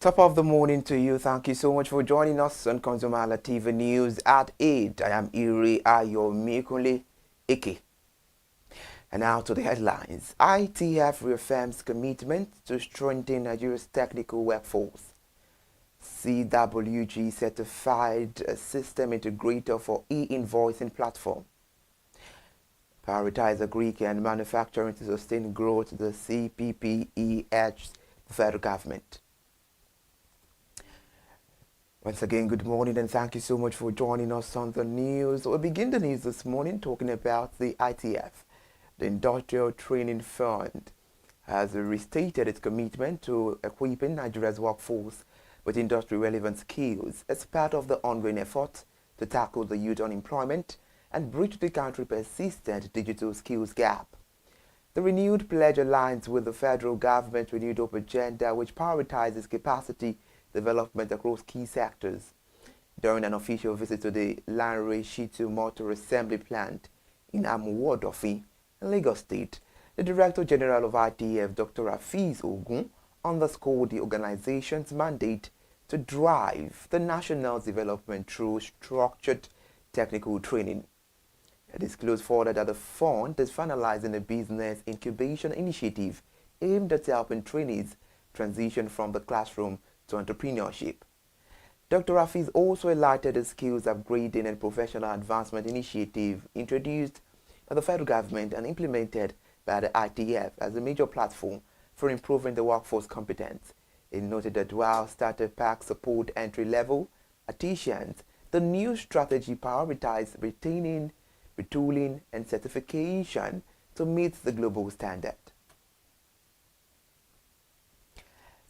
Top of the morning to you. Thank you so much for joining us on ConsumerHallaTV News at 8. I am Iri Ayomikunle Ike. And now to the headlines. ITF reaffirms commitment to strengthen Nigeria's technical workforce. CWG certified system integrator for e-invoicing platform. Prioritize Greek and manufacturing to sustain growth. The CPPE urged the federal government. Once again, good morning and thank you so much for joining us on the news. We'll begin the news this morning talking about the ITF. The Industrial Training Fund has restated its commitment to equipping Nigeria's workforce with industry-relevant skills as part of the ongoing effort to tackle the youth unemployment and bridge the country's persistent digital skills gap. The renewed pledge aligns with the federal government's renewed hope agenda, which prioritizes capacity development across key sectors. During an official visit to the Lanre Shitu Motor Assembly Plant in Amuwodofi, Lagos State, the Director General of ITF, Dr. Hafiz Ogun, underscored the organization's mandate to drive the national development through structured technical training. It disclosed further that the fund is finalizing a business incubation initiative aimed at helping trainees transition from the classroom to entrepreneurship. Dr. Hafiz also highlighted the skills upgrading and professional advancement initiative introduced by the federal government and implemented by the ITF as a major platform for improving the workforce competence. He noted that while starter packs support entry-level artisans, the new strategy prioritizes retaining, retooling, and certification to meet the global standard.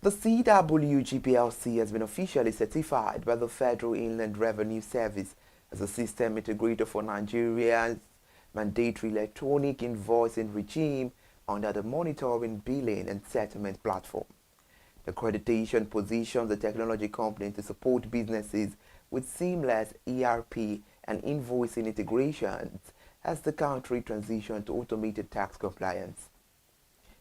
The CWG PLC has been officially certified by the Federal Inland Revenue Service as a system integrator for Nigeria's mandatory electronic invoicing regime under the Monitoring, Billing and Settlement platform. The accreditation positions the technology company to support businesses with seamless ERP and invoicing integrations as the country transitions to automated tax compliance.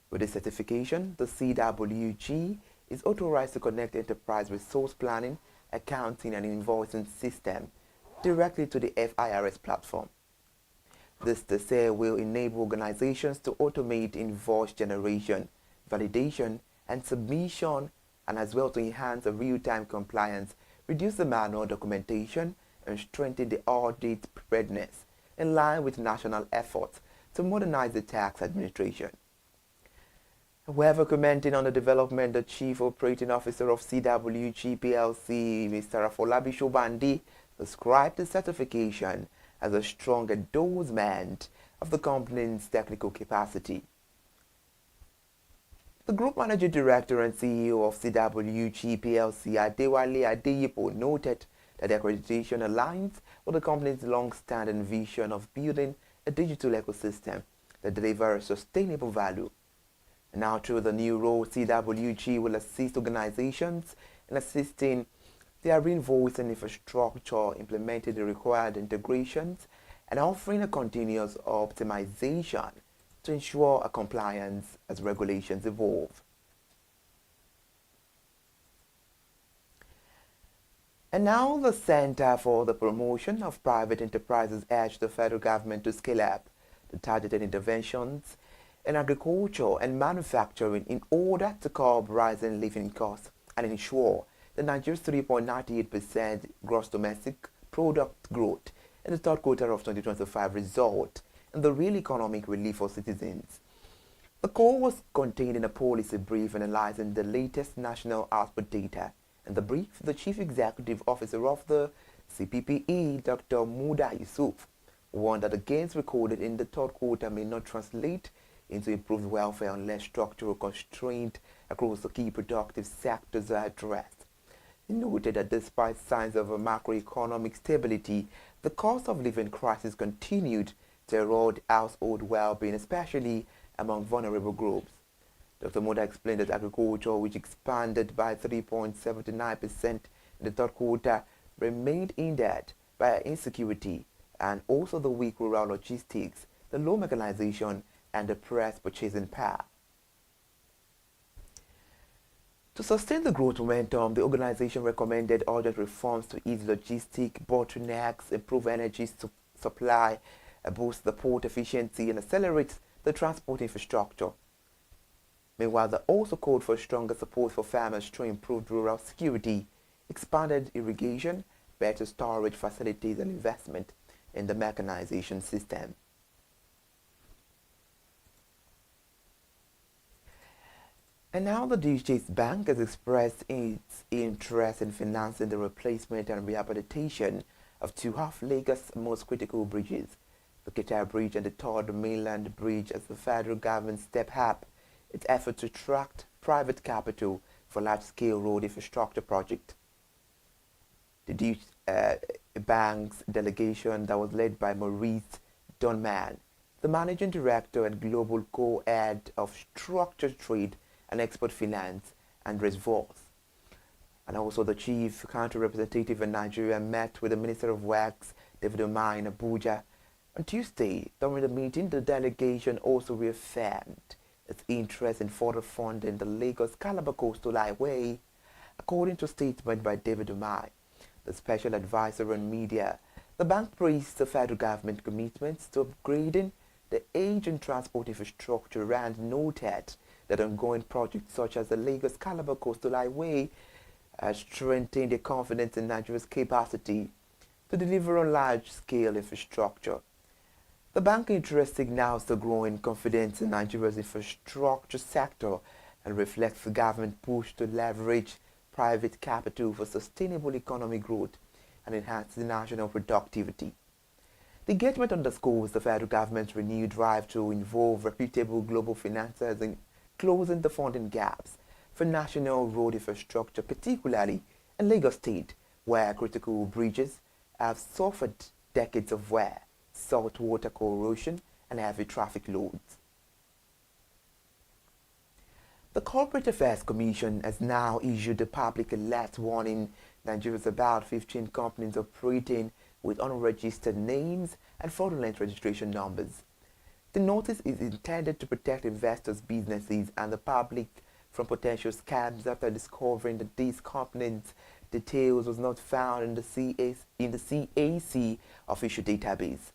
With this certification, the CWG is authorized to connect enterprise resource planning, accounting, and invoicing system directly to the FIRS platform. This, they say, will enable organizations to automate invoice generation, validation, and submission, and as well to enhance the real-time compliance, reduce the manual documentation, and strengthen the audit preparedness in line with national efforts to modernize the tax administration. However, commenting on the development, the Chief Operating Officer of CWG PLC, Mr. Afolabi Shobandi, described the certification as a strong endorsement of the company's technical capacity. The Group Managing Director and CEO of CWG PLC, Adewale Adeyipo, noted that the accreditation aligns with the company's long-standing vision of building a digital ecosystem that delivers sustainable value. Now, through the new role, CWG will assist organizations in assisting their invoicing infrastructure, implementing the required integrations, and offering a continuous optimization to ensure a compliance as regulations evolve. And now, the Center for the Promotion of Private Enterprises urged the federal government to scale up the targeted interventions in agriculture and manufacturing in order to curb rising living costs and ensure that Nigeria's 3.98% gross domestic product growth in the third quarter of 2025 result in the real economic relief for citizens. The call was contained in a policy brief analyzing the latest national output data. In the brief, the Chief Executive Officer of the CPPE, Dr. Muda Yusuf, warned that the gains recorded in the third quarter may not translate into improved welfare unless structural constraints across the key productive sectors are addressed. He noted that despite signs of a macroeconomic stability, the cost of living crisis continued to erode household well-being, especially among vulnerable groups. Dr. Moda explained that agriculture, which expanded by 3.79% in the third quarter, remained hindered by insecurity and also the weak rural logistics, the low mechanization, and depressed purchasing power. To sustain the growth momentum, the organization recommended urgent reforms to ease logistic bottlenecks, improve energy supply, boost the port efficiency, and accelerate the transport infrastructure. Meanwhile, they also called for stronger support for farmers through improved rural security, expanded irrigation, better storage facilities, and investment in the mechanization system. And now the DHS Bank has expressed its interest in financing the replacement and rehabilitation of two of Lagos' most critical bridges, the Qatar Bridge and the Third Mainland Bridge, as the federal government steps up its effort to attract private capital for large-scale road infrastructure projects. The DHS Bank's delegation that was led by Maurice Dunman, the managing director and global co-head of structured trade and export finance, Andres Voss, and also the chief country representative in Nigeria, met with the Minister of Works, David Umahi, in Abuja. On Tuesday, during the meeting, the delegation also reaffirmed its interest in further funding the Lagos-Calabar Coastal Highway. According to a statement by David Umahi, the special advisor on media, the bank praised the federal government commitments to upgrading the aging transport infrastructure and noted that ongoing projects such as the Lagos-Calabar Coastal Highway strengthen their confidence in Nigeria's capacity to deliver on large-scale infrastructure. The bank interest signals the growing confidence in Nigeria's infrastructure sector and reflects the government push to leverage private capital for sustainable economic growth and enhance the national productivity. The engagement underscores the federal government's renewed drive to involve reputable global financiers in closing the funding gaps for national road infrastructure, particularly in Lagos State, where critical bridges have suffered decades of wear, saltwater corrosion, and heavy traffic loads. The Corporate Affairs Commission has now issued a public alert warning Nigeria's about 15 companies operating with unregistered names and fraudulent registration numbers. The notice is intended to protect investors, businesses, and the public from potential scams after discovering that these companies' details was not found in the CAC official database.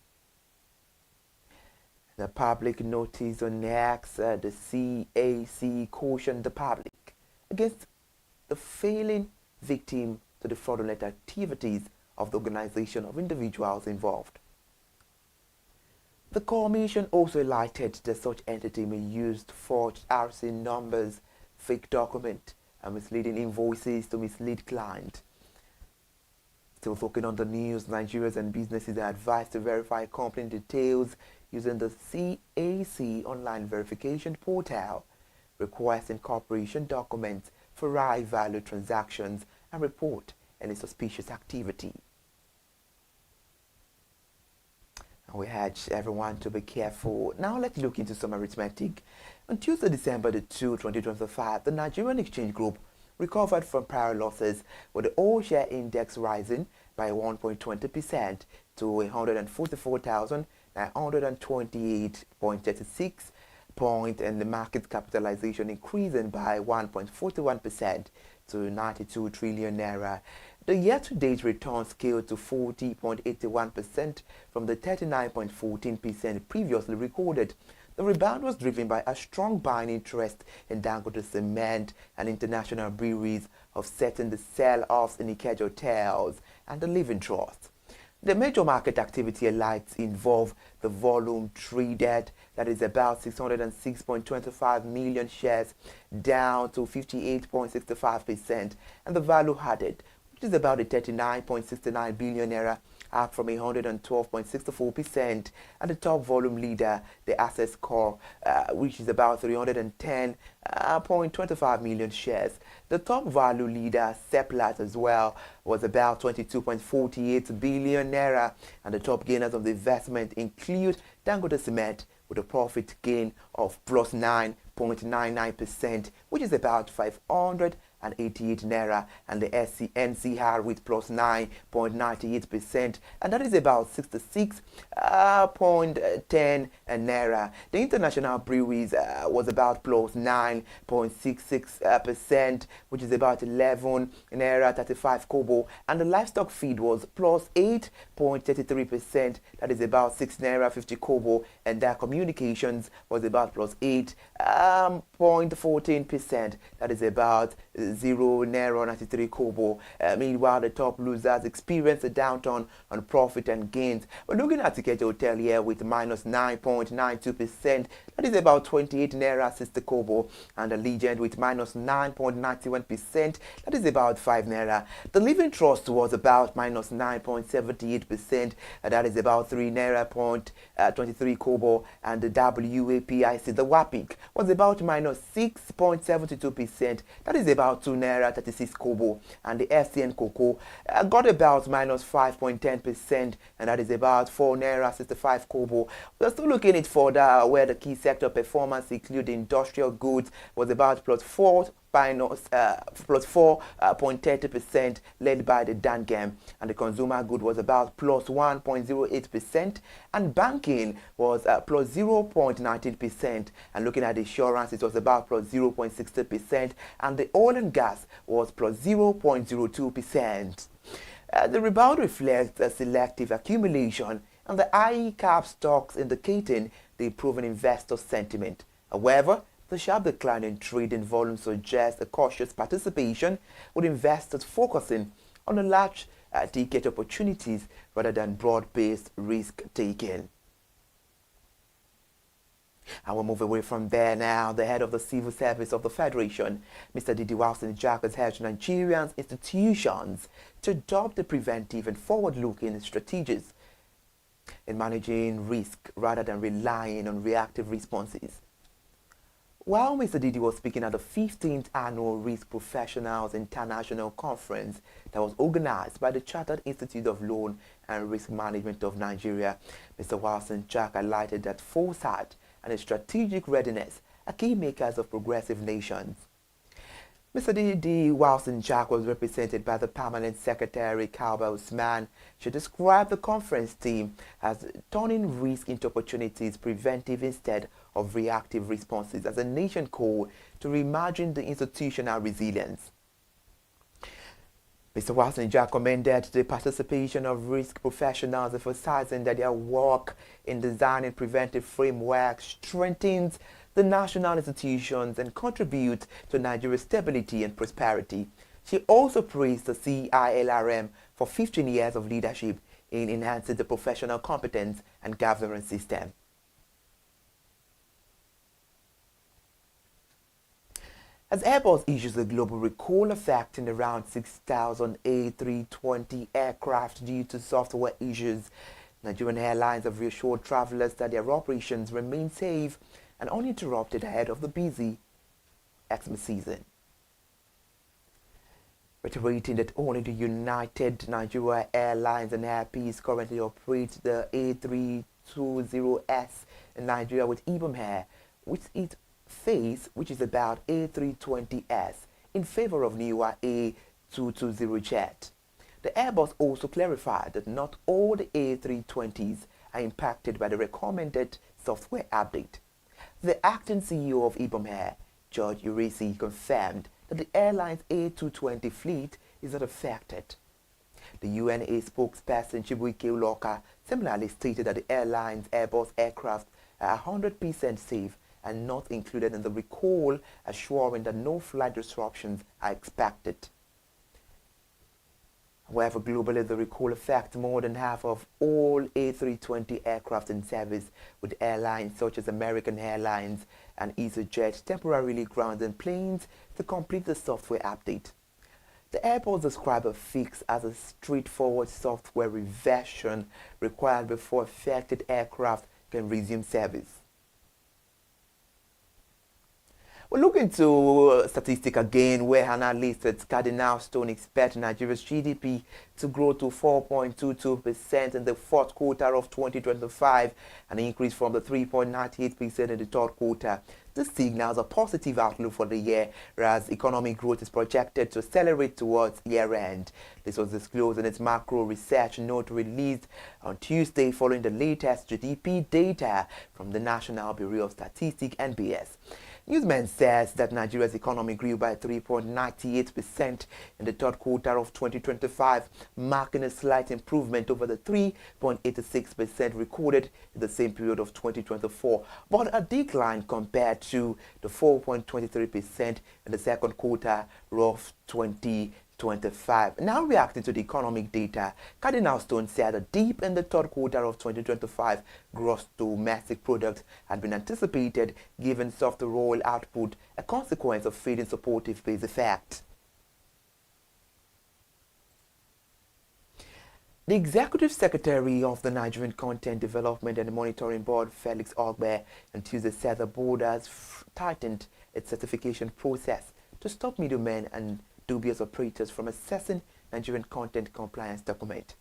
The public notice on X, the CAC cautioned the public against the failing victim to the fraudulent activities of the organization of individuals involved. The Commission also highlighted that such entity may use forged RC numbers, fake documents, and misleading invoices to mislead clients. Still talking on the news, Nigerians and businesses are advised to verify company details using the CAC online verification portal, requesting corporation documents for high-value transactions, and report any suspicious activity. We urge everyone to be careful. Now let's look into some arithmetic. On Tuesday, December 2, 2025, the Nigerian Exchange Group recovered from prior losses, with the all-share index rising by 1.20% to 144,928.36 points, and the market capitalization increasing by 1.41% to 92 trillion naira. The year-to-date return scaled to 40.81% from the 39.14% previously recorded. The rebound was driven by a strong buying interest in Dangote Cement and international breweries, offsetting the sell-offs in Ikeja Hotels and the Living Trust. The major market activity highlights involve the volume traded, that is about 606.25 million shares, down to 58.65%, and the value added, which is about 39.69 billion naira, up from 112.64%, and the top volume leader, the Access Core, which is about 310.25 million shares. The top value leader, Seplat, as well, was about 22.48 billion naira, and the top gainers of the investment include Dangote Cement with a profit gain of plus 9.99%, which is about 500 naira, and the NCR with plus 9.98%, and that is about 66.10 naira. The international breweries was about plus 9.66%, which is about 11 naira 35 kobo, and the livestock feed was plus 8.33%, that is about 6 naira 50 kobo, and their communications was about plus 8.14%, that is about 0 naira 93 kobo. Meanwhile, the top losers experienced a downturn on profit and gains. We're looking at Ticket Hotel here with minus 9.92%, that is about 28 naira 60 kobo, and the Legend with minus 9.91%, that is about 5 naira. The Living Trust was about minus 9.78%, that is about 3 naira 23 kobo, and the WAPIC, the WAPIC, was about minus 6.72%, that is about 2 naira 36 kobo, and the FCN Cocoa got about minus 5.10%, and that is about 4 naira 65 kobo. We're still looking at further where the key sector performance, including industrial goods, was about plus 4.30%, led by the Dangam, and the consumer good was about plus 1.08%, and banking was plus 0.19%, and looking at insurance, it was about plus 0.60%, and the oil and gas was plus 0.02%. The rebound reflects a selective accumulation and the high cap stocks indicating the improving investor sentiment. However, the sharp decline in trading volume suggests a cautious participation, with investors focusing on the large ticket opportunities rather than broad-based risk-taking. And we'll move away from there now. The head of the Civil Service of the Federation, Mr. Didi Wilson Jack, has urged Nigerian institutions to adopt the preventive and forward-looking strategies in managing risk rather than relying on reactive responses. While Mr. Didi was speaking at the 15th Annual Risk Professionals International Conference that was organized by the Chartered Institute of Loan and Risk Management of Nigeria, Mr. Wilson Jack highlighted that foresight and strategic readiness are key makers of progressive nations. Mr. Didi Wilson Jack was represented by the Permanent Secretary, Kalba Usman. She described the conference theme as turning risk into opportunities, preventive instead of reactive responses, as a nation call to reimagine the institutional resilience. Mr. Wilson Jack commended the participation of risk professionals, emphasizing that their work in designing preventive frameworks strengthens the national institutions and contributes to Nigeria's stability and prosperity. She also praised the CILRM for 15 years of leadership in enhancing the professional competence and governance system. As Airbus issues a global recall affecting around 6,000 A320 aircraft due to software issues, Nigerian Airlines have reassured travelers that their operations remain safe and uninterrupted ahead of the busy Xmas season. Reiterating that only the United Nigeria Airlines and Air Peace currently operate the A320S in Nigeria with Ibom Air, which is which is about A320S, in favor of newer A220 jet. The Airbus also clarified that not all the A320s are impacted by the recommended software update. The acting CEO of Ibom Air, George Uresi, confirmed that the airline's A220 fleet is not affected. The UNA spokesperson Chibuike Uloka similarly stated that the airline's Airbus aircraft are 100% safe and not included in the recall, assuring that no flight disruptions are expected. However, globally, the recall affects more than half of all A320 aircraft in service, with airlines such as American Airlines and EasyJet temporarily grounding planes to complete the software update. The airports describe a fix as a straightforward software reversion required before affected aircraft can resume service. We're looking to statistic again, where analysts Cardinal Stone expect Nigeria's GDP to grow to 4.22% in the fourth quarter of 2025, an increase from the 3.98% in the third quarter. This signals a positive outlook for the year, whereas economic growth is projected to accelerate towards year-end. This was disclosed in its macro research note released on Tuesday following the latest GDP data from the National Bureau of Statistics (NBS). Newsman says that Nigeria's economy grew by 3.98% in the third quarter of 2025, marking a slight improvement over the 3.86% recorded in the same period of 2024, but a decline compared to the 4.23% in the second quarter of 2025. Now reacting to the economic data, Cardinal Stone said a dip in the third quarter of 2025 gross domestic product had been anticipated given softer oil output, a consequence of fading supportive base effect. The Executive Secretary of the Nigerian Content Development and Monitoring Board, Felix Ogbe, on Tuesday said the board has tightened its certification process to stop middlemen and dubious operators from assessing Nigerian content compliance document.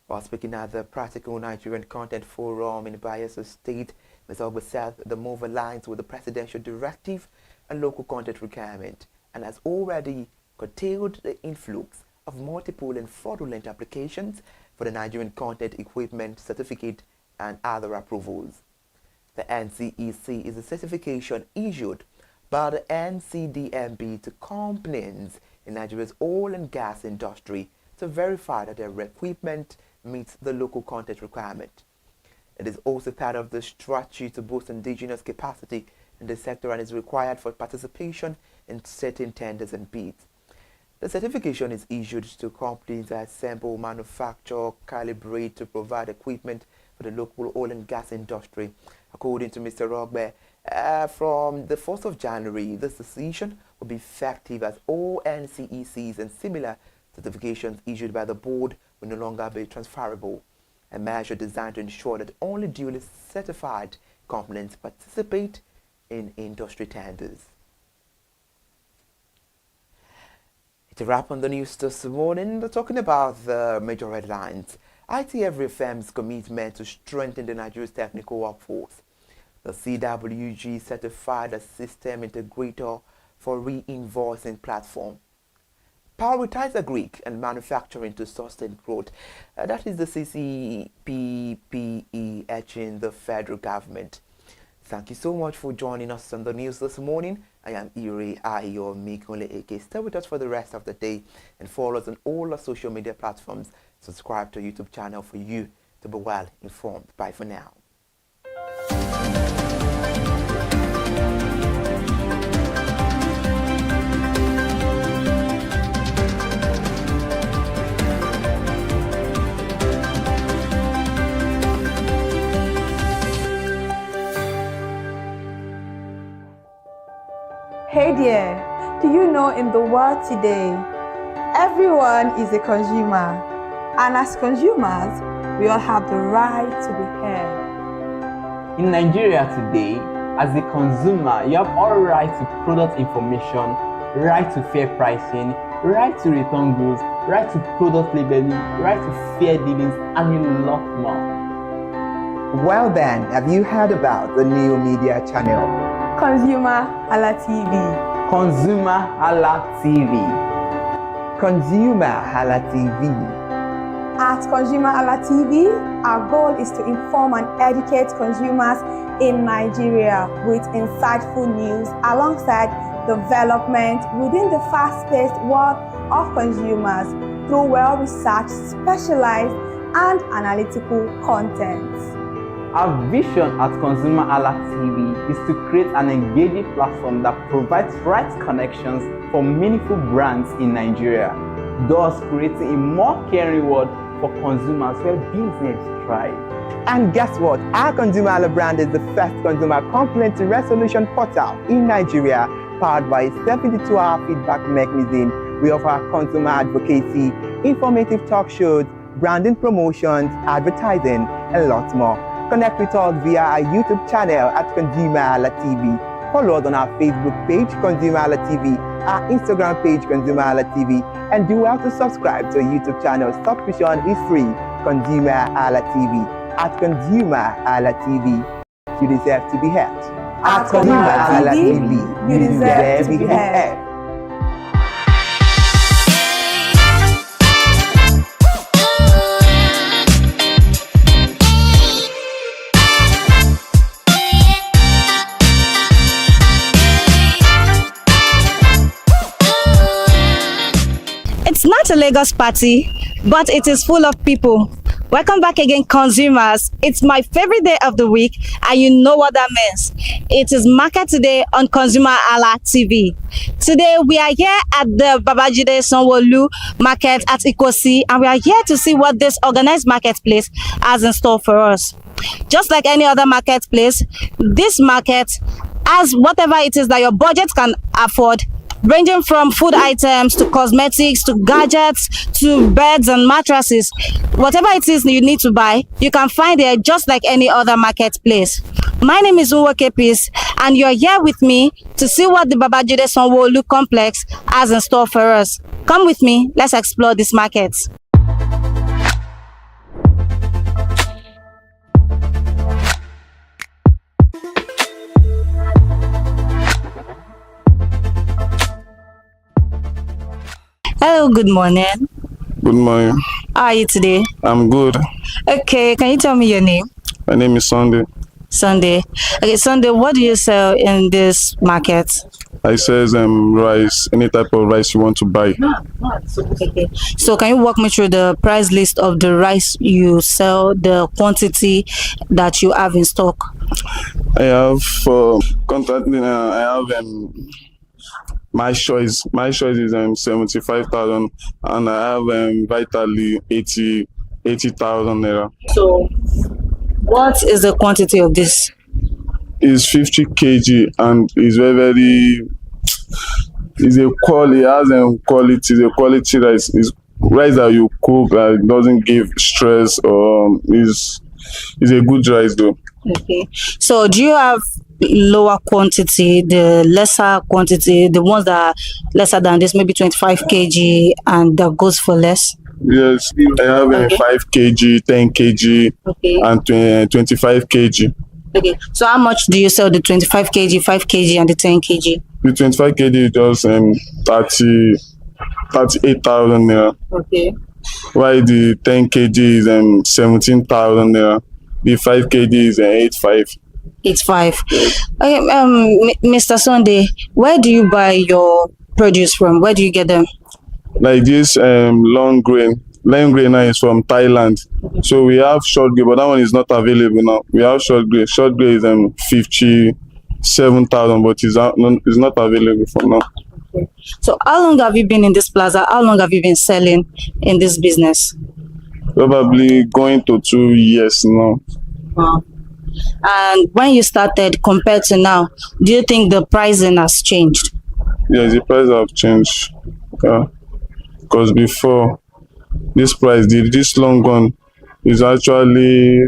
While speaking at the Practical Nigerian Content Forum in Bayelsa State, Ms. Ogbe said the move aligns with the presidential directive and local content requirement and has already curtailed the influx of multiple and fraudulent applications for the Nigerian Content Equipment Certificate and other approvals. The NCEC is a certification issued by the NCDMB to companies in Nigeria's oil and gas industry to verify that their equipment meets the local content requirement. It is also part of the strategy to boost indigenous capacity in the sector and is required for participation in certain tenders and bids. The certification is issued to companies that assemble, manufacture, calibrate to provide equipment for the local oil and gas industry. According to Mr. Ogbe, from the 1st of January, this decision will be effective as all NCECs and similar certifications issued by the board will no longer be transferable, a measure designed to ensure that only duly certified companies participate in industry tenders. To wrap on the news this morning, we're talking about the major headlines. ITF reaffirms commitment to strengthen the Nigeria's technical workforce. The CWG certified a system integrator for re-invoicing platform. Prioritize agri and manufacturing to sustain growth. That is the CCPPE urging the federal government. Thank you so much for joining us on the news this morning. I am Ire Ayomikunle Eke. Stay with us for the rest of the day and follow us on all our social media platforms. Subscribe to our YouTube channel for you to be well informed. Bye for now. Hey there, do you know in the world today, everyone is a consumer, and as consumers, we all have the right to be heard. In Nigeria today, as a consumer, you have all right to product information, right to fair pricing, right to return goods, right to product labeling, right to fair dealings, and a lot more. Well then, have you heard about the new media channel? ConsumerHallaTV. ConsumerHallaTV. ConsumerHallaTV. At ConsumerHallaTV, our goal is to inform and educate consumers in Nigeria with insightful news alongside development within the fast-paced world of consumers through well-researched, specialized, and analytical content. Our vision at ConsumerHallaTV is to create an engaging platform that provides right connections for meaningful brands in Nigeria, thus creating a more caring world for consumers where business thrive. And guess what? Our ConsumerHalla brand is the first consumer complaint resolution portal in Nigeria, powered by a 72-hour feedback mechanism. We offer consumer advocacy, informative talk shows, branding promotions, advertising, and lots more. Connect with us via our YouTube channel at ConsumerHallaTV. Follow us on our Facebook page, ConsumerHallaTV, our Instagram page, ConsumerHallaTV, and do well to subscribe to our YouTube channel. Subscription is free. ConsumerHallaTV. At ConsumerHallaTV, you deserve to be heard. At ConsumerHallaTV, you deserve to be heard. It's not a Lagos party, but it is full of people. Welcome back again, consumers. It's my favorite day of the week, and you know what that means. It is Market Today on ConsumerHallaTV. Today, we are here at the Babajide Sanwo-Olu market at Advocacy, and we are here to see what this organized marketplace has in store for us. Just like any other marketplace, this market has whatever it is that your budget can afford, ranging from food items to cosmetics to gadgets to beds and mattresses. Whatever it is you need to buy, you can find it just like any other marketplace. My name is Unwoke Peace, and you're here with me to see what the Babajide Sanwo-Olu complex has in store for us. Come with me, let's explore this market. Hello, good morning. Good morning. How are you today? I'm good. Okay, can you tell me your name? My name is Sunday. Sunday. Okay, Sunday, what do you sell in this market? I says rice, any type of rice you want to buy. Okay. So can you walk me through the price list of the rice you sell, the quantity that you have in stock? I have my choice. My choice is 75,000, and I have Vitally 80,000 naira. So what is the quantity of this? It's 50 kg and it's very it's a quality. It has quality. It's a quality rice. It's rice that you cook that doesn't give stress, or is a good rice though. Okay. So do you have lower quantity, the lesser quantity, the ones that are lesser than this, maybe 25 kg, and that goes for less? Yes, I have 5 kg, 10 kg, and 25 kg. Okay, so how much do you sell the 25 kg, 5 kg, and the 10 kg? The 25 kg is just 38,000 naira. Okay. While the 10 kg is 17,000 naira. The 5 kg is 85. 85. Okay, Mr. Sunday, where do you buy your produce from? Where do you get them? Like this long grain. Long grain now is from Thailand. So we have short grain, but that one is not available now. We have short grain. Short grain is 57,000, but it's not available for now. Okay. So how long have you been in this plaza? How long have you been selling in this business? Probably going to 2 years now. Wow. And when you started compared to now, do you think the pricing has changed? Yes, the price have changed. Because before, this price, this long one is actually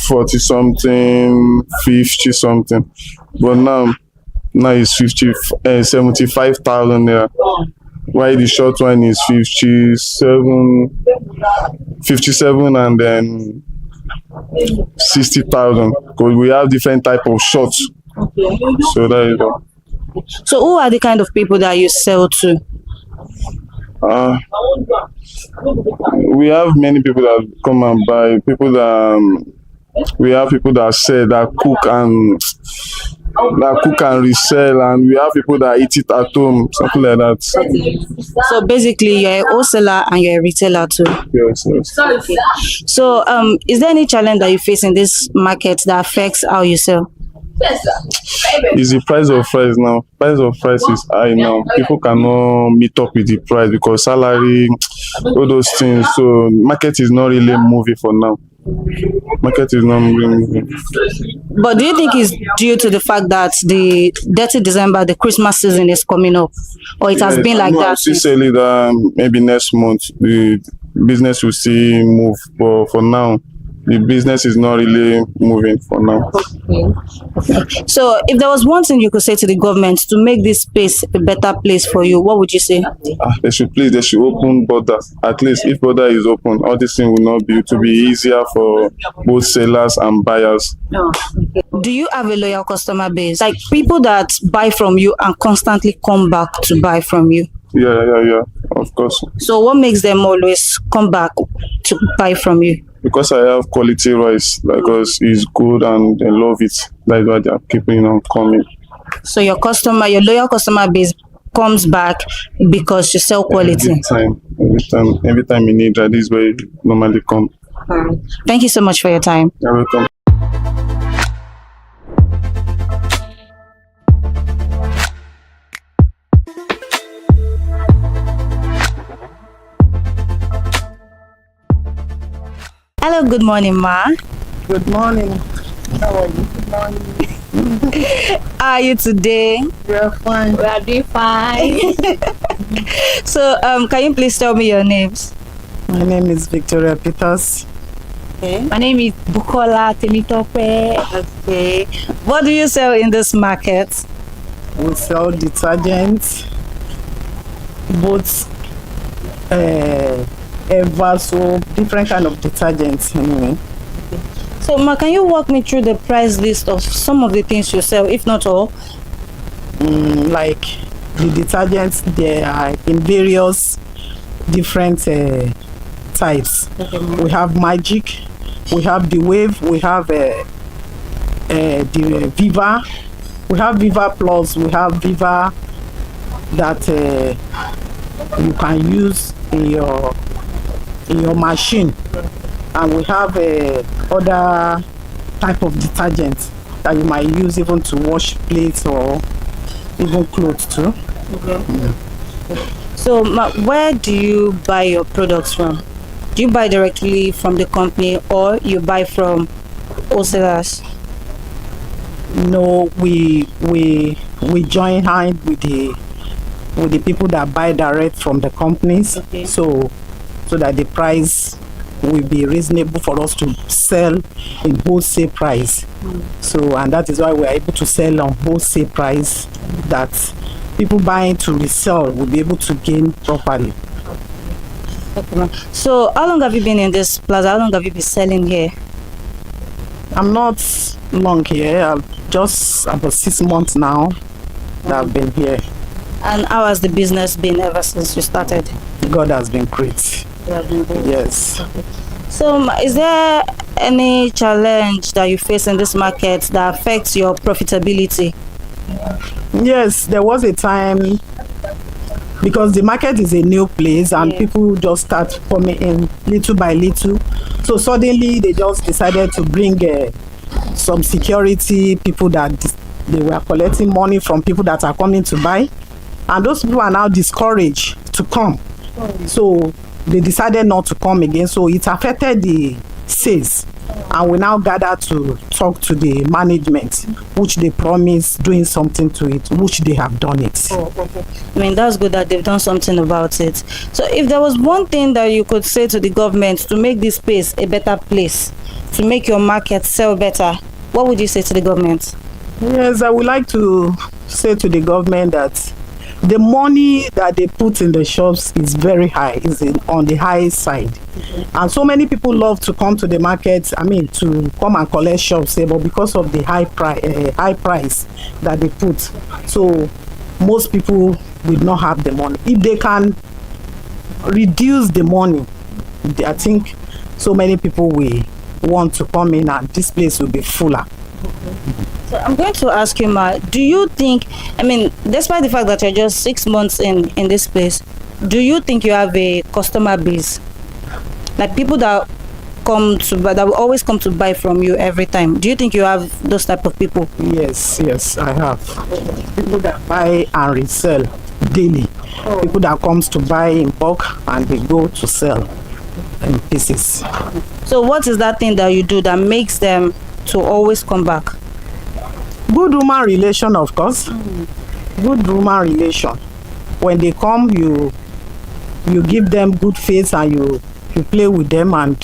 40 something, 50 something, but now it's 75,000 naira. While the short one is 57 and then 60,000, because we have different type of shorts. Okay. So that is all. So who are the kind of people that you sell to? We have many people that come and buy. We have people that sell, that cook and resell, and we have people that eat it at home, something like that. So basically, you're a wholesaler and you're a retailer too. Yes. Okay. So is there any challenge that you face in this market that affects how you sell? Is the price of price now? Price of price is high now. People cannot meet up with the price because salary, all those things. So market is not really moving for now. Market is not moving. But do you think it's due to the fact that the dirty December, the Christmas season is coming up, or it has been like that? Sincerely, that maybe next month the business will see move. But for now, the business is not really moving for now. Okay. So, if there was one thing you could say to the government to make this space a better place for you, what would you say? They should open border. At least if border is open, all this thing will not be to be easier for both sellers and buyers. No. Okay. Do you have a loyal customer base, like people that buy from you and constantly come back to buy from you? Yeah, of course. So what makes them always come back to buy from you? Because I have quality rice, because it's good and they love it. That's why they are keeping on coming. So your loyal customer base comes back because you sell quality. Every time you need that, this is where you normally come. Thank you so much for your time. You're welcome. Hello, good morning, ma. Good morning. How are you? Good morning. How are you today? We're fine. We are doing fine. So, can you please tell me your names? My name is Victoria Peters. Okay. My name is Bukola Temitope. Okay. What do you sell in this market? We sell detergents, both Eva soap, different kind of detergents anyway. So, ma, can you walk me through the price list of some of the things you sell, if not all? Like the detergents, they are in various different types. Okay. We have Magic, we have the Wave, we have the Viva, we have Viva Plus, we have Viva that you can use in your machine, and we have other type of detergent that you might use even to wash plates or even clothes too. Okay. So, where do you buy your products from? Do you buy directly from the company or you buy from wholesalers? No, we join hand with the people that buy direct from the companies. Okay. So that the price will be reasonable for us to sell in wholesale price. So, and that is why we are able to sell on wholesale price, that people buying to resell will be able to gain properly. Okay. So, how long have you been in this plaza? How long have you been selling here? I'm not long here. I'm just about 6 months now that I've been here. And how has the business been ever since you started? God has been great. Yes. Okay. So, is there any challenge that you face in this market that affects your profitability? Yes, there was a time, because the market is a new place and people just start coming in little by little. So suddenly they just decided to bring some security people that they were collecting money from people that are coming to buy, and those people are now discouraged to come. So they decided not to come again, so it affected the sales, and we now gather to talk to the management, which they promised doing something to it, which they have done it. Okay. I mean, that's good that they've done something about it. So if there was one thing that you could say to the government to make this place a better place, to make your market sell better, what would you say to the government? Yes, I would like to say to the government that the money that they put in the shops is very high, on the high side. And so many people love to come to the market, to come and collect shops, but because of the high price that they put, so most people will not have the money. If they can reduce the money, I think so many people will want to come in and this place will be fuller. So I'm going to ask you, Ma, do you think, despite the fact that you're just 6 months in this place, do you think you have a customer base? Like people that will always come to buy from you every time. Do you think you have those type of people? Yes, I have. People that buy and resell daily. People that comes to buy in bulk and they go to sell in pieces. So what is that thing that you do that makes them to always come back? Good human relation, of course. Good human relation. When they come, you give them good face and you play with them, and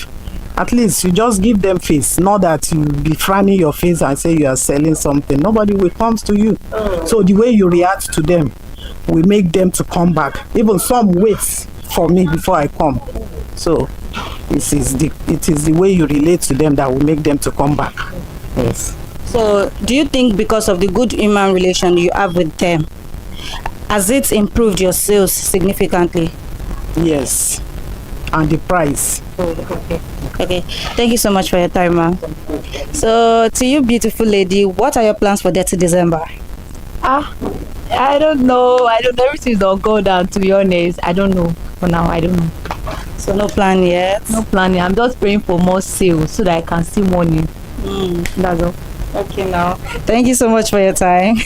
At least you just give them face, not that you be frowning your face and say you are selling something. Nobody will come to you. So the way you react to them will make them to come back. Even some wait for me before I come. So it is the way you relate to them that will make them to come back. Yes. So do you think because of the good human relation you have with them, has it improved your sales significantly? Yes. And the price. Okay. Thank you so much for your time, ma'am. So to you, beautiful lady, what are your plans for 30 December? I don't know. Everything's all go down, to be honest. I don't know. For now, I don't know. So no plan yet? No planning. I'm just praying for more sales so that I can see money. That's all. Okay, now. Thank you so much for your time.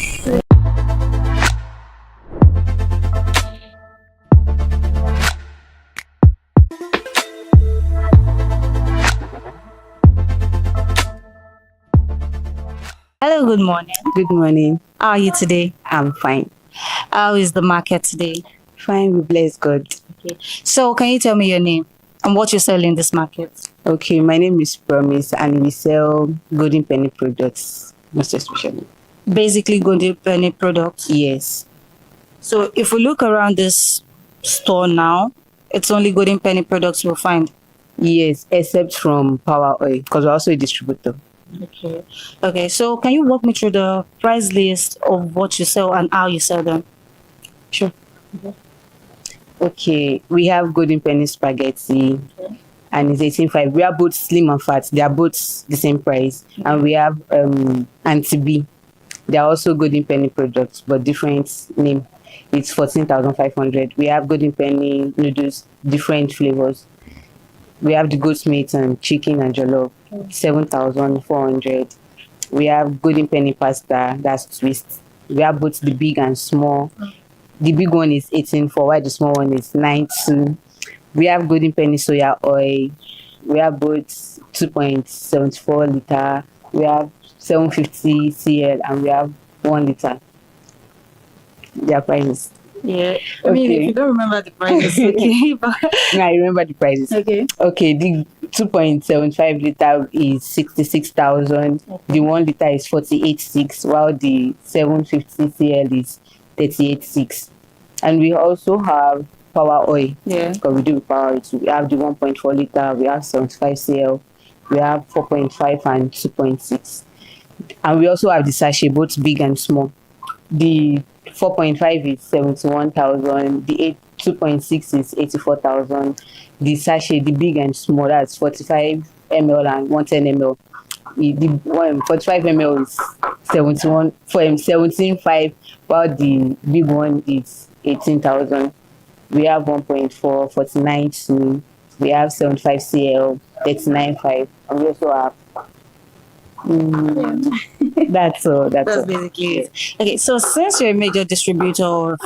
Hello, good morning. Good morning. How are you today? I'm fine. How is the market today? Fine, we bless God. Okay. So can you tell me your name and what you sell in this market? Okay, my name is Promise and we sell golden penny products, most especially. Basically golden penny products. Yes. So if we look around this store now, it's only golden penny products we'll find. Yes, except from Power Oil, because we're also a distributor. Okay. Okay, so can you walk me through the price list of what you sell and how you sell them? Sure. Okay, we have golden penny spaghetti, and it's 18.5. We are both slim and fat. They are both the same price. And we have Auntie B. They are also golden penny products, but different name. It's 14,500. We have golden penny noodles, different flavors. We have the goat meat and chicken and jollof, 7,400. We have golden penny pasta, that's twist. We have both the big and small. The big one is 18.4, while the small one is 9.2. We have golden penny soya oil. We have both 2.74 liter. We have 750 cl and we have 1 liter. Their prices. Yeah. I mean, if you don't remember the prices, okay. But No, I remember the prices. okay. Okay, the 2.75 liter is 66,000. The 1 liter is 48.6, while the 750 cl is 38.6. And we also have Power Oil. Yeah. Because we do Power Oil too. We have the 1.4 liter, we have 75 cl, we have 4.5 and 2.6. And we also have the sachet, both big and small. The 4.5 is 71,000. The 2.6 is 84,000. The sachet, the big and small, that's 45 ml and 110 ml. The 45 ml is 17.5, while the big one is 18,000. We have 1.4, 49.2. We have 75 cl, 39.5, and we also have. That's all. That's basically it. Okay, so since you're a major distributor of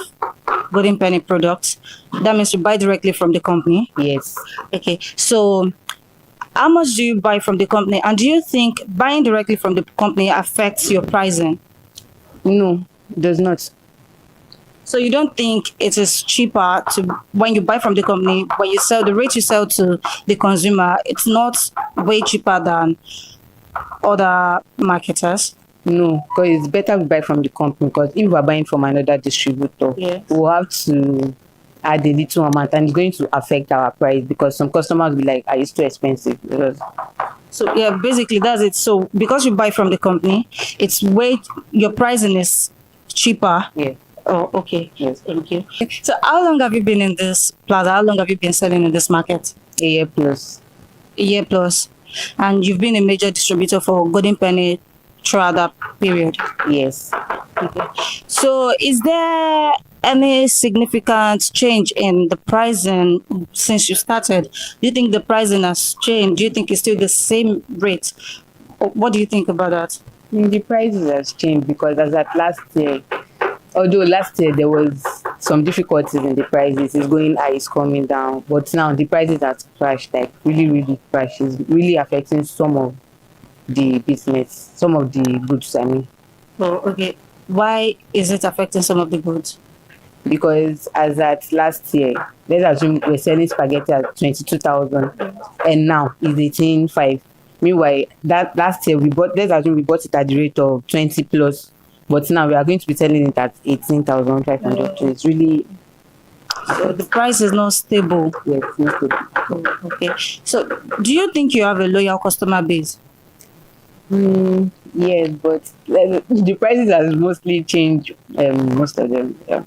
golden penny products, that means you buy directly from the company. Yes. Okay, so how much do you buy from the company, and do you think buying directly from the company affects your pricing? No, it does not. So you don't think it is cheaper to when you buy from the company, when you sell the rate you sell to the consumer, it's not way cheaper than other marketers? No, because it's better we buy from the company, because if we're buying from another distributor, we'll have to add a little amount and it's going to affect our price, because some customers will be like, it's too expensive. So yeah, basically that's it. So because you buy from the company, it's your pricing is cheaper. Yeah. Oh, okay. Yes. Thank you. So how long have you been in this plaza? How long have you been selling in this market? A year plus. A year plus. And you've been a major distributor for golden penny throughout that period? Yes. Okay. So is there any significant change in the pricing since you started? Do you think the pricing has changed? Do you think it's still the same rate? What do you think about that? The prices has changed, because as at last year, although last year there was some difficulties in the prices, it's going high, it's coming down, but now the prices have crashed, like really crashed. It's really affecting some of the business, some of the goods, I mean. Oh, okay. Why is it affecting some of the goods? because as at last year, let's assume we're selling spaghetti at 22,000, and now it's 18,500. Meanwhile, that last year let's assume we bought it at the rate of 20 plus, but now we are going to be selling it at 18,500. So it's really, So the price is not stable. yes, not good. Okay. So do you think you have a loyal customer base? Yes, but the prices has mostly changed, most of them. Yeah.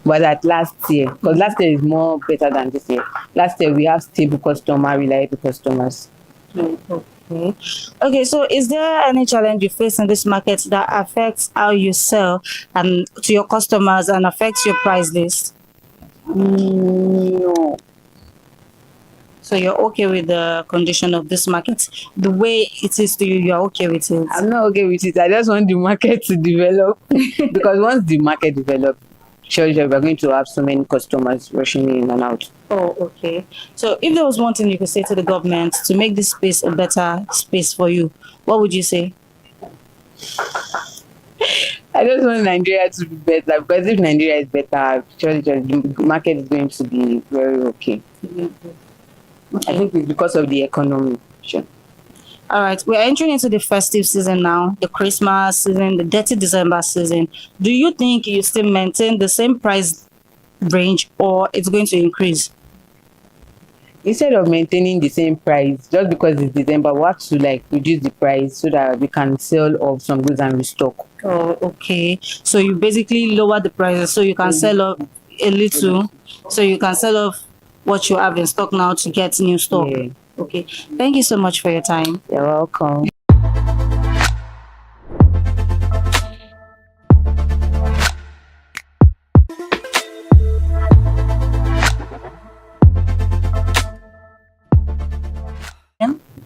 But at last year, because last year is more better than this year. Last year we have stable customer, reliable customers. Okay. Okay, so is there any challenge you face in this market that affects how you sell and to your customers and affects your price list? No. So you're okay with the condition of this market? The way it is to you, you're okay with it? I'm not okay with it. I just want the market to develop. Because once the market develops, sure, we're going to have so many customers rushing in and out. Oh, okay. So if there was one thing you could say to the government to make this space a better space for you, what would you say? I just want Nigeria to be better, because if Nigeria is better, sure, the market is going to be very okay. I think it's because of the economy. Sure. All right, we're entering into the festive season now, the Christmas season, the dirty December season. Do you think you still maintain the same price range or it's going to increase? Instead of maintaining the same price, just because it's December, we have to reduce the price so that we can sell off some goods and restock. Oh, okay. So you basically lower the prices so you can sell off a little, so you can sell off what you have in stock now to get new stock. Yeah. Okay. Thank you so much for your time. You're welcome.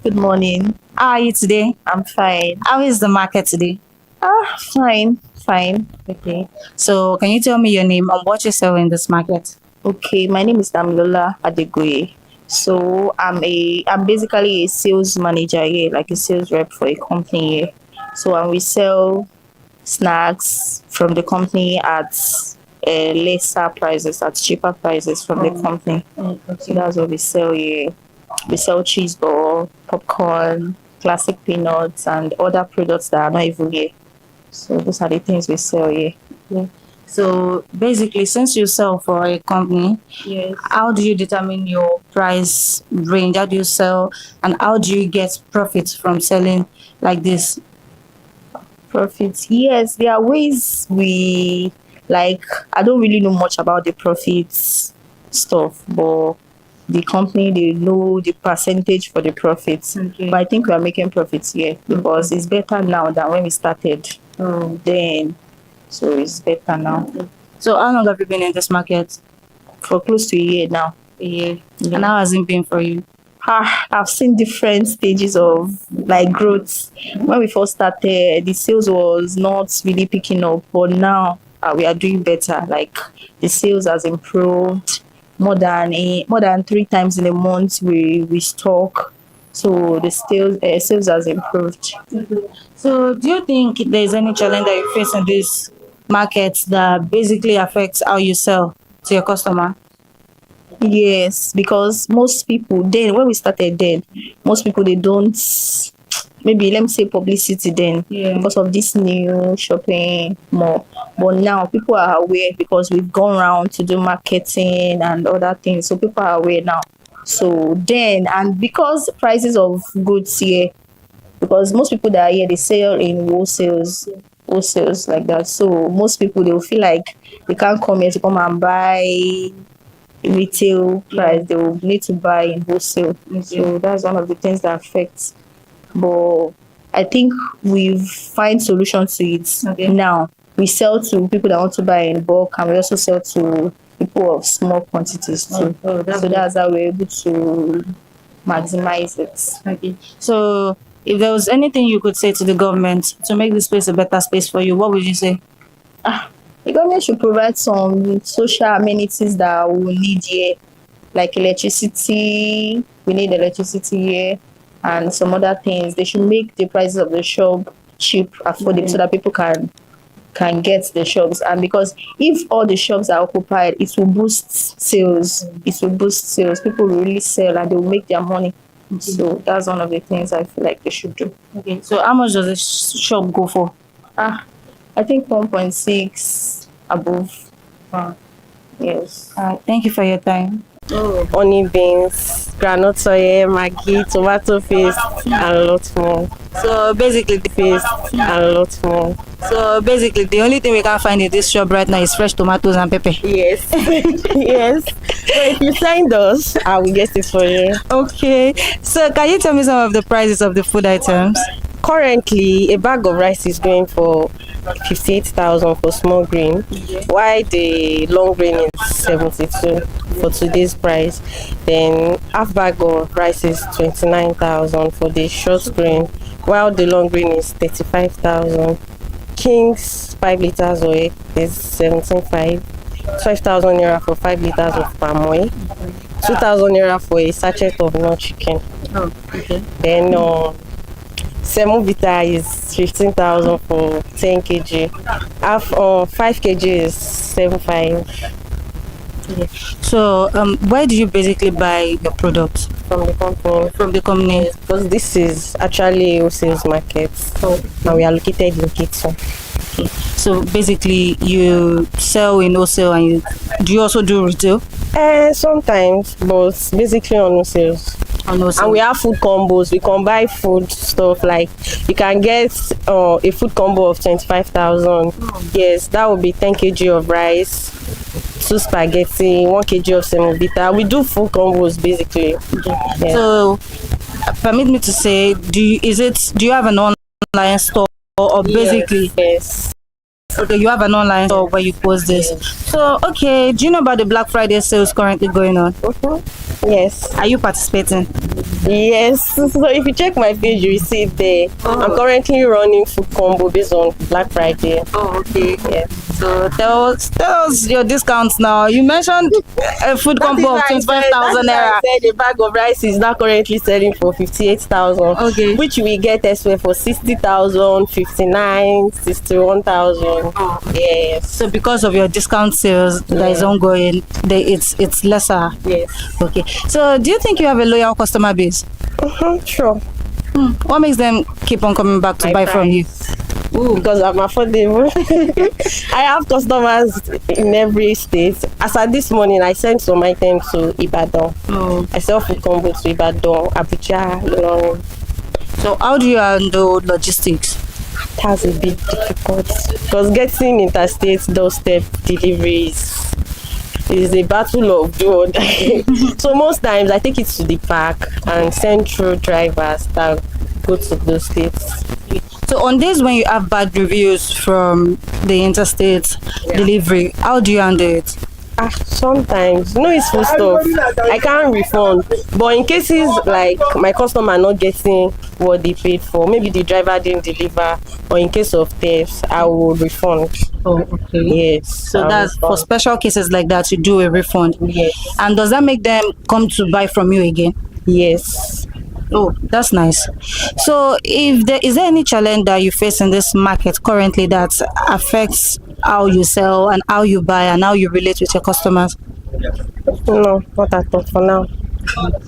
Good morning. How are you today? I'm fine. How is the market today? Fine. Okay. So can you tell me your name and what you sell in this market? Okay, my name is Damilola Adegoye. So I'm basically a sales manager here, like a sales rep for a company here. So we sell snacks from the company at lesser prices, at cheaper prices from the company. So that's what we sell here. We sell cheese ball, popcorn, classic peanuts, and other products that are not even here. So those are the things we sell here. Yeah. So basically, since you sell for a company, Yes. how do you determine your price range? How do you sell and how do you get profits from selling like this? Profits. Yes, there are ways we like. I don't really know much about the profits stuff, but the company, they know the percentage for the profits. Okay. But I think we are making profits here because it's better now than when we started. Then, so it's better now. So how long have you been in this market? For close to a year now. A year. And how has it been for you? I've seen different stages of growth. When we first started, the sales was not really picking up, but now we are doing better. Like the sales has improved more than 3 times in a month. We stock, so the sales has improved. So do you think there's any challenge that you face in this market that basically affects how you sell to your customer? Yes, because most people then, when we started then, most people they don't, maybe let me say publicity then, because of this new shopping mall. But now people are aware because we've gone around to do marketing and other things, so people are aware now. So then, and because prices of goods here, because most people that are here, they sell in wholesales like that. So most people, they will feel like they can't come here to come and buy retail price. They will need to buy in wholesale. So that's one of the things that affects. But I think we've find solutions to it now. We sell to people that want to buy in bulk, and we also sell to people of small quantities too. That's how we're able to maximize it. Okay. So if there was anything you could say to the government to make this place a better space for you, what would you say? The government should provide some social amenities that we need here, like electricity. We need electricity here, and some other things. They should make the prices of the shop cheap, affordable, so that people can can get the shops. And because if all the shops are occupied, it will boost sales. It will boost sales. People will really sell and they will make their money. So that's one of the things I feel like they should do. Okay. So how much does a shop go for? I think 1.6 above. Yes. Thank you for your time. Onion beans, groundnut oil, Maggi, tomato paste, and a lot more. So basically, the only thing we can find in this shop right now is fresh tomatoes and pepper. Yes. Yes. So if you send us, I will get it for you. Okay. So can you tell me some of the prices of the food items? Currently, a bag of rice is going for 58,000 for small grain, while the long grain is 72 for today's price. Then half bag of rice is 29,000 for the short grain, while the long grain is 35,000. King's 5 liters oil is 17.5. 12,000 naira for 5 liters of palm oil. 2,000 naira for a sachet of nut chicken. Oh, okay. Then Semovita is 15,000 for 10 kg. 5 kg is 7.5. So where do you basically buy your products? From the company. From the company? Yes, because this is actually a wholesale market. And we are located in Kitson. Okay. So basically you sell in wholesale and do you also do retail? Sometimes, but basically on wholesales. And we have food combos. We can buy food stuff like you can get a food combo of 25,000. Yes, that would be 10 kg of rice, 2 spaghetti, 1 kg of semovita. We do food combos basically. Yeah. So permit me to say, do you have an online store or basically? Yes. Okay, you have an online store where you post this. So okay, do you know about the Black Friday sales currently going on? Yes. Are you participating? Yes. So if you check my page, you will see it there. I'm currently running food combo based on Black Friday. Oh, okay. Yeah. So tell us your discounts now. You mentioned a food combo of 25,000 naira. I said a bag of rice is now currently selling for 58,000. Okay. Which we get elsewhere for 60,000, 59, 61,000. Oh. Yes. So because of your discount sales that is ongoing, it's lesser. Yes. Okay. So do you think you have a loyal customer base? Sure. What makes them keep on coming back to buy from you? Because I'm affordable. I have customers in every state. As at this morning, I sent some items to Ibadan. I sell food combo to Ibadan, Abuja, Ilorin. So how do you handle logistics? That's a bit difficult because getting interstate doorstep deliveries is a battle of do or die. So most times I take it to the park and send through drivers that go to those states. So on days when you have bad reviews from the interstate delivery, how do you handle it? Sometimes, it's full stuff. I can't refund. But in cases like my customer not getting what they paid for, maybe the driver didn't deliver, or in case of theft, I will refund. Oh, okay. Yes. So that's for special cases like that, you do a refund. Yes. And does that make them come to buy from you again? Yes. Oh, that's nice. So is there any challenge that you face in this market currently that affects how you sell and how you buy and how you relate with your customers? No, not at all for now.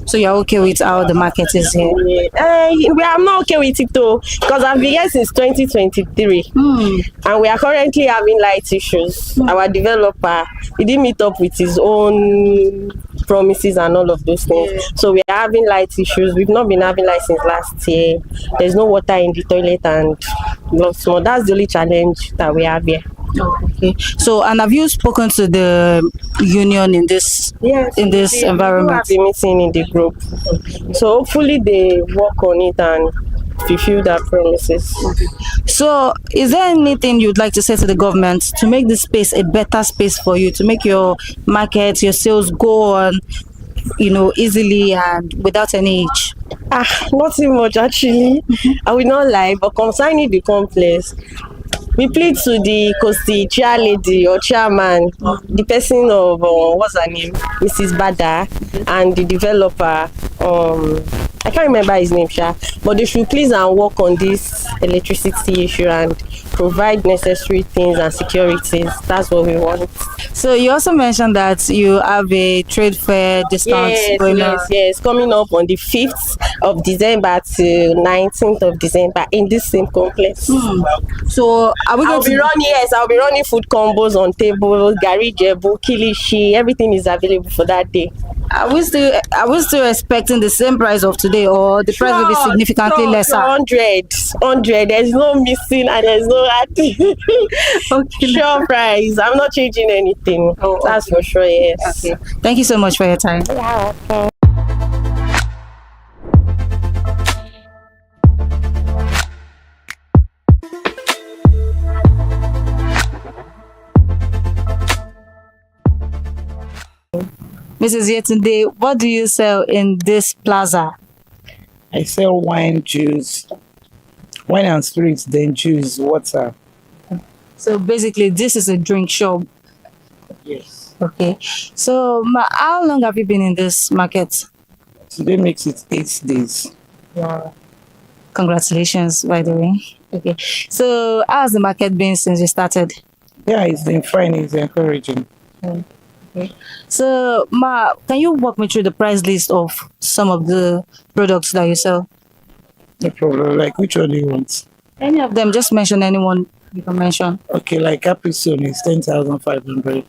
So you're okay with how the market is here? I'm not okay with it though, because I've been here since 2023 and we are currently having light issues. Our developer, he didn't meet up with his own promises and all of those things. So we are having light issues. We've not been having light since last year. There's no water in the toilet and lots more. That's the only challenge that we have here. Okay. So, and have you spoken to the union in this environment? We have a meeting in the group. So hopefully they work on it and fulfill their promises. So is there anything you'd like to say to the government to make this space a better space for you, to make your market, your sales go on, easily and without any hitch? Nothing much actually. I will not lie, but concerning the complex, we plead to the Kosti chair lady or chairman, the person of what's her name, Mrs. Bada, and the developer. I can't remember his name, but they should please and work on this electricity issue and provide necessary things and securities. That's what we want. So you also mentioned that you have a trade fair discount going on. Yes. Coming up on the 5th of December to 19th of December in this same complex. So are we going I'll be running food combos on table, gari jebu, kilishi, everything is available for that day. Are we still expecting the same price of today, or the price will be significantly lesser? 100. There's no missing and there's no adding. Okay. Sure price. I'm not changing anything. That's for sure. Yes. Okay. Thank you so much for your time. Yeah, okay. Mrs. Yetunde, what do you sell in this plaza? I sell wine, juice, wine and spirits, then juice, water. So basically, this is a drink shop. Yes. Okay. So, how long have you been in this market? Today makes it 8 days. Wow. Congratulations, by the way. Okay. So, how has the market been since you started? Yeah, it's been fine. It's encouraging. Okay. So, can you walk me through the price list of some of the products that you sell? No problem. Like, which one do you want? Any of them. Just mention anyone you can mention. Okay, like Capri-Sun is 10,500.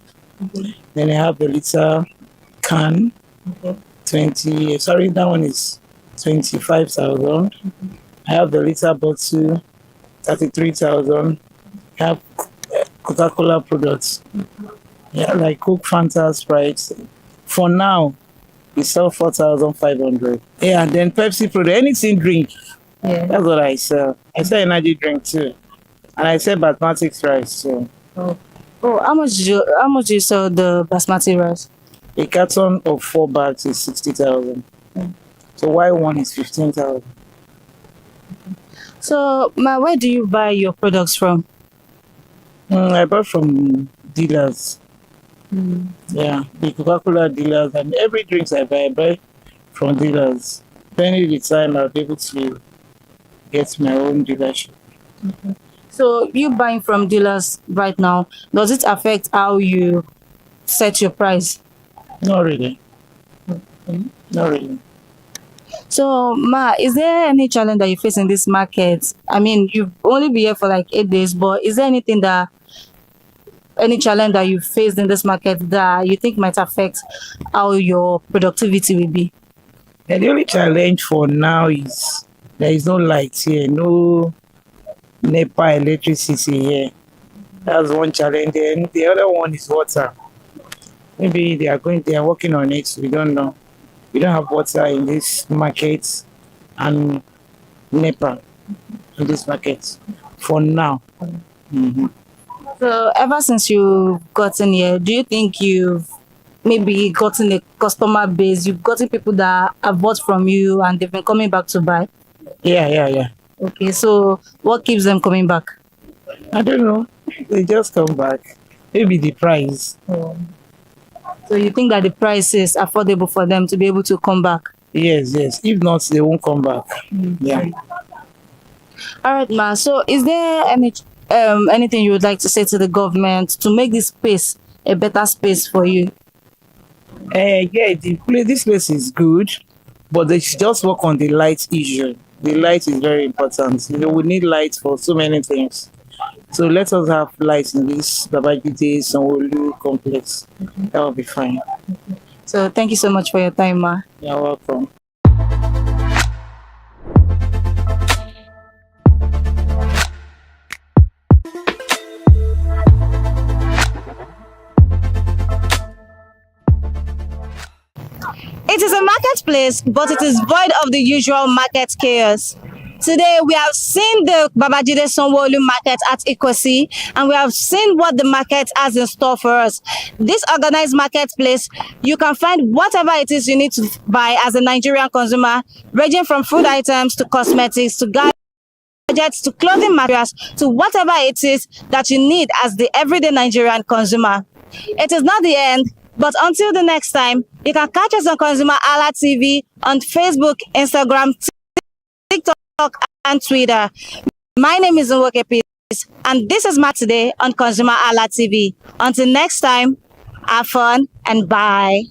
Then I have the liter can, 20. Sorry, that one is 25,000. I have the liter bottle, 33,000. I have Coca-Cola products. Yeah, like Coke, Fanta, Sprite. For now, we sell 4,500. Yeah, and then Pepsi product, anything drink. Yeah. That's what I sell. I sell energy drink too. And I sell basmati rice too. Oh, how much do you sell the basmati rice? A carton of 4 bags is 60,000. So why one is 15,000? So, where do you buy your products from? I buy from dealers. Yeah, the Coca-Cola dealers and every drinks I buy from dealers. Depending the time, I'll be able to get my own dealership. So, you buying from dealers right now, does it affect how you set your price? Not really. Not really. So, is there any challenge that you face in this market? I mean, you've only been here for like 8 days, but is there any challenge that you faced in this market that you think might affect how your productivity will be? And the only challenge for now is there is no light here, no NEPA electricity here. That's one challenge. Then the other one is water. Maybe they are working on it. We don't know. We don't have water in this market and NEPA in this market for now. So, ever since you've gotten here, do you think you've maybe gotten a customer base? You've gotten people that have bought from you and they've been coming back to buy? Yeah. Okay, so what keeps them coming back? I don't know. They just come back. Maybe the price. So you think that the price is affordable for them to be able to come back? Yes. If not, they won't come back. Yeah. All right, ma. So is there anything you would like to say to the government to make this space a better space for you? Yeah, this place is good, but they should just work on the light issue. The light is very important. We need light for so many things. So let us have lights in this Babajide Sanwo-Olu complex. That will be fine. So thank you so much for your time, ma. You're welcome. It is a marketplace, but it is void of the usual market chaos. Today, we have seen the Babajide Sanwo-Olu market at Advocacy, and we have seen what the market has in store for us. This organized marketplace, you can find whatever it is you need to buy as a Nigerian consumer, ranging from food items to cosmetics to gadgets to clothing materials to whatever it is that you need as the everyday Nigerian consumer. It is not the end, but until the next time, you can catch us on ConsumerHallaTV on Facebook, Instagram, TikTok, and Twitter. My name is Nwoke Peace. And this is Matt today on ConsumerHalla TV. Until next time, have fun and bye.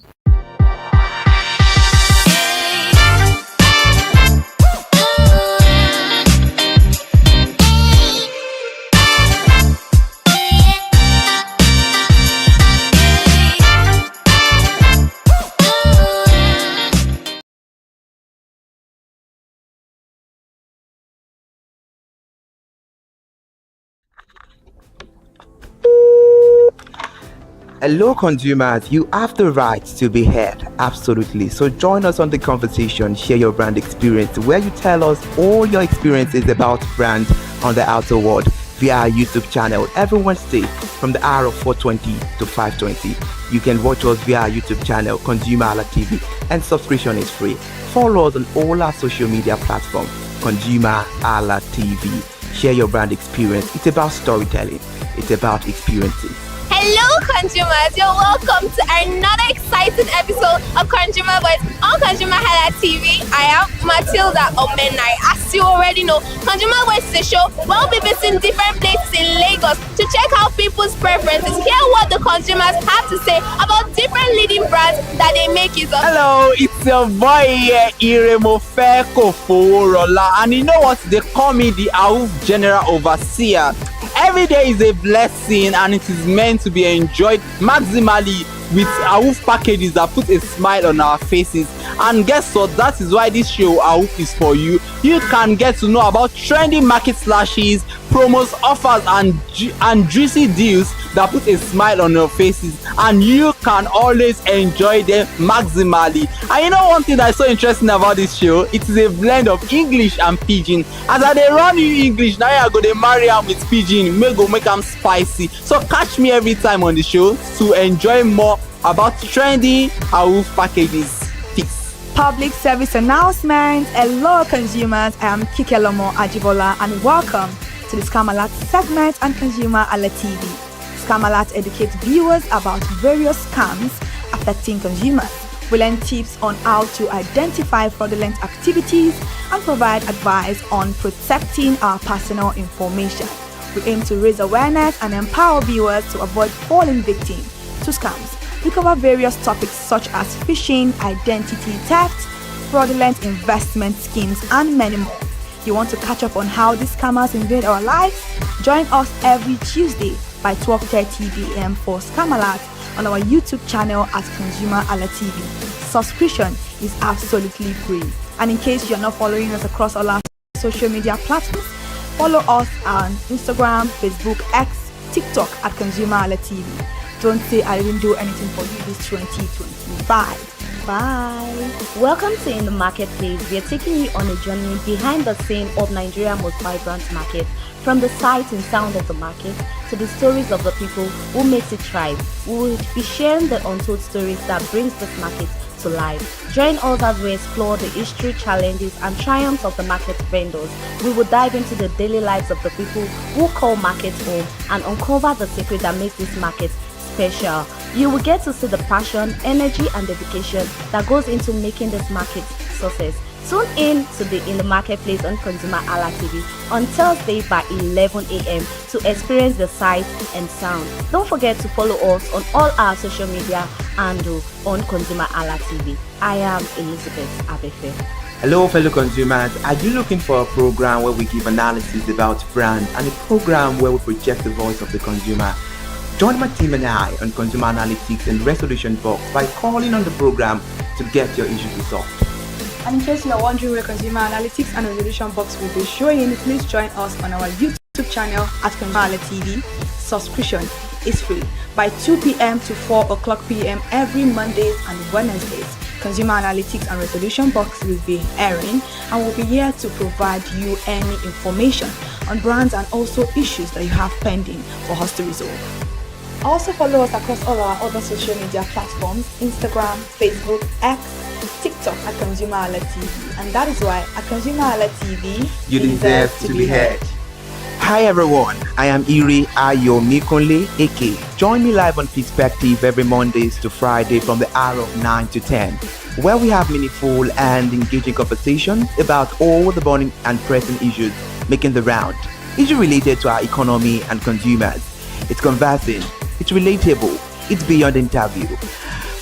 Hello consumers, you have the right to be heard, absolutely. So join us on the conversation, share your brand experience, where you tell us all your experiences about brands on the outer world via our YouTube channel every Wednesday from the hour of 4:20 to 5:20. You can watch us via our YouTube channel, ConsumerHallaTV, and subscription is free. Follow us on all our social media platforms, ConsumerHallaTV. Share your brand experience. It's about storytelling. It's about experiences. Hello consumers, you're welcome to another exciting episode of Consumer Voice on ConsumerHallaTV. I am Matilda Omenai. As you already know, Consumer Voice is a show where we'll be visiting different places in Lagos to check out people's preferences, hear what the consumers have to say about different leading brands that they make use of. Hello, it's your boy here, Iremofe Koforola, and you know what? They call me the AUF General Overseer. Every day is a blessing and it is meant to be enjoyed maximally with AUF packages that put a smile on our faces. And guess what? That is why this show AUF is for you. You can get to know about trendy market slashes, promos, offers and juicy deals that put a smile on your faces, and you can always enjoy them maximally. And you know one thing that is so interesting about this show? It is a blend of English and Pidgin. As I dey run you English, now I go dey marry am with Pidgin, make am spicy. So catch me every time on the show to enjoy more about trendy AUF packages. Peace. Public service announcement. Hello consumers, I am Kikelomo Ajibola and welcome to the Scam Alert segment on ConsumerHalla TV. Scam Alert educates viewers about various scams affecting consumers. We learn tips on how to identify fraudulent activities and provide advice on protecting our personal information. We aim to raise awareness and empower viewers to avoid falling victim to scams. We cover various topics such as phishing, identity theft, fraudulent investment schemes, and many more. You want to catch up on how these scammers invade our lives? Join us every Tuesday by 12:30 p.m. for Scam Alert on our YouTube channel at ConsumerHalla TV. Subscription is absolutely free. And in case you're not following us across all our social media platforms, follow us on Instagram, Facebook, X, TikTok at ConsumerHalla TV. Don't say I didn't do anything for you this 2025. Bye. Welcome to In the Marketplace. We are taking you on a journey behind the scene of Nigeria's most vibrant market, from the sight and sound of the market to the stories of the people who makes it thrive. We will be sharing the untold stories that brings this market to life. Join us as we explore the history, challenges, and triumphs of the market vendors. We will dive into the daily lives of the people who call market home and uncover the secret that makes this market special. You will get to see the passion, energy, and dedication that goes into making this market success. Tune in to the In the Marketplace on ConsumerHalla TV on Thursday by 11 a.m. to experience the sight and sound. Don't forget to follow us on all our social media handle on ConsumerHalla TV. I am Elizabeth Abefe. Hello fellow consumers, are you looking for a program where we give analysis about brands and a program where we project the voice of the consumer? Join my team and I on Consumer Analytics and Resolution Box by calling on the program to get your issues resolved. And in case you are wondering where Consumer Analytics and Resolution Box will be showing, please join us on our YouTube channel at ConsumerHalla TV. Subscription is free by 2 p.m. to 4 o'clock p.m. every Mondays and Wednesdays. Consumer Analytics and Resolution Box will be airing and will be here to provide you any information on brands and also issues that you have pending for us to resolve. Also follow us across all our other social media platforms, Instagram, Facebook, X, TikTok at ConsumerHalla TV. And that is why at ConsumerHalla TV, you deserve to be heard. Hi everyone, I am Iri Ayomikunle Eke. Join me live on Perspective every Mondays to Friday from the hour of 9 to 10, where we have meaningful and engaging conversations about all the burning and pressing issues making the round. issues related to our economy and consumers. It's conversing, it's relatable, it's beyond interview.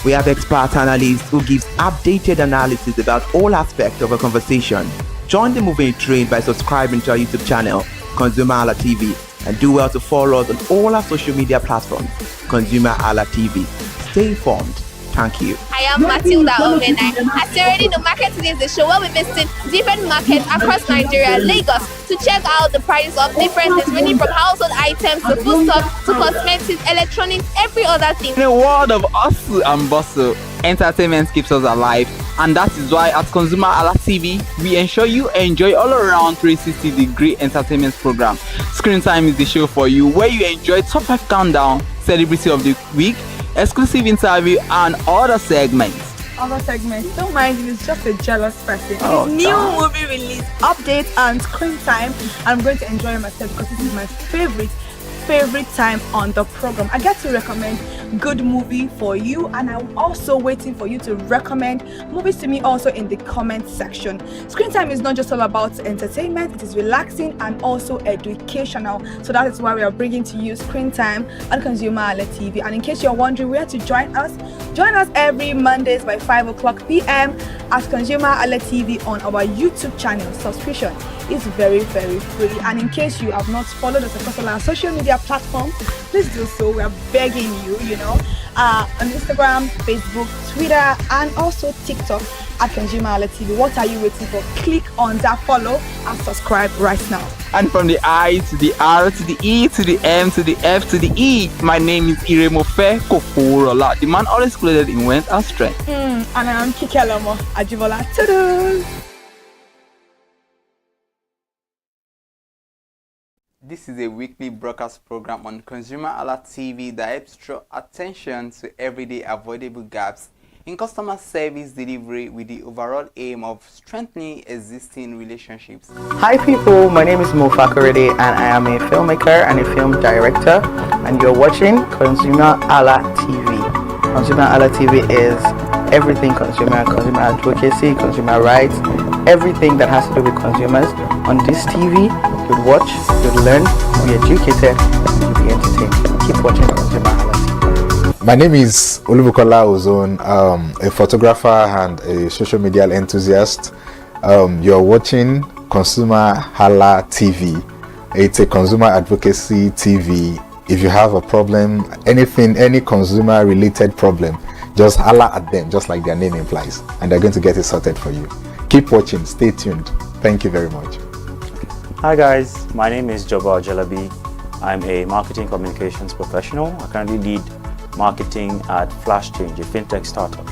We have expert analysts who gives updated analysis about all aspects of a conversation. Join the moving train by subscribing to our YouTube channel, ConsumerHallaTV, and do well to follow us on all our social media platforms, ConsumerHallaTV. Stay informed. Thank you. I am Matilda Omenai. As you already know, Market Today is the show where we visit different markets across Nigeria, Lagos, to check out the prices of different things, ranging from household items to foodstuffs to cosmetics, electronics, every other thing. In a world of hustle and bustle, entertainment keeps us alive, and that is why at ConsumerHallaTV, we ensure you enjoy all around 360-degree entertainment program. Screen Time is the show for you, where you enjoy top 5 countdown, celebrity of the week, exclusive interview, and other segments. Don't mind him, he's just a jealous person. Oh, His new movie release, update, and screen time. I'm going to enjoy myself because this is my favorite time on the program. I get to recommend good movie for you, and I'm also waiting for you to recommend movies to me also in the comment section. Screen time is not just all about entertainment, it is relaxing and also educational. So that is why we are bringing to you Screen Time on ConsumerHallaTV. And in case you're wondering where to join us every Mondays by 5:00 p.m. at ConsumerHallaTV on our YouTube channel. Subscription is very, very free. And in case you have not followed us across all our social media platforms, please do so. We are begging you, on Instagram, Facebook, Twitter, and also TikTok at ConsumerHallaTV. What are you waiting for? Click on that follow and subscribe right now. And from the I to the R to the E to the M to the F to the E, my name is Iremofe Koforola, the man always clothed in wealth and strength. And I am Kikelomo Ajibola. Toodles! This is a weekly broadcast program on ConsumerHallaTV that helps draw attention to everyday avoidable gaps in customer service delivery with the overall aim of strengthening existing relationships. Hi people, my name is Mo Fakorede and I am a filmmaker and a film director, and you're watching ConsumerHallaTV. ConsumerHallaTV is everything consumer advocacy, consumer rights, everything that has to do with consumers. On this TV, you'd watch, you'd learn, you'd be educated, you'd be entertained. Keep watching ConsumerHalla TV. My name is Olubukola Ozone, a photographer and a social media enthusiast. You're watching ConsumerHallaTV. It's a consumer advocacy TV. If you have a problem, any consumer related problem, just holla at them, just like their name implies, and they're going to get it sorted for you. Keep watching, stay tuned. Thank you very much. Hi guys, my name is Joba Jalabi. I'm a marketing communications professional. I currently lead marketing at Flash Change, a fintech startup.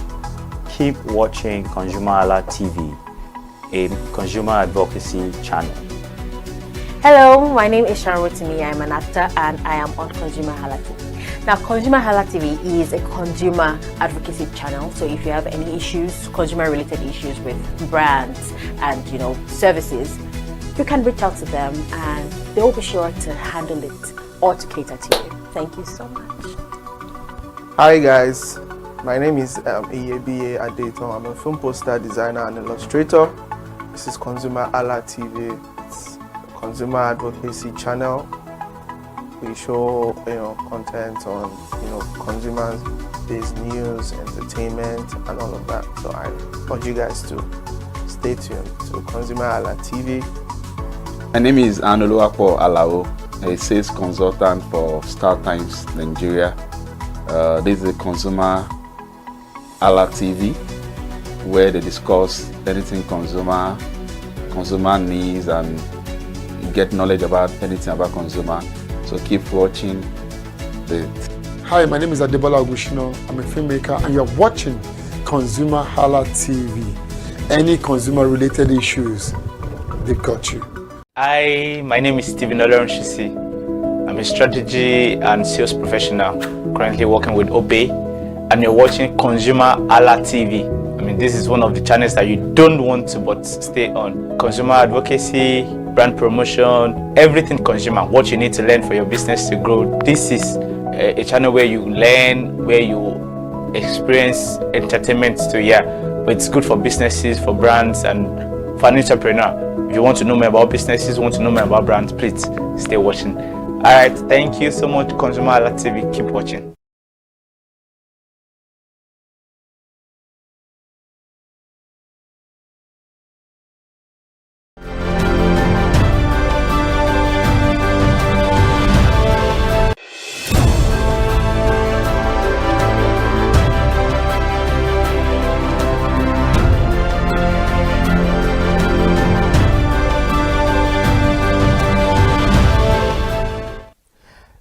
Keep watching ConsumerHallaTV, a consumer advocacy channel. Hello, my name is Sharon Rotimi. I'm an actor and I am on ConsumerHallaTV. Now, ConsumerHallaTV is a consumer advocacy channel. So if you have any issues, consumer-related issues with brands and services, you can reach out to them and they will be sure to handle it or to cater to you. Thank you so much. Hi guys, my name is Iyebiye Adeton. I'm a film poster designer and illustrator. This is ConsumerHallaTV. It's a consumer advocacy channel. We show content on consumers-based news, entertainment, and all of that. So I urge you guys to stay tuned to ConsumerHallaTV. My name is Anoluwapo Alao, a sales consultant for Star Times Nigeria. This is a ConsumerHallaTV, where they discuss anything consumer needs and get knowledge about anything about consumer. So keep watching it. Hi, my name is Adebola Ogushino. I'm a filmmaker and you're watching ConsumerHallaTV. Any consumer related issues, they've got you. Hi, my name is Stephen Olorunshisi. I'm a strategy and sales professional, currently working with Obey, and you're watching ConsumerHallaTV. I mean, this is one of the channels that you don't want to but stay on. Consumer advocacy, brand promotion, everything consumer, what you need to learn for your business to grow. This is a channel where you learn, where you experience entertainment too, but it's good for businesses, for brands, and for an entrepreneur. If you want to know more about businesses, want to know more about brands, please stay watching. All right, thank you so much, ConsumerHalla TV. Keep watching.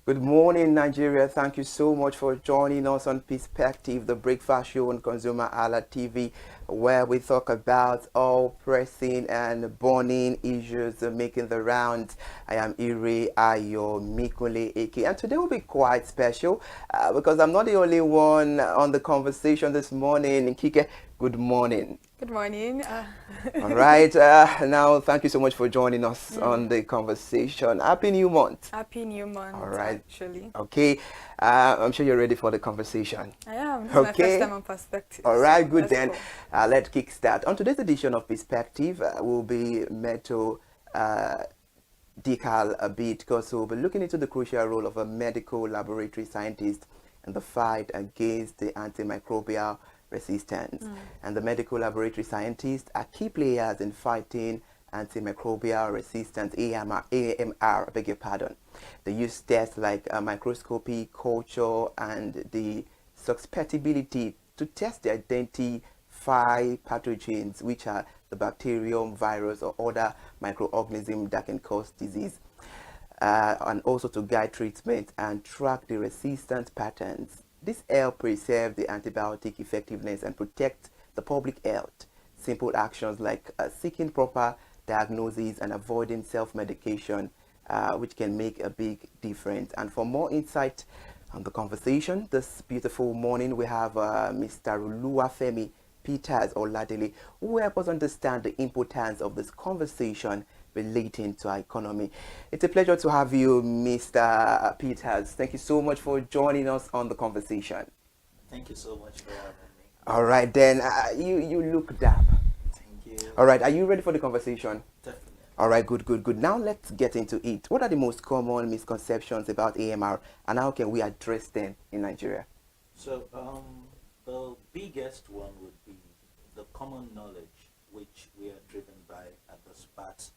Good morning, Nigeria. Thank you so much for joining us on Perspective, the breakfast show on ConsumerHalla TV, where we talk about all pressing and burning issues making the rounds. I am Ire Ayo Mikule Eke, and today will be quite special because I'm not the only one on the conversation this morning. Kike, good morning. Good morning. All right. Now, thank you so much for joining us on the conversation. Happy New Month. Happy New Month. All right. Actually. Okay. I'm sure you're ready for the conversation. I am. This is my first time on Perspective. All right. Good Let's then. go. Let's kickstart. On today's edition of Perspective, we'll be decal a bit because we'll be looking into the crucial role of a medical laboratory scientist in the fight against the antimicrobial resistance. And the medical laboratory scientists are key players in fighting antimicrobial resistance, AMR, I beg your pardon. They use tests like microscopy, culture, and the susceptibility to test the identify pathogens, which are the bacterium, virus, or other microorganisms that can cause disease, and also to guide treatment and track the resistance patterns. This helps preserve the antibiotic effectiveness and protect the public health. Simple actions like seeking proper diagnosis and avoiding self-medication, which can make a big difference. And for more insight on the conversation this beautiful morning, we have Mr. Oluwafemi Peters Oladele, who will help us understand the importance of this conversation relating to our economy. It's a pleasure to have you, Mr. Peters. Thank you so much for joining us on the conversation. Thank you so much for having me. All right, then you look dap. Thank you. All right, are you ready for the conversation? Definitely. All right, good. Now let's get into it. What are the most common misconceptions about AMR, and how can we address them in Nigeria? So the biggest one would be the common knowledge, which we are driven by at the start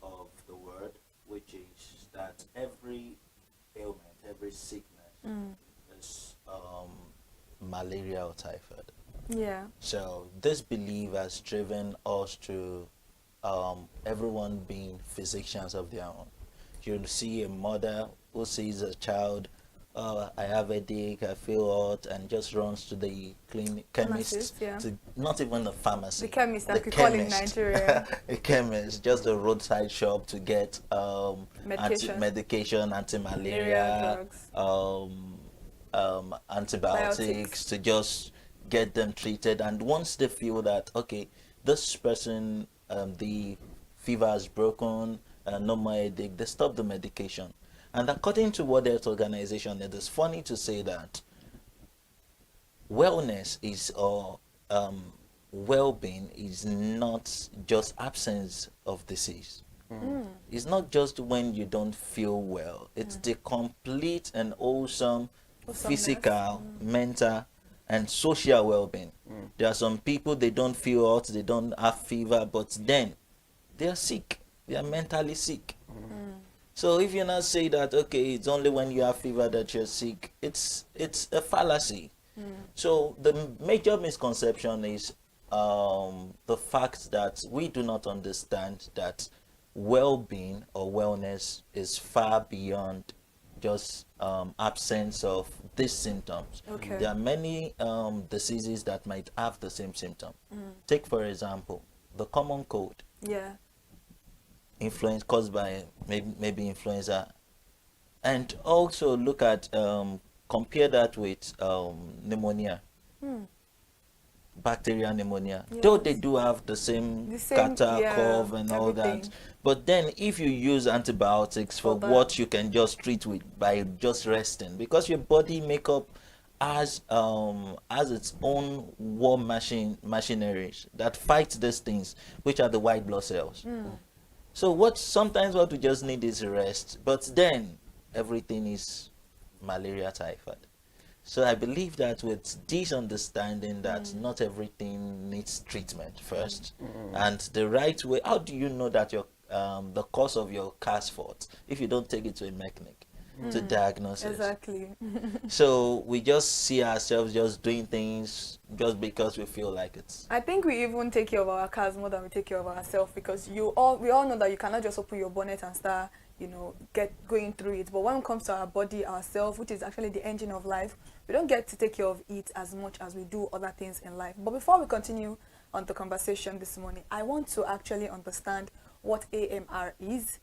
of the word, which is that every ailment, every sickness is malaria or typhoid. Yeah. So this belief has driven us to everyone being physicians of their own. You'll see a mother who sees a child, I have a headache, I feel hot, and just runs to the chemist, yeah. to not even the pharmacy. The chemist, like we call in Nigeria. A chemist, just a roadside shop to get medication, anti-malaria, antibiotics, to just get them treated. And once they feel that, okay, this person, the fever has broken, no more headache, they stop the medication. And according to World Health Organization, it is funny to say that wellness is, or well-being is not just absence of disease. It's not just when you don't feel well. It's the complete and awesome physical, mental, and social well-being. There are some people, they don't feel hot, they don't have fever, but then they are sick. They are mentally sick. So if you not say that, okay, it's only when you have fever that you're sick, it's a fallacy. So the major misconception is the fact that we do not understand that well-being or wellness is far beyond just absence of these symptoms. Okay. There are many diseases that might have the same symptom. Take, for example, the common cold. Yeah. Influence caused by maybe influenza, and also look at compare that with pneumonia, bacterial pneumonia. Yes. Though they do have the same catarrh, cough, and all that, but then if you use antibiotics for what you can just treat with by just resting, because your body make up has its own war machineries that fight these things, which are the white blood cells. So sometimes what we just need is rest, but then everything is malaria, typhoid. So I believe that with this understanding that not everything needs treatment first, and the right way, how do you know that your the cause of your car's fault if you don't take it to a mechanic to diagnose it? Exactly. So we just see ourselves just doing things just because we feel like it. I think we even take care of our cars more than we take care of ourselves, because we all know that you cannot just open your bonnet and start, going through it. But when it comes to our body, ourselves, which is actually the engine of life, we don't get to take care of it as much as we do other things in life. But before we continue on the conversation this morning, I want to actually understand what AMR is.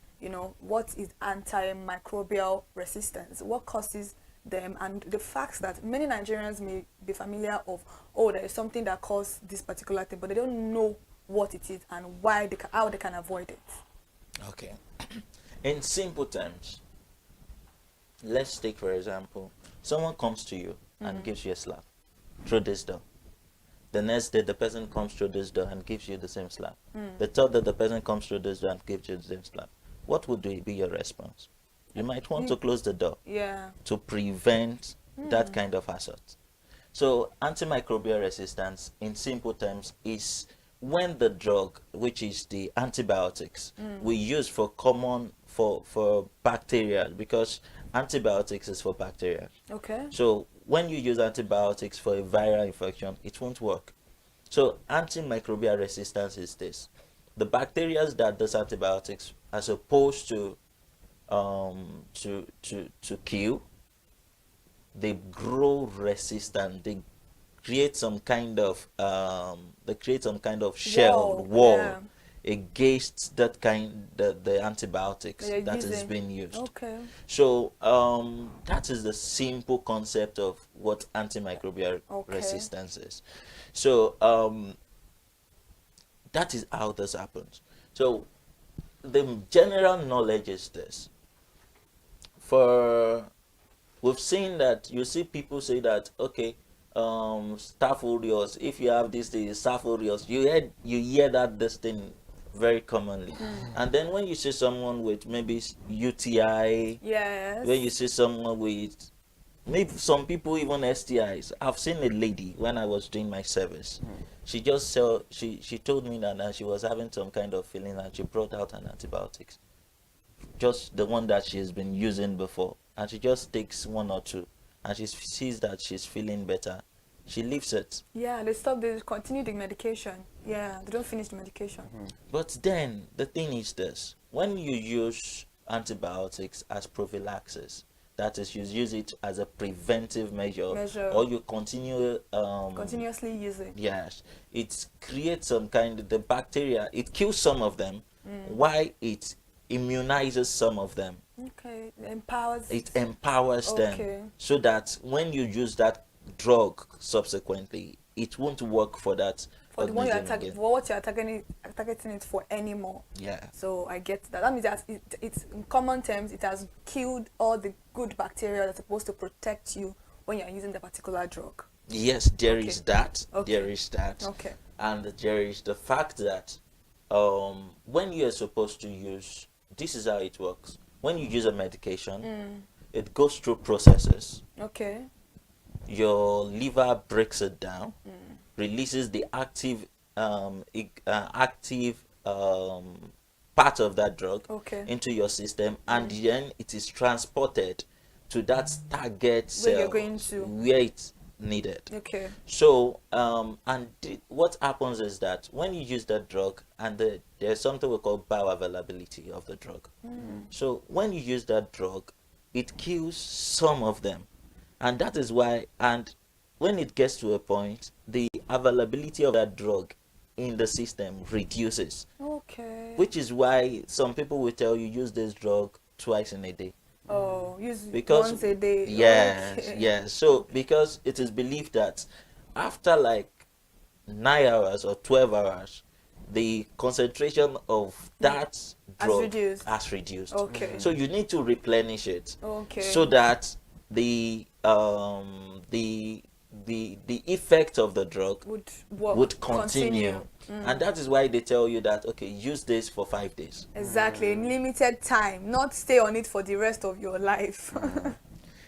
What is antimicrobial resistance? What causes them? And the fact that many Nigerians may be familiar of, there is something that causes this particular thing, but they don't know what it is and how they can avoid it. Okay. In simple terms, let's take, for example, someone comes to you and gives you a slap through this door. The next day, the person comes through this door and gives you the same slap. The third day, the person comes through this door and gives you the same slap. What would be your response? You might want to close the door to prevent that kind of assault. So antimicrobial resistance, in simple terms, is when the drug, which is the antibiotics, we use for bacteria, because antibiotics is for bacteria. Okay. So when you use antibiotics for a viral infection, it won't work. So antimicrobial resistance is this: the bacteria that does antibiotics are supposed to kill, they grow resistant. They create some kind of shell wall against the antibiotics that is being used. Okay. So that is the simple concept of what antimicrobial resistance is. So that is how this happens. So the general knowledge is this. We've seen that, you see people say that, okay, staph aureus, if you have this thing, staph aureus, you hear that this thing very commonly. And then when you see someone with maybe UTI, when you see someone with, maybe some people even STIs. I've seen a lady when I was doing my service. She just she told me that she was having some kind of feeling, and she brought out an antibiotics, just the one that she's been using before, and she just takes one or two, and she sees that she's feeling better. She leaves it. Yeah, they continue the medication. Yeah, they don't finish the medication. But then the thing is this: when you use antibiotics as prophylaxis, that is, you use it as a preventive measure. Or you continuously use it. Yes, it creates some kind of the bacteria. It kills some of them, while it immunizes some of them. Okay, it empowers them, so that when you use that drug subsequently, it won't work for that. For the one you're targeting it for anymore. Yeah. So I get that. That means that it's in common terms, it has killed all the good bacteria that's supposed to protect you when you're using the particular drug. Yes, there is that. There is that. Okay. And there is the fact that when you're supposed to use, this is how it works. When you use a medication, it goes through processes. Okay. Your liver breaks it down, releases the active part of that drug into your system, and then it is transported to that target cell where you're going to, where it's needed. Okay. So what happens is that when you use that drug, and there's something we call bioavailability of the drug. So when you use that drug, it kills some of them, and that is why, and when it gets to a point, the availability of that drug in the system reduces. Okay. Which is why some people will tell you use this drug twice in a day. Oh, use once a day. Yes, okay. yes. So because it is believed that after like 9 hours or 12 hours, the concentration of that drug has reduced. Okay. So you need to replenish it. Okay. So that the the effect of the drug would continue. And that is why they tell you that, okay, use this for 5 days. Exactly, in limited time, not stay on it for the rest of your life.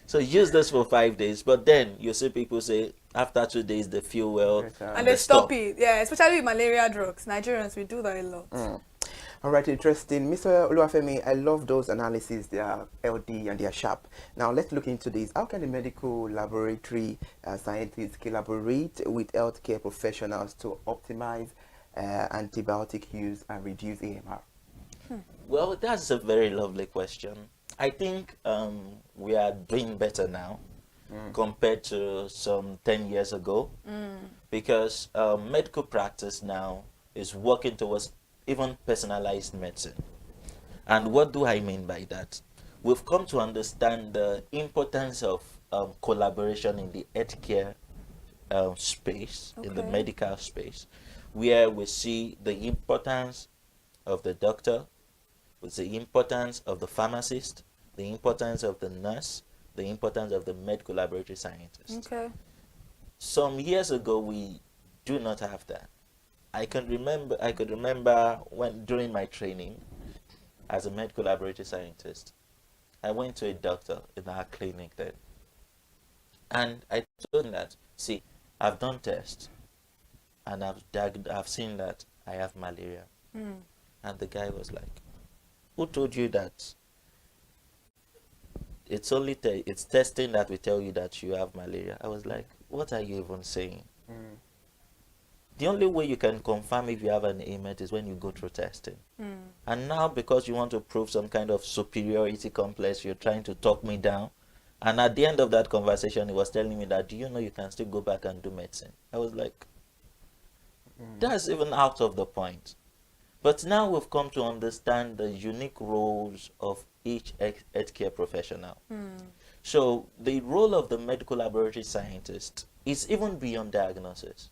So use this for 5 days, but then you see people say after 2 days they feel well And they stop it. Yeah, especially with malaria drugs. Nigerians, we do that a lot. All right, interesting. Mr. Oluwafemi, I love those analyses. They are LD and they are sharp. Now, let's look into this. How can the medical laboratory scientists collaborate with healthcare professionals to optimize antibiotic use and reduce AMR? Well, that's a very lovely question. I think we are doing better now compared to some 10 years ago, because medical practice now is working towards even personalized medicine. And what do I mean by that? We've come to understand the importance of collaboration in the healthcare space, in the medical space, where we see the importance of the doctor, with the importance of the pharmacist, the importance of the nurse, the importance of the medical laboratory scientist. Some years ago, we do not have that. I could remember when during my training as a medical laboratory scientist, I went to a doctor in our clinic then, and I told him that, see, I've done tests and I've seen that I have malaria. And the guy was like, who told you that? It's only it's testing that will tell you that you have malaria. I was like, what are you even saying? The only way you can confirm if you have an ailment is when you go through testing. And now, because you want to prove some kind of superiority complex, you're trying to talk me down. And at the end of that conversation, he was telling me that, do you know you can still go back and do medicine? I was like, that's even out of the point. But now we've come to understand the unique roles of each healthcare professional. So the role of the medical laboratory scientist is even beyond diagnosis.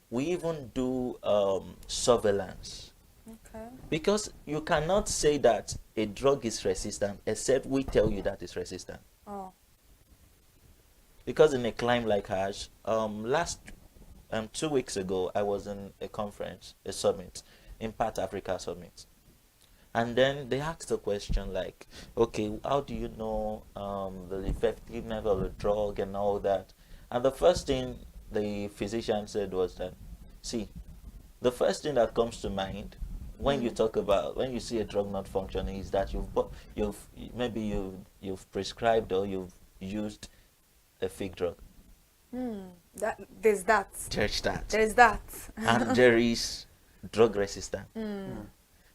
We even do surveillance. Because you cannot say that a drug is resistant except we tell you that it's resistant. Because in a climb like ours, 2 weeks ago, I was in a conference, a summit, Impact Africa Summit. And then they asked a question like, okay, how do you know the effectiveness of the drug and all that? And the first thing the physician said was that, see, the first thing that comes to mind when you talk about, when you see a drug not functioning, is that you've prescribed or you've used a fake drug. There's that. There's that. And there is drug resistant.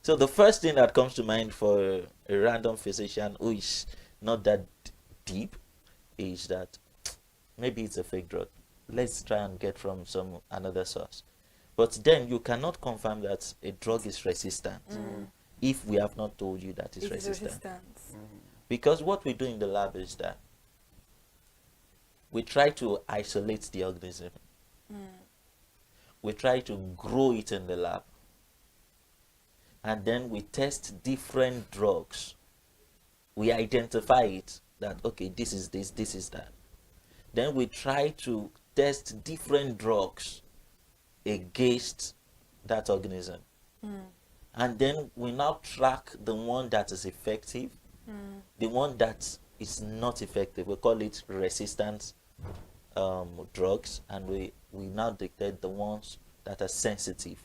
So the first thing that comes to mind for a random physician who is not that deep is that maybe it's a fake drug. Let's try and get from another source. But then you cannot confirm that a drug is resistant if we have not told you that it's resistant. Because what we do in the lab is that we try to isolate the organism. We try to grow it in the lab. And then we test different drugs. We identify it that, okay, this is this, this is that. Then we try to test different drugs against that organism. And then we now track the one that is effective, the one that is not effective. We call it resistant drugs, and we now detect the ones that are sensitive.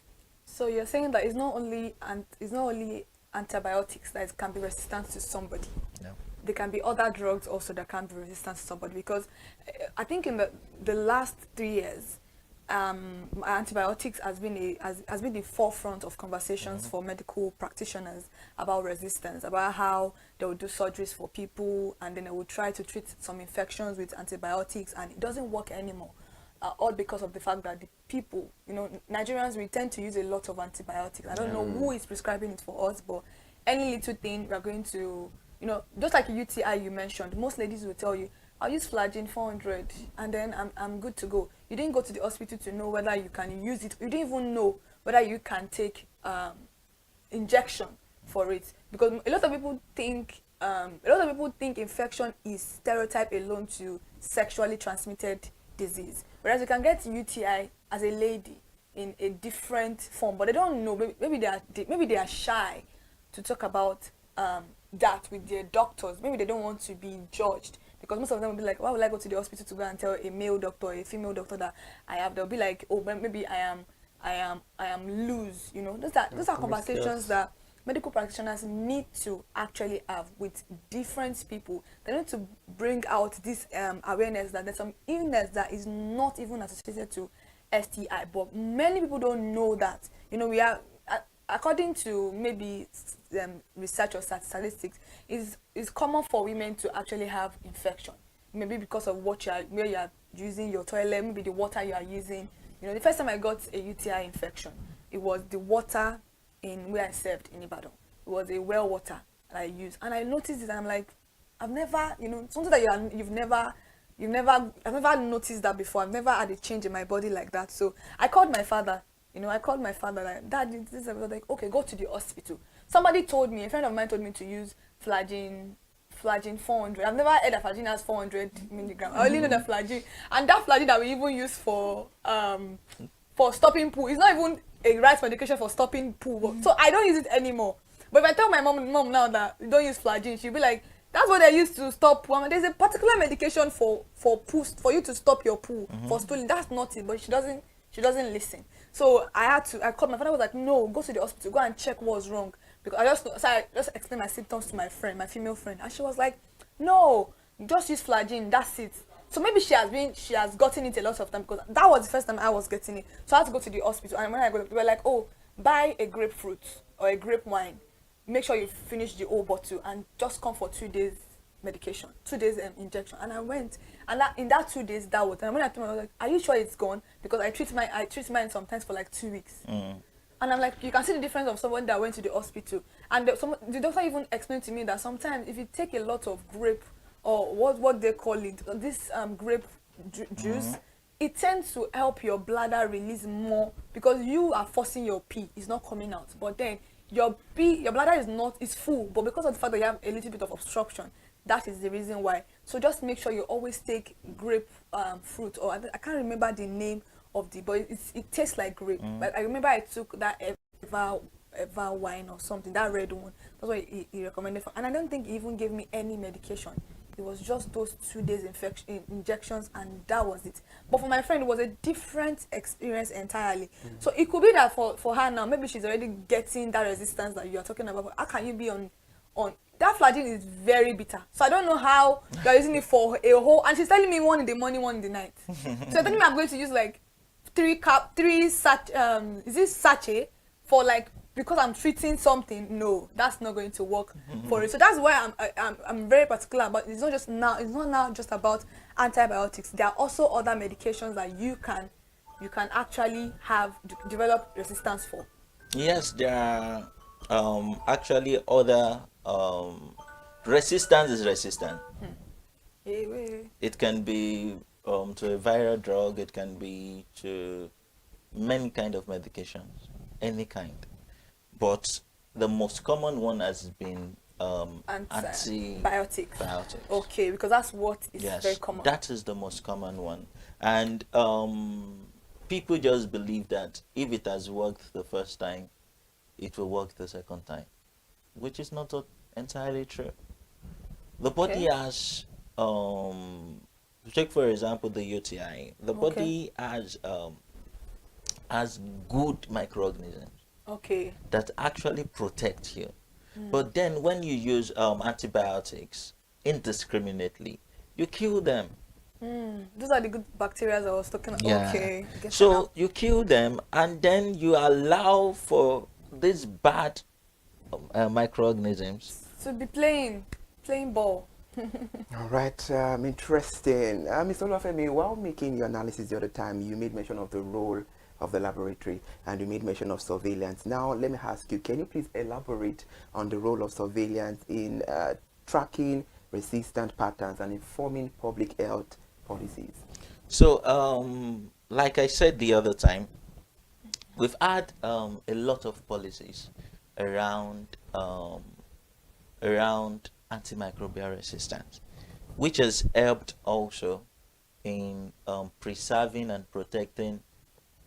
So you're saying that it's not only antibiotics that can be resistant to somebody. No. There can be other drugs also that can be resistant to somebody, because I think in the last 3 years, antibiotics has been the forefront of conversations for medical practitioners about resistance, about how they will do surgeries for people and then they will try to treat some infections with antibiotics, and it doesn't work anymore. All because of the fact that the people, Nigerians, we tend to use a lot of antibiotics. I don't know who is prescribing it for us, but any little thing we're going to, just like a UTI you mentioned, most ladies will tell you, I'll use Flagyl 400 and then I'm good to go. You didn't go to the hospital to know whether you can use it. You didn't even know whether you can take injection for it, because a lot of people think a lot of people think infection is stereotype alone to sexually transmitted disease, whereas you can get UTI as a lady in a different form, but they don't know. Maybe they are shy to talk about that with their doctors. Maybe they don't want to be judged, because most of them will be like, why would I go to the hospital to go and tell a male doctor or a female doctor that I have? They'll be like, oh, maybe I am loose. You know, those are conversations that medical practitioners need to actually have with different people. They need to bring out this awareness that there's some illness that is not even associated to STI, but many people don't know that. You know, we are, according to maybe research or statistics, is common for women to actually have infection. Maybe because of where you are using your toilet, maybe the water you are using. You know, the first time I got a UTI infection, it was the water in where I served in Ibadan. It was a well water that I used, and I noticed it, and I'm like, I've never, you know, something that I've never noticed that before. I've never had a change in my body like that. So I called my father. You know, I called my father, like, Dad, this is like, okay, go to the hospital. Somebody told me, a friend of mine told me to use Flagyl 400. I've never heard of Flagyl as 400 milligrams. I only know the Flagyl, and that Flagyl that we even use for stopping poo is not even a right medication for stopping poo. So I don't use it anymore. But if I tell my mom now that you don't use Flagyl, she'll be like, that's what they used to stop poo. I mean, there's a particular medication for poo, for you to stop your poo, for stooling. That's not it, but she doesn't listen. So I called my father. Was like, no, go to the hospital, go and check what's wrong, because I just explained my symptoms to my friend, my female friend, and she was like, no, just use Flagyl, that's it. So maybe she has gotten it a lot of time, because that was the first time I was getting it. So I had to go to the hospital, and when I got, they were like, oh, buy a grapefruit or a grape wine, make sure you finish the whole bottle, and just come for 2 days medication, 2 days injection. And I went, and in that 2 days, that was, and when I told her, I was like, are you sure it's gone? Because I treat mine sometimes for like 2 weeks. And I'm like, you can see the difference of someone that went to the hospital. And the doctor even explained to me that sometimes if you take a lot of grape, or what they call it, this grape juice, it tends to help your bladder release more, because you are forcing your pee, it's not coming out. But then your bladder is full, but because of the fact that you have a little bit of obstruction, that is the reason why. So just make sure you always take grape fruit, or I can't remember the name of but it tastes like grape. But I remember I took that Eva wine or something, that red one. That's what he recommended for, and I don't think he even gave me any medication. It was just those 2 days injections, and that was it. But for my friend, it was a different experience entirely. So it could be that for her now, maybe she's already getting that resistance that you are talking about. But how can you be on that Flagyl is very bitter. So I don't know how you're using it for a whole, and she's telling me 1 in the morning, 1 in the night. So you're telling me I'm going to use like 3 sachet for like, because I'm treating something. No, that's not going to work for it. So that's why I'm very particular about. It's not now just about antibiotics. There are also other medications that you can actually develop resistance for. Yes, there are actually other resistance is resistant. It can be to a viral drug. It can be to many kind of medications, any kind. But the most common one has been antibiotics. Biotics. Okay, because that's what is very common. That is the most common one. And people just believe that if it has worked the first time, it will work the second time, which is not entirely true. The body has, take for example the UTI, the body has good microorganisms that actually protect you. But then when you use antibiotics indiscriminately, you kill them. Those are the good bacteria I was talking about. Okay. So you kill them, and then you allow for these bad microorganisms to be playing ball. All right, interesting. Mr. Olafemi, while making your analysis the other time, you made mention of the role of the laboratory, and you made mention of surveillance. Now, let me ask you, can you please elaborate on the role of surveillance in tracking resistant patterns and informing public health policies? So, like I said the other time, we've had a lot of policies around antimicrobial resistance, which has helped also in preserving and protecting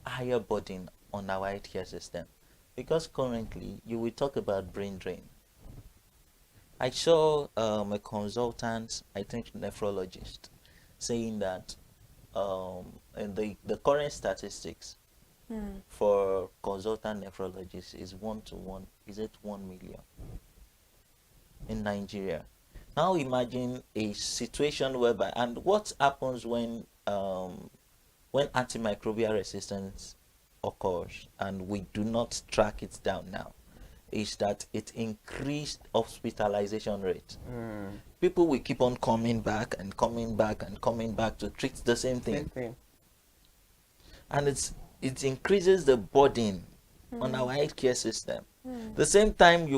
higher burden on our healthcare system. Because currently, you will talk about brain drain. I saw a consultant, I think nephrologist, saying that in the current statistics for consultant nephrologists is 1 to 1, is it 1 million in Nigeria? Now imagine a situation whereby, and what happens when antimicrobial resistance occurs and we do not track it down now, is that it increased hospitalization rate. People will keep on coming back and coming back and coming back to treat the same thing. And it increases the burden on our healthcare system. The same time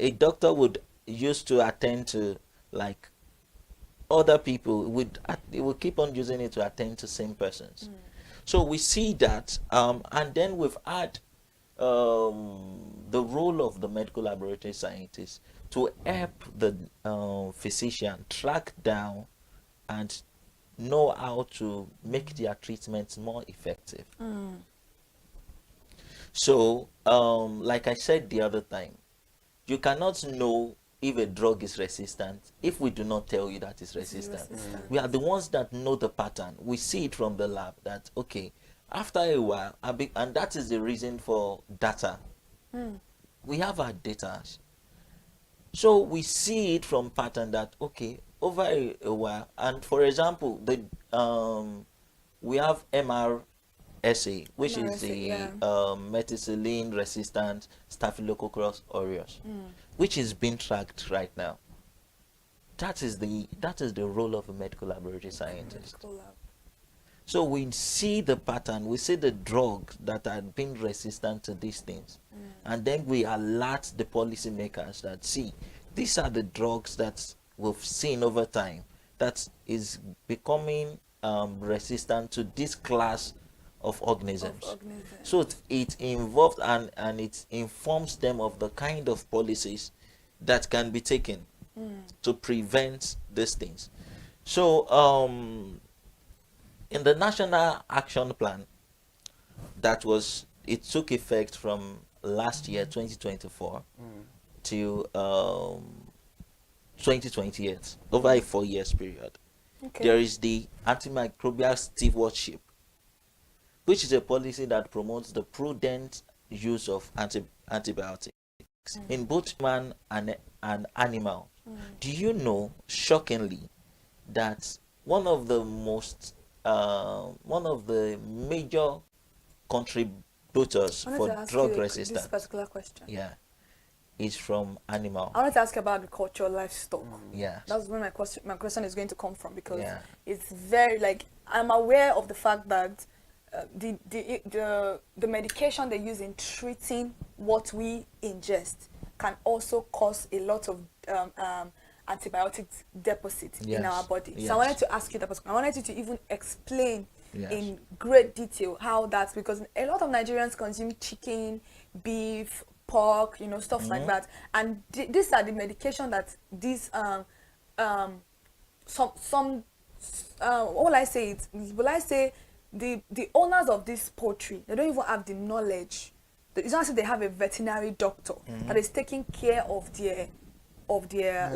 a doctor would used to attend to like other people, they will keep on using it to attend to same persons. So we see that, and then we've had the role of the medical laboratory scientist to help the physician track down and know how to make their treatments more effective. So, like I said the other time, you cannot know if a drug is resistant if we do not tell you that it's resistant. We are the ones that know the pattern. We see it from the lab that, okay, after a while, and that is the reason for data. We have our data. So we see it from pattern that, okay, over a while, and for example, we have MRSA, which is the methicillin resistant Staphylococcus aureus, which is being tracked right now. That is the role of a medical laboratory scientist. So we see the pattern, we see the drugs that are being resistant to these things, and then we alert the policymakers that, see, these are the drugs that we've seen over time that is becoming resistant to this class of organisms. So it involves and it informs them of the kind of policies that can be taken to prevent these things. So in the National Action Plan it took effect from last year 2024 to 2028, over a 4 years period. There is the antimicrobial stewardship, which is a policy that promotes the prudent use of antibiotics in both man and animal. Do you know, shockingly, that one of the major contributors for drug resistance, this particular question, is from animal? I wanted to ask about agricultural livestock. That's where my question is going to come from, because it's very, like, I'm aware of the fact that the medication they use in treating what we ingest can also cause a lot of antibiotic deposits in our body. So I wanted to ask you that. I wanted you to even explain in great detail how that's, because a lot of Nigerians consume chicken, beef, pork, stuff like that, and these are the medication that these what will I say? Will I say the owners of this poultry, they don't even have the knowledge. It's not as they have a veterinary doctor that is taking care of their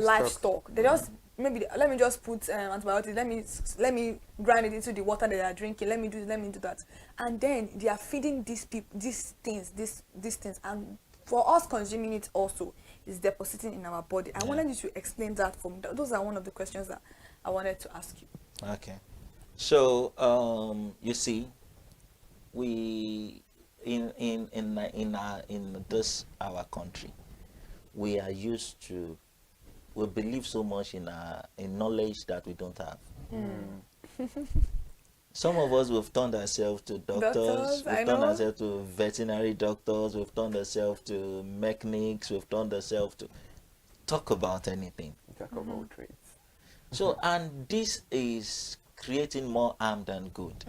livestock. They just let me just put antibiotics. Let me grind it into the water they are drinking. Let me do that, and then they are feeding these things, and for us consuming it also is depositing in our body. I wanted you to explain that for me. Those are one of the questions that I wanted to ask you. Okay, so you see, we in this our country, we are used to, we believe so much in knowledge that we don't have. Some of us, we've turned ourselves to doctors, we've turned ourselves to veterinary doctors, we've turned ourselves to mechanics, we've turned ourselves to talk about anything. Talk about trades. So, and this is creating more harm than good.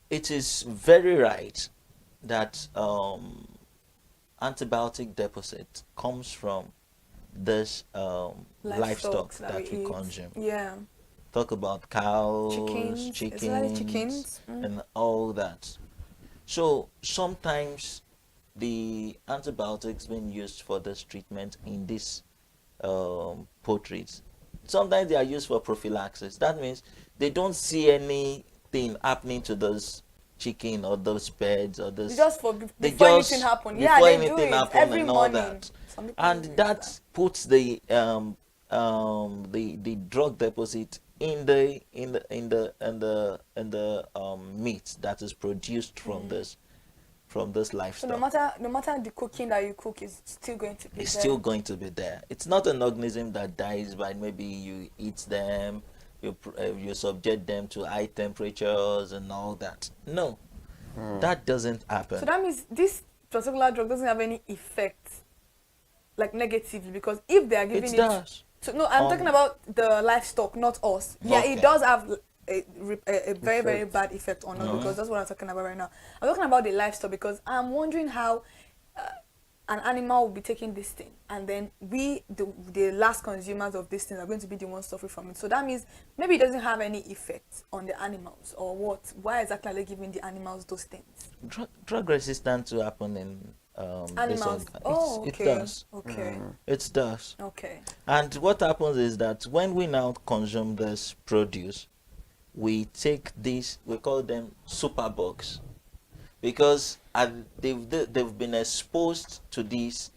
It is very right that antibiotic deposit comes from this livestock that we consume. Yeah. Talk about cows, chickens, chickens. And all that. So sometimes the antibiotics being used for this treatment in these poultries, sometimes they are used for prophylaxis. That means they don't see anything happening to those chicken or those birds or those. Just before anything happens. Yeah, before they anything do it happen every and all morning. that. And that puts the drug deposit in the meat that is produced from this livestock. So no matter the cooking that you cook is still going to be it's there. still going to be there. It's not an organism that dies by maybe you eat them, you subject them to high temperatures and all that. No, that doesn't happen. So that means this particular drug doesn't have any effect, like negatively, because if they are giving does. So no, I'm talking about the livestock, not us. Yeah, Okay. it does have a very, very bad effect on us because that's what I'm talking about right now. I'm talking about the livestock because I'm wondering how an animal will be taking this thing, and then we, the last consumers of this thing, are going to be the ones suffering from it. So that means maybe it doesn't have any effect on the animals, or what? Why exactly are they giving the animals those things? Drug resistance to happen in Animals. Okay. It does. Okay. It does. Okay. And what happens is that when we now consume this produce, we take these, we call them superbugs, because they've been exposed to these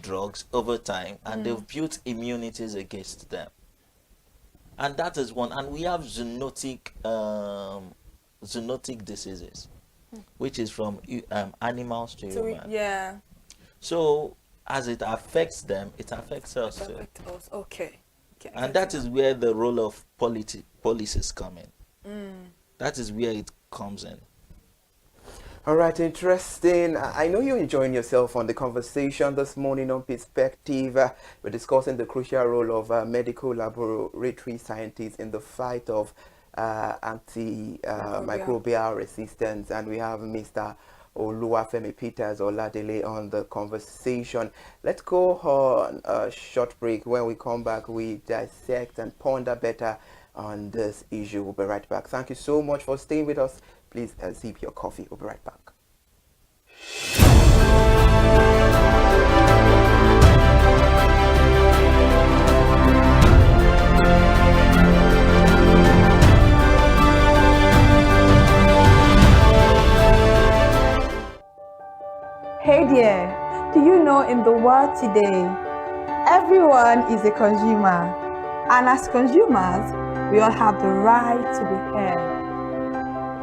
drugs over time, and they've built immunities against them. And that is one. And we have zoonotic diseases, which is from animals to humans. Yeah. So as it affects them, it affects us too. Okay. And that is where the role of policies come in. That is where it comes in. All right, interesting. I know you're enjoying yourself on the conversation this morning on Perspective. We're discussing the crucial role of medical laboratory scientists in the fight of antimicrobial resistance, and we have Mr. Oluwafemi Peters Oladele on the conversation. Let's go on a short break. When we come back, we dissect and ponder better on this issue. We'll be right back. Thank you so much for staying with us. Please sip your coffee. We'll be right back. Hey there, do you know in the world today, everyone is a consumer, and as consumers, we all have the right to be heard.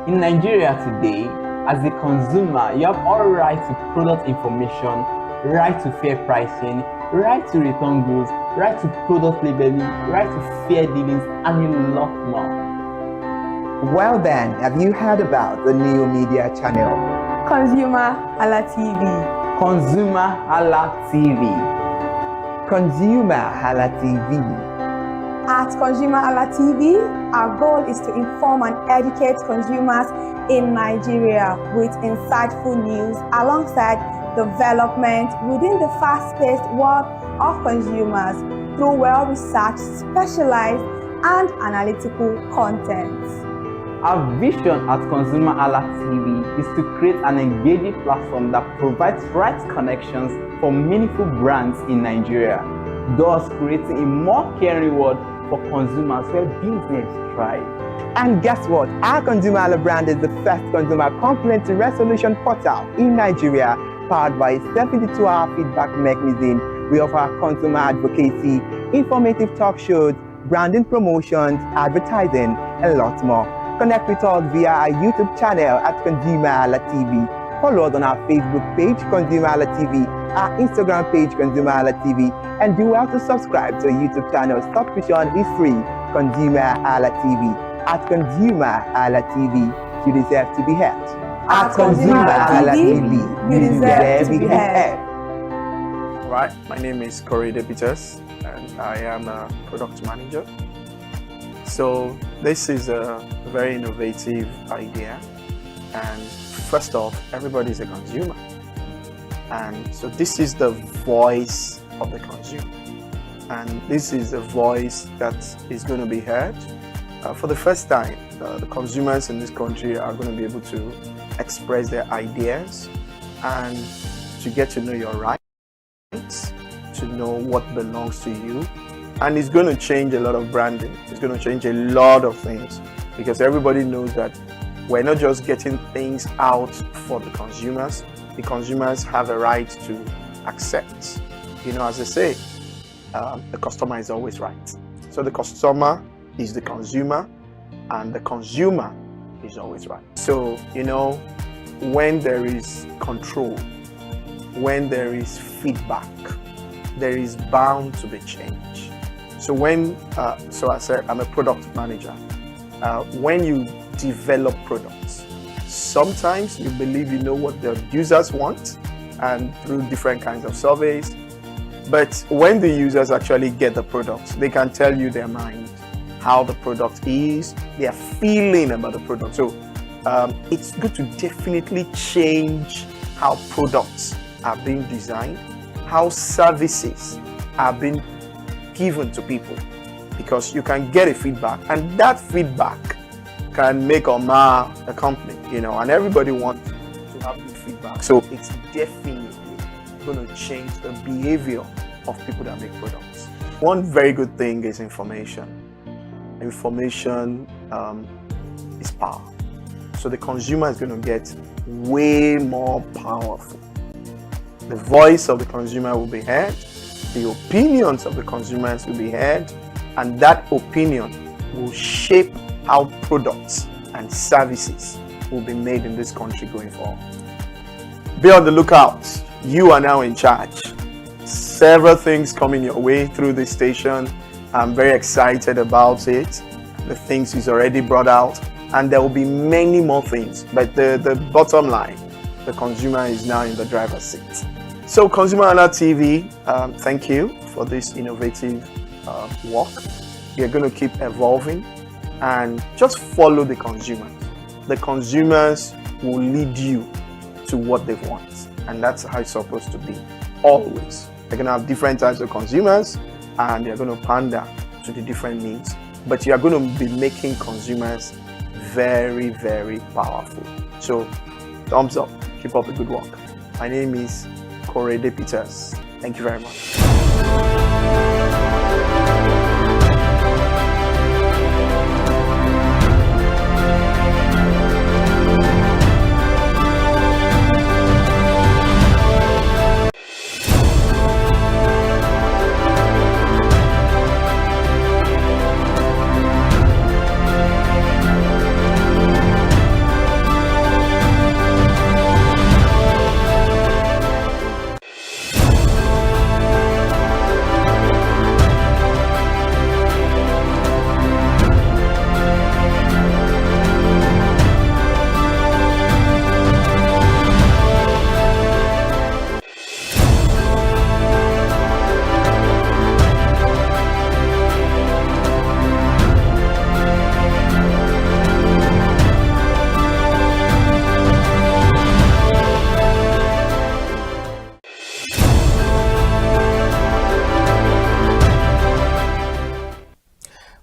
In Nigeria today, as a consumer, you have all right to product information, right to fair pricing, right to return goods, right to product labeling, right to fair dealings, and a lot more. Well then, have you heard about the new media channel? ConsumerHallaTV. ConsumerHallaTV. ConsumerHallaTV. At ConsumerHallaTV, our goal is to inform and educate consumers in Nigeria with insightful news alongside development within the fast-paced world of consumers through well-researched, specialized, and analytical content. Our vision at ConsumerHallaTV is to create an engaging platform that provides right connections for meaningful brands in Nigeria, thus creating a more caring world for consumers where business thrive. And guess what? Our ConsumerHalla brand is the first consumer complaint resolution portal in Nigeria, powered by a 72-hour feedback mechanism. We offer consumer advocacy, informative talk shows, branding promotions, advertising, and lots more. Connect with us via our YouTube channel at ConsumerHallaTV. Follow us on our Facebook page, ConsumerHallaTV, our Instagram page, ConsumerHallaTV, and do well to subscribe to our YouTube channel. Subscription is free, ConsumerHallaTV. At ConsumerHallaTV, you deserve to be heard. At ConsumerHallaTV, you deserve to be heard. Right, my name is Korede Peters, and I am a product manager. So this is a very innovative idea, and first off, everybody is a consumer, and so this is the voice of the consumer. and this is a voice that is going to be heard. For the first time, the consumers in this country are going to be able to express their ideas and to get to know your rights, to know what belongs to you. And it's going to change a lot of branding. It's going to change a lot of things, because everybody knows that we're not just getting things out for the consumers. The consumers have a right to accept. You know, as they say, the customer is always right. So the customer is the consumer, and the consumer is always right. So, you know, when there is control, when there is feedback, there is bound to be change. So when, so I said, I'm a product manager. When you develop products, sometimes you believe you know what the users want, and through different kinds of surveys. But when the users actually get the product, they can tell you their mind, how the product is, their feeling about the product. So it's good to definitely change how products are being designed, how services are being given to people, because you can get a feedback, and that feedback can make or mar a company, you know, and everybody wants to have good feedback. So it's definitely going to change the behavior of people that make products. One very good thing is information. Information is power. So the consumer is going to get way more powerful. The voice of the consumer will be heard, the opinions of the consumers will be heard, and that opinion will shape how products and services will be made in this country going forward. Be on the lookout. You are now in charge. Several things coming your way through this station. I'm very excited about it. The things he's already brought out, and there will be many more things. But the bottom line, the consumer is now in the driver's seat. So ConsumerHalla TV, thank you for this innovative work. You're going to keep evolving, and just follow the consumers. The consumers will lead you to what they want, and that's how it's supposed to be, always. They're going to have different types of consumers, and they're going to pander to the different needs, but you are going to be making consumers very, very powerful. So thumbs up, keep up the good work. My name is Korede Peters. Thank you very much.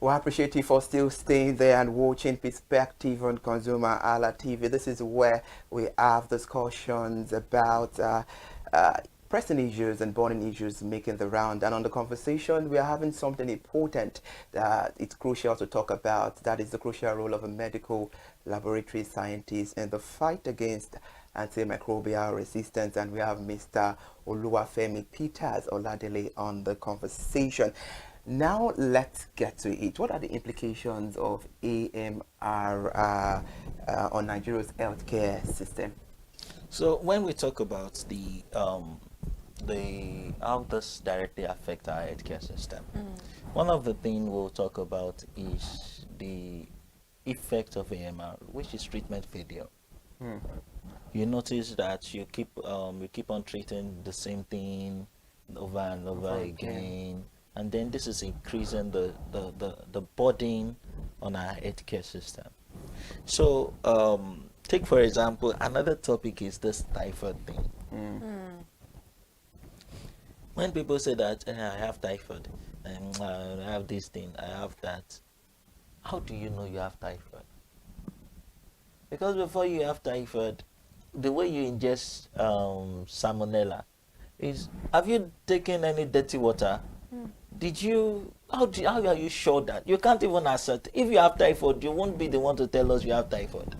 Well, I appreciate you for still staying there and watching Perspective on ConsumerHalla TV. This is where we have discussions about pressing issues and burning issues making the round. And on the conversation, we are having something important that it's crucial to talk about. That is the crucial role of a medical laboratory scientist in the fight against antimicrobial resistance. And we have Mr. Oluwafemi Peters Oladele on the conversation. Now let's get to it. What are the implications of AMR on Nigeria's healthcare system? So when we talk about how this directly affect our healthcare system, one of the things we'll talk about is the effect of AMR, which is treatment failure. You notice that you keep on treating the same thing over and over again. And then this is increasing the burden on our healthcare system. So take for example, another topic is this typhoid thing. When people say that I have typhoid, and I have this thing, I have that, how do you know you have typhoid? Because before you have typhoid, the way you ingest salmonella is, have you taken any dirty water? Did you, how are you sure that? You can't even assert. If you have typhoid, you won't be the one to tell us you have typhoid.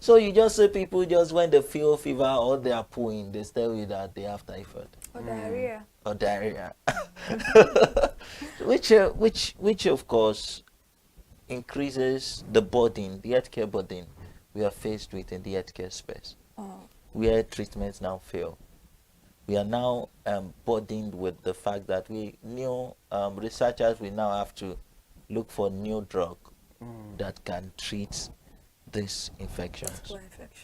So you just say people just when they feel fever or they are pooing, they tell you that they have typhoid. Or diarrhea. Or diarrhea. which of course increases the burden, the healthcare burden we are faced with in the healthcare space, where treatments now fail. We are now burdened with the fact that new researchers will now have to look for new drug that can treat these infections.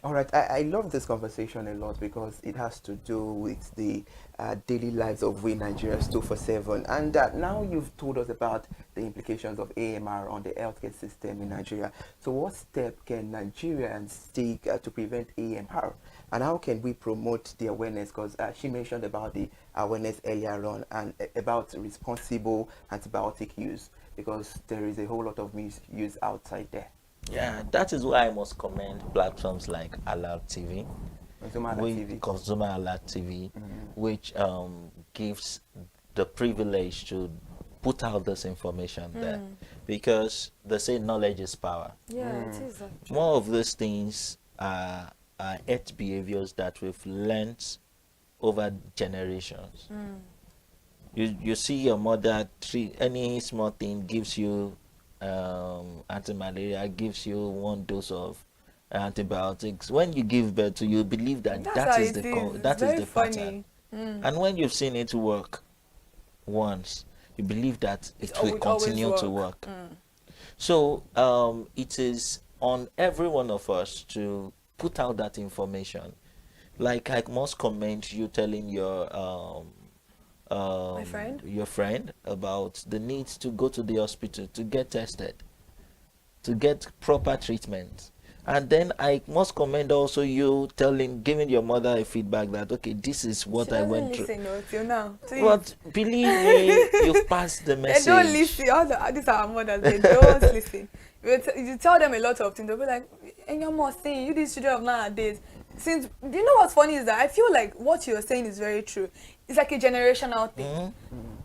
All right, I love this conversation a lot because it has to do with the daily lives of we Nigerians 247. And now you've told us about the implications of AMR on the healthcare system in Nigeria. So what step can Nigerians take to prevent AMR? And how can we promote the awareness? Because she mentioned about the awareness earlier on and about responsible antibiotic use, because there is a whole lot of misuse outside there. Yeah, that is why I must commend platforms like ConsumerHalla TV, which gives the privilege to put out this information there, because they say knowledge is power. Yeah, it is. More of these things are health behaviors that we've learned over generations. You see your mother treat any small thing, gives you anti-malaria, gives you 1 dose of antibiotics. When you give birth to, you believe that that is the pattern. And when you've seen it work once, you believe that it will continue to work. So it is on every one of us to put out that information. Like, I must commend you telling your your friend about the need to go to the hospital to get tested, to get proper treatment. And then I must commend also you giving your mother a feedback that, okay, this is what I went through. Till now. But believe me, you've passed the message. They don't listen. These are our mothers. They don't listen. You tell them a lot of things, they'll be like, and you're more saying, you these children of nowadays. Since, do you know what's funny is that I feel like what you're saying is very true. It's like a generational thing.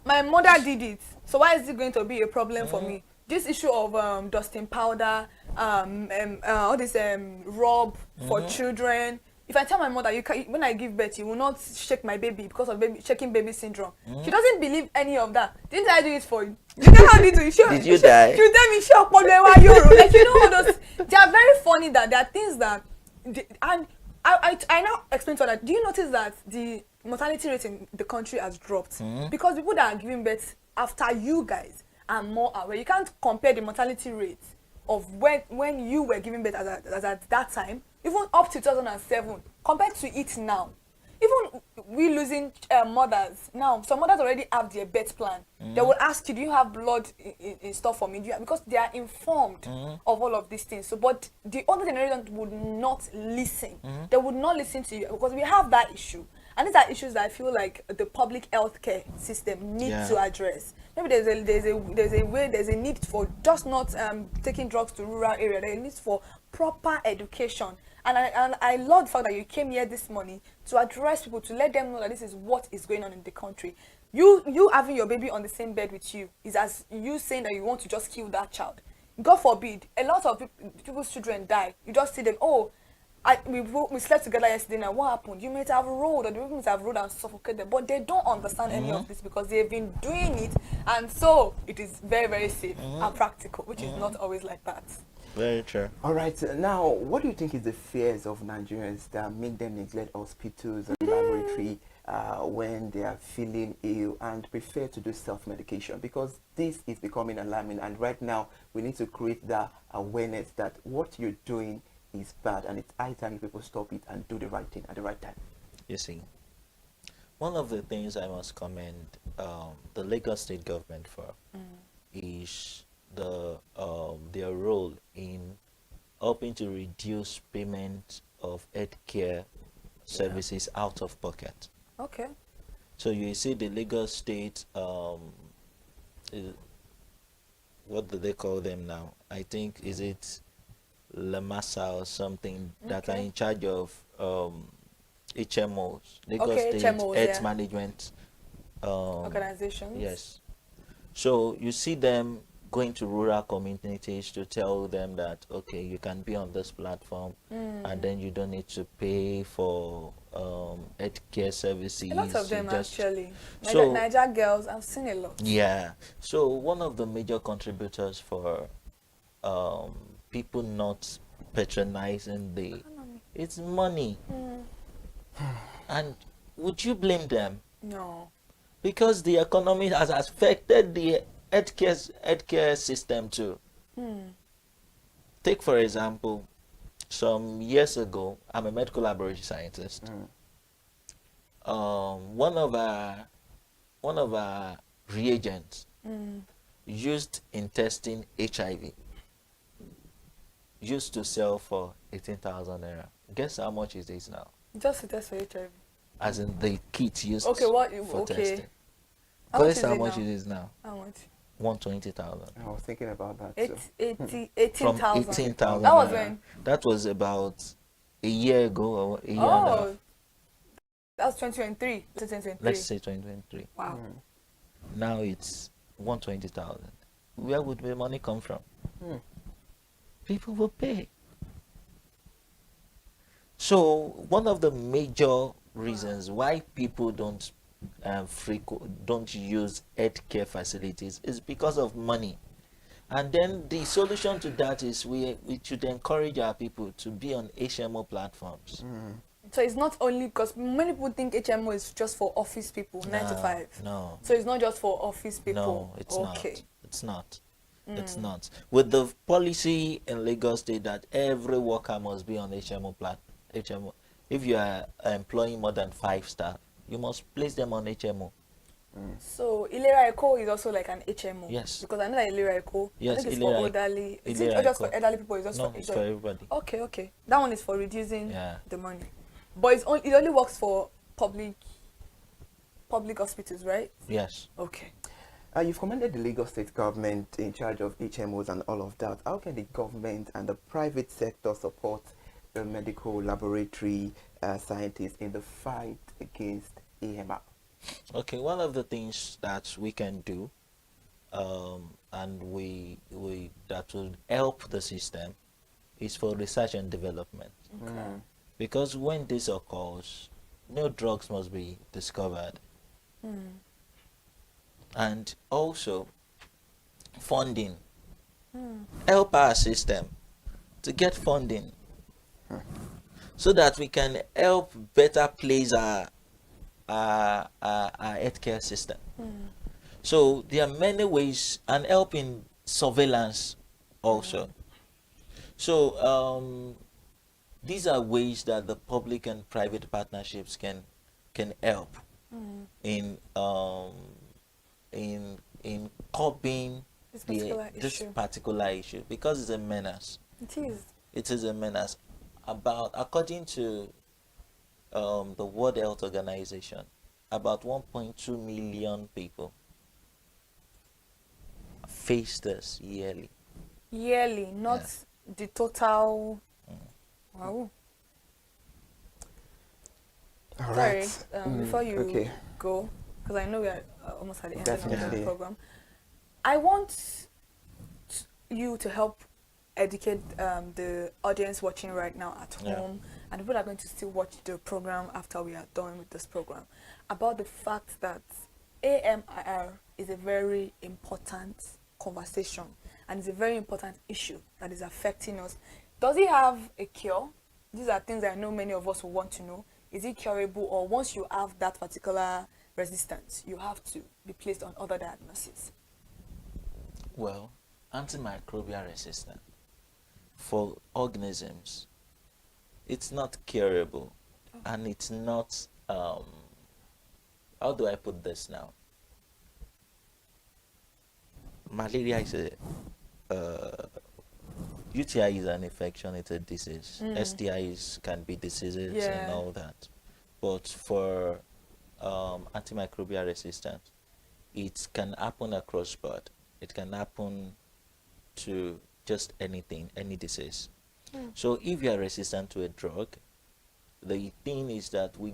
My mother did it, so why is it going to be a problem for me? This issue of dusting powder, all this rub for children. If I tell my mother, when I give birth, you will not shake my baby because of shaking baby syndrome. She doesn't believe any of that. Didn't I do it for you? You know how did you? Did you die? She tell me, like, you know all those. They are very funny that there are things that, and I now explain to her that, do you notice that the mortality rate in the country has dropped? Because people that are giving birth after you guys are more aware. You can't compare the mortality rate of when you were giving birth as at that time, even up to 2007, compared to it now. Even we losing mothers now, some mothers already have their birth plan. They will ask you, do you have blood in store for me? Because they are informed of all of these things. So, but the older generation would not listen. They would not listen to you because we have that issue. And these are issues that I feel like the public health care system needs to address. Maybe there's a need for just not taking drugs to rural area. There's a need for proper education. And I love the fact that you came here this morning to address people, to let them know that this is what is going on in the country. You having your baby on the same bed with you is as you saying that you want to just kill that child. God forbid, a lot of people's children die. You just see them, we slept together yesterday, now what happened? You might have rolled, or the people might have rolled and suffocated, but they don't understand any of this because they've been doing it, and so it is very, very safe and practical, which is not always like that. Very true. All right, now, what do you think is the fears of Nigerians that make them neglect hospitals and laboratory when they are feeling ill and prefer to do self-medication? Because this is becoming alarming, and right now we need to create that awareness that what you're doing is bad, and it's high time people stop it and do the right thing at the right time. You see, one of the things I must commend the Lagos state government for is their role in helping to reduce payment of healthcare services out of pocket. Okay. So you see the Lagos State, what do they call them now? I think, is it Lamasa or something, that are in charge of HMOs, Lagos State HMOs, Health Management organizations. Yes. So you see them going to rural communities to tell them that, okay, you can be on this platform, and then you don't need to pay for healthcare services. A lot of them just, actually. So Niger girls, I've seen a lot. yeah. So one of the major contributors for people not patronizing it's money. And would you blame them? No. Because the economy has affected the healthcare system too. Take, for example, some years ago, I'm a medical laboratory scientist. One of our reagents used in testing HIV used to sell for 18,000 naira. Guess how much it is now? Just to test for HIV. As in the kit used for testing. How Guess how much much it is now? How much? 120,000. I was thinking about that. 18,000. From 18,000. That was when? That was about a year ago or a year and a half. That's 2023. 2023. Let's say 2023. Wow. Now it's 120,000. Where would the money come from? People will pay. So one of the major reasons why people don't use healthcare facilities is because of money. And then the solution to that is we should encourage our people to be on HMO platforms. So it's not only because many people think HMO is just for office people, 9 to 5. No. So it's not just for office people. No, it's not. It's not. It's Mm. not. With the policy in Lagos State that every worker must be on HMO. If you are employing more than 5 staff, you must place them on HMO. So Ilera Eco is also like an HMO. Yes. Because I know that Ilera Eco, I think it's for elderly. Is it just for elderly people? It's just No, for it's for everybody. Okay, okay. That one is for reducing Yeah. the money. But it only works for public hospitals, right? Yes. Okay. You've commended the Lagos State government in charge of HMOs and all of that. How can the government and the private sector support the medical laboratory scientists in the fight against AMR? Okay, one of the things that we can do, and we that will help the system, is for research and development. Okay. Because when this occurs, new drugs must be discovered, and also funding. Help our system to get funding, so that we can help better place our healthcare system. So there are many ways, and help in surveillance also. So these are ways that the public and private partnerships can help in curbing this particular issue, because it's a menace. It is. It is a menace. According to the World Health Organization, about 1.2 million people face this yearly. Yearly, not the total. Wow. All Sorry, right. before you okay. go, because I know we are almost at the end Definitely. of the program, I want you to help educate the audience watching right now at home, and people are going to still watch the program after we are done with this program, about the fact that AMR is a very important conversation and it's a very important issue that is affecting us. Does it have a cure? These are things that I know many of us will want to know. Is it curable, or once you have that particular resistance, you have to be placed on other diagnoses? Well, antimicrobial resistance for organisms, it's not curable, and it's not, how do I put this now? Malaria is UTI is an infection, it's a disease. STIs can be diseases and all that. But for antimicrobial resistance, it can happen across board. It can happen to just anything, any disease. So if you are resistant to a drug, the thing is that we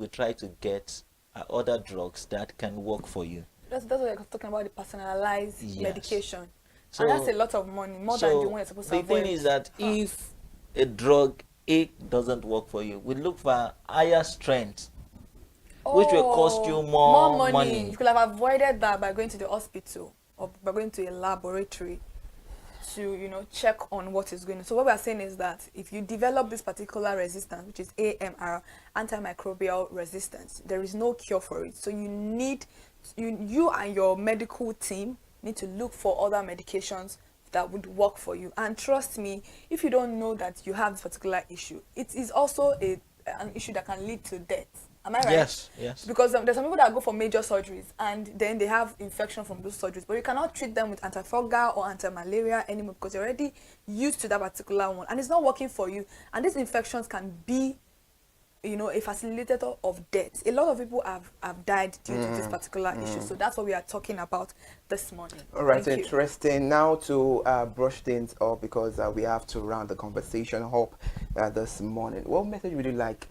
try to get other drugs that can work for you. That's what I'm talking about, the personalized medication. So, and that's a lot of money, more than the one you're supposed to avoid. The thing is that if a drug A doesn't work for you, we look for higher strength, which will cost you more money. You could have avoided that by going to the hospital or by going to a laboratory to, check on what is going on. So what we are saying is that if you develop this particular resistance, which is AMR, antimicrobial resistance, there is no cure for it. So you need, you and your medical team need to look for other medications that would work for you. And trust me, if you don't know that you have this particular issue, it is also an issue that can lead to death. Am I right? Yes, yes. Because there's some people that go for major surgeries and then they have infection from those surgeries, but you cannot treat them with antifungal or anti-malaria anymore because you're already used to that particular one and it's not working for you. And these infections can be, a facilitator of death. A lot of people have died due to this particular issue. So that's what we are talking about this morning. All right, Thank you. interesting. Now to brush things up because we have to round the conversation up this morning. What message would you like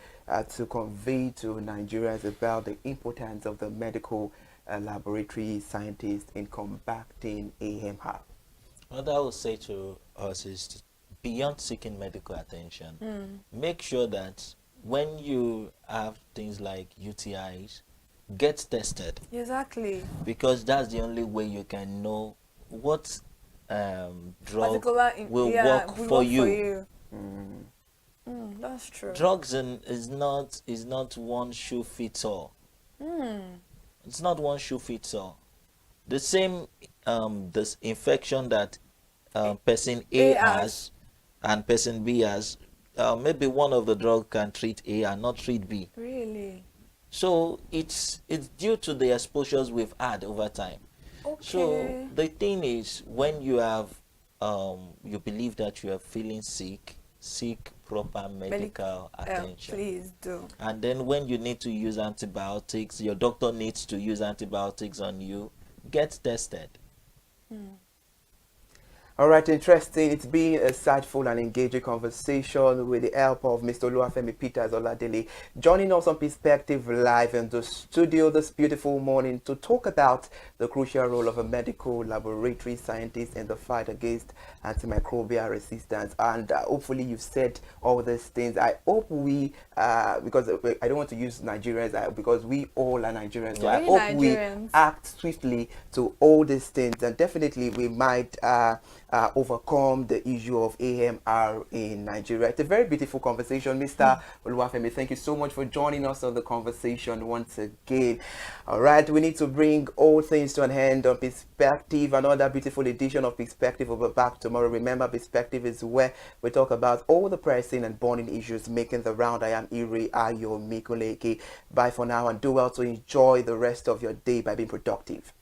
to convey to Nigerians about the importance of the medical laboratory scientists in combating AMR? What I would say to us is, beyond seeking medical attention, make sure that when you have things like UTIs, get tested. Exactly. Because that's the only way you can know what drug will work for you. That's true. Drugs is not one shoe fits all. It's not one shoe fits all. The same this infection that person A has and person B has, maybe one of the drug can treat A and not treat B. Really? So it's due to the exposures we've had over time. Okay. So the thing is, when you have you believe that you are feeling sick, seek proper medical attention. Please do. And then when you need to use antibiotics, your doctor needs to use antibiotics on you, get tested. All right, interesting. It's been a insightful and engaging conversation with the help of Mr. Oluwafemi Peters Oladele, joining us on Perspective Live in the studio this beautiful morning to talk about the crucial role of a medical laboratory scientist in the fight against antimicrobial resistance. And hopefully you've said all these things. I hope we, because I don't want to use Nigerians, because we all are Nigerians, so I hope we act swiftly to all these things, and definitely we might overcome the issue of AMR in Nigeria. It's a very beautiful conversation. Mr. Oluwafemi, thank you so much for joining us on the conversation once again. All right, we need to bring all things to an end on Perspective. Another beautiful edition of Perspective will be back tomorrow. Remember, Perspective is where we talk about all the pressing and burning issues making the round. I am Ire Ayo Mikuleke. Bye for now, and do well to enjoy the rest of your day by being productive.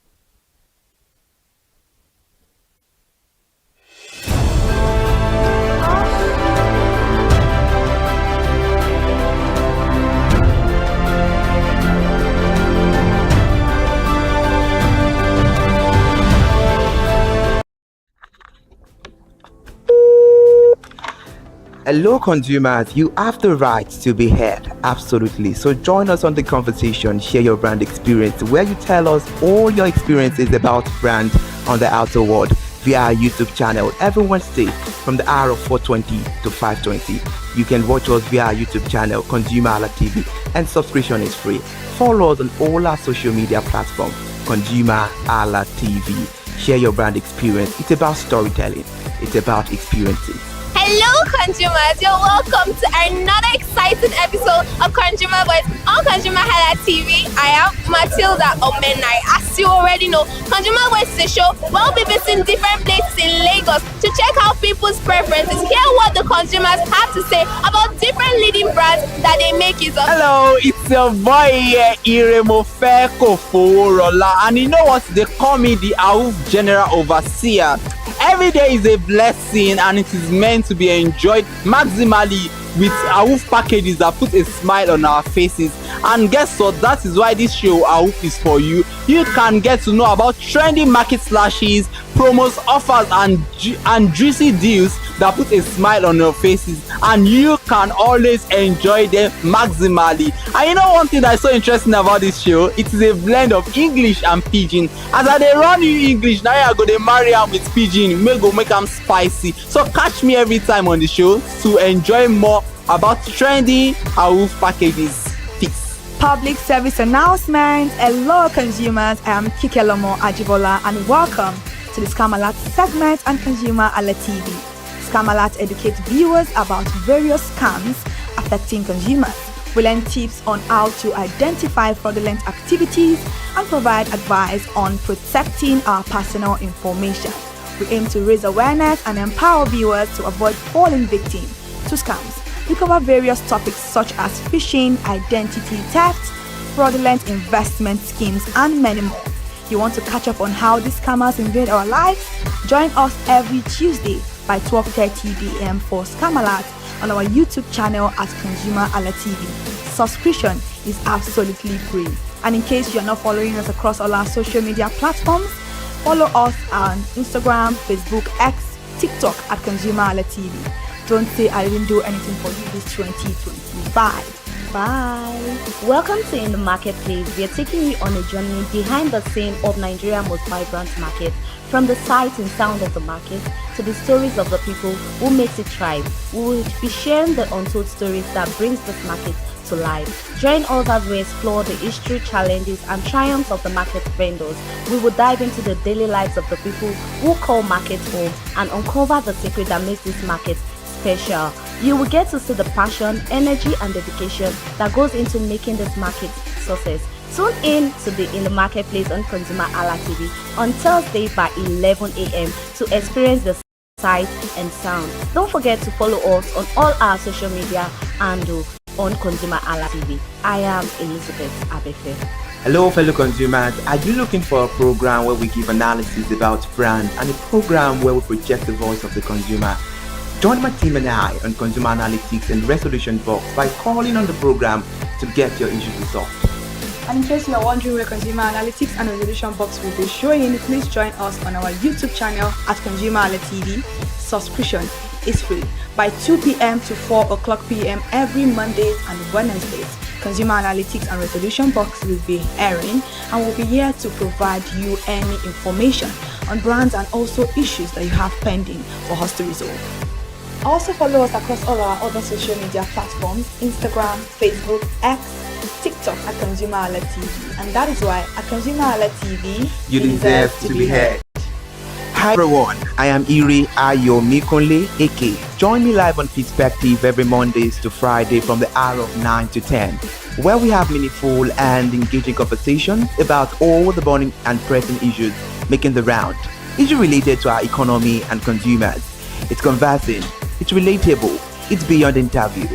Hello consumers, you have the right to be heard, absolutely. So join us on the conversation, share your brand experience, where you tell us all your experiences about brand on the outer world via our YouTube channel every Wednesday from the hour of 4:20 to 5:20. You can watch us via our YouTube channel, ConsumerHallaTV, and subscription is free. Follow us on all our social media platforms, ConsumerHallaTV. Share your brand experience. It's about storytelling. It's about experiences. Hello consumers, you're welcome to another exciting episode of Consumer Voice on ConsumerHallaTV. I am Matilda Omenai. As you already know, Consumer Voice is a show where we'll be visiting different places in Lagos to check out people's preferences, hear what the consumers have to say about different leading brands that they make use of. Hello, it's your boy Iremofeko Foworola, and you know what? They call me the AUF General Overseer. Every day is a blessing and it is meant to be enjoyed maximally. with AWOOF packages that put a smile on our faces. And guess what? That is why this show AWOOF is for you. You can get to know about trendy market slashes, promos, offers, and juicy deals that put a smile on your faces, and you can always enjoy them maximally. And you know one thing that's so interesting about this show? It is a blend of English and Pidgin. As I dey run you English, now I go dey marry am with Pidgin, may go make am spicy. So catch me every time on the show to enjoy more about trendy AWOOF packages. Public service announcement. Hello consumers, I am Kikelomo Ajibola and welcome to the Scam Alert segment on ConsumerHalla TV. Scam Alert educates viewers about various scams affecting consumers. We learn tips on how to identify fraudulent activities and provide advice on protecting our personal information. We aim to raise awareness and empower viewers to avoid falling victim to scams. We cover various topics such as phishing, identity theft, fraudulent investment schemes, and many more. You want to catch up on how these scammers invade our lives? Join us every Tuesday by 12:30 p.m. for Scam Alert on our YouTube channel at ConsumerHalla TV. Subscription is absolutely free. And in case you're not following us across all our social media platforms, follow us on Instagram, Facebook, X, TikTok at ConsumerHalla TV. Don't say I didn't do anything for you this 2025. Bye. Welcome to In the Marketplace. We are taking you on a journey behind the scene of Nigeria's most vibrant market, from the sight and sound of the market to the stories of the people who makes it thrive. We will be sharing the untold stories that brings this market to life. Join us as we explore the history, challenges, and triumphs of the market vendors. We will dive into the daily lives of the people who call markets home and uncover the secret that makes this market special. You will get to see the passion, energy, and dedication that goes into making this market success. Tune in to the In the Marketplace on ConsumerHalla TV on Thursday by 11 a.m. to experience the sight and sound. Don't forget to follow us on all our social media and on ConsumerHalla TV. I am Elizabeth Abefe. Hello fellow consumers, are you looking for a program where we give analysis about brand and a program where we project the voice of the consumer? Join my team and I on Consumer Analytics and Resolution Box by calling on the program to get your issues resolved. And in case you are wondering where Consumer Analytics and Resolution Box will be showing, please join us on our YouTube channel at ConsumerHalla TV. Subscription is free by 2 p.m. to 4 o'clock p.m. every Mondays and Wednesdays. Consumer Analytics and Resolution Box will be airing and will be here to provide you any information on brands and also issues that you have pending for us to resolve. Also follow us across all our other social media platforms, Instagram, Facebook, X, TikTok at ConsumerHalla TV. And that is why at ConsumerHalla TV, you deserve to be heard. Hi everyone, I am Iri Ayomikunle Eke. Join me live on Perspective every Mondays to Friday from the hour of 9 to 10, where we have meaningful and engaging conversations about all the burning and pressing issues making the round. Issues related to our economy and consumers. It's conversing, it's relatable, it's beyond interview.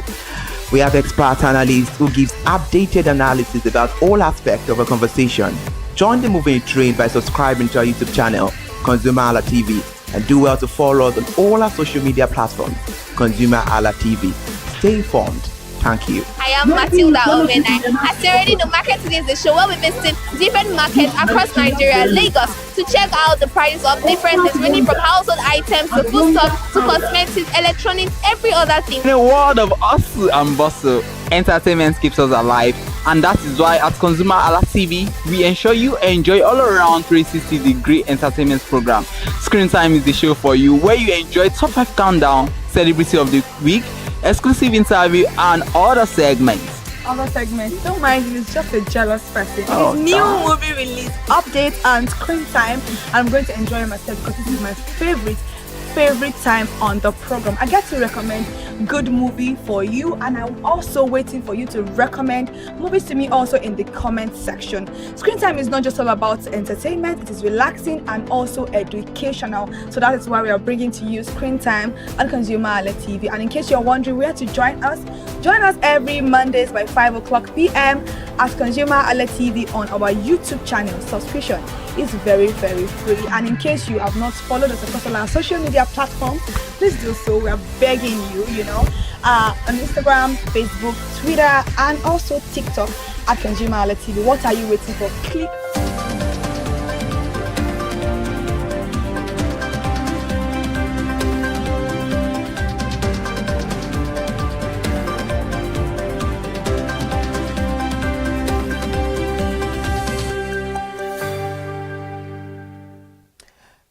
We have expert analysts who gives updated analysis about all aspects of a conversation. Join the moving train by subscribing to our YouTube channel, ConsumerHalla TV, and do well to follow us on all our social media platforms, ConsumerHalla TV. Stay informed. Thank you. I am Matilda Omenai. As you already know, Market Today is the show where we visit different markets across Nigeria, Lagos, to check out the prices of different things, ranging from household items to foodstuffs to cosmetics, electronics, every other thing. In a world of hustle and bustle, entertainment keeps us alive, and that is why at ConsumerHalla TV, we ensure you enjoy all around 360-degree entertainment program. Screen Time is the show for you, where you enjoy top 5 countdown, celebrity of the week, exclusive interview, and other segments. Don't mind him, he's just a jealous person. Oh, His new movie release, updates, and Screen Time. I'm going to enjoy myself because this is my favorite time on the program. I get to recommend good movie for you, and I'm also waiting for you to recommend movies to me also in the comment section. Screen Time is not just all about entertainment, it is relaxing and also educational. So that is why we are bringing to you Screen Time on ConsumerHalla TV. And in case you're wondering where to join us every Mondays by 5 o'clock p.m. at ConsumerHalla TV on our YouTube channel. Subscription is very, very free. And in case you have not followed us across all our social media platforms, please do so. We are begging you, on Instagram, Facebook, Twitter, and also TikTok at ConsumerHallaTV. What are you waiting for? Click.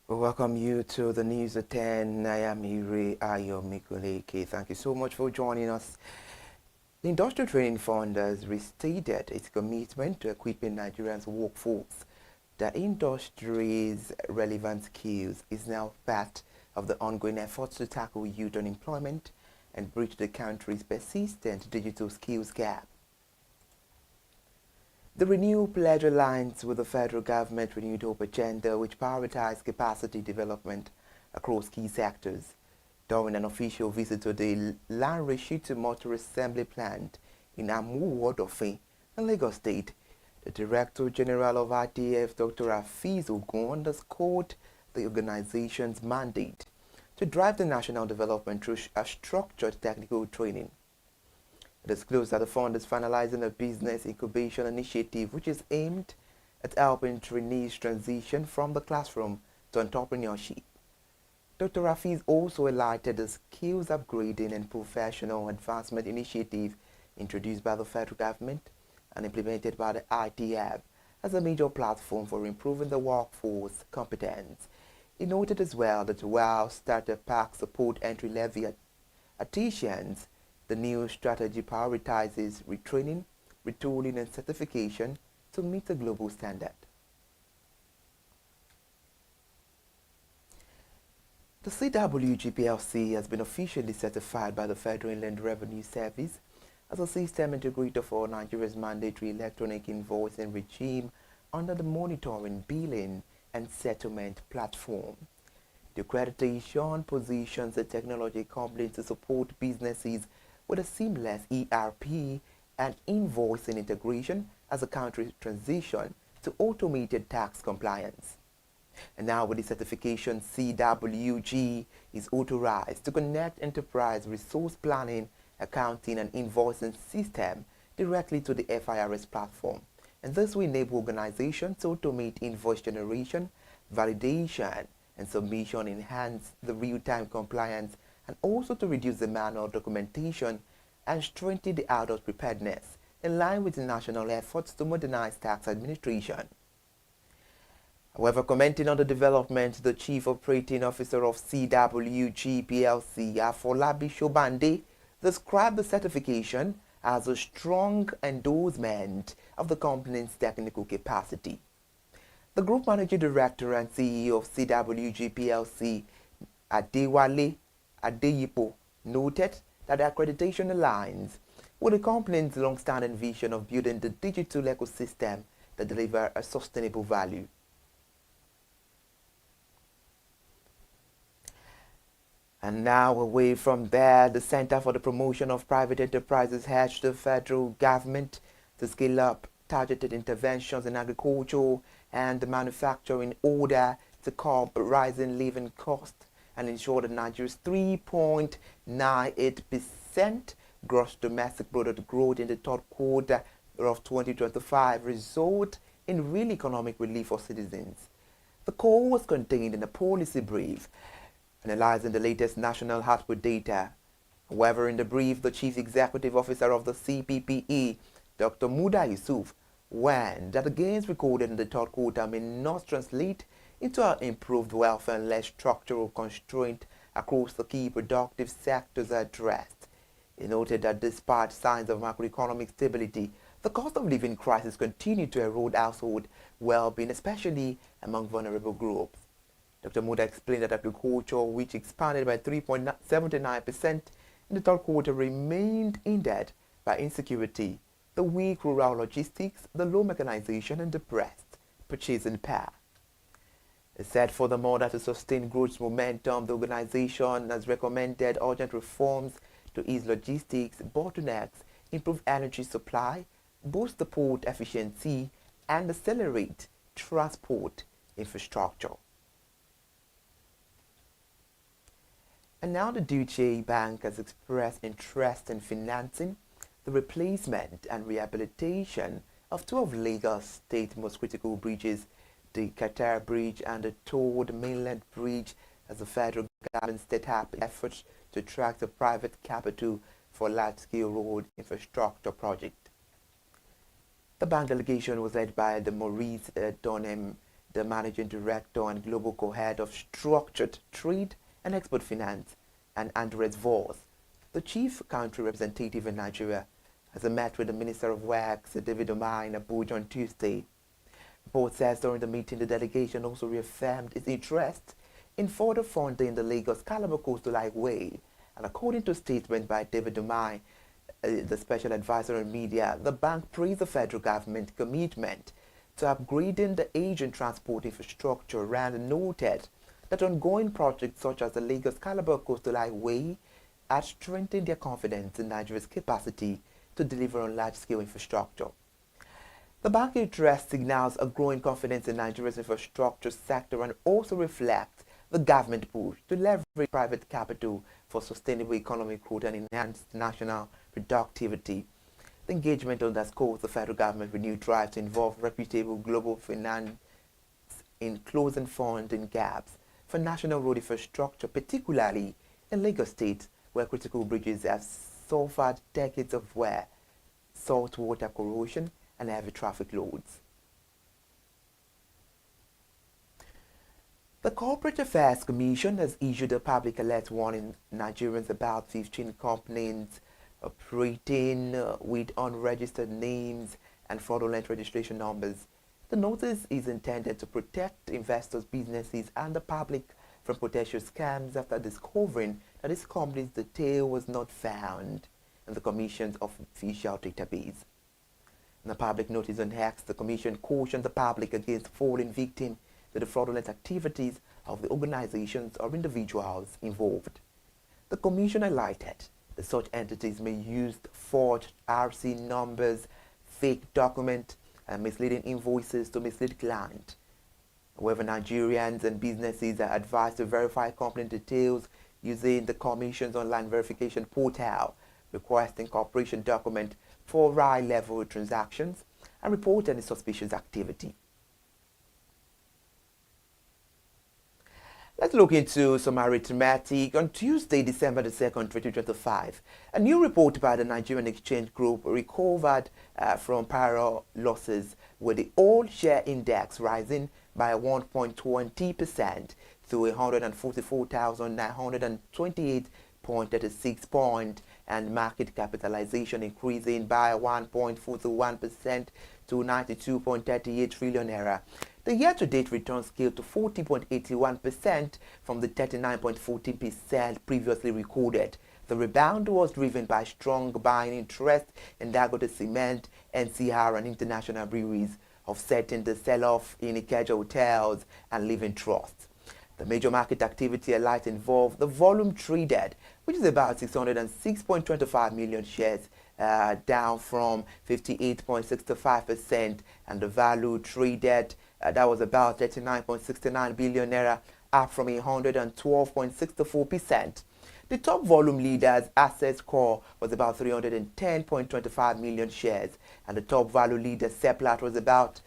Welcome you to the News at 10. I am Ire Ayomikuleke. Thank you so much for joining us. The Industrial Training Fund has restated its commitment to equipping Nigerians' workforce. The industry's relevant skills is now part of the ongoing efforts to tackle youth unemployment and bridge the country's persistent digital skills gap. The renewed pledge aligns with the federal government renewed hope agenda, which prioritizes capacity development across key sectors. During an official visit to the Lanre Motor Assembly Plant in Amuwodofe, in Lagos State, the Director General of ITF, Dr. Hafiz Ogun, underscored the organization's mandate to drive the national development through a structured technical training. It disclosed that the fund is finalizing a business incubation initiative which is aimed at helping trainees transition from the classroom to entrepreneurship. Dr. Hafiz also highlighted the skills upgrading and professional advancement initiative introduced by the federal government and implemented by the ITF as a major platform for improving the workforce competence. He noted as well that while starter packs support entry-level artisans, the new strategy prioritizes retraining, retooling, and certification to meet a global standard. The CWG PLC has been officially certified by the Federal Inland Revenue Service as a system integrator for Nigeria's mandatory electronic invoicing regime under the monitoring, billing, and settlement platform. The accreditation positions the technology company to support businesses with a seamless ERP and invoicing integration as the country transition to automated tax compliance. And now with the certification, CWG is authorized to connect enterprise resource planning, accounting, and invoicing system directly to the FIRS platform. And this will enable organizations to automate invoice generation, validation, and submission, enhance the real-time compliance, and also to reduce the manual documentation and strengthen the adult preparedness in line with the national efforts to modernize tax administration. However, commenting on the development, the Chief Operating Officer of CWG PLC, Afolabi Shobande, described the certification as a strong endorsement of the company's technical capacity. The Group Managing Director and CEO of CWG PLC, Adewale Adeyipo, noted that the accreditation aligns with the company's long-standing vision of building the digital ecosystem that delivers a sustainable value. And now away from there, the Center for the Promotion of Private Enterprises urged the federal government to scale up targeted interventions in agriculture and manufacturing in order to curb rising living costs and ensure that Nigeria's 3.98% gross domestic product growth in the third quarter of 2025 result in real economic relief for citizens. The call was contained in a policy brief analyzing the latest national output data. However, in the brief, the Chief Executive Officer of the CPPE, Dr. Muda Yusuf, warned that the gains recorded in the third quarter may not translate into an improved welfare unless structural constraint across the key productive sectors are addressed. He noted that despite signs of macroeconomic stability, the cost of living crisis continued to erode household well-being, especially among vulnerable groups. Dr. Muda explained that agriculture, which expanded by 3.79% in the third quarter, remained hindered by insecurity, the weak rural logistics, the low mechanization, and depressed purchasing power. It said furthermore that to sustain growth momentum, the organization has recommended urgent reforms to ease logistics bottlenecks, improve energy supply, boost the port efficiency, and accelerate transport infrastructure. And now the Deutsche Bank has expressed interest in financing the replacement and rehabilitation of two of Lagos State's most critical bridges, the Qatar Bridge and the Third Mainland Bridge, as the federal government stepped up efforts to attract a private capital for large-scale road infrastructure project. The bank delegation was led by the Maurice Donham, the Managing Director and Global Co-Head of Structured Trade and Export Finance, and Andres Voss, the Chief Country Representative in Nigeria, as he met with the Minister of Works, David Umahi, in Abuja on Tuesday. Report says during the meeting, the delegation also reaffirmed its interest in further funding the Lagos-Calabar Coastal Highway, and according to a statement by David Umahi, the Special Advisor on Media, the bank praised the federal government's commitment to upgrading the aging transport infrastructure around and noted that ongoing projects such as the Lagos-Calabar Coastal Highway have strengthened their confidence in Nigeria's capacity to deliver on large-scale infrastructure. The bank interest signals a growing confidence in Nigeria's infrastructure sector and also reflects the government push to leverage private capital for sustainable economic growth and enhanced national productivity. The engagement underscores the federal government's renewed drive to involve reputable global finance in closing funding gaps for national road infrastructure, particularly in Lagos State, where critical bridges have suffered decades of wear, saltwater corrosion, and heavy traffic loads. The Corporate Affairs Commission has issued a public alert warning Nigerians about 15 companies operating with unregistered names and fraudulent registration numbers. The notice is intended to protect investors, businesses, and the public from potential scams after discovering that this company's detail was not found in the Commission's official database. In a public notice on X, the Commission cautioned the public against falling victim to the fraudulent activities of the organizations or individuals involved. The Commission highlighted that such entities may use forged RC numbers, fake documents, and misleading invoices to mislead clients. However, Nigerians and businesses are advised to verify company details using the Commission's online verification portal, requesting corporation document for high-level transactions, and report any suspicious activity. Let's look into some arithmetic. On Tuesday, December the 2nd, 2025, a new report by the Nigerian Exchange Group recovered from prior losses, with the all-share index rising by 1.20% to 144,928.36 points, and market capitalization increasing by 1.41% to 92.38 trillion naira. The year-to-date return scaled to 40.81% from the 39.14% previously recorded. The rebound was driven by strong buying interest in Dangote Cement, NCR, and international breweries, offsetting the sell-off in Ikeja hotels and living trusts. The major market activity highlights involve the volume traded, which is about 606.25 million shares, down from 58.65%, and the value traded, that was about 39.69 billion naira, up from 112.64%. The top volume leaders, Assets Core, was about 310.25 million shares, and the top value leader, Seplat, was about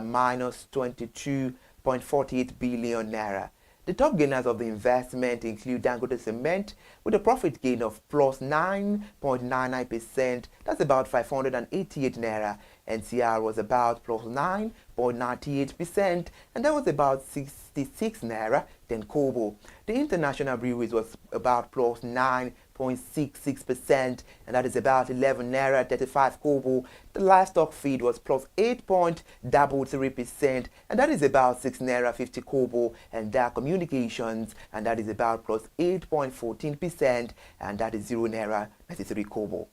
minus 22.48 billion naira. The top gainers of the investment include Dangote Cement with a profit gain of plus 9.99%, that's about 588 naira. NCR was about plus 9.98%, and that was about 66 naira, then Kobo. The international breweries was about plus 9.66%, and that is about 11 naira 35 kobo. The livestock feed was plus 8.33%, and that is about 6 naira 50 kobo. And that communications, and that is about plus 8.14%, and that is 0 naira 93 kobo.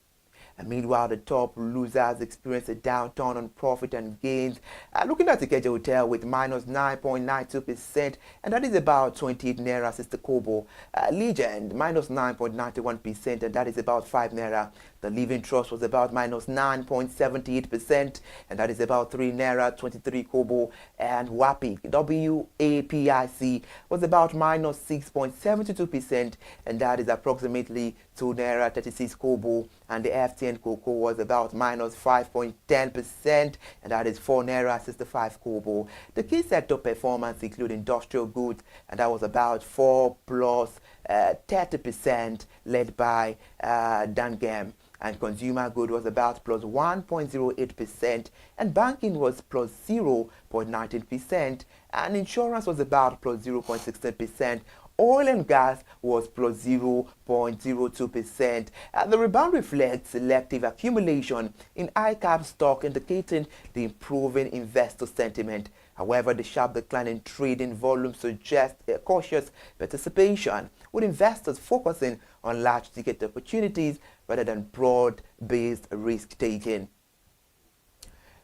And meanwhile, the top losers experienced a downturn on profit and gains. Looking at Ikeja Hotel with minus 9.92%, and that is about 28 naira 60 kobo. Legend minus 9.91%, and that is about 5 naira. The Living Trust was about minus 9.78%, and that is about 3 naira 23 kobo. And WAPIC, WAPIC, was about minus 6.72%, and that is approximately 2 naira 36 kobo. And the FTN Cocoa was about minus 5.10%, and that is 4 naira 65 kobo. The key sector performance include industrial goods, and that was about 4 plus 30%, led by Dangam. And consumer good was about plus 1.08%, and banking was plus 0.19%, and insurance was about plus 0.16%. Oil and gas was plus 0.02%. The rebound reflects selective accumulation in ICAP stock, indicating the improving investor sentiment. However, the sharp decline in trading volume suggests a cautious participation, with investors focusing on large ticket opportunities rather than broad-based risk-taking.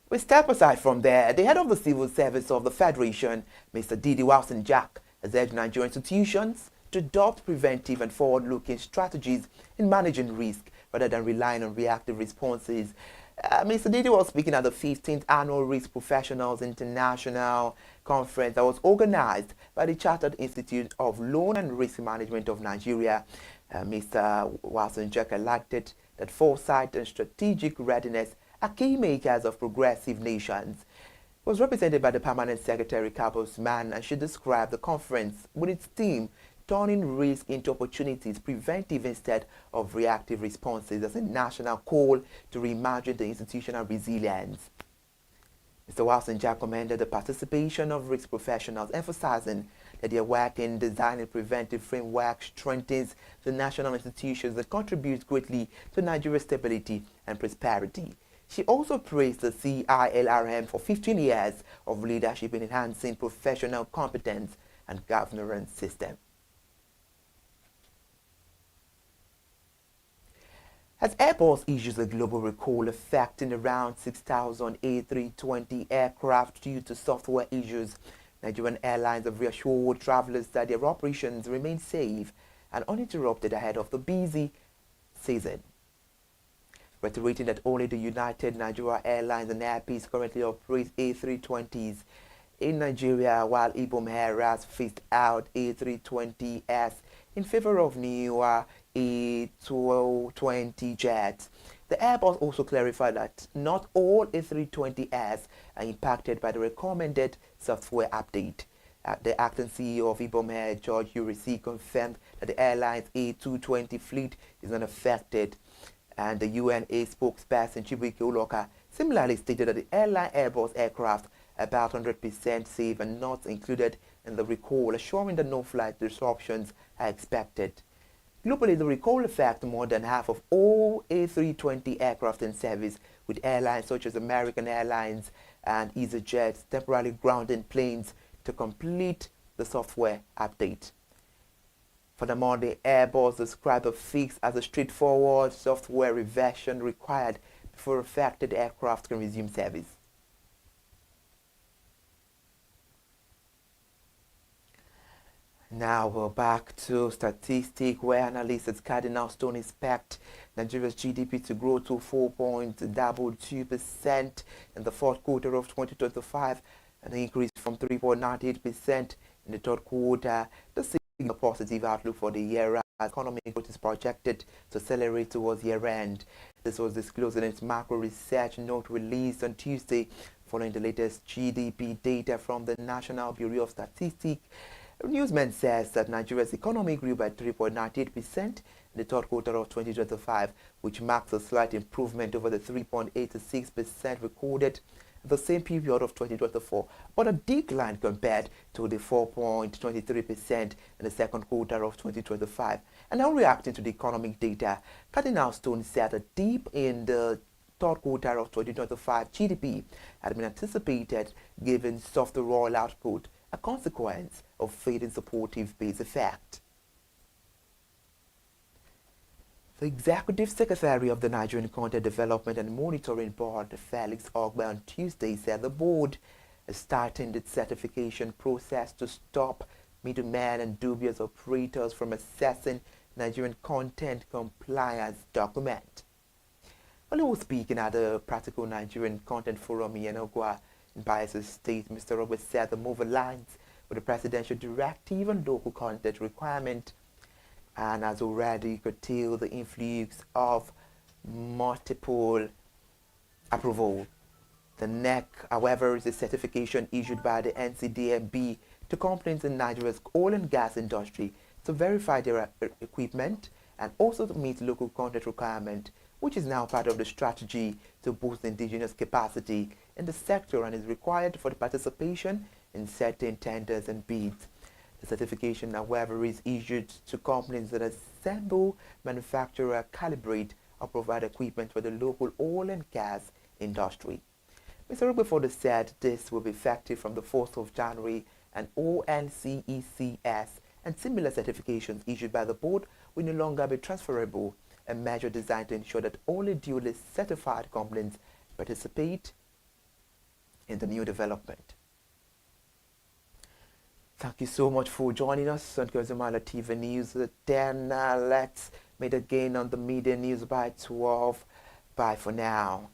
We step aside from there. The head of the Civil Service of the Federation, Mr. Didi Wilson Jack, has urged Nigerian institutions to adopt preventive and forward-looking strategies in managing risk rather than relying on reactive responses. Mr. Didi was speaking at the 15th Annual Risk Professionals International Conference that was organized by the Chartered Institute of Loan and Risk Management of Nigeria. Mr. Wilson Jack highlighted that foresight and strategic readiness are key makers of progressive nations. It was represented by the Permanent Secretary, Kabos Man, and she described the conference with its theme, turning risk into opportunities, preventive instead of reactive responses, as a national call to reimagine the institutional resilience. Mr. Wilson Jack commended the participation of risk professionals, emphasizing that their work in designing preventive framework strengthens the national institutions that contributes greatly to Nigeria's stability and prosperity. She also praised the CILRM for 15 years of leadership in enhancing professional competence and governance system. As Airbus issues a global recall affecting around 6,000 A320 aircraft due to software issues, Nigerian Airlines have reassured travelers that their operations remain safe and uninterrupted ahead of the busy season, reiterating that only the United Nigeria Airlines and Air Peace currently operate A320s in Nigeria, while Ibom Air has phased out A320s in favor of newer A220 jets. The Airbus also clarified that not all A320s are impacted by the recommended software update. The acting CEO of Ibom Air, George Urisi, confirmed that the airline's A220 fleet is unaffected, and the UNA spokesperson Chibuike Oloka similarly stated that the airline Airbus aircraft are about 100% safe and not included in the recall, assuring that no flight disruptions are expected. Globally, the recall affects more than half of all A320 aircraft in service, with airlines such as American Airlines and EasyJet temporarily grounding planes to complete the software update. Furthermore, the Airbus described the fix as a straightforward software reversion required before affected aircraft can resume service. Now we're back to statistics, where analysts at Cardinal Stone expect Nigeria's GDP to grow to 4.22% in the fourth quarter of 2025, an increase from 3.98% in the third quarter. The a positive outlook for the year as economic growth is projected to accelerate towards year end. This was disclosed in its macro research note released on Tuesday following the latest GDP data from the National Bureau of Statistics. The newsman says that Nigeria's economy grew by 3.98% in the third quarter of 2025, which marks a slight improvement over the 3.86% recorded the same period of 2024, but a decline compared to the 4.23% in the second quarter of 2025. And now reacting to the economic data, Cardinal Stone said a dip in the third quarter of 2025 GDP had been anticipated given softer oil output, a consequence of fading supportive base effect. The Executive Secretary of the Nigerian Content Development and Monitoring Board, Felix Ogba, on Tuesday said the board is starting its certification process to stop middlemen and dubious operators from assessing Nigerian content compliance document. While he was speaking at the Practical Nigerian Content Forum in Yenogwa in Bayelsa State, Mr. Roberts said the move aligns with the Presidential Directive on Local Content Requirement and has already curtailed the influx of multiple approval. The NEC, however, is a certification issued by the NCDMB to companies in Nigeria's oil and gas industry to verify their equipment and also to meet local content requirement, which is now part of the strategy to boost indigenous capacity in the sector and is required for the participation in certain tenders and bids. The certification, however, is issued to companies that assemble, manufacture, calibrate, or provide equipment for the local oil and gas industry. Mr. Rugbefordo said this will be effective from the 4th of January, and ONCECS and similar certifications issued by the board will no longer be transferable, a measure designed to ensure that only duly certified companies participate in the new development. Thank you so much for joining us on ConsumerHallaTV News. Then let's meet again on the media news by 12. Bye for now.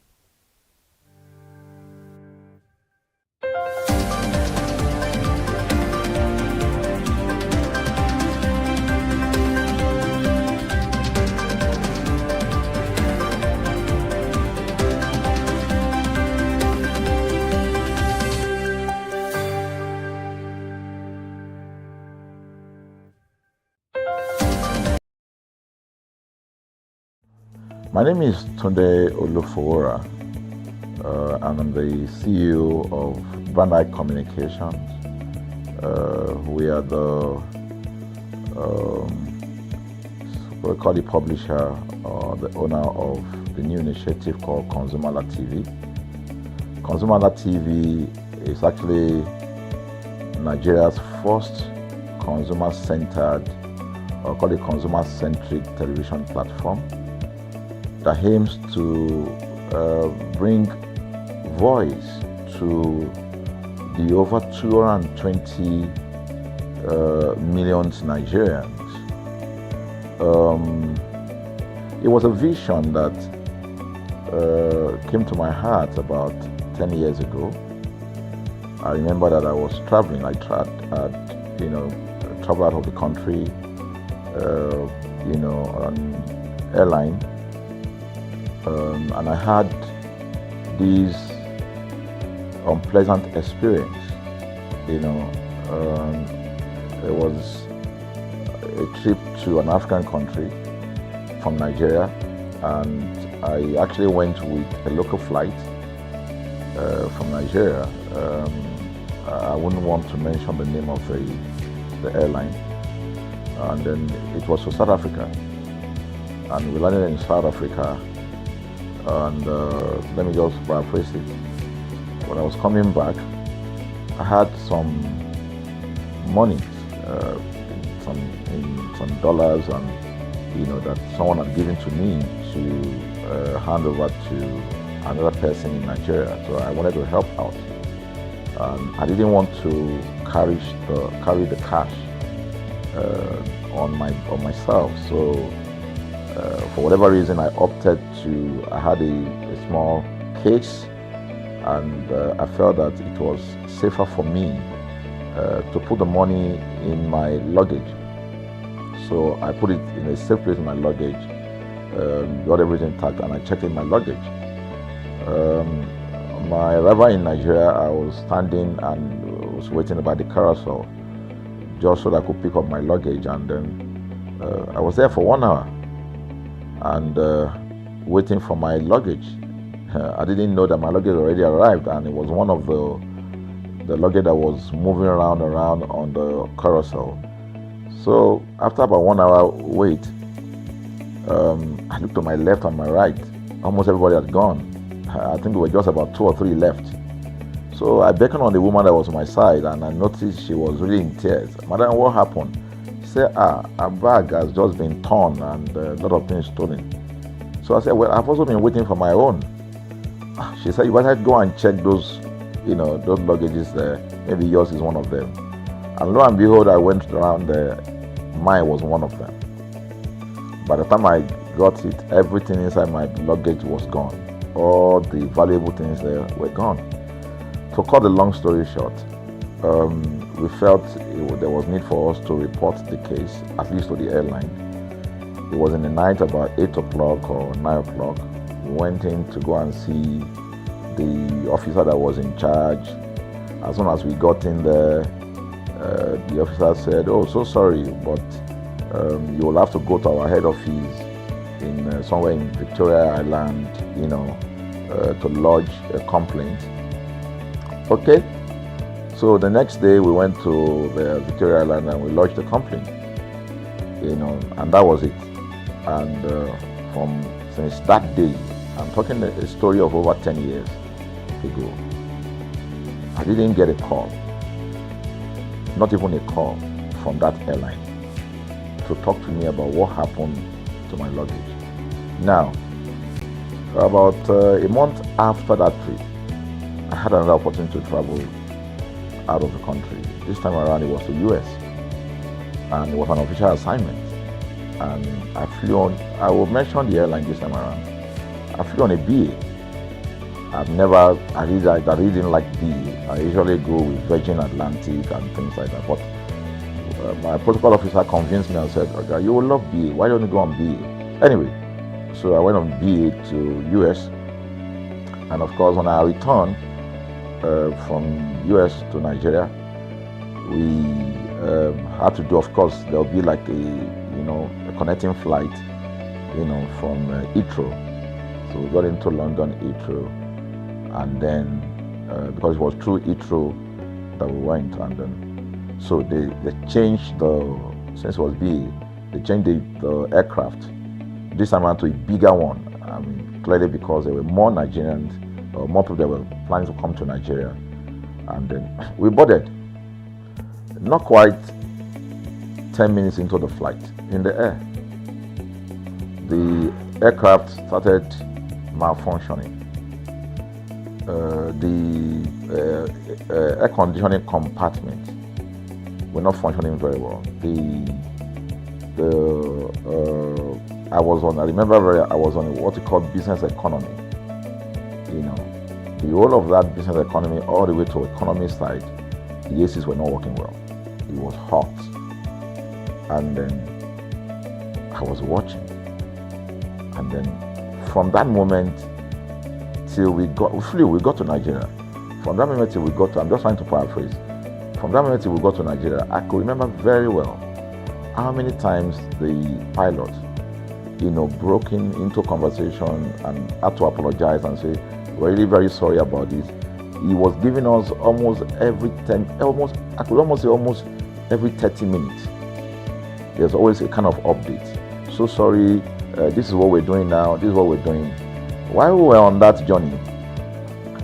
My name is Tunde Olufowora. I'm the CEO of Brand Communications. We are the we call the publisher or the owner of the new initiative called ConsumerHallaTV. ConsumerHallaTV is actually Nigeria's first consumer-centered, or call it consumer-centric television platform that aims to bring voice to the over 220 million Nigerians. It was a vision that came to my heart about 10 years ago. I remember that I was traveling. I traveled out of the country, on airline. And I had this unpleasant experience. It was a trip to an African country from Nigeria, and I actually went with a local flight from Nigeria. I wouldn't want to mention the name of the airline. And then it was to South Africa, and we landed in South Africa. And let me just paraphrase it. When I was coming back, I had some money, some dollars, and that someone had given to me to hand over to another person in Nigeria. So I wanted to help out. I didn't want to carry the cash on myself. So for whatever reason, I had a small case, and I felt that it was safer for me to put the money in my luggage. So I put it in a safe place in my luggage, got everything intact, and I checked in my luggage. My arrival in Nigeria, I was standing and was waiting by the carousel just so that I could pick up my luggage, and then I was there for 1 hour and waiting for my luggage. I didn't know that my luggage already arrived, and it was one of the luggage that was moving around on the carousel. So after about 1 hour wait, I looked to my left and my right. Almost everybody had gone. I think there were just about 2 or 3 left. So I beckoned on the woman that was on my side, and I noticed she was really in tears. "Madam, what happened?" She said, a bag has just been torn and a lot of things stolen. So I said, well, I've also been waiting for my own. She said, you better go and check those, those luggages there. Maybe yours is one of them. And lo and behold, I went around there. Mine was one of them. By the time I got it, everything inside my luggage was gone. All the valuable things there were gone. To cut the long story short, we felt there was need for us to report the case, at least to the airline. It was in the night, about 8 o'clock or 9 o'clock. We went in to go and see the officer that was in charge. As soon as we got in there, the officer said, oh, so sorry, but you will have to go to our head office in somewhere in Victoria Island, to lodge a complaint. Okay. So the next day we went to the Victoria Island and we lodged a complaint, and that was it. And since that day, I'm talking a story of over 10 years ago, I didn't get a call, not even a call from that airline to talk to me about what happened to my luggage. Now, about a month after that trip, I had another opportunity to travel out of the country. This time around it was to US, and it was an official assignment. And I flew on, I will mention the airline this time around. I flew on a BA. I really didn't like BA. I usually go with Virgin Atlantic and things like that. But my protocol officer convinced me and said, okay, you will love BA. Why don't you go on BA? Anyway, so I went on BA to US. And of course, when I returned from US to Nigeria, we had to do, of course, there'll be like a connecting flight, from Heathrow. So we got into London Heathrow, and then because it was through Heathrow that we went, and then so they changed since it was BA, they changed the aircraft this time around to a bigger one. I mean, clearly because there were more Nigerians, or more people that were planning to come to Nigeria, and then we boarded. Not quite 10 minutes into the flight, in the air, the aircraft started malfunctioning. The air conditioning compartment were not functioning very well. I was on what we call business economy. The whole of that business economy, all the way to economy side, the ACs were not working well. It was hot. And then I was watching. And then from that moment till we got to Nigeria. From that moment till we got to, I'm just trying to paraphrase. From that moment till we got to Nigeria, I could remember very well how many times the pilot, broke into conversation and had to apologize and say, we're really very sorry about this. He was giving us almost every 30 minutes. There's always a kind of update. So sorry, this is what we're doing now, this is what we're doing. While we were on that journey,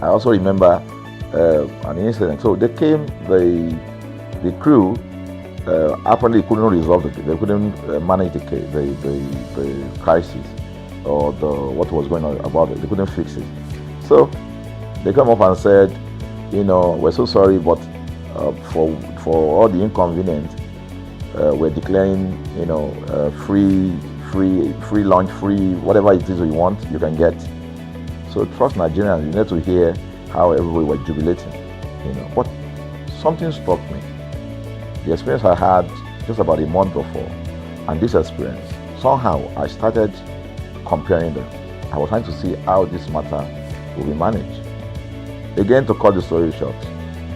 I also remember an incident. So they came, the crew apparently couldn't resolve they couldn't manage the crisis or what was going on about it. They couldn't fix it. So they come up and said, we're so sorry, but for all the inconvenience, we're declaring, free lunch, free whatever it is you want, you can get. So trust Nigerians, you need to hear how everybody was jubilating, But something struck me. The experience I had just about a month before, and this experience, somehow I started comparing them. I was trying to see how this matter will be managed. Again, to cut the story short,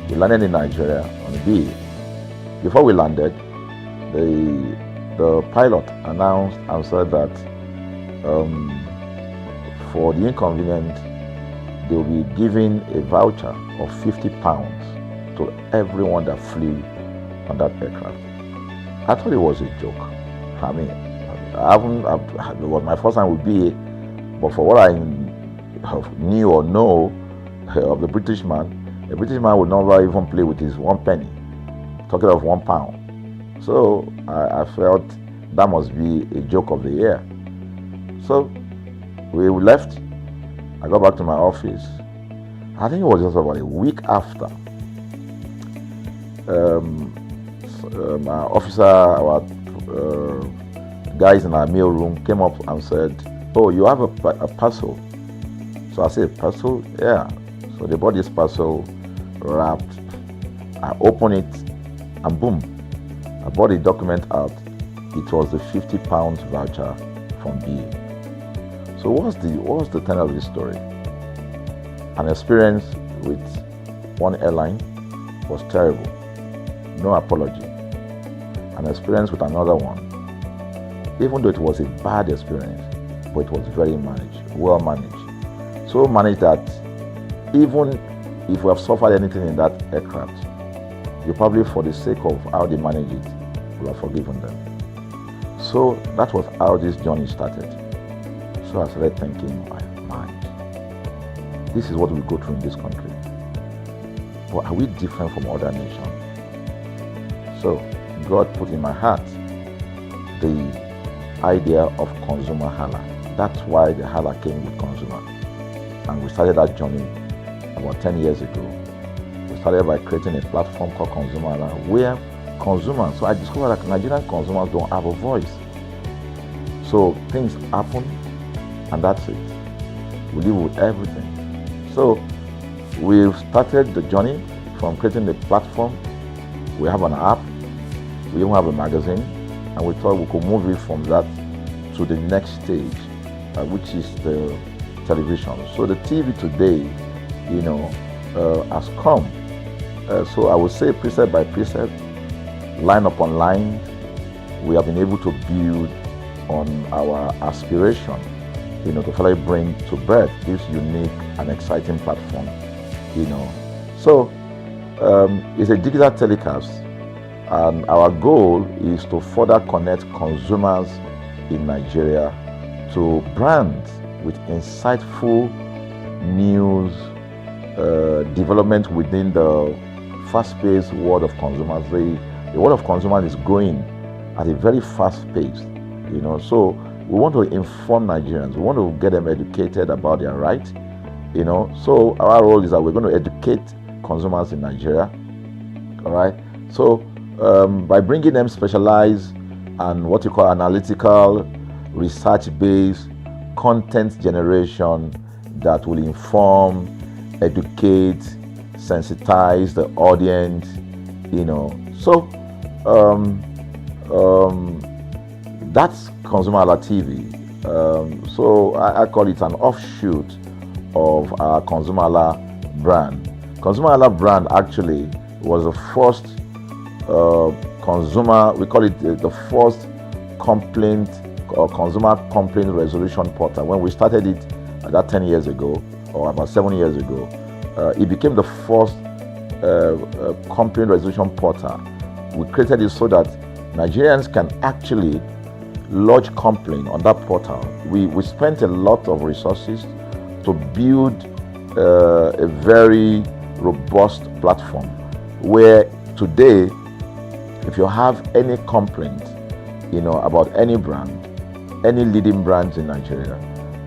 we landed in Nigeria on a BA. Before we landed, the pilot announced and said that for the inconvenience, they will be giving a voucher of £50 to everyone that flew on that aircraft. I thought it was a joke. I mean, it was my first time with BA, but for what I knew or know of the British man would never even play with his 1 penny, talking of £1. So I felt that must be a joke of the year. So we left. I got back to my office. I think it was just about a week after. My officer, our guys in our mail room came up and said, "Oh, you have a parcel." So I said, "Parcel? Yeah." So they bought this parcel, wrapped. I opened it, and boom, I bought the document out. It was the £50 voucher from BA. So what's the tenor of this story? An experience with one airline was terrible. No apology. An experience with another one, even though it was a bad experience, but it was very well managed. So managed that even if we have suffered anything in that aircraft, you probably, for the sake of how they manage it, will have forgiven them. So that was how this journey started. So I started thinking, my mind, this is what we go through in this country. But are we different from other nations? So God put in my heart the idea of ConsumerHalla. That's why the Halla came with consumer. And we started that journey about 10 years ago. We started by creating a platform called ConsumerHalla, where consumers, so I discovered that Nigerian consumers don't have a voice. So things happen, and that's it. We live with everything. So we've started the journey from creating the platform. We have an app, we even have a magazine, and we thought we could move it from that to the next stage, which is the television. So the TV today, has come. So I would say precept by precept, line upon line, we have been able to build on our aspiration, to finally bring to birth this unique and exciting platform, So it's a digital telecast, and our goal is to further connect consumers in Nigeria to brands with insightful news, development within the fast-paced world of consumers. The world of consumers is growing at a very fast pace, So we want to inform Nigerians. We want to get them educated about their rights, So our role is that we're going to educate consumers in Nigeria, all right? So by bringing them specialized and what you call analytical, research-based content generation that will inform, educate, sensitize the audience, So that's ConsumerHalla TV. So I call it an offshoot of our ConsumerHalla brand. ConsumerHalla brand actually was the first we call it the first complaint or consumer complaint resolution portal. When we started it about 10 years ago, or about 7 years ago, it became the first complaint resolution portal. We created it so that Nigerians can actually lodge complaint on that portal. We spent a lot of resources to build a very robust platform where today, if you have any complaint, about any brand, any leading brands in Nigeria,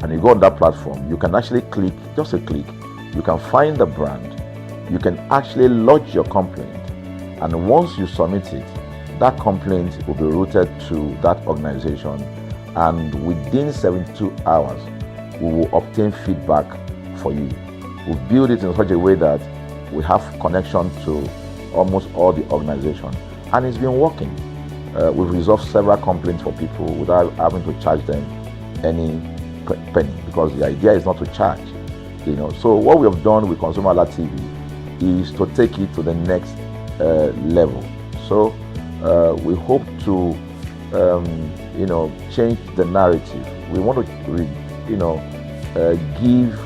and you go on that platform, you can actually click, just a click, you can find the brand, you can actually lodge your complaint, and once you submit it, that complaint will be routed to that organization, and within 72 hours, we will obtain feedback for you. We build it in such a way that we have connection to almost all the organizations, and it's been working. We've resolved several complaints for people without having to charge them any penny, because the idea is not to charge. So what we have done with ConsumerHalla TV is to take it to the next level. So we hope to change the narrative. We want to give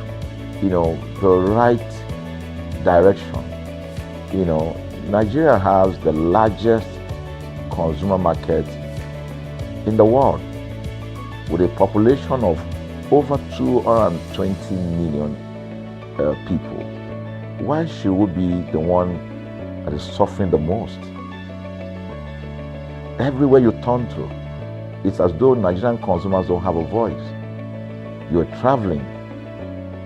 the right direction. Nigeria has the largest consumer market in the world, with a population of over 220 million people. Why should we be the one that is suffering the most? Everywhere you turn to, it's as though Nigerian consumers don't have a voice. You're traveling,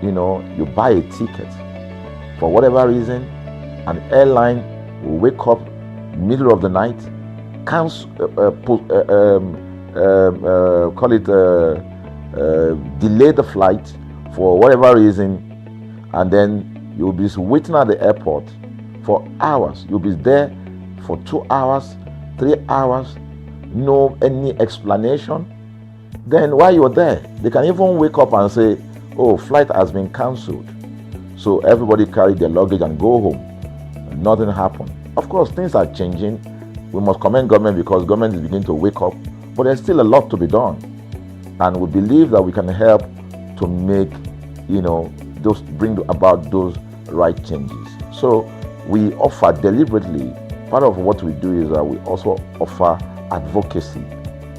you buy a ticket. For whatever reason, an airline will wake up middle of the night, delay the flight for whatever reason, and then you'll be waiting at the airport for hours. You'll be there for 2 hours, 3 hours, no any explanation. Then while you're there, they can even wake up and say, oh, flight has been cancelled. So everybody carry their luggage and go home. Nothing happened. Of course, things are changing. We must commend government because government is beginning to wake up, but there's still a lot to be done. And we believe that we can help to make, bring about those right changes. So we offer deliberately, part of what we do is that we also offer advocacy,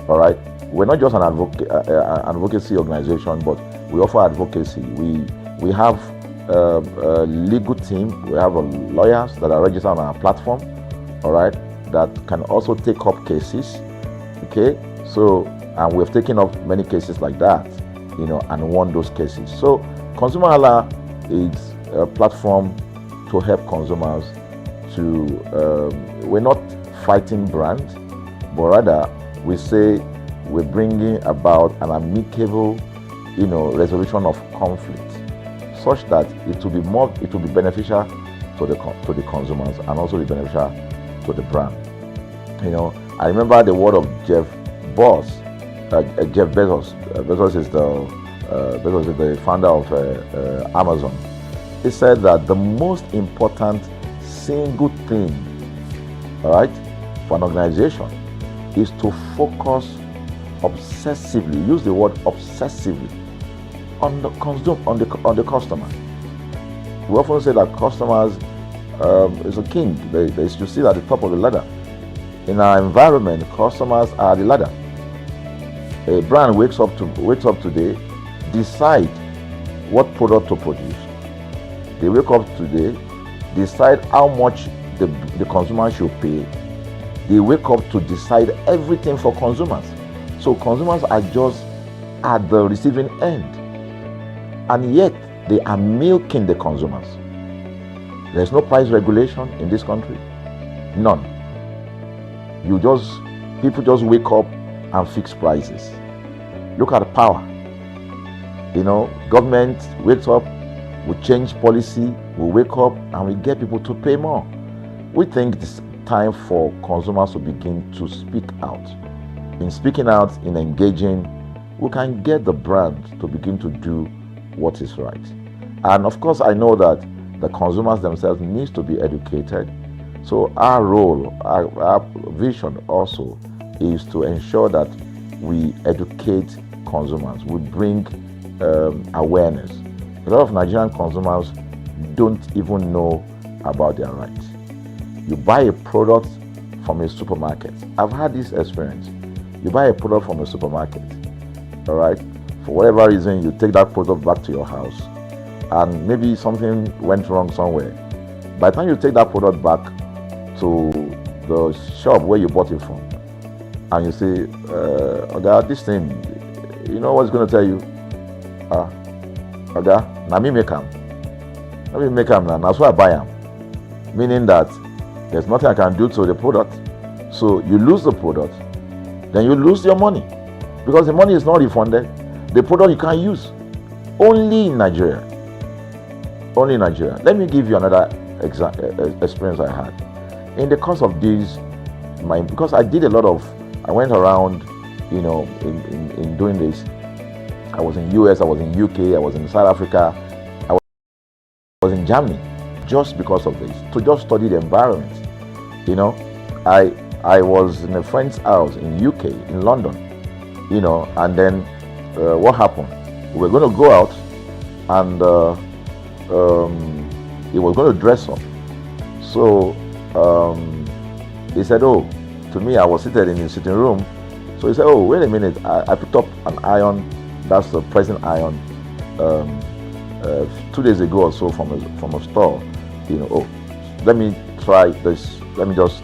all right? We're not just an advocacy organization, but we offer advocacy. We have a legal team, we have lawyers that are registered on our platform, all right, that can also take up cases, okay? So, and we've taken up many cases like that, and won those cases. So, ConsumerHalla is a platform to help consumers we're not fighting brands, but rather we say we're bringing about an amicable, resolution of conflict, such that it will be beneficial to the consumers and also be beneficial to the brand. I remember the word of Jeff Bezos. Bezos is the founder of Amazon. He said that the most important single thing, all right, for an organization is to focus obsessively, use the word obsessively, on the customer. We often say that customers is a king. They should sit at the top of the ladder. In our environment, customers are the ladder. A brand wakes up today, decide what product to produce. They wake up today, decide how much the consumer should pay. They wake up to decide everything for consumers. So consumers are just at the receiving end, and yet they are milking the consumers. There's no price regulation in this country, none. People just wake up and fix prices. Look at the power. Government wakes up, we change policy, we wake up and we get people to pay more. We think it's time for consumers to begin to speak out. In speaking out, in engaging, we can get the brand to begin to do what is right. And of course, I know that the consumers themselves need to be educated. So our role, our vision also is to ensure that we educate consumers, we bring awareness. A lot of Nigerian consumers don't even know about their rights. You buy a product from a supermarket. I've had this experience. You buy a product from a supermarket, all right? For whatever reason, you take that product back to your house, and maybe something went wrong somewhere. By the time you take that product back to the shop where you bought it from, and you say, Oga, this thing, you know what's going to tell you? Oga, na me make am. Na me make am now. That's why I buy am. Meaning that there's nothing I can do to the product. So you lose the product, then you lose your money, because the money is not refunded. The product you can't use. Only in Nigeria. Only in Nigeria. Let me give you another experience I had. In the course of this, because I did a lot of, I went around, in doing this. I was in US, I was in UK, I was in South Africa, I was in Germany, just because of this, to just study the environment. I was in a friend's house in UK, in London, and then what happened? We were going to go out, and he was going to dress up. So he said, oh, to me, I was seated in his sitting room. So he said, oh, wait a minute, I picked up an iron, that's the present iron, 2 days ago or so from a store. Oh, let me try this, let me just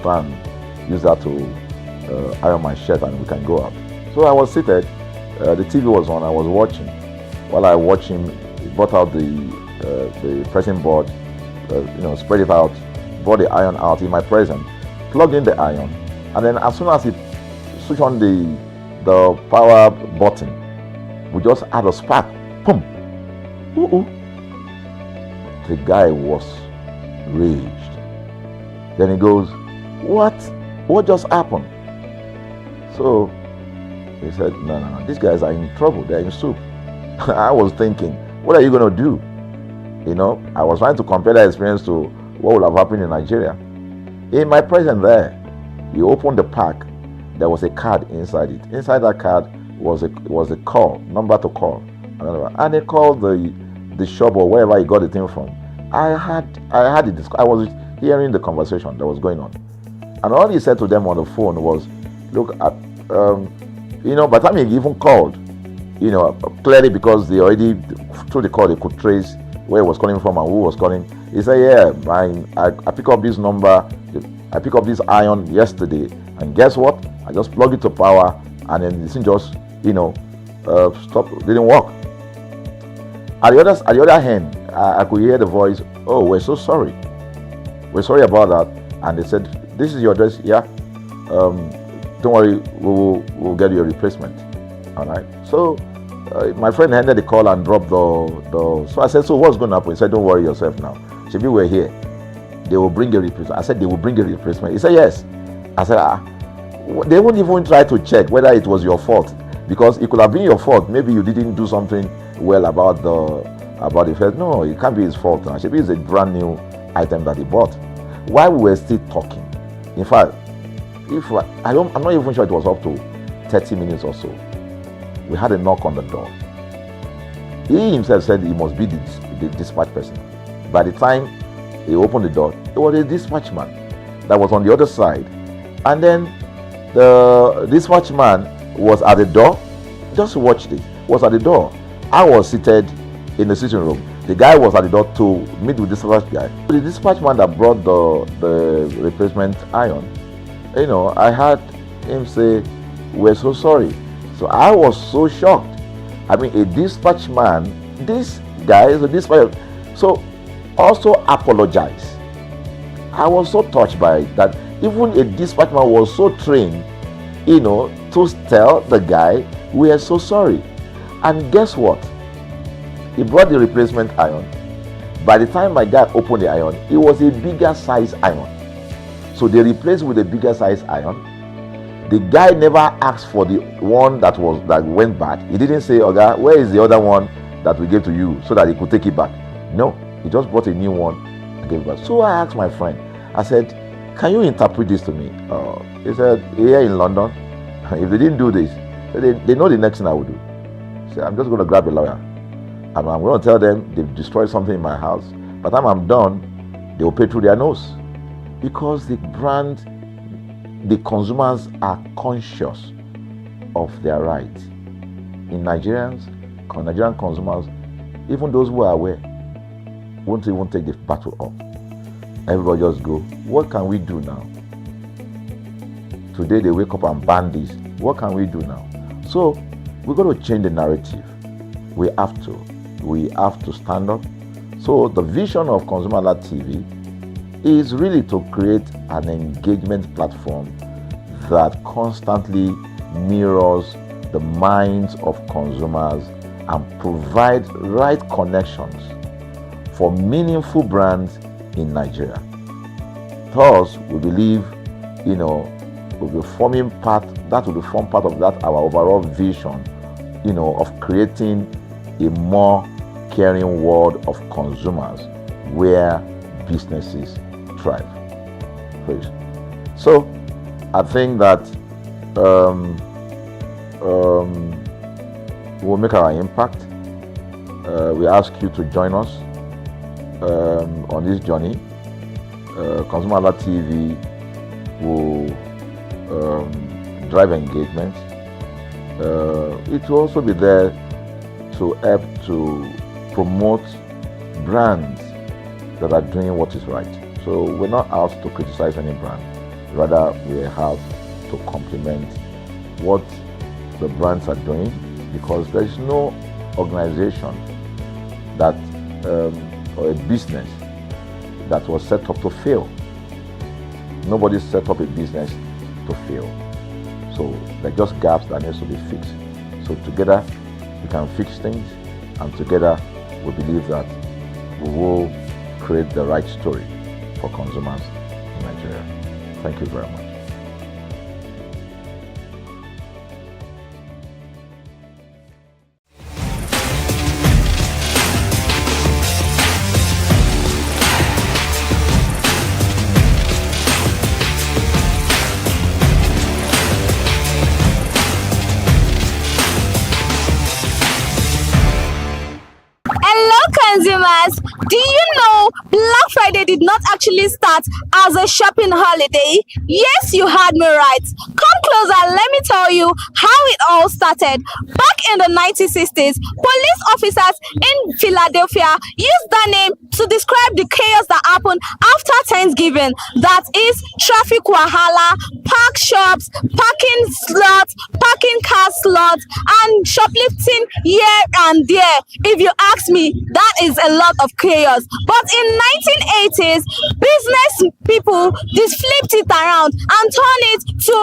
use that to iron my shirt and we can go out. So I was seated, the TV was on, I was watching. While I watched him, he brought out the pressing board, spread it out, brought the iron out in my presence, plugged in the iron, and then as soon as he switched on the power button, we just had a spark. Boom! Ooh. The guy was raged. Then he goes, What just happened? So he said, No, these guys are in trouble, they're in soup. I was thinking, what are you going to do? I was trying to compare that experience to what would have happened in Nigeria. In my presence there, he opened the pack. There was a card inside it. Inside that card was a call, number to call. And they called the shop or wherever he got the thing from. I was hearing the conversation that was going on. And all he said to them on the phone was, look, by the time he even called, clearly because they already, through the call, they could trace where he was calling from and who was calling. He said, I picked up this number, I picked up this iron yesterday, and guess what? I just plugged it to power, and then this thing just, stopped, didn't work. At the other hand, I could hear the voice, oh, we're so sorry. We're sorry about that. And they said, this is your address, yeah. Don't worry, we'll get you a replacement. All right. So my friend handed the call and dropped the. So I said, so what's going to happen? He said, don't worry yourself now. Shebi, we're here. They will bring a replacement. I said, they will bring a replacement. He said, yes. I said, they won't even try to check whether it was your fault, because it could have been your fault. Maybe you didn't do something well about the first. No, it can't be his fault. Now, Shebi is a brand new item that he bought. While we were still talking, in fact, I'm not even sure it was up to 30 minutes or so, we had a knock on the door. He himself said he must be the dispatch person. By the time he opened the door, it was a dispatch man that was on the other side. And then the dispatch man was at the door. Just watch this. Was at the door. I was seated in the sitting room. The guy was at the door to meet with the dispatch guy. The dispatch man that brought the replacement iron, I heard him say, we're so sorry. So I was so shocked. I mean, a dispatch man, this guy is a dispatch, so also apologize. I was so touched by it that even a dispatch man was so trained, to tell the guy, we are so sorry. And guess what? He brought the replacement iron. By the time my guy opened the iron, it was a bigger size iron. So they replaced with a bigger size iron. The guy never asked for the one that went bad. He didn't say, okay, where is the other one that we gave to you so that he could take it back? No, he just brought a new one and gave it back. So I asked my friend, I said, can you interpret this to me? He said, here in London, if they didn't do this, they know the next thing I would do. He said, I'm just going to grab a lawyer. And I'm going to tell them they've destroyed something in my house. By the time I'm done, they will pay through their nose. Because the consumers are conscious of their rights. In Nigerian consumers, even those who are aware, won't even take the battle up. Everybody just go, what can we do now? Today they wake up and ban this. What can we do now? So we're going to change the narrative. We have to stand up. So the vision of ConsumerHallaTV is really to create an engagement platform that constantly mirrors the minds of consumers and provide right connections for meaningful brands in Nigeria. Thus, we believe, will be forming part of that our overall vision, of creating a more caring world of consumers where businesses thrive. Please. So I think that we'll make our impact. We ask you to join us on this journey. ConsumerHallaTV will drive engagement. It will also be there to help to promote brands that are doing what is right. So we're not out to criticize any brand, rather we have to complement what the brands are doing, because there is no organization that or a business that was set up to fail. Nobody set up a business to fail. So there are just gaps that needs to be fixed. So together we can fix things, and together we believe that we will create the right story for consumers in Nigeria. Thank you very much. Consumers, do you know Black Friday did not actually start as a shopping holiday? Yes, you heard me right. Come closer, let me tell you how it all started. Back in the 1960s, police officers in Philadelphia used that name to describe the chaos that happened after Thanksgiving. That is traffic wahala, park shops, parking slots, parking car slots, and shoplifting here and there. If you ask me, that is a lot of chaos. But in 1980s, business people just flipped it around and turned it to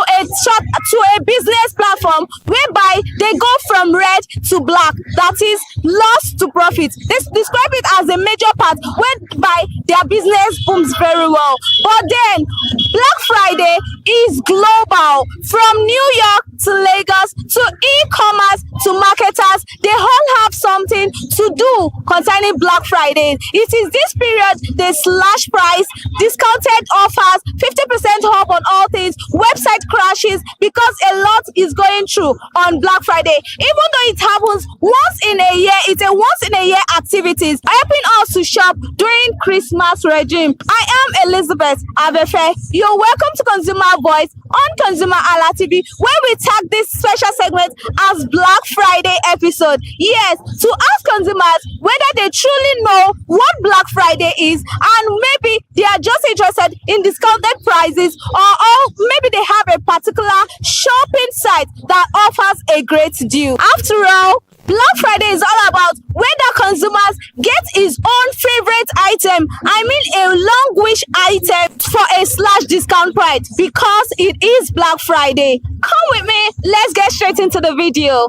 a business platform whereby they go from red to black, that is loss to profit. They describe it as a major part whereby their business booms very well. But then Black Friday is global, from New York to Lagos to e-commerce to marketers. They all have something to do concerning Black Friday. It is this period they slash price, discounted offers, 50% off on all things, website crashes, because a lot is going through on Black Friday. Even though it happens once in a year, it's a once in a year activities, helping us to shop during Christmas regime. I am Elizabeth Abefe. You're welcome to Consumer Voice on ConsumerHalla TV, where we tag this special segment as Black Friday episode. Yes, to ask consumers whether they truly know what Black Friday is, and maybe they are just interested in discounted prices, or maybe they have a particular shopping site that offers a great deal. After all, Black Friday is all about whether consumers get his own favorite item. I mean a long wish item for a slash discount price, because it is Black Friday. Come with me, let's get straight into the video.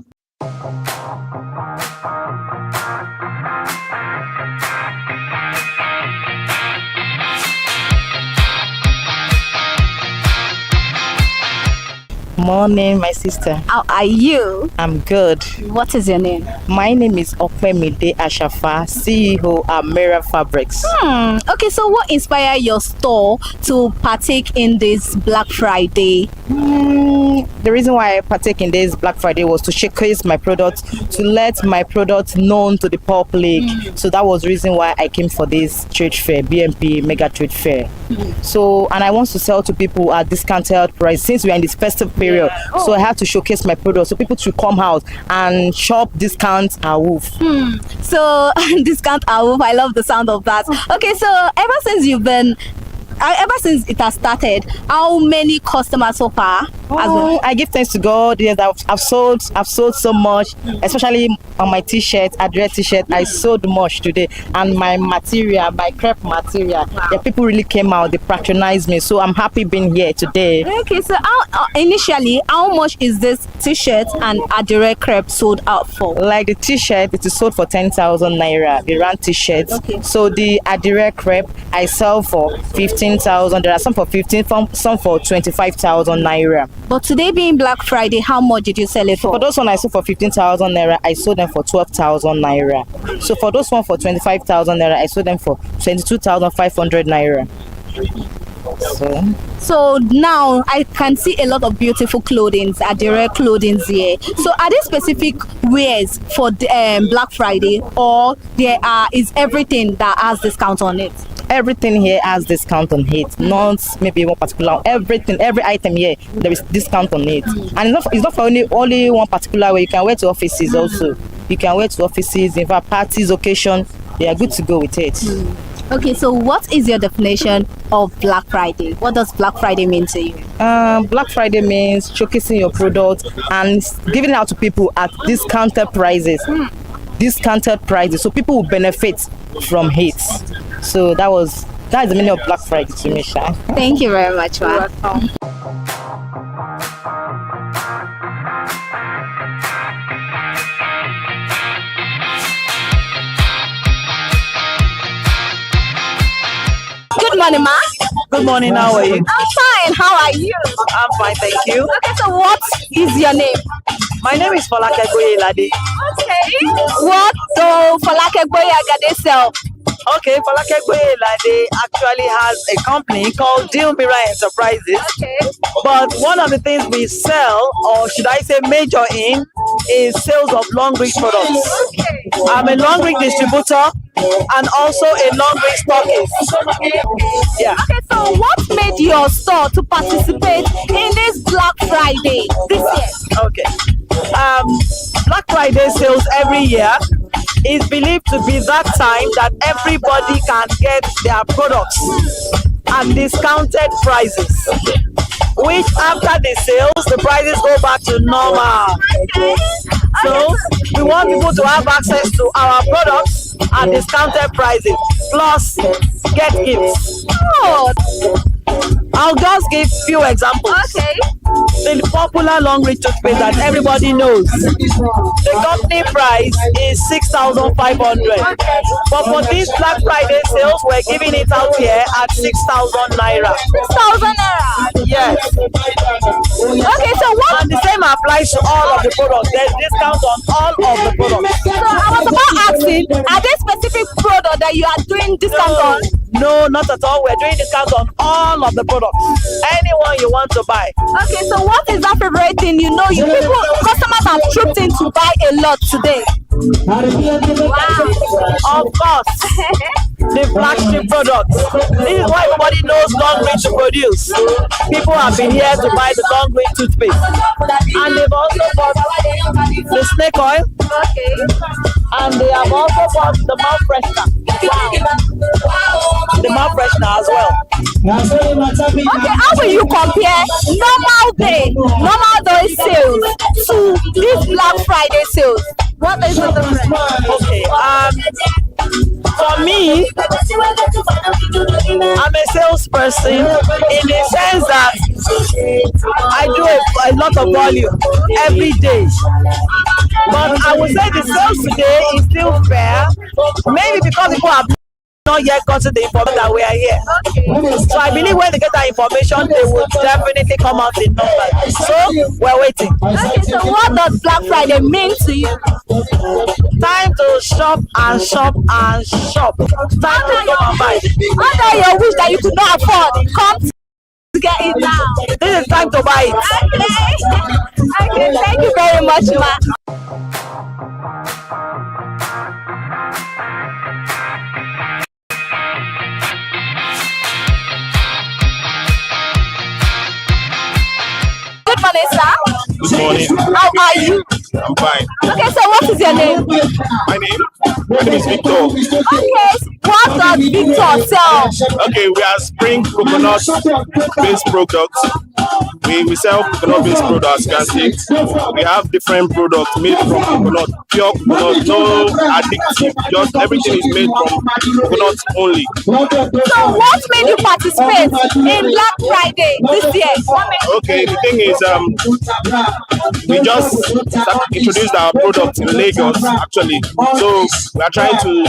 Morning, my sister. How are you? I'm good. What is your name? My name is Opemide Ashafa, CEO at Mera Fabrics. Okay, so what inspired your store to partake in this Black Friday? The reason why I partake in this Black Friday was to showcase my product, to let my product known to the public. So that was the reason why I came for this trade fair, BMP Mega Trade Fair. So, and I want to sell to people at discounted price since we are in this festive period. So I have to showcase my product so people should come out and shop discount awoof. So discount awoof, I love the sound of that. Okay, so ever since it has started, how many customers so far? I give thanks to God. Yes, I've sold so much, especially on my t-shirt, Adre t-shirt. I sold much today, and my material, my crepe material. The people really came out. They patronized me, so I'm happy being here today. Okay, so initially, how much is this t-shirt and Adre crepe sold out for? Like the t-shirt, it is sold for 10,000 naira. The round t-shirts. Okay. So the Adre crepe I sell for 15,000. There are some for 15, some for 25,000 naira. But today being Black Friday, how much did you sell it for? For those one I sold for 15,000 naira, I sold them for 12,000 naira. So for those one for 25,000 naira, I sold them for 22,500 naira. So now I can see a lot of beautiful clothing, Adire clothing here. So are there specific wears for Black Friday, or is everything that has discount on it? Everything here has discount on it, not maybe one particular. Everything, every item here, there is discount on it, and it's not for only one particular way. You can wear to offices also. You can wear to offices, in fact, parties, occasion. They are good to go with it. Okay, so what is your definition of Black Friday? What does Black Friday mean to you? Black Friday means showcasing your product and giving it out to people at discounted prices. Discounted prices, so people will benefit from it. So that's the meaning of Black Friday to me, Sha. Thank you very much, Ma. Good morning, Ma. Good morning, how are you? I'm fine. How are you? I'm fine, thank you. Okay, so what is your name? My name is Falake Lade. Okay. What do Falake Agade sell? Okay, Falake Lade actually has a company called Deal Mirror Enterprises. Okay. But one of the things we sell, or should I say major in, is sales of long reach products. Okay. I'm a long reach distributor and also a long reach stockist. Yeah. Okay, so what made your store to participate in this Black Friday this year? Okay. Black Friday sales every year is believed to be that time that everybody can get their products at discounted prices, which after the sales, the prices go back to normal. So we want people to have access to our products at discounted prices, plus get gifts. Oh. I'll just give few examples. Okay. The popular long reach toothpaste that everybody knows. The company price is 6,500. But for this Black Friday sales, we're giving it out here at 6,000 naira. 6,000 naira. Yes. Okay, so what? And the same applies to all of the products. There's discount on all of the products. So I was about asking, are there specific products that you are doing discount on? No, not at all. We're doing discounts on all of the products. Anyone you want to buy. Okay, so what is that favorite thing customers have trooped in to buy a lot today? Wow. Of course. The flagship products. This is why everybody knows long reach to produce. People have been here to buy the long reach toothpaste. And they've also bought the snake oil. Okay. And they have also bought the mouth freshener. Wow. The mouth freshener as well. Okay, how will you compare normal day sales to this Black Friday sales? What is the difference? Okay, for me, I'm a salesperson in the sense that I do a lot of volume every day. But I would say the sales today is still fair, maybe because people have not yet gotten the information that we are here. So I believe when they get that information, they will definitely come out in numbers. So we're waiting. Okay, so what does Black Friday mean to you? Time to shop and shop and shop. Time to go and buy. Under your wish that you could not afford, come to get it now. This is time to buy it. Okay. Okay, thank you very much, Ma. Good morning, sir. Good morning. How are you? I'm fine. Okay, so what is your name? My name is Victor. Okay, what does Victor sell? Okay, we are spring coconut based products. We sell coconut based products, you can see. We have different products made from coconut, pure coconut, no addictive, just everything is made from coconut only. So what made you participate in Black Friday this year? Okay, the thing is, we just introduced our product in Lagos actually. So we are trying to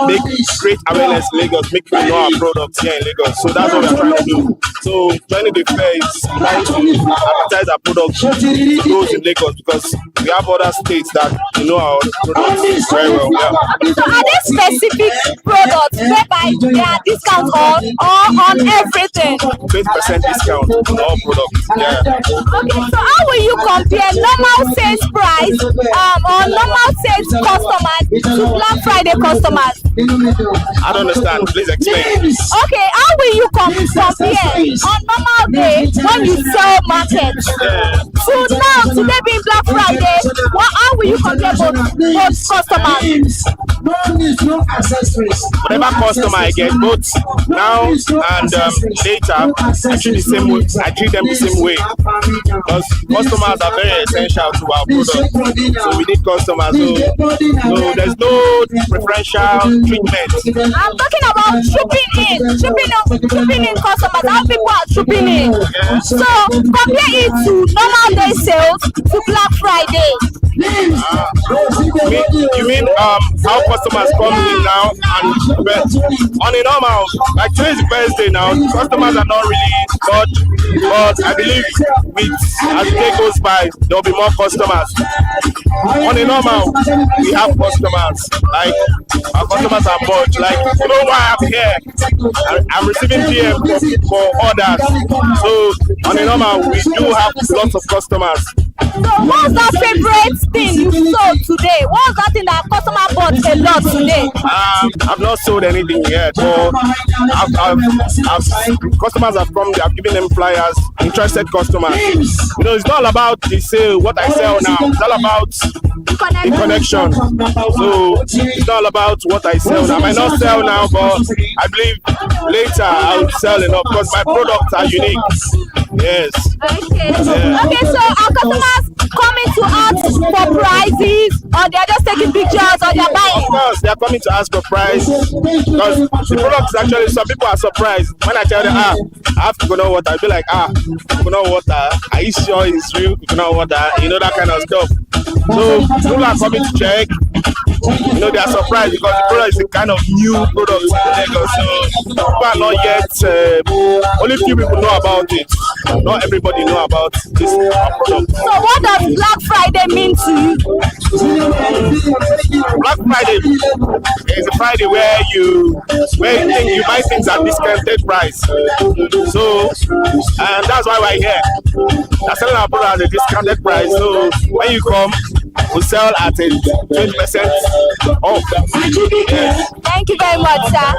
make great awareness in Lagos, make people know our products here in Lagos. So that's what we are trying to do. So joining the fair is trying to advertise our products to those in Lagos because we have other states that know our products very well. Yeah. So are there specific products whereby there are discounts on everything? 20% discount on all products. Yeah. Okay, so how will you compare normal sales price or normal sales customers to Black Friday customers? I don't understand. Please explain. Okay, how will you compare on normal day when you sell market to now, today being Black Friday, how will you compare both customers? Whatever customer I get, both now and later, I treat them the same way. Because customers are very essential to our product. So we need customers. So there's no preferential treatment. I'm talking about trooping in customers. How people are trooping in. Yeah. So compare it to normal day sales to Black Friday. You mean how customers come in now and on a normal, like today's the first day now, customers are not really much, but I believe as the day goes by, there will be more customers. On a normal, we have customers, like our customers are much, like you know why I'm here, I'm receiving DM for orders, so on a normal, we do have lots of customers. So what's that favorite thing you sold today? What's that thing that customer bought a lot today? I've not sold anything yet, but customers have come, I've given them flyers, interested customers. You know, it's not about the sale, what I sell now, it's all about the connection. So it's not about what I sell now. I might not sell now, but I believe later I'll sell enough because my products are unique. Yes. Okay. Yeah. Okay, so our customers coming to ask for prices, or they're just taking pictures, or they're buying? Of course, they're coming to ask for price because the products actually, some people are surprised when I tell them, I have coconut water. I'll be like, coconut water, are you sure it's real coconut water? You know, that kind of stuff. So people are coming to check. You know, they are surprised because the product is a kind of new product in Lagos. So people are not yet, only few people know about it. Not everybody know about this product. So what does Black Friday mean to you? Black Friday is a Friday where you think you buy things at discounted price. So, and that's why we're here. We're selling our product at a discounted price. So when you come, we sell at a 20% off. Yes. Thank you very much, sir.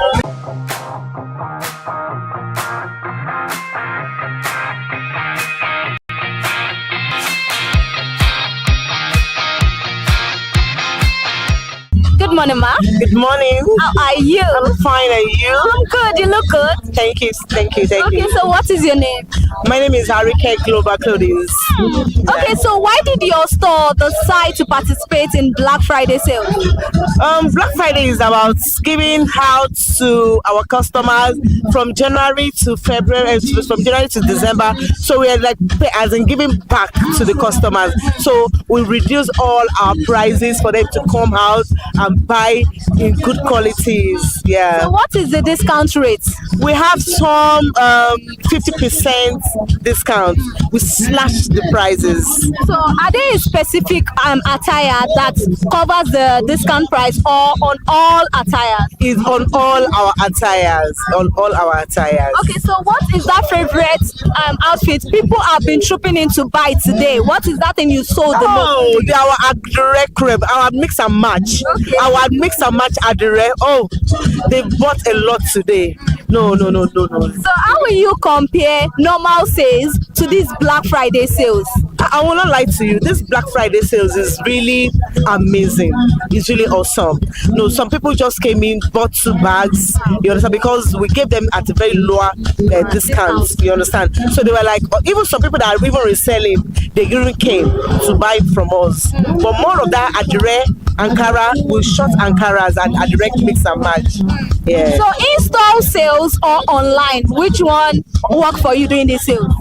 Good morning, ma. Good morning. How are you? I'm fine, and you? I'm good. You look good. Thank you. Okay, so what is your name? My name is Harike Global Clothing. Okay, so why did your store decide to participate in Black Friday sales? Black Friday is about giving out to our customers from January to February, from January to December. So we are like as in giving back to the customers. So we reduce all our prices for them to come out and buy in good qualities. Yeah. So what is the discount rate? We have some 50% discount. We slash the prices. So are there a specific attire that covers the discount price or on all attires? It's on all our attires. On all our attires. Okay, so what is that favorite outfit people have been trooping in to buy today? What is that thing you sold the most? Our direct crib, our mix and match. Okay. Our mix and match adire. Oh, they bought a lot today. No. So how will you compare normal sales to these Black Friday sales? I will not lie to you. This Black Friday sales is really amazing. It's really awesome. No, some people just came in, bought 2 bags. You understand? Because we gave them at a very lower discount. You understand? So they were like, even some people that are even reselling, they even came to buy from us. But more of that adire, Ankara, we short Ankaras and a direct mix and match. Yeah. So in-store sales or online, which one work for you doing this sales?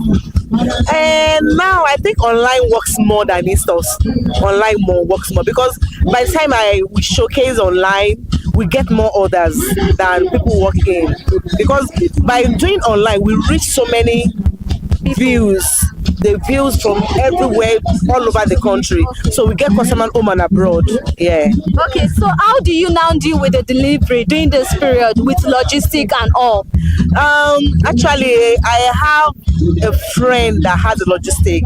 And now I think online works more than in-stores. Online works more because by the time we showcase online, we get more orders than people walk in. Because by doing online, we reach so many views. The views from everywhere, all over the country. So we get customers home and abroad. Yeah. Okay, so how do you now deal with the delivery during this period with logistic and all? Actually, I have a friend that has a logistic.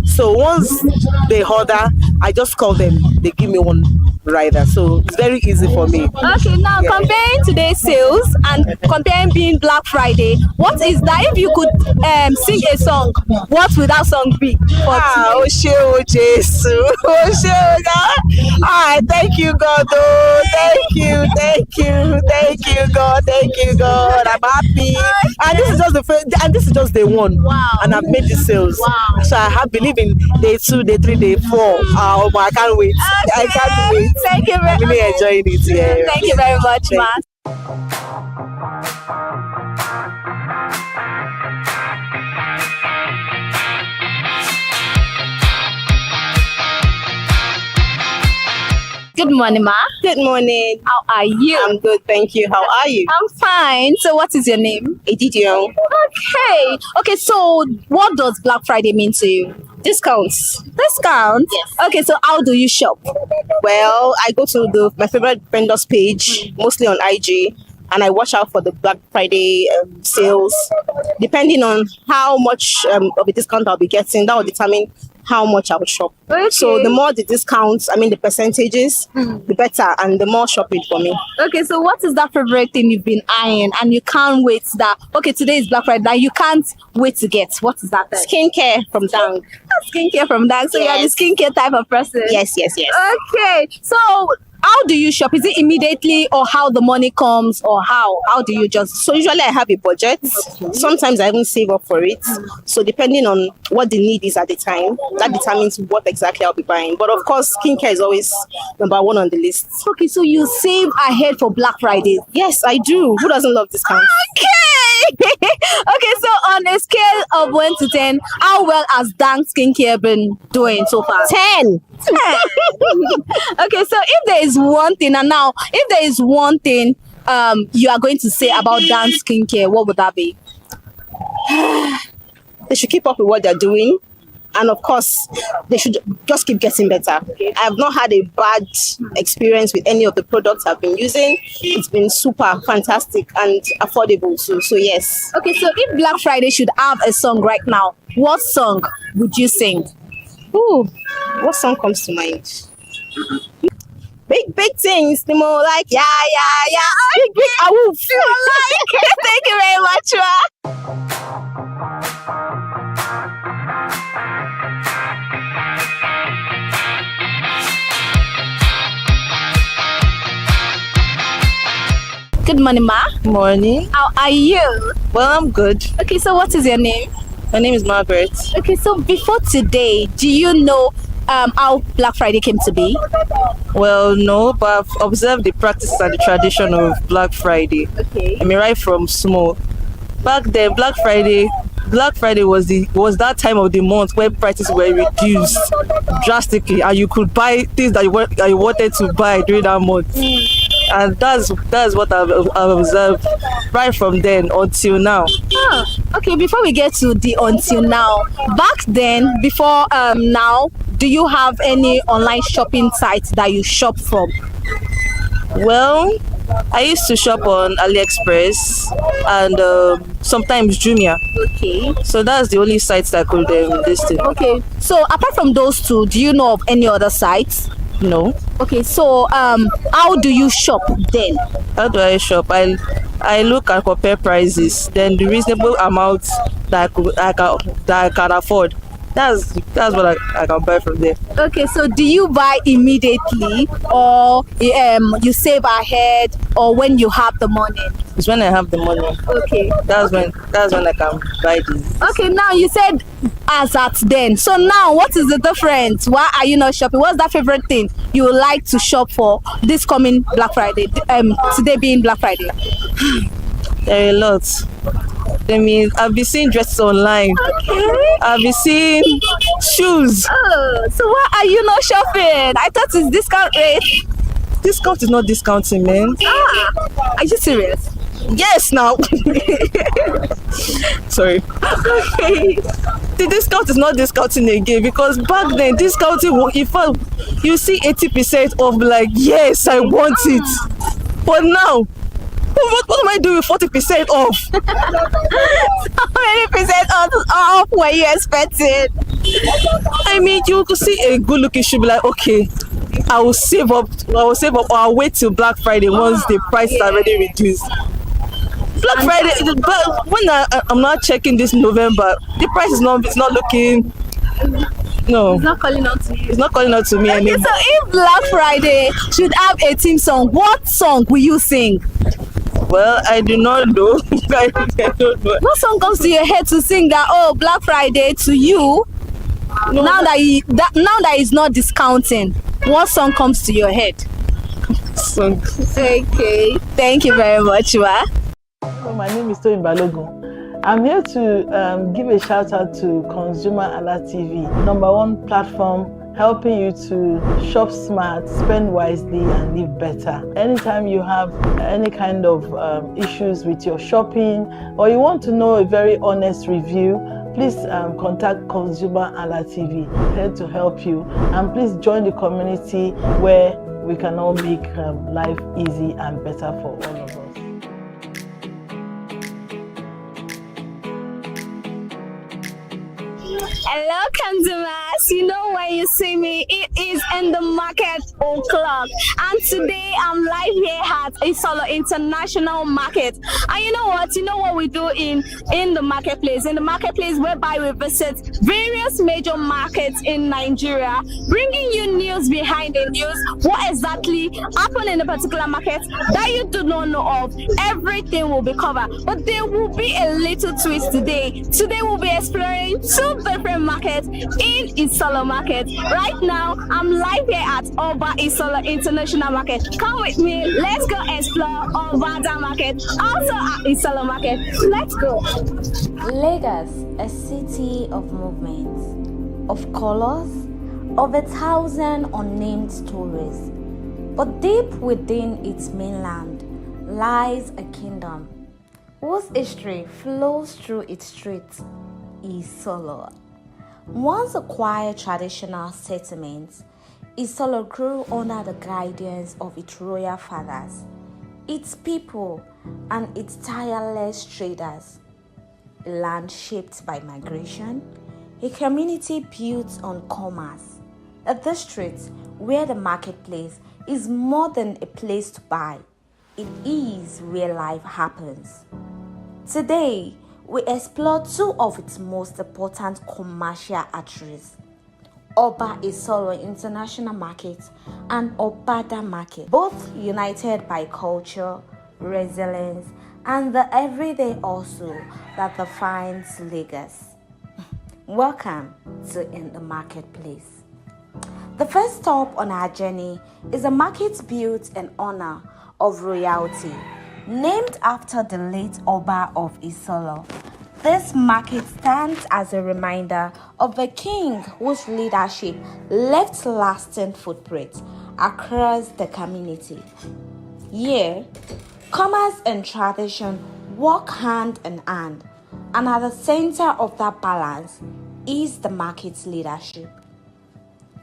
So once they order, I just call them. They give me one rider, so it's very easy for me. Okay, now comparing today's sales and comparing being Black Friday, what is that? If you could sing a song, what would that song be? Oh, Jesus. Thank you, God. Oh, thank you, God. Thank you, God. I'm happy. And this is just the first, and this is just day one. Wow. And I've made the sales. Wow. So I have believe in day 2, day 3, day 4. Oh, I can't wait. Okay. I can't wait. Thank you very I'm really much. enjoying it. Yeah. Thank you very much, ma. Good morning, ma. Good morning. How are you? I'm good, thank you. How are you? I'm fine. So what is your name? Edidion. Okay, so what does Black Friday mean to you? Discounts. Discounts? Yes. Okay, so how do you shop? Well, I go to my favorite vendors page, mostly on IG, and I watch out for the Black Friday sales. Depending on how much of a discount I'll be getting, that will determine how much I will shop. Okay. So the more the discounts, the percentages, the better, and the more shopping for me. Okay, so what is that favorite thing you've been eyeing and you can't wait that, okay, today is Black Friday, that you can't wait to get? What is that then? Skincare from Dang. Skincare from Dang. So Yes. you're the skincare type of person? Yes. Okay, so how do you shop? Is it immediately or how the money comes or how? How do you just? So usually I have a budget. Sometimes I even save up for it. So depending on what the need is at the time, that determines what exactly I'll be buying. But of course, skincare is always number one on the list. Okay, so you save ahead for Black Friday? Yes, I do. Who doesn't love discounts? Okay. Okay, so on a scale of 1 to 10, how well has Dang Skincare been doing so far? 10. Okay, so if there is one thing, you are going to say about Dang Skincare, what would that be? They should keep up with what they're doing. And of course, they should just keep getting better. I have not had a bad experience with any of the products I've been using. It's been super fantastic and affordable too. So yes. Okay, so if Black Friday should have a song right now, what song would you sing? Ooh, what song comes to mind? Big things, the more like yeah. Big awoof. Like it. Thank you very much, Good morning, ma. Morning. How are you? Well, I'm good. Okay, so what is your name? My name is Margaret. Okay, so before today, do you know how Black Friday came to be? Well, no, but I've observed the practices and the tradition of Black Friday. Okay. Right from small. Back then, Black Friday was that time of the month where prices were reduced drastically, and you could buy things that you wanted to buy during that month. And that's what I've observed right from then until now. Okay, before we get to the until now, back then, before now, do you have any online shopping sites that you shop from? Well, I used to shop on AliExpress and sometimes Jumia. Okay. So that's the only sites that I could list. Okay. So apart from those two, do you know of any other sites? No. Okay. So how do you shop then? How do I shop? I look and compare prices, then the reasonable amount that I can afford. That's what I can buy from there. Okay, so do you buy immediately or you save ahead or when you have the money? It's when I have the money. Okay. That's when I can buy this. Okay, now you said as at then. So now what is the difference? Why are you not shopping? What's that favorite thing you would like to shop for this coming Black Friday? Today being Black Friday. There are a lot. I've been seeing dresses online. Okay. I've been seeing shoes. Oh, so why are you not shopping? I thought it's discount rate. Discount is not discounting, man. Are you serious? Yes, now. Sorry. Okay. The discount is not discounting again because back then discounting, if you see 80% off, like yes, I want it. But now, what am I doing with 40% off? How many percent off were you expecting? You could see a good looking shoe, be like, okay, I will save up, or I'll wait till Black Friday once the price is already reduced. Black Friday, but when I'm not checking this November, the price is not looking. No, It's not calling out to you. It's not calling out to me Okay, anymore. so if Black Friday should have a theme song, what song will you sing? Well, I do not know. I don't know. What song comes to your head to sing that? Oh, Black Friday to you. No, now that he's not discounting, what song comes to your head? Song. Okay, thank you very much, Ma. So my name is Toyin Balogun. I'm here to give a shout out to ConsumerHalla TV, #1 platform helping you to shop smart, spend wisely, and live better. Anytime you have any kind of issues with your shopping, or you want to know a very honest review, please contact ConsumerHalla TV, here to help you. And please join the community where we can all make life easy and better for all of us. Hello, consumers. You know when you see me, it is in the market o'clock. And today I'm live here at Isolo International Market. And you know what? You know what we do in the marketplace? In the marketplace whereby we visit various major markets in Nigeria, bringing you news behind the news, what exactly happened in a particular market that you do not know of. Everything will be covered. But there will be a little twist today. Today we'll be exploring two different markets in Isolo Market. Right now, I'm live here at Oba Isolo International Market. Come with me, let's go explore Oba Market, also at Isolo Market. Let's go. Lagos, a city of movement, of colors, of 1,000 unnamed stories. But deep within its mainland lies a kingdom whose history flows through its streets. Isolo. Once a quiet traditional settlement, Isolo grew under the guidance of its royal fathers, its people, and its tireless traders. A land shaped by migration, a community built on commerce, a district where the marketplace is more than a place to buy, it is where life happens. Today, we explore two of its most important commercial arteries, Oba Isolo International Market and Obada Market, both united by culture, resilience, and the everyday also that defines Lagos. Welcome to In the Marketplace. The first stop on our journey is a market built in honor of royalty, named after the late Oba of Isolo. This market stands as a reminder of a king whose leadership left lasting footprints across the community. Here, commerce and tradition walk hand in hand, and at the center of that balance is the market's leadership.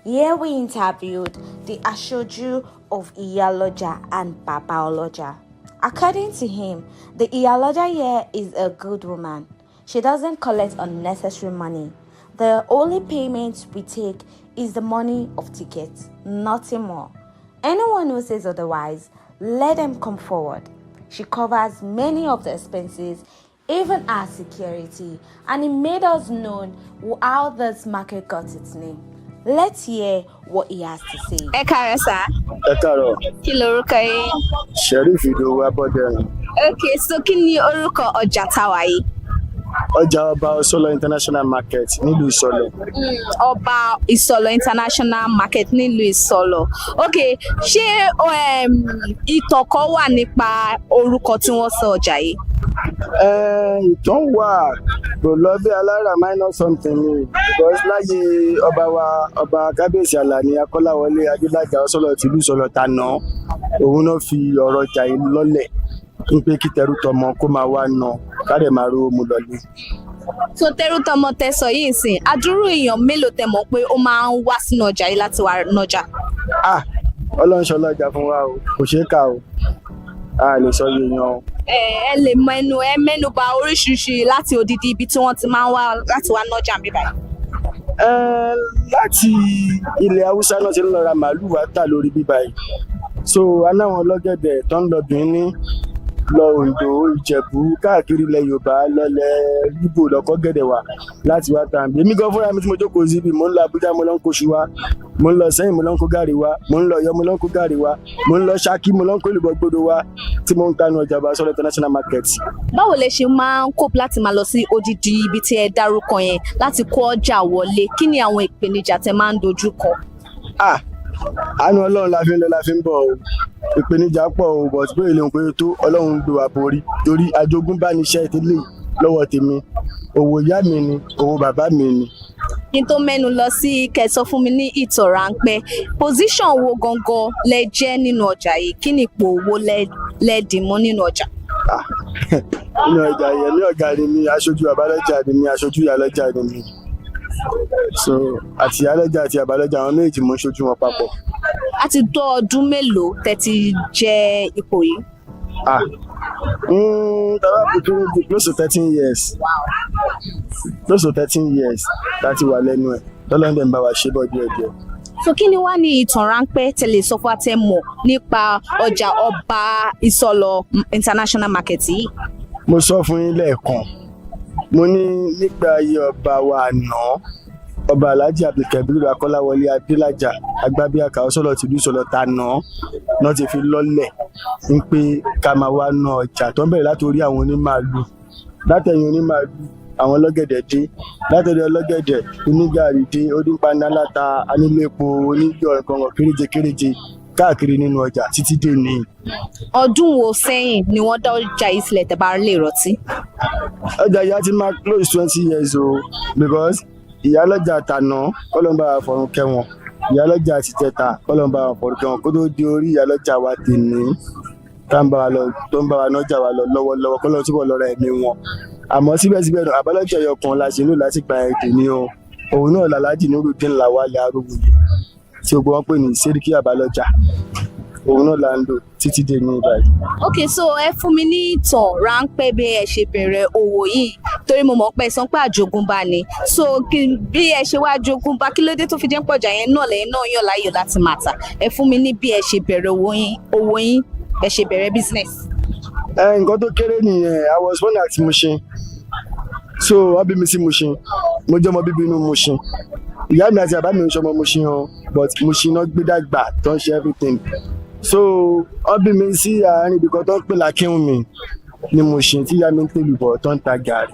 Here we interviewed the Ashoju of Iyaloja and Babaoloja. According to him, the Iyaloja here is a good woman. She doesn't collect unnecessary money. The only payment we take is the money of tickets, nothing more. Anyone who says otherwise, let them come forward. She covers many of the expenses, even our security, and it made us know how this market got its name. Let's hear what he has to say. Ẹ káàárọ̀ sà. Ẹ káàárọ̀. Kí lorúkọ yín? Sheriff Idowu Abọ́dẹ̀rìn. Okay, so kí ni orúkọ ọjà táwa yìí? Ọjà Ọba Isolo International Market nílùú Isolo. Ọba Isolo International Market nílùú Isolo. Okay, ṣé ìtàn kan wà nípa orúkọ tí wọ́n sọ ọjà yìí? Ìtàn wà kò lọ bí alára minor something ni because láyé ọba wa ọba Kábíyèsí Àlàní Akọ́láwọlé Adélájà Ọ̀ṣọ́lọ̀ tìlú Ìsọlọ̀ tàná òun náà fi ọ̀rọ̀ ọjà yìí lọ́lẹ̀ ń pé kí tẹrú tọmọ kó máa wá ná káàdẹ̀ máa rówó mu lọlé. So tẹrú tọmọ tẹ sọ yìí sìn adúrú èèyàn mélòó tẹ mọ̀ pé ó máa ń wá sínú ọjà yìí láti wá nájà? Ọlọ́run ṣọlọ́jà fún wa o kò ṣeé kà o a lè sọ iye yan o. Ẹ lè mẹ́nu bà oríṣiríṣi láti odidi ibi tí wọ́n ti máa ń wá láti wá nájà mi báyìí. Láti ilẹ̀ Haúsá náà ti ń lọ ra màálù wá tà lórí bíbá yìí. So aláwọn ọlọ́gẹ̀dẹ̀ tó ń lọ Benin, lọ Oǹdó, Ìjẹ̀bú, káàkiri ilẹ̀ Yorùbá, lọlẹ̀ Ìgbò lọ́kọ́ gẹ̀dẹ̀ wá láti wá tà. Èmi gan fúnra mi tí mo jókòó síbi, mo ń lọ Àbújá, mo lọ ń kó iṣu wá, mo ń lọ Ṣẹ́yìn, mo lọ ń kó gàrí wá, mo ń lọ Ọ̀yọ́, mo lọ ń kó gàrí wá, mo ń lọ Ṣakí, mo lọ ń kó èlùbọ́ gbódò wá, tí mo ń kanu ọjà bá sọ́dọ̀ international market. Báwo lẹ ṣe máa ń cope láti máa lọ sí odidi ibi tí ẹ dárúkọ yẹn láti kó ọjà wọlé? Kí ni àwọn ìpèníjà tẹ máa ń dojú kọ? Àánú Ọlọ́run la fi ń lọ, la fi ń bọ̀ o. Ìpèníjà pọ̀ o, but bóyá ilé òǹkóyè tó Ọlọ́run gbé wa borí torí àjogúnbá ni iṣẹ́ ìdílé lọ́wọ́ tèmi. Òwò ìyá mi ni, òwò bàbá mi ni. Kí n tó mẹ́nu lọ sí kẹsọ fún mi ní ìtàn ráńpẹ́, position wo gangan lẹ jẹ́ nínú ọjà yìí? Kí ni ipò wo lẹ dì mú nínú ọjà? Nínú ọjà yẹn ní ọ̀gá ni mi, aṣojú àbálọ́jà ni mi, aṣojú ìyálọ́jà ni mi. So àti ìyálọ́jà àti àbálọ́jà àwọn méjì mo ń ṣojú wọn papọ̀. A ti tó ọdún mélòó tẹ́ ti jẹ ipò yìí? Close to 13 years. Close to 13 years láti wà lẹ́nu ẹ̀. Tọ́lọ́ndẹ̀ ń bá wa ṣe bọ́ díẹ̀díẹ̀. So kí ni wá ní ìtàn ráńpẹ́ tẹ́lẹ̀ sọ fún àtẹ mọ̀ nípa ọjà ọba ìsọlọ international market yìí? Mo sọ fún yín lẹ́ẹ̀kan, mo ní nígbà ayé ọba wa àná, ọba Alhaji Abdulkabir Akọ́láwọlé Adélájà Agbábíàká Ọ̀ṣọ́lọ̀ tìlú Ìsọlọ̀ tàná náà ti fi lọ́lẹ̀ ń pé ká máa wá ná ọjà tó ń bẹ̀rẹ̀ láti orí àwọn onímàálù, látẹ̀yìn onímàálù àwọn ọlọ́gẹ̀dẹ̀ dé, látọ̀dọ̀ ọlọ́gẹ̀dẹ̀ onígàrí dé, onípanáláta, anílépo, oníyọ̀ ìkọ̀ngàn kéréje káàkiri nínú ọjà títí dé ní. Ọdún wo sẹ́yìn ni wọ́n dá ọjà yìí sílẹ̀ tẹ́ bá lè rántí? Ọjà yìí á ti máa close 20 years o, because ìyálọ́jà tàná kọ́lọ́mbà àfọ̀rùn kẹwọn, ìyálọ́jà ti tẹ̀ta kọ́lọ́mbà àfọ̀rùn kẹwọn kó tó di orí ìyálọ́jà wa tèmi tó ń bá wa nájà wa lọ lọ́wọ́lọ́wọ́ kọ́lọ́ túbọ̀ lọ́ra ẹ̀mí wọn. Àmọ́ síbẹ̀síbẹ̀ náà àbálọ́jà ẹyọkan la ṣe nílò láti gba èdè ní o. Òun náà làlájì Nurudeen Lawal Arúgbó tí gbogbo wọn pè ní Sẹ́ríkì àbálọ́jà. Òun náà là ń lò títí dé ní ìbàdí. Ok, so ẹ fún mi ní ìtàn ráńpẹ́ bí ẹ ṣe bẹ̀rẹ̀ òwò yìí torí mo mọ̀ pé sọ pé àjogúnbá ni. So bí ẹ ṣe wá jogúnbá, kí ló dé tó fi jẹ́ pọ̀jà yẹn náà lẹ́yìn náà yàn láàyò láti máa tà? Ẹ fún mi ní bí ẹ ṣe bẹ̀rẹ̀ òwò yín, ẹ ṣe bẹ̀rẹ̀ business. Nǹkan tó kéré nìyẹn, I was born at Mushin, so wọ́n bí mi sí Mushin, mo jẹ́ ọmọ bíbí inú Mushin. Ìyá mi àti bàbá mi ń ṣọmọ Mushin o, but Mushin náà gbé dàgbà tó ń ṣe everything. So wọ́n bí mi sí àárín ibìkan tó ń pè lákínwùmí ní Mushin tí ìyá mi ń tèlù bọ̀ tó ń ta gàrí,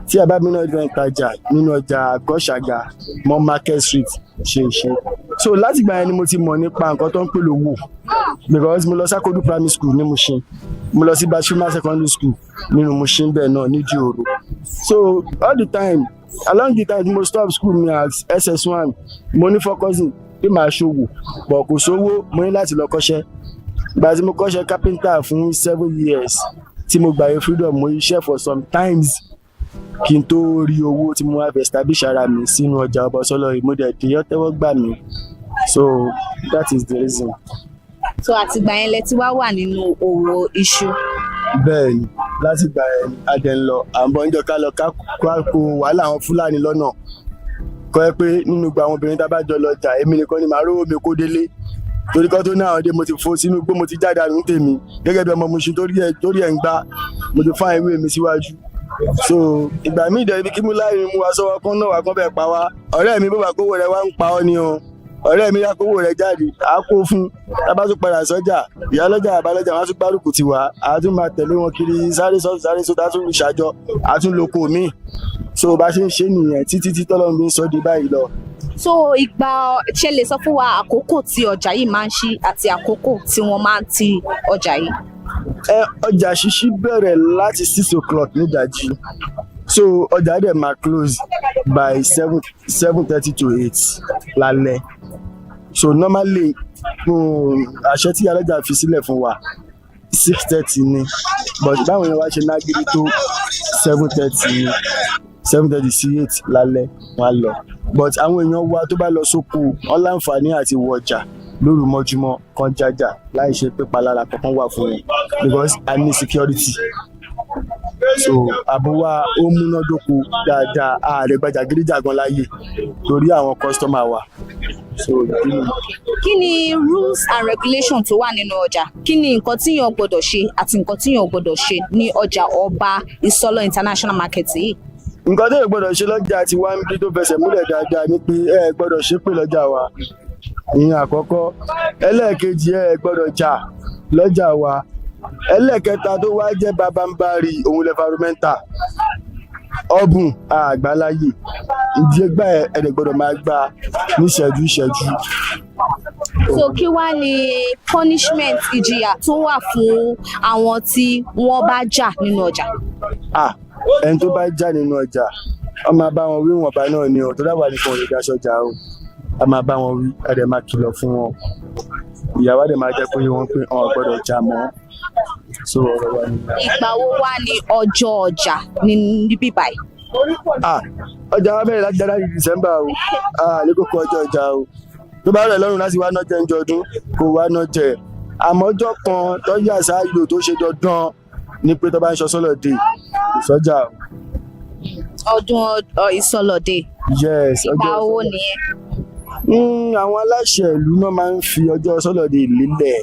tí bàbá mi náà ń tajà nínú ọjà Àgọ́ṣàgà mọ́ Market Street ṣe. So láti ìgbà yẹn ni mo ti mọ̀ nípa nǹkan tó ń pè lówó, because mo lọ Sakodu primary school ní Mushin, mo lọ sí Bashima secondary school nínú Mushin bẹ́ẹ̀ náà ní Dioro. So all the time along the time mo stop school mi at SS1, mo ní focusing pé màá ṣòwò bọ̀ kò sówó, mo ní láti lọ kọ́ṣẹ́. Ìgbà tí mo kọ́ṣẹ́ carpenter fún 7 years tí mo gbàyè freedom, mo iṣẹ́ for some times kí n tó rí owó tí mo wá fẹ́ establish ara mi sínú ọjà ọba Ìsọlọ̀ ìmúdẹ̀dé yọ́tẹ́wọ́ gbà mí. So that is the reason. So àtìgbà yẹn lẹ ti wá wà nínú òwò iṣu? Bẹ́ẹ̀ni, láti ìgbà yẹn adẹ ń lọ àbọ̀ ń jọ ká lọ ká kó wàhálà àwọn Fúlàní lọ́nà, kọ́ ẹ pé nínú gba àwọn obìnrin tá bá jọ lọ jà èmi nìkan ni màá rówó mi kó délé, torí kan tó ní àwọn ọdẹ mo ti fò sínú igbó, mo ti jáde àrùn tèmi gẹ́gẹ́ bí ọmọ Mushin torí ẹ̀ ń gbá, mo ti fáwọn ìwé mi síwájú. So ìgbà míì dẹ̀ ibi kí mú láàrin mú wa sọ́wọ́ kán náà wà kán bẹ́ẹ̀ pa wá. Ọ̀rẹ́ mi bó bá kówó rẹ̀ wá ń pa ọ́ ni o, ọ̀rẹ́ mi yá kówó rẹ̀ jáde á kó fún, tábà tún padà sọ́jà ìyálọ́jà àbálọ́jà wọn á tún gbárùkù tiwa, á tún máa tẹ̀lé wọn kiri sáré sọ́tà á tún ṣàjọ, á tún lóko míì. So bá ṣe ń ṣe nìyẹn títí tí tọ́lọ́run bí ń sọ di báyìí lọ. So ìgbà ṣe lè sọ fún wa àkókò tí ọjà yìí máa ń ṣí àti àkókò tí wọ́n máa ń ti ọjà yìí? Ọjà ṣíṣí bẹ̀rẹ̀ láti 6 o'clock nídàjí, so ọjà dẹ̀ máa close by 7:30 to 8 lálẹ́. So normally àṣẹ tí alájà fi sílẹ̀ fún wa 6:30 ni, but báwọn yẹn wá ṣe nágírí tó 7:30 sí 8 lálẹ́ wọn lọ. But àwọn èèyàn wa tó bá lọ sóko wọn láǹfààní àti wọ ọjà lóru mọ́júmọ́ kan jájà láì ṣe pé palára kankan wà fún wọn, because I need security. so àbúwá ó múnádóko dáadáa ààrẹ gbajàgídíjàgan láyè torí àwọn kọ́sítọ́mà wa. So kí ni rules and regulations tó wà nínú ọjà? Kí ni nǹkan tíyàn gbọ́dọ̀ ṣe àti nǹkan tíyàn gbọ́dọ̀ ṣe ní ọjà Ọba Ìsọlọ̀ International Market yìí? Nǹkan tó yẹ gbọ́dọ̀ ṣe lọ́jà tí wá ń bí tó fẹsẹ̀ múlẹ̀ dáadáa ni pé ẹ gbọ́dọ̀ ṣépè lọ́jà wa. Ìyẹn àkọ́kọ́. Ẹlẹ́ẹ̀kejì ẹ gbọ́dọ̀ jà lọ́jà wa. Ẹlẹ́ẹ̀kẹta tó wá jẹ́ babambari òun lẹ́fàrúmẹ́ntà. Ọ̀bùn àgbáláyè. Ìdí ẹgbà ẹ̀ẹ́dẹ̀ gbọ́dọ̀ máa gbà ní ìṣẹ́jú. So kí wá ni punishment ìjìyà tó wà fún àwọn tí wọ́n bá jà nínú ọjà? Ẹni tó bá jà nínú ọjà a máa bá wọn wí wọ̀nba náà ni ọ̀ tó dáwà nìkan lè daṣọ jà o. A máa bá wọn wí a dẹ̀ máa kìlọ̀ fún wọn. Ìyàwó dẹ̀ máa jẹ́ pé wọ́n pé wọn gbọ́dọ̀ jà mọ́. So ọ̀rọ̀ wa ni. Ìgbà wo wá ní ọjọ́ ọjà níbí báyìí? Ọjà wa bẹ̀rẹ̀ láti January December o. Ní kókó ọjọ́ ọjà o. Tó bá rẹ̀ lọ́rùn láti wá náà jẹ́ ń jọdún kò wá náà jẹ. Àmọ́ ọjọ́ kan tọ́jú àṣà ìlò tó ṣe dandan ní pé tó bá ń ṣọ sọ́lọ̀dé ìsọjà o. Ọdún ìsọlọ̀dé? Yes. Ìgbà owó nìyẹn? Àwọn aláṣẹ ìlú náà máa ń fi ọjọ́ sọ́lọ̀dé lílẹ̀.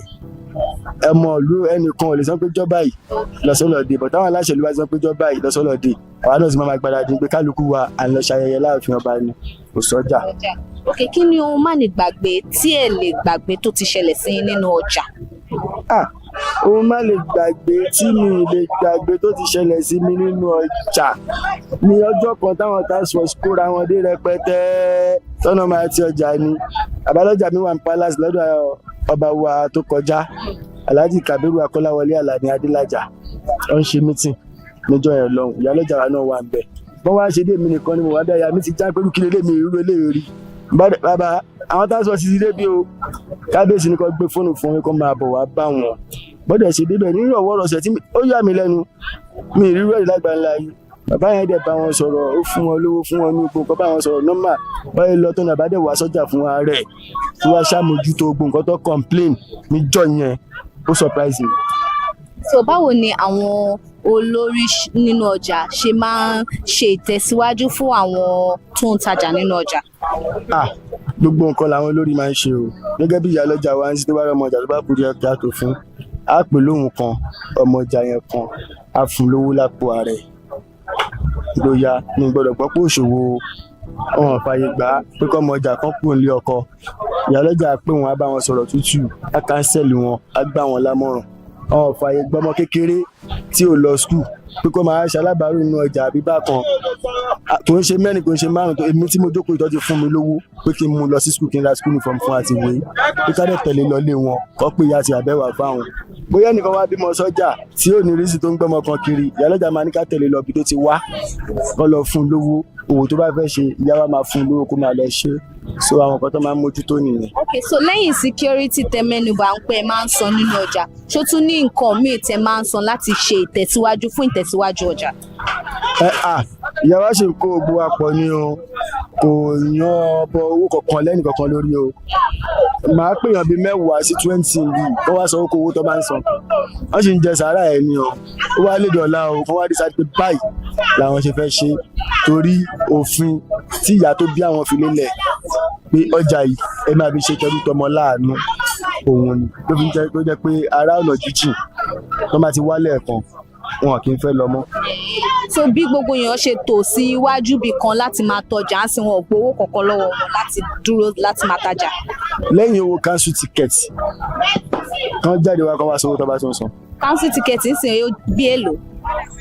Ẹmọ ìlú ẹnìkan ò lè sọ pé jọba yìí lọ sọ́lọ̀dé but táwọn aláṣẹ ìlú bá sọ pé jọba yìí lọ sọ́lọ̀dé àwa náà sì máa gbáradì pé kálukú wa à ń lọ ṣayẹyẹ láàfin ọba ni kò sọ́jà. Ok, kí ni ohun má ní gbàgbé tí ẹ lè gbàgbé tó ti ṣẹlẹ̀ sí nínú ọjà? Ohun má lè gbàgbé tí mi lè gbàgbé tó ti ṣẹlẹ̀ sí mi nínú ọjà ní ọjọ́ kan táwọn task force kóra wọn dé rẹpẹtẹ tọ́nà máa ti ọjà ni àbálọ́jà mi wà ní palace lọ́dọ̀ ọba wa tó kọjá Alhaji Kabiru Akọ́láwọlé Àlàní Adélájà ó ń ṣe meeting níjọ́ yẹn lọ́hùn ìyálọ́jà wa náà wà ń bẹ̀ wọ́n wá ṣe dé mi nìkan ni mo wá bẹ́ẹ̀ ya mi ti já pẹ̀lú kílélé mi irú eléyìí rí bàbá àwọn task force ti dé bí o kábíyèsí ni kò gbé fóònù fún mi kó máa bọ̀ wá bá wọn bọ́dẹ̀ ṣe débẹ̀ nínú ọ̀wọ́rọ̀ṣẹ̀ tí ó yà mí lẹ́nu mi ìrírí ẹ̀rí lágbàńlá yìí bàbá yẹn dẹ̀ bá wọn sọ̀rọ̀ ó fún wọn lówó fún wọn ní gbogbo nǹkan bá wọn sọ̀rọ̀ nọ́mà báyìí lọ tó ní àbádẹ́ wà sọ́jà fún wa rẹ̀ tí wàá ṣàmójútó gbogbo nǹkan tó complain níjọ́ yẹn ó surprise me. So báwo ni àwọn olórí nínú ọjà ṣe máa ń ṣe ìtẹ̀síwájú fún àwọn tó ń tajà nínú ọjà? Gbogbo nǹkan làwọn olórí máa ń ṣe o gẹ́gẹ́ bí ìyálọ́jà wa ń sí tó bá rọ ọmọ ọjà tó bá kú díẹ̀ kí á tó fún á pè lóhùn kan ọmọ ọjà yẹn kan á fún lówó lápò ààrẹ lóya ní gbọ́dọ̀ gbọ́ pé òṣòwò ọ̀hún fàyè gbà pé kọ́ ọmọ ọjà kan kúrò nílé ọkọ ìyálọ́jà pé wọ́n á bá wọn sọ̀rọ̀ tútù á káńsẹ̀lì wọn á gbà wọn lámọ̀ràn ọ̀hún fàyè gbọ́ ọmọ kékeré tí ò lọ skul pé kó máa ṣe alábàárù nínú ọjà àbí bákan kò ń ṣe mẹ́rin kò ń ṣe márùn-ún èmi tí mo jókòó ìtọ́jú fún mi lówó pé kí n mú lọ sí skul kí n ra skul uniform fún àti ìwé pé ká dẹ̀ tẹ̀lé lọ lé wọn kọ́ pé ìyá àti àbẹ̀wà fáwọn bóyá nìkan wá bímọ sọ́jà tí ò ní rísì tó ń gbọ́mọ kan kiri ìyálọ́jà máa ní ká tẹ̀lé lọ bí tó ti wá kọ́ lọ fún lówó òwò tó bá fẹ́ ṣe ìyá wa máa fún lówó kó máa lọ ṣe so àwọn kan tó máa ń mójútó nìyẹn. Ok, so lẹ́yìn security tẹ mẹ́nubà ń pẹ́ máa ń san nínú ọjà ṣó tún ní nǹkan míì tẹ máa ń san láti ṣe ìtẹ̀síwájú fún ìtẹ̀síwájú ọjà? Ìyá wa ṣe ń kó gbogbo àpọ̀ ni o kò yan ọbọ owó kankan lẹ́nì kankan lórí o màá pèèyàn bíi 10 sí 20 yìí kó wá san owó tó bá ń san wọ́n sì ń jẹ sàárà ẹ̀ ni o ó wá lédè ọ̀la o kó wá dísà pé báyìí làwọn ṣe fẹ́ ṣe torí òfin tí ìyá tó bí àwọn fi lélẹ̀ pé ọjà yìí ẹ máa fi ṣe tẹrú tọmọ láàánú òun ni ló fi jẹ́ pé ará ọ̀nà jíjìn tó máa ti wálẹ̀ kan wọn kì í fẹ́ lọ mọ́. So bí gbogbo èèyàn ṣe tò sí iwájú bì kan láti máa tọjà á sì wọn ò gbowó kankan lọ́wọ́ wọn láti dúró láti máa tajà. Lẹ́yìn owó council ticket kan jáde wá kọ́ wá sanwó tó bá tó ń san. Council ticket ń sìn yóò bí èlò?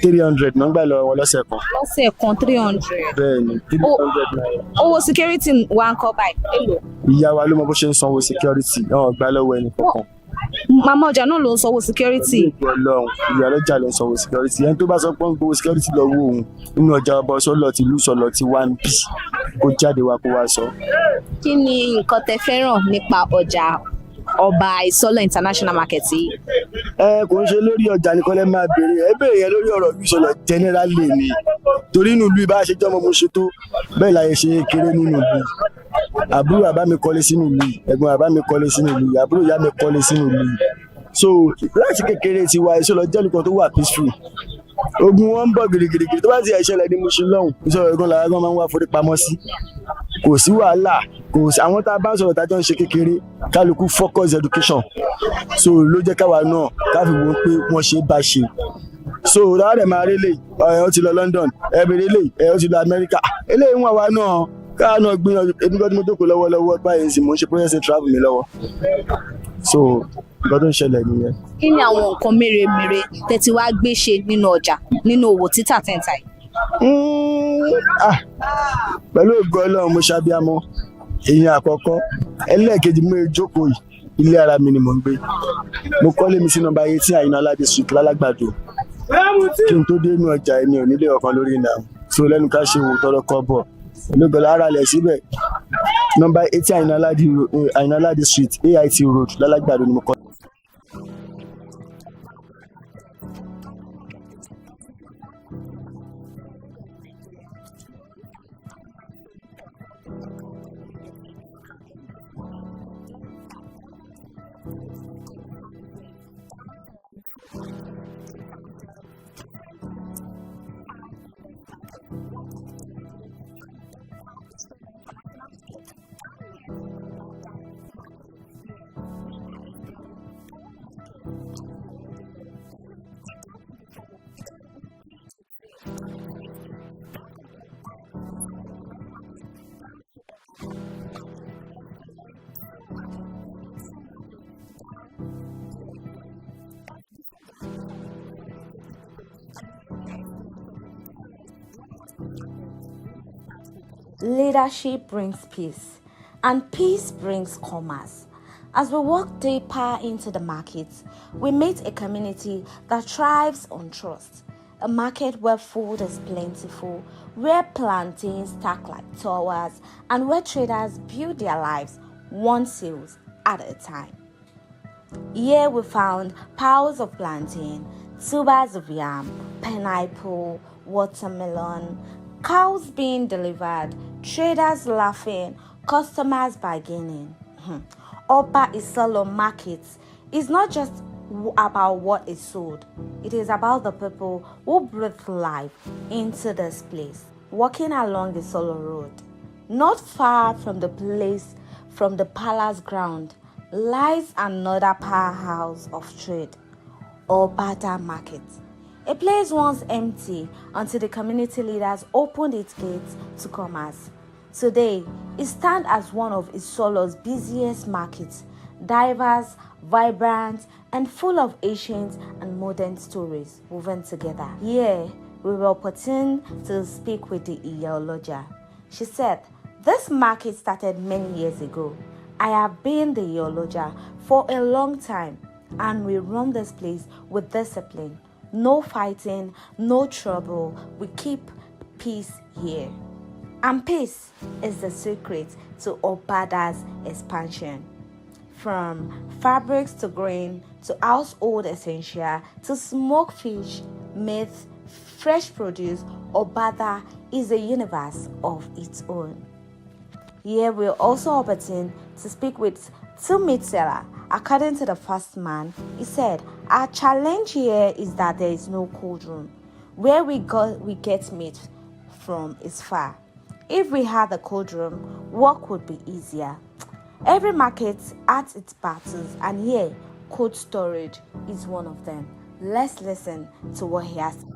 300 náà gbà lọ wọn lọ́sẹ̀ kan. Lọ́sẹ̀ kan 300. Bẹ́ẹ̀ni 300 naira. Owó security wa ń kọ́ báyìí èlò? Ìyá wa ló mọ bó ṣe ń sanwó security náà gbà lọ́wọ́ ẹnì kankan. Màmá ọjà náà ló ń sanwó security. Ọlọ́run ìyá lọ́jà ló ń sanwó security ẹni tó bá sọ pé ń gbowó security lọ́wọ́ òun nínú ọjà ọba sọ́lọ̀ ti lù sọ̀lọ̀ ti wá ń bì kó jáde wá kó wá sọ. Kí ni nǹkan tẹ fẹ́ràn nípa ọjà Ọba Ìsọlọ̀ International Market yìí? Kò ń ṣe lórí ọjà nìkan lẹ́ máa béèrè ẹ béèrè yẹn lórí ọ̀rọ̀ ìlú Ìsọlọ̀ generally ni torí inú ìlú ìbá ṣe jọmọ mo ṣe tó bẹ́ẹ̀ láyé ṣe kéré nínú ìlú àbúrò bàbá mi kọ́lé sínú ìlú ẹ̀gbọ́n bàbá mi kọ́lé sínú ìlú àbúrò ìyá mi kọ́lé sínú ìlú so láti kékeré tiwa Ìsọlọ̀ jẹ́ nǹkan tó wà peaceful ogun wọn ń bọ̀ gírígírí tó bá ti ẹ̀ṣẹ̀lẹ̀ ní Mushin lọ́hùn ìṣòro ìgbọ́n làwọn gan máa ń wá forí pamọ́ sí kò sí wàhálà kò sí àwọn tá a bá ń sọ̀rọ̀ tájọ́ ń ṣe kékeré kálukú focus education so ló jẹ́ káwa náà káfí wo pé wọ́n ṣe bá ṣe so láwọn dẹ̀ máa rí lè ó ti lọ London ẹ̀bẹ̀rẹ̀ lè ó ti lọ America eléyìí wọn wá náà káà náà gbìyànjú ebi kan tí mo jókòó lọ́wọ́lọ́wọ́ báyìí sì mò ń ṣe process travel mi lọ́wọ́ so nǹkan tó ń ṣẹlẹ̀ nìyẹn. kí ni àwọn nǹkan mèremère tẹ́tí wá gbé ṣe nínú ọjà nínú òwò títà tẹ́ǹtà yìí. pẹ̀lú ògo Ọlọ́run mo ṣàbíamọ èyí àkọ́kọ́ ẹlẹ́ẹ̀kejì mo jókòó yìí ilé ara mi ni mò ń gbé mo kọ́lé mi sí nọ́mbà 18 Àyìnà Aládé street lálágbàdo kí n tó dé inú ọjà ẹni ò nílé ọ̀kan lórí ìnáwó so lẹ́nu ká ṣe wò tọrọ kọ́ bọ̀ olóògbé ara lẹ̀ síbẹ̀ nọ́mbà 18 Àyìnà Aládé street AIT road lálágbàdo ni mo kọ́. Leadership brings peace, and peace brings commerce. As we walk deeper into the markets, we meet a community that thrives on trust. A market where food is plentiful, where plantains stack like towers, and where traders build their lives one sales at a time. Here we found piles of plantain, tubers of yam, pineapple, watermelon, cows being delivered, traders laughing, customers bargaining. Oba Isolo markets is not just about what is sold. It is about the people who breathe life into this place. Walking along the Solo Road, not far from the palace ground, lies another powerhouse of trade, Obada Market. A place once empty until the community leaders opened its gates to commerce. Today, it stands as one of Isolo's busiest markets, diverse, vibrant, and full of ancient and modern stories woven together. Here, we were opportune to speak with the Iyoloja. She said, "This market started many years ago. I have been the Iyoloja for a long time, and we run this place with discipline. No fighting, no trouble. We keep peace here." And peace is the secret to Obada's expansion. From fabrics to grain to household essential to smoked fish, meat, fresh produce, Obada is a universe of its own. Here we're also opportune to speak with two meat sellers. According to the first man, he said, "Our challenge here is that there is no cold room. Where we get meat from is far. If we had a cold room, work would be easier. Every market has its battles, and here, cold storage is one of them." Let's listen to what he has to say.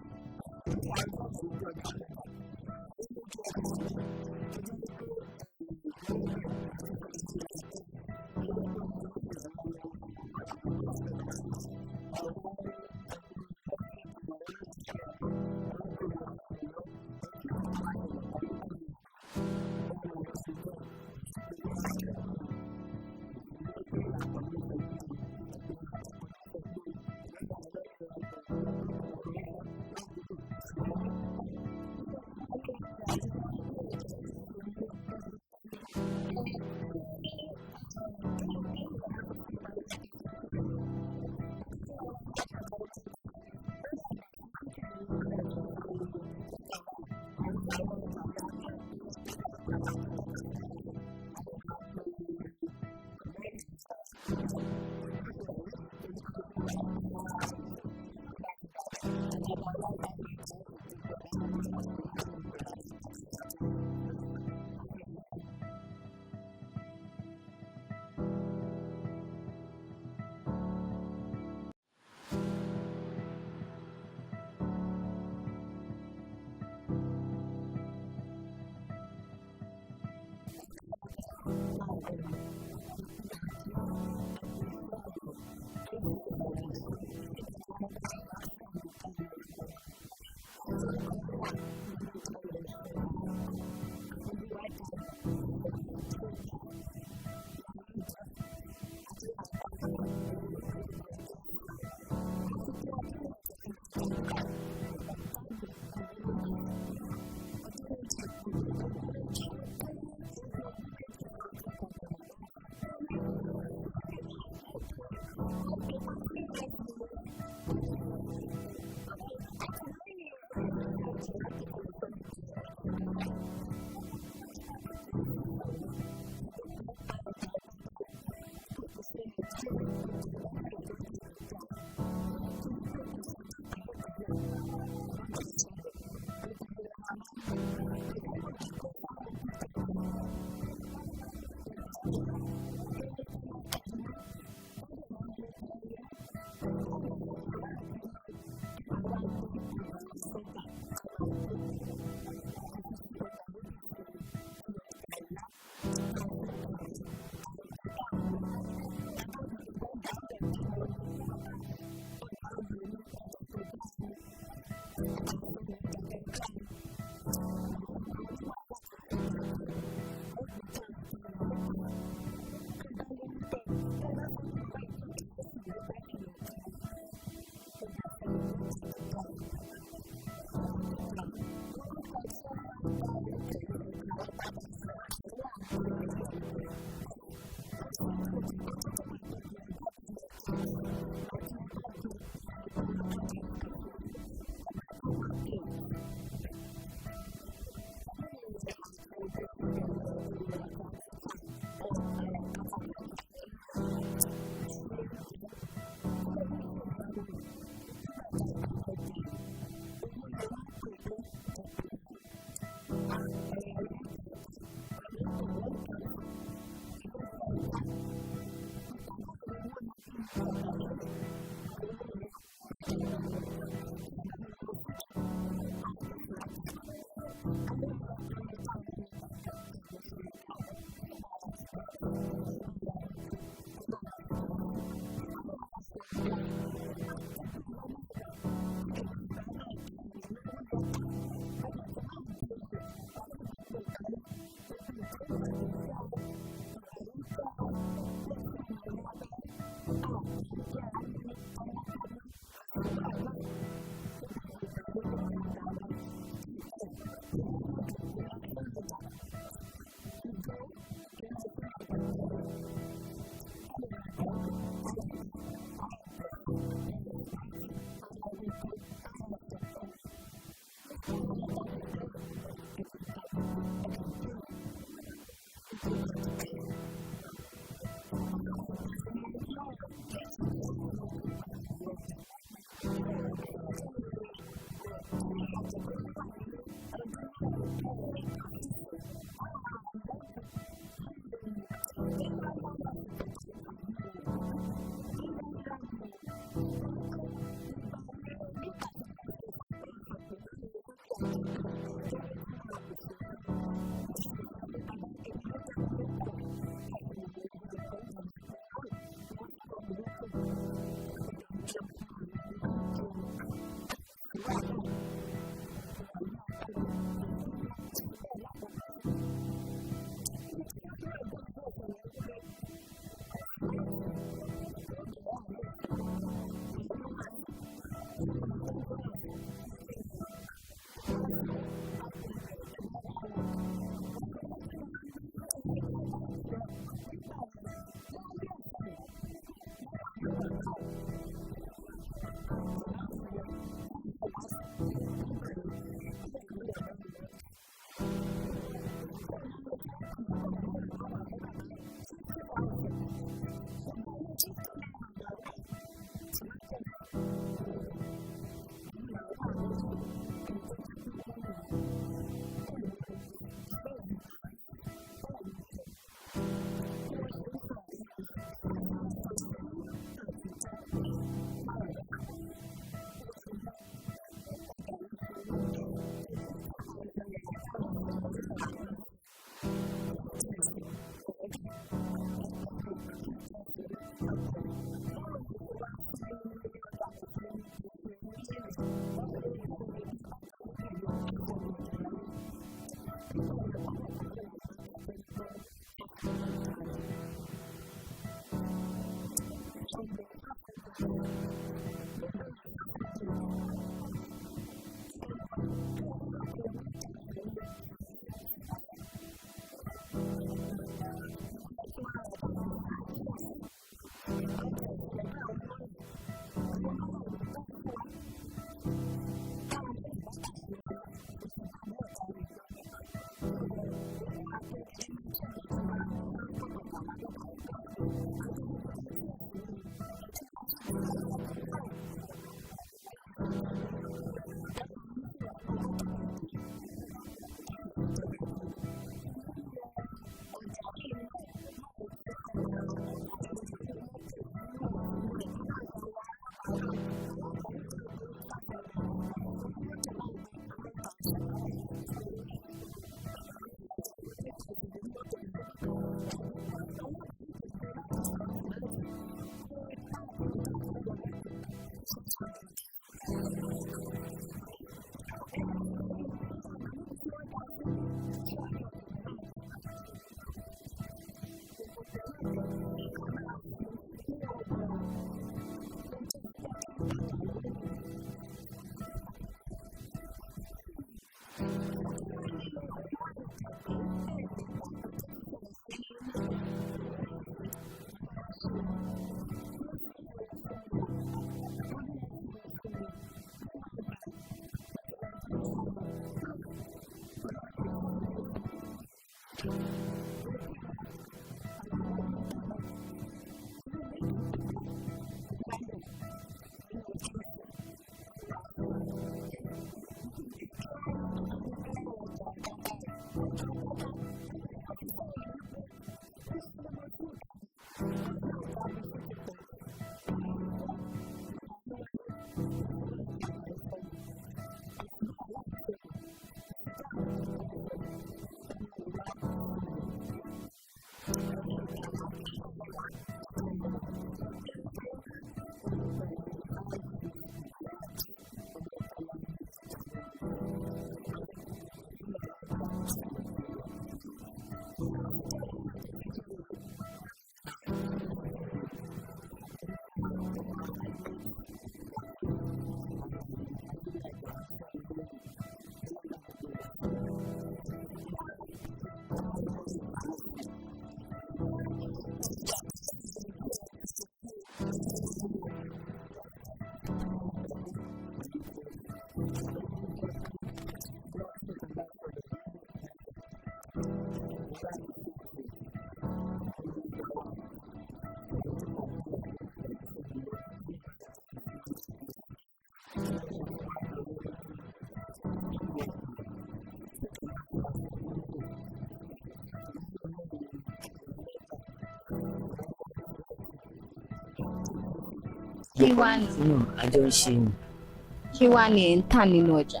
Kí wá ní ń tà nínú ọjà?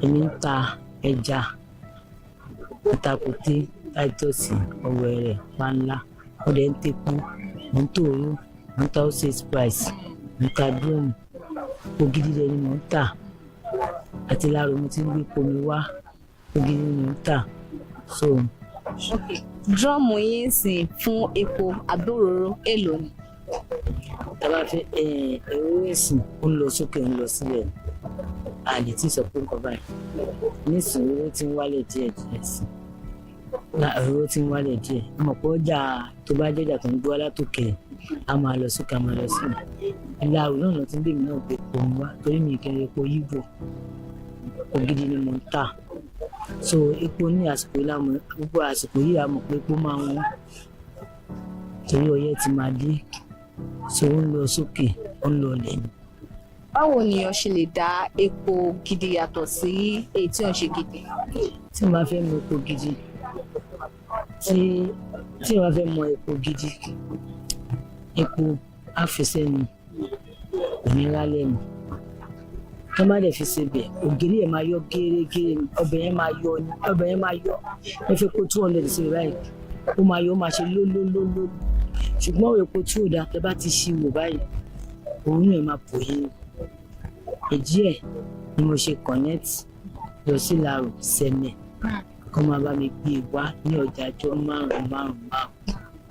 èmi ń ta ẹja, ìtakùté, táítọ́ọ̀sì, ọ̀wẹ̀rẹ̀, panla, mo dẹ̀ ń tepo, mo ń tòró, mo ń ta wholesale price, mo ń ta dúrọ́mù, ògidì dẹ̀ ni mo ń tà, àti láàrò mo ti ń gbé epo mi wá, ògidì ni mo ń tà. So. Drum yín sìn fún epo àbóròró èlò ni. Tàbá fẹ́ ẹ̀rọ ìsìn ó ń lọ sókè ń lọ sílẹ̀, a lè tí sọ pé nǹkan báyìí. Nísìnyí owó tí ń wálẹ̀ díẹ̀ díẹ̀ sí. Owó tí ń wálẹ̀ díẹ̀. Mo mọ̀ pé ọjà tó bá jẹ́jà tó ń gbé wá látòkè a máa lọ sókè a máa lọ sílẹ̀. Ìlà àrùn náà lọ tí ń bèmí náà gbé epo mi wá torí mi kì í epo yíbò. Ògidì ni mo ń tà. So epo ní àsìkò ìlànà gbogbo àsìkò yìí a mọ̀ pé epo máa ń wọ́n torí ọyẹ́ ti máa dé, so ó ń lọ sókè ó ń lọ lẹ́yìn. Báwo ni o ṣe lè dá epo gidi yàtọ̀ sí èyí tí ò ń ṣe gidi? Tí n bá fẹ́ mọ epo gidi, tí n bá fẹ́ mọ epo gidi, epo àfẹsẹ̀nu kò ní rálẹ̀ nù. Tó bá dẹ̀ fi sebẹ̀, ògiri ẹ̀ máa yọ gẹ́rẹ́gẹ́rẹ́ ni, ọbẹ̀ yẹn máa yọ ni, ọbẹ̀ yẹn máa yọ. Ẹ fẹ́ kó 200 sí báyìí, ó máa yọ, ó máa ṣe lólólóló. Ṣùgbọ́n epo tí ò dáa tẹ́ bá ti ṣí wò báyìí, òun ẹ̀ máa pò yín. Èjì ẹ̀ ni mo ṣe connect lọ sí Laro Sẹ́mẹ̀, kó máa bá mi gbé wá ní ọjà ọjọ́ márùn-ún.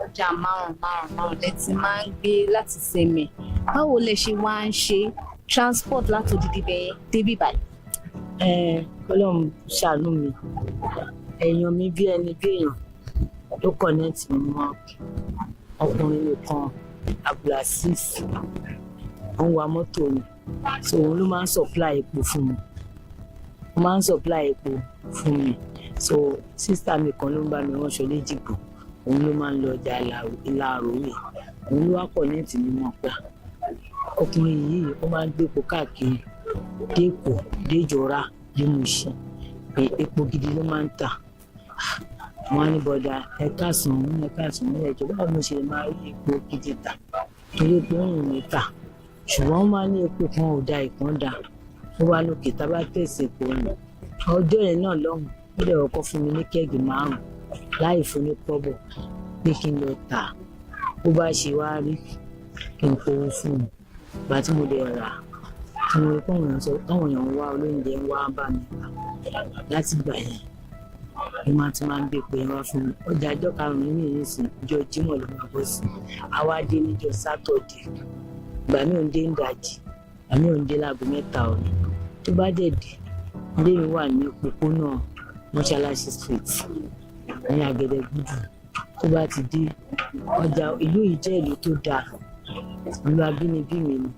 Ọjà márùn-ún lẹ ti máa ń gbé láti Sẹ́mẹ̀. Báwo lẹ ṣe wá ń ṣe transport láti odidi bẹ́ẹ̀ débí báyìí? Ọlọ́run ṣàánú mi, èèyàn mi bí ẹni bí èèyàn ló connect mi mọ́ ọkùnrin nìkan, Abdulaziz, ó ń wa mọ́tò mi, so òun ló máa ń supply epo fún mi, ó máa ń supply epo fún mi, so sísá mi kan ló ń bá mi ránṣọ léjìgbò, òun ló máa ń lọ ọjà Ìlàró mi, òun ló wá connect mi mọ́ pa. Ọkùnrin yìí ó máa ń gbé epo káàkiri dé Èkó, dé Ìjọra, dé Mùṣín, epo gidi ló máa ń tà. Wọ́n á ní bọ̀dà ẹ̀ka sùn ní ẹ̀jọ̀ báwo mo ṣe máa rí epo gidi tà torí epo ń rìn mí tà, ṣùgbọ́n wọ́n máa ní epo kan ò da ìkan da, ó wá lókè tá bá tẹ̀sí epo rìn. Ọjọ́ yẹn náà lọ́hùn ó dẹ̀ kọ́kọ́ fún mi ní kẹ́ẹ̀gì 5 láì fún ní kọ́bọ̀ pé kí n lọ tà, ó bá ṣe wá rí kí n kówó fún un. Ìgbà tí mo dẹ̀ rà tí mo rí pé táwọn èèyàn wá olóúnjẹ wá bá mi rà láti gbà yẹn ni máa ti máa ń gbé pé wá fún mi. Ọjà ọjọ́ 5 ní ìsìn ọjọ́ Jímọ̀ ló máa bọ́ sí, àwa dé níjọ́ Sátọ̀dé, ìgbà mi ò ń dé ń dajì, ìgbà mi ò ń dé láago 3 ọ̀rẹ́. Tó bá dẹ̀ dé ilé mi wà ní òpópónà Mọ́ṣáláṣí street ní Àgẹ̀dẹ̀gbùdù. Tó bá ti dé ọjà ìlú yìí jẹ́ ìlú tó dáa, ìlú abínibí mi ni,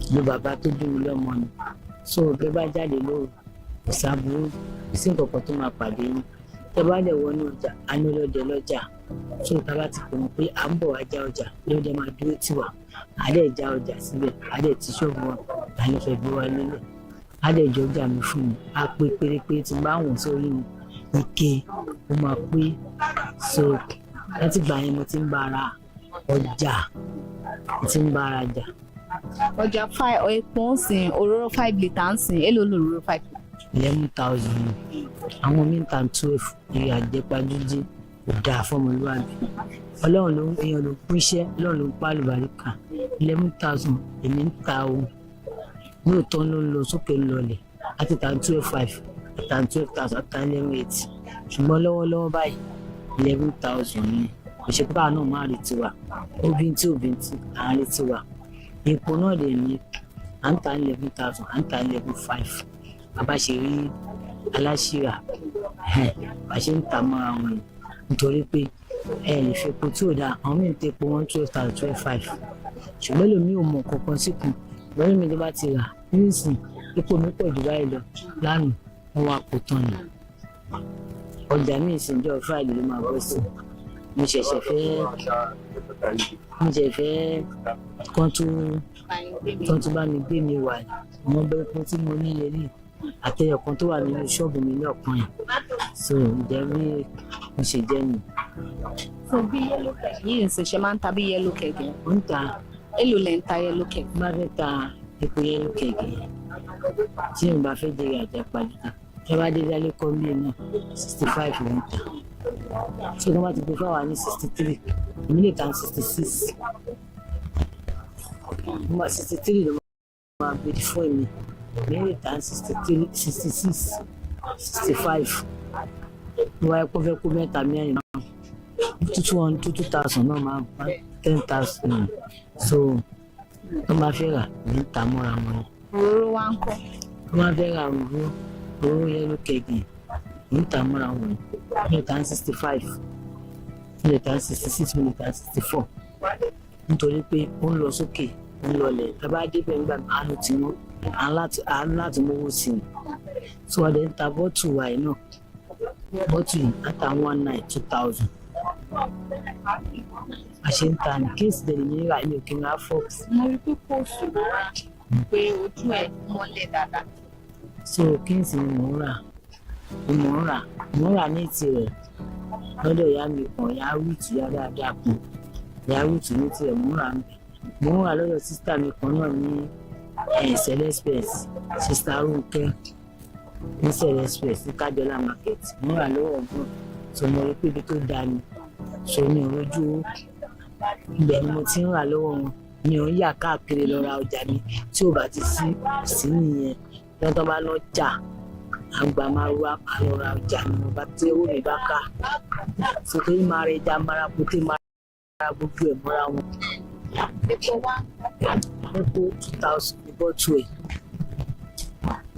ìlú bàbá tó bí mi lọ́mọ ni, so bẹ́ẹ̀ bá jáde lóru kò sábúrú, kò sí nǹkan kan tó máa pàdé yín. Tẹ́ bá dẹ̀ wọnú ọjà a ní ọlọ́dẹ lọ́jà, so tá bá ti pè wọ́n pé à ń bọ̀ wá já ọjà, lọ́dẹ máa dúró tì wá, a dẹ̀ já ọjà síbẹ̀, a dẹ̀ ti ṣọ́ọ̀bù wọn, a ní fẹ́ gbé wá nílẹ̀, a dẹ̀ jọ ọjà mi fún mi, a pé pérépéré tí n bá wọ̀n sórí mi ike ó máa pé. So láti gbà yẹn mo ti ń bá ara ọjà, mo ti ń bá ara jà. Ọjà epo ń sìn òróró 5 litre ń sìn, èló lòróró 5 litre? 11,000. Àwọn mi ń ta 12, ìrìn àjẹpajúdé kò dáa fọmọlúwàbí. Ọlọ́run ló èèyàn ló pín iṣẹ́, Ọlọ́run ló ń pa àlùbáríkà. 11,000 èmi ń ta o, lóòótọ́ ló ń lọ sókè ń lọlẹ̀, àti ta 12,500, àti ta 12,000, àti ta 11,800, ṣùgbọ́n lọ́wọ́lọ́wọ́ báyìí 11,000 ni. Kò ṣe pé báà náà máa rí tiwa, òbíntí à ń rí tiwa. Epo náà dẹ̀ ní à ń ta 11,000, à ń ta 11,500. Bàbá ṣe rí aláṣìíra bá ṣe ń ta mọ́ra wọn ni, nítorí pé ẹ lè fi epo tí ò dáa, àwọn mìíràn tẹ epo 12,000, 12,500, ṣùgbọ́n lèmi ò mọ kankan síkùn. Ìgbọ́n mi tó bá ti rà nísìn epo mi pọ̀ jù báyìí lọ lánàá, wọ́n wá kó tán ni. Ọjà mi ìsìnjọ́ Friday ló máa bọ́ sí, mo ṣẹ̀ṣẹ̀ fẹ́ kán tún bá mi gbé mi wà ní àwọn ọbẹ̀ epo tí mo ní eré àtẹyọ kan tó wà nínú ṣọ́ọ̀bù mi ní ọ̀kan yẹn, so ǹjẹ́ bí mo ṣe jẹ́ nì. So bí yellow keg yìí ń ṣe máa ń ta bí yellow keg yẹn? Ó ń ta. Èló lẹ̀ ń ta yellow keg? Bá fẹ́ ta epo yẹn ló kẹ̀kẹ́ tí n bá fẹ́ jẹ́ àjà pàdé tí a bá dé dálé kọ́ mílíọ̀ náà 65 ló ń ta tí wọ́n bá ti gbé fáwọn ní 63 èmi lè ta 66 mo máa 63 ló máa gbé fún èmi lè ta 63 66 65 mo wáyé kó fẹ́ kó mẹ́ta mẹ́rin náà 2000 náà máa 10,000 so wọ́n máa fẹ́ rà ní ta mọ́ra wọn ni. Òróró wa ń kọ́. Wọ́n máa fẹ́ ra òróró yẹn ló kẹ̀kẹ́ ní ta mọ́ra wọn ní ta 65 ní ta 66 ní ta 64 nítorí pé ó ń lọ sókè ó ń lọlẹ̀ tábà débẹ̀ nígbà àánú tí wọ́n á láti mówó sí i tí wọ́n dẹ̀ ń ta bọ́tù wa yìí náà bọ́tù yìí látàwọn 2000 àṣẹ ń ta ní kéèsì dẹ̀ ní ra ní òkè ńlá fox. Mo rí pé kò ṣòro pé ojú ẹ̀ mọ́lẹ̀ dáadáa. So kéèsì ni mò ń rà ní tirẹ̀ lọ́dọ̀ ìyá mi kan ìyá rúùtù yá dáadáa kan ìyá rúùtù ní tirẹ̀ mò ń rà lọ́dọ̀ sísítà mi kan náà ní celespes sísítà Rónkẹ́ ní celespes ní Kájọlá market mò ń rà lọ́wọ́ ọ̀gbọ́n tó mo rí pé ibi tó dáa ni so mi ò rojú ibẹ̀ ni mo ti ń rà lọ́wọ́ wọn mi ò ń yà káàkiri lọ ra ọjà mi tí ò bá ti sí nìyẹn lọ́tọ́ bá lọ jà àgbà máa wá lọ ra ọjà mi mo bá tẹ owó mi bá ká sókè máa rẹ ẹja máa ra pété máa ra gbogbo ẹ̀ mọ́ra wọn. Epo wa. Epo 2000 ní bọ́tù ẹ̀.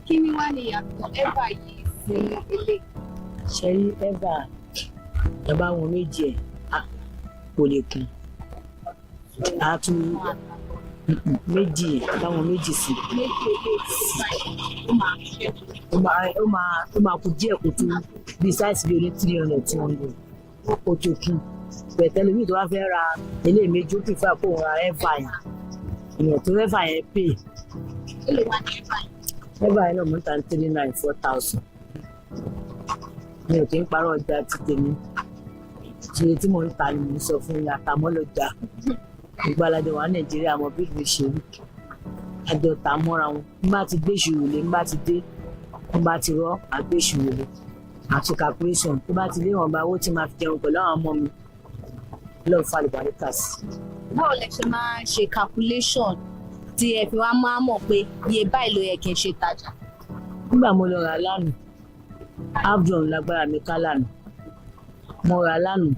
Kí ni wá ní ìyàtọ̀ ẹ̀bà yìí sí ilé? Ṣé rí ẹ̀bà ẹ bá wọn méjì ẹ̀ kò lè kún a tún méjì táwọn méjì sí ó máa kú díẹ̀ kó tún bí sáìsì bí oní 300 200 ó tó kún pẹ̀tẹ́lẹ̀ mi tó wá fẹ́ ra ilé méjì ó pìfà kó ra ẹ̀fà yẹn èèyàn tó ẹ̀fà yẹn pè ẹ̀fà yẹn náà mo ń ta 39 4,000 mi ò kí ń parọ́ ọjà ti tèmi ṣe tí mo ń ta ni mo ń sọ fún yín àtàmọ́ lọ́jà gbogbo aládé wa Nàìjíríà mọ bí ìlú ṣe rí àjọ tà mọ́ra wọn nígbà tí gbé ìṣòro lé nígbà tí dé wọn bá ti rọ́ àgbé ìṣòro lé àti calculation tó bá ti lé wọn bá owó tí máa fi jẹun pẹ̀lú àwọn ọmọ mi lọ́ọ̀ fà lè parí kà sí. Báwo lẹ ṣe máa ń ṣe calculation tí ẹ fi wá máa mọ̀ pé iye báyìí ló yẹ kí n ṣe tajà? Nígbà mo lọ rà lánàá abdul lágbára mi ká lánàá mo rà lánàá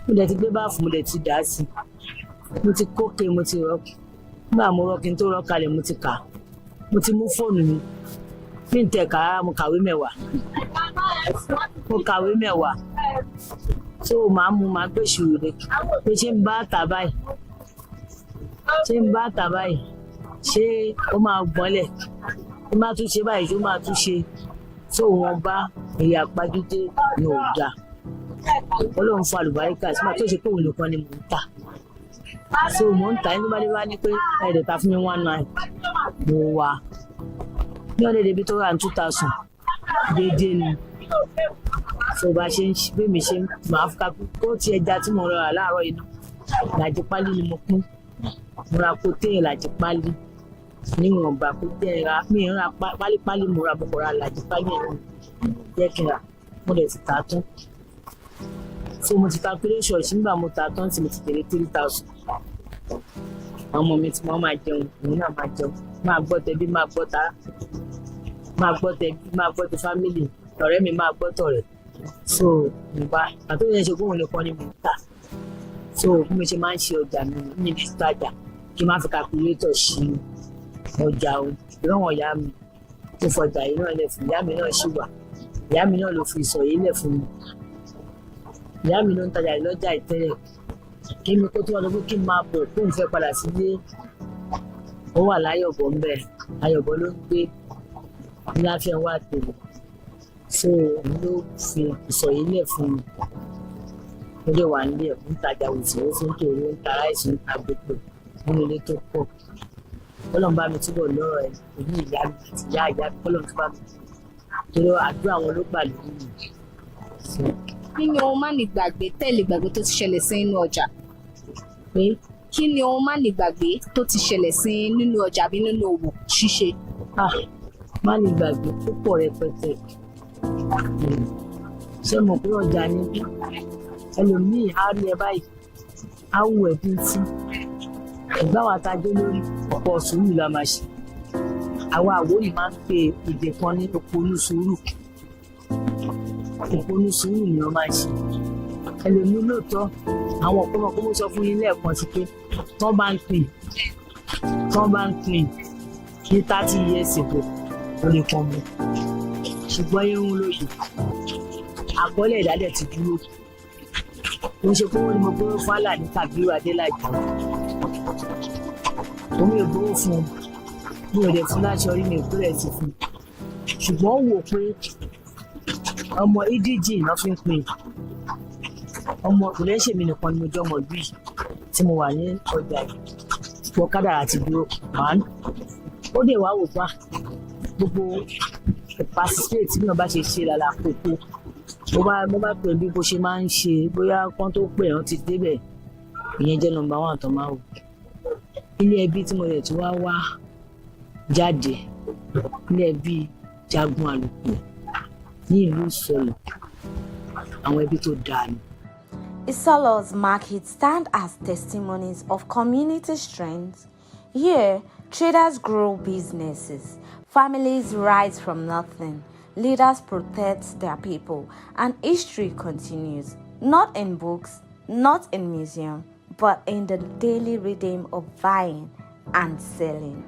mo dẹ̀ ti gbé báàfù mo dẹ̀ ti dà á sí mo ti kókè mo ti rọ nígbà mo rọ kí n tó rọ kalẹ̀ mo ti kà mo ti mú fóònù mi bí n tẹ̀ ká mo kàwé mẹ́wàá tó máa gbé ìṣòro rẹ pé ṣé ń bá tà báyìí ṣé ó máa gbọ́nlẹ̀ ó máa tún ṣe báyìí ṣó máa tún ṣe tó wọn bá ìyá pàjùdé ní ọjà Ọlọ́run fa àlùbáríkà sí máa tó ṣe pé òun nìkan ni mò ń tà so mò ń tà ẹni bá dé bá ní pé ẹ̀ẹ́dẹ̀ta fún mi 1,900 mo wà ní ọ̀dẹ̀ débi tó rà ní 2,000 déédéé ni so bá ṣe ń bí mi ṣe máa fi kó tí ẹja tí mo rà láàárọ̀ yìí náà làjì pálí ni mo kún mo ra protein làjì pálí níwọ̀nba protein ra mi ń ra pálípálí mo ra bọ̀kọ̀ ra làjì pálí ẹ̀ jẹ́ kí n rà mo dẹ̀ ti tà á tán so mo ti calculation nígbà mo tà á tán tí mo ti tẹ̀lé 3,000 àwọn ọmọ mi tí wọ́n máa jẹun òun náà máa jẹun máa gbọ́ tẹbí máa gbọ́ ta máa gbọ́ tẹbí máa gbọ́ tẹ family ọ̀rẹ́ mi máa gbọ́ tọ̀rẹ́ so nígbà àti òun yẹn ṣe kóhun nìkan ni mò ń tà so bí mo ṣe máa ń ṣe ọjà mi ní ibi ìtajà kí n má fi calculator ṣí ọjà o ìrànwọ́ ìyá mi tó fọjà yìí náà lẹ̀ fún ìyá mi náà ṣì wà ìyá mi náà ló fi ìsọ̀ yìí lẹ̀ fún mi ìyá mi ló ń tajà lọ́jà ìtẹ́lẹ̀ kí mi kó tó wà lọ́gbọ́n kí n máa bọ̀ kó n fẹ́ padà sílé ó wà láyọ̀bọ̀ ńbẹ ayọ̀bọ̀ ló ń gbé ní láfíà wà tèlè so òun ló fi ìsọ̀ yìí lẹ̀ fún mi ó lè wà nílé ẹ̀kú ń tajà òsì ó fún tòun ó ń ta ráìsì ń ta gbogbo nínú ilé tó pọ̀ kọ́lọ̀ ń bá mi túbọ̀ lọ́rọ̀ ẹ̀ òní ìyá mi àti ìyá mi kọ́lọ̀ ń túbọ̀ mi torí àdúrà àwọn ló gbà lórí mi. Nínú ohun má ní gbàgbé tẹ́lẹ̀ gbàgbé tó ti ṣẹlẹ̀ sí inú ọjà. Pé kí ni ohun má lè gbàgbé tó ti ṣẹlẹ̀ sí nínú ọjà bí nínú òwò ṣíṣe? Má lè gbàgbé púpọ̀ rẹpẹtẹ. Ṣé mo pé ọjà ni bí ẹlòmíì á rí ẹ báyìí á wù ẹ́ bí tí ìgbà wa ta dé lórí ọ̀pọ̀ sùúrù la máa ṣe. Àwọn Àwórì máa ń pe èdè kan ní òpónú sùúrù. Òpónú sùúrù ni wọ́n máa ń ṣe. Ẹlòmíì lóòótọ́ àwọn ọ̀pọ̀lọpọ̀ kó mo sọ fún yín lẹ́ẹ̀kan sí pé tán bá ń pè ní 30 years ago ó lè pọn mọ́. Ṣùgbọ́n irun lóye àkọọ́lẹ̀ ìdálẹ̀ ti dúró. Mo ṣe kówó ni mo gbówó fún àlà ní Kàbírù Adélájà. Omi ò gbówó fún un. Mi ò dẹ̀ fún láṣọ rí mi ìpínlẹ̀ sí fún un. Ṣùgbọ́n ó wò pé ọmọ EDG náà fi ń pè. Ọmọ ìpínlẹ̀ ṣèmi nìkan ni mo jẹ́ ọmọ ìlú yìí tí mo wà ní ọjà yìí. Wọ́n kádàrá ti dúró. Ó dẹ̀ wá wò pa gbogbo participate tí mi ò bá ṣe ṣe lálẹ́ àkókò. Mo bá pè bí bó ṣe máa ń ṣe bóyá kán tó pè wọ́n ti débẹ̀. Ìyẹn jẹ́ number 1 tó máa wò. Ilé ẹbí tí mo lè tún wá jáde, ilé ẹbí Jagun Àlùkò ní ìlú Ìsọlọ̀, àwọn ẹbí tó dáa ni. Isolo's market stand as testimonies of community strength. Here, traders grow businesses, families rise from nothing, leaders protect their people, and history continues, not in books, not in museum, but in the daily rhythm of buying and selling.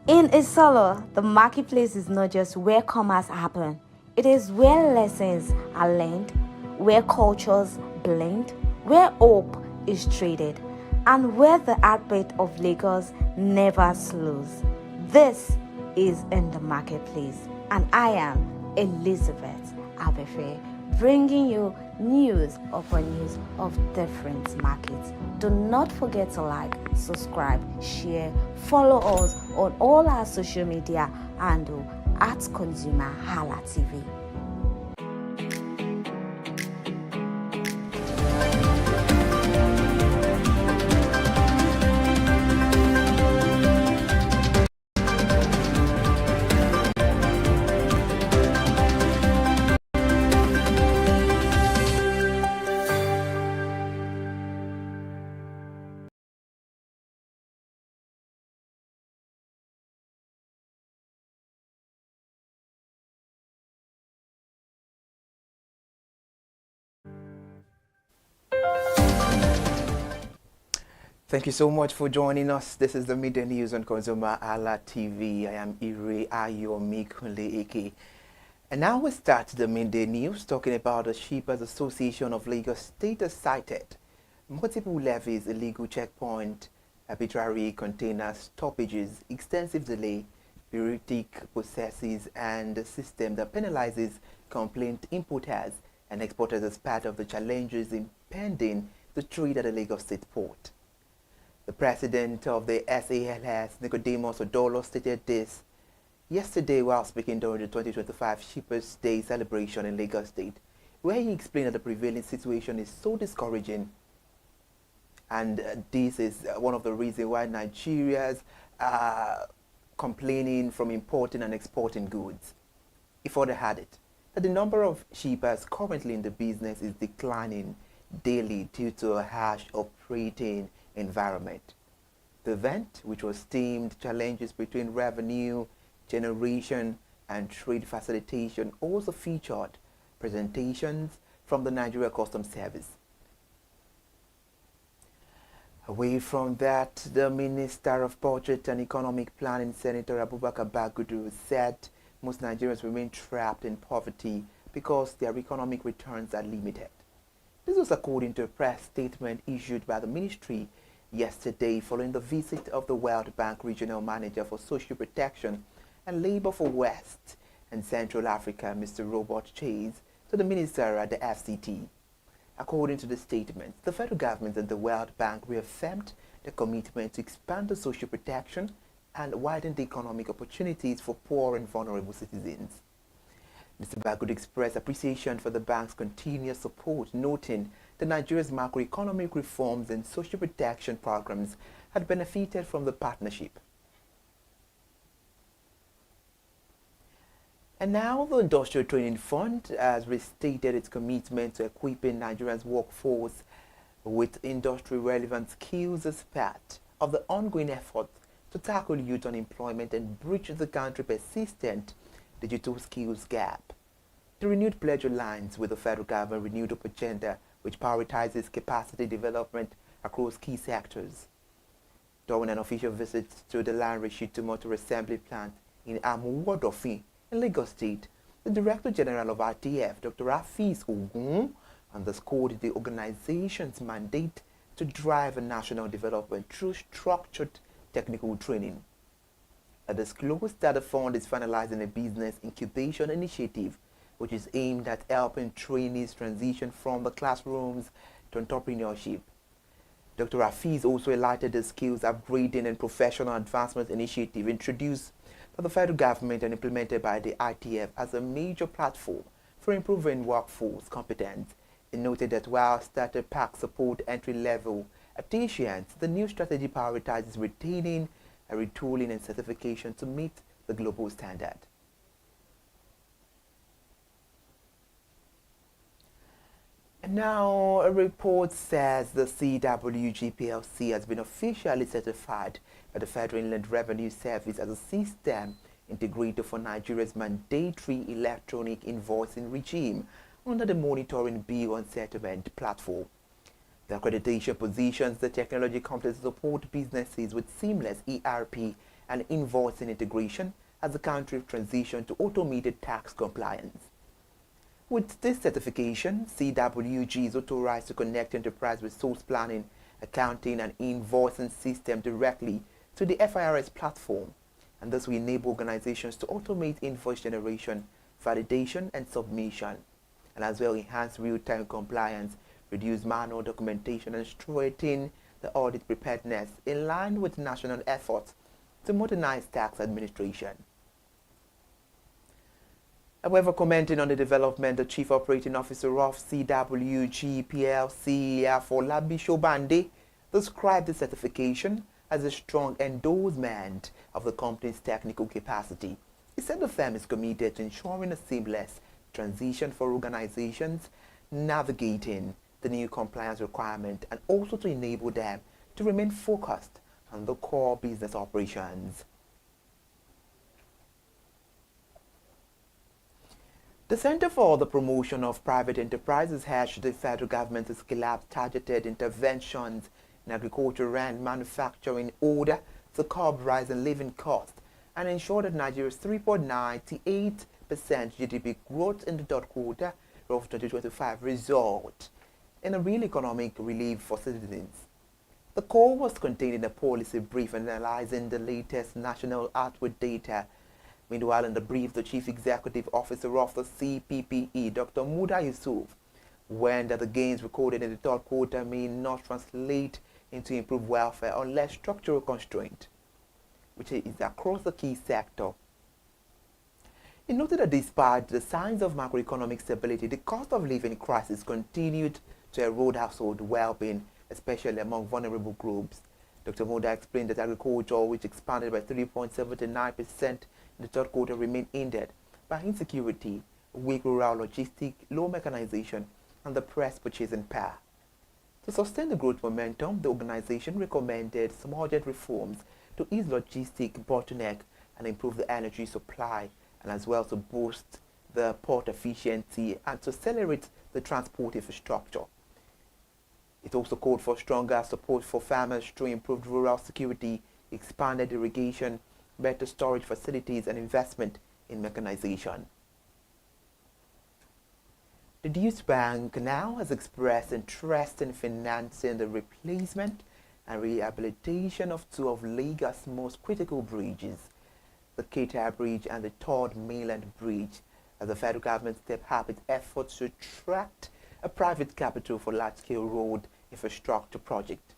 In Isolo, the marketplace is not just where commerce happens, it is where lessons are learned, where cultures blend, where hope is traded, and where the heartbeat of Lagos never slows. This is in the marketplace, and I am Elizabeth Abefe, bringing you news upon news of different markets. Do not forget to like, subscribe, share, follow us on all our social media handle at ConsumerHallaTV. Thank you so much for joining us. This is the Midday News on ConsumerHallaTV. I am Ire Ayomikunle Eke. And now we start the Midday News talking about the Shippers Association of Lagos State has cited multiple levies, illegal checkpoint, arbitrary container stoppages, extensive delay, bureaucratic processes, and a system that penalizes complaint importers and exporters as part of the challenges impending the trade at the Lagos State port. The president of the SALS, Nicodemus Odolo, stated this yesterday while speaking during the 2025 Shippers Day celebration in Lagos State, where he explained that the prevailing situation is so discouraging, and this is one of the reasons why Nigerians are complaining from importing and exporting goods. He further added that the number of shippers currently in the business is declining daily due to a harsh operating environment. The event, which was themed Challenges Between Revenue Generation and Trade Facilitation, also featured presentations from the Nigeria Customs Service. Away from that, the Minister of Budget and Economic Planning, Senator Abubakar Bagudu, said most Nigerians remain trapped in poverty because their economic returns are limited. This was according to a press statement issued by the ministry yesterday following the visit of the World Bank Regional Manager for Social Protection and Labor for West and Central Africa, Mr. Robert Chase, to the minister at the FCT. According to the statement, the federal government and the World Bank reaffirmed their commitment to expand the social protection and widen the economic opportunities for poor and vulnerable citizens. Mr. Bagudu expressed appreciation for the bank's continuous support, noting that Nigeria's macroeconomic reforms and social protection programs had benefited from the partnership. And now the Industrial Training Fund has restated its commitment to equipping Nigeria's workforce with industry-relevant skills as part of the ongoing effort to tackle youth unemployment and bridge the country's persistent digital skills gap. The renewed pledge aligns with the federal government renewed agenda, which prioritizes capacity development across key sectors. During an official visit to the Lanre Motor Assembly Plant in Amuwodofin in Lagos State, the Director General of RTF, Dr. Hafiz Ogun, underscored the organization's mandate to drive national development through structured technical training. It disclosed that the fund is finalizing a business incubation initiative which is aimed at helping trainees transition from the classrooms to entrepreneurship. Dr. Hafiz also highlighted the skills upgrading and professional advancement initiative introduced by the federal government and implemented by the ITF as a major platform for improving workforce competence. It noted that while starter packs support entry-level artisans, the new strategy prioritizes retaining, retooling, and certification to meet the global standard. And now, a report says the CWG PLC has been officially certified by the Federal Inland Revenue Service as a system integrator for Nigeria's mandatory electronic invoicing regime under the Monitoring Bill on Settlement platform. The accreditation positions the technology company to support businesses with seamless ERP and invoicing integration as the country transitions to automated tax compliance. With this certification, CWG is authorized to connect enterprise resource planning, accounting, and invoicing system directly to the FIRS platform, and this will enable organizations to automate invoice generation, validation, and submission, and as well enhance real-time compliance, reduce manual documentation, and strengthen the audit preparedness in line with national efforts to modernize tax administration. However, commenting on the development, the Chief Operating Officer of CWG PLC, Afolabi Shobande, described the certification as a strong endorsement of the company's technical capacity. He said the firm is committed to ensuring a seamless transition for organizations navigating the new compliance requirement and also to enable them to remain focused on the core business operations. The Center for the Promotion of Private Enterprises urged the federal government to scale up targeted interventions in agriculture and manufacturing in order to curb rising living costs and ensure that Nigeria's 3.98% GDP growth in the third quarter of 2025 result in a real economic relief for citizens. The call was contained in a policy brief analyzing the latest national output data. Meanwhile, in the brief, the Chief Executive Officer of the CPPE, Dr. Muda Yusuf, warned that the gains recorded in the third quarter may not translate into improved welfare unless structural constraint, which is across the key sector. He noted that despite the signs of macroeconomic stability, the cost of living crisis continued to erode household well-being, especially among vulnerable groups. Dr. Muda explained that agriculture, which expanded by 3.79% in the third quarter, remained hindered by insecurity, weak rural logistics, low mechanization, and depressed purchasing power. To sustain the growth momentum, the organization recommended some urgent reforms to ease logistic bottleneck and improve the energy supply, and as well to boost the port efficiency and to accelerate the transport infrastructure. It also called for stronger support for farmers through improved rural security, expanded irrigation, better storage facilities, and investment in mechanization. The Deutsche Bank now has expressed interest in financing the replacement and rehabilitation of two of Lagos' most critical bridges, the Keita Bridge and the Third Mainland Bridge, as the federal government steps up its efforts to attract a private capital for large-scale road infrastructure project.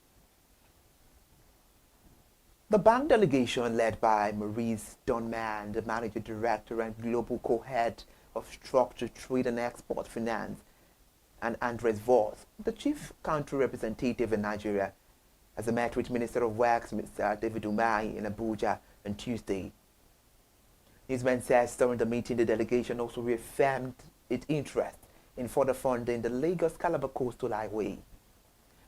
The bank delegation, led by Maurice Dunman, the Manager Director and Global Co-Head of Structured Trade and Export Finance, and Andres Voss, the chief country representative in Nigeria, has met with Minister of Works Mr. David Umahi in Abuja on Tuesday. Newsman says during the meeting the delegation also reaffirmed its interest in further funding the Lagos-Calabar Coastal Highway.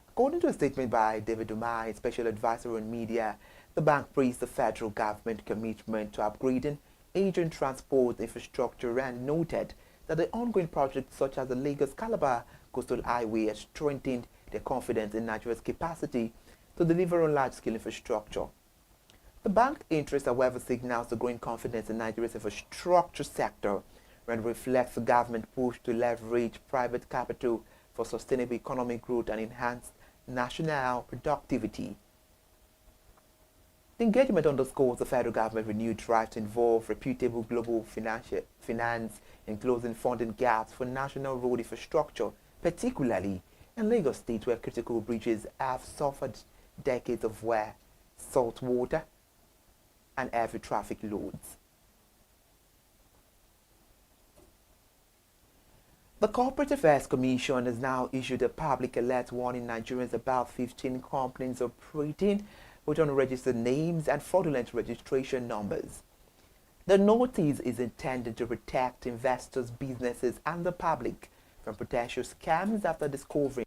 According to a statement by David Umahi, special advisor on media, the bank praised the federal government commitment to upgrading aging transport infrastructure and noted that the ongoing projects such as the Lagos-Calabar Coastal Highway has strengthened their confidence in Nigeria's capacity to deliver on large-scale infrastructure. The bank's interest, however, signals the growing confidence in Nigeria's infrastructure sector and reflects the government push to leverage private capital for sustainable economic growth and enhance national productivity. The engagement underscores the federal government's renewed drive to involve reputable global finance in closing funding gaps for national road infrastructure, particularly in Lagos State, where critical bridges have suffered decades of wear, salt water, and heavy traffic loads. The Corporate Affairs Commission has now issued a public alert warning Nigerians about 15 companies operating with unregistered names and fraudulent registration numbers. The notice is intended to protect investors, businesses, and the public from potential scams after discovering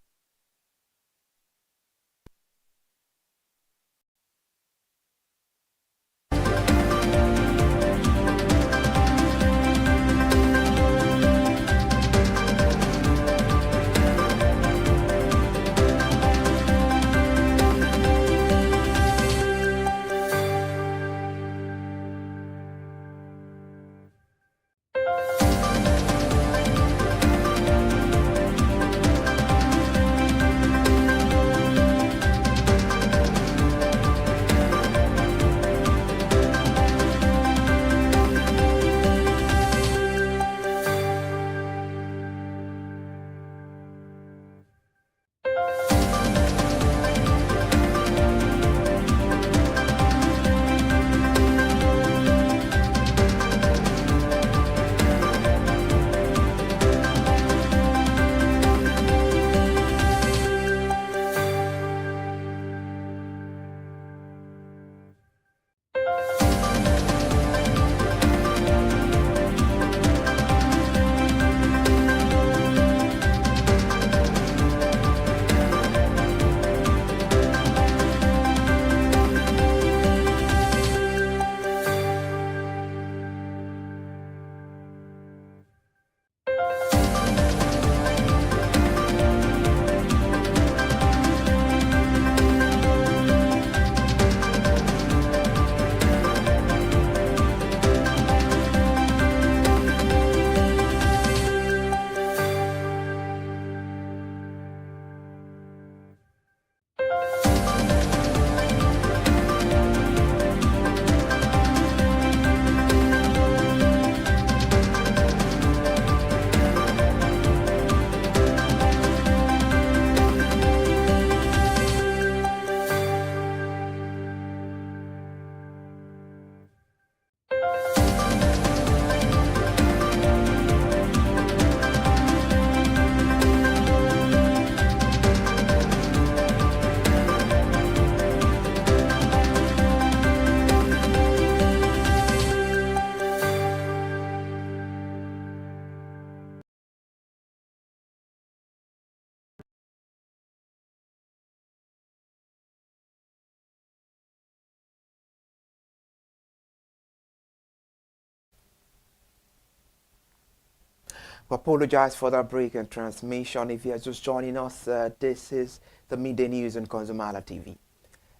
We apologize for that break in transmission. If you are just joining us, this is the midday news on ConsumerHallaTV.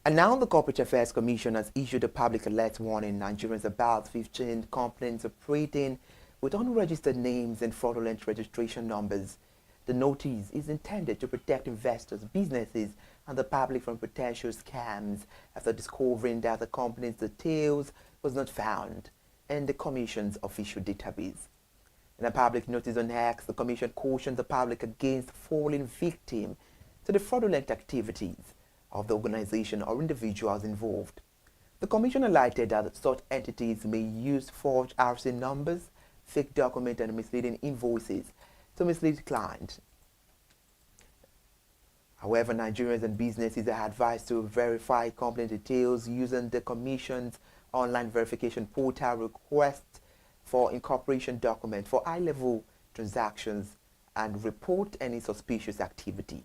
And now the Corporate Affairs Commission has issued a public alert warning Nigerians about 15 companies operating with unregistered names and fraudulent registration numbers. The notice is intended to protect investors, businesses, and the public from potential scams after discovering that the company's details was not found in the Commission's official database. In a public notice on X, the Commission cautioned the public against falling victim to the fraudulent activities of the organization or individuals involved. The Commission highlighted that such entities may use forged RC numbers, fake documents, and misleading invoices to mislead clients. However, Nigerians and businesses are advised to verify company details using the Commission's online verification portal request for incorporation document for high-level transactions and report any suspicious activity.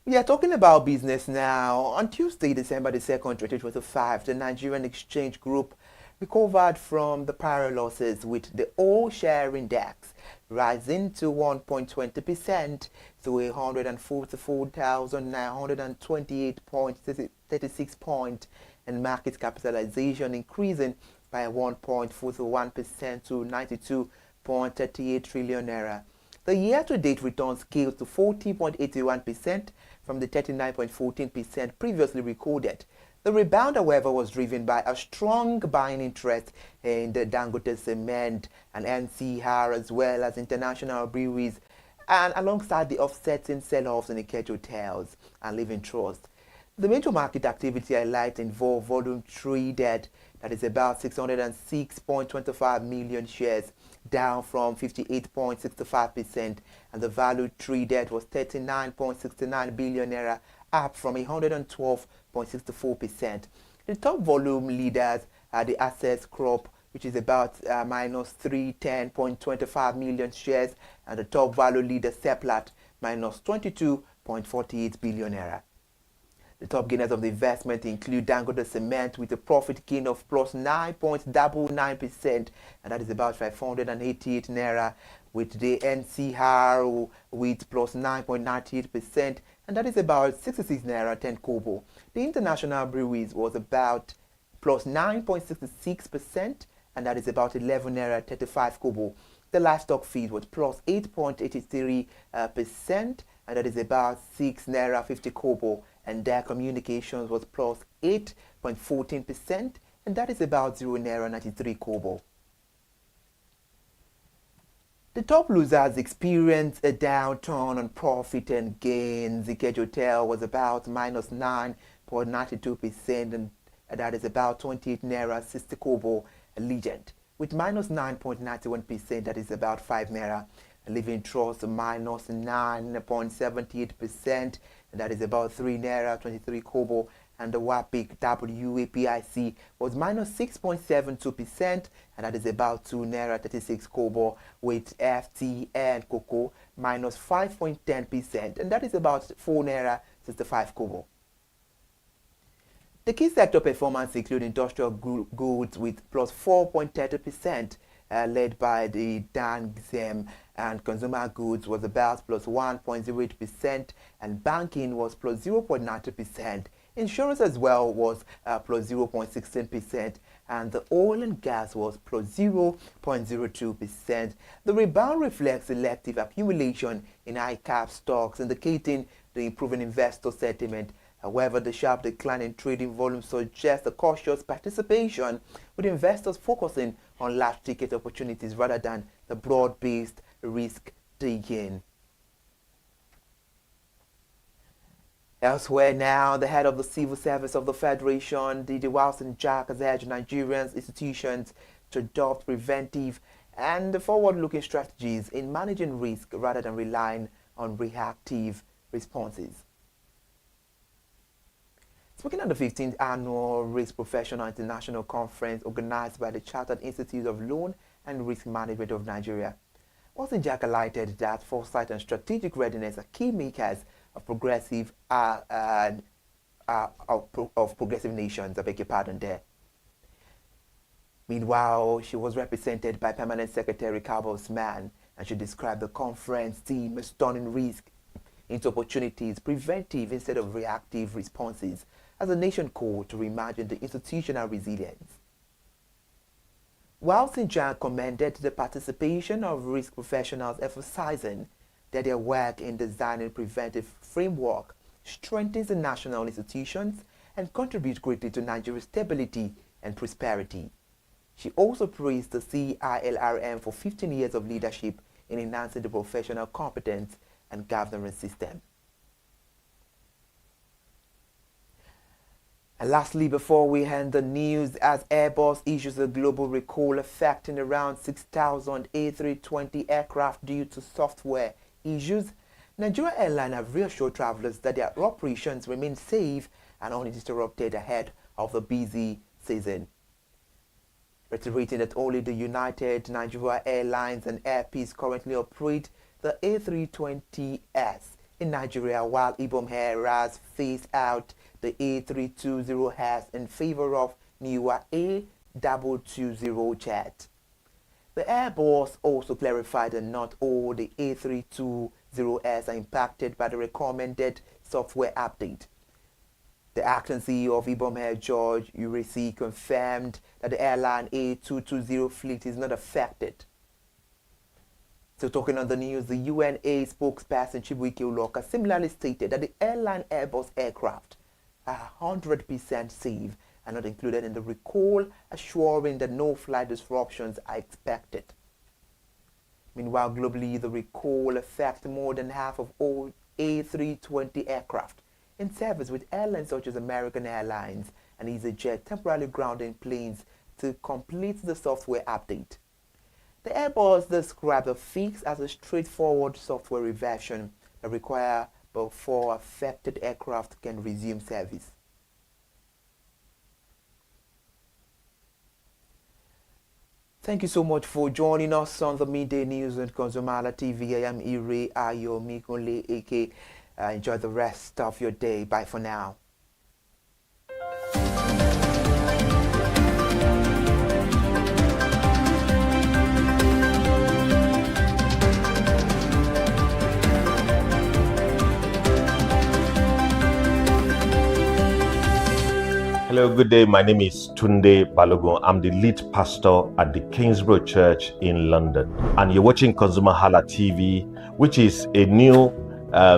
We are talking about business now. On Tuesday, December the 2nd, 2025, the Nigerian Exchange Group recovered from the prior losses, with the all-share index rising to 1.20% to 144,928.36 points, and market capitalization increasing by 1.41% to 92.38 trillion naira. The year-to-date return scaled to 40.81% from the 39.14% previously recorded. The rebound, however, was driven by a strong buying interest in the Dangote Cement and NCR, as well as international breweries, and alongside the offsetting sell-offs in Ikeja hotels and living trust. The major market activity highlights involve volume traded, that is about 606.25 million shares, down from 58.65%, and the value traded was 39.69 billion naira, up from 112.64%. The top volume leaders are the Access Crop, which is about minus 310.25 million shares, and the top value leader Seplat, minus 22.48 billion naira. The top gainers of the investment include Dangote Cement with a profit gain of plus 9.99%, and that is about 588 naira, with the NCR with plus 9.98%, and that is about 66 naira 10 kobo. The international breweries was about plus 9.66%, and that is about 11 naira 35 kobo. The livestock feed was plus 8.83%, and that is about 6 naira 50 kobo. And their communications was plus 8.14%, and that is about 0 naira 93 kobo. The top losers experienced a downturn on profit and gains. Ikeja Hotel was about minus 9.92%, and that is about 28 naira 60 kobo. Legend with minus 9.91%, that is about 5 naira. Living Trust minus 9.78%, and that is about 3 naira 23 kobo. And the WAPIC WAPIC was minus 6.72%, and that is about 2 naira 36 kobo, with FTN Cocoa minus 5.10%, and that is about 4 naira 65 kobo. The key sector performance include industrial goods with plus 4.30%, led by the DANGZEM, and consumer goods was about plus 1.08%, and banking was plus 0.90%. Insurance as well was plus 0.16%, and the oil and gas was plus 0.02%. The rebound reflects selective accumulation in high-cap stocks, indicating the improving investor sentiment. However, the sharp decline in trading volume suggests a cautious participation, with investors focusing on large ticket opportunities rather than the broad-based risk taking. Elsewhere now, the head of the Civil Service of the Federation, Didi Wilson Jack, has urged Nigerians institutions to adopt preventive and forward-looking strategies in managing risk rather than relying on reactive responses. Speaking at the 15th Annual Risk Professional International Conference organized by the Chartered Institute of Loan and Risk Management of Nigeria, Wilson Jack highlighted that foresight and strategic readiness are key makers of progressive nations. I beg your pardon there. Meanwhile, she was represented by Permanent Secretary Cabos Mann, and she described the conference theme as turning risk into opportunities, preventive instead of reactive responses, as a nation call to reimagine the institutional resilience. Wilson Jack commended the participation of risk professionals, emphasizing that their work in designing preventive framework strengthens the national institutions and contributes greatly to Nigeria's stability and prosperity. She also praised the CILRM for 15 years of leadership in enhancing the professional competence and governance system. And lastly, before we end the news, as Airbus issues a global recall affecting around 6,000 A320 aircraft due to software issues, Nigeria Airlines have reassured travelers that their operations remain safe and uninterrupted ahead of the busy season. Reiterating that only the United Nigeria Airlines and Air Peace currently operate the A320s in Nigeria, while Ibom Air has phased out the A320s in favor of newer A220 jet. The Airbus also clarified that not all the A320s are impacted by the recommended software update. The acting CEO of Ibom Air, George Uresi, confirmed that the airline A220 fleet is not affected. So talking on the news, the UNA spokesperson Chibuike Uloka similarly stated that the airline Airbus aircraft are 100% safe and not included in the recall, assuring that no flight disruptions are expected. Meanwhile, globally, the recall affects more than half of all A320 aircraft in service, with airlines such as American Airlines and EasyJet temporarily grounding planes to complete the software update. The Airbus described the fix as a straightforward software reversion that requires before affected aircraft can resume service. Thank you so much for joining us on the Midday News on ConsumerHallaTV. I am Ire Ayomikunle Eke. Enjoy the rest of your day. Bye for now. Hello, good day. My name is Tunde Balogun. I'm the lead pastor at the Kingsborough Church in London. And you're watching ConsumerHallaTV, which is a new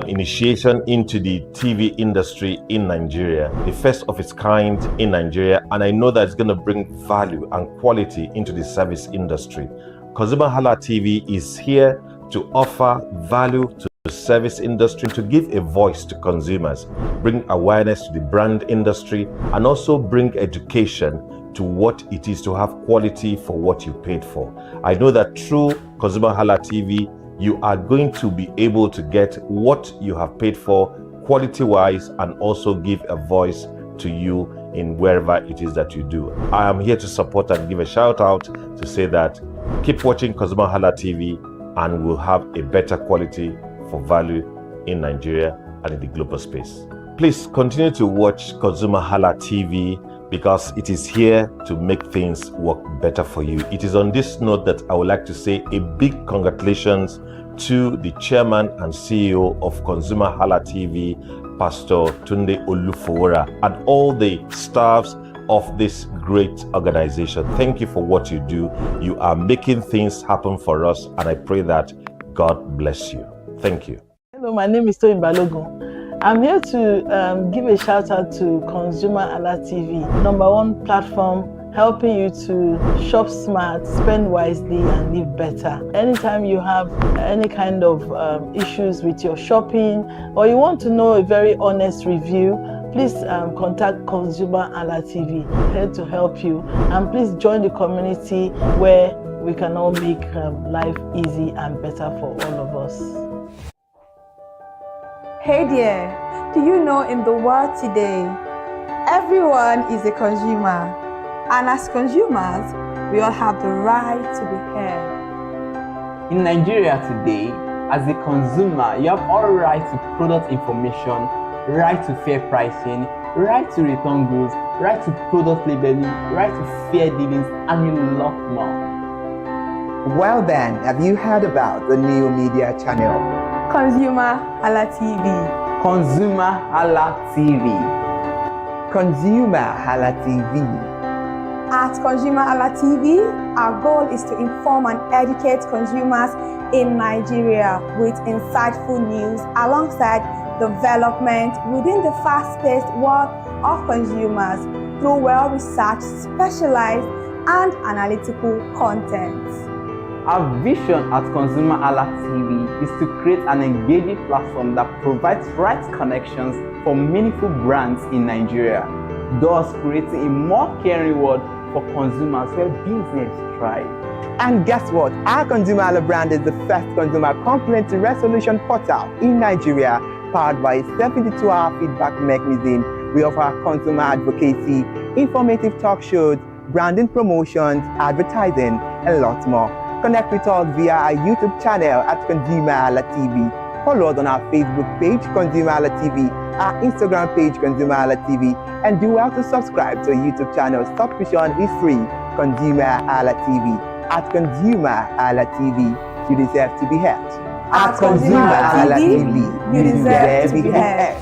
initiation into the TV industry in Nigeria, the first of its kind in Nigeria. And I know that it's going to bring value and quality into the service industry. ConsumerHallaTV is here to offer value to the service industry, to give a voice to consumers, bring awareness to the brand industry, and also bring education to what it is to have quality for what you paid for. I know that through ConsumerHallaTV, you are going to be able to get what you have paid for quality-wise, and also give a voice to you in wherever it is that you do. I am here to support and give a shout out to say that keep watching ConsumerHallaTV and we'll have a better quality for value in Nigeria and in the global space. Please continue to watch ConsumerHallaTV because it is here to make things work better for you. It is on this note that I would like to say a big congratulations to the chairman and CEO of ConsumerHallaTV, Pastor Tunde Olufowora, and all the staffs of this great organization. Thank you for what you do. You are making things happen for us, and I pray that God bless you. Thank you. Hello, my name is Toyin Balogun. I'm here to give a shout out to ConsumerHallaTV, #1 platform helping you to shop smart, spend wisely, and live better. Anytime you have any kind of issues with your shopping, or you want to know a very honest review, please contact ConsumerHallaTV, here to help you. And please join the community where we can all make life easy and better for all of us. Hey there, do you know in the world today, everyone is a consumer. And as consumers, we all have the right to be heard. In Nigeria today, as a consumer, you have all right to product information, right to fair pricing, right to return goods, right to product labeling, right to fair dealings, and a lot more. Well then, have you heard about the new media channel? ConsumerHallaTV. ConsumerHallaTV. ConsumerHallaTV. At ConsumerHallaTV, our goal is to inform and educate consumers in Nigeria with insightful news alongside development within the fast-paced world of consumers through well-researched, specialized, and analytical content. Our vision at ConsumerHallaTV is to create an engaging platform that provides right connections for meaningful brands in Nigeria, thus creating a more caring world for consumers where business thrive. And guess what? Our ConsumerHalla brand is the first consumer complaint resolution portal in Nigeria, powered by a 72-hour feedback mechanism. We offer consumer advocacy, informative talk shows, branding promotions, advertising, and lots more. Connect with us via our YouTube channel at ConsumerHallaTV. Follow us on our Facebook page, ConsumerHallaTV, our Instagram page, ConsumerHallaTV, and do well to subscribe to our YouTube channel. Subscription is free. ConsumerHallaTV. At ConsumerHallaTV, you deserve to be heard. At ConsumerHallaTV, you deserve to be heard.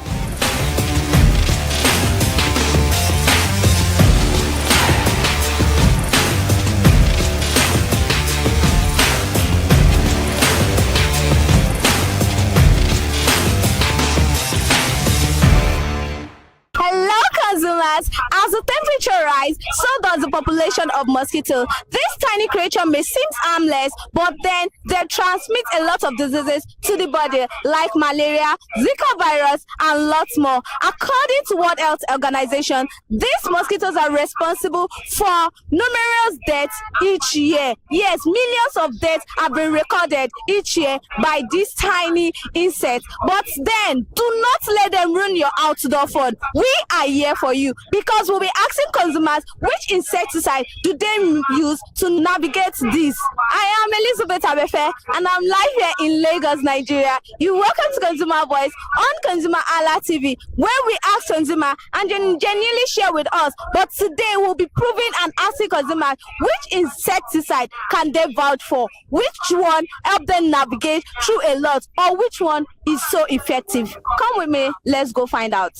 Consumers, as the temperature rises, so does the population of mosquitoes. This tiny creature may seem harmless, but then they transmit a lot of diseases to the body, like malaria, Zika virus, and lots more. According to World Health Organization, these mosquitoes are responsible for numerous deaths each year. Yes, millions of deaths have been recorded each year by these tiny insects. But then, do not let them ruin your outdoor fun. We are here for you, because we'll be asking consumers which insecticide do they use to navigate this. I am Elizabeth Abefe, and I'm live here in Lagos, Nigeria. You're welcome to Consumer Voice on ConsumerHalla TV, where we ask consumers and genuinely share with us. But today we'll be proving and asking consumers which insecticide can they vouch for, which one help them navigate through a lot, or which one is so effective. Come with me, let's go find out.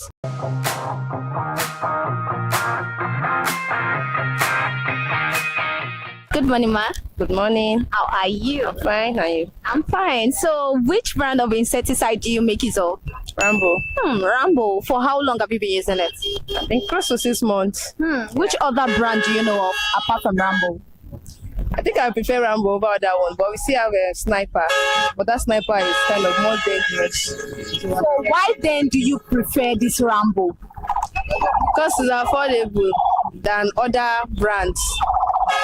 Good morning, ma. Good morning. How are you? I'm fine. How are you? I'm fine. So, which brand of insecticide do you make use of? Rambo. Rambo. For how long have you been using it? I think close to 6 months. Which other brand do you know of apart from Rambo? I think I prefer Rambo over that one, but we still have a sniper. But that sniper is kind of more dangerous. So, why then do you prefer this Rambo? Because it's affordable than other brands,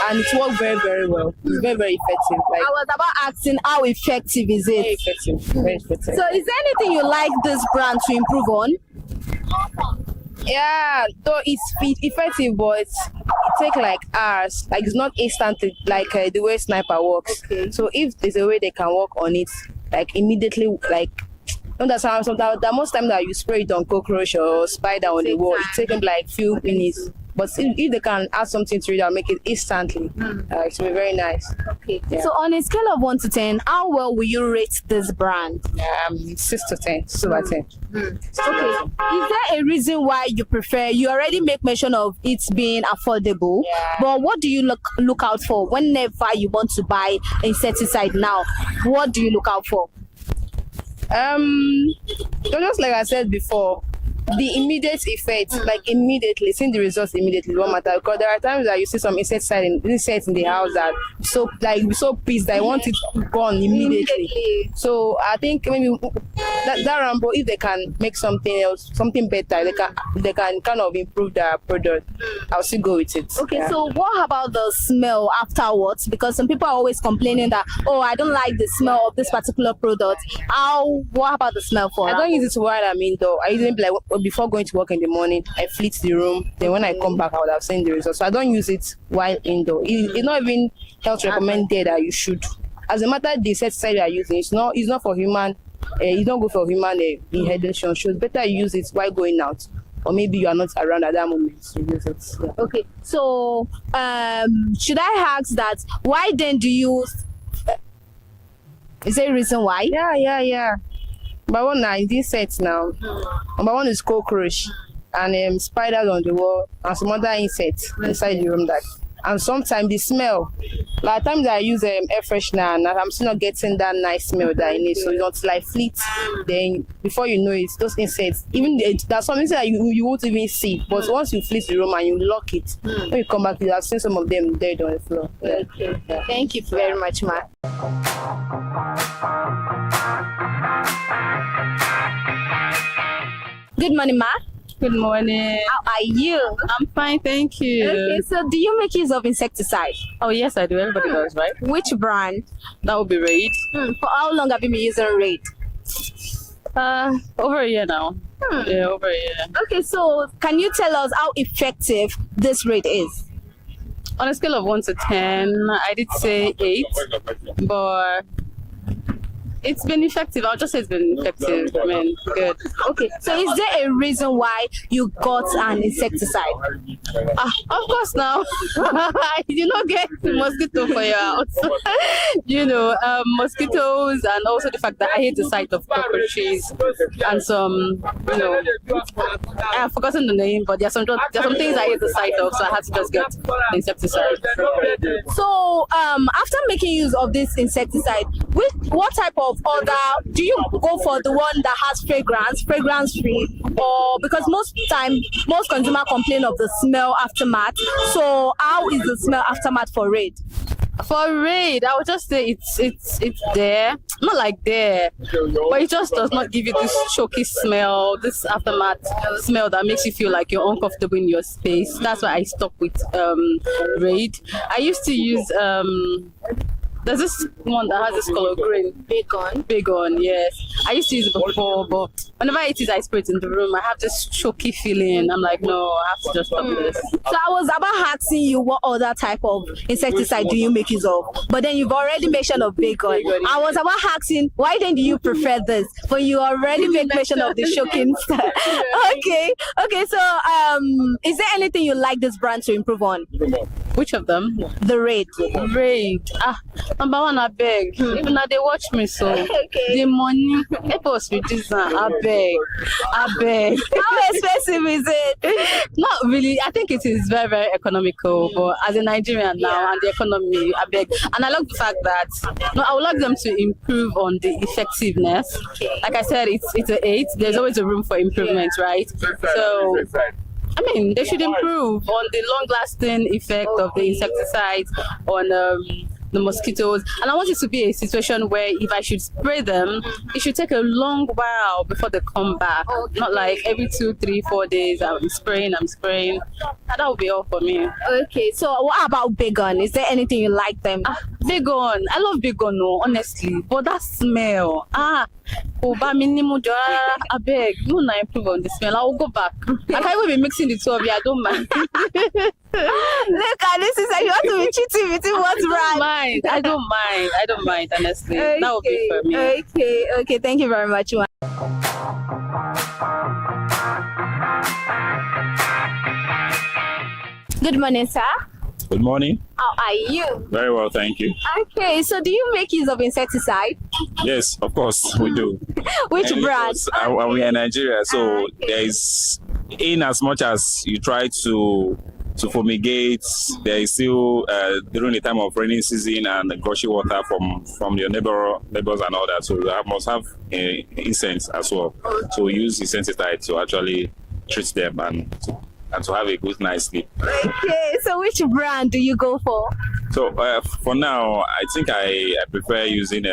and it works very, very well. It's very, very effective. I was about asking, how effective is it? Very effective. Very effective. So, is there anything you like this brand to improve on? Yeah, though it's effective, but it takes like hours. Like, it's not instant, like the way sniper works. Okay. So if there's a way they can work on it, like immediately, like the most time that you spray it on cockroach or spider on the wall, it takes them like few minutes. But if they can add something to it, that'll make it instantly. It will be very nice. Okay. Yeah. So on a scale of 1 to 10, how well will you rate this brand? 6 to 10. 6 over 10. Okay. Is there a reason why you prefer? You already make mention of it being affordable. Yeah. But what do you look out for whenever you want to buy insecticide now? What do you look out for? Just like I said before, the immediate effect, like immediately, seeing the results immediately won't matter, because there are times that you see some insects in the house that so pissed that I want it gone immediately. So I think maybe that Rambo, if they can make something else, something better, they can kind of improve their product, I'll still go with it. Okay, so what about the smell afterwards? Because some people are always complaining that, oh, I don't like the smell of this particular product. What about the smell for? I don't use it while I'm indoor. I usually like before going to work in the morning, I flit the room. Then when I come back, I would have seen the results. So I don't use it while indoor. It's not even health recommended that you should. As a matter of the insecticide you are using, it's not for human. It's not good for human inhalation. So it's better you use it while going out, or maybe you are not around at that moment to use it. Yeah. Okay. So should I ask that? Why then do you? Is there a reason why? Yeah. Number one now is insects now. Number one is cockroach and spiders on the wall and some other insects inside the room. And sometimes the smell. Like times I use air freshener and I'm still not getting that nice smell that I need. So it's like fleet. Then before you know it, those insects, even there's some insects that you won't even see. But once you fleet the room and you lock it, when you come back, you have seen some of them dead on the floor. Okay. Yeah. Thank you very much, ma. Good morning, ma. Good morning. How are you? I'm fine, thank you. Okay, so do you make use of insecticide? Oh, yes, I do. Everybody does, right? Which brand? That would be Raid. For how long have you been using Raid? Over a year now. Yeah, over a year. Okay, so can you tell us how effective this Raid is? On a scale of 1 to 10, I did say 8, but it's been effective. I'll just say it's been effective. I mean, good. Okay, so is there a reason why you got an insecticide? Of course now. You don't get mosquito for your house. Mosquitoes, and also the fact that I hate the sight of cockroaches and some, I've forgotten the name, but there's some things I hate the sight of, so I had to just get the insecticide. So after making use of this insecticide, what type of other do you go for? The one that has fragrance free, or because most consumers complain of the smell aftermath. So how is the smell aftermath for Raid? For Raid, I would just say it's there, not like there, but it just does not give you this choky smell, this aftermath smell that makes you feel like you're uncomfortable in your space. That's why I stuck with Raid. I used to use there's this one that has this color green. Bacon, yes. I used to use it before, but whenever it is I spray it in the room, I have this choky feeling. I'm like, no, I have to just stop this. So I was about asking you what other type of insecticide do you make use of, but then you've already mentioned of bacon. I was about asking why then do you prefer this, but you already made mention of the choking stuff. Okay. So is there anything you like this brand to improve on? Which of them? The Raid. Number one, I beg. Even now they watch me, so the money it was with this. I beg. How expensive is it? Not really. I think it is very, very economical. But as a Nigerian now and the economy, I beg. And I like the fact that I would like them to improve on the effectiveness. Like I said, it's an 8. There's always a room for improvement, right? So I mean, they should improve on the long-lasting effect of the insecticides on the mosquitoes. And I want it to be a situation where if I should spray them, it should take a long while before they come back. Not like every 2, 3, 4 days I'm spraying. And that would be all for me. Okay, so what about bacon? Is there anything you like them? Bacon. I love bacon, no, honestly. But that smell. I beg. No, I improve on the smell. I will go back. I can't even be mixing the two of you. I don't mind. Look at this. Is like you want to be cheating between what's right. I don't mind, honestly. That would be for me. Okay. Thank you very much. Good morning, sir. Good morning. How are you? Very well, thank you. Okay, so do you make use of insecticide? Yes, of course, we do. Which brand? We are in Nigeria, so there is, in as much as you try to fumigate, there is still during the time of rainy season and gushy water from your neighbors and all that. So you must have incense as well. So we use insecticide to actually treat them and to have a good night's sleep. Okay, so which brand do you go for? So for now, I think I prefer using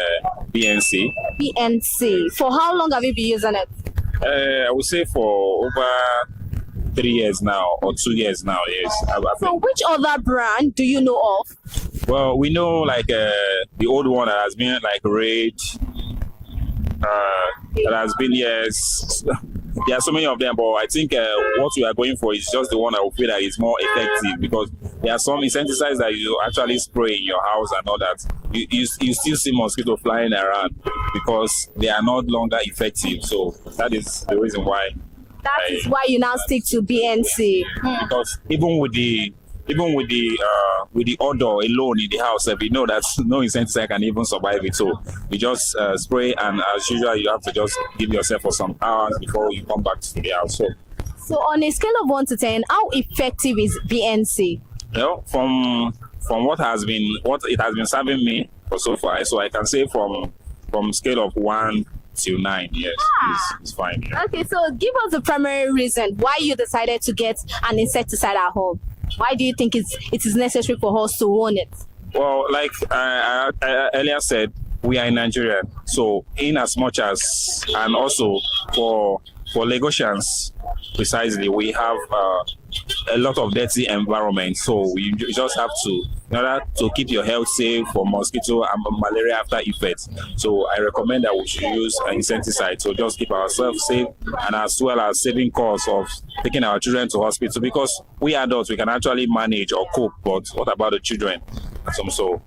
BNC. BNC. For how long have you been using it? I would say for over 3 years now, or 2 years now, yes. So which other brand do you know of? Well, we know like the old one that has been like Raid, that has been, yes. There are so many of them, but I think what we are going for is just the one I would feel that is more effective, because there are some insecticides that you actually spray in your house and all that. You still see mosquitoes flying around because they are no longer effective. So that is the reason why. That is why you now stick to BNC. Because even with the odor alone in the house, if you know that no insecticide can even survive it, so you just spray, and as usual you have to just give yourself for some hours before you come back to the house. So on a scale of 1 to 10, how effective is BNC? From what it has been serving me for so far, so I can say from scale of 1 to 9, yes, it's fine. Yeah. Okay, so give us the primary reason why you decided to get an insecticide at home. Why do you think it is necessary for us to own it? Well, like I earlier said, we are in Nigeria, so in as much as, and also for for Lagosians, precisely, we have a lot of dirty environment. So you just have to, in order to keep your health safe for mosquito and malaria after effects. So I recommend that we should use insecticide. So just keep ourselves safe, and as well as saving costs of taking our children to hospital, because we adults, we can actually manage or cope, but what about the children? So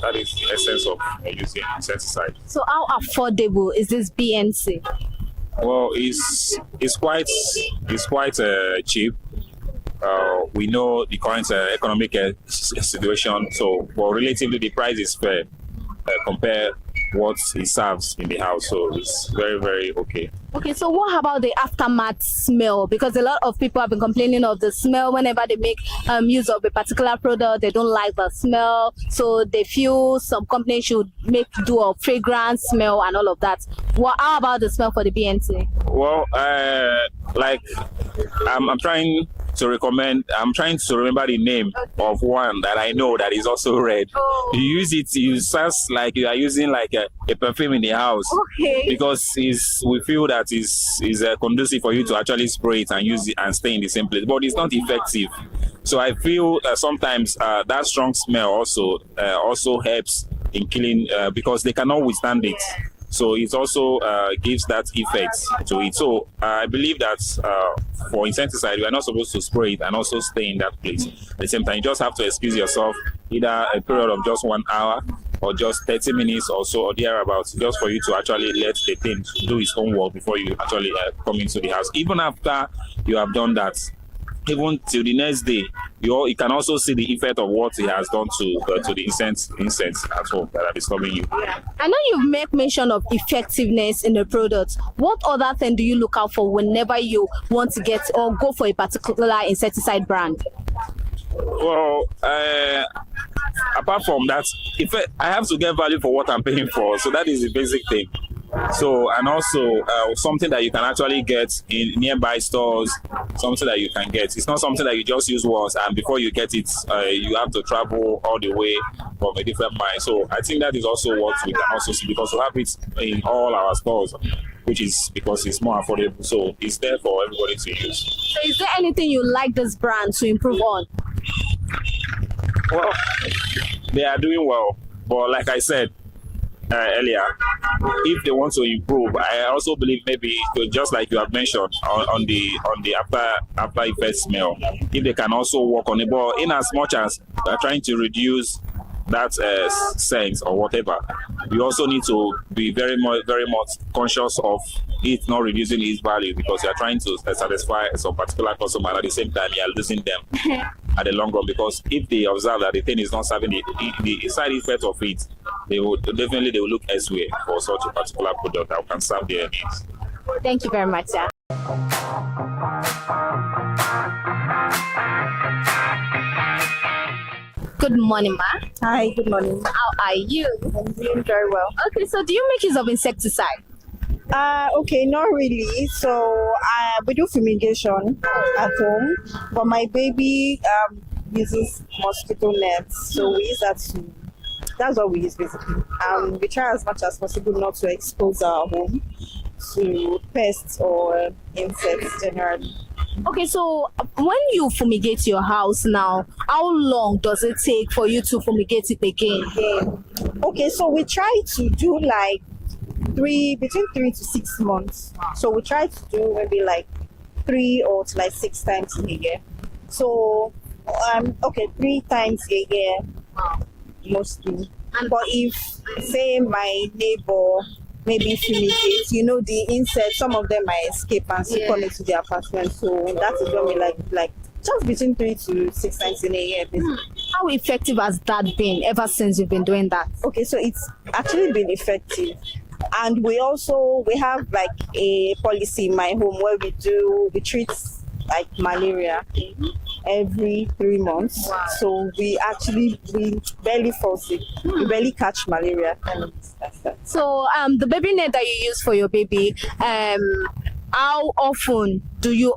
that is the essence of using insecticide. So how affordable is this BNC? Well, it's quite cheap. We know the current economic situation, so relatively the price is fair compared what it serves in the house. So it's very, very okay. Okay, so what about the aftermath smell? Because a lot of people have been complaining of the smell whenever they make use of a particular product. They don't like the smell, so they feel some companies should make do a fragrance smell and all of that. How about the smell for the BNC? Well, I'm trying to remember the name of one that I know that is also red. Oh. You use it, it sounds like you are using like a perfume in the house. Okay. Because we feel that is conducive for you to actually spray it and use it and stay in the same place, but it's not effective. So I feel sometimes that strong smell also helps in killing because they cannot withstand it. So it also gives that effect to it. So I believe that for insecticide, you are not supposed to spray it and also stay in that place. At the same time, you just have to excuse yourself, either a period of just 1 hour or just 30 minutes or so or thereabouts, just for you to actually let the thing do its own work before you actually come into the house. Even after you have done that, even till the next day, you can also see the effect of what it has done to the insects at home that are disturbing you. I know you've made mention of effectiveness in the product. What other thing do you look out for whenever you want to get or go for a particular insecticide brand? Well, apart from that, I have to get value for what I'm paying for, so that is the basic thing. So, and also something that you can actually get in nearby stores, something that you can get. It's not something that you just use once and before you get it, you have to travel all the way from a different mine. So I think that is also what we can also see, because we have it in all our stores, which is because it's more affordable. So it's there for everybody to use. So is there anything you like this brand to improve on? Well, they are doing well, but like I said earlier, if they want to improve, I also believe maybe just like you have mentioned on the after effect smell, if they can also work on it, but in as much as they are trying to reduce that sense or whatever, you also need to be very much conscious of it not reducing its value, because you are trying to satisfy some particular customer, and at the same time you are losing them at the long run, because if they observe that the thing is not serving the side effect of it, they will look elsewhere for such a particular product that can serve their needs. Thank you very much, sir. Good morning, ma. Hi, good morning. How are you? I'm doing very well. Okay, so do you make use of insecticide? Okay, not really. So we do fumigation at home, but my baby uses mosquito nets, so we use that too. That's what we use basically. We try as much as possible not to expose our home to pests or insects generally. Okay, so when you fumigate your house now, how long does it take for you to fumigate it again? Okay, so we try to do like between 3 to 6 months. So we try to do maybe like 3 or to like 6 times in a year. So 3 times a year mostly. But if say my neighbor maybe fumigate, the insects, some of them might escape and still come into the apartment. So that is when we like just between 3 to 6 times in a year basically. How effective has that been ever since you've been doing that? Okay, so it's actually been effective. And we have like a policy in my home where we treat like malaria every 3 months. Wow. So we barely fall sick. We barely catch malaria. So the baby net that you use for your baby, how often do you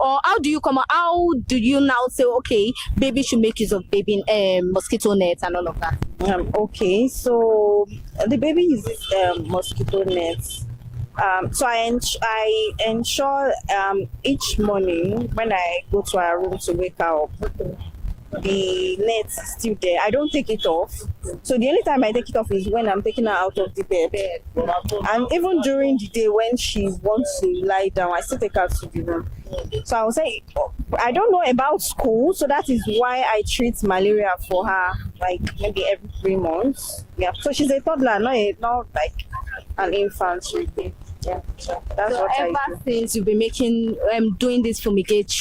now say, okay, baby should make use of baby mosquito nets and all of that? Okay, so the baby uses mosquito nets So I ensure each morning when I go to our room to wake her up, the net is still there. I don't take it off. So the only time I take it off is when I'm taking her out of the bed. And even during the day when she wants to lie down, I still take her to the room. So I would say, I don't know about school, so that is why I treat malaria for her like maybe every 3 months. Yeah. So she's a toddler, not like an infant. Really. Yeah, so that's what I do. Ever since you've been doing this fumigative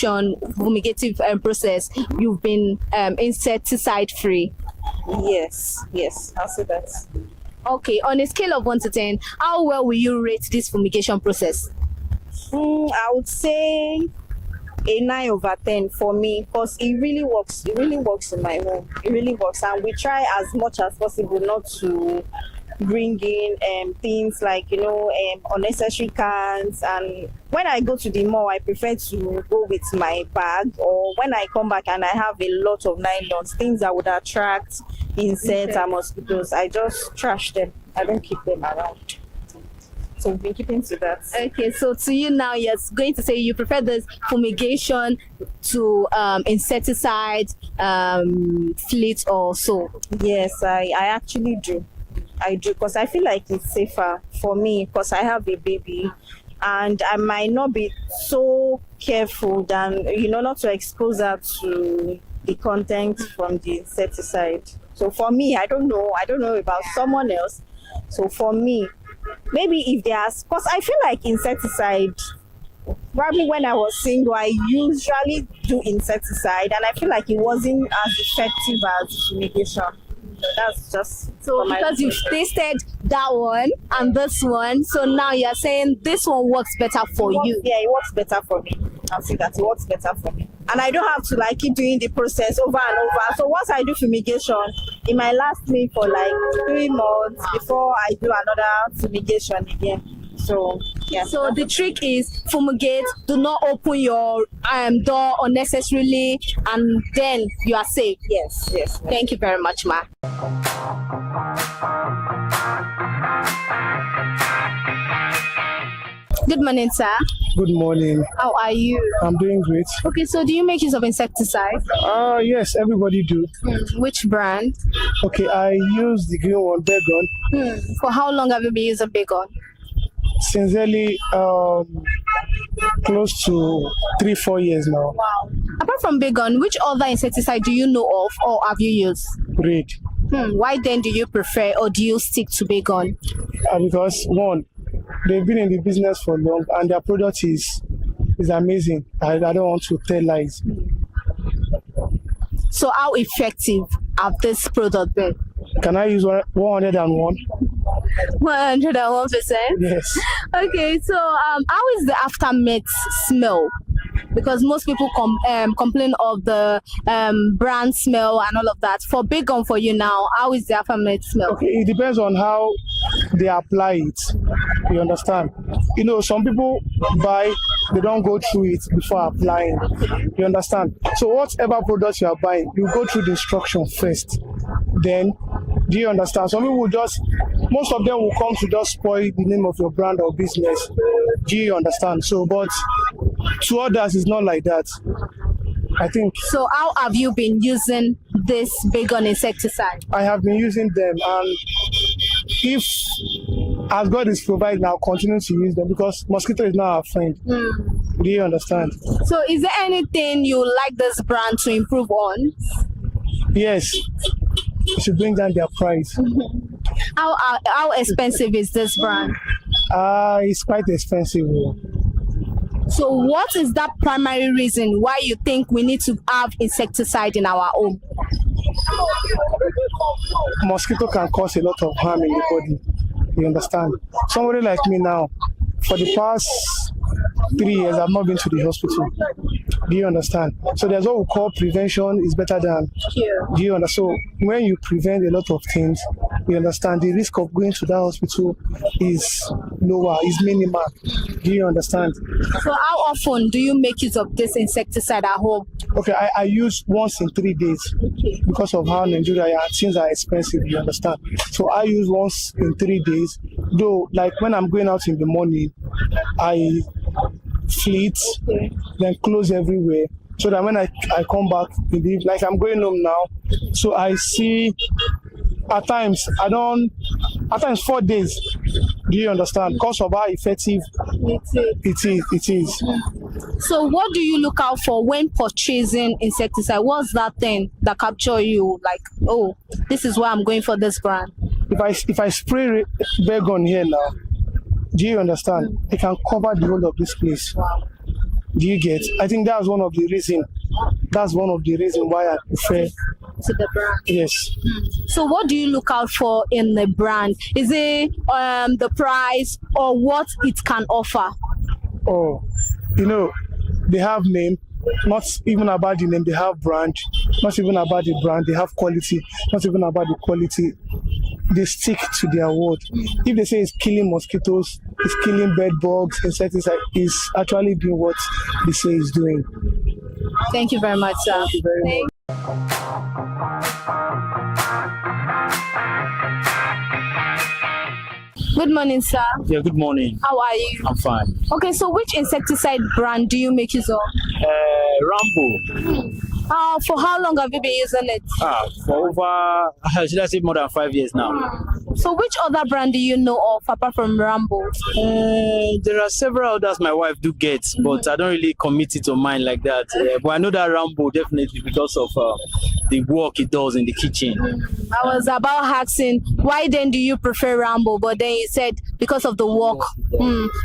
process, you've been insecticide free. Yes, I'll say that. Okay, on a scale of 1 to 10, how well will you rate this fumigation process? I would say a 9 over 10 for me, because it really works. It really works in my home. It really works, and we try as much as possible not to bring in things like unnecessary cans. And when I go to the mall, I prefer to go with my bag, or when I come back and I have a lot of nylons, things that would attract insects and mosquitoes, I just trash them. I don't keep them around. So we've been keeping to that. Okay, so to you now, you're going to say you prefer this fumigation to insecticide, fleet or so? Yes, I actually do. I do, because I feel like it's safer for me, because I have a baby and I might not be so careful than, not to expose her to the content from the insecticide. So for me, I don't know about someone else. So for me, maybe if there's, because I feel like insecticide, probably when I was single, I usually do insecticide, and I feel like it wasn't as effective as fumigation. So that's just because you've tasted that one and this one, so now you're saying this one works better for you. Yeah, it works better for me. I'll say that it works better for me, and I don't have to keep doing the process over and over. So once I do fumigation, it might last me for 3 months before I do another fumigation again. So yeah. So the trick is fumigate. Do not open your door unnecessarily, and then you are safe. Yes. Thank you very much, ma. Good morning, sir. Good morning. How are you? I'm doing great. Okay, so do you make use of insecticide? Yes, everybody do. Which brand? Okay, I use the green one, Baygon. For how long have you been using Baygon? Sincerely, close to 3-4 years now. Wow. Apart from Baygon, which other insecticide do you know of or have you used? Great. Why then do you prefer or do you stick to Baygon? Because one, they've been in the business for long and their product is amazing. I don't want to tell lies. So how effective have this product been? Can I use 101? 101%? Yes. Okay, so how is the aftermath smell? Because most people complain of the brand smell and all of that. For Baygon, for you now, how is the aftermath smell? Okay, it depends on how they apply it. You understand? Some people buy, they don't go through it before applying. You understand? So whatever product you are buying, you go through the instruction first. Then, do you understand? Some people most of them will come to just spoil the name of your brand or business. Do you understand? So, but to others, it's not like that, I think. So how have you been using this Baygon insecticide? I have been using them, and if as God is providing, I'll continue to use them because mosquito is not our friend. Do you understand? So is there anything you like this brand to improve on? Yes. You should bring down their price. How expensive is this brand? It's quite expensive. So what is that primary reason why you think we need to have insecticide in our home? Mosquito can cause a lot of harm in the body. You understand? Somebody like me now, for the past 3 years, I've not been to the hospital. Do you understand? So there's what we call prevention is better than cure. Do you understand? So when you prevent a lot of things, you understand the risk of going to that hospital is lower, is minimal. Do you understand? So how often do you make use of this insecticide at home? Okay, I use once in 3 days because of how Nigeria things are expensive, you understand? So I use once in 3 days Though, like when I'm going out in the morning, I fleet, then close everywhere. So that when I come back in the evening, like I'm going home now, so I see at times 4 days. Do you understand? Because of how effective it is. So what do you look out for when purchasing insecticide? What's that thing that capture you? Like, oh, this is why I'm going for this brand. If I spray Baygon here now, do you understand? It can cover the whole of this place. Do you get? I think that's one of the reasons why I prefer to the brand. Yes. So what do you look out for in the brand? Is it the price or what it can offer? Oh, they have name, not even about the name. They have brand, not even about the brand. They have quality, not even about the quality. They stick to their word. If they say it's killing mosquitoes, it's killing bed bugs, insecticide, is actually doing what they say it's doing. Thank you very much, sir. Thank you very much. Good morning, sir. Yeah, good morning. How are you? I'm fine. Okay, so which insecticide brand do you make use of? Rambo. For how long have you been using it? For over, should I say more than 5 years now. So which other brand do you know of apart from Rambo? There are several others my wife do get, but I don't really commit it to mine like that. But I know that Rambo definitely because of the work it does in the kitchen. I was about asking, why then do you prefer Rambo? But then you said because of the work.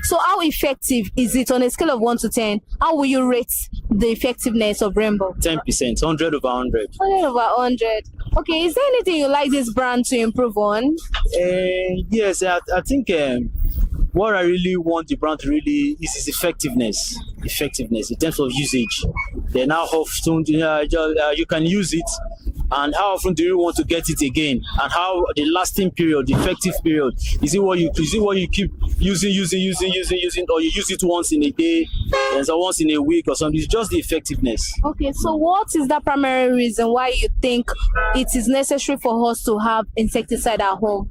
So how effective is it on a scale of 1 to 10? How will you rate the effectiveness of Rambo? 10%, 100 over 100. 100 over 100. Okay, is there anything you like this brand to improve on? Yes, I think what I really want the brand to really is its effectiveness in terms of usage. Then how often you can use it, and how often do you want to get it again, and how the lasting period, the effective period. Is it what you keep using, or you use it once in a day, and so once in a week or something? It's just the effectiveness. Okay, so what is the primary reason why you think it is necessary for us to have insecticide at home?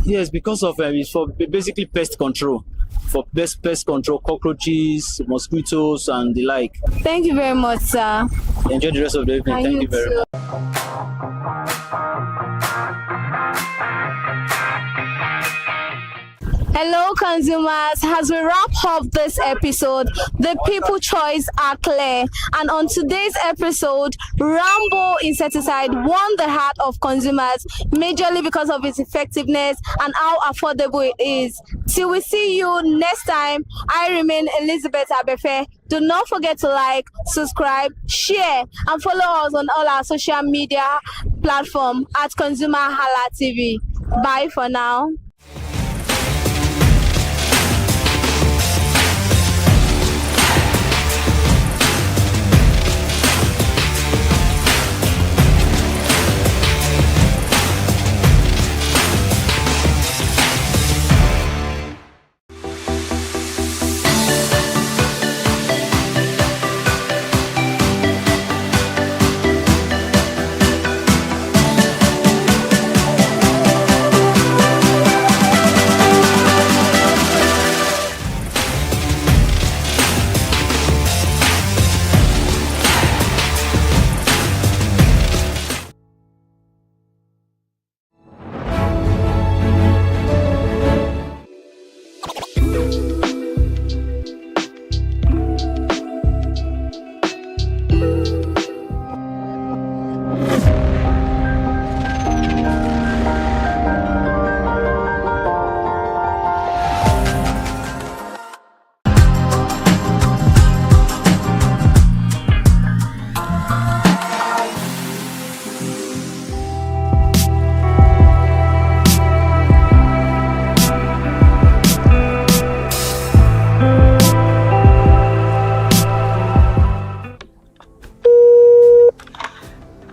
Yes, because of it's for basically pest control. For pest control, cockroaches, mosquitoes, and the like. Thank you very much, sir. Enjoy the rest of the evening. Thank you very much. Hello, consumers. As we wrap up this episode, the people choice are clear. And on today's episode, Rambo insecticide won the heart of consumers, majorly because of its effectiveness and how affordable it is. Till we see you next time, I remain Elizabeth Abefe. Do not forget to like, subscribe, share, and follow us on all our social media platforms at ConsumerHallaTV. Bye for now.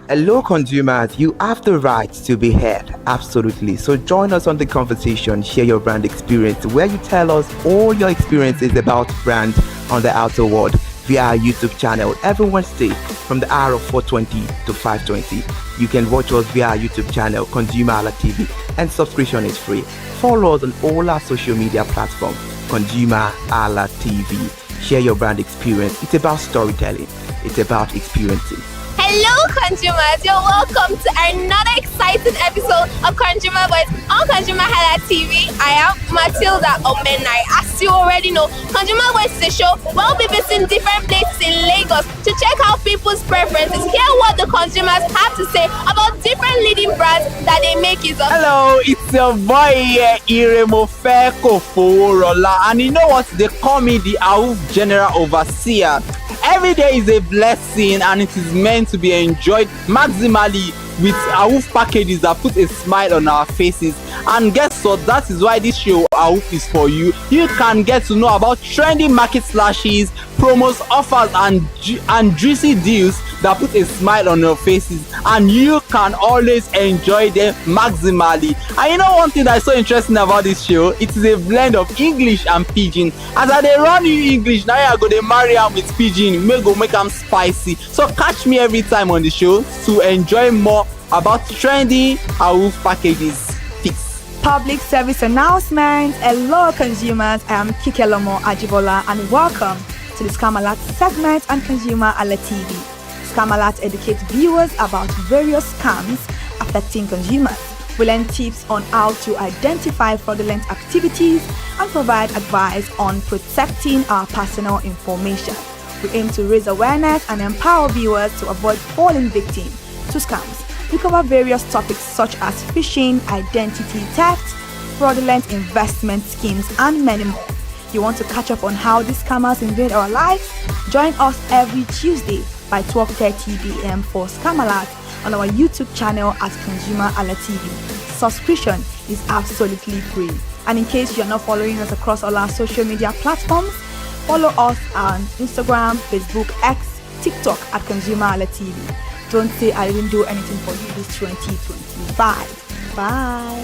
Hello consumers, you have the right to be heard, absolutely. So join us on the conversation, share your brand experience, where you tell us all your experiences about brand on the outer world. via our YouTube channel every Wednesday from the hour of 4:20 to 5:20. You can watch us via our YouTube channel, ConsumerHallaTV, and subscription is free. Follow us on all our social media platforms, ConsumerHallaTV. Share your brand experience. It's about storytelling. It's about experiences. Hello, consumers. You're welcome to another exciting episode of Consumer Voice on ConsumerHallaTV. I am Matilda Omenai. As you already know, Consumer Voice is a show where we'll be visiting different places in Lagos to check out people's preferences, hear what the consumers have to say about different leading brands that they make use of. Hello, it's your boy here, Iremofe Koforola, and you know what? They call me the AWUF General Overseer. Every day is a blessing and it is meant to be enjoyed maximally with AWUF packages that put a smile on our faces. And guess what? That is why this show AWUF is for you. You can get to know about trending market slashes, promos, offers, and juicy deals that put a smile on your faces, and you can always enjoy them maximally. And you know one thing that's so interesting about this show? It is a blend of English and Pidgin. As I dey run you English, now I go dey marry am with Pidgin, make am spicy. So catch me every time on the show to enjoy more about trendy AWUF packages. Peace. Public service announcement. Hello consumers, I am Kikelomo Ajibola and welcome to the Scam Alert segment on ConsumerHallaTV. Scam Alert educates viewers about various scams affecting consumers. We learn tips on how to identify fraudulent activities and provide advice on protecting our personal information. We aim to raise awareness and empower viewers to avoid falling victim to scams. We cover various topics such as phishing, identity theft, fraudulent investment schemes, and many more. You want to catch up on how these scammers invade our lives? Join us every Tuesday by 12:30 p.m. for Scam Alert on our YouTube channel at ConsumerHallaTV. Subscription is absolutely free. And in case you're not following us across all our social media platforms, follow us on Instagram, Facebook, X, TikTok at ConsumerHallaTV. Don't say I didn't do anything for you this 2025. Bye.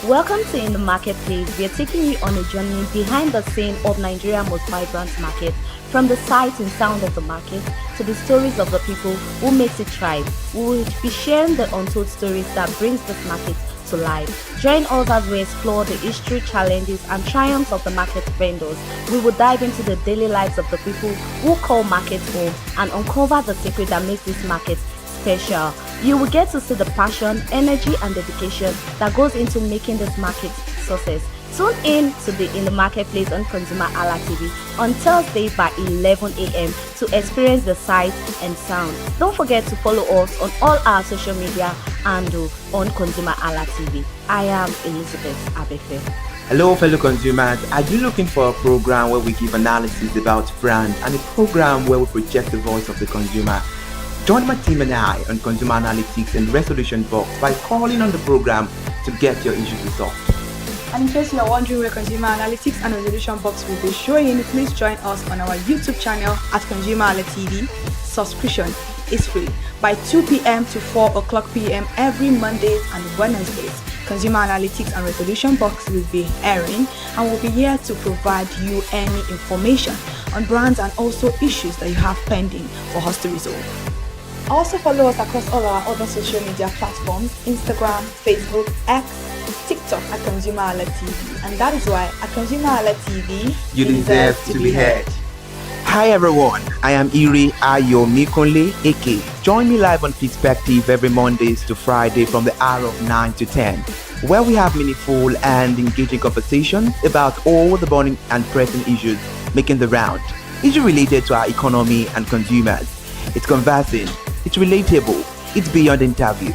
Welcome to In the Marketplace. We are taking you on a journey behind the scene of Nigeria's most vibrant market, from the sight and sound of the market to the stories of the people who makes it thrive. We will be sharing the untold stories that brings this market to life. Join us as we explore the history, challenges, and triumphs of the market vendors. We will dive into the daily lives of the people who call markets home and uncover the secret that makes this market special. You will get to see the passion, energy, and dedication that goes into making this market success. Tune in to the In the Marketplace on ConsumerHallaTV on Thursday by 11 a.m. to experience the sight and sound. Don't forget to follow us on all our social media and on ConsumerHallaTV. I am Elizabeth Abefe. Hello fellow consumers, are you looking for a program where we give analysis about brand and a program where we project the voice of the consumer? Join my team and I on Consumer Analytics and Resolution Box by calling on the program to get your issues resolved. And in case you are wondering where Consumer Analytics and Resolution Box will be showing, please join us on our YouTube channel at ConsumerHallaTV. Subscription is free by 2 p.m. to 4 o'clock p.m. every Mondays and Wednesdays. Consumer Analytics and Resolution Box will be airing and will be here to provide you any information on brands and also issues that you have pending for us to resolve. Also follow us across all our other social media platforms, Instagram, Facebook, X, TikTok at ConsumerHallaTV. And that is why at ConsumerHallaTV, you deserve to be heard. Hi everyone, I am Iri Ayomikunle Eke. Join me live on Perspective every Mondays to Friday from the hour of 9 to 10, where we have meaningful and engaging conversations about all the burning and pressing issues making the round. Issues related to our economy and consumers. It's conversing, it's relatable, it's beyond interview.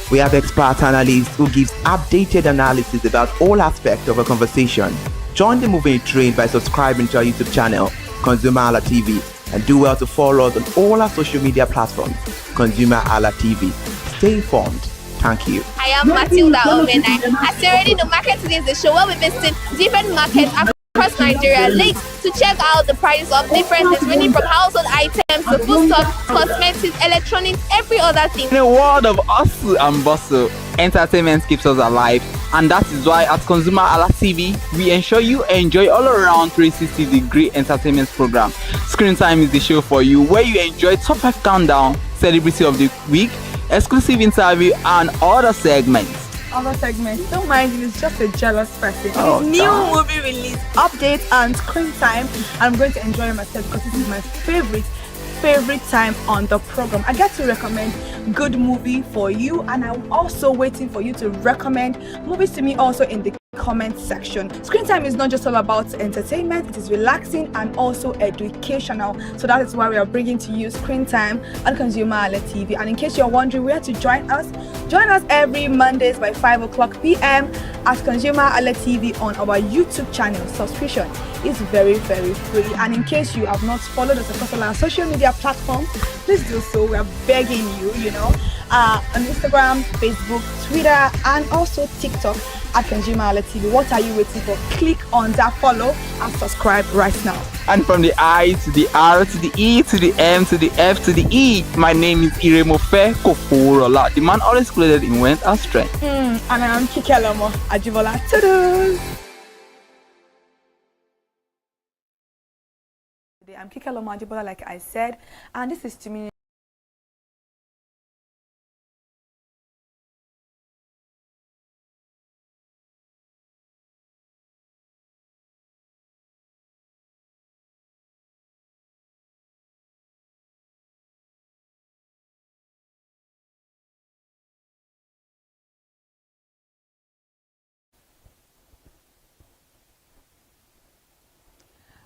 We have expert analysts who gives updated analysis about all aspects of a conversation. Join the moving train by subscribing to our YouTube channel, ConsumerHallaTV, and do well to follow us on all our social media platforms, ConsumerHallaTV. Stay informed. Thank you. I am Matilda Omenai. As you already know, Market Today is the show where we visit different markets across Nigeria, links to check out the prices of different things, ranging from household items to foodstuffs, cosmetics, electronics, every other thing. In a world of hustle and bustle, entertainment keeps us alive. And that is why at ConsumerHalla TV, we ensure you enjoy all around 360-degree entertainment program. Screen Time is the show for you, where you enjoy top 5 countdown, celebrity of the week, exclusive interview, and other segments. Don't mind him, he's just a jealous person. Oh, His new damn. movie release, update, and screen time. I'm going to enjoy myself because this is my favorite time on the program. I get to recommend good movie for you, and I'm also waiting for you to recommend movies to me also in the comment section. Screen time is not just all about entertainment, it is relaxing and also educational. So that is why we are bringing to you Screen Time on ConsumerHalla TV. And in case you're wondering where to join us every Mondays by 5 o'clock p.m. at ConsumerHalla TV on our YouTube channel. Subscription is very free. And in case you have not followed us across all our social media platforms, please do so. We are begging you, on Instagram, Facebook, Twitter, and also TikTok at ConsumerHalla TV. What are you waiting for? Click on that follow and subscribe right now. And from the I to the R to the E to the M to the F to the E, my name is Iremofe Koforola, the man always clothed in wealth and strength. And I'm Kikelomo Ajibola. Toodles! I'm Kikelomo Ajibola, like I said, and this is to me.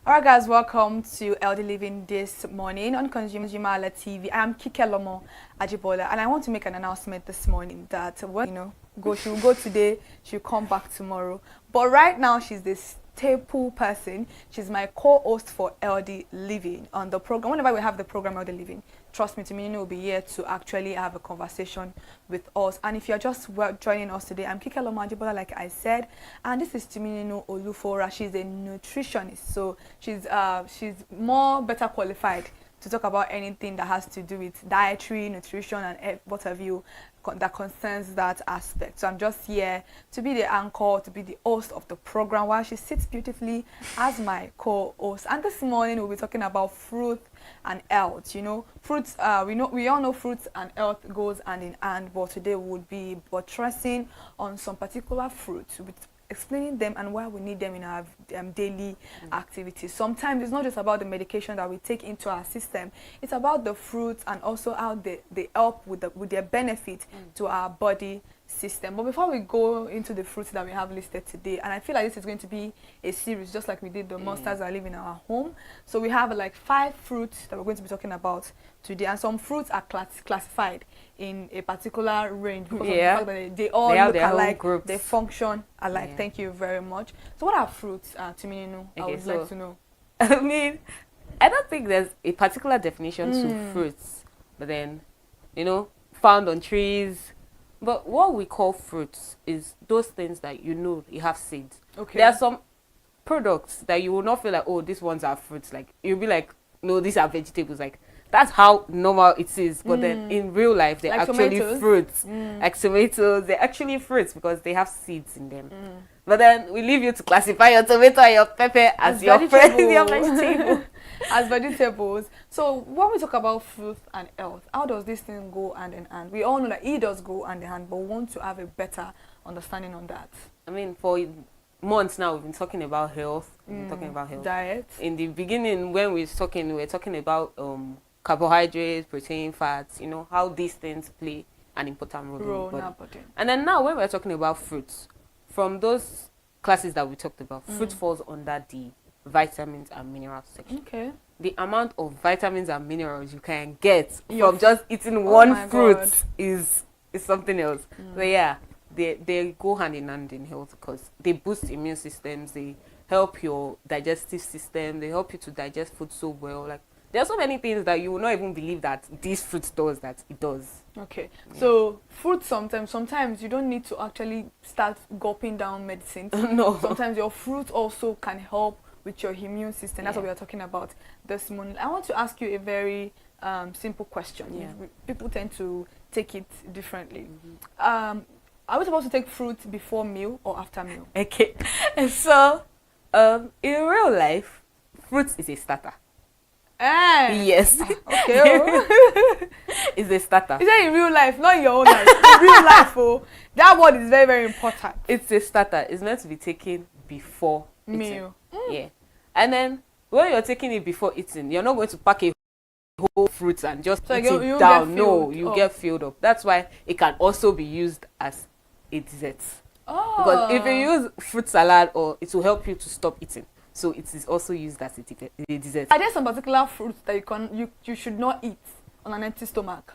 Alright guys, welcome to Healthy Living this morning on ConsumerHalla TV. I am Kikelomo Ajibola, and I want to make an announcement this morning that she will go today, she'll come back tomorrow. But right now she's the staple person. She's my co-host for Healthy Living on the program. Whenever we have the program Healthy Living, trust me, Timini will be here to actually have a conversation with us. And if you're just joining us today, I'm Kikelomo Ajibola, like I said, and this is Timini Olufora. She's a nutritionist, so she's better qualified to talk about anything that has to do with dietary, nutrition, and what have you that concerns that aspect. So I'm just here to be the anchor, to be the host of the program, while she sits beautifully as my co-host. And this morning we'll be talking about fruit and health. Fruits, we all know fruits and health goes hand in hand, but today we'll be buttressing on some particular fruits, explaining them and why we need them in our daily activities. Sometimes it's not just about the medication that we take into our system, it's about the fruits and also how they help with their benefit to our body system. But before we go into the fruits that we have listed today, and I feel like this is going to be a series just like we did the monsters that live in our home. So we have like 5 fruits that we're going to be talking about today, and some fruits are classified in a particular range because of the fact that they all look alike, they function alike. Thank you very much. So what are fruits, Timinu? I would like to know. I mean, I don't think there's a particular definition to fruits, but then, found on trees. But what we call fruits is those things that you have seeds. Okay. There are some products that you will not feel like, oh, these ones are fruits. Like, you'll be like, no, these are vegetables. Like, that's how normal it is. But then in real life, they're like actually fruits. Like tomatoes, they're actually fruits because they have seeds in them. But then we leave you to classify your tomato and your pepper as your vegetable. As vegetables. So when we talk about fruit and health, how does this thing go hand in hand? We all know that it does go hand in hand, but we want to have a better understanding on that. I mean, for months now, we've been talking about health. Diet. In the beginning, when we were talking about carbohydrates, protein, fats, how these things play an important role in the body. And then now when we're talking about fruits, from those classes that we talked about, fruit falls under the vitamins and minerals section. Okay. The amount of vitamins and minerals you can get from just eating one fruit is something else. So yeah, they go hand in hand in health because they boost immune systems, they help your digestive system, they help you to digest food so well. Like, there are so many things that you will not even believe that this fruit does that it does. Okay. Yeah. So fruit sometimes you don't need to actually start gulping down medicine. No. Sometimes your fruit also can help with your immune system. That's what we are talking about this morning. I want to ask you a very simple question. People tend to take it differently. Are we supposed to take fruit before meal or after meal? Okay. So, in real life, fruit is a starter. Yes. Okay. Oh. It's a starter. You say in real life, not in your own life. In real life, oh, that word is very, very important. It's a starter. It's meant to be taken before meal. Eating. Yeah. And then when you're taking it before eating, you're not going to pack a whole fruit and just eat it down. No, you get filled up. That's why it can also be used as a dessert. Because if you use fruit salad, or it will help you to stop eating. So it is also used as a dessert. Are there some particular fruits that you should not eat on an empty stomach?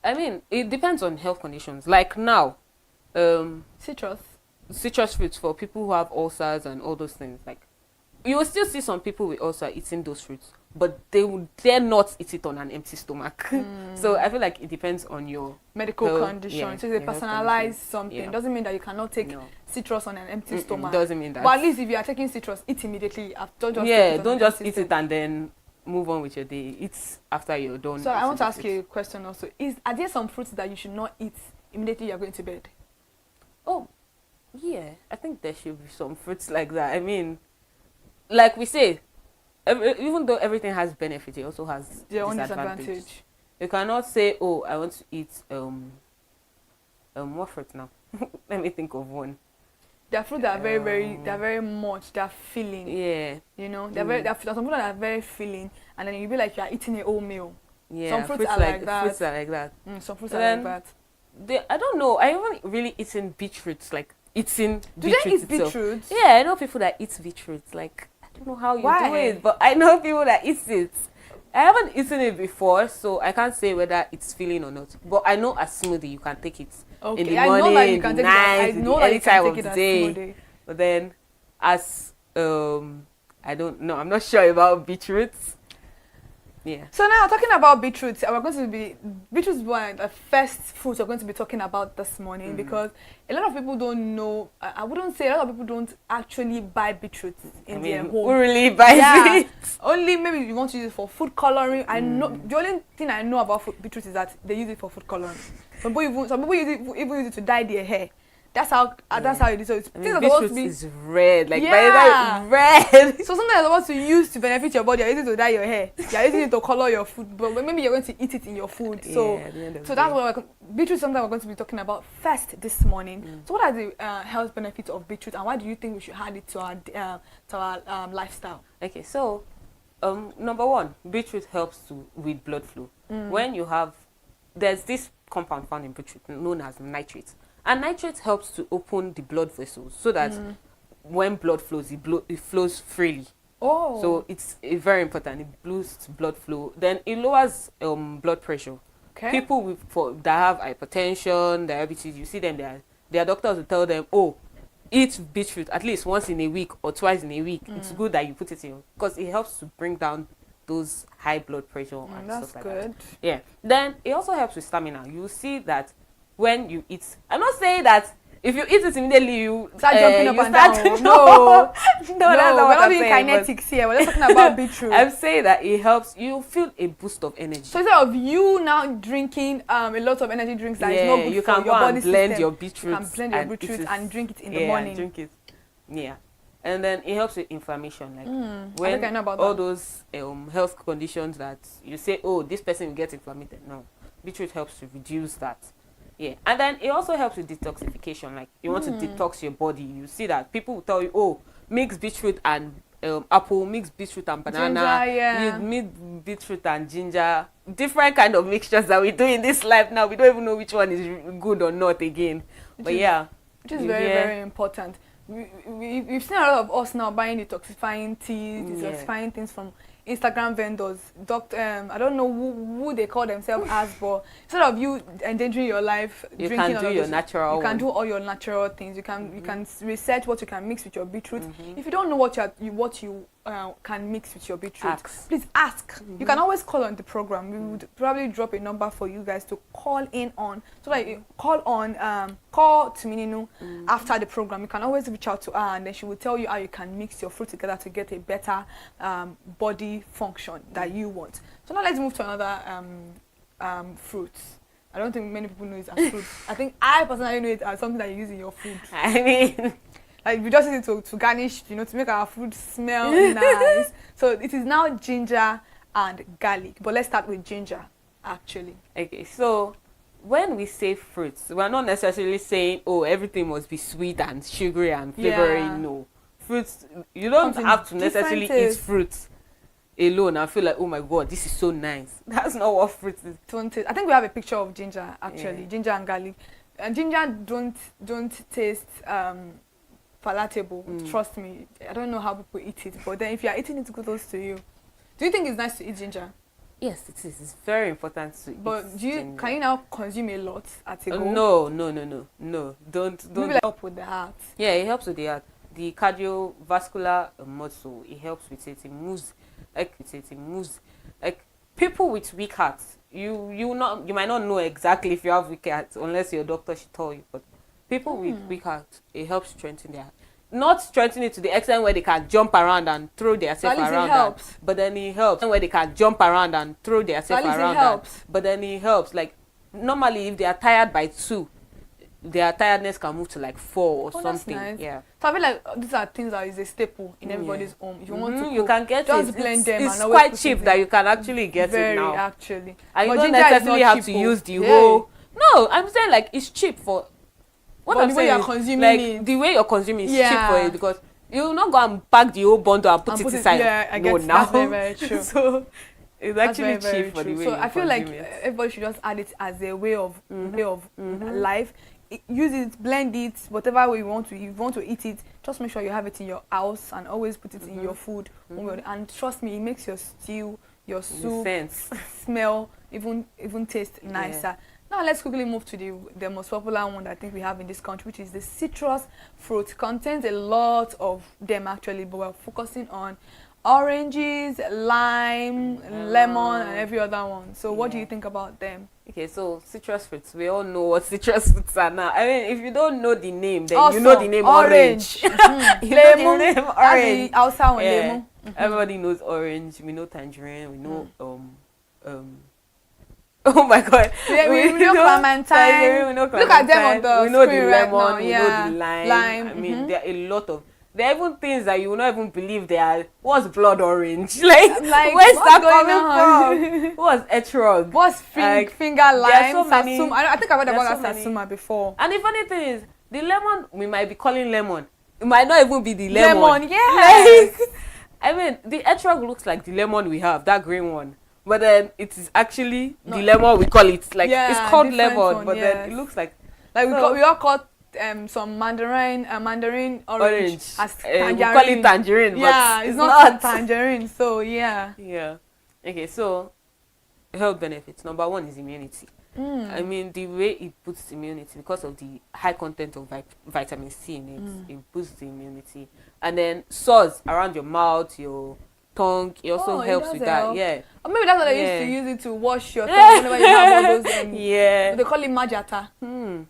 I mean, it depends on health conditions. Like now, citrus fruits for people who have ulcers and all those things. Like, you will still see some people with ulcer eating those fruits, but they would dare not eat it on an empty stomach. So I feel like it depends on your medical condition. Yeah, so they personalize something. Yeah. Doesn't mean that you cannot take citrus on an empty stomach. Doesn't mean that. But at least if you are taking citrus, eat immediately. Don't just eat it and then move on with your day. Eat after you're done. So I want to ask you a question also. Are there some fruits that you should not eat immediately you're going to bed? Oh, yeah. I think there should be some fruits like that. I mean, like we say, even though everything has benefit, it also has their own disadvantage. disadvantage. You cannot say, oh, I want to eat what fruit now? Let me think of one. There are fruits that are they're filling. Yeah. You know, there are some fruits that are very filling, and then you'll be like, you're eating a whole meal. Yeah, some fruits are like that. Fruits are like that. Some fruits are like that. I don't know. I haven't really eaten beetroots, like eating beetroots. Do they eat beetroots? Yeah, I know people that eat beetroots. Like, I don't know how you do it, but I know people that eat it. I haven't eaten it before, so I can't say whether it's filling or not. But I know as smoothie you can take it in the morning, the night, any time of the day. But then, as I don't know. I'm not sure about beetroots. Yeah. So now talking about beetroots, we're going to be beetroots is one of the first fruits we're going to be talking about this morning because a lot of people don't know. I wouldn't say a lot of people don't actually buy beetroots in their home. Who really buys it? Only maybe you want to use it for food coloring. I know the only thing I know about beetroots is that they use it for food coloring. Some people use it to dye their hair. That's how it is. So it's beetroot is red, like by the time red. So something you're supposed to use to benefit your body, you're using it to dye your hair. You're using it to color your food, but maybe you're going to eat it in your food. So that's what beetroot is something we're going to be talking about first this morning. So what are the health benefits of beetroot, and why do you think we should add it to our lifestyle? Okay, so number one, beetroot helps with blood flow. When you have, there's this compound found in beetroot known as nitrate. And nitrate helps to open the blood vessels so that when blood flows, it flows freely. Oh. So it's very important. It boosts blood flow. Then it lowers blood pressure. Okay. People that have hypertension, diabetes, you see them, their doctors will tell them, oh, eat beetroot at least once in a week or twice in a week. It's good that you put it in because it helps to bring down those high blood pressure and stuff like that. Yeah. Then it also helps with stamina. You see that when you eat, I'm not saying that if you eat it immediately you start jumping up and down. No, that's not what I'm saying. We're not doing kinetics here. We're just talking about beetroot. I'm saying that it helps you feel a boost of energy. So instead of you now drinking a lot of energy drinks that is not good you for can your body blend system, your beetroot. You can blend your beetroot and drink it in the morning. Drink it. Yeah. And then it helps with inflammation. Like I think I know about all that. those health conditions that you say, oh, this person will get inflamed. No, beetroot helps to reduce that. Yeah, and then it also helps with detoxification. Like you want to detox your body. You see that people will tell you, oh, mix beetroot and apple, mix beetroot and banana, mix beetroot and ginger. Different kind of mixtures that we do in this life now. We don't even know which one is good or not again. Which is very, very important. We've seen a lot of us now buying detoxifying teas, detoxifying things from Instagram vendors. I don't know who they call themselves as, but instead of you endangering your life, you drinking can do your natural. You can do all your natural things. You can research what you can mix with your beetroot. If you don't know what you can mix with your beetroot, please ask. You can always call on the program. We would probably drop a number for you guys to call in on, so that you call to Mininu after the program. You can always reach out to her, and then she will tell you how you can mix your fruit together to get a better body function that you want. So now let's move to another fruit. I don't think many people know it as fruit. I think I personally know it as something that you use in your food. I mean, like we just use it to garnish, to make our food smell nice. So it is now ginger and garlic. But let's start with ginger, actually. Okay, so when we say fruits, we're not necessarily saying, oh, everything must be sweet and sugary and flavory. Yeah. No. Fruits, you don't have to necessarily eat fruits alone and feel like, oh my god, this is so nice. That's not what fruit is. I think we have a picture of ginger, actually. Ginger and garlic. And ginger don't taste palatable. Trust me. I don't know how people eat it, but then if you are eating it close to you, do you think it's nice to eat ginger? Yes, it is. It's very important to eat. But can you now consume a lot at a go? No. Don't. Maybe help with the heart. Yeah, it helps with the heart. The cardiovascular muscle, it helps with it. It moves. Like people with weak hearts, you might not know exactly if you have weak hearts unless your doctor should tell you. But people with weak hearts, it helps strengthen their heart. Not strengthen it to the extent where they can jump around and throw themselves around. It helps. But then it helps. Where they can jump around and throw themselves around. It helps. But then it helps. Like normally, if they are tired by 2, their tiredness can move to like 4 or something. That's nice. Yeah. So I feel like these are things that is a staple in everybody's home. If you want to, you can get just it. blend them. It's and quite cheap that you can actually get very it now. Actually, and but you don't necessarily have to use the whole. No, I'm saying like it's cheap for. What I'm the way saying you're consuming like it. The way you're consuming is cheap for it because you will not go and pack the whole bundle and put it inside. Yeah, I guess now. that's very, very true. So it's actually very, cheap for the way. So I feel like it. everybody should just add it as a way of life. Use it, blend it, whatever way you want to. If you want to eat it, just make sure you have it in your house and always put it in your food. And trust me, it makes your stew, your soup smell, even taste nicer. Yeah. Now let's quickly move to the most popular one that I think we have in this country, which is the citrus fruit. Contains a lot of them actually, but we're focusing on oranges, lime, lemon, and every other one. So what do you think about them? Okay, so citrus fruits. We all know what citrus fruits are now. I mean, if you don't know the name, then also, you know the name orange. You know the name orange. Lemon. Everybody knows orange. We know tangerine. We know oh my god. Yeah, we know clementine. Look at them on the we know the lemon. Right we know the lime. I mean, there are a lot of. There are even things that you will not even believe they are. What's blood orange? Like where's that coming from? What's etrog? What's finger lime? So many, I think I read about that satsuma before. And the funny thing is, the lemon we might be calling lemon. It might not even be the lemon. Lemon, yes. Like, I mean, the etrog looks like the lemon we have, that green one. But then it is actually the lemon we call it. Like it's called lemon, but then it looks like we all call some mandarin orange as tangerine. We call it tangerine, but it's not tangerine. So yeah. Okay, so health benefits. Number 1 is immunity. I mean, the way it boosts immunity because of the high content of vitamin C in it, it boosts the immunity. And then sores around your mouth, your tongue, it also helps with that. Yeah. Or maybe that's what they used to use it to wash your tongue whenever you have all those. Yeah. They call it majata. I don't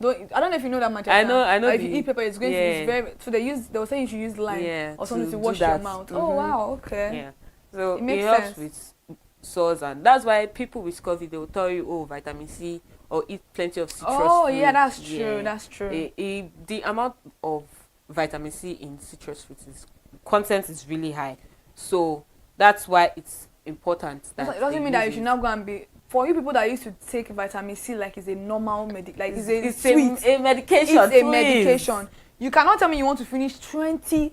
know if you know that majata. I know. If you eat pepper, it's going to be very. So they were saying you should use lime or something to wash your mouth. Oh wow, okay. Yeah. So it helps sense. With sores, and that's why people with COVID, they will tell you, oh, vitamin C or eat plenty of citrus fruit. Yeah, that's true. That's true. The amount of vitamin C in citrus fruits content is really high, so that's why it's important. That it doesn't mean that you should not go and be. For you people that used to take vitamin C like it's a normal it's a medication. It's a medication. You cannot tell me you want to finish 20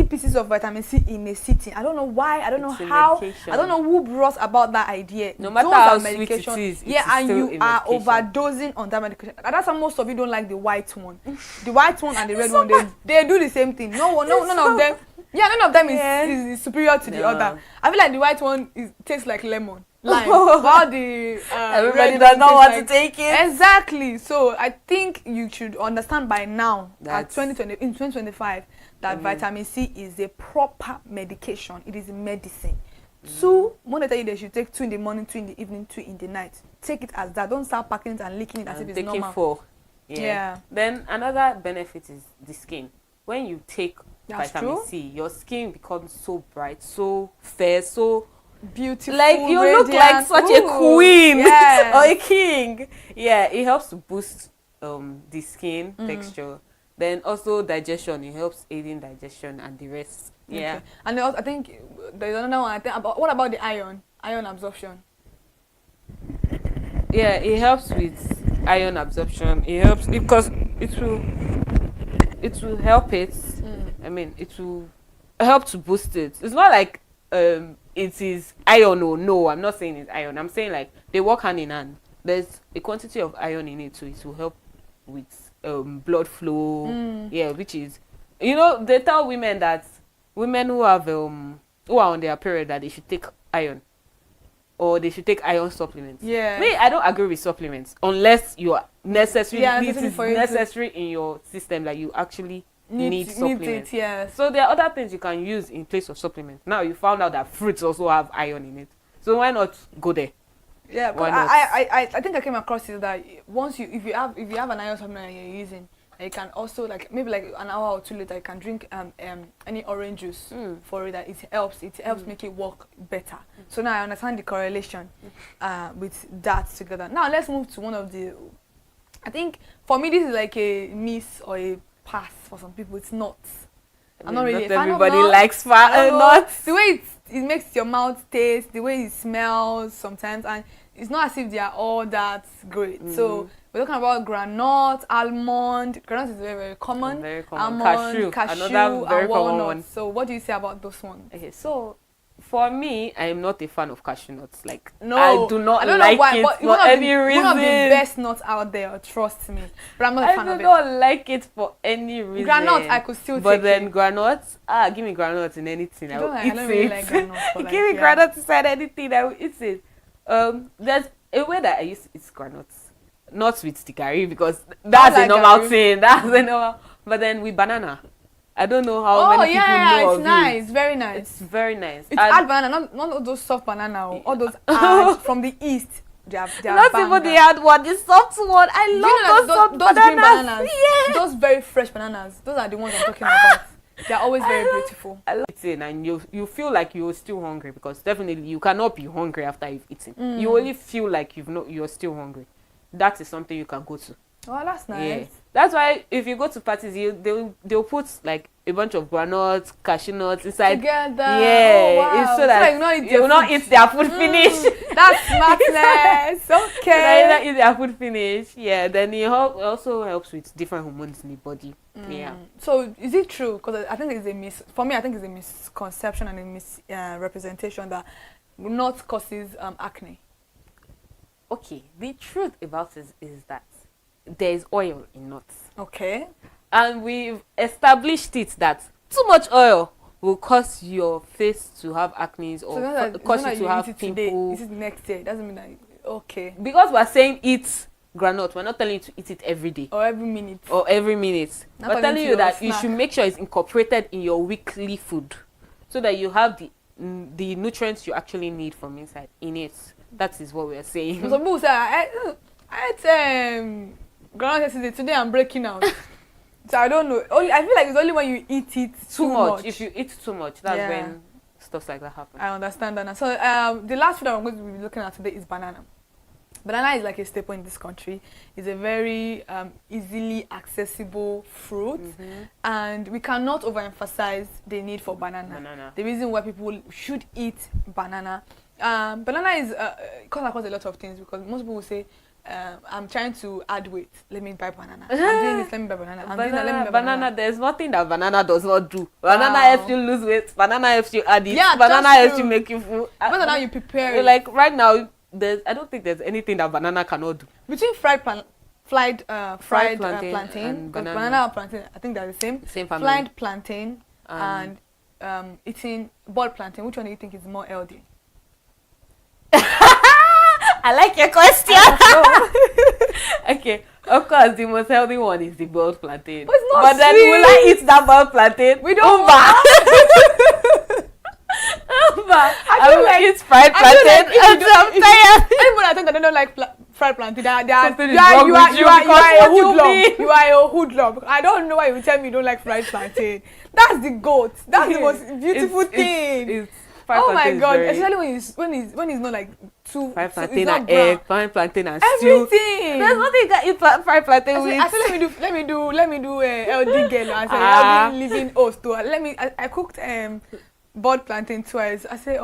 pieces of vitamin C in a sitting. I don't know why. I don't know how. I don't know who brought about that idea. No matter how sweet it is, and you are overdosing on that medication. And that's why most of you don't like the white one. The white one and the red one, they do the same thing. None of them. Yeah, none of them is superior to the other. I feel like the white one tastes like lemon. Lime. While the everybody does not want to take it. Exactly. So I think you should understand by now in 2025 that vitamin C is a proper medication. It is a medicine. 2, when I tell you they should take 2 in the morning, 2 in the evening, 2 in the night. Take it as that. Don't start packing it and licking it as if it's normal. 4. Yeah. Then another benefit is the skin. When you take vitamin C, your skin becomes so bright, so fair, so beautiful, like you look like such a queen or a king. Yeah, it helps to boost the skin texture. Then also digestion. It helps aid in digestion and the rest. Yeah. Okay. And also, I think there's another one. What about the iron absorption? Yeah, it helps with iron absorption. It helps because it will help it. I mean, it will help to boost it. It's not like it is iron or no. I'm not saying it's iron. I'm saying like they work hand in hand. There's a quantity of iron in it, so it will help with blood flow. Yeah, which is, you know, they tell women that women who have who are on their period that they should take iron. Or they should take iron supplements. Yeah. Me, I don't agree with supplements unless you are necessary. Yeah, it is necessary in your system that you actually need supplements. Need it, yeah. So there are other things you can use in place of supplements. Now you found out that fruits also have iron in it. So why not go there? Yeah, but I think I came across is that once if you have an iron supplement that you're using, you can also maybe an hour or two later you can drink any orange juice for it. That it helps make it work better. So now I understand the correlation with that together. Now let's move to one of the, I think for me this is like a miss or a pass for some people. It's not. I'm not really. Not everybody likes nuts. The way it makes your mouth taste, the way it smells sometimes, and it's not as if they are all that great. So we're talking about granite, almond. Granite is very, very common. Very common. Almond, cashew, another very and common walnut. one. So what do you say about those ones? Okay, so for me, I am not a fan of cashew nuts. Like, no, I do not like why, it but for any reason. One of the best nuts out there, trust me. But I'm not a fan of it. I do not like it for any reason. Granite, I could still take. But then granuts, give me granuts in anything. I will eat it. Really like granuts, give me granuts inside anything. I will eat it. There's a way that I used to eat granuts. Not with the curry because that's a normal thing. That's a normal. But then with banana. I don't know how many people know of it. It's nice, very nice. It's very nice. It's hard banana, not all those soft banana, all those hard from the east. They are not even the hard one, the soft one. I love those soft bananas. Yeah. Those very fresh bananas. Those are the ones I'm talking about. They're always very beautiful. I love eating, and you feel like you're still hungry because definitely you cannot be hungry after you've eaten. You only feel like you're still hungry. That is something you can go to. Oh, that's nice. Yeah. That's why if you go to parties, they'll put like a bunch of granuts, cashew nuts inside together. Yeah, oh, wow. it's so that you will not eat their food finish. That's smartness. Okay. So that you not eat their food finish. Yeah. Then it also helps with different hormones in the body. Yeah. So is it true? Because I think it's for me, I think it's a misconception and a misrepresentation that nuts causes acne. Okay. The truth about it is that there is oil in nuts. Okay. And we've established it that too much oil will cause your face to have acne or cause you to have pimples. This is next day. It doesn't mean that. Okay. Because we're saying eat granite, we're not telling you to eat it every day. Or every minute. We're telling you that you should make sure it's incorporated in your weekly food so that you have the nutrients you actually need from inside in it. That is what we're saying. Some people say, I ate granite yesterday. Today I'm breaking out. So I don't know. I feel like it's only when you eat it too much. If you eat too much, that's when stuff like that happens. I understand that. So the last food I'm going to be looking at today is banana. Banana is like a staple in this country. It's a very easily accessible fruit, and we cannot overemphasize the need for banana. The reason why people should eat banana. Banana is cause across a lot of things because most people will say, I'm trying to add weight. Let me buy banana. I'm doing this. Let me buy banana. I'm doing that. Let me buy banana. There's nothing that banana does not do. Banana helps you lose weight. Banana helps you add it. Yeah, banana helps you make you full. Depends on how you prepare it. Like right now, I don't think there's anything that banana cannot do. Between fried plantain and banana and plantain, I think they're the same. Same family. Fried plantain and eating boiled plantain. Which one do you think is more healthy? I like your question. Okay, of course, the most healthy one is the boiled plantain. But then will I eat that boiled plantain? We don't. I will eat fried plantain. I'm tired. Anybody I think that they don't like fried plantain, you are a hoodlum. I don't know why you tell me you don't like fried plantain. That's the goat. That's the most beautiful thing. Oh my God! Especially when he's not like too fried plantain and egg, fried plantain and stew. Everything. There's nothing you can eat fried plantain with. I said let me do LD girl. I said I've been living oats too. I cooked boiled plantain twice. I said,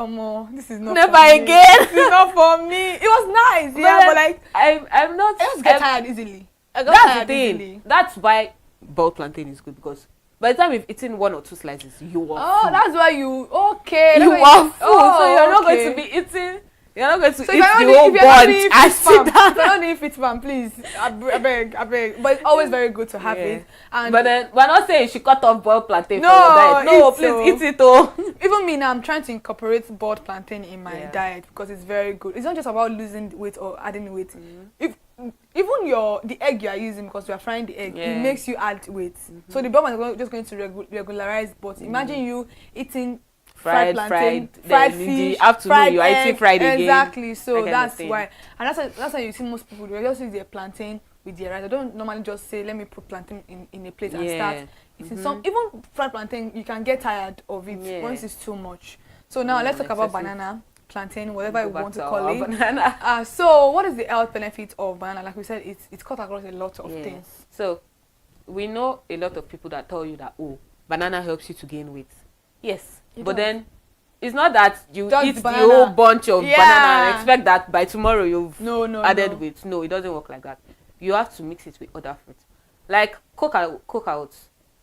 this is not never for me. again. This is not for me. It was nice, but like I'm not. I just get tired easily. That's the thing. Easily. That's why boiled plantain is good, because by the time you've eaten 1 or 2 slices, you want food. That's why you want food. So you're not going to be eating. You're not going to eat the whole bunch and sit down. If you're not doing fit spam, please. I beg. But it's always very good to have it. And but then we're not saying you should cut off boiled plantain for your diet. No, please eat it all. Even me now, I'm trying to incorporate boiled plantain in my diet because it's very good. It's not just about losing weight or adding weight. If even the egg you are using, because you are frying the egg, it makes you add weight. So the bottom is just going to regularize. But imagine you eating fried plantain, fried fish, afternoon you are eating fried again. Exactly. So that's why, and that's why you see most people they just use their plantain with their rice. I don't normally just say let me put plantain in a plate and start eating. Some even fried plantain you can get tired of it once it's too much. So now let's talk about banana, plantain, whatever you want to call it. Banana. So what is the health benefit of banana? Like we said, it's cut across a lot of things. So we know a lot of people that tell you that banana helps you to gain weight. Yes. But then it's not that you eat the whole bunch of banana and expect that by tomorrow you've added weight. No, it doesn't work like that. You have to mix it with other fruits. Like cocoa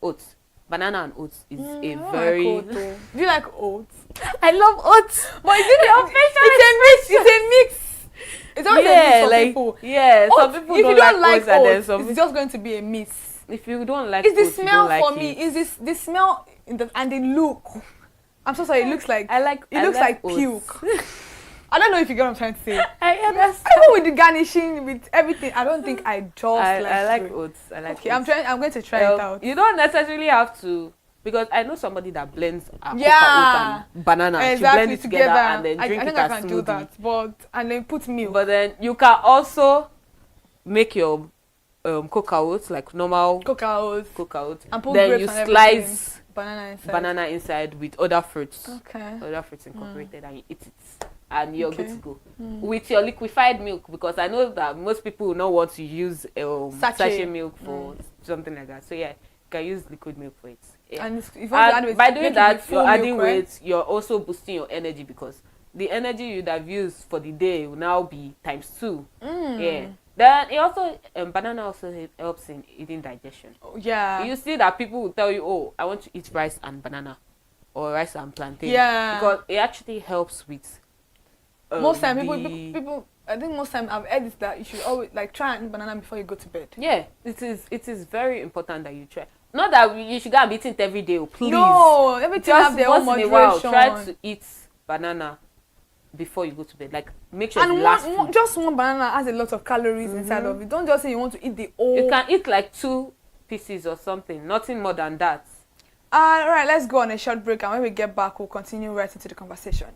oats. Banana and oats is a very... Do you like oats? I love oats. But it's a mix. It's always a mix for people. Yeah, some people if you don't like oats, it's just going to be a mix. If you don't like it's oats, the smell for me. It's the smell and the look. I'm so sorry. It looks like it looks like puke. I don't know if you get what I'm trying to say. I understand. Even with the garnishing, with everything, I don't think I like oats. I like okay, oats. I'm going to try it out. You don't necessarily have to, because I know somebody that blends cocoa oat and banana. Exactly, she blends it together and then drink it as smoothie. I can do that, and then put milk. But then you can also make your cocoa oats like normal cocoa oats, and put then you slice banana inside with other fruits. Other fruits incorporated, and you eat it. And you're good to go with your liquefied milk, because I know that most people will not want to use sachet milk for something like that. So you can use liquid milk for it. And by doing that, you're adding weight. You're also boosting your energy, because the energy you'd have used for the day will now be ×2. Then it also banana also helps in eating digestion. You see that people will tell you, I want to eat rice and banana or rice and plantain, because it actually helps with most time people I think most time I've heard is that you should always try and eat banana before you go to bed. It is very important that you try. Not that you should go and eat it every day, please. No, everything have their own moderation. Once in a while, try to eat banana before you go to bed. Make sure and just one banana has a lot of calories inside of it. Don't just say you want to eat the whole. You can eat 2 pieces or something, nothing more than that. All right, let's go on a short break, and when we get back, we'll continue right into the conversation.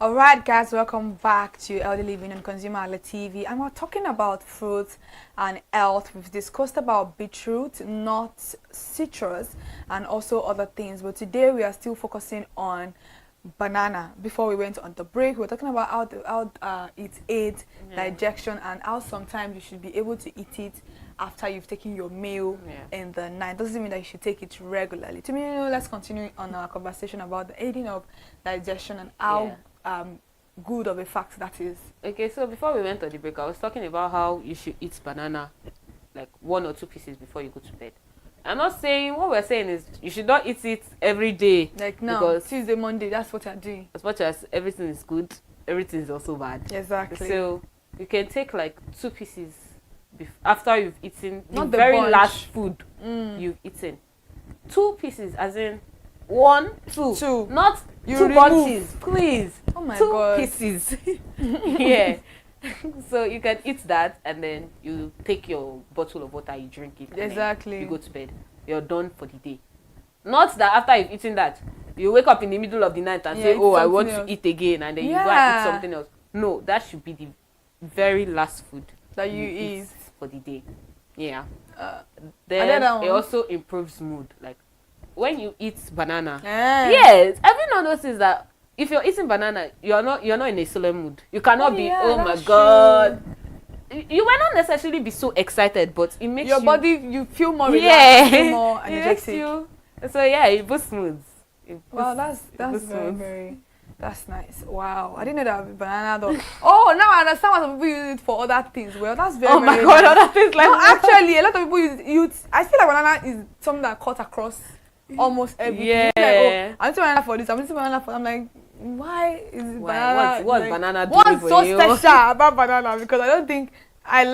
Alright guys, welcome back to Elder Living on ConsumerHallaTV, and we're talking about fruits and health. We've discussed about beetroot, nuts, citrus and also other things, but today we are still focusing on banana. Before we went on the break, we were talking about how it aids digestion and how sometimes you should be able to eat it after you've taken your meal in the night. Doesn't mean that you should take it regularly. To me, let's continue on our conversation about the aiding of digestion and how good of a fact that is. Okay, so before we went on the break, I was talking about how you should eat banana like 1 or 2 pieces before you go to bed. I'm not saying, what we're saying is you should not eat it every day. Like now, because Tuesday, Monday, that's what you're doing. As much as everything is good, everything is also bad. Exactly. So you can take like 2 pieces after you've eaten not the very bunch. last food you've eaten. 2 pieces, as in 1, 2. Not you 2 bunches, please. Oh my 2 God. pieces. Yeah. So you can eat that and then you take your bottle of water, you drink it. Exactly. You go to bed. You're done for the day. Not that after you've eaten that, you wake up in the middle of the night and say, oh, I want to eat again, and then you go and eat something else. No, that should be the very last food that you eat for the day. Yeah. Then it also improves mood. Like when you eat banana, yes, have you not noticed that if you're eating banana, you're not in a solemn mood. You cannot be, oh my God. You might not necessarily be so excited, but it makes your body, you feel more relaxed, feel more energetic. So yeah, it boosts moods. Wow, that's very that's nice. Wow, I didn't know that banana though. Oh, now I understand why some people use it for other things. Well, that's very my very God, nice. other things like actually a lot of people use I feel like banana is something that cuts across almost everything. Yeah. Like, oh, I'm eating banana for this, I'm eating banana for I'm like, why is banana what's like, banana doing what's for so you? special about banana? Because I don't think I'm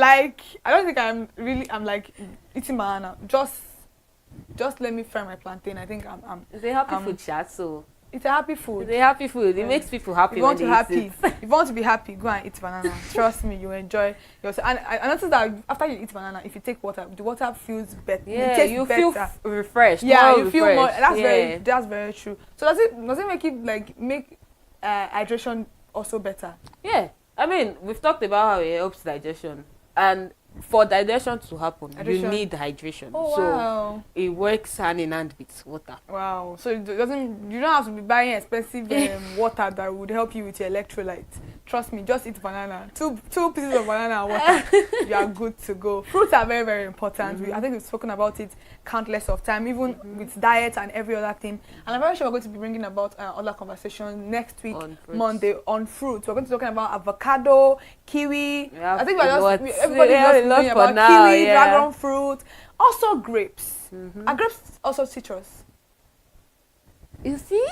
like eating banana. Just let me fry my plantain. I think I'm it's a happy food chat, so it's a happy food. It's a happy food. It makes people happy. If you want if you want to be happy, go and eat banana. Trust me, you enjoy yourself. And I noticed that after you eat banana, if you take water, the water feels better. Yeah, you feel refreshed. Yeah, you feel more. That's very true. So does it make it make hydration also better? Yeah, I mean we've talked about how it helps digestion, and for digestion to happen, you need hydration. Oh, so it works hand in hand with water. Wow. So you don't have to be buying expensive water that would help you with your electrolytes. Trust me, just eat banana. 2 pieces of banana and water. You are good to go. Fruits are very, very important. I think we've spoken about it countless of time, even with diet and every other thing. And I'm very sure we're going to be bringing about other conversations next week, Monday, on fruits. We're going to be talking about avocado, kiwi. I think everybody's just knowing about kiwi, dragon fruit, also grapes. Are grapes also citrus? You see,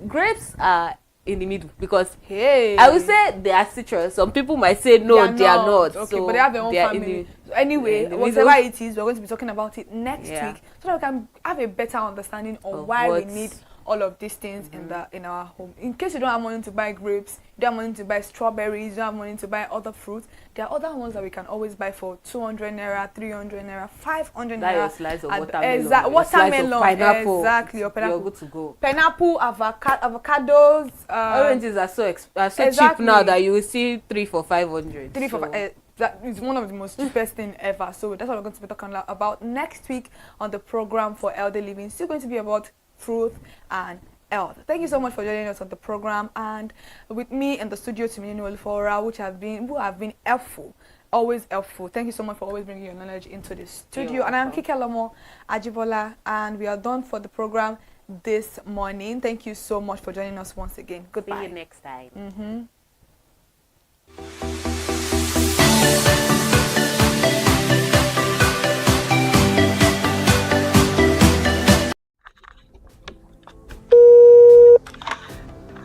grapes are in the middle because I would say they are citrus. Some people might say no, they are not. Okay, so but they have their own family. Anyway, whatever it is, we're going to be talking about it next week so that we can have a better understanding of why we need all of these things in our home. In case you don't have money to buy grapes, you don't have money to buy strawberries, you don't have money to buy other fruits, there are other ones that we can always buy for 200 naira, 300 naira, 500 naira. That is slice of watermelon. Watermelon, pineapple. Exactly, or pineapple. You're good to go. Pineapple, avocados. Oranges are so cheap now that you will see 3 for 500. That is one of the most cheapest thing ever. So that's what we're going to be talking about next week on the program for Elder Living. Still going to be about fruit and health. Thank you so much for joining us on the program, and with me in the studio, Timini Olufora, who have been helpful, always helpful. Thank you so much for always bringing your knowledge into the studio. And I'm Kike Lomo Ajibola, and we are done for the program this morning. Thank you so much for joining us once again. Goodbye. See you next time.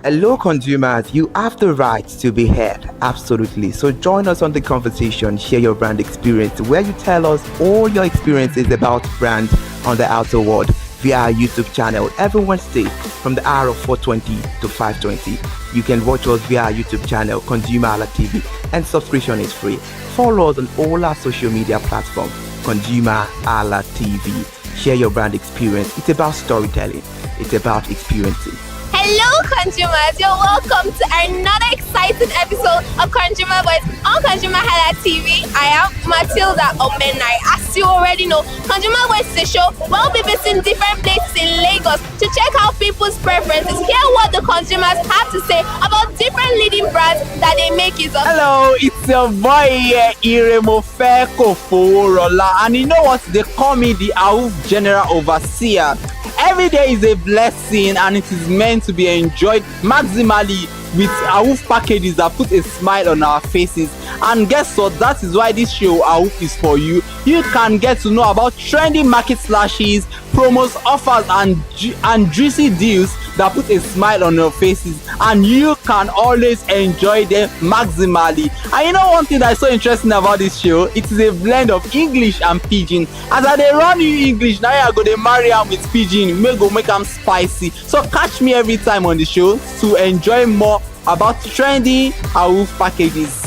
Hello consumers, you have the right to be heard, absolutely. So join us on the conversation, share your brand experience, where you tell us all your experiences about brands on the outer world via our YouTube channel every Wednesday from the hour of 4:20 to 5:20. You can watch us via our YouTube channel, ConsumerHallaTV, and subscription is free. Follow us on all our social media platforms, ConsumerHallaTV. Share your brand experience. It's about storytelling. It's about experiences. Hello, consumers. You're welcome to another exciting episode of Consumer Voice on ConsumerHallaTV. I am Matilda Omenai. As you already know, Consumer Voice is a show where we'll be visiting different places in Lagos to check out people's preferences, hear what the consumers have to say about different leading brands that they make use of. Hello, it's your boy here, Iremofe Koforola, and you know what? They call me the AWUF General Overseer. Every day is a blessing and it is meant to be enjoyed maximally with AWUF packages that put a smile on our faces. And guess what? That is why this show AWUF is for you. You can get to know about trendy market slashes, promos, offers and juicy deals that put a smile on your faces, and you can always enjoy them maximally. And you know one thing that is so interesting about this show? It is a blend of English and Pidgin. As I dey run you English, now I go dey marry am with Pidgin, may go make am spicy. So catch me every time on the show to enjoy more about trendy AWUF packages.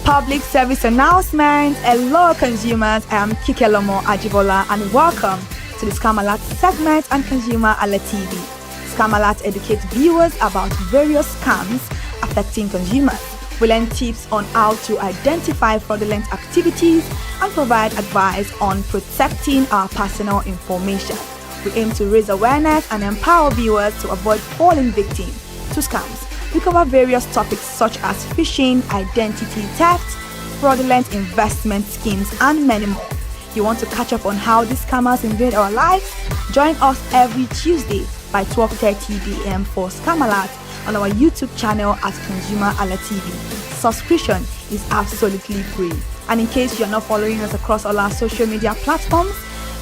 Public service announcement. Hello consumers, I am Kikelomo Ajibola and welcome to the Scam Alert segment on ConsumerHallaTV. Scam Alert educates viewers about various scams affecting consumers. We learn tips on how to identify fraudulent activities and provide advice on protecting our personal information. We aim to raise awareness and empower viewers to avoid falling victim to scams. We cover various topics such as phishing, identity theft, fraudulent investment schemes, and many more. You want to catch up on how these scammers invade our lives? Join us every Tuesday by 12:30 p.m. for Scam Alert on our YouTube channel at ConsumerHallaTV. Subscription is absolutely free. And in case you're not following us across all our social media platforms,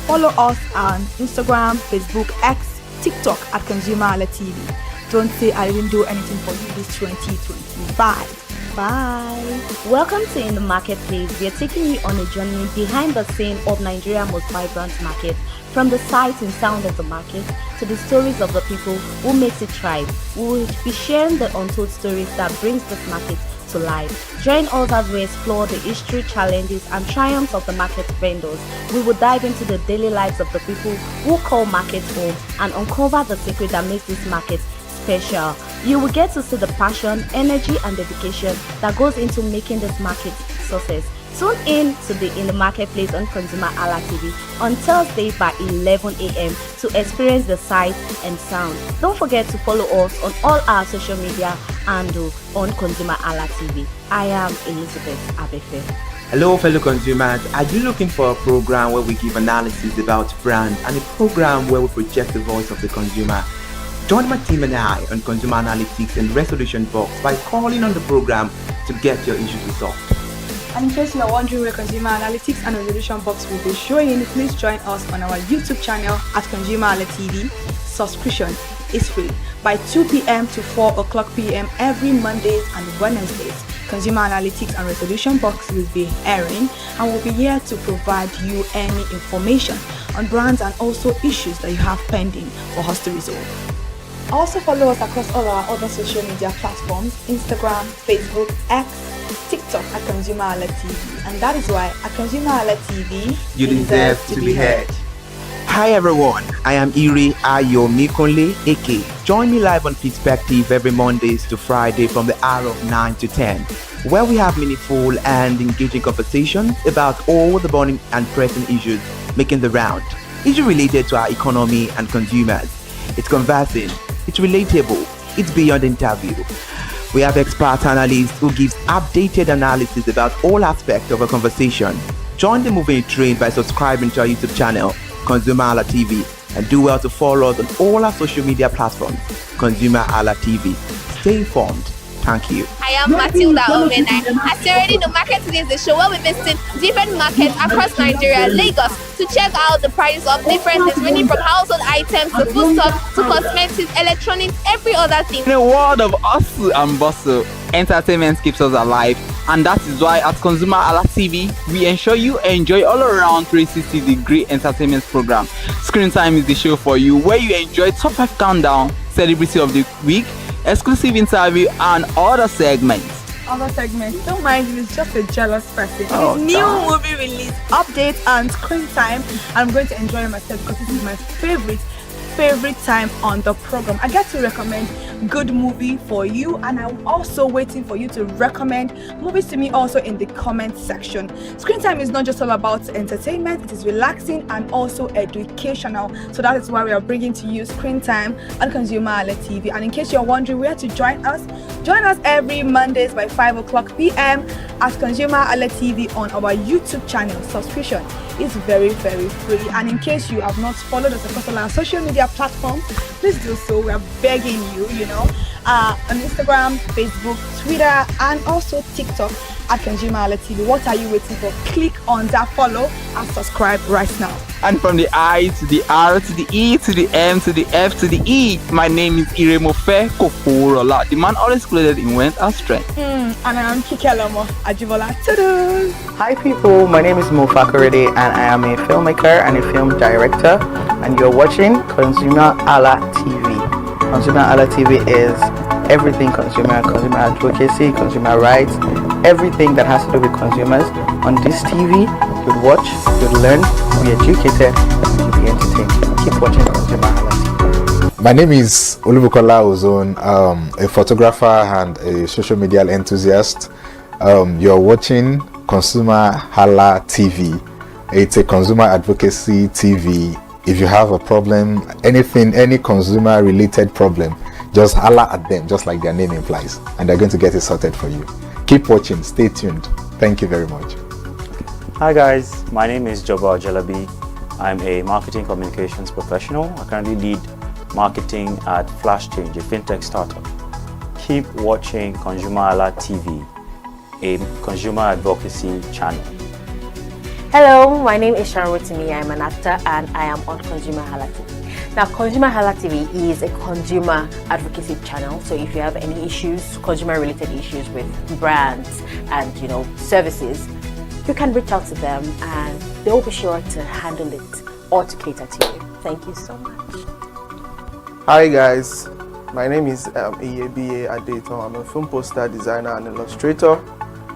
follow us on Instagram, Facebook, X, TikTok at ConsumerHallaTV. Don't say I didn't do anything for you this 2025. Bye. Welcome to In the Marketplace. We are taking you on a journey behind the scene of Nigeria's most vibrant market, from the sight and sound of the market to the stories of the people who makes it thrive. We will be sharing the untold stories that brings this market to life. Join us as we explore the history, challenges, and triumphs of the market vendors. We will dive into the daily lives of the people who call markets home and uncover the secret that makes this market special. You will get to see the passion, energy, and dedication that goes into making this market success. Tune in to the In the Marketplace on ConsumerHallaTV on Thursday by 11 a.m. to experience the sight and sound. Don't forget to follow us on all our social media and on ConsumerHallaTV. I am Elizabeth Abefe. Hello fellow consumers, are you looking for a program where we give analysis about brands and a program where we project the voice of the consumer? Join my team and I on Consumer Analytics and Resolution Box by calling on the program to get your issues resolved. And in case you are wondering where Consumer Analytics and Resolution Box will be showing, please join us on our YouTube channel at ConsumerHallaTV. Subscription is free by 2 p.m. to 4 o'clock p.m. every Mondays and Wednesdays. Consumer Analytics and Resolution Box will be airing and will be here to provide you any information on brands and also issues that you have pending for us to resolve. Also follow us across all our other social media platforms, Instagram, Facebook, X, TikTok at ConsumerHallaTV. And that is why at ConsumerHallaTV, you deserve to be heard. Hi everyone, I am Iri Ayomikunle Eke. Join me live on Perspective every Mondays to Friday from the hour of 9 to 10, where we have meaningful and engaging conversations about all the burning and pressing issues making the round. Issues related to our economy and consumers. It's conversing, it's relatable, it's beyond interview. We have expert analysts who gives updated analysis about all aspects of a conversation. Join the moving train by subscribing to our YouTube channel, ConsumerHallaTV, and do well to follow us on all our social media platforms, ConsumerHallaTV. Stay informed. Thank you. I am Matilda Omenai. As you already know, Market Today is the show where we visit different markets across Nigeria, Lagos, to check out the prices of different things, ranging from household items to foodstuffs to cosmetics, electronics, every other thing. In a world of hustle and bustle, entertainment keeps us alive, and that is why at ConsumerHallaTV, we ensure you enjoy all around 360-degree entertainment program. Screen Time is the show for you, where you enjoy top 5 countdown, celebrity of the week, exclusive interview, and other segments. Don't mind him, he's just a jealous person. Oh, His new movie release, updates, and screen time. I'm going to enjoy myself because this is my favorite favorite time on the program. I get to recommend good movie for you, and I'm also waiting for you to recommend movies to me also in the comment section. Screen time is not just all about entertainment, it is relaxing and also educational. So that is why we are bringing to you Screen Time on ConsumerHallaTV. And in case you're wondering where to join us every Mondays by 5 o'clock p.m. at ConsumerHallaTV on our YouTube channel. Subscription is very, very free. And in case you have not followed us across all our social media platforms, please do so. We are begging you, on Instagram, Facebook, Twitter, and also TikTok at ConsumerHallaTV. What are you waiting for? Click on that follow and subscribe right now. And from the I to the R to the E to the M to the F to the E, my name is Iremofe Koforola, the man always clothed in wealth and strength. And I am Kikelomo Ajibola. Ta-da! Hi people, my name is Mo Fakorede and I am a filmmaker and a film director, and you're watching ConsumerHallaTV. ConsumerHallaTV is everything consumer advocacy, consumer rights, everything that has to do with consumers. On this TV, you'd watch, you'd learn, be educated, and you'll be entertained. Keep watching ConsumerHalla. My name is Olubukola Ozone, a photographer and a social media enthusiast. You're watching ConsumerHallaTV. It's a consumer advocacy TV. If you have a problem, any consumer related problem, just holla at them, just like their name implies, and they're going to get it sorted for you. Keep watching, stay tuned. Thank you very much. Hi guys, my name is Joba Jalabi. I'm a marketing communications professional. I currently lead marketing at Flash Change, a fintech startup. Keep watching ConsumerHallaTV, a consumer advocacy channel. Hello, my name is Sharon Rotimi. I'm an actor and I am on ConsumerHallaTV. Now, ConsumerHallaTV is a consumer advocacy channel. So if you have any issues, consumer-related issues with brands and services, you can reach out to them and they'll be sure to handle it or to cater to you. Thank you so much. Hi guys, my name is Iyebiye Adeton. I'm a film poster designer and illustrator.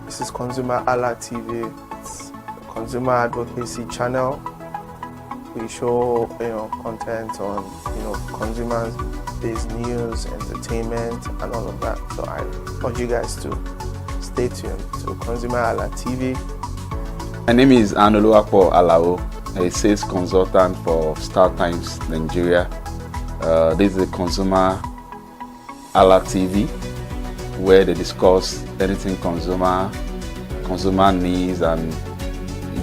This is ConsumerHallaTV. It's a consumer advocacy channel. We show content on consumers-based news, entertainment, and all of that. So I urge you guys to stay tuned to ConsumerHallaTV. My name is Anoluwapo Alao, a sales consultant for Star Times Nigeria. This is a ConsumerHallaTV where they discuss anything consumer needs and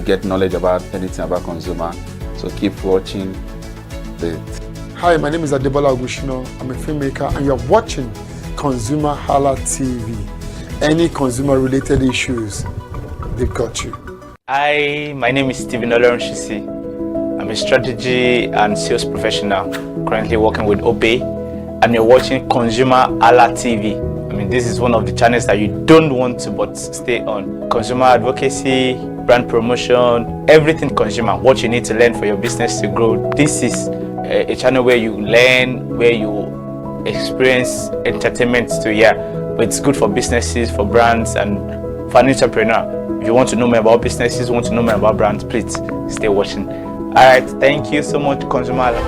get knowledge about anything about consumer. So keep watching it. Hi, my name is Adebola Ogushino. I'm a filmmaker and you're watching ConsumerHallaTV. Any consumer related issues, they've got you. Hi, my name is Stephen Olorunshisi. I'm a strategy and sales professional currently working with Obey, and you're watching ConsumerHallaTV. I mean, this is one of the channels that you don't want to but stay on. Consumer advocacy, brand promotion, everything consumer, what you need to learn for your business to grow. This is a channel where you learn, where you experience entertainment too, but it's good for businesses, for brands, and for an entrepreneur. If you want to know more about businesses, want to know more about brands, please stay watching. Alright, thank you so much, ConsumerHalla.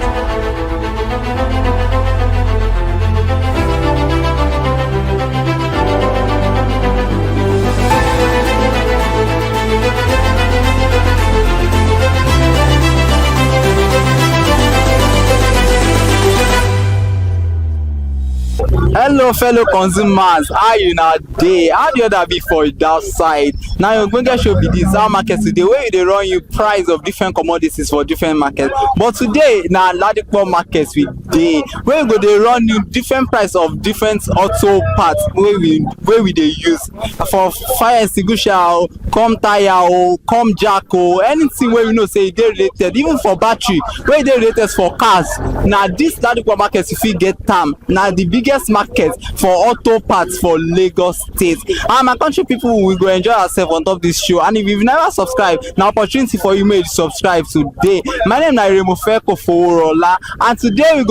Hello fellow consumers, how you now day? How the other be for that side? Now you're going to show be design market today where they run you price of different commodities for different markets. But today now Ladipo markets with day where we go they run you different price of different auto parts where we they use for fire extinguisher, come tire, come jack, anything where say they related, even for battery where they related for cars. Now this Ladipo market if you get time now the biggest market for auto parts for Lagos State. And my country people, we go enjoy ourselves on top of this show. And if you've never subscribed, now opportunity for you to subscribe today. My name is Iremofe Koforola, and today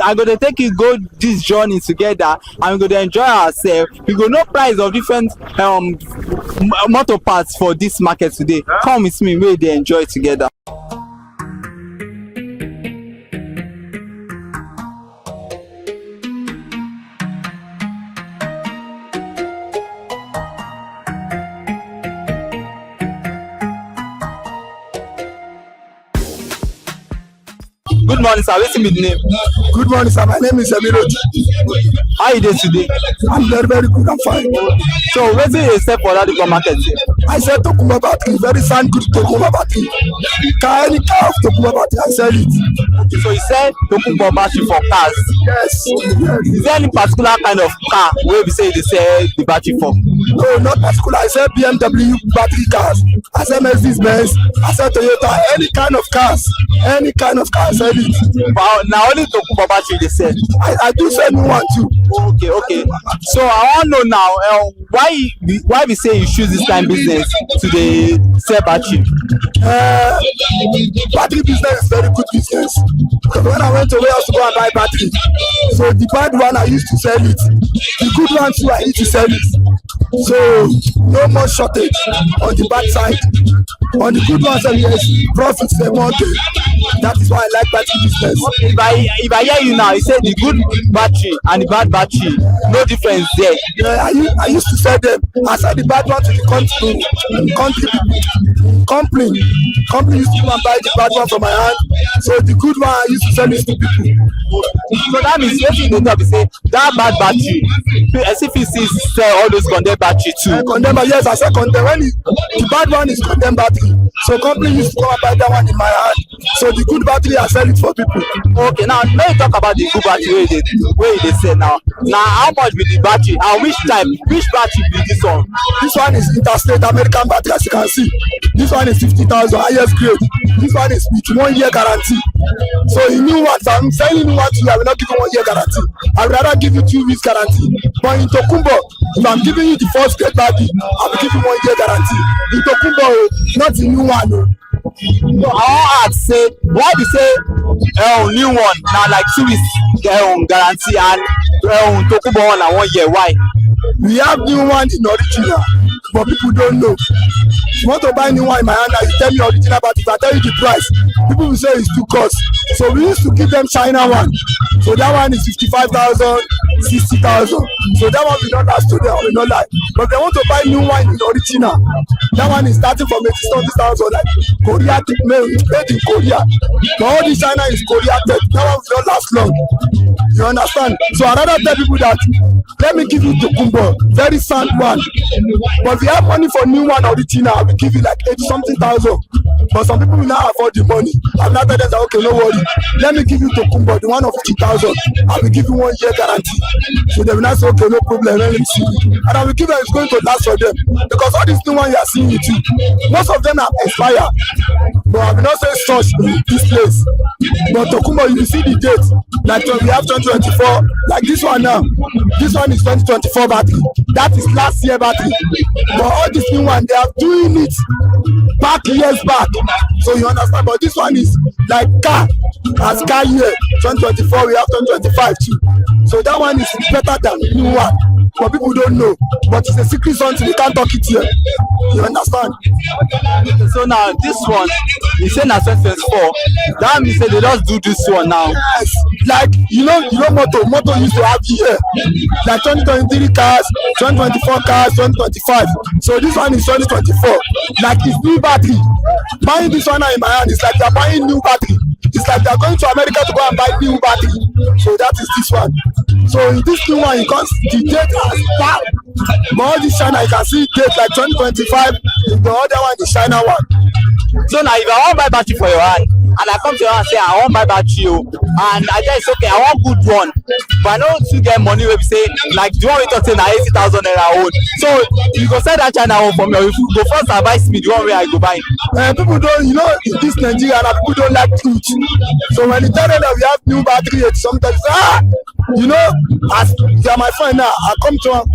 I go to take you go this journey together, and we go to enjoy ourselves. We go know price of different motor parts for this market today. Come with me, we they enjoy together. Good morning, sir. What's your name? Good morning, sir. My name is Emiro. How are you doing today? I'm very, very good. I'm fine. So, what's your step for that market? I said Tokumba battery, very sound good Tokumba battery. Any car of Tokumba battery, I sell it. Okay, so you said Tokumba battery for cars? Yes. Is there any particular kind of car where we say they sell the battery for? No, not particular. I sell BMW battery cars. I sell Mercedes-Benz. I sell Toyota. Any kind of cars. Any kind of car, I sell it. But now only Tokumba battery they sell. I do sell new one too. Okay. So I want to know now why we say you choose this kind of business to the sell battery. Battery business is very good business. Because when I went to warehouse to go and buy battery, so the bad one I used to sell it. The good one too I need to sell it. So no more shortage on the bad side. On the good ones, yes, profits a month. That is why I like battery business. If I hear you now, you say the good battery and the bad battery, no difference there. Yeah, I used to sell them. I sell the bad one to the company used to come and buy the bad one from my hand. So the good one I used to sell it to people. So that means if you don't say that bad battery, as if you see sell all those condemned battery too. Condemn, yes, I said condemn. When the bad one is condemned battery, so company used to come and buy that one in my hand. So the good battery I sell it for people. Okay, now let me talk about the good battery where they say now. Now how much with the battery and which battery be this one? This one is interstate American battery, as you can see. This one is 50,000 highest grade. This one is with 1 year guarantee. So in new ones, I'm selling new ones to you. I will not give you 1 year guarantee. I would rather give you 2 weeks guarantee. But in Tokumbo, if I'm giving you the first grade battery, I will give you 1 year guarantee. In Tokumbo, not the new one. So I want to say why we say new one now like 2 weeks guarantee and Tokumbo one and 1 year. Why? We have new one in original, but people don't know. If you want to buy new one in my hand, you tell me original, but if I tell you the price, people will say it's too cost. So we used to give them China one. So that one is 55,000, 60,000. So that one will not last to them, will not lie. But if they want to buy new one in original, that one is starting from 80,000, like Korea, made in Korea. But all this China is Korea tech. That one will not last long. You understand? So I rather tell people that let me give you the Kumbo, very sound one. But if you have money for new one original, I will give you like 80-something thousand. But some people will not afford the money. I'm not telling them, okay, no worry. Let me give you Tokumbo, the one of 50,000. I will give you 1 year guarantee. So they will not say, okay, no problem, let me see. And I will give them, it's going to last for them. Because all these new ones you are seeing it too, most of them are expired. But I will not say such in this place. But Tokumbo, you will see the date. Like we have 2024, like this one now. This one is 2024 battery. That is last year battery. But all this new one, they are doing it back years back. So you understand? But this one is like car. As car year 2024, we have 2025 too. So that one is better than the new one. But people don't know. But it's a secret something, we can't talk it here. You understand? So now this one, you say now 2024. That means they just do this one now. Yes. Like you know Moto used to have here. Like 2023 cars, 2024 cars, 2025. So this one is 2024. Like it's new battery. Buying this one now in my hand, it's like they're buying new battery. It's like they're going to America to go and buy new battery. So that is this one. So in this new one, because the date has passed. But all this China, you can see date like 2025. The other one, the China one. So now if I want to buy battery for your hand, and I come to you and say I want to buy battery, and I tell you it's okay, I want good one, but I don't to get money where we say like the one we talk say na 80,000 naira old. So you go sell that China one for me, or if you go first advise me the one where I go buy. People don't, you know, in this Nigeria, people don't like truth. So when you tell them that we have new battery, sometimes you know, as you are my friend now, I come to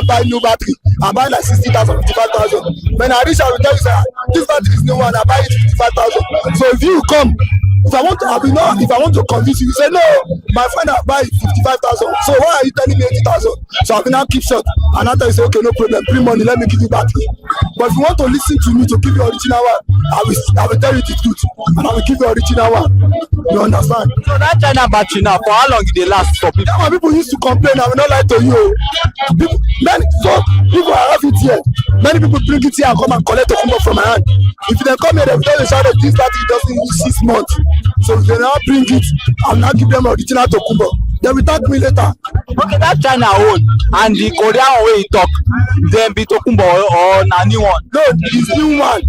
buy new battery. I buy like 60,000, 55,000. When I reach, I will tell you, sir, this battery is new one. I buy it 55,000. So if you come, if I want to convince you, you say no, my friend I buy 55,000. So why are you telling me 80,000? So I will now keep short. And after you say, okay, no problem, bring money, let me give you battery. But if you want to listen to me to give you original one, I will tell you the truth, and I will give you original one. You understand? So that China battery now, for how long did they last for people? That's why people used to complain. I will not lie to you. People have it here. Many people bring it here and come and collect Tokumbo from my hand. If they come here, they will tell you that this battery doesn't use 6 months. So if they now bring it, I'll now give them original Tokumbo. They will thank me later. Okay, that China own and the Korean way you talk, then be Tokumbo or na new one? No, it's new one.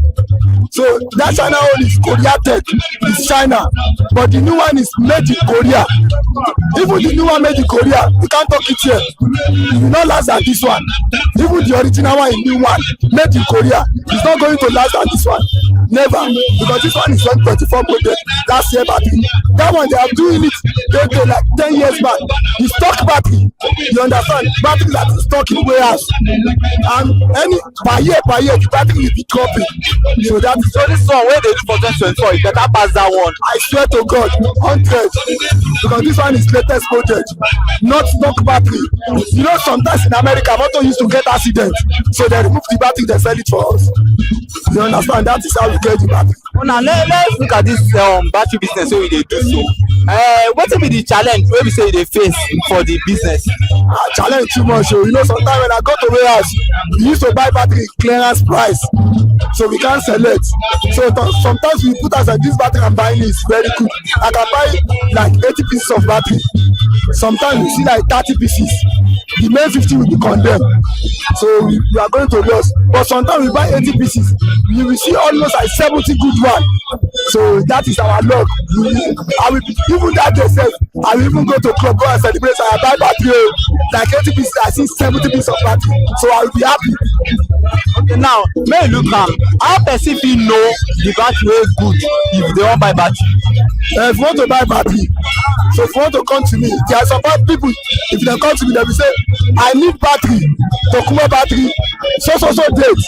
So that China own is Korea Tech, it's China, but the new one is made in Korea. Even the new one made in Korea, you can't talk it here. It will not last than this one. Even the original one, new one made in Korea, it's not going to last than this one. Never, because this one is 2024 model. Last year battery. That one they are doing it. They like 10 years back. The stock battery, you understand? Battery that is stock in warehouse, and any per year the battery will be dropping. So that so this one where they do for 2024, you better pass that one. I swear to God, 100. Because this one is latest model, not stock battery. You know, sometimes in America, motor used to get accident, so they remove the battery, they sell it for us. You understand? That is how we get the battery. Oh, now let's look at this battery business wey we dey do so. What will be the challenge wey we say they face for the business? Challenge too much. You know, sometimes when I go to warehouse, we used to buy battery clearance price, so we can't sell it. So sometimes we put aside this battery I'm buying is very good. I can buy like 80 pieces of battery. Sometimes we see like 30 pieces. The main 50 will be condemned, so we are going to lose. But sometimes we buy 80 pieces, you will see almost like 70 good one. So that is our luck. I will even that day sef, I will even go to club, go and celebrate. I buy battery like 80 pieces, I see 70 pieces of battery, so I will be happy. Okay, now may you look how person fit know the battery wey good if they wan buy battery? If you want to buy battery, so if you want to come to me, there are some people, if they come to me, they will say, I need battery, Tokumbo battery, so date.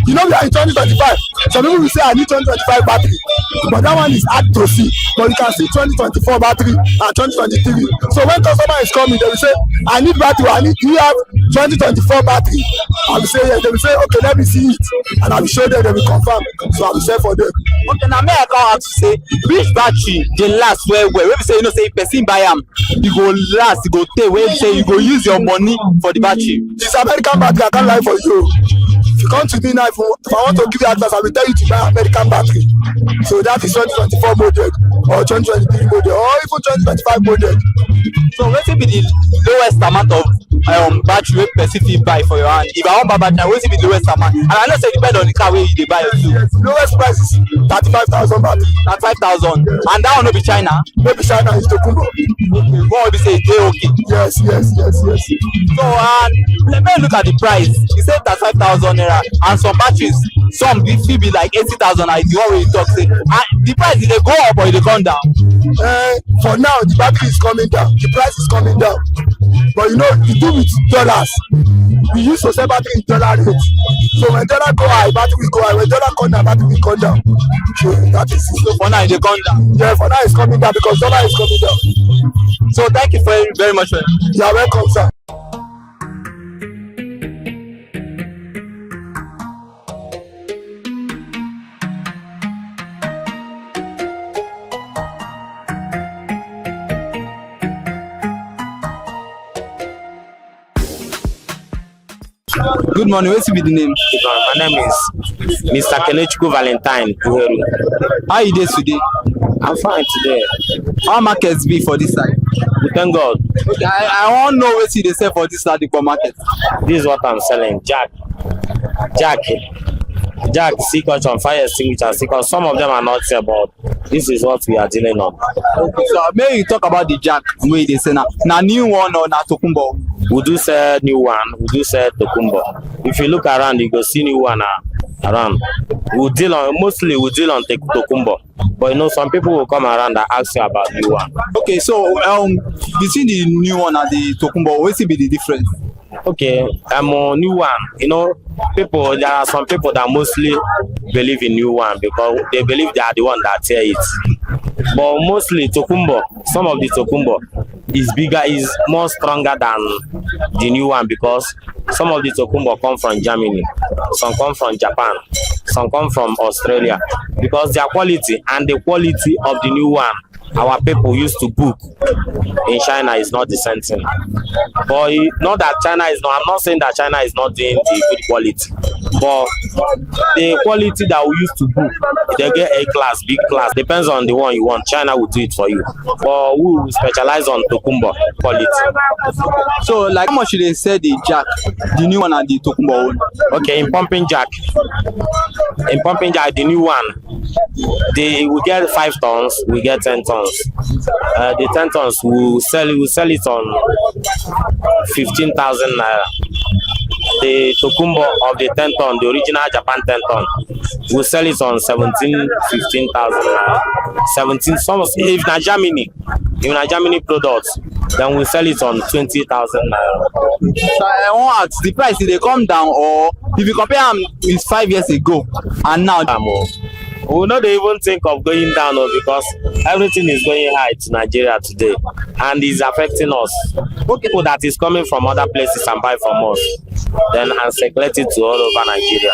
You know, we are in 2025. Some people will say I need 2025 battery, but that one is hard to see. But you can see 2024 battery and 2023. So when customer is coming, they will say, I need battery, do you have 2024 battery? I will say yes. They will say, okay, let me see it, and I will show them, they will confirm. So I will say for them. Okay, now may I come out to say which battery dey last well? When we say, you know, say if person buy am, you go last, you go take. When you say you go use your money for the battery. This American battery, I can't lie for you. If you come to me now, if I want to give you advice, I will tell you to buy American battery. So that is 2024 model, or 2023 model, or even 2025 model. So what will be the lowest amount of battery wey person fit buy for your hand? If I want buy battery, what will be the lowest amount? And I know say depend on the car wey you dey buy too. Yes, lowest price is 35,000 battery. 35,000, and that one no be China. No be China, it's Tokumbo. Okay, what we say e dey okay. Yes. So let me look at the price. You say 35,000 naira, and some batteries, some fit be like 80,000. Like the one wey you talk say, the price dey go up or e dey come down? For now, the battery is coming down. The price is coming down. But you know, we do with dollars. We used to sell battery in dollar rate. So when dollar go high, battery will go high. When dollar come down, battery will come down. So that is it. So for now, they come down. Yeah, for now it's coming down because dollar is coming down. So thank you very much. You are welcome, sir. Good morning, what's be the name? My name is Mr. Kenechukwu Valentine Uheru. How you doing today? I'm fine today. How markets be for this side? We thank God. Okay, I want to know what they sell for this side for market. This is what I'm selling. Jack, sequence on fire extinguisher sequence. Some of them are not here, but this is what we are dealing on. Okay, so maybe you talk about the Jack wey they say na new one or na Tokumbo? We do sell new one, we do sell Tokumbo. If you look around, you go see new one around. We deal on Tokumbo. But you know, some people will come around and ask you about new one. Okay, so between the new one and the Tokumbo, what will be the difference? Okay, new one. You know, there are some people that mostly believe in new one because they believe they are the one that tear it. But mostly Tokumbo, some of the Tokumbo is bigger, is more stronger than the new one because some of the Tokumbo come from Germany, some come from Japan, some come from Australia because their quality and the quality of the new one our people used to book in China is not the same thing. But not that China is not, I'm not saying that China is not doing the good quality, but the quality that we used to do, they get A class, B class, depends on the one you want. China will do it for you, but we will specialize on tokumbo quality. So like how much should they sell the jack, the new one and the tokumbo one? Okay, in pumping jack, the new one, we get 5 tons, we get 10 tons. The 10 tons we sell it on 15,000 naira. The tokumbo of the 10 ton, the original Japan 10 ton, we sell it on 15,000 naira. 17, some if na Germany products, then we sell it on 20,000 naira. So I want the price, did they come down, or if you compare them with 5 years ago and now? We will not even think of going down because everything is going high to Nigeria today and is affecting us. People that is coming from other places and buy from us, then and circulate it to all over Nigeria.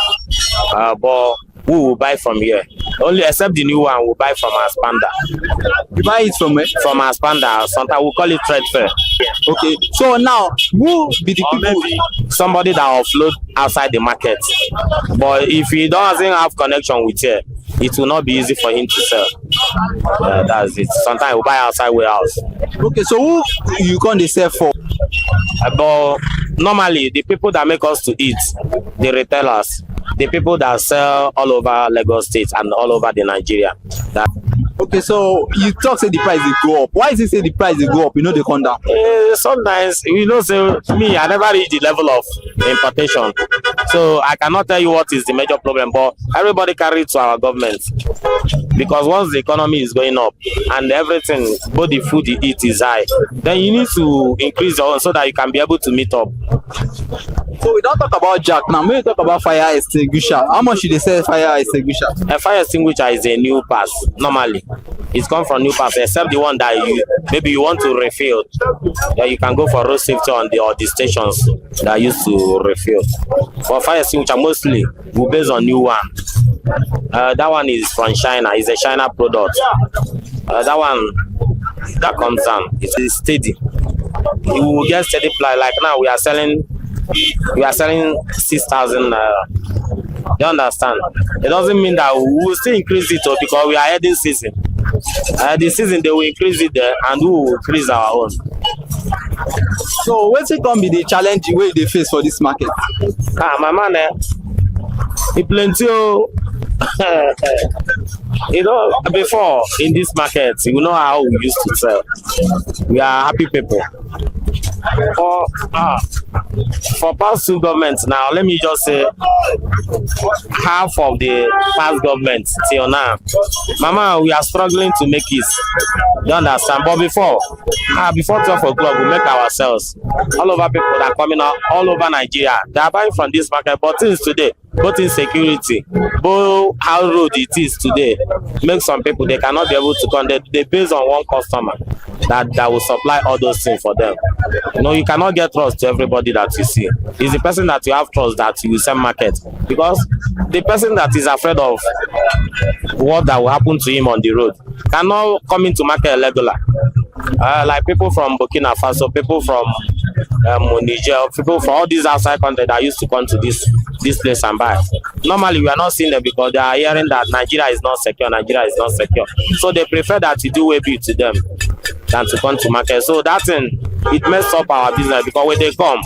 But we will buy from here. Only except the new one, we'll buy from our Aspanda. You buy it from where? From our Aspanda. Sometimes we'll call it trade fair. Okay. So now, who be the people? Maybe somebody that offload outside the market. But if he doesn't have connection with here, it will not be easy for him to sell. That's it. Sometimes we buy outside warehouse. Okay, so who you can't sell for? But normally, the people that make us to eat, the retailers, the people that sell all over Lagos State and all over the Nigeria. Okay, so you talk say the price will go up. Why is it say the price will go up? You know they come down. Sometimes say me, I never reach the level of importation, so I cannot tell you what is the major problem. But everybody carry it to our government because once the economy is going up and everything, both the food you eat is high, then you need to increase your own so that you can be able to meet up. So we don't talk about jack now. When we talk about fire extinguisher, how much should they sell fire extinguisher? A fire extinguisher is a new pass. Normally, it's come from new pass, except the one that maybe you want to refill. That you can go for road safety on the stations that used to refill. For fire extinguisher, mostly we base on new one. That one is from China. It's a China product. That one that comes down. It's steady. You will get steady supply. Like now, we are selling 6,000 naira. You understand? It doesn't mean that we will still increase it because we are heading season. The season they will increase it there and we will increase our own. So what's it gonna be the challenge way they face for this market? My man, it plenty. You know, before in this market, you know how we used to sell. We are happy people. For past 2 governments now, let me just say half of the past governments till now. Mama, we are struggling to make it. You understand? But before 12 o'clock, we make ourselves. All over people that are coming out all over Nigeria, they are buying from this market. But since today, both insecurity, both how road it is today, make some people they cannot be able to come. They base on one customer that will supply all those things for them. You know, you cannot get trust to everybody that you see. It's the person that you have trust that you will sell market. Because the person that is afraid of what that will happen to him on the road cannot come into market regular. Like people from Burkina Faso, people from Niger, people from all these outside countries that used to come to this place and buy. Normally, we are not seeing them because they are hearing that Nigeria is not secure, So they prefer that you do way big to them than to come to market. So that thing, it messes up our business because when they come,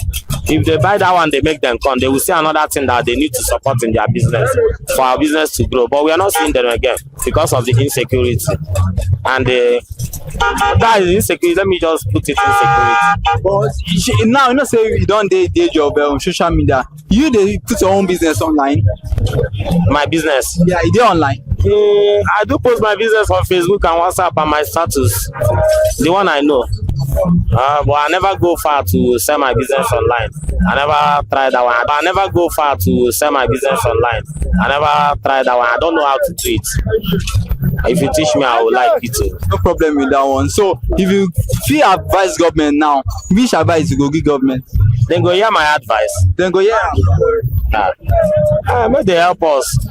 if they buy that one, they make them come. They will see another thing that they need to support in their business for our business to grow. But we are not seeing them again because of the insecurity. And that is insecurity. Let me just put it insecurity. But now, you know, say you don't day job on social media. You they put your own business online. My business? Yeah, it is online. I do post my business on Facebook and WhatsApp and my status. The one I know. But I never go far to sell my business online. I never tried that one. But I never go far to sell my business online. I never tried that one. I don't know how to do it. If you teach me, I would like it too. No problem with that one. So if you feel advise government now, which advice you go give government? Then go hear my advice. Then go hear. May they help us.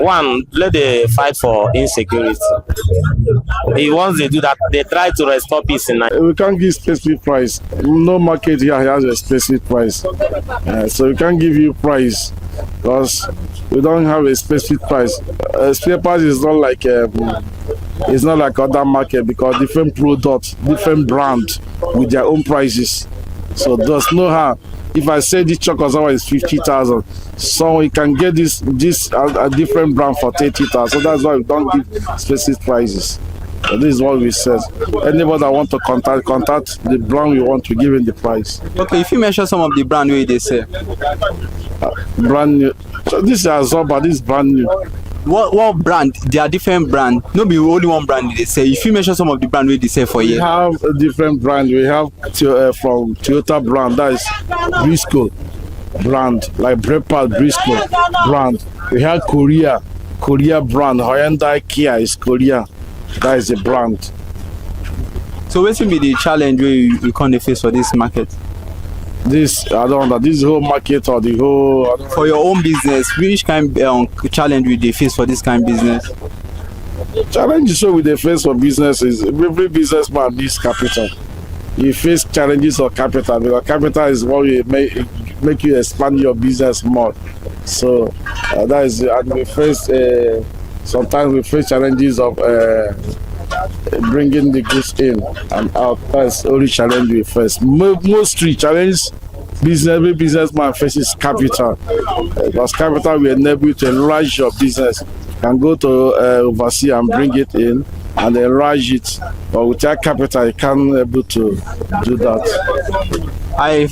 One, let they fight for insecurity. Once they do that, they try to restore peace in Nigeria. We can't give specific price. No market here has a specific price. So we can't give you price. because we don't have a specific price. Spare parts is not like it's not like other market because different products, different brands with their own prices. So there's no how. If I say this chocolate is 50,000, so we can get this a different brand for 30,000. So that's why we don't give specific prices. So this is what we said. Anybody that want to contact the brand we want to give him the price. Okay, if you mention some of the brand way they say. Brand new. So this is Azoba, this is brand new. What brand? There are different brands. Not be only one brand they say. If you mention some of the brand way they say for you. We have a different brand. We have from Toyota brand, that is Briscoe brand, like Brepal Briscoe brand. We have Korea brand. Hyundai Kia is Korea. That is the brand. So what will be the challenge you can't face for this market? This I don't know. This whole market or the whole. For your own business, which kind of challenge will they face for this kind of business? Challenges we they face for business is every businessman needs capital. You face challenges of capital because capital is what will make you expand your business more. So that is, and we face sometimes we face challenges of bringing the goods in and out. That's the only challenge we face. Mostly challenge every businessman faces capital because capital will enable you to enlarge your business. You can go to overseas and bring it in and enlarge it, but without capital you can't able to do that. I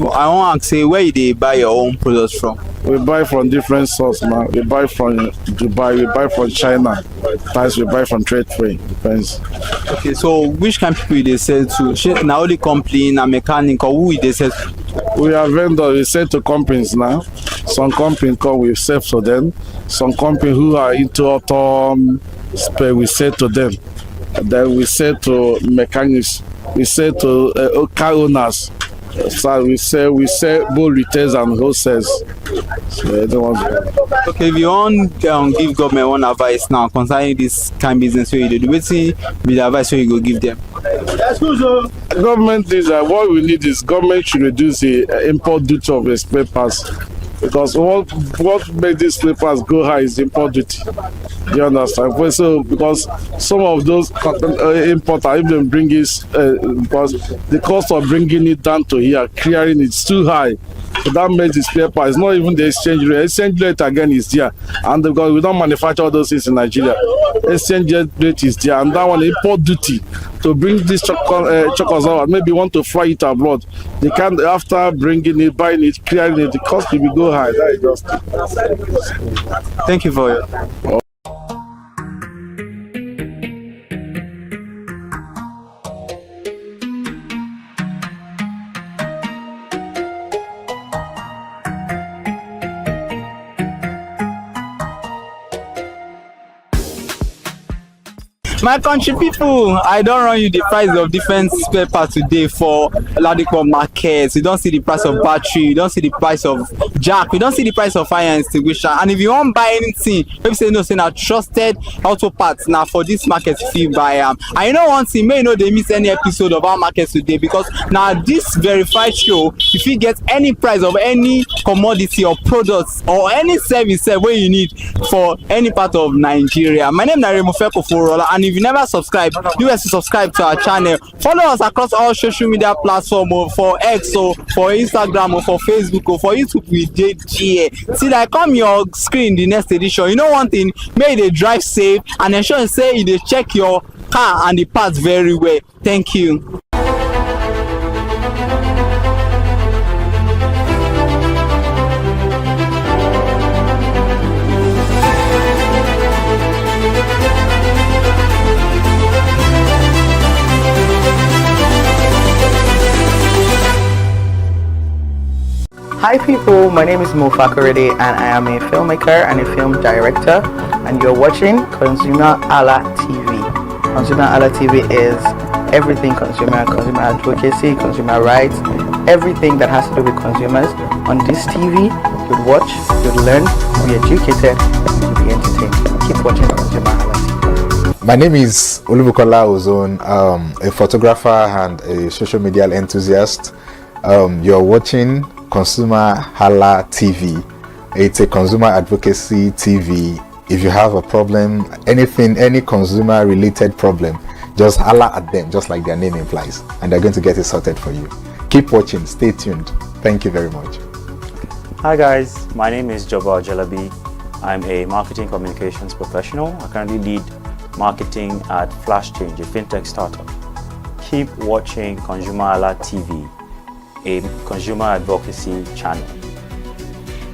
want to say, where they buy your own products from? We buy from different sources, man. We buy from Dubai, we buy from China, sometimes we buy from trade free, depends. Okay, so which kind of people they sell to? Now only company, a mechanic, or who they sell to? We are vendors, we sell to companies now. Some companies come, we sell to them. Some companies who are into auto spare, we sell to them. And then we sell to mechanics, we sell to car owners. So we sell both retailers and wholesales. So okay, if you want give government one advice now concerning this kind of business where you do, what's the advice where you go give them? Government is what we need is government should reduce the import duty of the spare parts. Because what makes these papers go high is import duty. You understand? So because some of those importers even bring it because the cost of bringing it down to here, clearing it's too high. So that makes this paper. It's not even the exchange rate. Exchange rate again is there, and because we don't manufacture all those things in Nigeria, exchange rate is there, and that one import duty to bring this chocolates out. Maybe want to fry it abroad. They can't after bringing it, buying it, clearing it. The cost will go high. That is just. Thank you for your. My country people, I don't run you the price of different spare parts today for Ladipo markets. You don't see the price of battery, you don't see the price of jack, you don't see the price of fire extinguisher. And if you want buy anything, maybe say no, say na trusted auto parts now for this market if you buy them. And you know one thing, may you know they miss any episode of our market today because now this verified show, if you get any price of any commodity or products or any service where you need for any part of Nigeria. My name is Naremofeko Forola, and if you never subscribe, do us to subscribe to our channel. Follow us across all social media platforms for X or for Instagram or for Facebook or for YouTube. We did here. See that come your screen the next edition. You know one thing, may they drive safe and ensure say they check your car and the parts very well. Thank you. Hi people, my name is Mofakorede and I am a filmmaker and a film director, and you're watching ConsumerHallaTV. ConsumerHallaTV is everything consumer advocacy, consumer rights, everything that has to do with consumers. On this TV, you'll watch, you'll learn, you'll be educated, and you'll be entertained. Keep watching ConsumerHalla. My name is Olubukola Ozone, a photographer and a social media enthusiast. You're watching ConsumerHallaTV. It's a consumer advocacy TV. If you have a problem, any consumer related problem, just holla at them, just like their name implies, and they're going to get it sorted for you. Keep watching, stay tuned. Thank you very much. Hi guys, my name is Joba Jalabi. I'm a marketing communications professional. I currently lead marketing at Flash Change, a fintech startup. Keep watching ConsumerHalla TV, a consumer advocacy channel.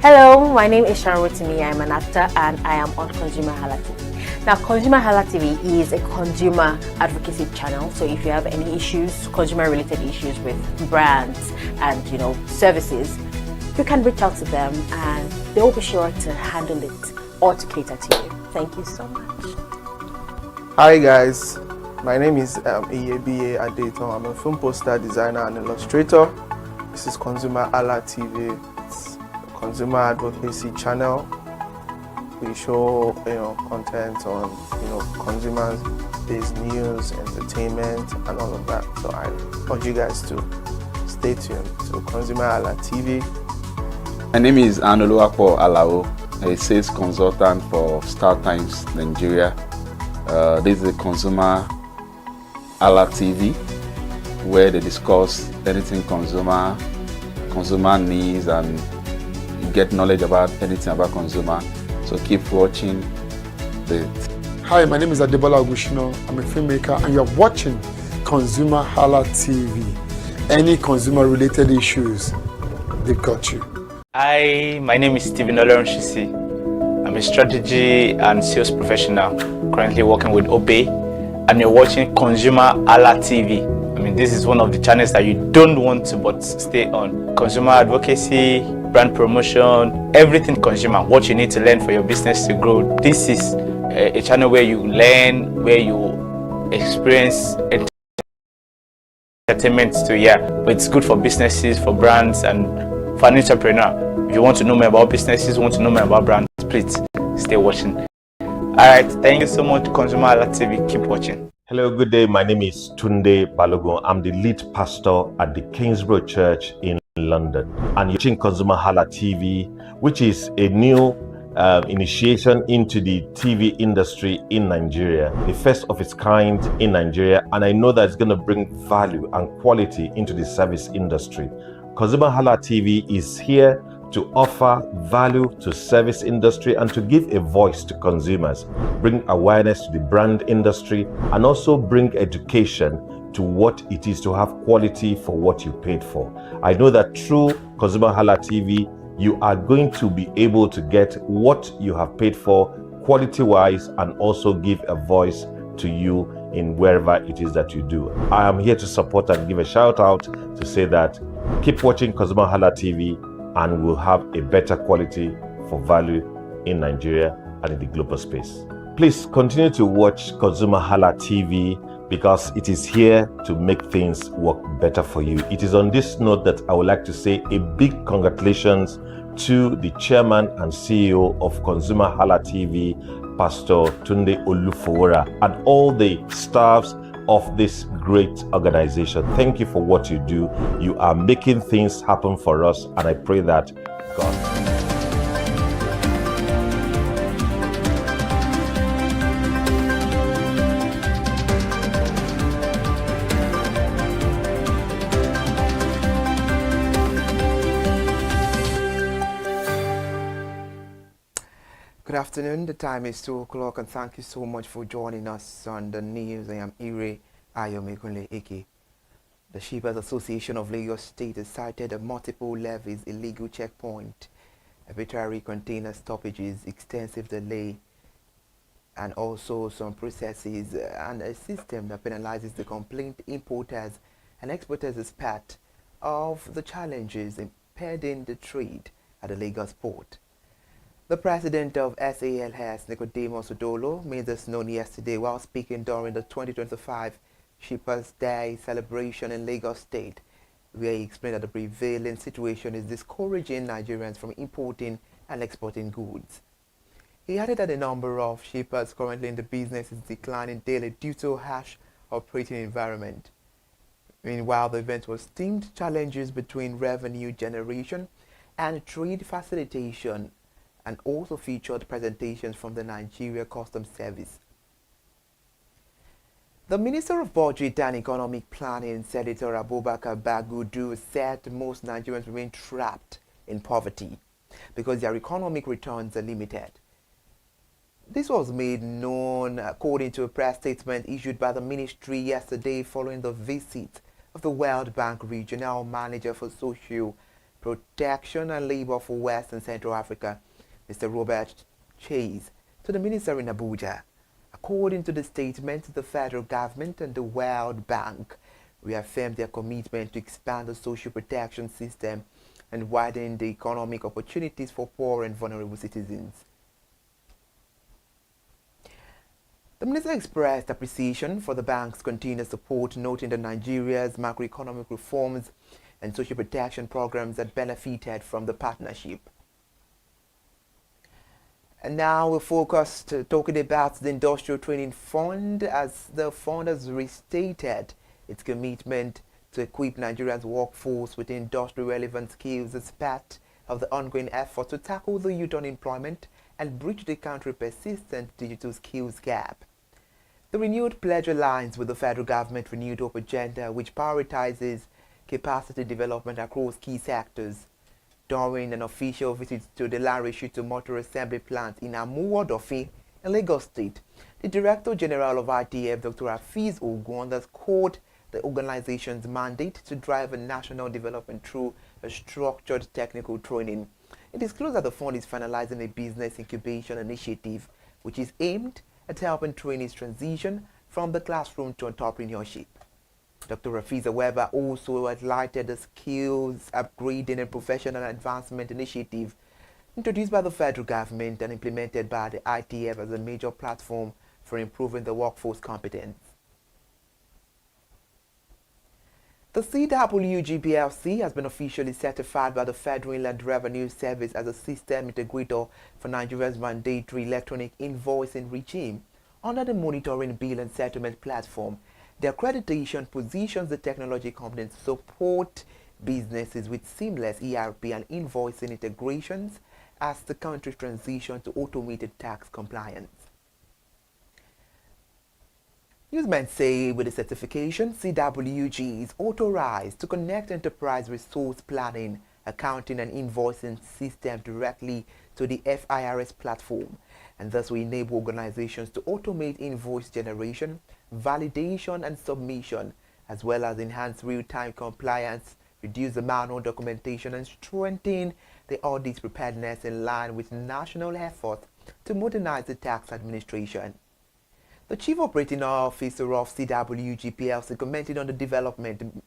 Hello, my name is Rotimi. I'm an actor and I am on ConsumerHalla TV. Now, ConsumerHalla TV is a consumer advocacy channel. So if you have any issues, consumer-related issues with brands and services, you can reach out to them and they'll be sure to handle it or to cater to you. Thank you so much. Hi guys, my name is Iyebiye Adeton. I'm a film poster designer and illustrator. This is ConsumerHalla TV. It's a consumer advocacy channel. We show content on consumers-based news, entertainment, and all of that. So I urge you guys to stay tuned to ConsumerHalla TV. My name is Anoluwapo Alao, a sales consultant for Star Times Nigeria. This is a ConsumerHalla TV, where they discuss anything consumer needs and get knowledge about anything about consumer. So keep watching. Hi, my name is Adebola Ogushino. I'm a filmmaker and you're watching ConsumerHalla TV. Any consumer related issues, they've got you. Hi, my name is Stephen Olorunshisi. I'm a strategy and sales professional, currently working with Obey, and you're watching ConsumerHalla TV. I mean, this is one of the channels that you don't want to but stay on. Consumer advocacy, brand promotion, everything consumer, what you need to learn for your business to grow. This is a channel where you learn, where you experience entertainment too, yeah. But it's good for businesses, for brands, and for an entrepreneur. If you want to know more about businesses, want to know more about brands, please stay watching. Alright, thank you so much, ConsumerHalla TV. Keep watching. Hello, good day. My name is Tunde Balogun. I'm the lead pastor at the Kingsborough Church in London. And you're watching ConsumerHalla TV, which is a new initiation into the TV industry in Nigeria, the first of its kind in Nigeria. And I know that it's going to bring value and quality into the service industry. ConsumerHalla TV is here to offer value to service industry and to give a voice to consumers, bring awareness to the brand industry, and also bring education to what it is to have quality for what you paid for. I know that through ConsumerHalla TV, you are going to be able to get what you have paid for quality-wise and also give a voice to you in wherever it is that you do. I am here to support and give a shout out to say that keep watching ConsumerHalla TV and we'll have a better quality for value in Nigeria and in the global space. Please continue to watch ConsumerHalla TV because it is here to make things work better for you. It is on this note that I would like to say a big congratulations to the chairman and CEO of ConsumerHalla TV, Pastor Tunde Olufowora, and all the staffs of this great organization. Thank you for what you do. You are making things happen for us, and I pray that God. Good afternoon, the time is 2 o'clock and thank you so much for joining us on the news. I am Ire Ayomekunle Eke. The Shippers Association of Lagos State has cited multiple levies, illegal checkpoint, arbitrary container stoppages, extensive delay, and also some processes and a system that penalizes the complaint importers and exporters as part of the challenges impeding the trade at the Lagos port. The president of SALS, Nicodemus Odolo, made this known yesterday while speaking during the 2025 Shippers Day celebration in Lagos State, where he explained that the prevailing situation is discouraging Nigerians from importing and exporting goods. He added that the number of shippers currently in the business is declining daily due to a harsh operating environment. Meanwhile, the event was themed challenges between revenue generation and trade facilitation and also featured presentations from the Nigeria Customs Service. The Minister of Budget and Economic Planning, Senator Abubakar Bagudu, said most Nigerians remain trapped in poverty because their economic returns are limited. This was made known according to a press statement issued by the ministry yesterday following the visit of the World Bank Regional Manager for Social Protection and Labor for West and Central Africa, Mr. Robert Chase, to the minister in Abuja. According to the statement, the federal government and the World Bank reaffirmed their commitment to expand the social protection system and widen the economic opportunities for poor and vulnerable citizens. The minister expressed appreciation for the bank's continued support, noting that Nigeria's macroeconomic reforms and social protection programs that benefited from the partnership. And now we're focused talking about the Industrial Training Fund, as the fund has restated its commitment to equip Nigeria's workforce with industry relevant skills as part of the ongoing effort to tackle the youth unemployment and bridge the country's persistent digital skills gap. The renewed pledge aligns with the federal government Renewed Hope agenda, which prioritizes capacity development across key sectors. During an official visit to the Larishitu Motor Assembly Plant in Amuwodofi in Lagos State, the Director General of ITF, Dr. Hafiz Ogun, underscored the organization's mandate to drive a national development through a structured technical training. It disclosed that the fund is finalizing a business incubation initiative, which is aimed at helping trainees transition from the classroom to entrepreneurship. Dr. Hafiz, however, also highlighted the skills upgrading and professional advancement initiative introduced by the federal government and implemented by the ITF as a major platform for improving the workforce competence. The CWG PLC has been officially certified by the Federal Inland Revenue Service as a system integrator for Nigeria's mandatory electronic invoicing regime under the Monitoring Bill and Settlement platform. The accreditation positions the technology company to support businesses with seamless ERP and invoicing integrations as the country transitions to automated tax compliance. Newsmen say with the certification, CWG is authorized to connect enterprise resource planning, accounting and invoicing systems directly to the FIRS platform, and thus will enable organizations to automate invoice generation, validation and submission, as well as enhance real-time compliance, reduce the manual documentation, and strengthen the audit preparedness in line with national efforts to modernize the tax administration. The Chief Operating Officer of CWG PLC commented on the development.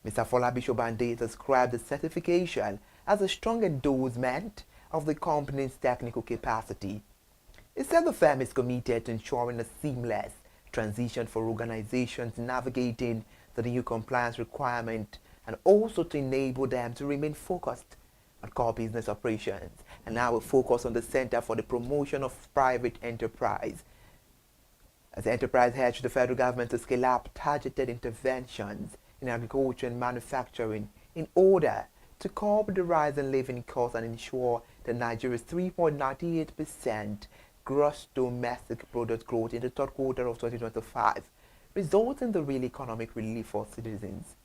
Mr. Folabi Shobande described the certification as a strong endorsement of the company's technical capacity. He said the firm is committed to ensuring a seamless transition for organizations navigating the new compliance requirement and also to enable them to remain focused on core business operations. And now we focus on the Center for the Promotion of Private Enterprise. As the enterprise hedged the federal government to scale up targeted interventions in agriculture and manufacturing in order to curb the rise in living costs and ensure that Nigeria's 3.98% gross domestic product growth in the third quarter of 2025 results in the real economic relief for citizens.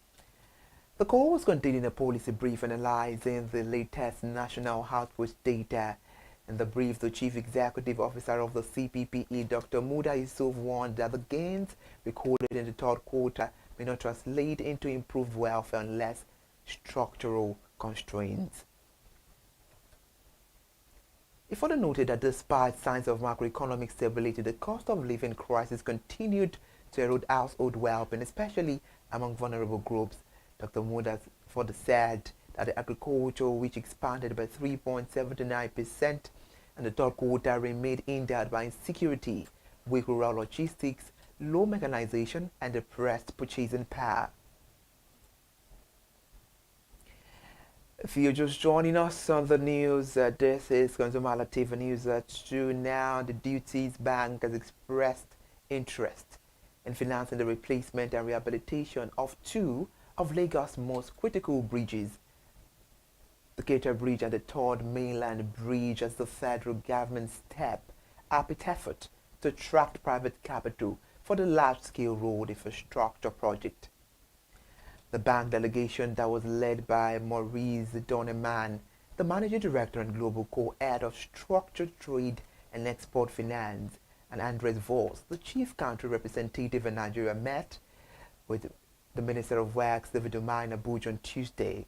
The call was contained in a policy brief analyzing the latest national output data. In the brief, the Chief Executive Officer of the CPPE, Dr. Muda Yusuf, warned that the gains recorded in the third quarter may not translate into improved welfare unless structural constraints. He further noted that despite signs of macroeconomic stability, the cost of living crisis continued to erode household well-being, especially among vulnerable groups. Dr. Muda further said that the agriculture, which expanded by 3.79% in the third quarter, remained hindered by insecurity, weak rural logistics, low mechanization, and depressed purchasing power. If you're just joining us on the news, this is ConsumerHallaTV News 2. Now, the Duties Bank has expressed interest in financing the replacement and rehabilitation of two of Lagos' most critical bridges. the Keter Bridge and the Third Mainland Bridge as the federal government step up its effort to attract private capital for the large-scale road infrastructure project. The bank delegation that was led by Maurice Doneman, the Managing Director and Global Co-Head of Structured Trade and Export Finance, and Andres Voss, the Chief Country Representative in Nigeria, met with the Minister of Works, David Umahi, in Abuja on Tuesday.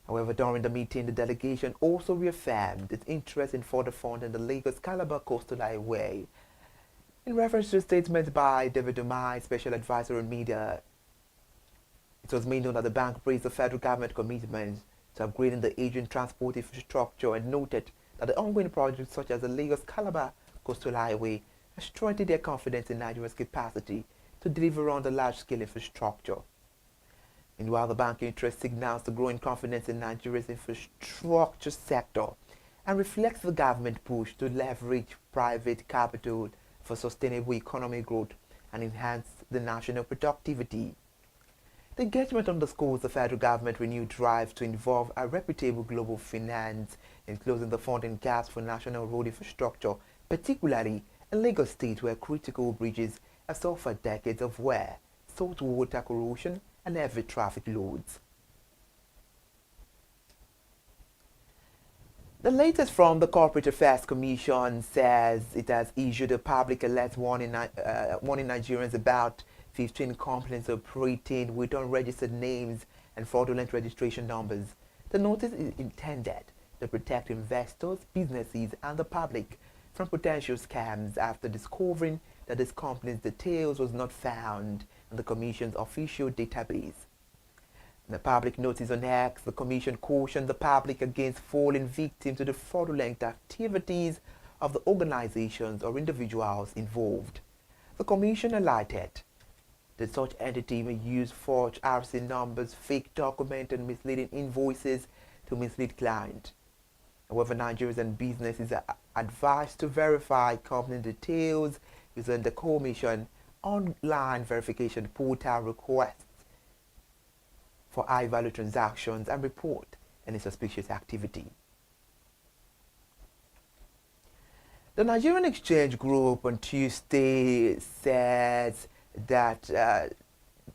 However, during the meeting, the delegation also reaffirmed its interest in further funding the Lagos-Calabar Coastal Highway. In reference to a statement by David Umahi, Special Advisor on Media, it was made known that the bank praised the federal government commitment to upgrading the aging transport infrastructure and noted that the ongoing projects such as the Lagos-Calabar Coastal Highway have strengthened their confidence in Nigeria's capacity to deliver on the large-scale infrastructure. Meanwhile, the bank interest signals the growing confidence in Nigeria's infrastructure sector and reflects the government push to leverage private capital for sustainable economic growth and enhance the national productivity. The engagement underscores the federal government's renewed drive to involve a reputable global finance in closing the funding gaps for national road infrastructure, particularly in Lagos State, where critical bridges have suffered decades of wear, salt water corrosion, and heavy traffic loads. The latest from the Corporate Affairs Commission says it has issued a public alert warning Nigerians about 15 companies operating with unregistered names and fraudulent registration numbers. The notice is intended to protect investors, businesses, and the public from potential scams after discovering that this company's details was not found in the Commission's official database. In a public notice on X, the Commission cautioned the public against falling victim to the fraudulent activities of the organizations or individuals involved. The Commission highlighted that such entity may use forged RC numbers, fake documents, and misleading invoices to mislead clients. However, Nigerians and businesses are advised to verify company details using the Commission online verification portal requests for high-value transactions and report any suspicious activity. The Nigerian Exchange Group on Tuesday says that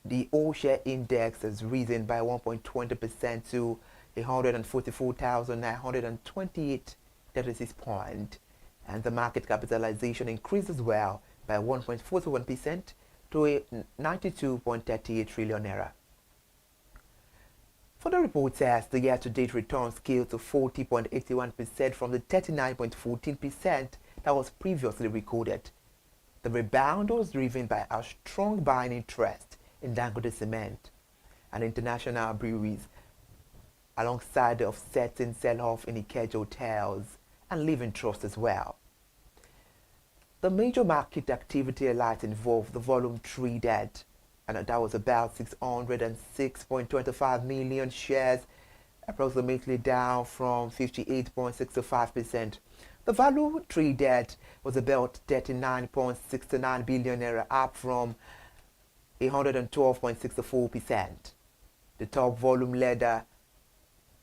the all-share index has risen by 1.20% to 144,928 points, and the market capitalization increased as well by 1.41% to 92.38 trillion naira. Further report says the year-to-date return scaled to 40.81% from the 39.14% that was previously recorded. The rebound was driven by a strong buying interest in Dangote Cement and international breweries, alongside the offsetting sell-off in Ikeja hotels and living trusts as well. The major market activity highlights involved the volume traded, and that was about 606.25 million shares, approximately down from 58.65%. The value traded was about 39.69 billion naira, up from 112.64%. The top volume leader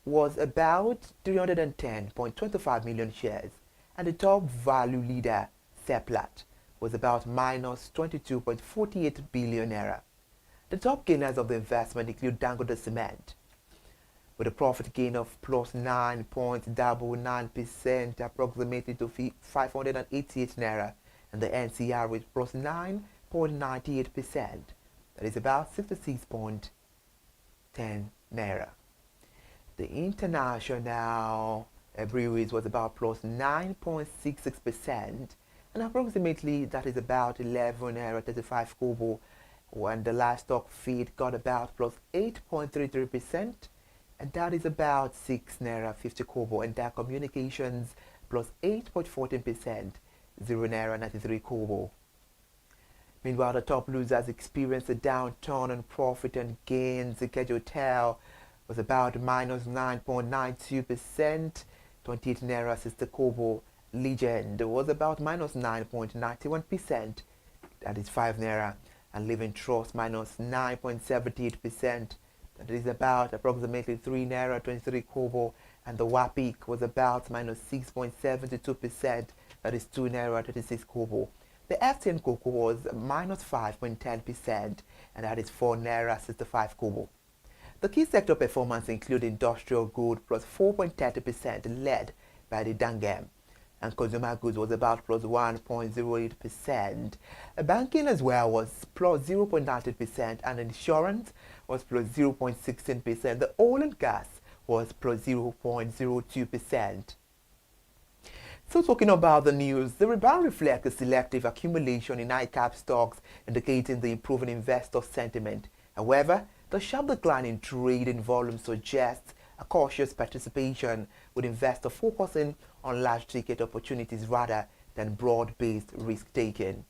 was about 310.25 million shares, and the top value leader, Seplat, was about minus 22.48 billion naira. The top gainers of the investment include Dangote Cement, with a profit gain of plus 9.99%, approximately to 588 naira, and the NCR with plus 9.98%, that is about 66.10 naira. The international breweries was about plus 9.66%, and approximately that is about 11 naira 35 kobo, and the livestock feed got about plus 8.33%, and that is about 6 naira 50 kobo, and that communications plus 8.14%, 0 naira 93 kobo. Meanwhile, the top losers experienced a downturn in profit and gains. The Ikeja Hotel was about minus 9.92%, 28 naira 60 kobo. Legend was about minus 9.91%, that is 5 naira, and Living Trust minus 9.78%, That is about approximately 3 naira 23 kobo, and the WAPIC was about minus 6.72%, that is 2 naira 36 kobo. The FTN cocoa was minus 5.10%, and that is 4 naira 65 kobo. The key sector performance include industrial goods plus 4.30%, led by the Dangam, and consumer goods was about plus 1.08%. Banking as well was plus 0.90%, and insurance was plus 0.16%. The oil and gas was plus 0.02%. So talking about the news, the rebound reflects a selective accumulation in high-cap stocks, indicating the improving investor sentiment. However, the sharp decline in trading volume suggests a cautious participation, with investors focusing on large-ticket opportunities rather than broad-based risk-taking.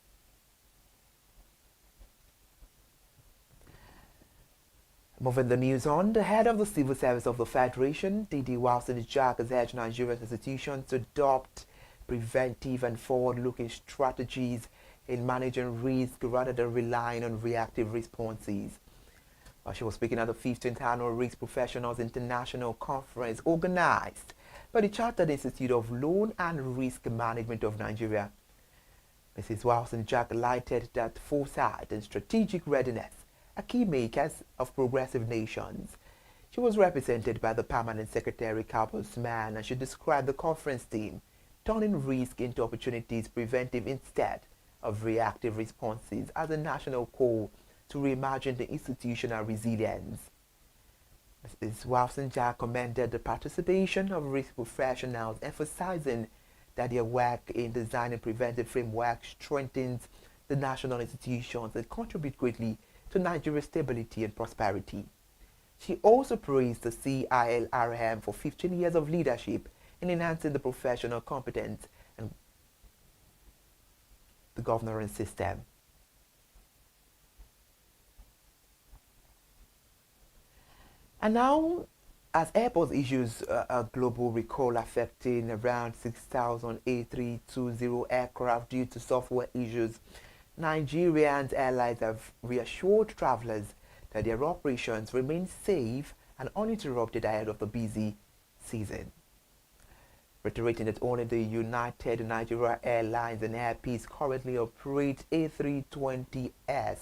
Moving the news on, the head of the Civil Service of the Federation, D.D. Wilson-Jack, has urged Nigerian institutions to adopt preventive and forward-looking strategies in managing risk rather than relying on reactive responses. She was speaking at the 15th Annual Risk Professionals International Conference organized by the Chartered Institute of Loan and Risk Management of Nigeria. Mrs. Wilson-Jack highlighted that foresight and strategic readiness are key makers of progressive nations. She was represented by the Permanent Secretary, Carbus Mann, and she described the conference theme, turning risk into opportunities, preventive instead of reactive responses, as a national call to reimagine the institutional resilience. Mrs. Wilson-Jack commended the participation of risk professionals, emphasizing that their work in designing preventive framework strengthens the national institutions and contribute greatly to Nigeria's stability and prosperity. She also praised the CILRM for 15 years of leadership in enhancing the professional competence and the governance system. And now, as Airbus issues a global recall affecting around 6,000 A320 aircraft due to software issues, Nigerian airlines have reassured travelers that their operations remain safe and uninterrupted ahead of the busy season, reiterating that only the United Nigeria Airlines and Air Peace currently operate A320s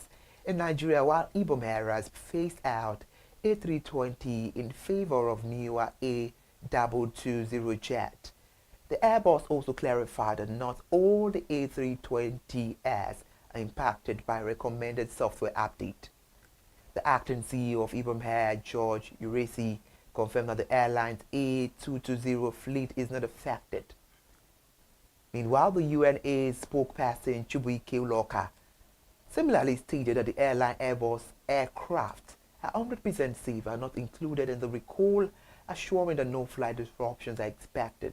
in Nigeria, while Ibom Air has phased out A320 in favor of newer A220 jet. The Airbus also clarified that not all the A320s are impacted by recommended software update. The acting CEO of Ibom Air, George Uresi, confirmed that the airline's A220 fleet is not affected. Meanwhile, the UNA spokesperson Chubuike Loka similarly stated that the airline Airbus aircraft are 100% safe and not included in the recall, assuring that no flight disruptions are expected.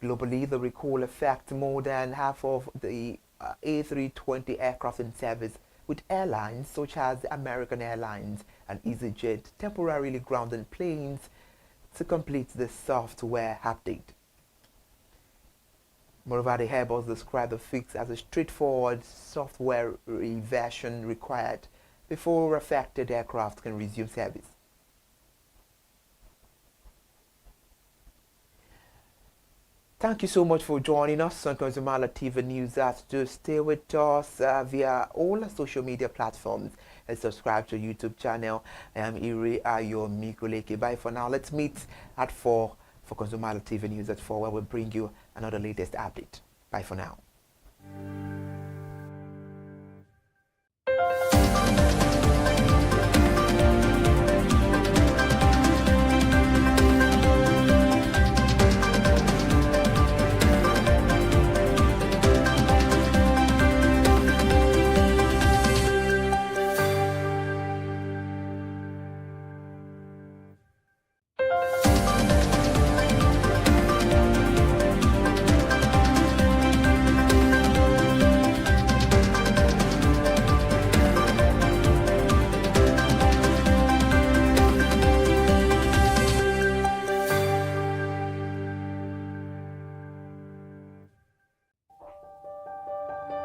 Globally, the recall affects more than half of the A320 aircraft in service, with airlines such as American Airlines and EasyJet temporarily grounding planes to complete the software update. Moreover, the Airbus described the fix as a straightforward software reversion required before affected aircraft can resume service. Thank you so much for joining us on ConsumerHallaTV News. To stay with us via all social media platforms and subscribe to our YouTube channel. I am Iri Ayo Mikuleke. Bye for now. Let's meet at 4 for ConsumerHallaTV News at 4, where we'll bring you another latest update. Bye for now.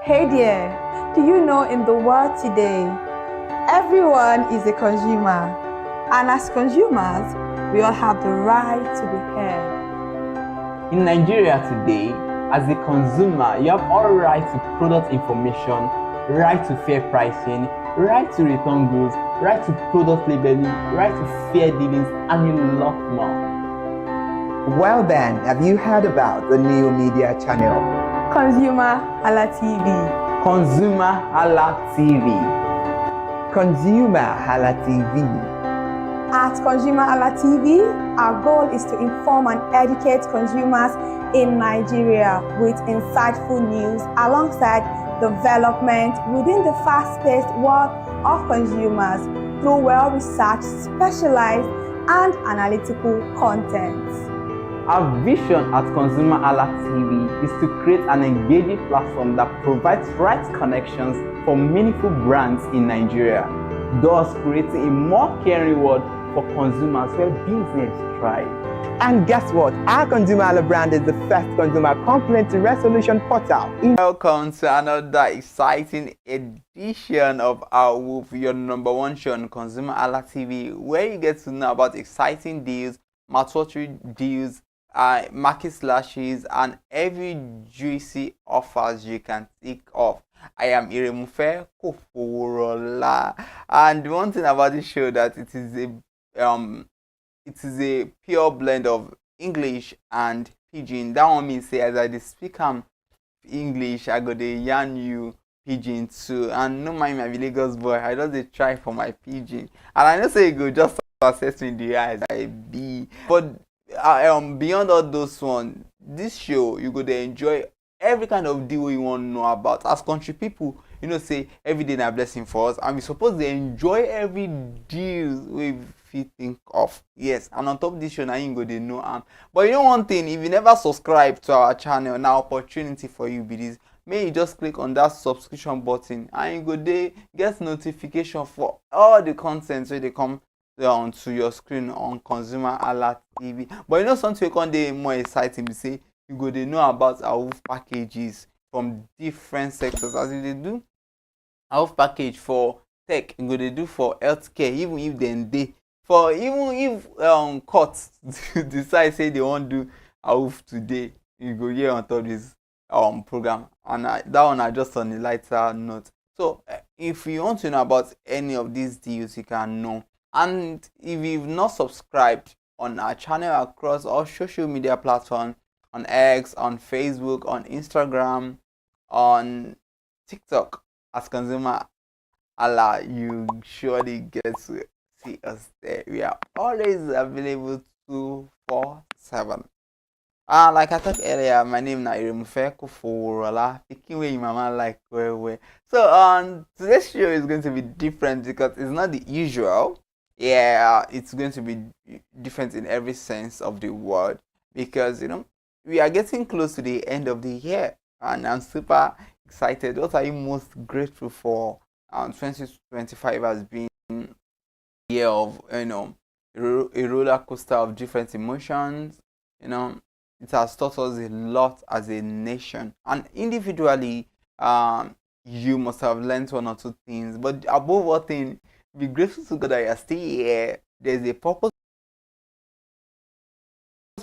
Hey there, do you know in the world today, Everyone is a consumer, and as consumers, we all have the right to be heard. In Nigeria today, as a consumer, you have all right to product information, right to fair pricing, right to return goods, right to product labeling, right to fair dealings, and a lot more. Well then, have you heard about the new media channel? ConsumerHalla TV. ConsumerHalla TV. ConsumerHalla TV. At ConsumerHalla TV, our goal is to inform and educate consumers in Nigeria with insightful news alongside development within the fast-paced world of consumers through well-researched, specialized, and analytical content. Our vision at ConsumerHalla TV is to create an engaging platform that provides right connections for meaningful brands in Nigeria, thus creating a more caring world for consumers where business thrive. And guess what? Our ConsumerHalla brand is the first consumer complaint resolution portal. Welcome to another exciting edition of our WOOF, your #1 show on ConsumerHalla TV, where you get to know about exciting deals, mouth-watering deals, market slashes, and every juicy offers you can think of. I am Iremufe Koforola, and one thing about this show that it is a pure blend of English and Pidgin. That one means say as I speak English, I go to yarn you Pidgin too. And no mind my Lagos boy, I just try for my Pidgin, and I know say you go just assess me in the eyes I be, but beyond all those ones, this show you go to enjoy every kind of deal you want to know about. As country people, you know, say every day na blessing for us, and we supposed to enjoy every deal we think of. Yes, and on top of this show, now you go to know. But you know one thing, if you never subscribe to our channel, now opportunity for you be this. May you just click on that subscription button, and you go there get notification for all the content so they come to your screen on ConsumerHalla TV. But you know something can dey more exciting, be say you go to know about our packages from different sectors. As they do our package for tech, you go to do for healthcare, even if they for even if courts decide say they want to do our today, you go here on top of this program, and that one are just on a lighter note. So if you want to know about any of these deals, you can know. And if you've not subscribed on our channel across all social media platforms, on X, on Facebook, on Instagram, on TikTok as ConsumerHalla, you surely get to see us there. We are always available 247. Like I talked earlier, my name is Iremufe Koforola, picking where your mama like where. So today's show is going to be different because it's not the usual. Yeah, it's going to be different in every sense of the word, because you know we are getting close to the end of the year, and I'm super excited. What are you most grateful for? 2025 has been a year of a roller coaster of different emotions. You know, it has taught us a lot as a nation, and individually, you must have learned one or two things. But above all things, be grateful to God that you're still here. There's a purpose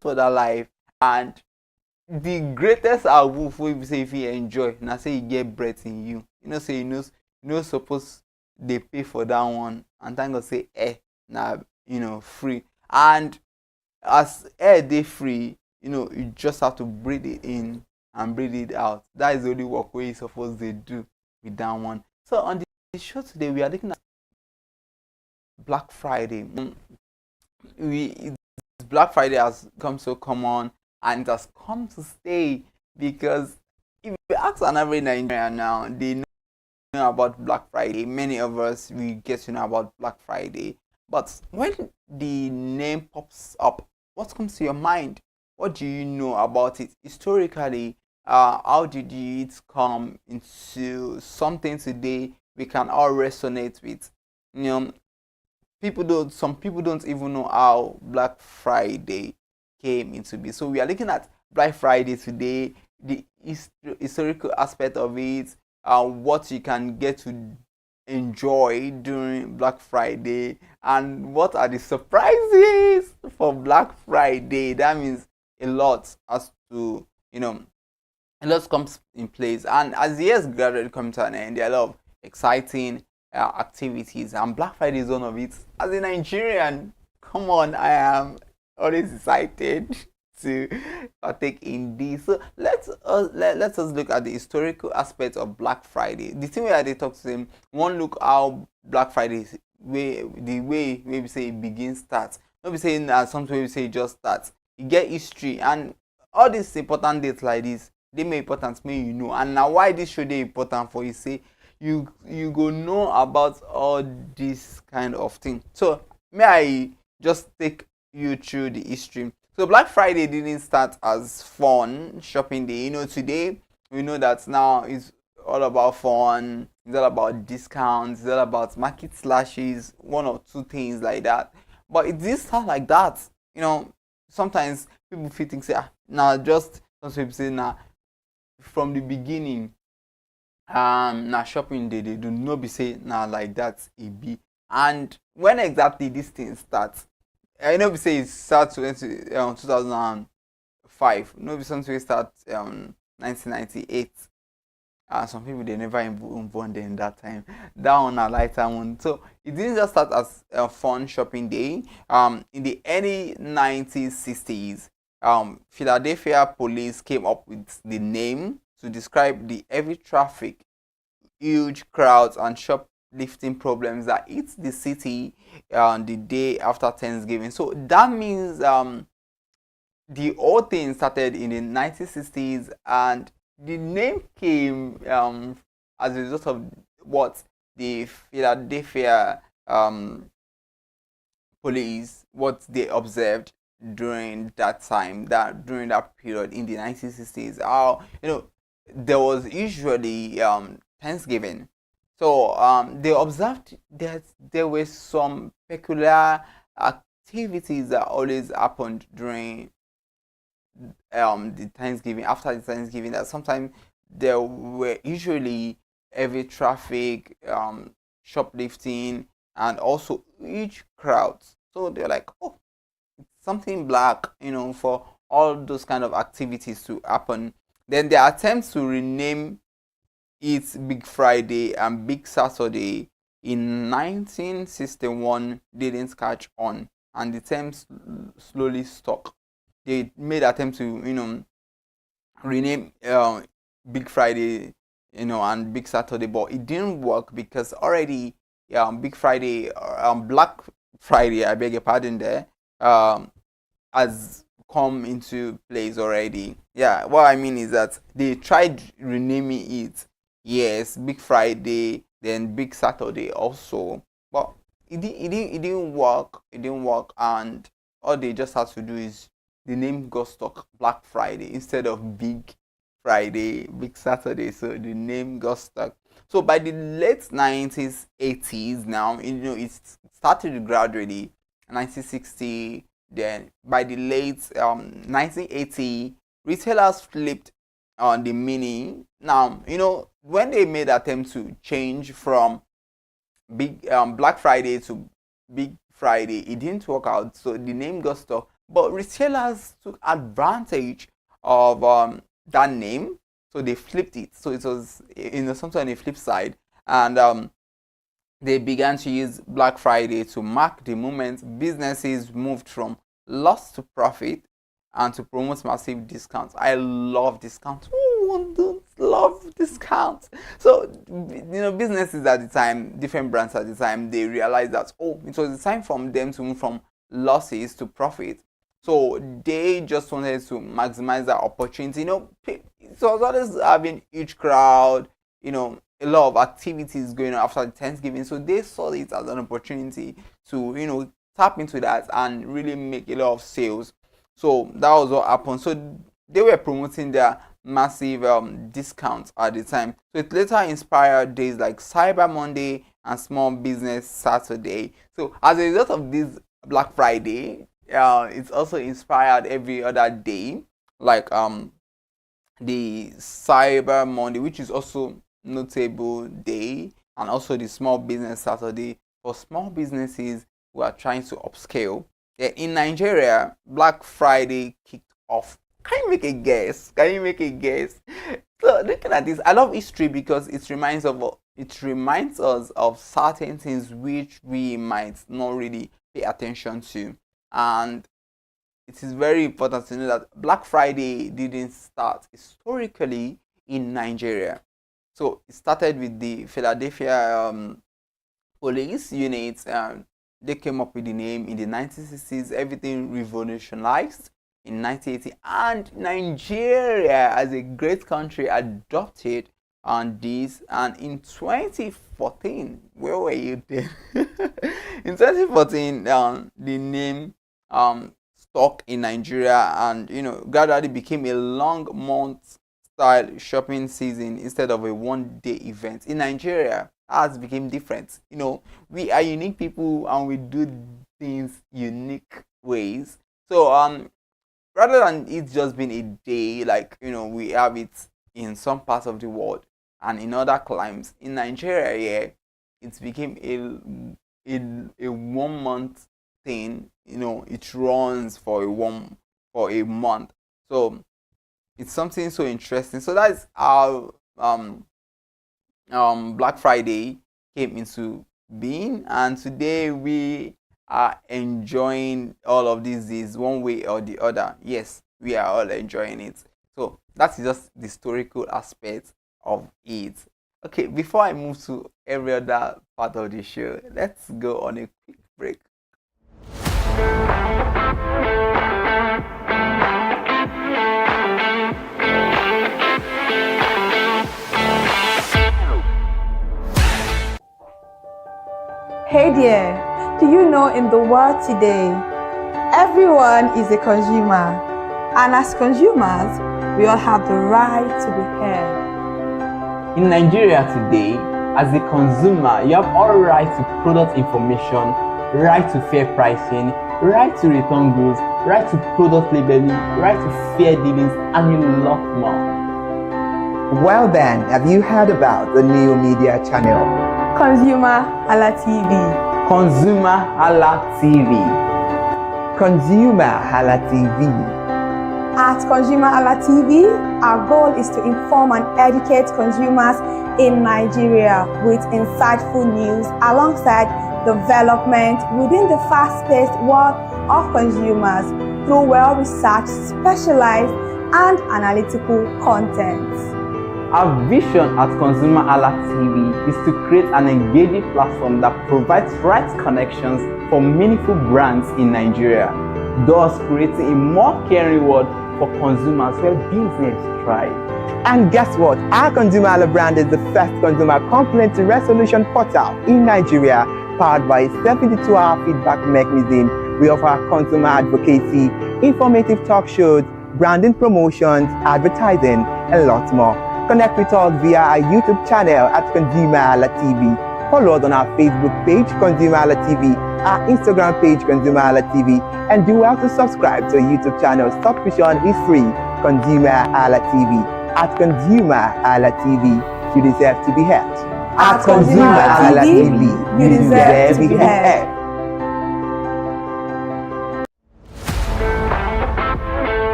for that life, and the greatest award for you say if you enjoy, now say you get breath in you. You know, say you know suppose they pay for that one, and thank God say now free. And as air they free, you just have to breathe it in and breathe it out. That is the only work we supposed to do with that one. So on the show today, we are looking at Black Friday. Black Friday has come so common, and it has come to stay, because if you ask an average Nigerian now, they know about Black Friday. Many of us, we get to know about Black Friday, but when the name pops up, what comes to your mind? What do you know about it historically? How did it come into something today we can all resonate with? Some people don't even know how Black Friday came into being. So we are looking at Black Friday today, the historical aspect of it, what you can get to enjoy during Black Friday, and what are the surprises for Black Friday? That means a lot has to, a lot comes in place. And as the years gradually come to an end, there are a lot of exciting activities, and Black Friday is one of it. As a Nigerian, come on, I am always excited to partake in this. So let us look at the historical aspect of Black Friday. The thing where they talk to them, one look how Black Friday is, the way we say it begins starts. Not be saying that something we say it just starts. You get history, and all these important dates like this, they may important me, and now why this show they important for you, say you go know about all this kind of thing. So may I just take you through the history. So Black Friday didn't start as fun shopping day. Today we know that now it's all about fun, it's all about discounts, it's all about market slashes, one or two things like that. But it didn't start like that. Sometimes people feel things say, just some people say from the beginning, shopping day they do not be say like that it be. And when exactly this thing starts, I know we say it starts 2005. No, be something we start 1998. Some people they never even born there in that time. That one a lighter one. So it didn't just start as a fun shopping day. In the early 1960s, Philadelphia police came up with the name to describe the heavy traffic, huge crowds, and shoplifting problems that hit the city the day after Thanksgiving. So that means the whole thing started in the 1960s, and the name came as a result of what the Philadelphia police, what they observed during that time, during that period in the 1960s. How there was usually Thanksgiving. So they observed that there were some peculiar activities that always happened during the Thanksgiving, after the Thanksgiving, that sometimes there were usually heavy traffic, shoplifting, and also huge crowds. So they're like, oh, it's something black, for all those kind of activities to happen. Then the attempts to rename it Big Friday and Big Saturday in 1961 didn't catch on, and the terms slowly stuck. They made attempt to rename Big Friday and Big Saturday, but it didn't work because already Big Friday, Black Friday, I beg your pardon there, has come into place already. Yeah, what I mean is that they tried renaming it, yes, Big Friday, then Big Saturday also, but it didn't work. It didn't work, and all they just had to do is the name got stuck, Black Friday, instead of Big Friday, Big Saturday. So the name got stuck. So by the late 1980s, now it started gradually, 1960. Then by the late 1980, retailers flipped on the meaning. Now when they made attempt to change from Big Black Friday to Big Friday, it didn't work out. So the name got stuck. But retailers took advantage of that name, so they flipped it. So it was something on the flip side, and they began to use Black Friday to mark the moment businesses moved from loss to profit and to promote massive discounts. I love discounts. Who don't love discounts? So businesses at the time, different brands at the time, they realized that it was the time for them to move from losses to profit. So they just wanted to maximize that opportunity. So it was always having huge crowd, a lot of activities going on after the Thanksgiving. So they saw it as an opportunity to, tap into that and really make a lot of sales. So that was what happened. So they were promoting their massive discounts at the time. So it later inspired days like Cyber Monday and Small Business Saturday. So as a result of this Black Friday, it's also inspired every other day, like the Cyber Monday, which is also notable day, and also the Small Business Saturday for small businesses who are trying to upscale. In Nigeria, Black Friday kicked off. Can you make a guess? Can you make a guess? So looking at this, I love history because it reminds us of certain things which we might not really pay attention to. And it is very important to know that Black Friday didn't start historically in Nigeria. So it started with the Philadelphia police units. They came up with the name in the 1960s. Everything revolutionized in 1980, and Nigeria, as a great country, adopted on this. And in 2014, where were you then? In 2014, the name stuck in Nigeria, and gradually became a long month style shopping season instead of a one-day event. In Nigeria, ours became different. We are unique people and we do things unique ways. So rather than it just being a day, like we have it in some parts of the world and in other climes, in Nigeria, it became a 1 month thing. It runs for a month. So it's something so interesting. So that's how Black Friday came into being, and today we are enjoying all of these days one way or the other. Yes, we are all enjoying it. So that's just the historical aspect of it. Okay, before I move to every other part of the show, let's go on a quick break. Hey there, do you know in the world today, everyone is a consumer, and as consumers, we all have the right to be heard. In Nigeria today, as a consumer, you have all right to product information, right to fair pricing, right to return goods, right to product labeling, right to fair dealings, and a lot more. Well then, have you heard about the new media channel? ConsumerHallaTV. ConsumerHallaTV. ConsumerHallaTV. At ConsumerHallaTV, our goal is to inform and educate consumers in Nigeria with insightful news alongside development within the fast-paced world of consumers through well-researched, specialized, and analytical content. Our vision at ConsumerHallaTV is to create an engaging platform that provides right connections for meaningful brands in Nigeria, thus creating a more caring world for consumers where business thrive. And guess what? Our ConsumerHalla brand is the first consumer complaint resolution portal in Nigeria, powered by a 72-hour feedback mechanism. We offer consumer advocacy, informative talk shows, branding promotions, advertising, and lots more. Connect with us via our YouTube channel at ConsumerHallaTV. Follow us on our Facebook page, ConsumerHallaTV, our Instagram page, ConsumerHallaTV, and do well to subscribe to our YouTube channel. Subscription is free. ConsumerHallaTV. At ConsumerHallaTV, you deserve to be heard. At ConsumerHallaTV, you deserve to be heard.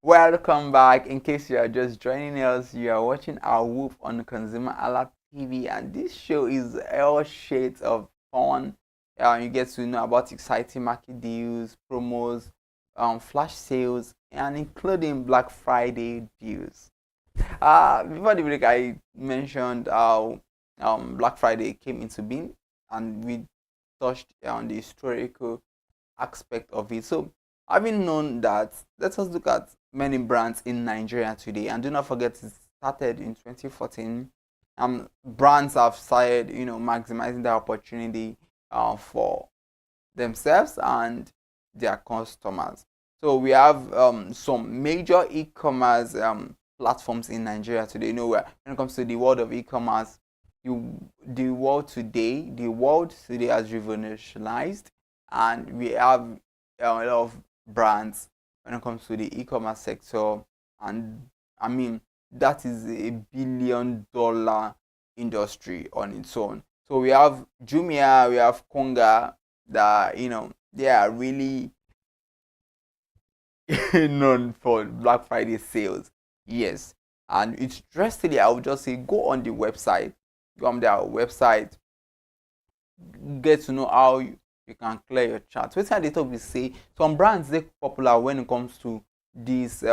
Welcome back. In case you are just joining us, you are watching our Whoop on ConsumerHallaTV, and this show is all shades of fun. You get to know about exciting market deals, promos, flash sales, and including Black Friday deals. Before the break, I mentioned how Black Friday came into being, and we touched on the historical aspect of it. So, having known that, let us look at many brands in Nigeria today. And do not forget, it started in 2014. Brands have started, maximizing their opportunity for themselves and their customers. So we have some major e-commerce platforms in Nigeria today. When it comes to the world of e-commerce, the world today has revolutionized, and we have a lot of brands when it comes to the e-commerce sector. And I mean, that is a $1 billion industry on its own. So we have Jumia, we have Konga, that they are really known for Black Friday sales. Yes. And interestingly, I would just say go on the website, go on their website, get to know how you can clear your chart. What they talk, we say some brands they popular when it comes to these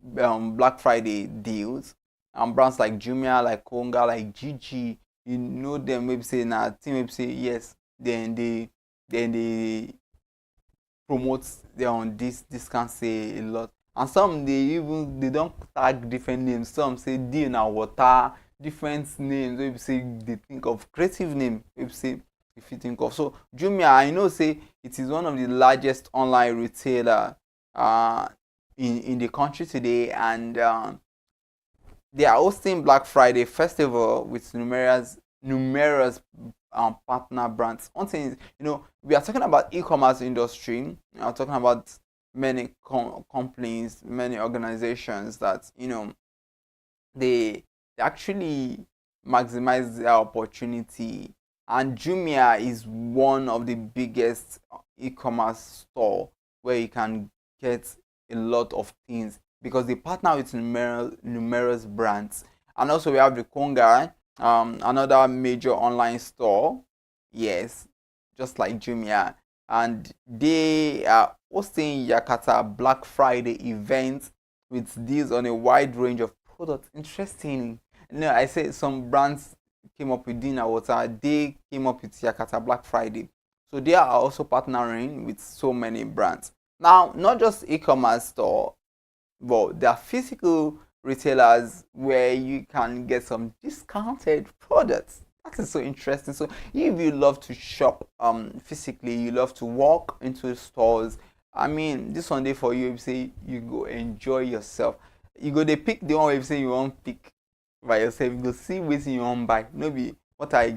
Black Friday deals. Brands like Jumia, like Konga, like Gigi, you know them. Maybe say na team. Maybe say yes. Then they promote their on this can say a lot. And some they don't tag different names. Some say deal na water, different names. Maybe say they think of creative name. Maybe say if you think of. So Jumia, I know say it is one of the largest online retailer in the country today, and they are hosting Black Friday festival with numerous partner brands. One thing is, we are talking about e-commerce industry. We are talking about many companies, many organizations that they actually maximize their opportunity. And Jumia is one of the biggest e-commerce store where you can get a lot of things because they partner with numerous brands. And also we have the Konga, another major online store. Yes, just like Jumia. And they are hosting Jakarta Black Friday event with deals on a wide range of products. Interesting. I say some brands came up with dinner water. They came up with Jakarta Black Friday. So they are also partnering with so many brands. Now, not just e-commerce store, but there are physical retailers where you can get some discounted products. That is so interesting. So if you love to shop physically, you love to walk into stores, I mean, this one day for you, you say you go enjoy yourself. You go they pick the one where you say you won't pick by yourself. You go see what you want buy. Maybe what I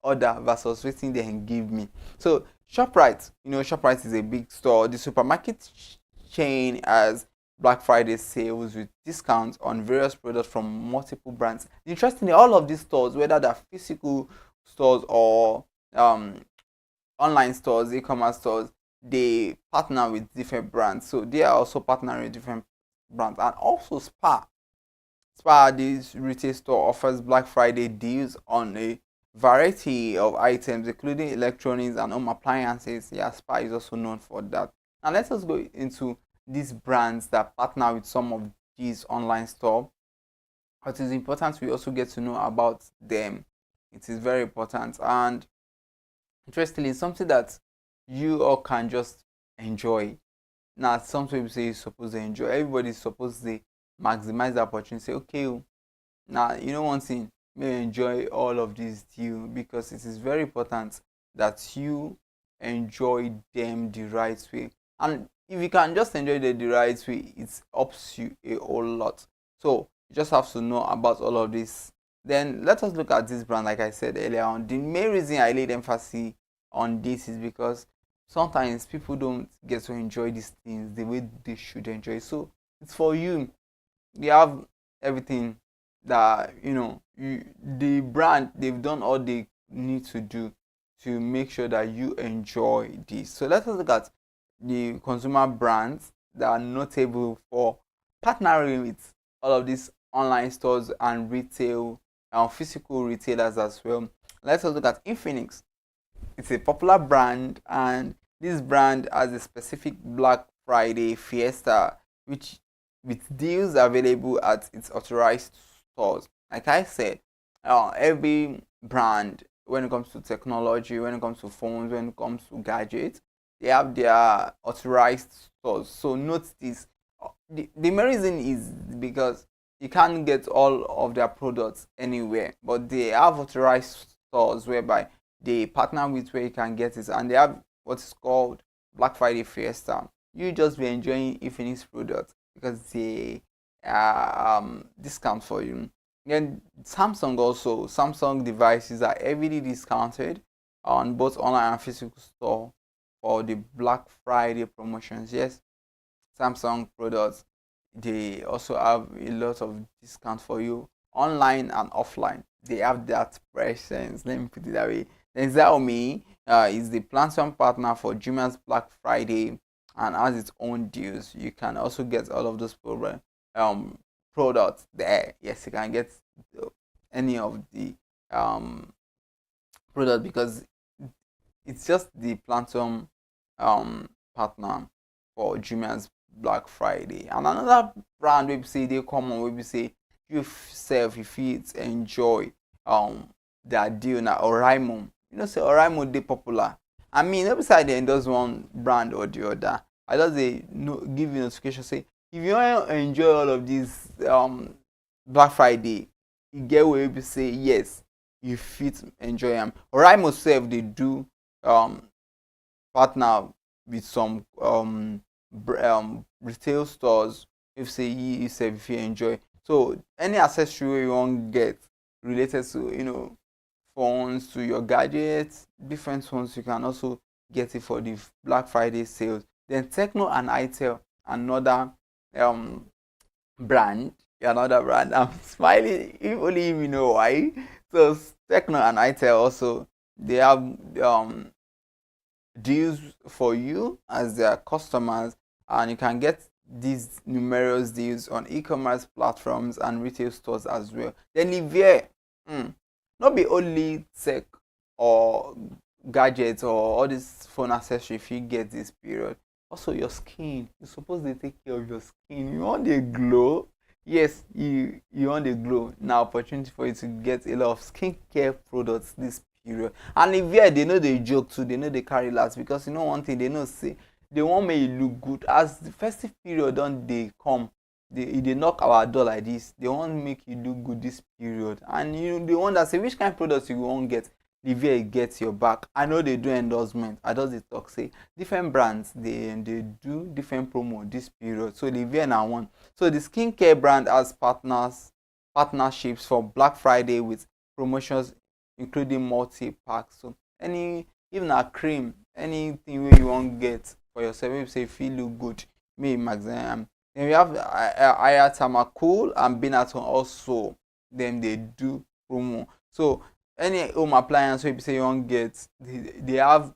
order versus what they can give me. So ShopRite, ShopRite is a big store. The supermarket chain has Black Friday sales with discounts on various products from multiple brands. Interestingly, all of these stores, whether they're physical stores or online stores, e-commerce stores, they partner with different brands. So they are also partnering with different brands. And also Spar, this retail store, offers Black Friday deals on a variety of items, including electronics and home appliances. Yeah, Spar is also known for that. Now let us go into these brands that partner with some of these online stores. It is important we also get to know about them. It is very important. And interestingly, something that you all can just enjoy. Now, some people say you're supposed to enjoy. Everybody's supposed to maximize the opportunity. Say, okay, now one thing, may enjoy all of this deal because it is very important that you enjoy them the right way. And if you can just enjoy the right way, it helps you a whole lot. So you just have to know about all of this. Then let us look at this brand. Like I said earlier on, the main reason I laid emphasis on this is because sometimes people don't get to enjoy these things the way they should enjoy. So it's for you. You have everything that the brand, they've done all they need to do to make sure that you enjoy this. So let us look at the consumer brands that are notable for partnering with all of these online stores and retail and physical retailers as well. Let's look at Infinix. It's a popular brand, and this brand has a specific Black Friday fiesta, which with deals available at its authorized stores. Like I said, every brand, when it comes to technology, when it comes to phones, when it comes to gadgets, they have their authorized stores. So note this. The main reason is because you can't get all of their products anywhere, but they have authorized stores whereby they partner with where you can get it, and they have what's called Black Friday Fiesta. You just be enjoying Infinix products because they discount for you. Then Samsung devices are heavily discounted on both online and physical store for the Black Friday promotions. Yes, Samsung products, they also have a lot of discount for you online and offline. They have that presence, let me put it that way. Then Xiaomi is the platform partner for Jumia's Black Friday and has its own deals. You can also get all of those products there. Yes, you can get any of the product because it's just the platform partner for Jumia's Black Friday. And another brand we say they come on, we say you self if you enjoy their deal now Oraimo. You know, say Oraimo they popular. I mean, every side they endorse one brand or the other. I just say no, give you notification say if you want to enjoy all of this Black Friday, you get where you say yes, you fit enjoy them. Oraimo self they do partner with some retail stores. If say you say if you enjoy, so any accessory you want get related to phones, to your gadgets, different phones, you can also get it for the Black Friday sales. Then Techno and Itel, another brand, I'm smiling if only you know why. So Techno and Itel also, they have deals for you as their customers, and you can get these numerous deals on e-commerce platforms and retail stores as well. Then Livier, not be only tech or gadgets or all this phone accessory if you get this period. Also your skin, you're supposed to take care of your skin. You want a glow? Yes, you want a glow. Now opportunity for you to get a lot of skincare products this period. And Livier, they know they joke too, they know they carry last, because you know one thing, they know say they want make you look good. As the festive period don't they come, they knock our door like this, they want to make you look good this period. And they want to say which kind of products you want get. Livier gets your back. I know they do endorsement. I just dey talk say different brands they do different promo this period. So Livier now one. So the skincare brand has partnerships for Black Friday with promotions including multi-packs. So even a cream, anything where you want get for yourself, if you say feel look good, me Maxim. Then we have Ayatama Cool and Benaton also. Then they do promo. So any home appliance where you say you want get, they have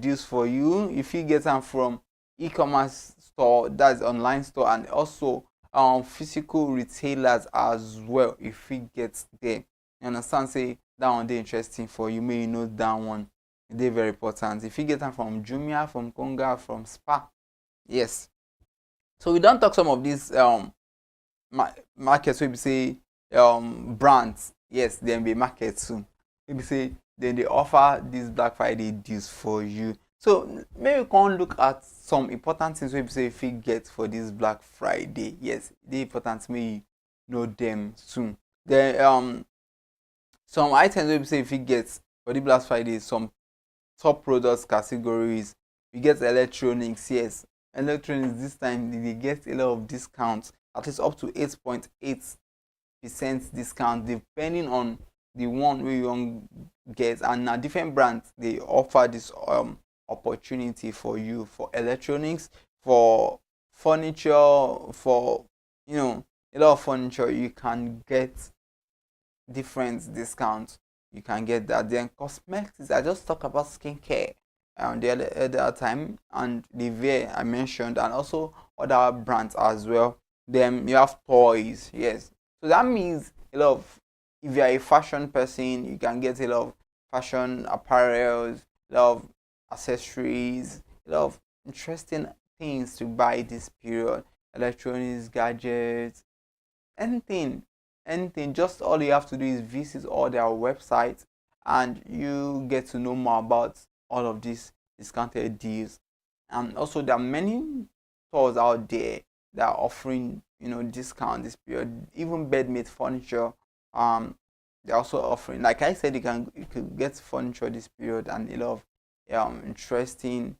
deals for you. If you get them from e-commerce store, that's online store, and also physical retailers as well. If you get there, you understand? Say that one they interesting for you. May you know that one they very important. If you get them from Jumia, from Konga, from Spa, yes. So we don't talk some of these markets where we say brands. Yes, then be market soon. Maybe say then they offer these Black Friday deals for you. So maybe we can look at some important things we say if you get for this Black Friday. Yes, they important to me know them soon. Then some items we say if you get for the Black Friday, some top products categories. You get electronics, yes. Electronics this time they get a lot of discounts, at least up to 8.8% discount depending on the one we want get. And now different brands they offer this opportunity for you for electronics, for furniture, for a lot of furniture. You can get different discounts. You can get that. Then cosmetics, I just talk about skincare the other time, and Livier I mentioned, and also other brands as well. Then you have toys, yes. So that means a lot of, if you are a fashion person, you can get a lot of fashion apparels, a lot of accessories, a lot of interesting things to buy this period. Electronics, gadgets, anything. Just all you have to do is visit all their websites and you get to know more about all of these discounted deals. And also there are many stores out there that are offering discount this period. Even bed-made furniture, they're also offering, like I said, you could get furniture this period, and a lot of interesting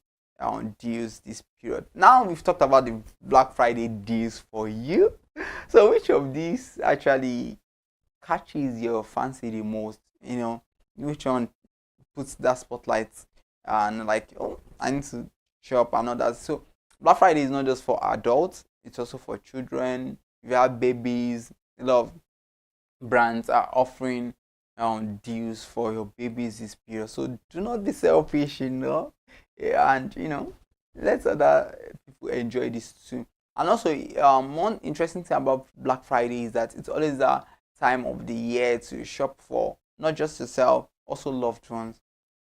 deals this period. Now we've talked about the Black Friday deals for you. So which of these actually catches your fancy the most? Which one puts that spotlight and like, oh, I need to shop and all that. So Black Friday is not just for adults, it's also for children. If you have babies, a lot of brands are offering deals for your babies this period. So do not be selfish, Yeah, and let other people enjoy this too. And also, one interesting thing about Black Friday is that it's always the time of the year to shop for not just yourself, also loved ones.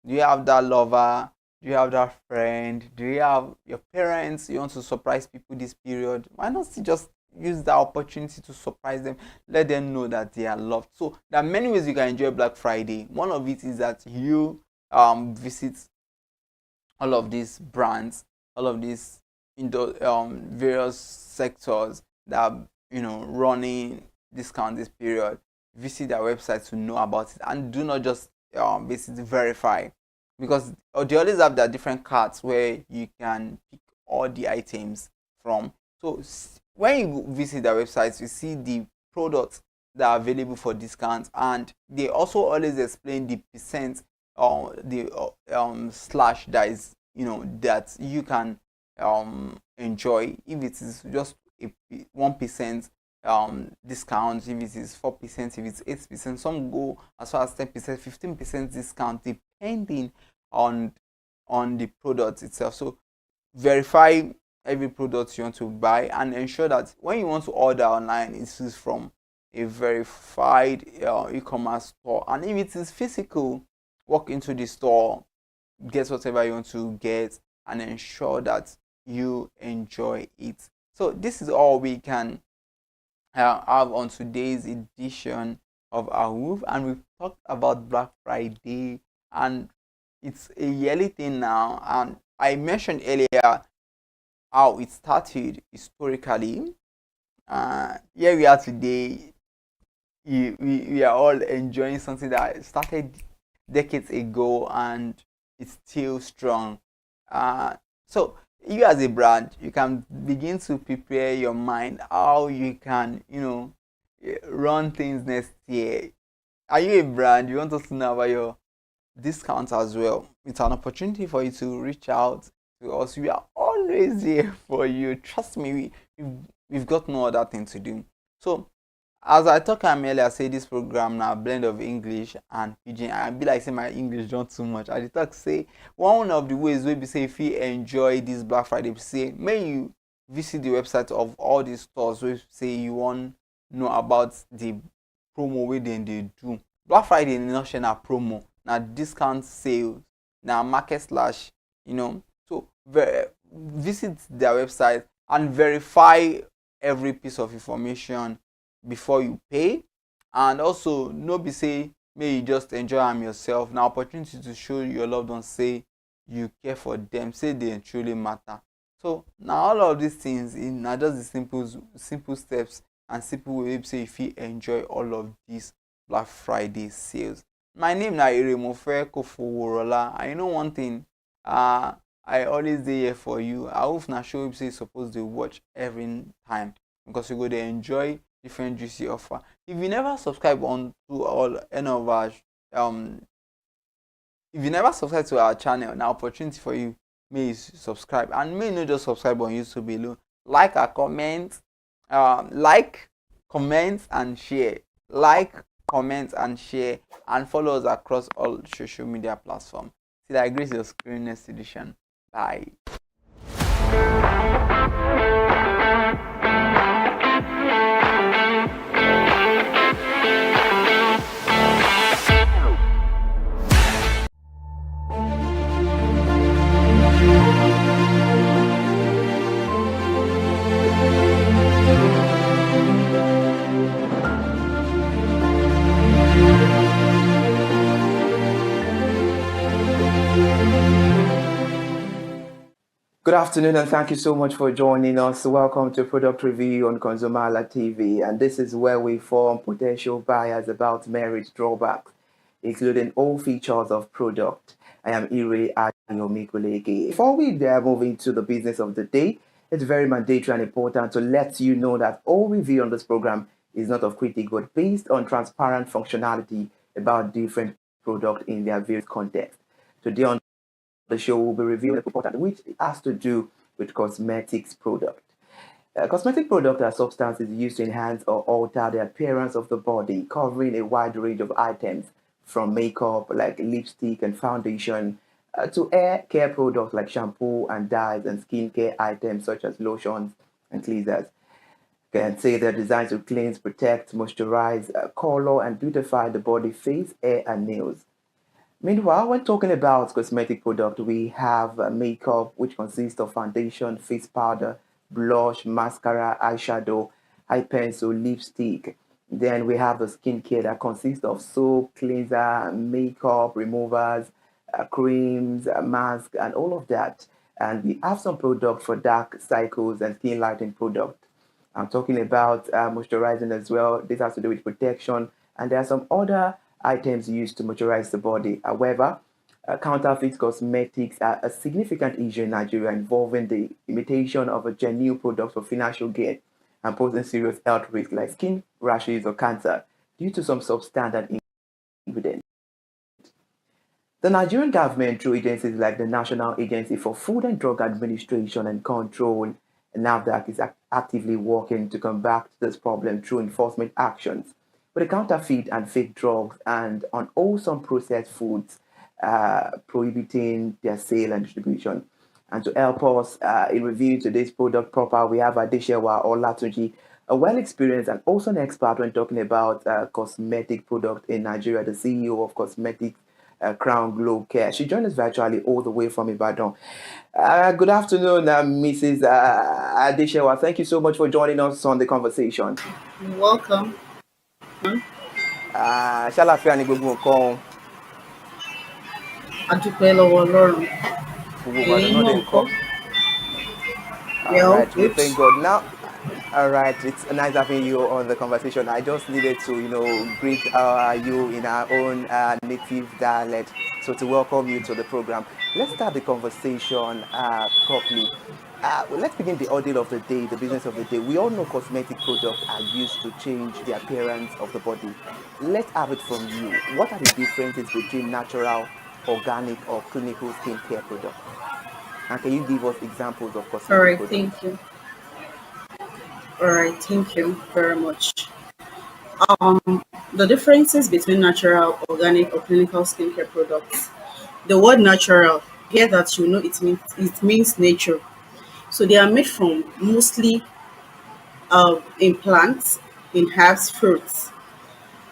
Do you have that lover? Do you have that friend? Do you have your parents? You want to surprise people this period? Why not just use that opportunity to surprise them? Let them know that they are loved. So there are many ways you can enjoy Black Friday. One of it is that you visit all of these brands, all of these various sectors that are running discount this period. Visit their website to know about it, and do not just basically verify, because they always have their different carts where you can pick all the items from. So when you visit their websites, you see the products that are available for discount, and they also always explain the percent the slash that is that you can enjoy. If it is just a 1% discount, if it is 4%, if it's 8%, some go as far as 10%, 15% discount, depending on the product itself. So verify every product you want to buy, and ensure that when you want to order online, it is from a verified e-commerce store. And if it is physical, walk into the store, get whatever you want to get, and ensure that you enjoy it. So this is all we can have on today's edition of AWUV, and we've talked about Black Friday, and it's a yearly thing now. And I mentioned earlier how it started historically. Here we are today. We are all enjoying something that started decades ago, and it's still strong. So you as a brand, you can begin to prepare your mind how you can run things next year. Are you a brand? You want us to know about your discounts as well? It's an opportunity for you to reach out to us. We are always here for you. Trust me, we've got no other thing to do. So as I talk earlier, I say this program now blend of English and Pidgin. I be like say my English don't too much. I talk say one of the ways we be say if you enjoy this Black Friday, say may you visit the website of all these stores where say you want know about the promo wey they do. Black Friday is not showing a promo, now discount sales, now market slash, So visit their website and verify every piece of information before you pay. And also no be say may you just enjoy them yourself. Now opportunity to show your loved ones say you care for them, say they truly matter. So now all of these things in now just the simple steps and simple way say if you enjoy all of these Black Friday sales. My name na Iremofe Kofoworola. I know one thing, I always dey here for you. I hope na show say supposed to watch every time, because you go to enjoy different juicy offer. If you never subscribe on to all any of our if you never subscribe to our channel, an opportunity for you, may subscribe, and may not just subscribe on YouTube below. Like our comment, like, comment and share. Like, comment and share, and follow us across all social media platforms. Till I grace your screen next edition. Bye. Good afternoon, and thank you so much for joining us. Welcome to Product Review on ConsumerHallaTV, and this is where we inform potential buyers about merit drawbacks, including all features of product. I am Ire Ayomikuleke. Before we move into the business of the day, it's very mandatory and important to let you know that all review on this program is not of critic, but based on transparent functionality about different products in their various contexts. Today on the show will be reviewing a product which has to do with cosmetics product. Cosmetic products are substances used to enhance or alter the appearance of the body, covering a wide range of items from makeup like lipstick and foundation to hair care products like shampoo and dyes and skincare items such as lotions and cleansers. Can say they're designed to cleanse, protect, moisturize, color, and beautify the body, face, hair, and nails. Meanwhile, when talking about cosmetic product, we have makeup, which consists of foundation, face powder, blush, mascara, eyeshadow, eye pencil, lipstick. Then we have the skincare that consists of soap, cleanser, makeup removers, creams, mask, and all of that. And we have some products for dark cycles and skin lightening product. I'm talking about moisturizing as well. This has to do with protection, and there are some other items used to moisturize the body. However, counterfeit cosmetics are a significant issue in Nigeria, involving the imitation of a genuine product for financial gain and posing serious health risks like skin rashes or cancer due to some substandard ingredients. The Nigerian government, through agencies like the National Agency for Food and Drug Administration and Control, NAFDAC, is actively working to combat this problem through enforcement actions with the counterfeit and fake drugs and unwholesome processed foods, prohibiting their sale and distribution. And to help us in reviewing today's product proper, we have Adeshewa Olatunji, a well-experienced and also an expert when talking about cosmetic product in Nigeria, the CEO of Cosmetics Crown Glow Care. She joined us virtually all the way from Ibadan. Good afternoon, Mrs. Adeshewa. Thank you so much for joining us on the conversation. You're welcome. Ṣàlàáfíà ni gbogbo nǹkan. A dúpẹ́ lọ́wọ́ Ọlọ́run. Ẹ̀yin náà ńkọ́? All right, we thank God. Now, all right, it's nice having you on the conversation. I just needed to, greet you in our own native dialect, so to welcome you to the program. Let's start the conversation properly. Let's begin the ordeal of the day, the business of the day. We all know cosmetic products are used to change the appearance of the body. Let's have it from you. What are the differences between natural, organic, or clinical skincare products? And can you give us examples of cosmetic All right, products? thank you. All right, thank you very much. The differences between natural, organic, or clinical skincare products. The word natural, here that it means nature. So they are made from mostly in plants, in herbs, fruits.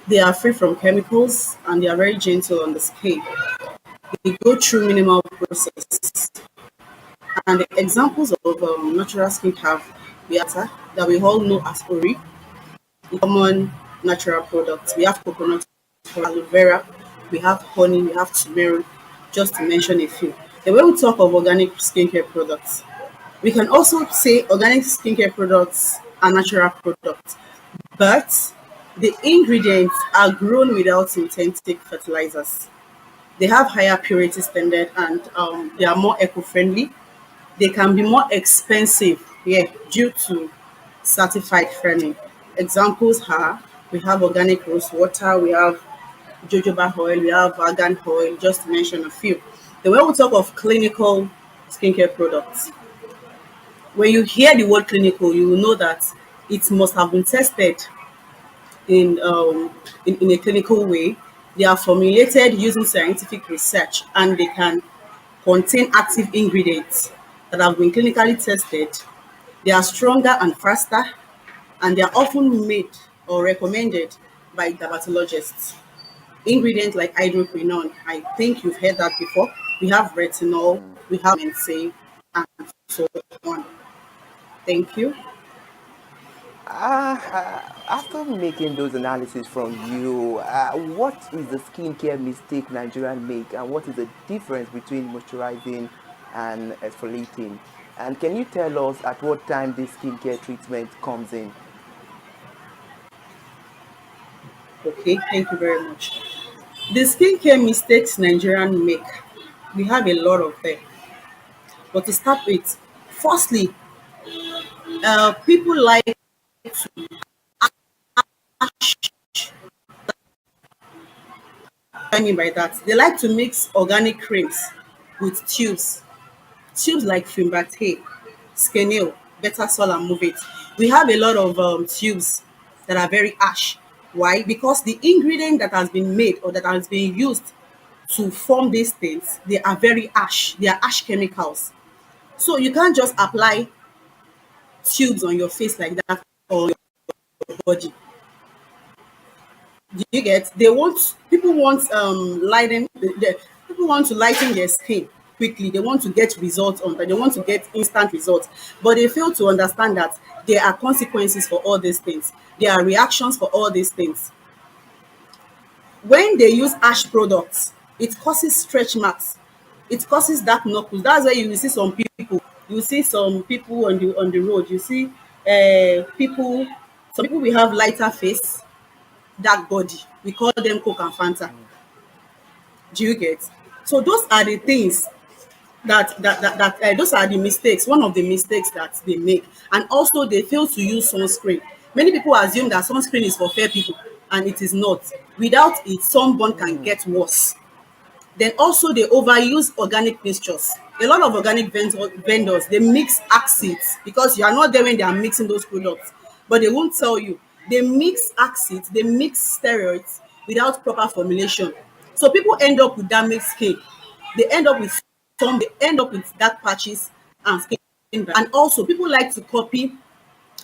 They are free from chemicals and they are very gentle on the skin. They go through minimal processes. And the examples of natural skin have Biata, that we all know as Ori, common natural products. We have coconut, aloe vera, we have honey, we have turmeric, just to mention a few. And when we talk of organic skincare products, we can also say organic skincare products are natural products, but the ingredients are grown without synthetic fertilizers. They have higher purity standard and they are more eco-friendly. They can be more expensive, due to certified farming. Examples are we have organic rose water, we have jojoba oil, we have argan oil, just to mention a few. Then when we talk of clinical skincare products, when you hear the word clinical, you will know that it must have been tested in a clinical way. They are formulated using scientific research and they can contain active ingredients that have been clinically tested. They are stronger and faster, and they are often made or recommended by dermatologists. Ingredients like hydroquinone, I think you've heard that before. We have retinol, we have ginseng, and so on. Thank you. After making those analyses from you, what is the skincare mistake Nigerians make, and what is the difference between moisturizing and exfoliating? And can you tell us at what time this skincare treatment comes in? Okay, thank you very much. The skincare mistakes Nigerians make, we have a lot of them. But to start with, firstly, people like to I mean by that, they like to mix organic creams with tubes like Fimbate, Skenil, Better Sol and Move It. We have a lot of tubes that are very ash. Why? Because the ingredient that has been made or that has been used to form these things, they are very ash. They are ash chemicals. So you can't just apply tubes on your face like that or your body. Do you get? They want people want people want to lighten their skin quickly. They want to get results on that. They want to get instant results, but they fail to understand that there are consequences for all these things. There are reactions for all these things. When they use ash products, it causes stretch marks. It causes dark knuckles. That's why you will see some people. You will see some people on the road. You see people. Some people will have lighter face, dark body. We call them Coke and Fanta. Do you get? So those are the things that those are the mistakes. One of the mistakes that they make, and also they fail to use sunscreen. Many people assume that sunscreen is for fair people, and it is not. Without it, sunburn can get worse. Then also they overuse organic mixtures. A lot of organic vendors, they mix acids because you are not there when they are mixing those products, but they won't tell you. They mix acids, they mix steroids without proper formulation. So people end up with damaged skin. They end up with they end up with dark patches and skin. And also people like to copy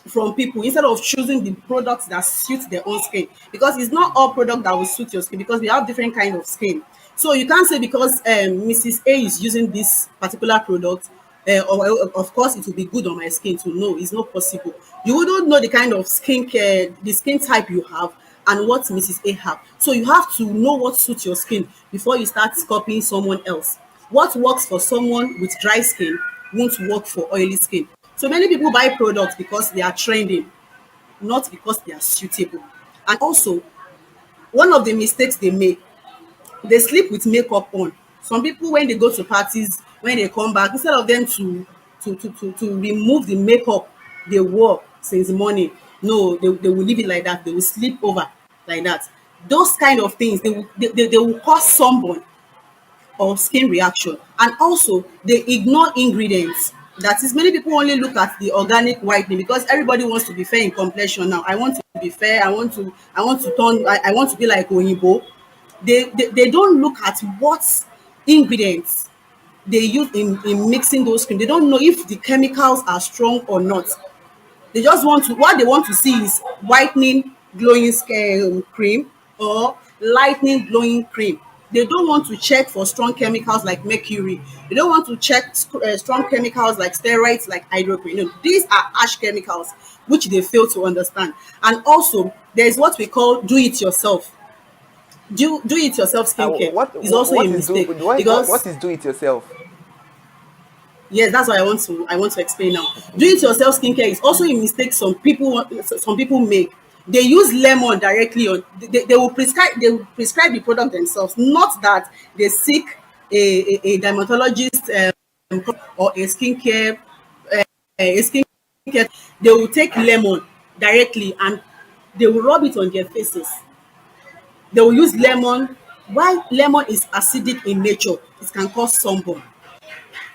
from people instead of choosing the products that suit their own skin, because it's not all product that will suit your skin, because we have different kind of skin. So you can't say because Mrs. A is using this particular product, of course it will be good on my skin to know. It's not possible. You wouldn't know the kind of skincare, the skin type you have and what Mrs. A have. So you have to know what suits your skin before you start copying someone else. What works for someone with dry skin won't work for oily skin. So many people buy products because they are trending, not because they are suitable. And also, one of the mistakes they make, they sleep with makeup on. Some people, when they go to parties, when they come back, instead of them to remove the makeup they wore since morning, no, they will leave it like that. They will sleep over like that. Those kind of things, they will cause sunburn or skin reaction. And also they ignore ingredients. That is, many people only look at the organic whitening because everybody wants to be fair in complexion now. I want to be fair, I want to be like Oyibo. They don't look at what ingredients they use in mixing those cream. They don't know if the chemicals are strong or not. They just want to, what they want to see is whitening glowing skin cream or lightening glowing cream. They don't want to check for strong chemicals like mercury. They don't want to check strong chemicals like steroids, like hydroquinone. No, these are ash chemicals which they fail to understand. And also there is what we call do it yourself. Do it yourself skincare is also a mistake, because what is do it yourself? yes, that's what I want to explain now. Do it yourself skincare is also a mistake some people make. They use lemon directly on, they will prescribe the product themselves, not that they seek a dermatologist or a skincare they will take lemon directly and they will rub it on their faces. They will use lemon. Why? Lemon is acidic in nature, it can cause sunburn.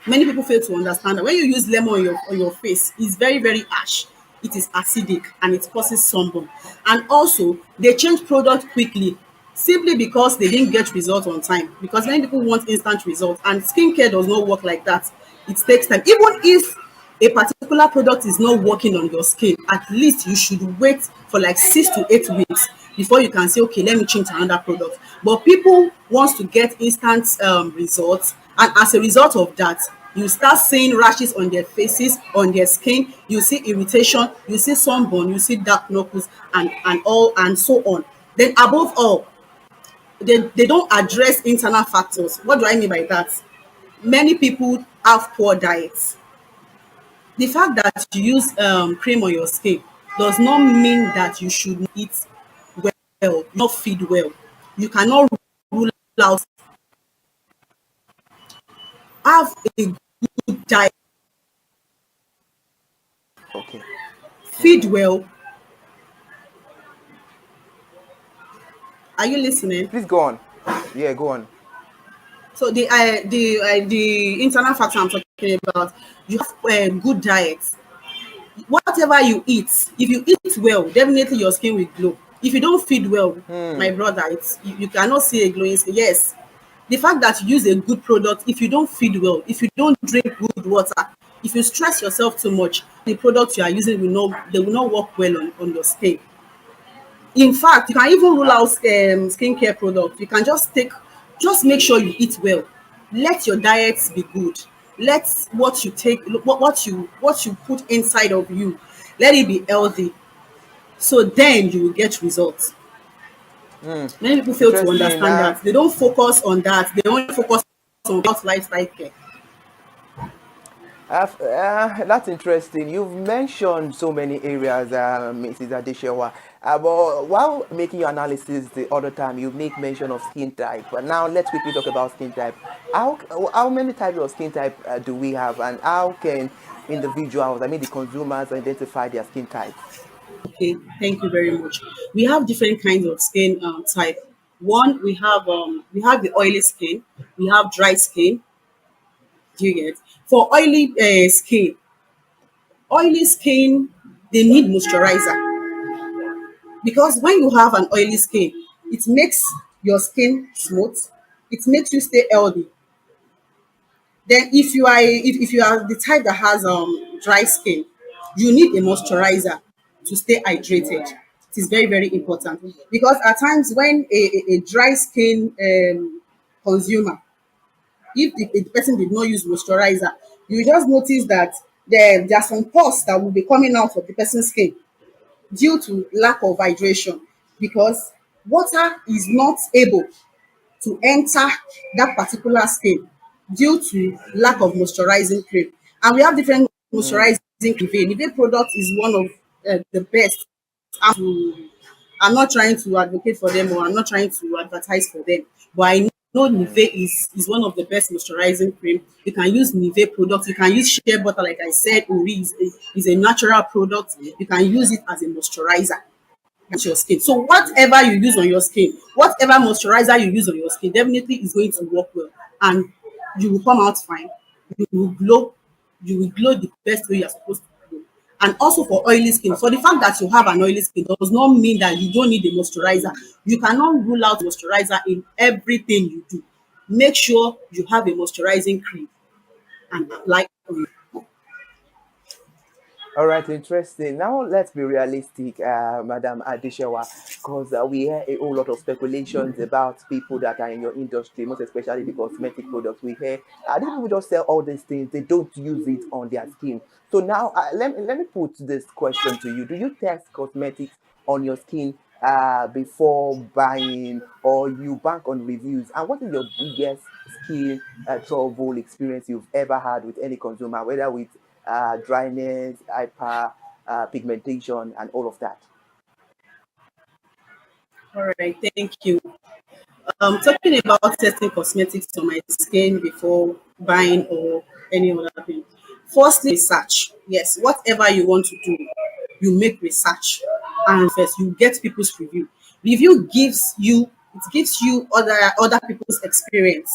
Many people fail to understand that when you use lemon on your face, it's very, very ash. It is acidic and it causes sunburn. And also, they change product quickly simply because they didn't get results on time. Because many people want instant results, and skincare does not work like that. It takes time. Even if a particular product is not working on your skin, at least you should wait for like 6 to 8 weeks before you can say, okay, let me change to another product. But people want to get instant results, and as a result of that, you start seeing rashes on their faces, on their skin. You see irritation, you see sunburn, you see dark knuckles, and all and so on. Then above all, they don't address internal factors. What do I mean by that? Many people have poor diets. The fact that you use cream on your skin does not mean that you should eat well, not feed well. You cannot rule out. Have a good diet, Okay. feed well. Are you listening? Please go on. Yeah, go on. So the internal factor I'm talking about, you have good diet. Whatever you eat, if you eat well, definitely your skin will glow. If you don't feed well, my brother, you cannot see a glowing skin. Yes, the fact that you use a good product, if you don't feed well, if you don't drink good water, if you stress yourself too much, the product you are using will not work well on your skin. In fact, you can even rule out skincare products. You can just make sure you eat well. Let your diet be good. Let what you take, what you put inside of you, let it be healthy. So then you will get results. Many people fail to Interesting. understand that. They don't focus on that. They only focus on lifestyle care. That's interesting. You've mentioned so many areas, Mrs. Adeshewa. But while making your analysis the other time, you make mention of skin type. But now let's quickly talk about skin type. How many types of skin type do we have, and how can individuals, I mean the consumers, identify their skin types? Okay, thank you very much. We have different kinds of skin type. One, we have the oily skin, we have dry skin. Do you get? For oily skin, they need moisturizer because when you have an oily skin, it makes your skin smooth. It makes you stay healthy. Then, if you are the type that has dry skin, you need a moisturizer to stay hydrated. It is very very important because at times when a dry skin consumer, if the person did not use moisturizer, you just notice that there are some pores that will be coming out of the person's skin due to lack of hydration because water is not able to enter that particular skin due to lack of moisturizing cream. And we have different moisturizing cream. Nivea product is one of the best. I'm not trying to advocate for them or I'm not trying to advertise for them, but I know Nivea is one of the best moisturizing cream. You can use Nivea product. You can use shea butter, like I said. Uri is a natural product. You can use it as a moisturizer at your skin. So whatever you use on your skin, whatever moisturizer you use on your skin, definitely is going to work well, and you will come out fine. You will glow. You will glow the best way you're supposed to glow. And also for oily skin, for the fact that you have an oily skin does not mean that you don't need a moisturizer. You cannot rule out moisturizer in everything you do. Make sure you have a moisturizing cream and apply on you. All right, interesting. Now let's be realistic, Madam Adeshewa, because we hear a whole lot of speculations about people that are in your industry, most especially the cosmetic products. We hear these people just sell all these things; they don't use it on their skin. So now, let me put this question to you: do you test cosmetics on your skin before buying, or you bank on reviews? And what is your biggest skin trouble experience you've ever had with any consumer, whether with dryness, hyper pigmentation, and all of that? All right, thank you. Talking about testing cosmetics on my skin before buying or any other thing. Firstly, research. Yes, whatever you want to do, you make research, and first you get people's review. Review gives you other people's experience.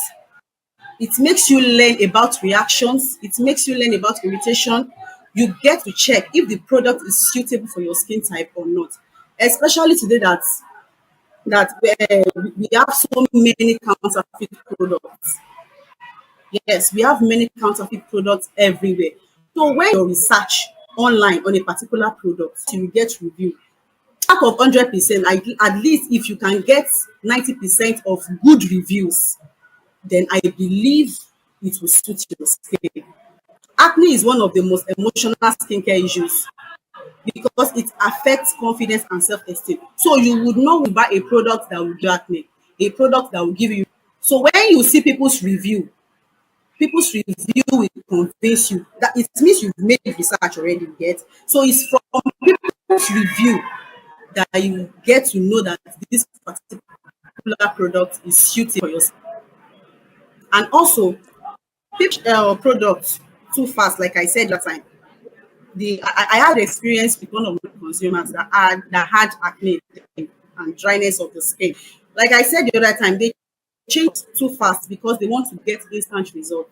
It makes you learn about reactions. It makes you learn about irritation. You get to check if the product is suitable for your skin type or not. Especially today that we have so many counterfeit products. Yes, we have many counterfeit products everywhere. So when you research online on a particular product, you will get review. Out of 100%, at least if you can get 90% of good reviews, then I believe it will suit your skin. Acne is one of the most emotional skincare issues because it affects confidence and self-esteem. So you would not buy a product that will do acne, a product that will give you. So when you see people's review will convince you that it means you've made research already. Get so it's from people's review that you get to know that this particular product is suited for your skin. And also, people products too fast, like I said last time. I had experience with one of my consumers that had acne and dryness of the skin. Like I said the other time, they change too fast because they want to get instant result.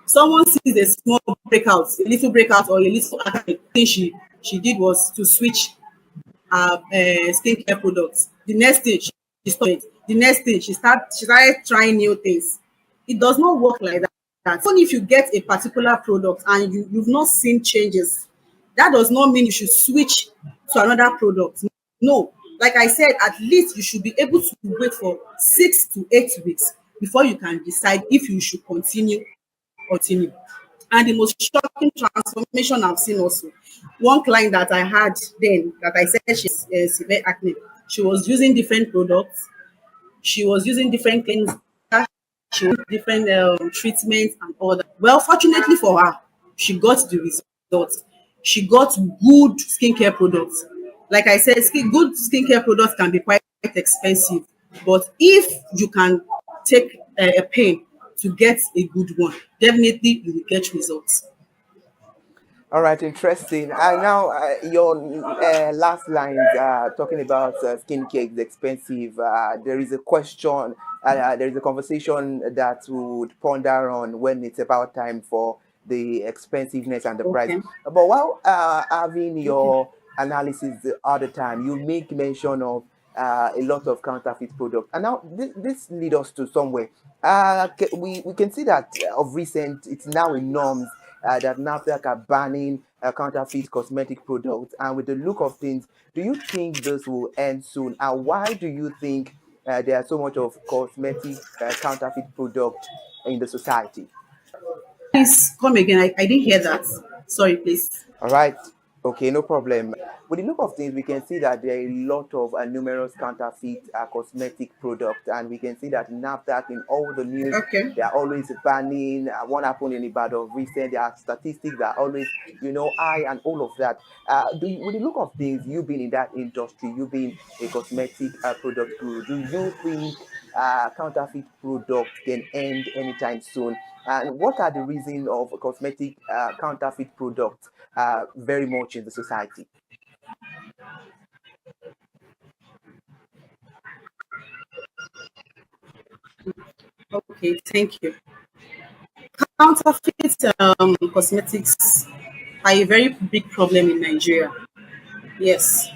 Someone sees a small breakout, a little breakout, or a little thing she did was to switch skincare products. The next thing she started. The next thing she started trying new things. It does not work like that. Even if you get a particular product and you've not seen changes, that does not mean you should switch to another product. No, like I said, at least you should be able to wait for 6 to 8 weeks before you can decide if you should continue. And the most shocking transformation I've seen also, one client that I had then, that I said she's severe acne, she was using different products, she was using different things, she was different treatments and all that. Well, fortunately for her, she got the results. She got good skincare products. Like I said, good skincare products can be quite expensive, but if you can take a pain to get a good one, definitely you will get results. All right, interesting. Now, your last lines talking about skincare is expensive. There is a question, there is a conversation that would ponder on when it's about time for the expensiveness and the price. But while having your analysis the other time, you make mention of a lot of counterfeit products. And now this leads us to somewhere. We can see that of recent, it's now in norms that NAFDAC are banning counterfeit cosmetic products. And with the look of things, do you think this will end soon? And why do you think there are so much of cosmetic counterfeit products in the society? Please come again. I didn't hear that. Sorry, please. All right. Okay, no problem. With the look of things, we can see that there are a lot of numerous counterfeit cosmetic products, and we can see that NAFDAC in all the news, they are always banning. What happened in Ibadan recent, there are statistics that are always, high and all of that. With the look of things, you being in that industry, you being a cosmetic product guru, do you think counterfeit products can end anytime soon? And what are the reasons of cosmetic counterfeit products very much in the society? Okay, thank you. Counterfeit cosmetics are a very big problem in Nigeria. Yes.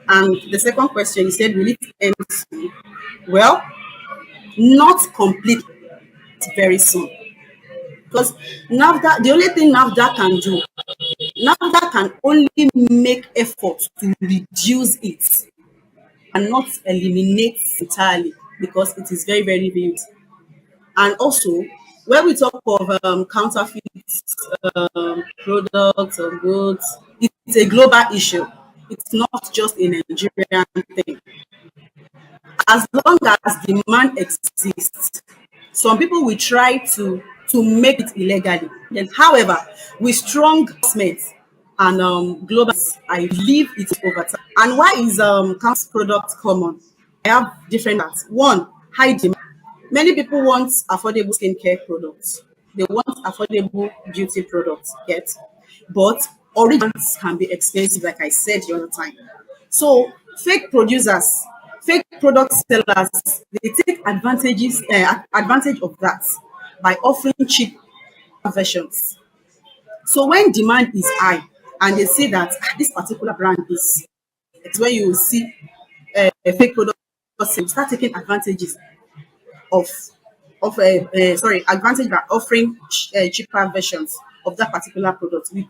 And the second question, you said, will it end soon? Well, not completely, very soon. Because NAFDAC, the only thing NAFDAC can do, NAFDAC can only make effort to reduce it and not eliminate entirely, because it is very, very big. And also, when we talk of counterfeit products or goods, it's a global issue. It's not just a Nigerian thing. As long as demand exists, some people will try to make it illegally. Then, however, with strong government and global, I believe it's over time. And why is counterfeit products common? I have different parts. One, high demand. Many people want affordable skincare products. They want affordable beauty products, yet, but originals can be expensive, like I said the other time. So fake producers, fake product sellers, they take advantage of that by offering cheap versions. So when demand is high and they say that this particular brand is, it's when you see a fake product, start taking advantages of advantage by offering cheaper versions of that particular product. We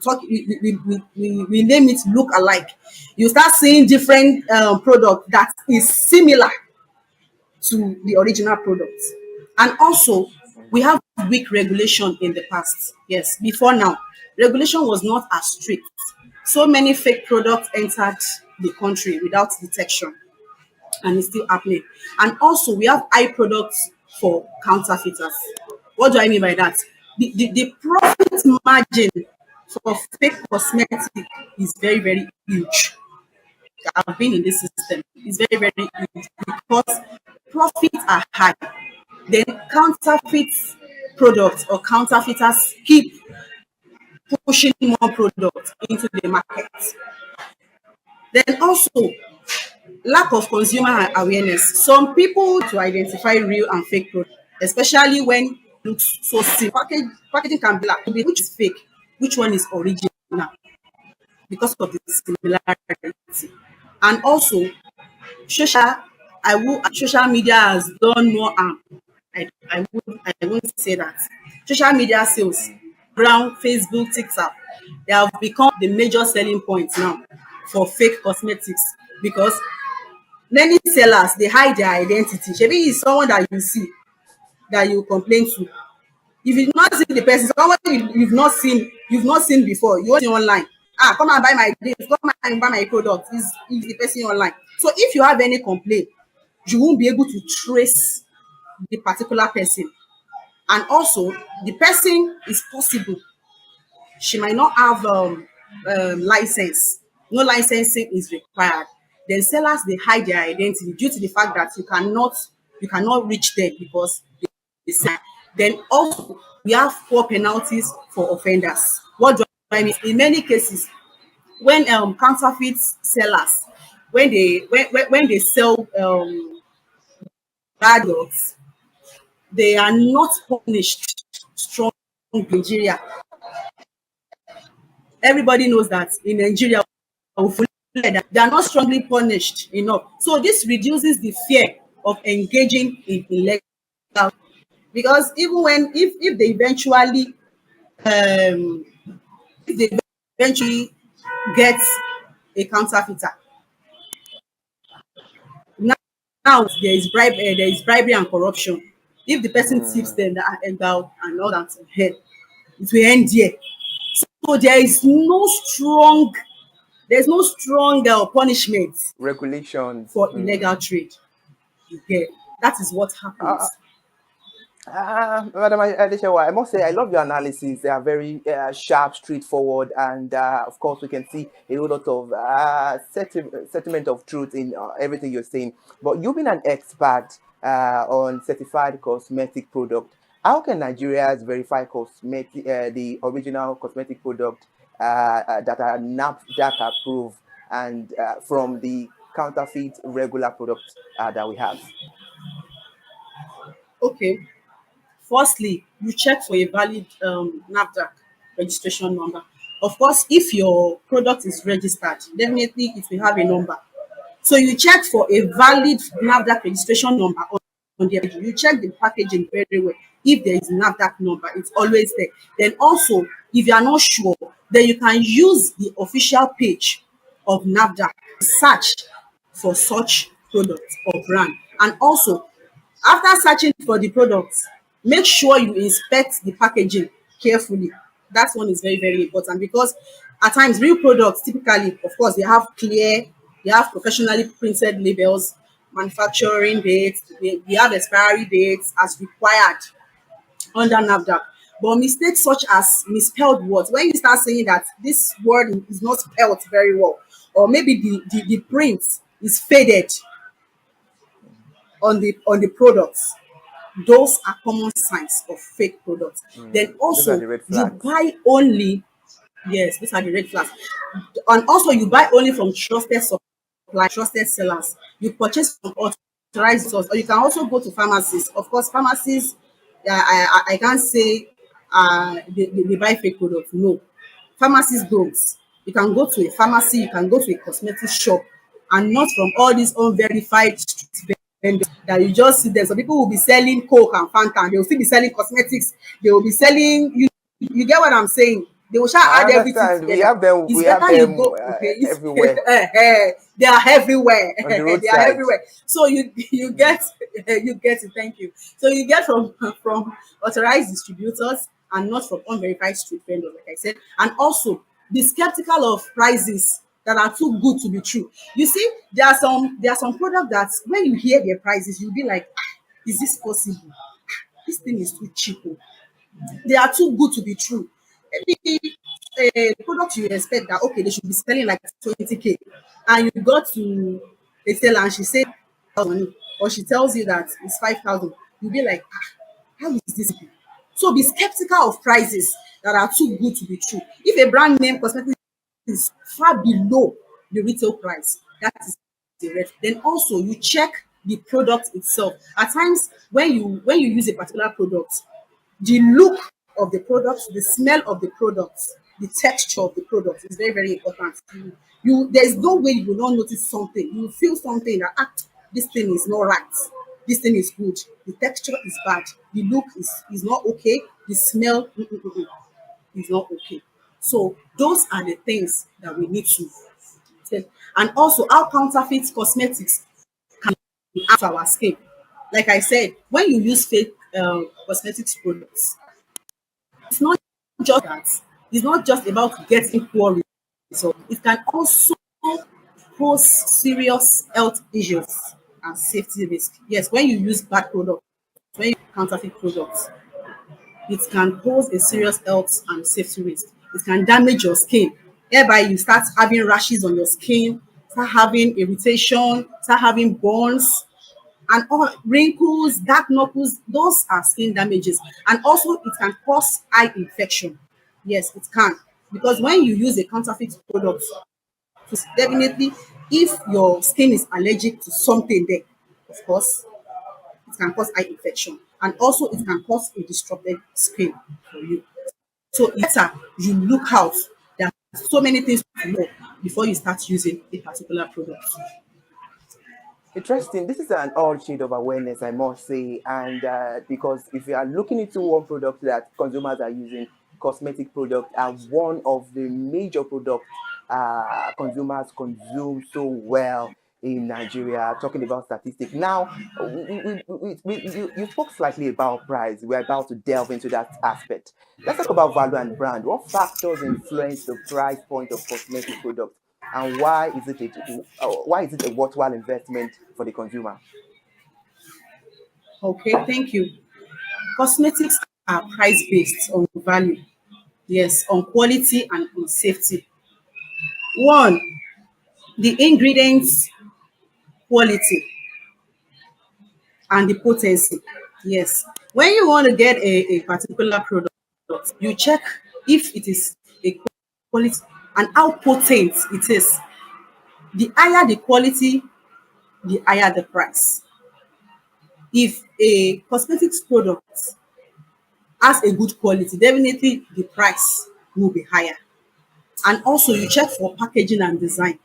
name it look alike. You start seeing different product that is similar to the original product. And also, we have weak regulation in the past. Yes, before now, regulation was not as strict. So many fake products entered the country without detection, and it's still happening. And also, we have high products for counterfeiters. What do I mean by that? The profit margin for fake cosmetic is very, very huge. I've been in this system. It's very, very huge because profits are high. Then counterfeit products or counterfeiters keep pushing more products into the market. Then also, lack of consumer awareness. Some people to identify real and fake products, especially when it looks so simple. Packaging can be like which is fake, which one is original because of the similarity. And also, social media has done more harm. I won't say that. Social media sales, ground, Facebook, TikTok, they have become the major selling point now for fake cosmetics because many sellers they hide their identity. Shebi is someone that you see that you complain to. If you not see the person, someone you've not seen before, you want it online. Ah, come and buy my this, come and buy my product. Is the person online? So if you have any complaint, you won't be able to trace the particular person. And also, the person is possible she might not have license. No licensing is required. Then sellers they hide their identity due to the fact that you cannot reach them because they say. Then also we have poor penalties for offenders. What do I mean? In many cases, when counterfeit sellers when they sell bad drugs, they are not punished strong in Nigeria. Everybody knows that in Nigeria, they are not strongly punished enough. So this reduces the fear of engaging in illegal because even when if they um eventually get a counterfeiter, now there is bribery and corruption. If the person tips them and out and all that, it will end there. So there's no strong punishment regulations for illegal trade. You get that is what happens. Madam Adeshewa, I must say I love your analysis. They are very sharp, straightforward, and of course we can see a whole lot of settlement of truth in everything you're saying. But you've been an expert on certified cosmetic product. How can Nigerians verify cosmetic, the original cosmetic product that are NAFDAC approved and from the counterfeit regular products that we have? Okay. Firstly, you check for a valid NAFDAC registration number. Of course, if your product is registered, definitely it will have a number. So you check for a valid NAFDAC registration number on the packaging. You check the packaging very well. If there is NAFDAC number, it's always there. Then also, if you are not sure, then you can use the official page of NAFDAC to search for such product or brand. And also, after searching for the products, make sure you inspect the packaging carefully. That one is very, very important because at times real products typically, of course, they have professionally printed labels, manufacturing dates, they have expiry dates as required under NAFDAC. But mistakes such as misspelled words, when you start saying that this word is not spelled very well, or maybe the print is faded on the products, those are common signs of fake products. Then Those are also the red you flags. buy only yes, these are the red flags. And also you buy only from trusted supply, trusted sellers. You purchase from authorized source, or you can also go to pharmacies. Of course, pharmacies, I can't say they buy fake products. No, pharmacies don't. You can go to a pharmacy, you can go to a cosmetic shop, and not from all these unverified street vendors that you just see them. Some people will be selling Coke and Fanta, and they will still be selling cosmetics. They will be selling. You get what I'm saying? They will shall I add everything understand. together. We have them. It's We have better you them go. Okay, everywhere they are everywhere. on the They are roadside. everywhere. So you get you get it. Thank you. So you get from authorized distributors and not from unverified street vendors, like I said. And also be skeptical of prices that are too good to be true. You see, there are some products that when you hear their prices, you'll be like, is this possible? This thing is too cheap. Oh. They are too good to be true. Maybe a product you expect that okay, they should be selling like 20K, and you got to a seller and she said 1,000, or she tells you that it's 5,000. You'll be like, how is this? So be skeptical of prices that are too good to be true. If a brand name cosmetic is far below the retail price, that is a red. Then also you check the product itself. At times when you use a particular product, the look of the product, the smell of the product, the texture of the product is very, very important. There's no way you will not notice something. You will feel something that this thing is not right. This thing is good. The texture is bad. The look is not okay. The smell is not okay. So those are the things that we need to take. And also how counterfeit cosmetics can impact our skin. Like I said, when you use fake cosmetics products, it's not just that. It's not just about getting poor results. It can also pose serious health issues and safety risk. Yes, when you use bad products, when you use counterfeit products, it can pose a serious health and safety risk. It can damage your skin. Thereby, you start having rashes on your skin, start having irritation, start having burns, and all wrinkles, dark knuckles. Those are skin damages. And also, it can cause eye infection. Yes, it can. Because when you use a counterfeit product, definitely, if your skin is allergic to something there, of course, it can cause eye infection. And also, it can cause a disrupted skin for you. So it's you look out. There are so many things to know before you start using a particular product. Interesting. This is an odd shade of awareness, I must say, and because if you are looking into one product that consumers are using, cosmetic product are one of the major products consumers consume so well in Nigeria. Talking about statistics now, you spoke slightly about price. We're about to delve into that aspect. Let's talk about value and brand. What factors influence the price point of cosmetic products? And why is it a worthwhile investment for the consumer? Okay, thank you. Cosmetics are price based on value, yes, on quality and on safety. One, the ingredients, quality, and the potency. Yes, when you want to get a particular product, you check if it is a quality and how potent it is. The higher the quality, the higher the price. If a cosmetics product has a good quality, definitely the price will be higher. And also you check for packaging and design.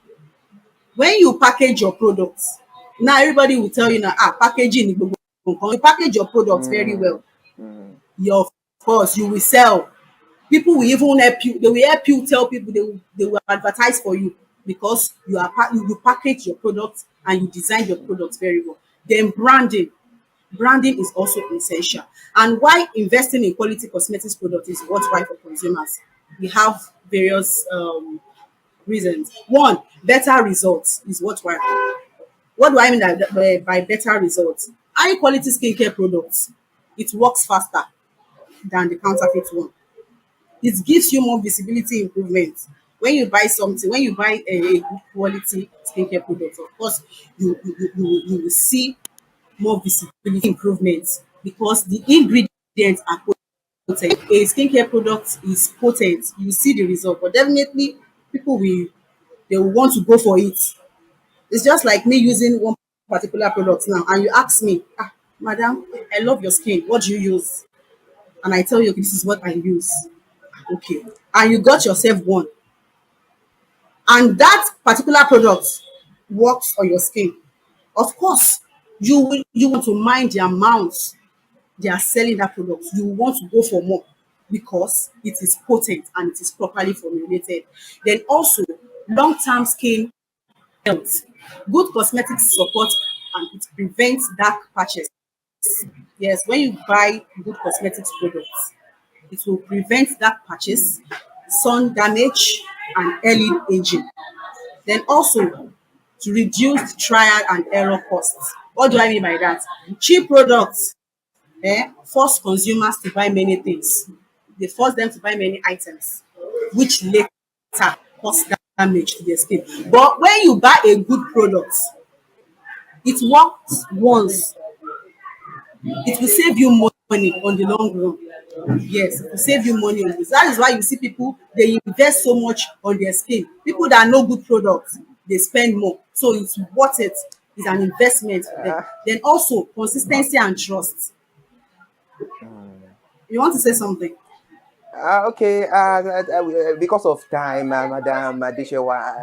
When you package your products, now everybody will tell you now, packaging, you package your products very well. Of course, you will sell. People will even help you. They will help you tell people they will advertise for you because you package your products and you design your products very well. Then branding. Branding is also essential. And why investing in quality cosmetics products is worthwhile for consumers? We have various reasons. One, better results is worthwhile. What do I mean by better results? High quality skincare products, it works faster than the counterfeit one. It gives you more visibility improvement. When you buy something, when you buy a good quality skincare product, of course, you will see more visibility improvements because the ingredients are potent. A skincare product is potent. You see the result, but definitely they will want to go for it. It's just like me using one particular product now, and you ask me, madam, I love your skin. What do you use? And I tell you, this is what I use. Okay. And you got yourself one. And that particular product works on your skin. Of course, you want to mind the amount they are selling that product. You want to go for more because it is potent and it is properly formulated. Then also, long-term skin health. Good cosmetics support and it prevents dark patches. Yes, when you buy good cosmetics products, it will prevent dark patches, sun damage, and early aging. Then also to reduce trial and error costs. What do I mean by that? Cheap products force consumers to buy many things. They force them to buy many items, which later cause damage to their skin. But when you buy a good product, it works once. It will save you money on the long run. Yes, it will save you money on this. That is why you see people, they invest so much on their skin. People that know good products, they spend more. So it's worth it. It's an investment for them. Then also consistency and trust. You want to say something? Okay, because of time, Madam Adishewa,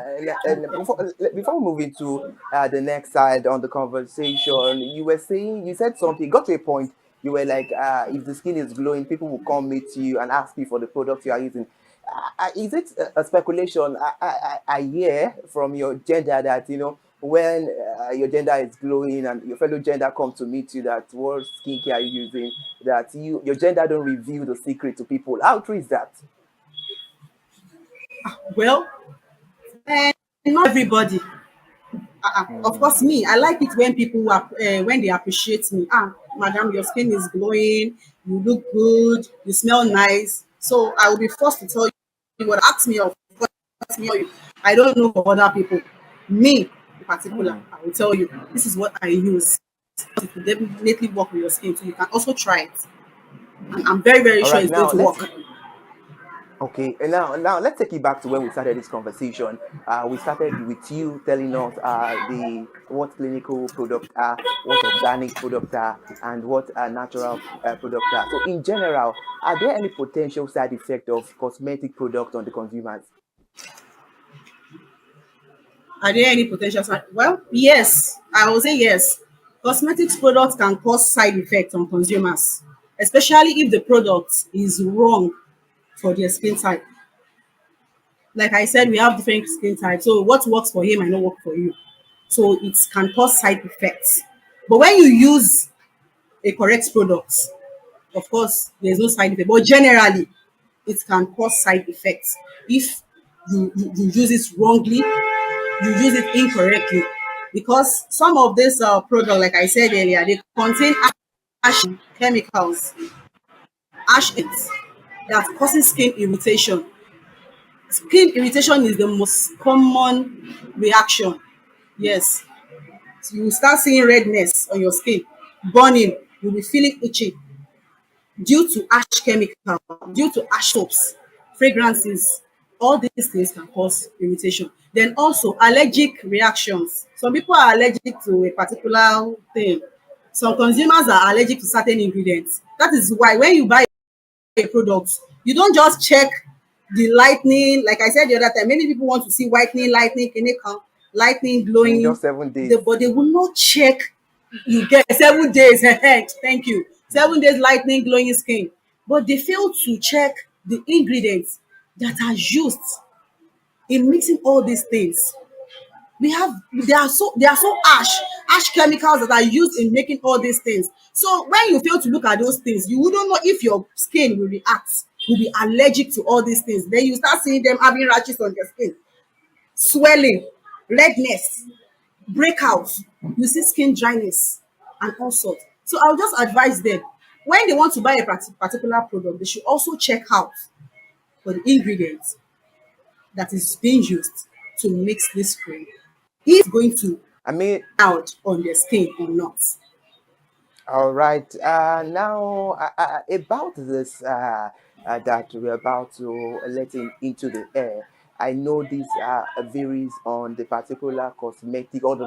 before moving to the next side on the conversation, you said something, got to a point, you were like, if the skin is glowing, people will come meet you and ask you for the product you are using. Is it a speculation? I hear from your gender that, when your gender is glowing and your fellow gender come to meet you, that what skincare are you using, that your gender don't reveal the secret to people. How true is that? Well, not everybody. Of course, me, I like it when people are when they appreciate me. Madam, your skin is glowing, you look good, you smell nice. So I will be forced to tell you what ask me of. Ask me of. I don't know for other people. Me in particular, I will tell you this is what I use. It will definitely work with your skin, so you can also try it. And I'm very, very All sure right, it's going now to work. okay, and now let's take it back to when we started this conversation. We started with you telling us the what clinical products are, what organic products are, and what natural products are. So, in general, are there any potential side effect of cosmetic products on the consumers? Are there any potential side? Well, yes, I will say yes. Cosmetics products can cause side effects on consumers, especially if the product is wrong for their skin type. Like I said, we have different skin types, so what works for him might not work for you. So it can cause side effects. But when you use a correct product, of course, there's no side effect. But generally, it can cause side effects if you use it wrongly, you use it incorrectly. Because some of this product, like I said earlier, they contain ash chemicals, ash it that causes skin irritation. Skin irritation is the most common reaction. Yes, so you will start seeing redness on your skin, burning, you'll be feeling itchy due to ash chemical, due to ash soaps, fragrances. All these things can cause irritation. Then also allergic reactions. Some people are allergic to a particular thing. Some consumers are allergic to certain ingredients. That is why when you buy a product, you don't just check the lightning. Like I said the other time, many people want to see whitening, lightning, chemical, lightning, In glowing, just 7 days. but they will not check. You get 7 days. Thank you. 7 days lightning, glowing skin. But they fail to check the ingredients that are used in mixing all these things. They are so ash chemicals that are used in making all these things. So when you fail to look at those things, you wouldn't know if your skin will react, will be allergic to all these things. Then you start seeing them having rashes on their skin, swelling, redness, breakouts. You see skin dryness and all sorts. So I'll just advise them, when they want to buy a particular product, they should also check out for the ingredients that is being used to mix this cream. If going to out on their skin or not. All right. Now, about this that we're about to let into the air, I know this varies on the particular cosmetic or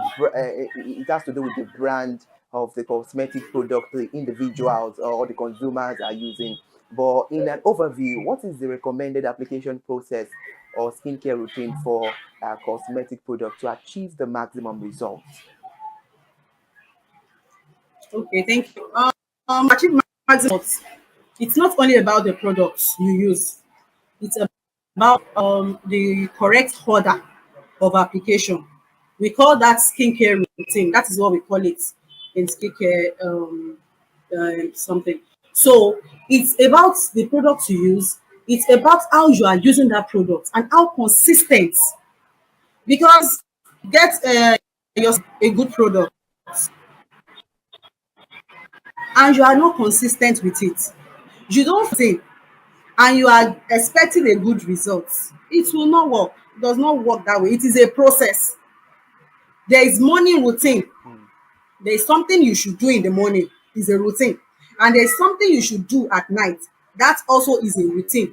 it has to do with the brand of the cosmetic product the individuals or the consumers are using. But in an overview, what is the recommended application process or skincare routine for cosmetic product to achieve the maximum results? Okay, thank you. Achieve maximum. It's not only about the products you use. It's about the correct order of application. We call that skincare routine. That is what we call it in skincare something. So it's about the products you use. It's about how you are using that product and how consistent. Because get a good product and you are not consistent with it, you don't say, and you are expecting a good result, it will not work. It does not work that way. It is a process. There is morning routine. There is something you should do in the morning, is a routine, and there is something you should do at night, that also is a routine.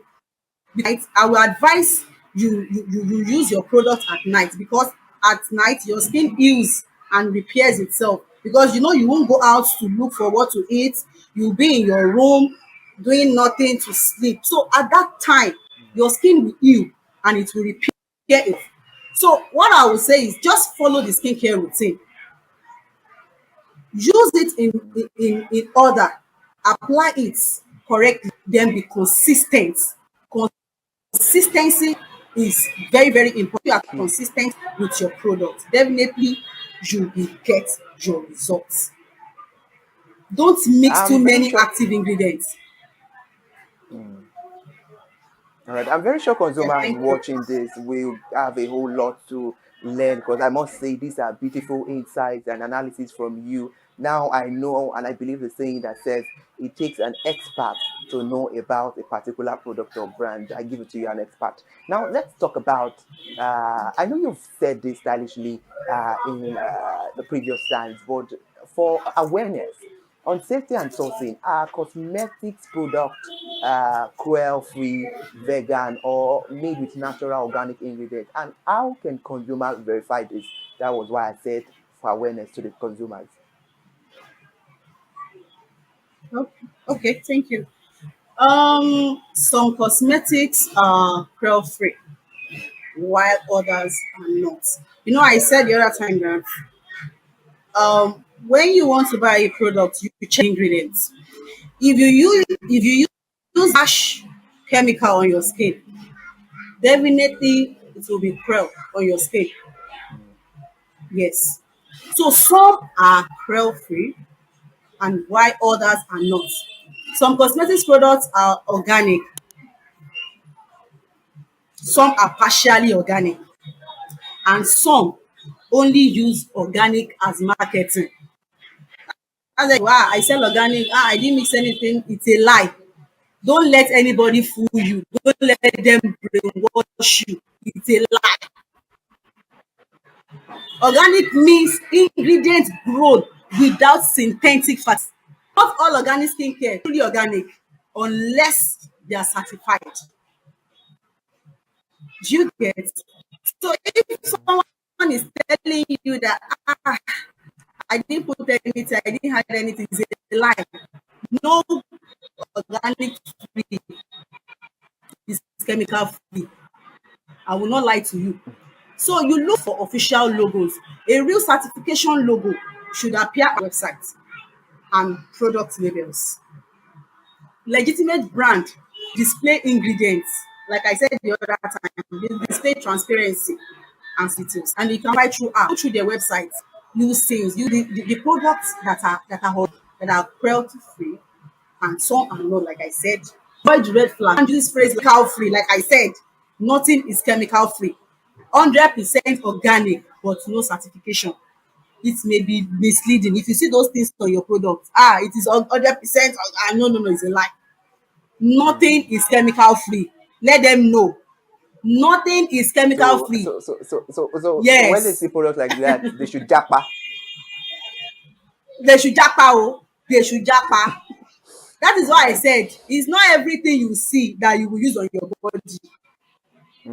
Right? I will advise you use your product at night, because at night, your skin heals and repairs itself, because you know you won't go out to look for what to eat. You'll be in your room doing nothing to sleep. So at that time, your skin will heal and it will repair it. So what I would say is just follow the skincare routine. Use it in order. Apply it correctly. Then be consistent. Consistency is very, very important. You are consistent with your product. Definitely, you will get your results. Don't mix too I'm very many sure. active ingredients. All right, I'm very sure Yeah, consumers thank you. watching this will have a whole lot to learn, because I must say these are beautiful insights and analysis from you. Now I know, and I believe the saying that says it takes an expert to know about a particular product or brand. I give it to you, an expert. Now let's talk about. I know you've said this stylishly in the previous times, but for awareness on safety and sourcing, are cosmetics products cruel-free, vegan, or made with natural organic ingredients? And how can consumers verify this? That was why I said for awareness to the consumers. Okay, thank you. Some cosmetics are cruel free, while others are not. You know, I said the other time that when you want to buy a product, you check ingredients. If you use harsh chemical on your skin, definitely it will be cruel on your skin. Yes. So some are cruel free and why others are not. Some cosmetics products are organic, some are partially organic, and some only use organic as marketing. I was like, wow, I sell organic. I didn't mix anything. It's a lie. Don't let anybody fool you. Don't let them brainwash you. It's a lie. Organic means ingredients grown without synthetic fats. Not all organic skincare is truly organic unless they are certified. Do you get? So if someone is telling you that I didn't put anything, I didn't add anything, it's a lie. No organic free is chemical free. I will not lie to you. So you look for official logos. A real certification logo should appear on website and product labels. Legitimate brand display ingredients. Like I said the other time, they display transparency and details. And you can buy through app, go through their website, use sales, use the products that are cruelty free and some are not, like I said. Avoid red flag. And use phrase chemical free. Like I said, nothing is chemical free. 100% organic, but no certification. It may be misleading. If you see those things on your product, it is 100%. No, it's a lie. Nothing is chemical free. Let them know. Nothing is chemical free. So when they Yes. see products like that, they should japa. They should japa. Oh, they should japa. That is why I said it's not everything you see that you will use on your body.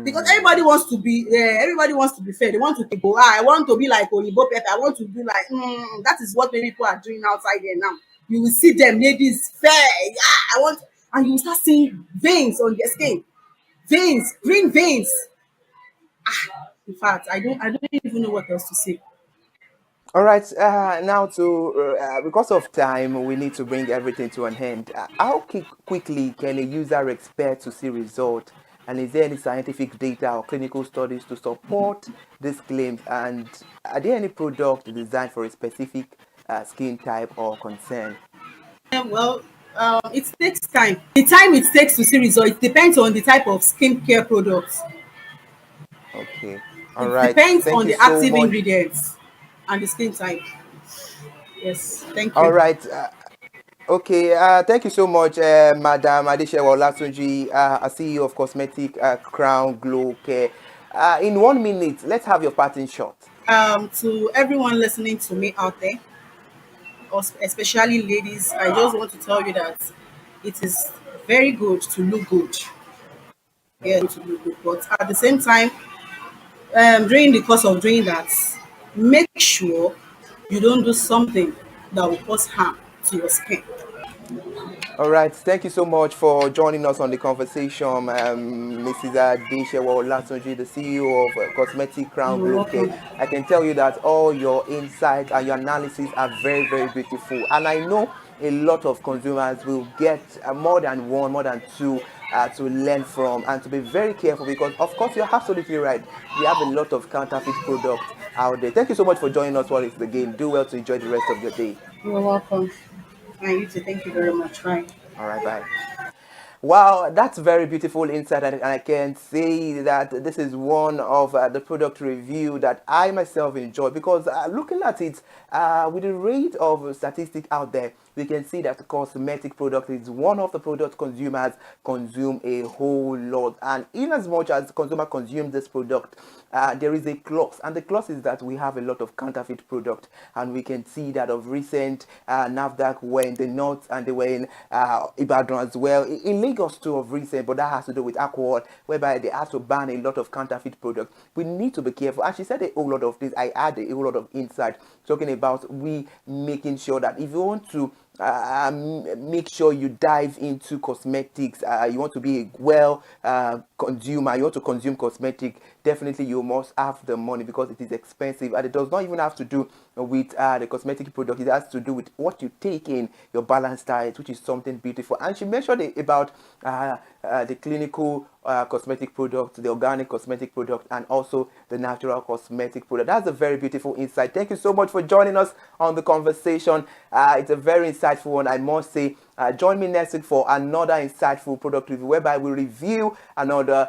Because everybody wants to be fair. They want to go, I want to be like Olibo Pepper. I want to be like, that is what many people are doing outside there now. You will see them, ladies, fair. Yeah, and you will start seeing veins on their skin. Veins, green veins. In fact, I don't even know what else to say. All right, now because of time, we need to bring everything to an end. How quickly can a user expect to see results? And is there any scientific data or clinical studies to support these claims? And are there any products designed for a specific skin type or concern? Well, it takes time. The time it takes to see results, it depends on the type of skincare products. Okay. All It right. depends Thank on you the so active much. ingredients and the skin type. Yes, thank you. All right. Okay, thank you so much, Madam Adeshewa Olatunji, CEO of Cosmetic Crown Glow Care. In 1 minute, let's have your parting shot. To everyone listening to me out there, especially ladies, I just want to tell you that it is very good to look good. Yeah, to look good, but at the same time, during the course of doing that, make sure you don't do something that will cause harm to your skin. All right, thank you so much for joining us on the conversation, Mrs. Adeshewa Olatunji, the CEO of Cosmetic Crown You're Glow Care. welcome. I can tell you that all your insights and your analysis are very, very beautiful. And I know a lot of consumers will get more than one, more than two to learn from and to be very careful because, of course, you're absolutely right. We have a lot of counterfeit products out there. Thank you so much for joining us once again. Do well to enjoy the rest of your day. You're welcome. And you too. Thank you very much. Bye. All right, bye. Wow, that's very beautiful insight, and I can say that this is one of the product review that I myself enjoy because looking at it with the rate of statistic out there, we can see that the cosmetic product is one of the products consumers consume a whole lot. And in as much as the consumer consumes this product, there is a clause, and the clause is that we have a lot of counterfeit product, and we can see that of recent NAFDAC were in the north and they were in Ibadan as well. In Lagos too of recent, but that has to do with alcohol, whereby they have to ban a lot of counterfeit products. We need to be careful. And she said a whole lot of things. I add a whole lot of insight talking about we making sure that if you want to make sure you dive into cosmetics, you want to be a well consumer, you want to consume cosmetic, definitely you must have the money because it is expensive, and it does not even have to do with the cosmetic product. It has to do with what you take in, your balanced diet, which is something beautiful. And she mentioned about the clinical cosmetic product, the organic cosmetic product, and also the natural cosmetic product. That's a very beautiful insight. Thank you so much for joining us on the conversation. It's a very insightful one, I must say. Join me next week for another insightful product review whereby we review another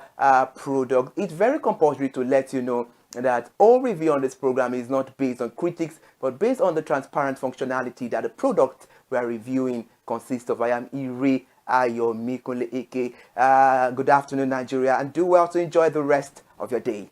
product. It's very compulsory to let you know that all review on this program is not based on critics, but based on the transparent functionality that the product we are reviewing consists of. I am Ire Ayomikunle Eke. Good afternoon, Nigeria, and do well to enjoy the rest of your day.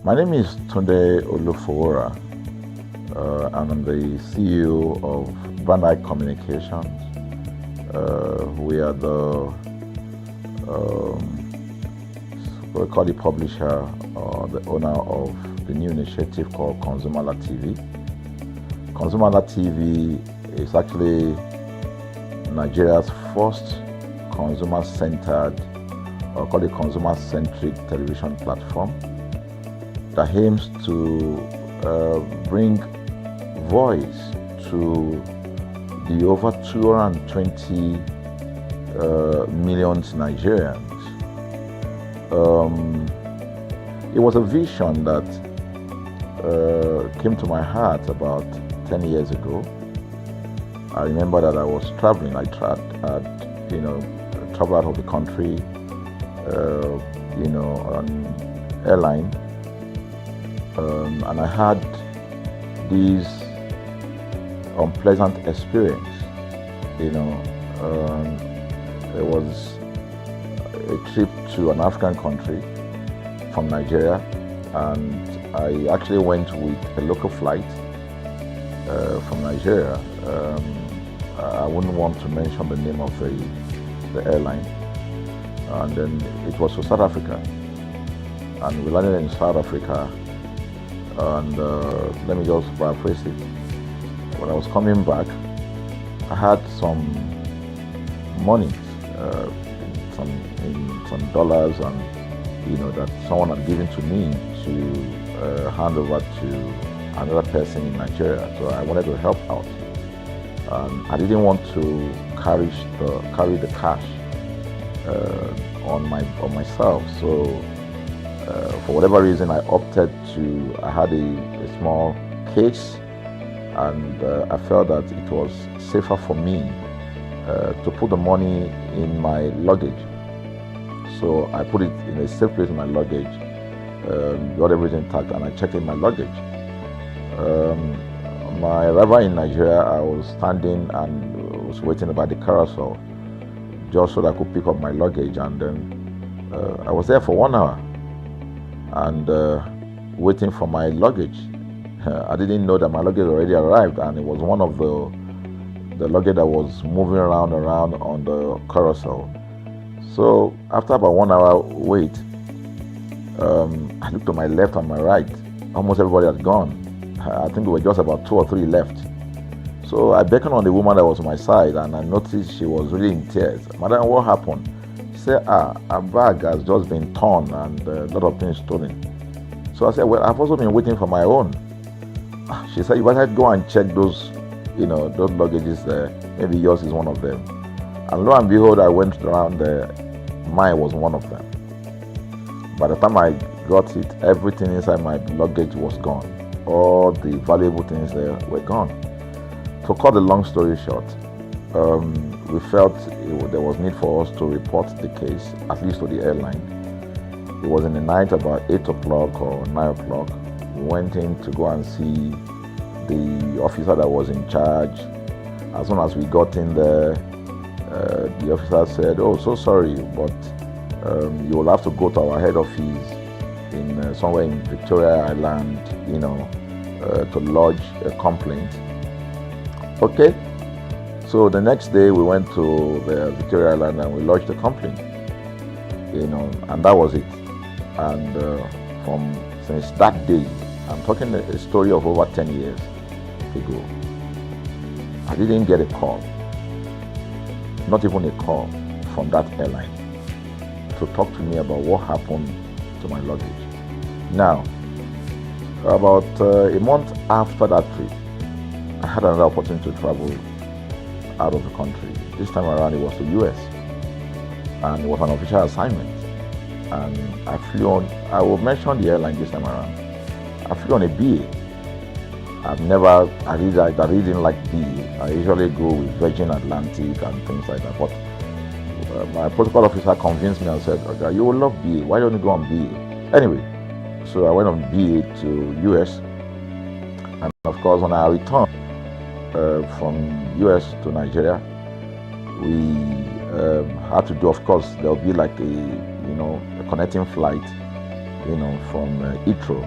My name is Tunde Olufowora. I'm the CEO of Van Eyck Communications. We are we call the publisher or the owner of the new initiative called ConsumerHallaTV. ConsumerHallaTV is actually Nigeria's first consumer-centered, or call it consumer-centric television platform that aims to bring voice to the over 220 million Nigerians. It was a vision that came to my heart about 10 years ago. I remember that I was traveling. I traveled out of the country, on airline. And I had this unpleasant experience. It was a trip to an African country from Nigeria, and I actually went with a local flight from Nigeria. I wouldn't want to mention the name of the airline. And then it was to South Africa, and we landed in South Africa. And let me just paraphrase it. When I was coming back, I had some money, some dollars, and that someone had given to me to hand over to another person in Nigeria. So I wanted to help out. I didn't want to carry the cash on myself. So for whatever reason, I had a small case, and I felt that it was safer for me to put the money in my luggage. So I put it in a safe place in my luggage, got everything intact, and I checked in my luggage. My arrival in Nigeria, I was standing, and was waiting by the carousel just so that I could pick up my luggage, and then I was there for 1 hour and waiting for my luggage. I didn't know that my luggage already arrived, and it was one of the luggage that was moving around on the carousel. So after about 1 hour wait, I looked to my left and my right. Almost everybody had gone. I think there were just about 2 or 3 left. So I beckoned on the woman that was on my side, and I noticed she was really in tears. Madam, what happened? She said, her bag has just been torn and a lot of things stolen. So I said, well, I've also been waiting for my own. She said, you better go and check those, those luggages there. Maybe yours is one of them. And lo and behold, I went around there. Mine was one of them. By the time I got it, everything inside my luggage was gone. All the valuable things there were gone. To cut the long story short, we felt there was need for us to report the case, at least to the airline. It was in the night, about 8 o'clock or 9 o'clock. We went in to go and see the officer that was in charge. As soon as we got in there, the officer said, oh, so sorry, but you will have to go to our head office in somewhere in Victoria Island, to lodge a complaint. Okay. So the next day we went to the Victoria Island and we lodged a complaint, and that was it. And since that day, I'm talking a story of over 10 years ago, I didn't get a call, not even a call from that airline to talk to me about what happened to my luggage. Now, about a month after that trip, I had another opportunity to travel out of the country. This time around it was to the US, and it was an official assignment. And I flew on, I will mention the airline this time around. I flew on a BA. I really didn't like BA. I usually go with Virgin Atlantic and things like that. But my protocol officer convinced me and said, okay, you will love BA. Why don't you go on BA? Anyway, so I went on BA to US. And of course, when I returned from US to Nigeria, we had to do, of course, there'll be like a connecting flight, from Heathrow.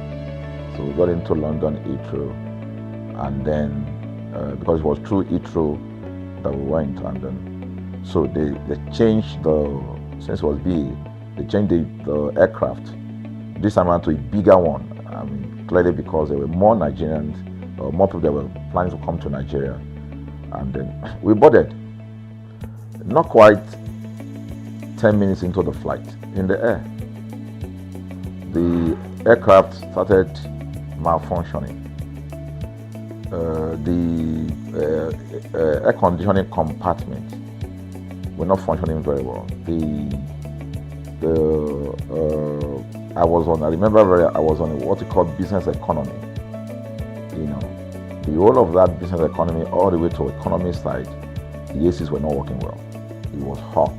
So we got into London Heathrow, and then because it was through Heathrow that we went, and then so they changed since it was BA, they changed the aircraft this time around to a bigger one. I mean, clearly because there were more Nigerians, or more people that were planning to come to Nigeria, and then we boarded. Not quite 10 minutes into the flight, in the air, the aircraft started malfunctioning. The air conditioning compartment were not functioning very well. I was on what you call business economy. The whole of that business economy all the way to economy side, the ACs were not working well. It was hot.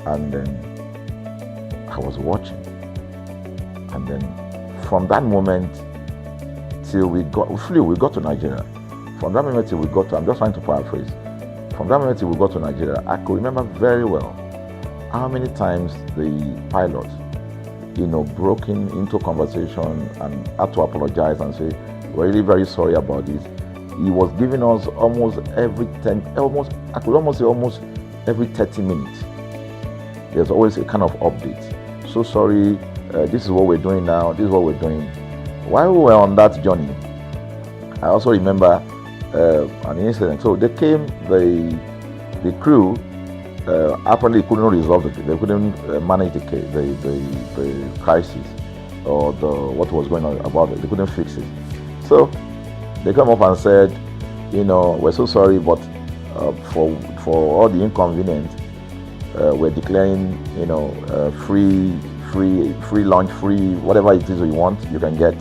And then I was watching. And then from that moment till we got to Nigeria. From that moment till we got to, I'm just trying to paraphrase. From that moment till we got to Nigeria, I could remember very well how many times the pilot, broke into conversation and had to apologize and say, we're really very sorry about this. He was giving us almost every 30 minutes. There's always a kind of update. So sorry, this is what we're doing now, this is what we're doing. While we were on that journey, I also remember an incident. So they came, the crew apparently couldn't resolve it. They couldn't manage the crisis or what was going on about it. They couldn't fix it. So they come up and said, we're so sorry, but for all the inconvenience, we're declaring, free lunch, free whatever it is you want, you can get.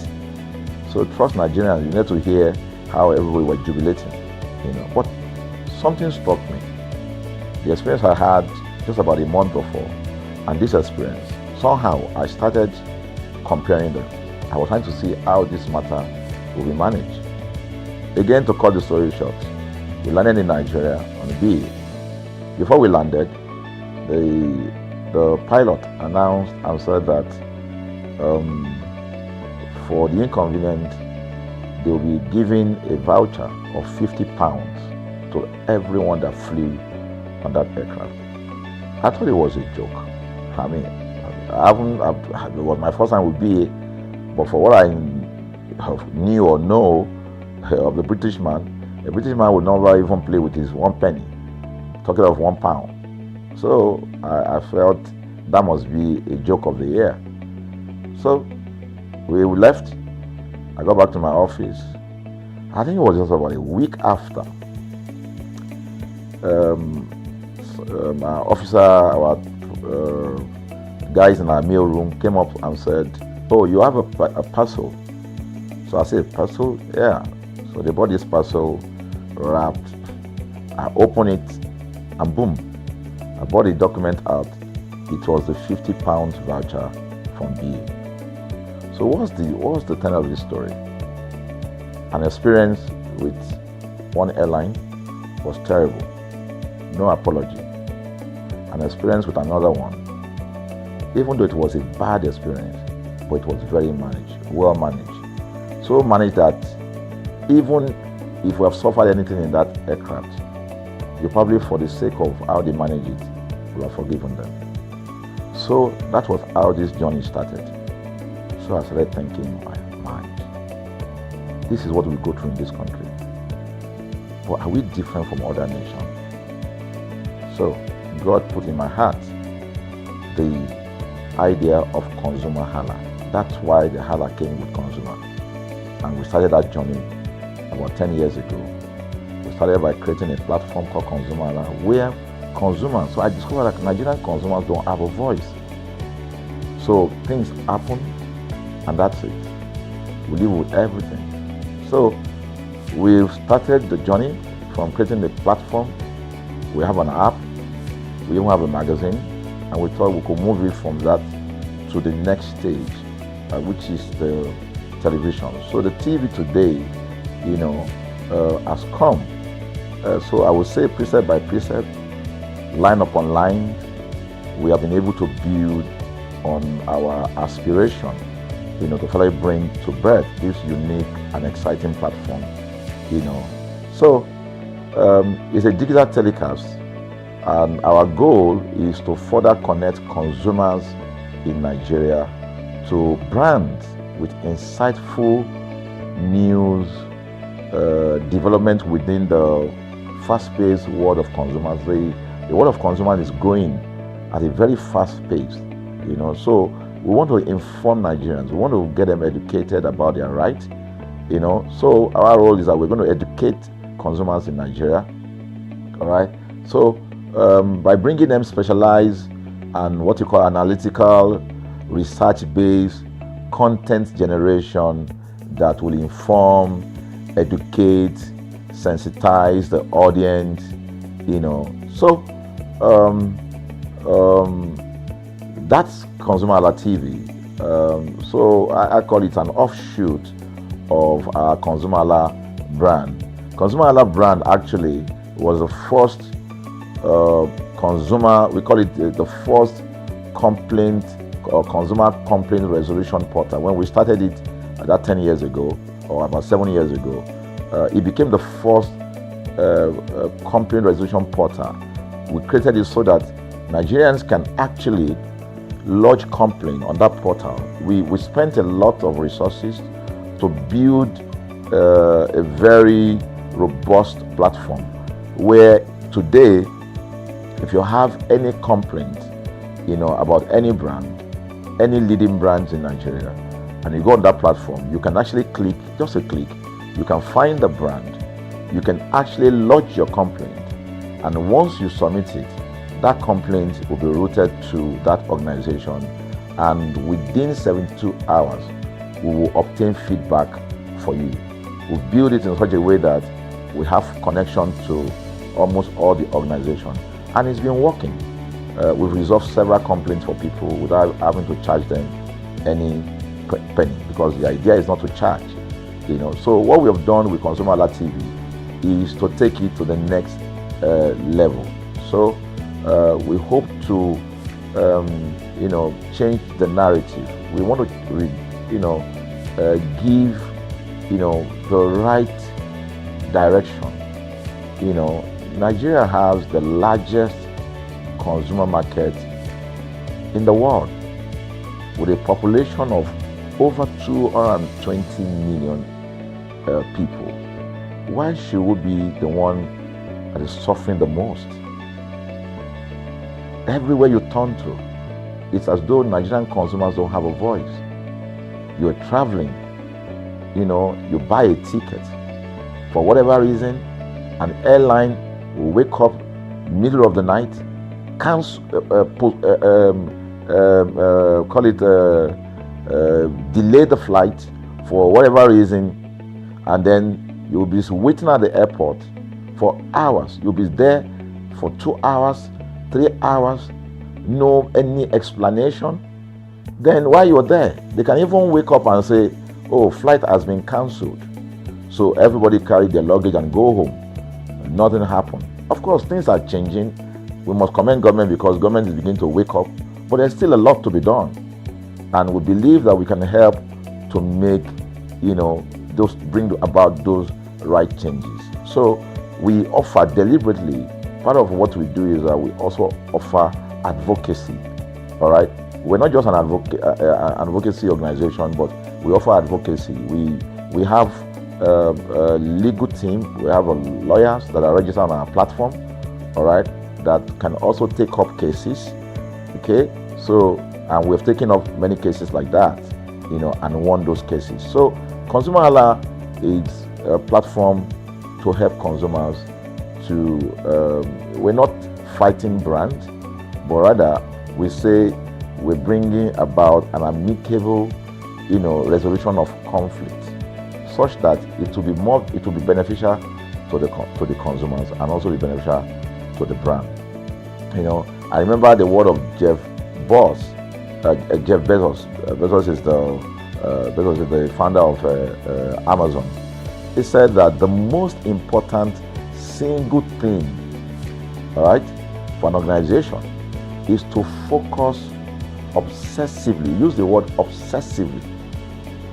So trust Nigerians, you need to hear how everybody were jubilating, But something struck me. The experience I had just about a month before, and this experience, somehow I started comparing them. I was trying to see how this matter will be managed. Again, to cut the story short, We landed in Nigeria on BA. Before we landed, the pilot announced and said that for the inconvenient, they will be giving a voucher of £50 to everyone that flew on that aircraft. I thought it was a joke. I mean, it was my first time with BA, but for what I knew or know of the British man would never even play with his 1 penny, talking of £1. So I felt that must be a joke of the year. So we left. I got back to my office. I think it was just about a week after. Our officer, our guys in our mail room came up and said, "Oh, you have a parcel." So I said, "Parcel? Yeah." So they bought this parcel, wrapped. I opened it, and boom, I bought the document out. It was the £50 voucher from BA. So what's the tenor of this story? An experience with one airline was terrible, no apology. An experience with another one, even though it was a bad experience, but it was very managed, well managed. So managed that even if we have suffered anything in that aircraft, you probably, for the sake of how they manage it, will have forgiven them. So that was how this journey started. So I started thinking, my mind, this is what we go through in this country. But are we different from other nations? So God put in my heart the idea of ConsumerHalla. That's why the Halla came with consumer. And we started that journey about 10 years ago. We started by creating a platform called ConsumerHalla, where consumers, so I discovered that Nigerian consumers don't have a voice. So things happen, and that's it. We live with everything. So we've started the journey from creating the platform. We have an app, we even have a magazine, and we thought we could move it from that to the next stage, which is the television. So the TV today, has come. So I would say precept by precept, line upon line, we have been able to build on our aspiration, to finally bring to birth this unique and exciting platform, So it's a digital telecast, and our goal is to further connect consumers in Nigeria to brands with insightful news, development within the fast-paced world of consumers. The world of consumers is growing at a very fast pace, So we want to inform Nigerians. We want to get them educated about their rights, So our role is that we're going to educate consumers in Nigeria, all right? So by bringing them specialized and what you call analytical, research-based content generation that will inform, educate, sensitize the audience, So that's ConsumerHallaTV. So I call it an offshoot of our ConsumerHalla brand. ConsumerHalla brand actually was the first we call it the first complaint or consumer complaint resolution portal. When we started it about 10 years ago, or about 7 years ago, it became the first complaint resolution portal. We created it so that Nigerians can actually lodge complaint on that portal. We spent a lot of resources to build a very robust platform where today, if you have any complaint, about any brand, any leading brands in Nigeria, and you go on that platform, you can actually click, just a click, you can find the brand, you can actually lodge your complaint, and once you submit it, that complaint will be routed to that organization, and within 72 hours, we will obtain feedback for you. We build it in such a way that we have connection to almost all the organizations, and it's been working. We've resolved several complaints for people without having to charge them any penny, because the idea is not to charge. So what we have done with ConsumerHallaTV is to take it to the next level. So we hope to change the narrative. We want to give the right direction. Nigeria has the largest consumer market in the world, with a population of over 220 million people. Why should we be the one that is suffering the most? Everywhere you turn to, it's as though Nigerian consumers don't have a voice. You're traveling, you buy a ticket. For whatever reason, an airline will wake up middle of the night, delay the flight for whatever reason, and then you'll be waiting at the airport for hours. You'll be there for 2 hours, 3 hours, no any explanation. Then while you're there, they can even wake up and say, oh, flight has been cancelled. So everybody carry their luggage and go home. Nothing happened. Of course, things are changing. We must commend government because government is beginning to wake up, but there's still a lot to be done. And we believe that we can help to make, bring about those right changes. So we offer deliberately, part of what we do is that we also offer advocacy. All right. We're not just an advocacy organization, but we offer advocacy. We have a legal team. We have lawyers that are registered on our platform. All right. That can also take up cases. Okay. So, and we've taken up many cases like that, and won those cases. So ConsumerHalla is a platform to help consumers to, we're not fighting brands, but rather we say we're bringing about an amicable, resolution of conflict, such that it will be beneficial to the consumers and also be beneficial to the brand. I remember the word of Jeff Bezos. Bezos is the founder of Amazon. He said that the most important single thing, all right, for an organization is to focus obsessively, use the word obsessively,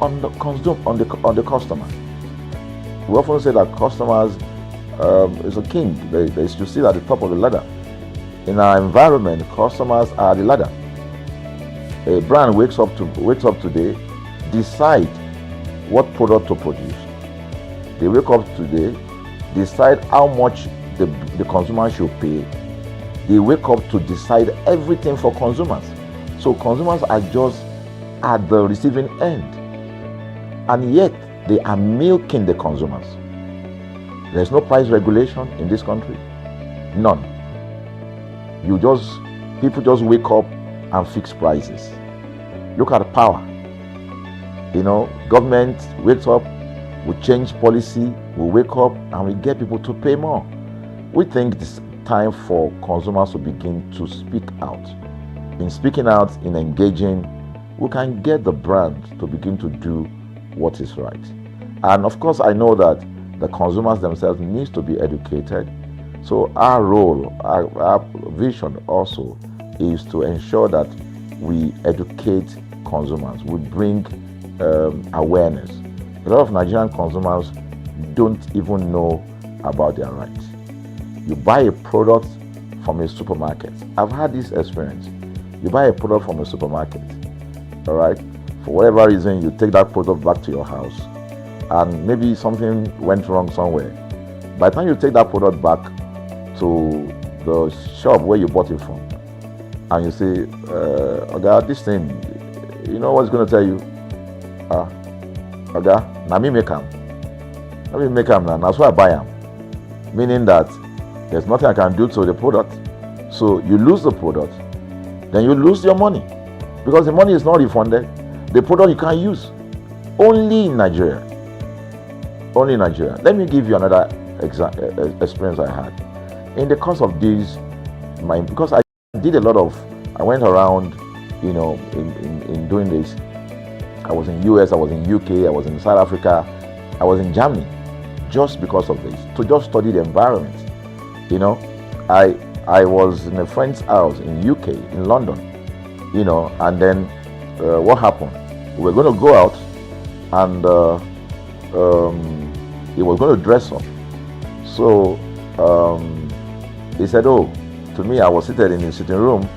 on the customer. We often say that customers is a king. They should sit at the top of the ladder. In our environment, customers are the ladder. A brand wakes up today, decide what product to produce. They wake up today, decide how much the consumer should pay. They wake up to decide everything for consumers. So consumers are just at the receiving end. And yet, they are milking the consumers. There's no price regulation in this country. None. People just wake up and fix prices. Look at power. Government wakes up, we change policy, we wake up and we get people to pay more. We think it's time for consumers to begin to speak out. In speaking out, in engaging, we can get the brand to begin to do what is right. And of course, I know that the consumers themselves need to be educated. So our role, our vision also is to ensure that we educate consumers, we bring awareness. A lot of Nigerian consumers don't even know about their rights. You buy a product from a supermarket. I've had this experience. You buy a product from a supermarket, all right? For whatever reason, you take that product back to your house, and maybe something went wrong somewhere. By the time you take that product back to the shop where you bought it from, and you say, okay, this thing, you know what's going to tell you? Okay, now me make them. Let me make them now. That's why I buy them. Meaning that there's nothing I can do to the product. So you lose the product, then you lose your money, because the money is not refunded. The product you can't use. Only in Nigeria. Only in Nigeria. Let me give you another experience I had. In the course of this, because I did a lot of, I went around, in doing this. I was in US, I was in UK, I was in South Africa, I was in Germany, just because of this, to just study the environment. You know, I was in a friend's house in UK, in London, you know, and then what happened? We were going to go out, and he was going to dress up. So he said, oh, to me, I was seated in his sitting room.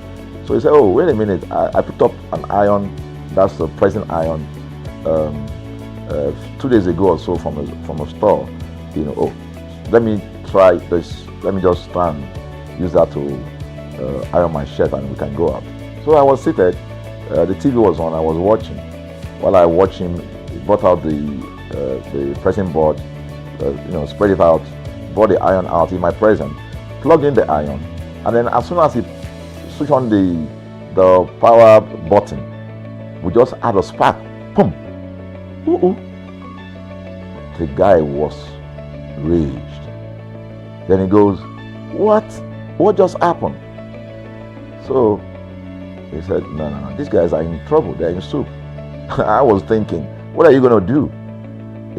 So he said, oh, wait a minute, I picked up an iron, that's the pressing iron, 2 days ago or so from a store. You know, oh, let me try this, let me just stand, use that to iron my shirt and we can go out. So I was seated, the TV was on, I was watching. While I watched him, he brought out the pressing board, you know, spread it out, brought the iron out in my presence, plugged in the iron, and then as soon as he switched on the power button, we just had a spark, boom. The guy was raged. Then he goes, what just happened? So he said, no, these guys are in trouble, they're in soup. I was thinking, what are you going to do?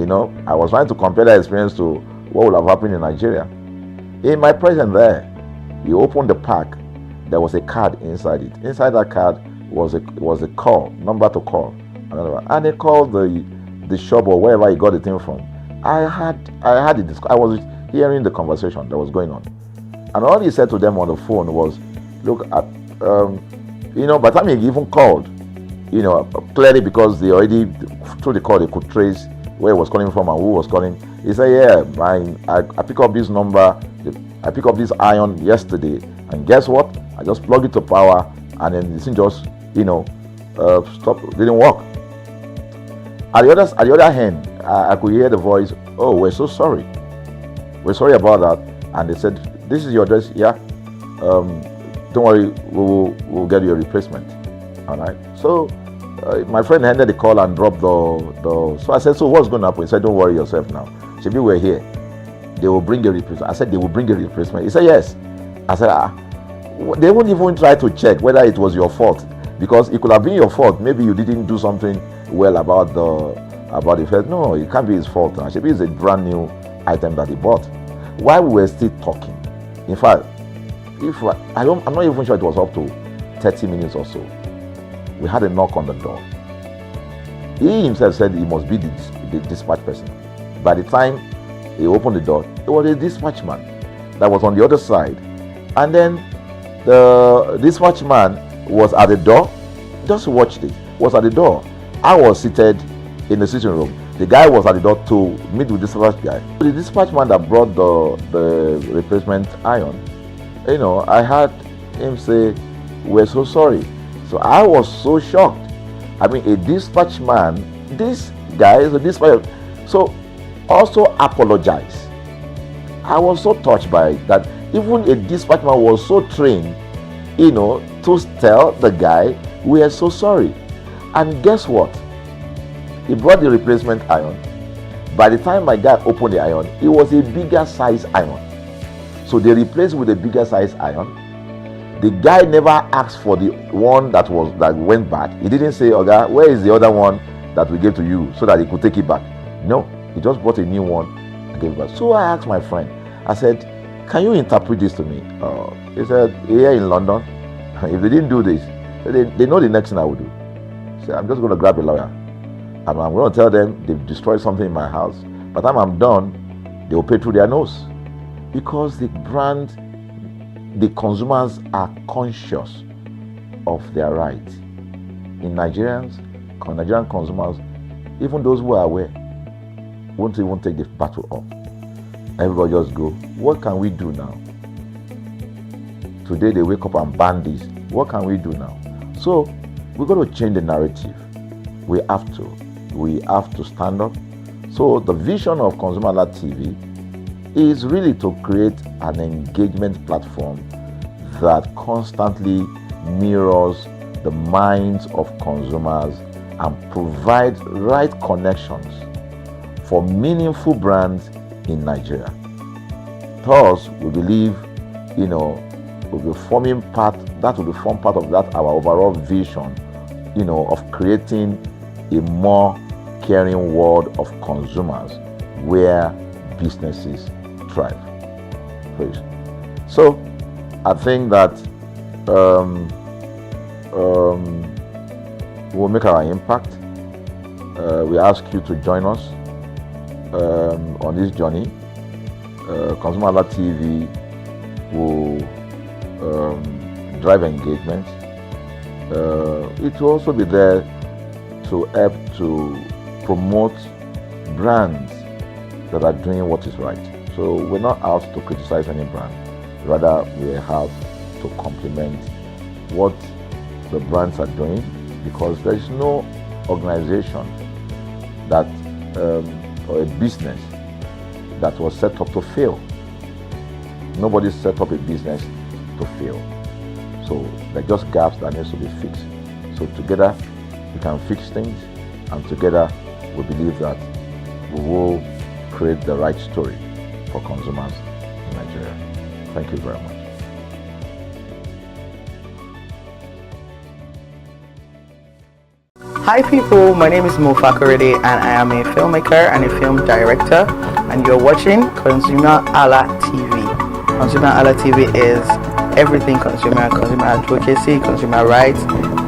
You know, I was trying to compare that experience to what would have happened in Nigeria. In my presence there, he opened the pack, there was a card inside it. Inside that card was a call, number to call. And they called the shop or wherever he got the thing from. I was hearing the conversation that was going on. And all he said to them on the phone was, look, you know, by the time he even called, you know, clearly because they already, through the call, they could trace where he was calling from and who was calling. He said, yeah, I picked up this number, I picked up this iron yesterday, and guess what? I just plugged it to power, and then the thing just, you know, stopped, didn't work. At the other hand, I could hear the voice, oh, we're so sorry. We're sorry about that. And they said, this is your address, yeah. Don't worry, we'll get you a replacement. All right. So my friend ended the call and dropped the. So I said, so what's going to happen? He said, don't worry yourself now. Shebi, we're here. They will bring a replacement. I said, they will bring a replacement. He said, yes. I said, they won't even try to check whether it was your fault, because it could have been your fault. Maybe you didn't do something well about the first. No, it can't be his fault. Shebi is a brand new item that he bought. While we were still talking, in fact, I'm not even sure it was up to 30 minutes or so, we had a knock on the door. He himself said he must be the dispatch person. By the time he opened the door, it was a dispatch man that was on the other side. And then the dispatch man was at the door. Just watch this. Was at the door. I was seated in the sitting room. The guy was at the door to meet with the dispatch guy. The dispatch man that brought the replacement iron, you know, I heard him say, we're so sorry. So I was so shocked. I mean, a dispatch man, this guy is a dispatch, so also apologize. I was so touched by it that even a dispatch man was so trained, you know, to tell the guy, we are so sorry. And guess what? He brought the replacement iron. By the time my guy opened the iron, it was a bigger size iron. So they replaced with a bigger size iron. The guy never asked for the one that went bad. He didn't say, okay, where is the other one that we gave to you, so that he could take it back. No, he just bought a new one and gave it back. So I asked my friend, I said, can you interpret this to me? He said, here in London, if they didn't do this, they know the next thing I will do. So I'm just going to grab a lawyer and I'm going to tell them they've destroyed something in my house. By the time I'm done, they will pay through their nose. Because the brand, the consumers are conscious of their rights. In Nigerian consumers, even those who are aware, won't even take the battle up. Everybody just go, what can we do now? Today they wake up and ban this. What can we do now? So we're going to change the narrative. We have to stand up. So the vision of ConsumerHallaTV is really to create an engagement platform that constantly mirrors the minds of consumers and provides right connections for meaningful brands in Nigeria. Thus, we believe, you know, will be forming part of that our overall vision, you know, of creating a more caring world of consumers where businesses thrive. Please. So I think that we'll make our impact. We ask you to join us on this journey. ConsumerHallaTV will drive engagement. It will also be there to help to promote brands that are doing what is right. So we're not out to criticize any brand, rather we have to complement what the brands are doing, because there is no organization that or a business that was set up to fail. Nobody set up a business to fail. So there are just gaps that needs to be fixed. So together we can fix things, and together we believe that we will create the right story for consumers in Nigeria. Thank you very much. Hi people, my name is Mofakorede and I am a filmmaker and a film director, and you're watching ConsumerHalla TV. ConsumerHalla TV is everything consumer advocacy, consumer rights,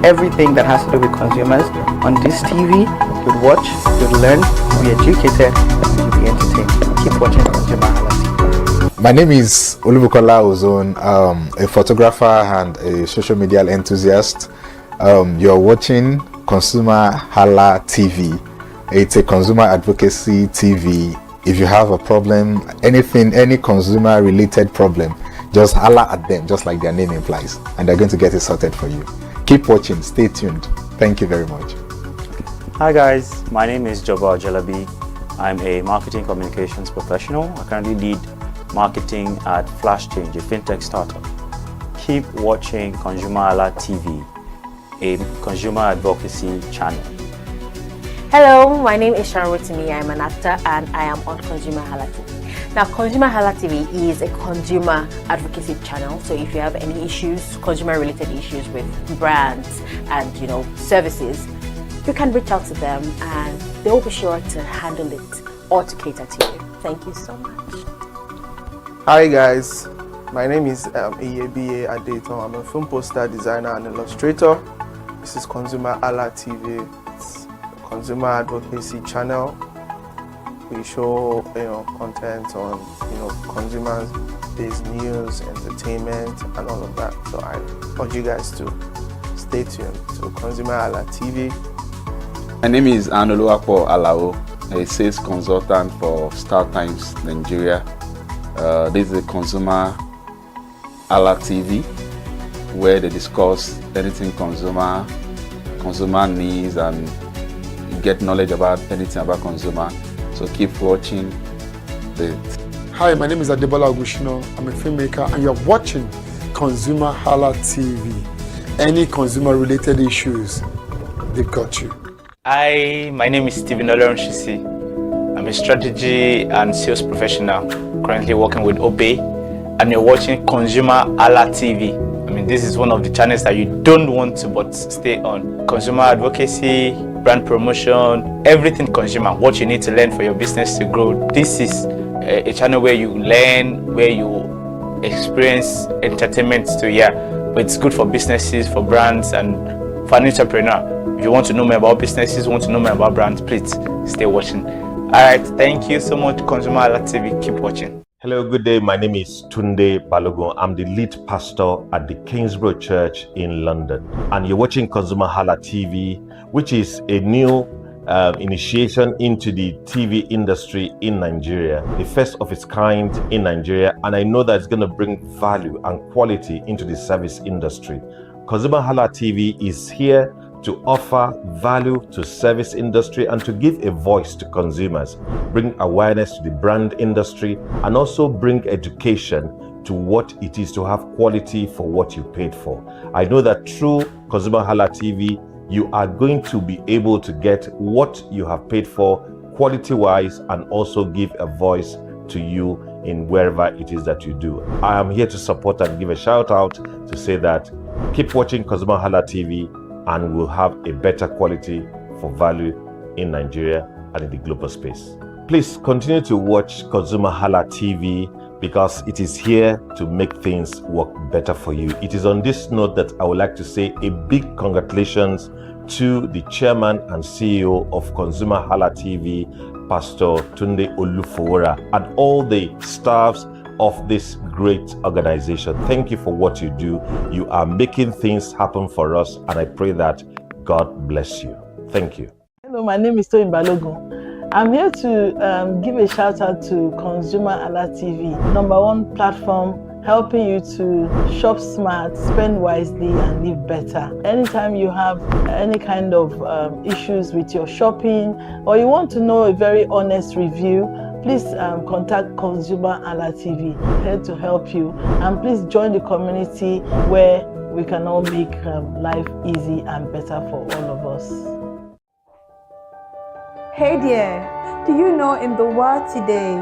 everything that has to do with consumers. On this TV, you'd watch, you'd learn, you'd be educated, and you'd be entertained. Keep watching ConsumerHalla TV. My name is Olubukola Ozone, a photographer and a social media enthusiast. You're watching ConsumerHalla TV. It's a consumer advocacy TV. If you have a problem, any consumer related problem, just holla at them, just like their name implies, and they're going to get it sorted for you. Keep watching, stay tuned. Thank you very much. Hi guys, my name is Jobba Jalabi. I'm a marketing communications professional. I currently lead marketing at FlashChange, a fintech startup. Keep watching ConsumerHalla TV, a consumer advocacy channel. Hello, my name is Rotimi. I'm an actor and I am on ConsumerHalla TV. Now, ConsumerHalla TV is a consumer advocacy channel. So if you have any issues, consumer-related issues with brands and services, you can reach out to them and they'll be sure to handle it or to cater to you. Thank you so much. Hi guys, my name is Iyebiye Adeton. I'm a film poster designer and illustrator. This is ConsumerHalla TV. It's a consumer advocacy channel. We show content on consumers-based news, entertainment, and all of that. So I urge you guys to stay tuned to ConsumerHalla TV. My name is Anoluwapo Alao, a sales consultant for Star Times Nigeria. This is a ConsumerHalla TV, where they discuss anything consumer needs and get knowledge about anything about consumer. So keep watching it. Hi, my name is Adebola Ogushino. I'm a filmmaker and you're watching ConsumerHalla TV. Any consumer related issues, they've got you. Hi, my name is Stephen Olorunshisi. I'm a strategy and sales professional, currently working with Obey, and you're watching ConsumerHalla TV. I mean, this is one of the channels that you don't want to but stay on. Consumer advocacy, brand promotion, everything consumer, what you need to learn for your business to grow. This is a channel where you learn, where you experience entertainment to but it's good for businesses, for brands, and for an entrepreneur. If you want to know more about businesses, want to know more about brands, please stay watching. Alright, thank you so much, ConsumerHalla TV. Keep watching. Hello, good day. My name is Tunde Balogun. I'm the lead pastor at the Kingsborough Church in London. And you're watching ConsumerHalla TV, which is a new initiation into the TV industry in Nigeria, the first of its kind in Nigeria. And I know that it's going to bring value and quality into the service industry. ConsumerHalla TV is here to offer value to service industry and to give a voice to consumers, bring awareness to the brand industry, and also bring education to what it is to have quality for what you paid for. I know that through ConsumerHalla TV, you are going to be able to get what you have paid for quality-wise and also give a voice to you in wherever it is that you do. I am here to support and give a shout out to say that keep watching ConsumerHalla TV and we'll have a better quality for value in Nigeria and in the global space. Please continue to watch ConsumerHalla TV because it is here to make things work better for you. It is on this note that I would like to say a big congratulations to the chairman and CEO of ConsumerHalla TV, Pastor Tunde Olufowora, and all the staffs of this great organization. Thank you for what you do. You are making things happen for us, and I pray that God bless you. Thank you. Hello, my name is Toyin Balogun. I'm here to give a shout out to ConsumerHalla TV, #1 platform helping you to shop smart, spend wisely, and live better. Anytime you have any kind of issues with your shopping, or you want to know a very honest review, please contact ConsumerHalla TV. Here to help you, and please join the community where we can all make life easy and better for all of us. Hey there, do you know in the world today,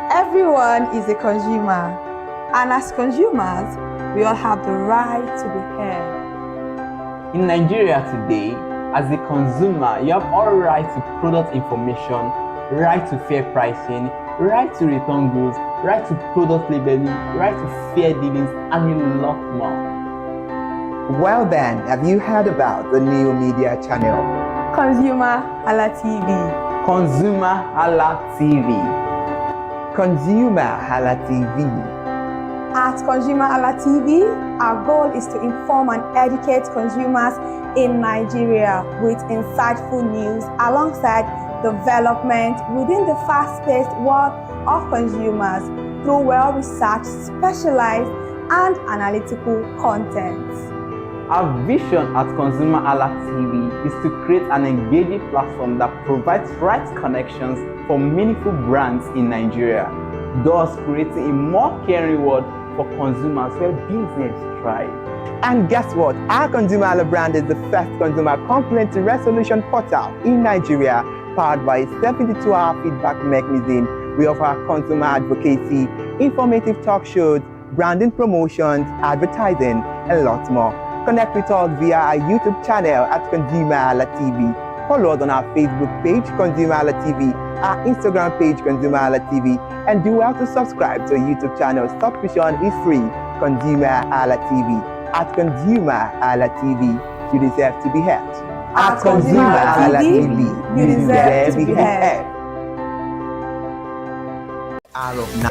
everyone is a consumer, and as consumers, we all have the right to be heard. In Nigeria today, as a consumer, you have all right to product information, right to fair pricing, right to return goods, right to product labeling, right to fair dealings, and a lot more. Well then, have you heard about the new media channel? ConsumerHalla TV. ConsumerHalla TV. ConsumerHalla TV. At ConsumerHalla TV, our goal is to inform and educate consumers in Nigeria with insightful news alongside development within the fast-paced world of consumers through well-researched, specialized, and analytical content. Our vision at ConsumerHalla TV is to create an engaging platform that provides right connections for meaningful brands in Nigeria, thus creating a more caring world for consumers where business thrive. And guess what? Our ConsumerHalla brand is the first consumer complaint resolution portal in Nigeria, powered by a 72-hour feedback mechanism. We offer consumer advocacy, informative talk shows, branding promotions, advertising, and lots more. Connect with us via our YouTube channel at ConsumerHalla TV. Follow us on our Facebook page, ConsumerHalla TV, our Instagram page, ConsumerHalla TV, and do well to subscribe to our YouTube channel. Subscription is free. ConsumerHalla TV. At ConsumerHalla TV, you deserve to be heard. At ConsumerHalla TV, you deserve to be heard. Hour of now.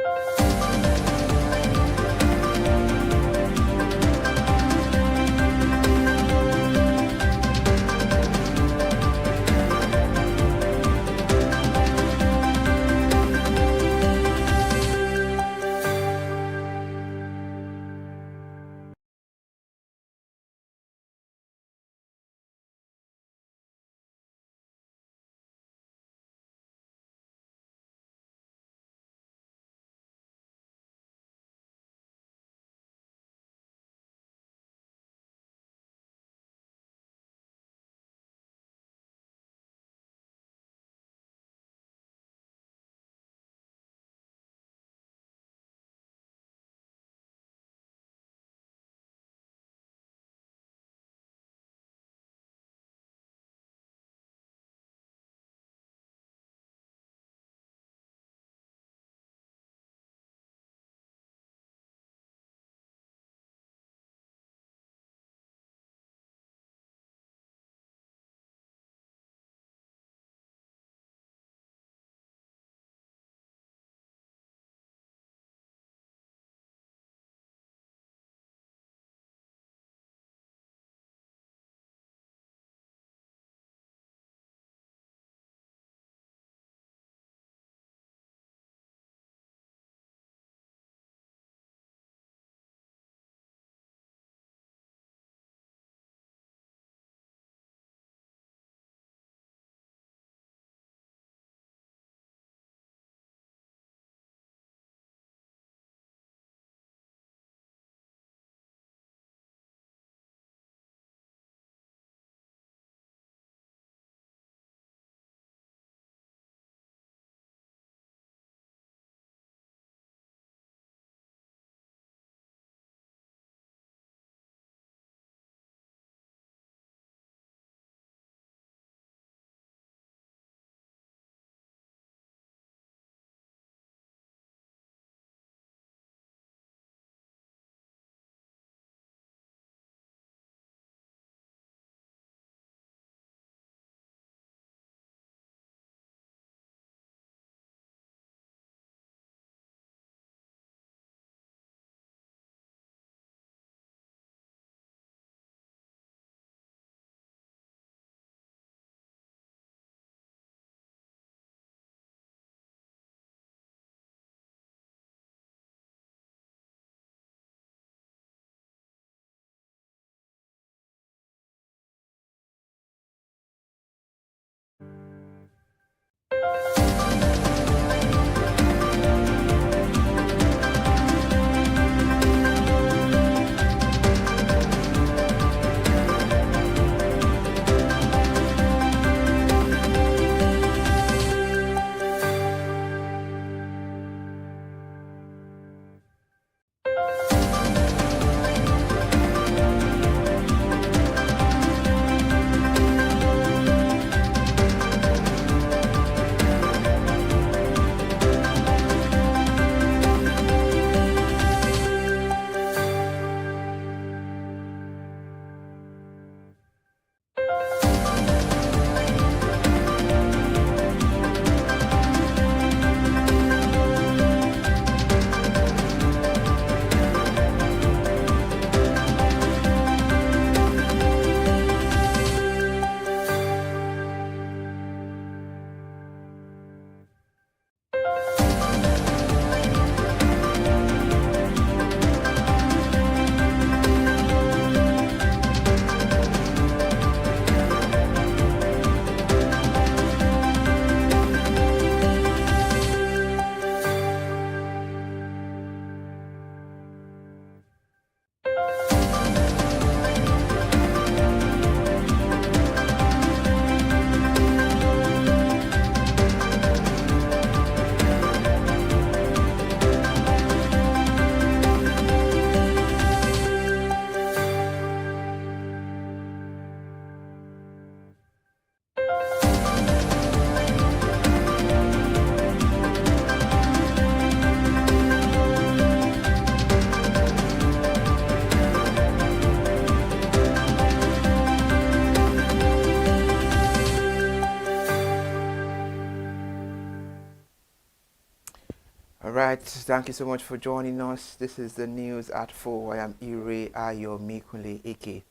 All right, thank you so much for joining us. This is the news at 4. I am Ire Ayo Mikunle Ike.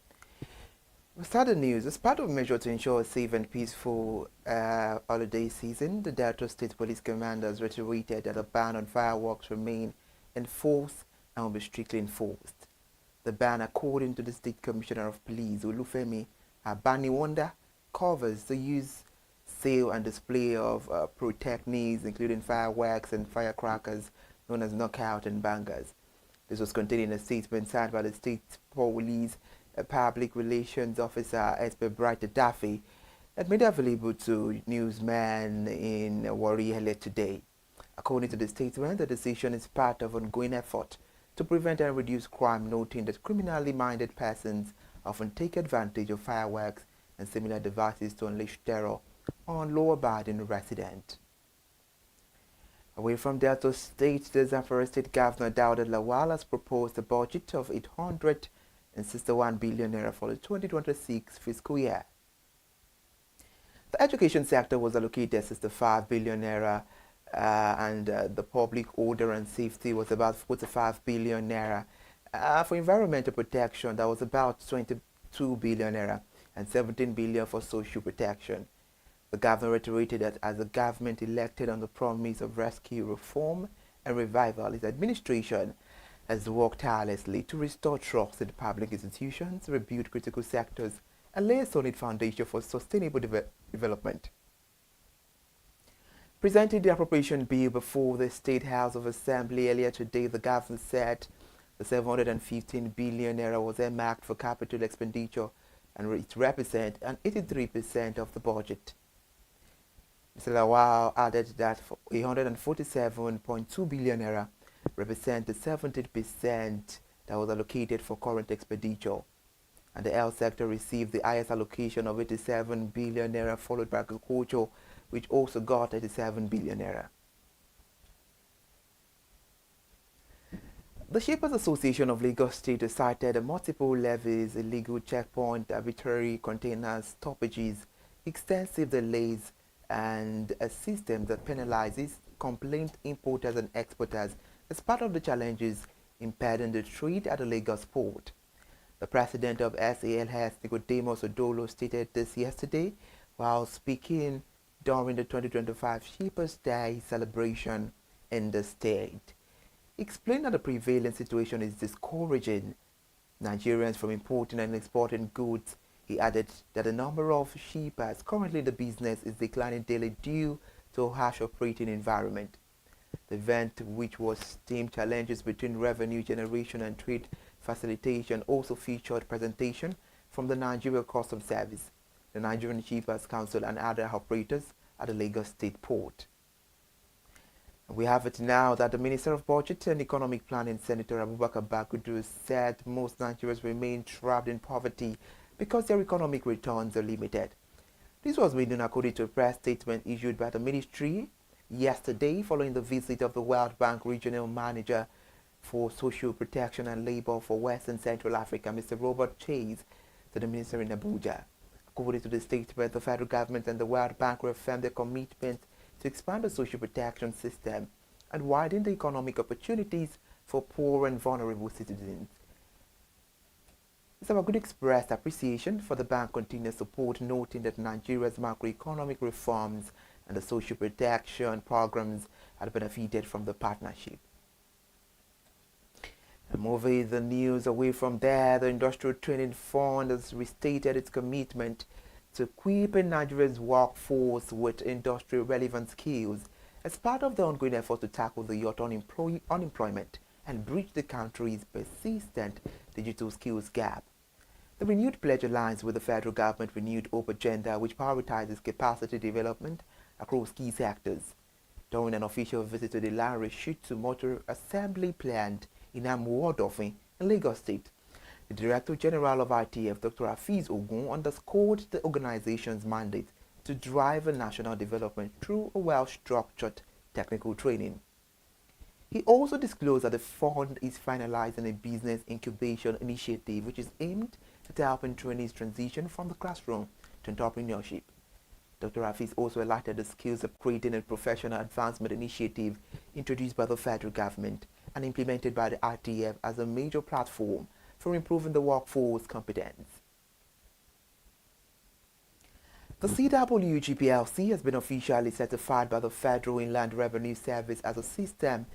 We'll start the news. As part of a measure to ensure a safe and peaceful holiday season, the Delta State Police Commanders reiterated that a ban on fireworks remain in force and will be strictly enforced. The ban, according to the State Commissioner of Police, Olufemi Abaniwanda, covers the use, sale and display of pyrotechnics, including fireworks and firecrackers, known as knockout and bangers. This was contained in a statement signed by the State Police Public Relations Officer Esper Bright Daffy that made available to newsmen in Warri earlier today. According to the statement, the decision is part of ongoing effort to prevent and reduce crime, noting that criminally minded persons often take advantage of fireworks and similar devices to unleash terror on law-abiding residents. Away from Delta State, the Zamfara State Governor Dauda Lawal has proposed a budget of 861 billion naira for the 2026 fiscal year. The education sector was allocated 65 billion naira and the public order and safety was about 45 billion naira. For environmental protection, that was about 22 billion naira and 17 billion for social protection. The governor reiterated that as a government elected on the promise of rescue, reform and revival, his administration has worked tirelessly to restore trust in public institutions, rebuild critical sectors, and lay a solid foundation for sustainable development. Presenting the appropriation bill before the State House of Assembly earlier today, the governor said the 715 billion naira was earmarked for capital expenditure and it represents an 83% of the budget. Mr. Lawal added that 147.2 billion naira represent the 70% that was allocated for current expenditure, and the health sector received the highest allocation of 87 billion naira, followed by agriculture, which also got 87 billion naira. The Shapers Association of Lagos State cited multiple levies, illegal checkpoint, arbitrary container stoppages, extensive delays, and a system that penalizes complaint importers and exporters as part of the challenges impeding the trade at the Lagos port. The president of SALS, Nicodemus Odolo, stated this yesterday while speaking during the 2025 Shapers Day celebration in the state. He explained that the prevailing situation is discouraging Nigerians from importing and exporting goods. He added that the number of shippers currently in the business is declining daily due to a harsh operating environment. The event, which was themed Challenges Between Revenue Generation and Trade Facilitation, also featured presentation from the Nigeria Customs Service, the Nigerian Shippers Council and other operators at the Lagos State Port. We have it now that the Minister of Budget and Economic Planning, Senator Abubakar Bagudu, said most Nigerians remain trapped in poverty because their economic returns are limited. This was made known according to a press statement issued by the ministry yesterday following the visit of the World Bank Regional Manager for Social Protection and Labour for West and Central Africa, Mr. Robert Chase, to the minister in Abuja. According to the statement, the federal government and the World Bank reaffirmed their commitment to expand the social protection system and widen the economic opportunities for poor and vulnerable citizens. Mr. Bagudu expressed appreciation for the bank's continued support, noting that Nigeria's macroeconomic reforms and the social protection programs had benefited from the partnership. And moving the news away from there, the Industrial Training Fund has restated its commitment to equipping Nigeria's workforce with industrial relevant skills as part of the ongoing effort to tackle the youth unemployment and bridge the country's persistent digital skills gap. The renewed pledge aligns with the federal government renewed hope agenda, which prioritizes capacity development across key sectors. During an official visit to the Larry Shittu Motor Assembly plant in Amuodofin in Lagos State, the Director General of ITF, Dr. Hafiz Ogun, underscored the organization's mandate to drive a national development through a well-structured technical training. He also disclosed that the fund is finalizing a business incubation initiative which is aimed at helping trainees transition from the classroom to entrepreneurship. Dr. Hafiz also highlighted the skills upgrading and professional advancement initiative introduced by the federal government and implemented by the ITF as a major platform for improving the workforce competence. The CWG PLC has been officially certified by the Federal Inland Revenue Service as a system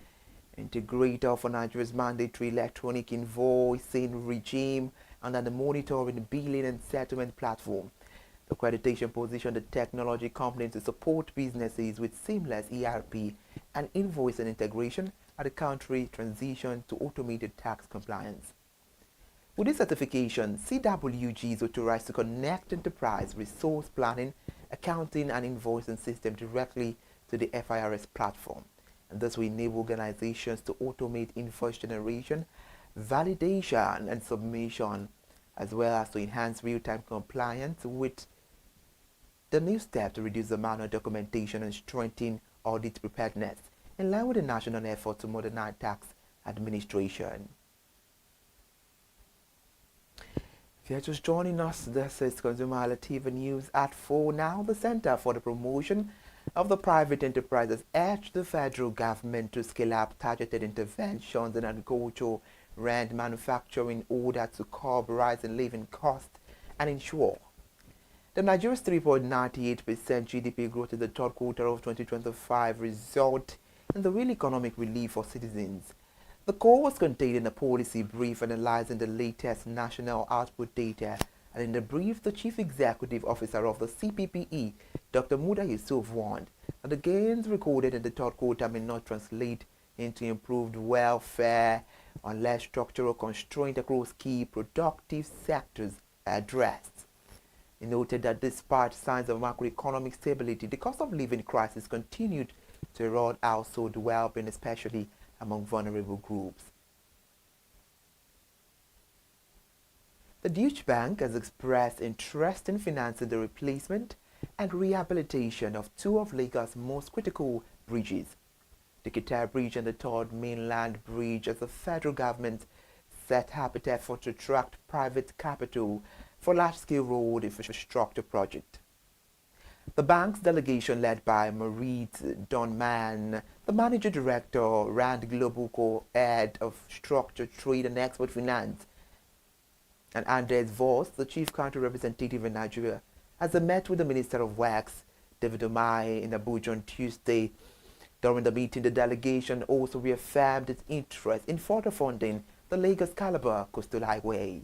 integrator for Nigeria's mandatory electronic invoicing regime under the monitoring, billing and settlement platform. The accreditation positioned the technology company to support businesses with seamless ERP and invoicing integration as the country transition to automated tax compliance. With this certification, CWG is authorized to connect enterprise resource planning, accounting and invoicing system directly to the FIRS platform. And this will enable organizations to automate invoice generation, validation and submission, as well as to enhance real-time compliance with the new step to reduce the manual documentation and strengthen audit preparedness, in line with the national effort to modernize tax administration. If you're just joining us, this is ConsumerHallaTV News at 4 now. The Center for the Promotion of the Private Enterprise has urged the federal government to scale up targeted interventions in agriculture and manufacturing in order to curb rising living costs and ensure the Nigeria's 3.98% GDP growth in the third quarter of 2025 result in the real economic relief for citizens. The call was contained in a policy brief analyzing the latest national output data, and in the brief, the Chief Executive Officer of the CPPE, Dr. Muda Yusuf, warned that the gains recorded in the third quarter may not translate into improved welfare unless structural constraints across key productive sectors are addressed. He noted that despite signs of macroeconomic stability, the cost of living crisis continued to erode household well-being, especially among vulnerable groups. The Deutsche Bank has expressed interest in financing the replacement and rehabilitation of two of Lagos' most critical bridges, the Qatar Bridge and the Third Mainland Bridge, as the federal government set up its effort to attract private capital for large-scale road infrastructure project. The bank's delegation, led by Marit Donman, the Managing Director, Rand Global Co-Head of Structured Trade and Export Finance, and Andres Voss, the Chief Country Representative in Nigeria, as they met with the Minister of Works, David Umahi, in Abuja on Tuesday. During the meeting, the delegation also reaffirmed its interest in further funding the Lagos-Calabar Coastal Highway.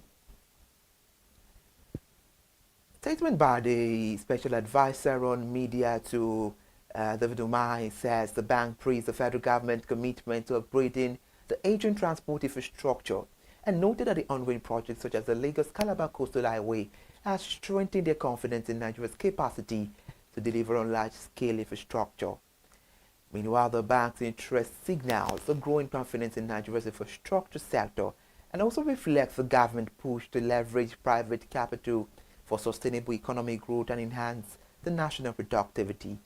Statement by the Special Advisor on Media to David Umai says the bank praised the federal government's commitment to upgrading the aging transport infrastructure and noted that the ongoing projects such as the Lagos-Calabar Coastal Highway has strengthened their confidence in Nigeria's capacity to deliver on large-scale infrastructure. Meanwhile, the bank's interest signals the growing confidence in Nigeria's infrastructure sector and also reflects the government push to leverage private capital for sustainable economic growth and enhance the national productivity.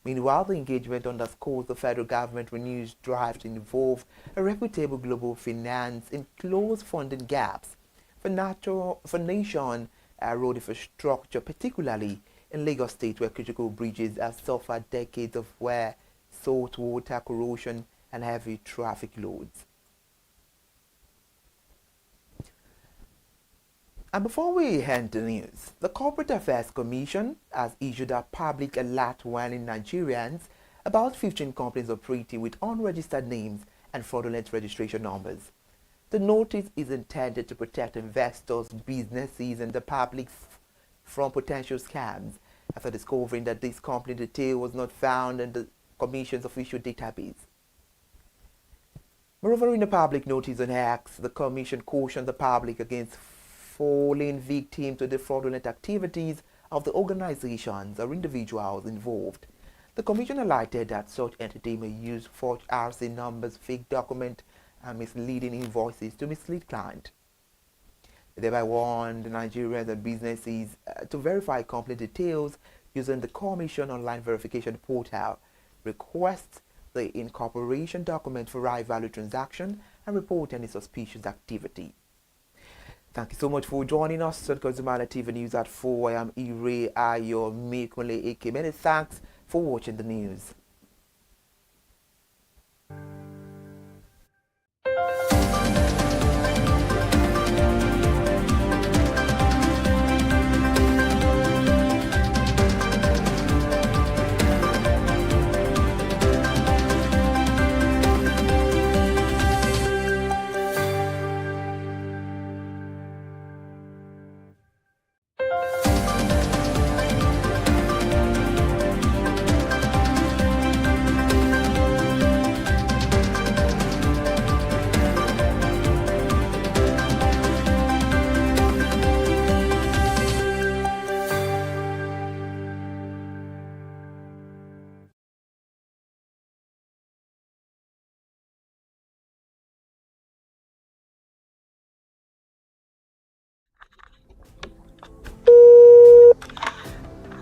Meanwhile, the engagement underscores the federal government renewed drive to involve a reputable global finance in close funding gaps for nation road infrastructure, particularly in Lagos State, where critical bridges have suffered decades of wear, salt water corrosion, and heavy traffic loads. And before we end the news, the Corporate Affairs Commission has issued a public alert warning Nigerians about 15 companies operating with unregistered names and fraudulent registration numbers. The notice is intended to protect investors, businesses, and the public from potential scams after discovering that this company detail was not found in the Commission's official database. Moreover, in a public notice on X, the Commission cautioned the public against falling victim to the fraudulent activities of the organizations or individuals involved. The Commission highlighted that such entities may use forged RC numbers, fake documents, and misleading invoices to mislead clients. They thereby warned Nigerians and businesses to verify company details using the Commission online verification portal, request the incorporation document for high value transaction, and report any suspicious activity. Thank you so much for joining us on ConsumerHallaTV News at 4. I am Ire Ayo Mekwele Eke. Many thanks for watching the news.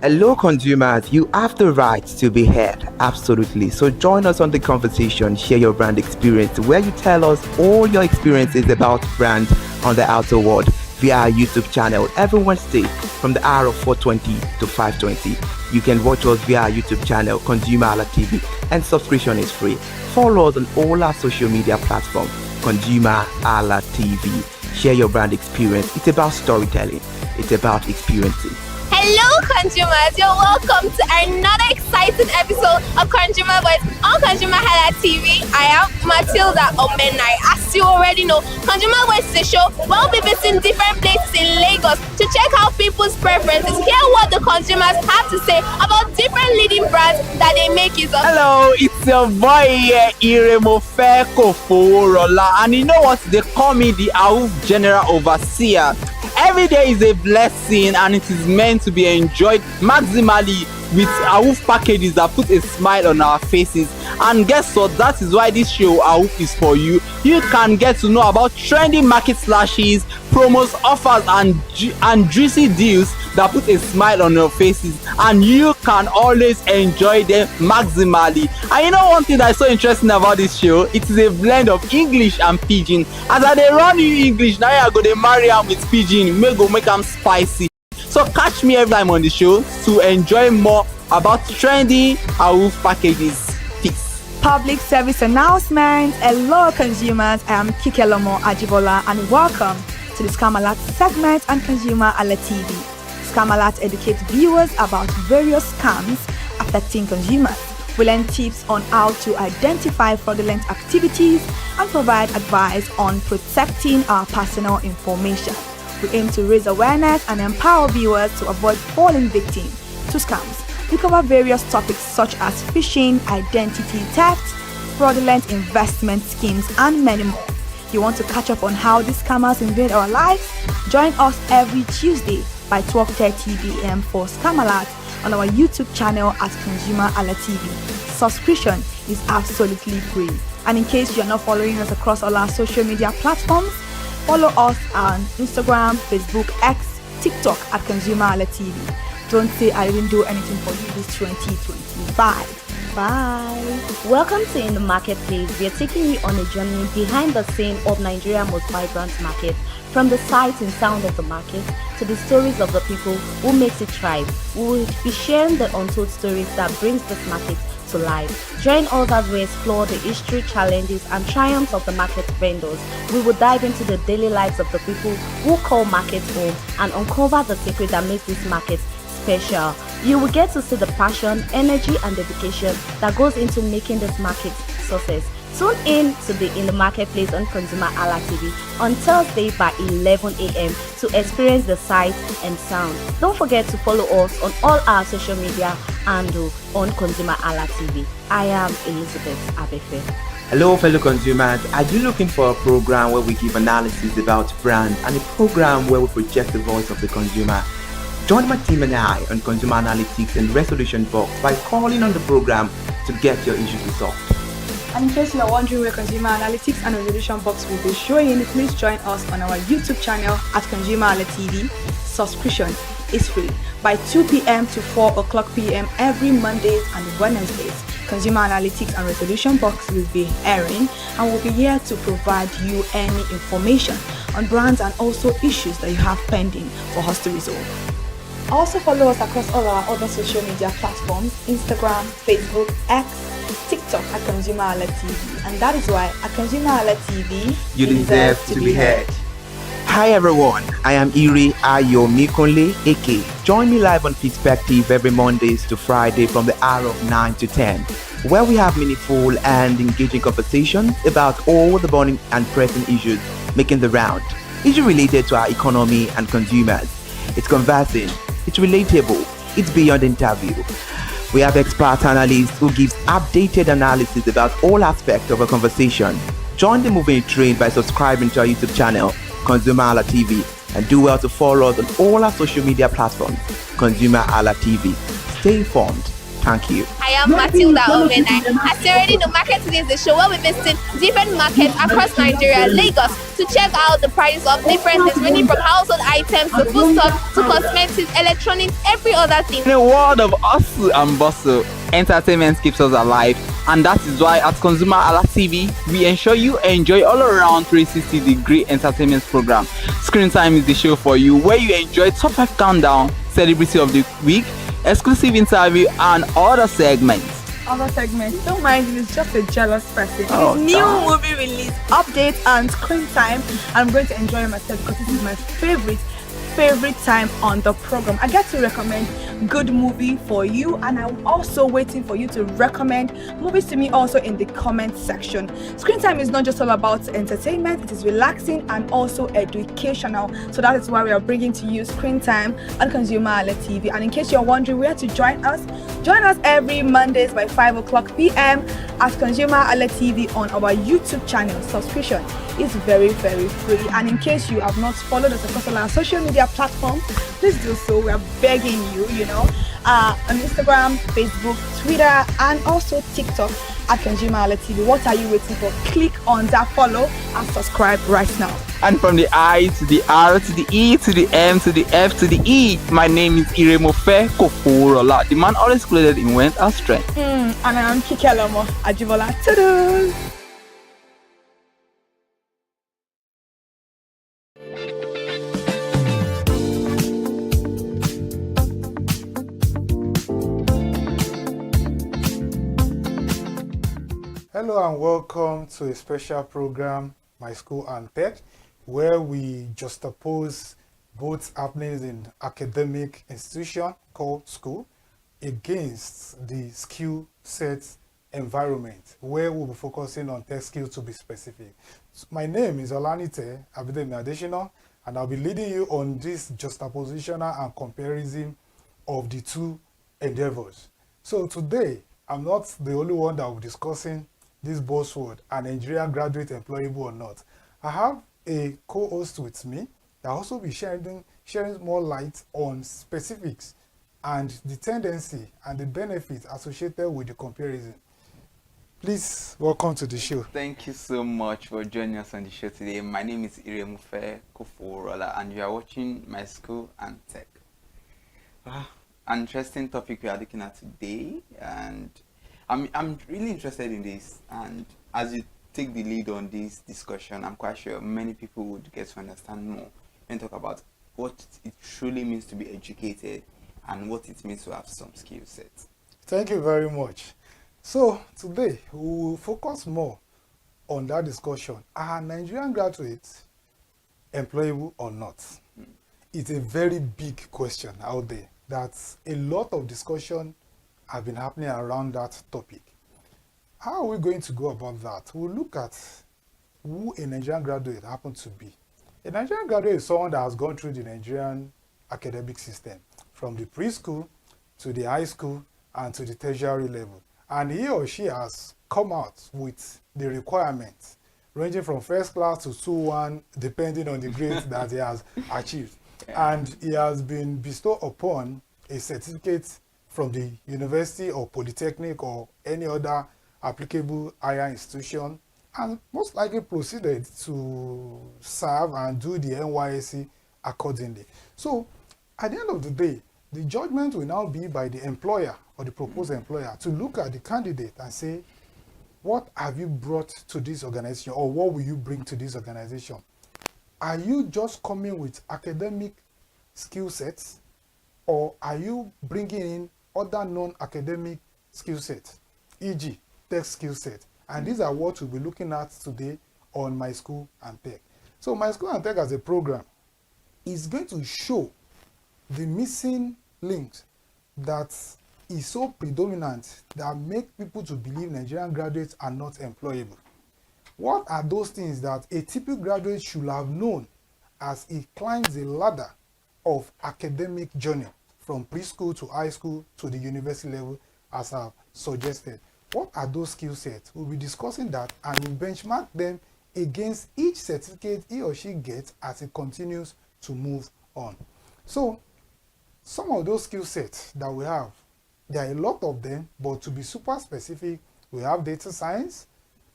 Hello consumers, you have the right to be heard, absolutely. So join us on the conversation, share your brand experience, where you tell us all your experiences about brands on the outer world via our YouTube channel every Wednesday from the hour of 4:20 to 5:20. You can watch us via our YouTube channel, ConsumerHallaTV, and subscription is free. Follow us on all our social media platforms, ConsumerHallaTV. Share your brand experience. It's about storytelling. It's about experiences. Hello consumers, you're welcome to another exciting episode of Consumer Voice on ConsumerHallaTV. I am Matilda Omenai. As you already know, Consumer Voice is a show where we'll be visiting different places in Lagos to check out people's preferences, hear what the consumers have to say about different leading brands that they make use of. Hello, it's your boy Iremofe Koforola, and you know what? They call me the AUF General Overseer. Every day is a blessing and it is meant to be enjoyed maximally with AUF packages that put a smile on our faces. And guess what? That is why this show AUF is for you. You can get to know about trending market slashes, promos, offers, and juicy deals that put a smile on your faces, and you can always enjoy them maximally. And you know one thing that's so interesting about this show? It is a blend of English and Pidgin. As I dey run you English, now I go dey marry am with Pidgin, make am spicy. So catch me every time on the show to enjoy more about trendy AUF packages. Peace. Public service announcement. Hello consumers, I am Kikelomo Ajibola and welcome to the Scam Alert segment on ConsumerHallaTV. Scam Alert educates viewers about various scams affecting consumers. We learn tips on how to identify fraudulent activities and provide advice on protecting our personal information. We aim to raise awareness and empower viewers to avoid falling victim to scams. We cover various topics such as phishing, identity theft, fraudulent investment schemes, and many more. You want to catch up on how these scammers invade our lives? Join us every Tuesday by 12:30 p.m. for Scam Alert on our YouTube channel at ConsumerHallaTV. Subscription is absolutely free. And in case you're not following us across all our social media platforms, follow us on Instagram, Facebook, X, TikTok at ConsumerHallaTV. Don't say I didn't do anything for you this 2025. Bye. Welcome to In the Marketplace. We are taking you on a journey behind the scene of Nigeria's most vibrant market, from the sight and sound of the market to the stories of the people who makes it thrive. We will be sharing the untold stories that brings this market to life. Join us as we explore the history, challenges, and triumphs of the market vendors. We will dive into the daily lives of the people who call markets home and uncover the secret that makes this market special. You will get to see the passion, energy, and dedication that goes into making this market success. Tune in to the In the Marketplace on ConsumerHalla TV on Thursday by 11 a.m. to experience the sight and sound. Don't forget to follow us on all our social media handle on ConsumerHalla TV. I am Elizabeth Abefe. Hello fellow consumers, are you looking for a program where we give analysis about brands and a program where we project the voice of the consumer? Join my team and I on Consumer Analytics and Resolution Box by calling on the program to get your issues resolved. And in case you are wondering where Consumer Analytics and Resolution Box will be showing, please join us on our YouTube channel at ConsumerHallaTV. Subscription is free by 2 p.m. to 4 o'clock p.m. every Mondays and Wednesdays. Consumer Analytics and Resolution Box will be airing and will be here to provide you any information on brands and also issues that you have pending for us to resolve. Also follow us across all our other social media platforms, Instagram, Facebook, X, TikTok at ConsumerHallaTV. And that is why at ConsumerHallaTV, you deserve to be heard. Hi everyone, I am Iri Ayomikunle Eke. Join me live on Perspective every Mondays to Friday from the hour of 9 to 10, where we have meaningful and engaging conversations about all the burning and pressing issues making the round. Issues related to our economy and consumers. It's conversing, it's relatable, it's beyond interview. We have expert analysts who gives updated analysis about all aspects of a conversation. Join the moving train by subscribing to our YouTube channel, ConsumerHalla TV, and do well to follow us on all our social media platforms, ConsumerHalla TV. Stay informed. Thank you. I am Matilda Omenai. As you already know, Market Today is the show where we visit different markets across Nigeria, Lagos, to check out the prices of different things, ranging from household items to foodstuffs to cosmetics, electronics, every other thing. In a world of hustle and bustle, entertainment keeps us alive, and that is why at ConsumerHalla TV, we ensure you enjoy all around 360-degree entertainment program. Screen Time is the show for you, where you enjoy top 5 countdown, celebrity of the week, exclusive interview, and other segments. Don't mind him, it's just a jealous person. Oh, His new movie release, updates, and Screen Time. I'm going to enjoy myself because this is my favorite time on the program. I get to recommend good movie for you, and I'm also waiting for you to recommend movies to me also in the comment section. Screen Time is not just all about entertainment, it is relaxing and also educational. So that is why we are bringing to you Screen Time on ConsumerHalla TV. And in case you're wondering where to join us every Mondays by 5 o'clock p.m. at ConsumerHalla TV on our YouTube channel. Subscription is very, very free. And in case you have not followed us across all our social media platforms, please do so. We are begging you, on Instagram, Facebook, Twitter, and also TikTok at ConsumerHalla TV. What are you waiting for? Click on that follow and subscribe right now. And from the I to the R to the E to the M to the F to the E, my name is Iremofe Koforola, the man always clothed in wealth and strength. And I am Kikelomo Ajibola. Toodles! Hello and welcome to a special program, My School and Tech, where we juxtapose both happenings in academic institution called school against the skill set environment, where we'll be focusing on tech skills to be specific. So my name is Olanite Abidemi Adesina, and I'll be leading you on this juxtapositional and comparison of the two endeavors. So today, I'm not the only one that will be discussing this buzzword, a Nigerian graduate employable or not. I have a co-host with me that also be sharing more light on specifics and the tendency and the benefits associated with the comparison. Please welcome to the show. Thank you so much for joining us on the show today. My name is Iremufe Koforola and you are watching My School and Tech. An interesting topic we are looking at today, and I'm really interested in this, and as you take the lead on this discussion, I'm quite sure many people would get to understand more and talk about what it truly means to be educated and what it means to have some skill sets. Thank you very much. So today we will focus more on that discussion. Are Nigerian graduates employable or not? It's a very big question out there. That's a lot of discussion have been happening around that topic. How are we going to go about that? We'll look at who a Nigerian graduate happens to be. A Nigerian graduate is someone that has gone through the Nigerian academic system, from the preschool to the high school and to the tertiary level. And he or she has come out with the requirements, ranging from first class to 2-1, depending on the grades that he has achieved. And he has been bestowed upon a certificate from the university or polytechnic or any other applicable higher institution, and most likely proceeded to serve and do the NYSC accordingly. So at the end of the day, the judgment will now be by the employer or the proposed employer to look at the candidate and say, what have you brought to this organization, or what will you bring to this organization? Are you just coming with academic skill sets, or are you bringing in other non-academic skill sets, e.g. tech skill set? And these are what we'll be looking at today on My School and Tech. So My School and Tech as a program is going to show the missing links that is so predominant that make people to believe Nigerian graduates are not employable. What are those things that a typical graduate should have known as he climbs the ladder of academic journey from preschool to high school to the university level, as I've suggested? What are those skill sets? We'll be discussing that and we'll benchmark them against each certificate he or she gets as he continues to move on. So some of those skill sets that we have, there are a lot of them, but to be super specific, we have data science,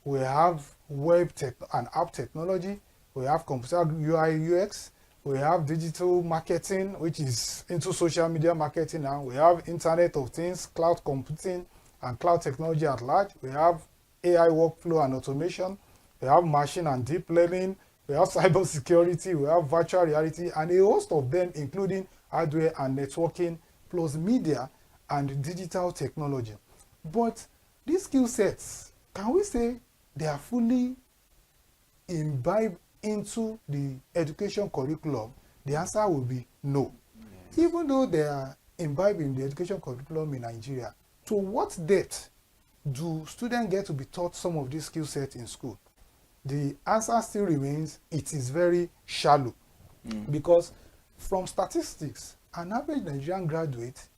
we have web tech and app technology, we have computer UI UX, we have digital marketing, which is into social media marketing now, we have Internet of Things, cloud computing, and cloud technology at large, we have AI workflow and automation, we have machine and deep learning, we have cyber security, we have virtual reality, and a host of them, including hardware and networking, plus media and digital technology. But these skill sets, can we say they are fully imbibed into the education curriculum? The answer will be no. Yes. Even though they are imbibed in the education curriculum in Nigeria, to what depth do students get to be taught some of these skill sets in school? The answer still remains, it is very shallow. Because from statistics, an average Nigerian graduate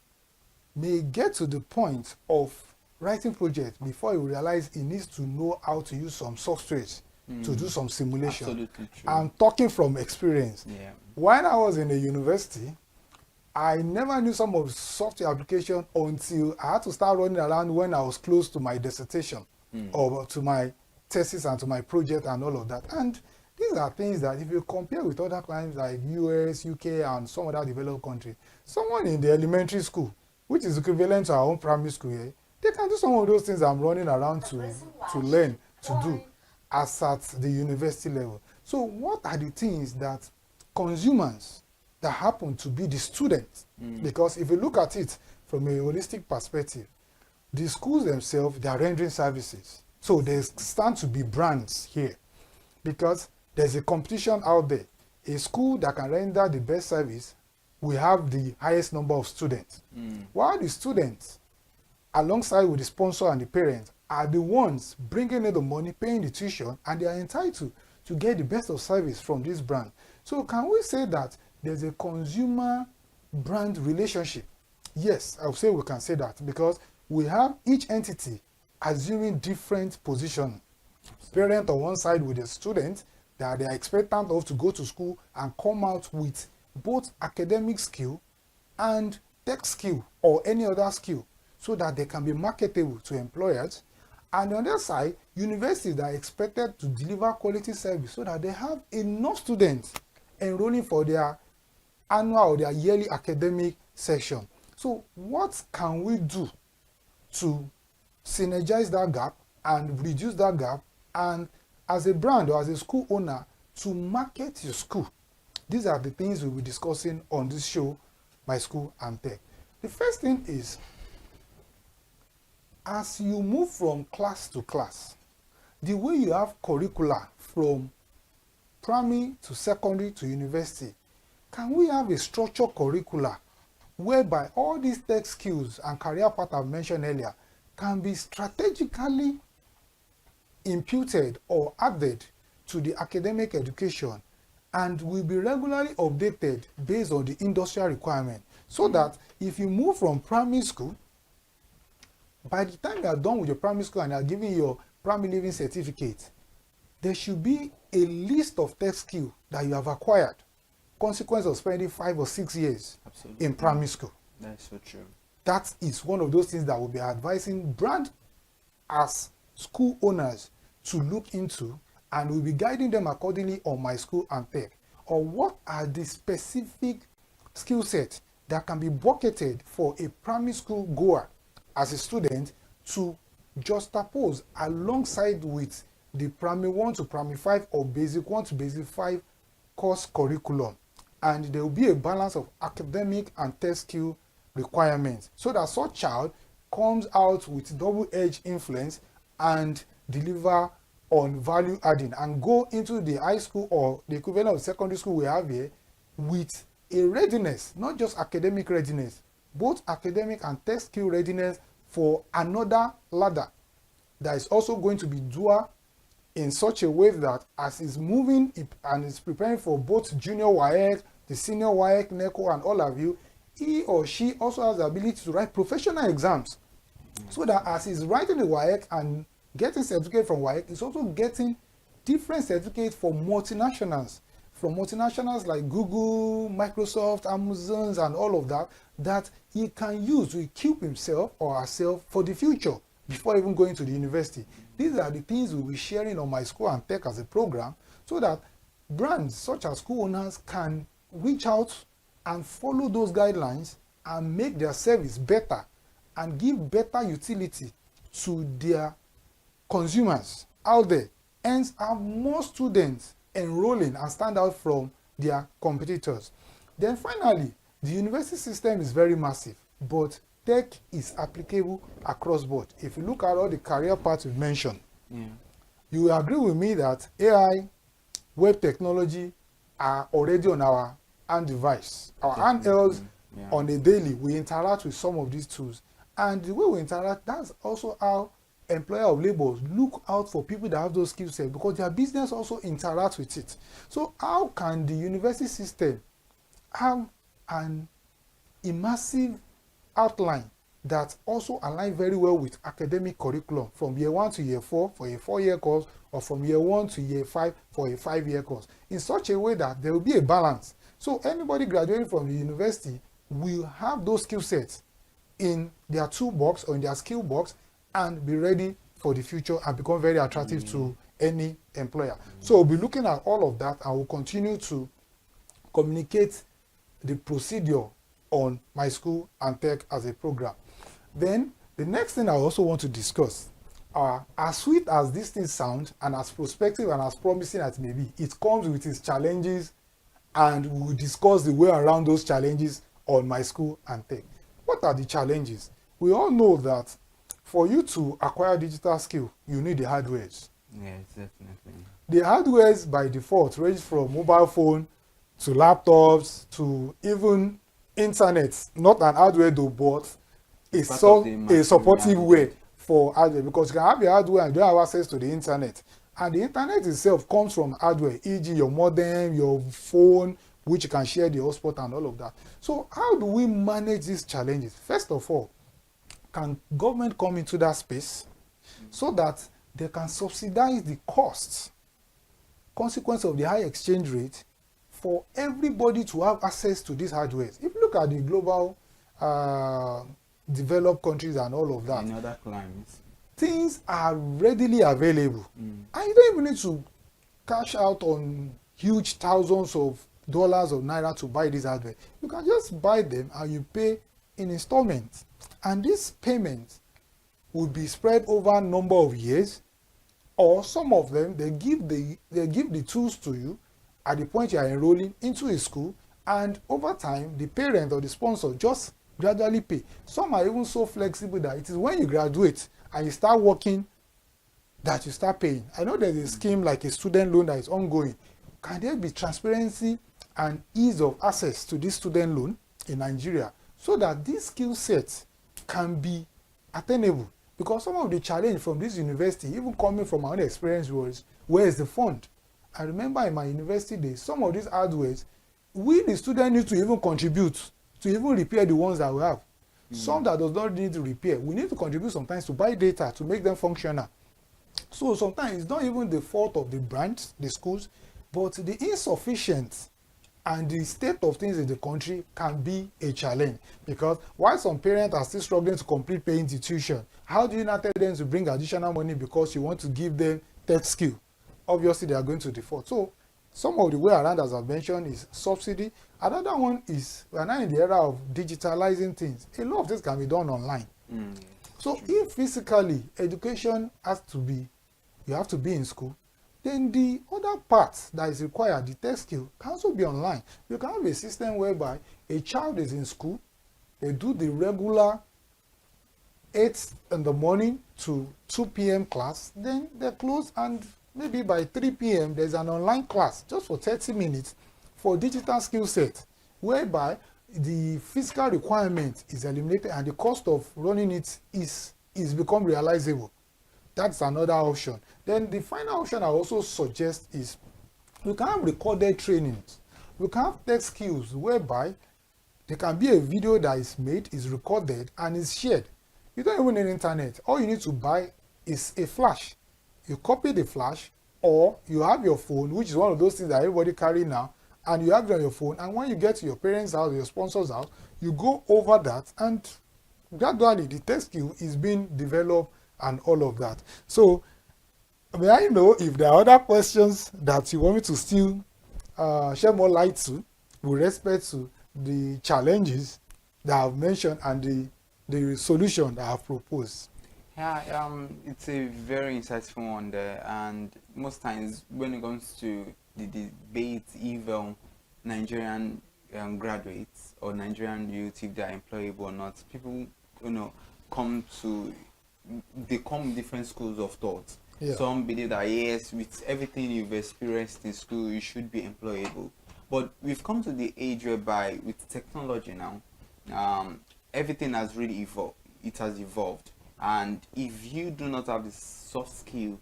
may get to the point of writing projects before he realizes he needs to know how to use some softwares to do some simulation. Absolutely true. I'm talking from experience. Yeah. When I was in the university, I never knew some of the software application until I had to start running around when I was close to my dissertation or to my thesis and to my project and all of that. And these are things that if you compare with other clients like US, UK, and some other developed countries, someone in the elementary school, which is equivalent to our own primary school here, they can do some of those things I'm running around to learn, to do, as at the university level. So what are the things that consumers that happen to be the students? Because if you look at it from a holistic perspective, the schools themselves, they are rendering services. So there stand to be brands here because there's a competition out there. A school that can render the best service will have the highest number of students. While the students, alongside with the sponsor and the parents, are the ones bringing in the money, paying the tuition, and they are entitled to get the best of service from this brand. So can we say that there's a consumer brand relationship Yes, I would say we can say that because we have each entity assuming different position. Parent on one side with a student that they are expectant of to go to school and come out with both academic skill and tech skill or any other skill so that they can be marketable to employers. And on the other side, universities that are expected to deliver quality service so that they have enough students enrolling for their annual or their yearly academic session. So what can we do to synergize that gap and reduce that gap, and as a brand or as a school owner to market your school? These are the things we'll be discussing on this show, My School and Tech. The first thing is, as you move from class to class, the way you have curricula from primary to secondary to university, can we have a structured curricula whereby all these tech skills and career path I've mentioned earlier can be strategically imputed or added to the academic education and will be regularly updated based on the industrial requirement, so that if you move from primary school, by the time you are done with your primary school and you are giving your primary living certificate, there should be a list of tech skills that you have acquired, consequence of spending 5 or 6 years in primary school. That's so true. That is one of those things that we'll be advising brand as school owners to look into, and we'll be guiding them accordingly on My School and Tech, or what are the specific skill sets that can be bucketed for a primary school goer as a student to juxtapose alongside with the primary 1 to primary 5 or basic 1 to basic 5 course curriculum. And there will be a balance of academic and tech skill requirements so that such child comes out with double-edged influence and deliver on value adding and go into the high school or the equivalent of secondary school we have here with a readiness, not just academic readiness, both academic and tech skill readiness for another ladder that is also going to be dual in such a way that as he's moving and is preparing for both junior WAEC, the senior WAEC, NECO, and all of you, he or she also has the ability to write professional exams. So that as he's writing the WAEC and getting certificate from WAEC, he's also getting different certificates for multinationals, from multinationals like Google, Microsoft, Amazon, and all of that, that he can use to equip himself or herself for the future before even going to the university. These are the things we'll be sharing on My School and Tech as a program, so that brands such as school owners can reach out and follow those guidelines and make their service better and give better utility to their consumers out there, hence have more students enrolling and stand out from their competitors. Then finally, the university system is very massive, but tech is applicable across board. If you look at all the career paths we've mentioned, you will agree with me that AI, web technology are already on our hand device. Our handhelds on a daily, we interact with some of these tools. And the way we interact, that's also how employer of labor look out for people that have those skill sets, because their business also interacts with it. So how can the university system have an immersive outline that also align very well with academic curriculum from year 1 to year 4 for a 4-year course, or from year 1 to year 5 for a 5-year course, in such a way that there will be a balance. So anybody graduating from the university will have those skill sets in their toolbox or in their skill box and be ready for the future and become very attractive to any employer. So we'll be looking at all of that, and we'll continue to communicate the procedure on My School and Tech as a program. Then the next thing I also want to discuss, as sweet as this thing sounds and as prospective and as promising as it may be, it comes with its challenges, and we'll discuss the way around those challenges on My School and Tech. What are the challenges? We all know that for you to acquire digital skill, you need the hardwares. Yes, definitely. The hardwares by default range from mobile phone to laptops to even internet, not an hardware though, but a supportive way for hardware, because you can have your hardware and you don't have access to the internet. And the internet itself comes from hardware, e.g. your modem, your phone, which you can share the hotspot and all of that. So how do we manage these challenges? First of all, can government come into that space so that they can subsidize the costs, consequence of the high exchange rate, for everybody to have access to these hardware? If you look at the global developed countries and all of that, in other climates, things are readily available. And you don't even need to cash out on huge thousands of dollars or naira to buy these hardware. You can just buy them and you pay in installments. And this payment will be spread over a number of years, or some of them, they give the tools to you at the point you are enrolling into a school, and over time, the parent or the sponsor just gradually pay. Some are even so flexible that it is when you graduate and you start working that you start paying. I know there's a scheme like a student loan that is ongoing. Can there be transparency and ease of access to this student loan in Nigeria so that these skill sets can be attainable? Because some of the challenge from this university, even coming from my own experience, was where is the fund? I remember in my university days, some of these hardwares, we the students need to even contribute to even repair the ones that we have. Some that does not need to repair, we need to contribute sometimes to buy data to make them functional. So sometimes it's not even the fault of the branch, the schools, but the insufficient and the state of things in the country can be a challenge. Because while some parents are still struggling to complete paying the tuition, how do you not tell them to bring additional money because you want to give them tech skill? Obviously they are going to default. So some of the way around, as I've mentioned, is subsidy. Another one is we are now in the era of digitalizing things. A lot of things can be done online. So if physically education has to be, you have to be in school, then the other part that is required, the tech skill, can also be online. You can have a system whereby a child is in school, they do the regular 8 in the morning to 2 p.m. class, then they close, and maybe by 3 p.m. there's an online class just for 30 minutes for digital skill set, whereby the physical requirement is eliminated and the cost of running it is become realizable. That's another option. Then the final option I also suggest is we can have recorded trainings. We can have tech skills whereby there can be a video that is made, is recorded, and is shared. You don't even need internet. All you need to buy is a flash. You copy the flash, or you have your phone, which is one of those things that everybody carry now, and you have it on your phone, and when you get to your parents' house, your sponsor's house, you go over that, and gradually the tech skill is being developed and all of that. So may I know if there are other questions that you want me to still share more light to with respect to the challenges that I've mentioned and the solution that I've proposed? Yeah, it's a very insightful one there, and most times when it comes to the debate if Nigerian graduates or Nigerian youth, if they are employable or not, people come with different schools of thought. Yeah. Some believe that yes, with everything you've experienced in school, you should be employable. But we've come to the age whereby with technology now, everything has really evolved. It has evolved. And if you do not have the soft skills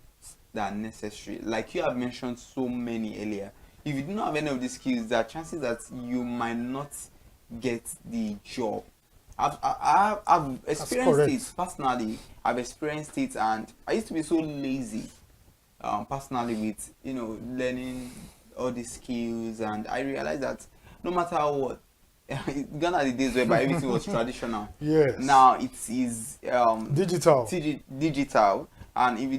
that are necessary, like you have mentioned so many earlier, if you do not have any of these skills, there are chances that you might not get the job. I've experienced it personally. I've experienced it, and I used to be so lazy personally with learning all these skills, and I realized that no matter what, gone are the days whereby everything was traditional. Yes. Now it is digital. Digital, and if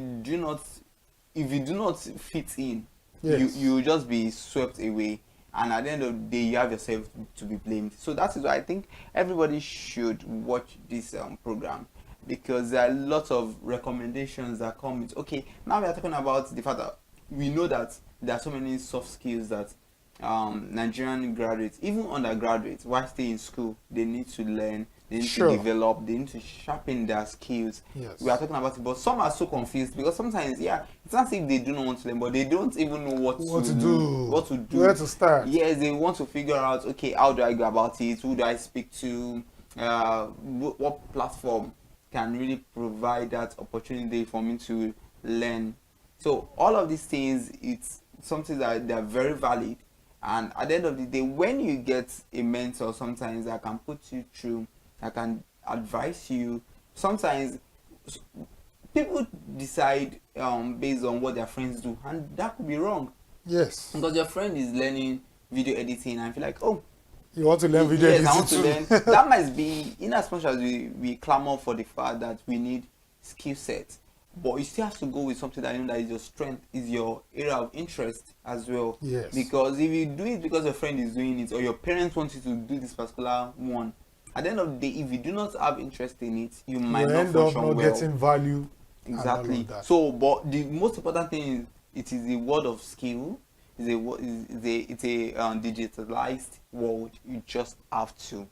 you do not fit in, yes, you will just be swept away. And at the end of the day, you have yourself to be blamed. So that is why I think everybody should watch this program, because there are lots of recommendations that come with. Okay, now we are talking about the fact that we know that there are so many soft skills that Nigerian graduates, even undergraduates, while staying in school, they need to learn, they need to develop, they need to sharpen their skills. Yes. We are talking about it, but some are so confused because sometimes, it's not as if they do not want to learn, but they don't even know what to do, where to start. Yes, they want to figure out, okay, how do I go about it? Who do I speak to? What platform can really provide that opportunity for me to learn? So all of these things, it's something that they are very valid. And at the end of the day, when you get a mentor, sometimes I can put you through, I can advise you. Sometimes people decide based on what their friends do, and that could be wrong. Yes. Because your friend is learning video editing and feel like, oh, you want to learn video editing? Yes, I want to learn. That might be, in as much as we clamor for the fact that we need skill sets, but you still have to go with something that you know that is your strength, is your area of interest as well. Yes. Because if you do it because your friend is doing it, or your parents want you to do this particular one, at the end of the day, if you do not have interest in it, you might not end up function not well. getting value. Exactly. So, but the most important thing is it is a word of skill. It's a digitalized world. You just have to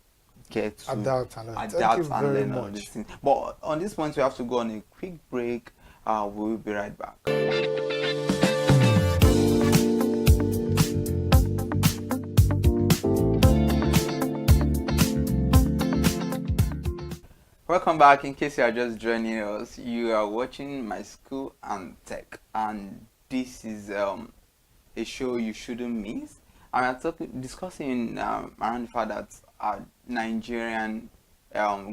get to adapt and learn all these things. But on this point, we have to go on a quick break. We will be right back. Welcome back. In case you are just joining us, you are watching My School and Tech, and this is a show you shouldn't miss. And we're discussing around the fact that Nigerian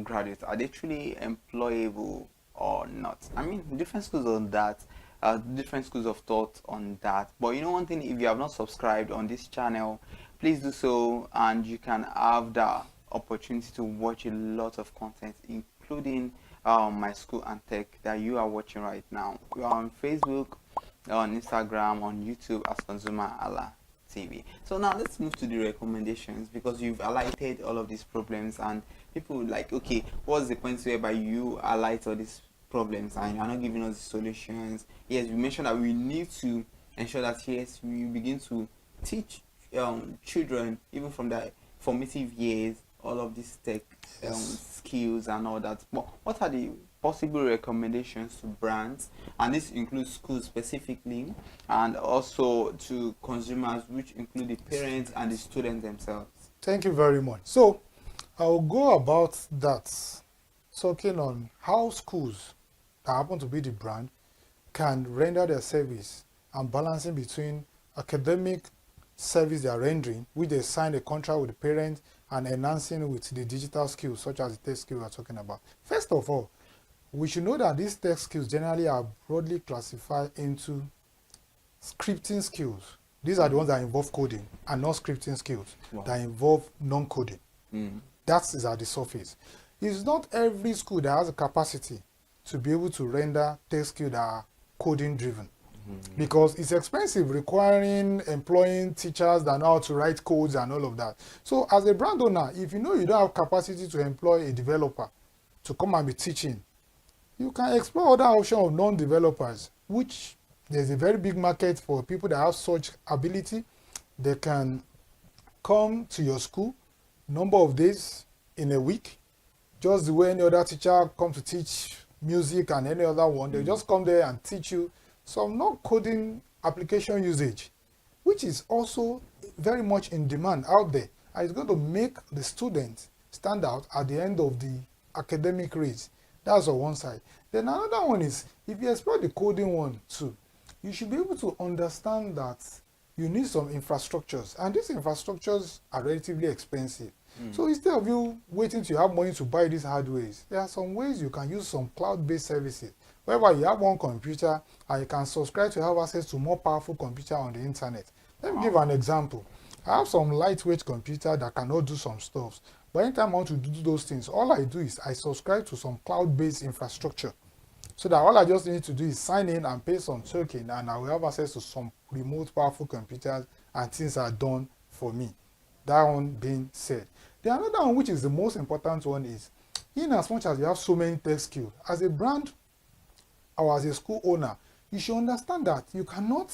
graduates, are they truly employable or not? I mean, different schools on that, different schools of thought on that. But you know one thing, if you have not subscribed on this channel, please do so, and you can have the opportunity to watch a lot of content, including My School and Tech that you are watching right now. We are on Facebook, on Instagram, on YouTube as ConsumerHallaTV. So now let's move to the recommendations, because you've highlighted all of these problems and people would like, okay, what's the point whereby you highlight all these problems and you're not giving us the solutions? Yes, we mentioned that we need to ensure that yes, we begin to teach children even from the formative years all of these tech skills and all that. But what are the possible recommendations to brands, and this includes schools specifically, and also to consumers, which include the parents and the students themselves? Thank you very much. So I'll go about that, talking on how schools that happen to be the brand can render their service and balancing between academic service they are rendering, which they sign a contract with the parents, and enhancing with the digital skills such as the tech skills we are talking about. First of all, we should know that these tech skills generally are broadly classified into scripting skills. These are the ones that involve coding, and not scripting skills that involve non-coding. That is at the surface. It's not every school that has a capacity to be able to render tech skills that are coding driven. Because it's expensive, requiring employing teachers that know how to write codes and all of that. So as a brand owner, if you know you don't have capacity to employ a developer to come and be teaching, you can explore other options of non-developers, which there's a very big market for people that have such ability. They can come to your school number of days in a week, just the way any other teacher comes to teach music and any other one. They just come there and teach you some non-coding application usage, which is also very much in demand out there. And it's going to make the student stand out at the end of the academic race. That's on one side. Then another one is, if you explore the coding one too, you should be able to understand that you need some infrastructures, and these infrastructures are relatively expensive. So instead of you waiting to have money to buy these hardwares, there are some ways you can use some cloud-based services, whereby you have one computer and you can subscribe to have access to more powerful computer on the internet. Let me give an example. I have some lightweight computer that cannot do some stuff, but anytime I want to do those things, all I do is I subscribe to some cloud-based infrastructure, so that all I just need to do is sign in and pay some token, and I will have access to some remote powerful computers, and things are done for me. That one being said. The another one, which is the most important one, is in as much as you have so many tech skills, as a brand or as a school owner, you should understand that you cannot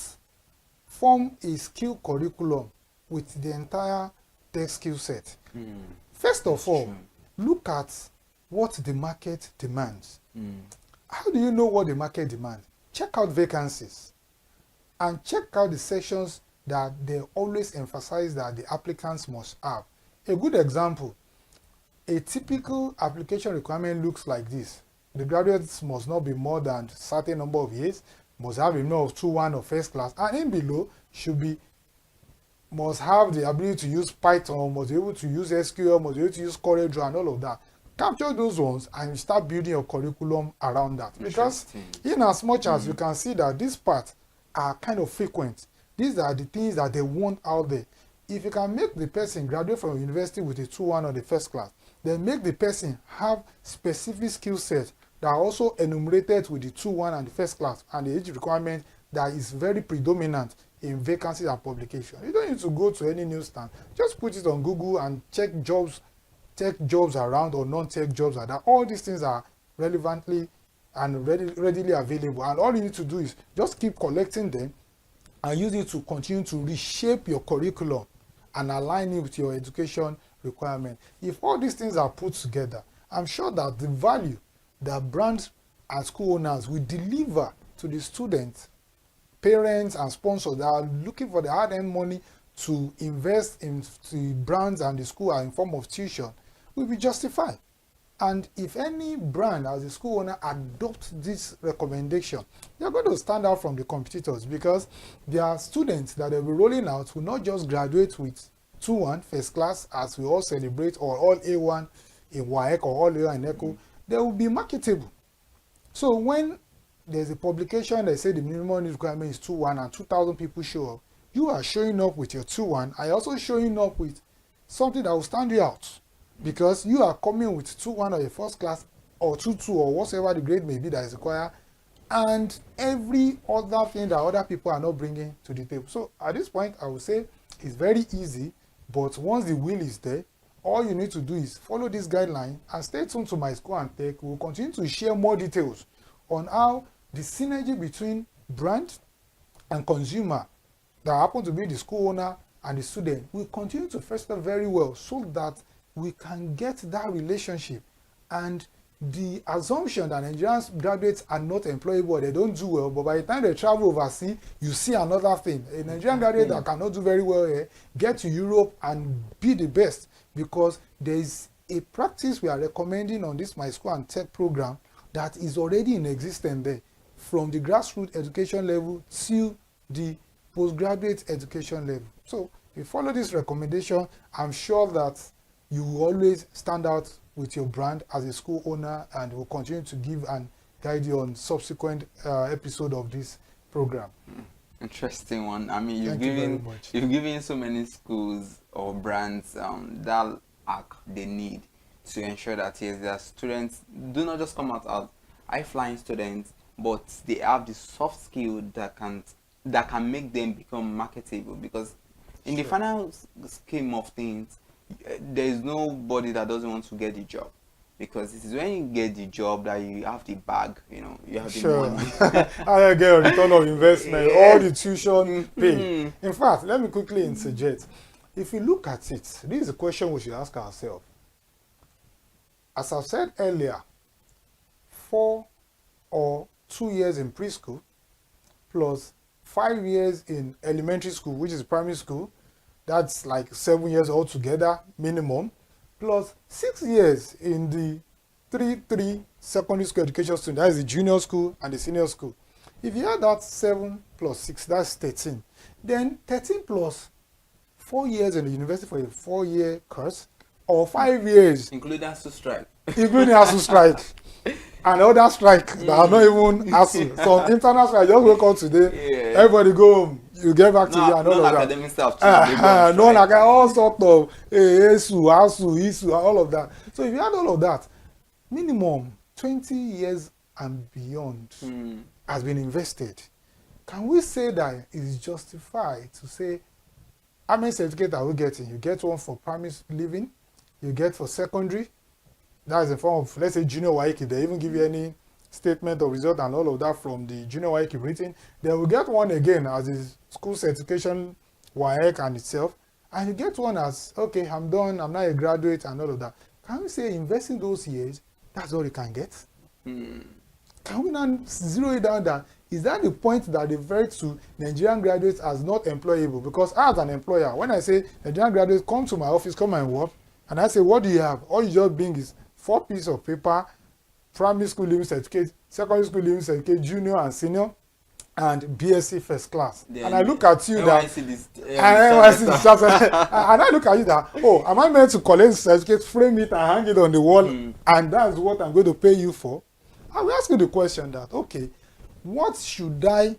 form a skill curriculum with the entire tech skill set. First of all, look at what the market demands. How do you know what the market demands? Check out vacancies and check out the sections that they always emphasize that the applicants must have. A good example, a typical application requirement looks like this. The graduates must not be more than a certain number of years, must have a minimum of 2-1 or first class, and in below should be must have the ability to use Python, must be able to use SQL, must be able to use CorelDRAW and all of that. Capture those ones and start building your curriculum around that. Because in as much as you can see that these parts are kind of frequent, these are the things that they want out there. If you can make the person graduate from university with a 2-1 on the first class, then make the person have specific skill sets that are also enumerated with the 2-1 and the first class and the age requirement that is very predominant in vacancies and publication. You don't need to go to any newsstand. Just put it on Google and check jobs, tech jobs around or non-tech jobs like that. All these things are relevantly and readily available. And all you need to do is just keep collecting them and use it to continue to reshape your curriculum and align it with your education requirement. If all these things are put together, I'm sure that the value that brands and school owners will deliver to the students, parents and sponsors that are looking for the hard-earned money to invest in the brands and the school in form of tuition will be justified. And if any brand as a school owner adopts this recommendation, they're going to stand out from the competitors because their students that they'll be rolling out will not just graduate with 2-1 first class as we all celebrate, or all A1 in WAEC or all A1 in ECHO. They will be marketable. So when there's a publication that say the minimum requirement is 2-1 and 2,000 people show up, you are showing up with your 2-1. I also showing up with something that will stand you out because you are coming with 2-1 or a first class or 2-2 or whatever the grade may be that is required, and every other thing that other people are not bringing to the table. So at this point, I would say it's very easy, but once the will is there, all you need to do is follow this guideline and stay tuned to My School and Tech. We'll continue to share more details on how the synergy between brand and consumer that happen to be the school owner and the student will continue to foster very well so that we can get that relationship. And the assumption that Nigerian graduates are not employable, they don't do well, but by the time they travel overseas, you see another thing. A Nigerian graduate that cannot do very well here, get to Europe and be the best, because there is a practice we are recommending on this My School and Tech program that is already in existence there, from the grassroots education level to the postgraduate education level. So if you follow this recommendation, I'm sure that you will always stand out with your brand as a school owner, and will continue to give and guide you on subsequent episode of this program. Interesting one. I mean, you've given so many schools or brands that arc they need to ensure that yes, their students do not just come out as high-flying students, but they have the soft skill that can make them become marketable. Because in the final scheme of things, there is nobody that doesn't want to get the job, because it is when you get the job that you have the bag, you have the money. I get a return of investment, all the tuition paid. In fact, let me quickly interject. If you look at it, this is a question we should ask ourselves. As I've said earlier, 4 or 2 years in preschool plus 5 years in elementary school, which is primary school, that's like 7 years altogether minimum, plus 6 years in the 3 secondary school education student, that is the junior school and the senior school. If you add that 7 plus 6, that's 13. Then 13 plus 4 years in the university for a 4-year course, or 5 years. Including ASU strike. Including ASU strike. And other strike that are not even ASU. So internal strike, just wake up today, everybody go home, you get back to you and all of academic that. Stuff All sort of ASU, ASU, ISU, all of that. So if you add all of that, minimum 20 years and beyond has been invested. Can we say that it is justified to say, how many certificates are we getting? You get one for primary living, you get for secondary, that is in form of, let's say, junior WAEC. They even give you any statement of result and all of that from the junior WAEC written. Then we get one again as the school certification WAEC and itself. And you get one as, okay, I'm done, I'm not a graduate and all of that. Can we say investing those years, that's all you can get? Can we not zero it down that, is that the point that they refer to Nigerian graduates as not employable? Because as an employer, when I say Nigerian graduates come to my office, come and work, and I say, what do you have? All you just bring is 4 pieces of paper, primary school living certificate, secondary school living certificate, junior and senior, and BSc first class. Then and I look at you that And I look at you that, oh, am I meant to collect certificate, frame it, and hang it on the wall, and that's what I'm going to pay you for? I will ask you the question that, okay, what should I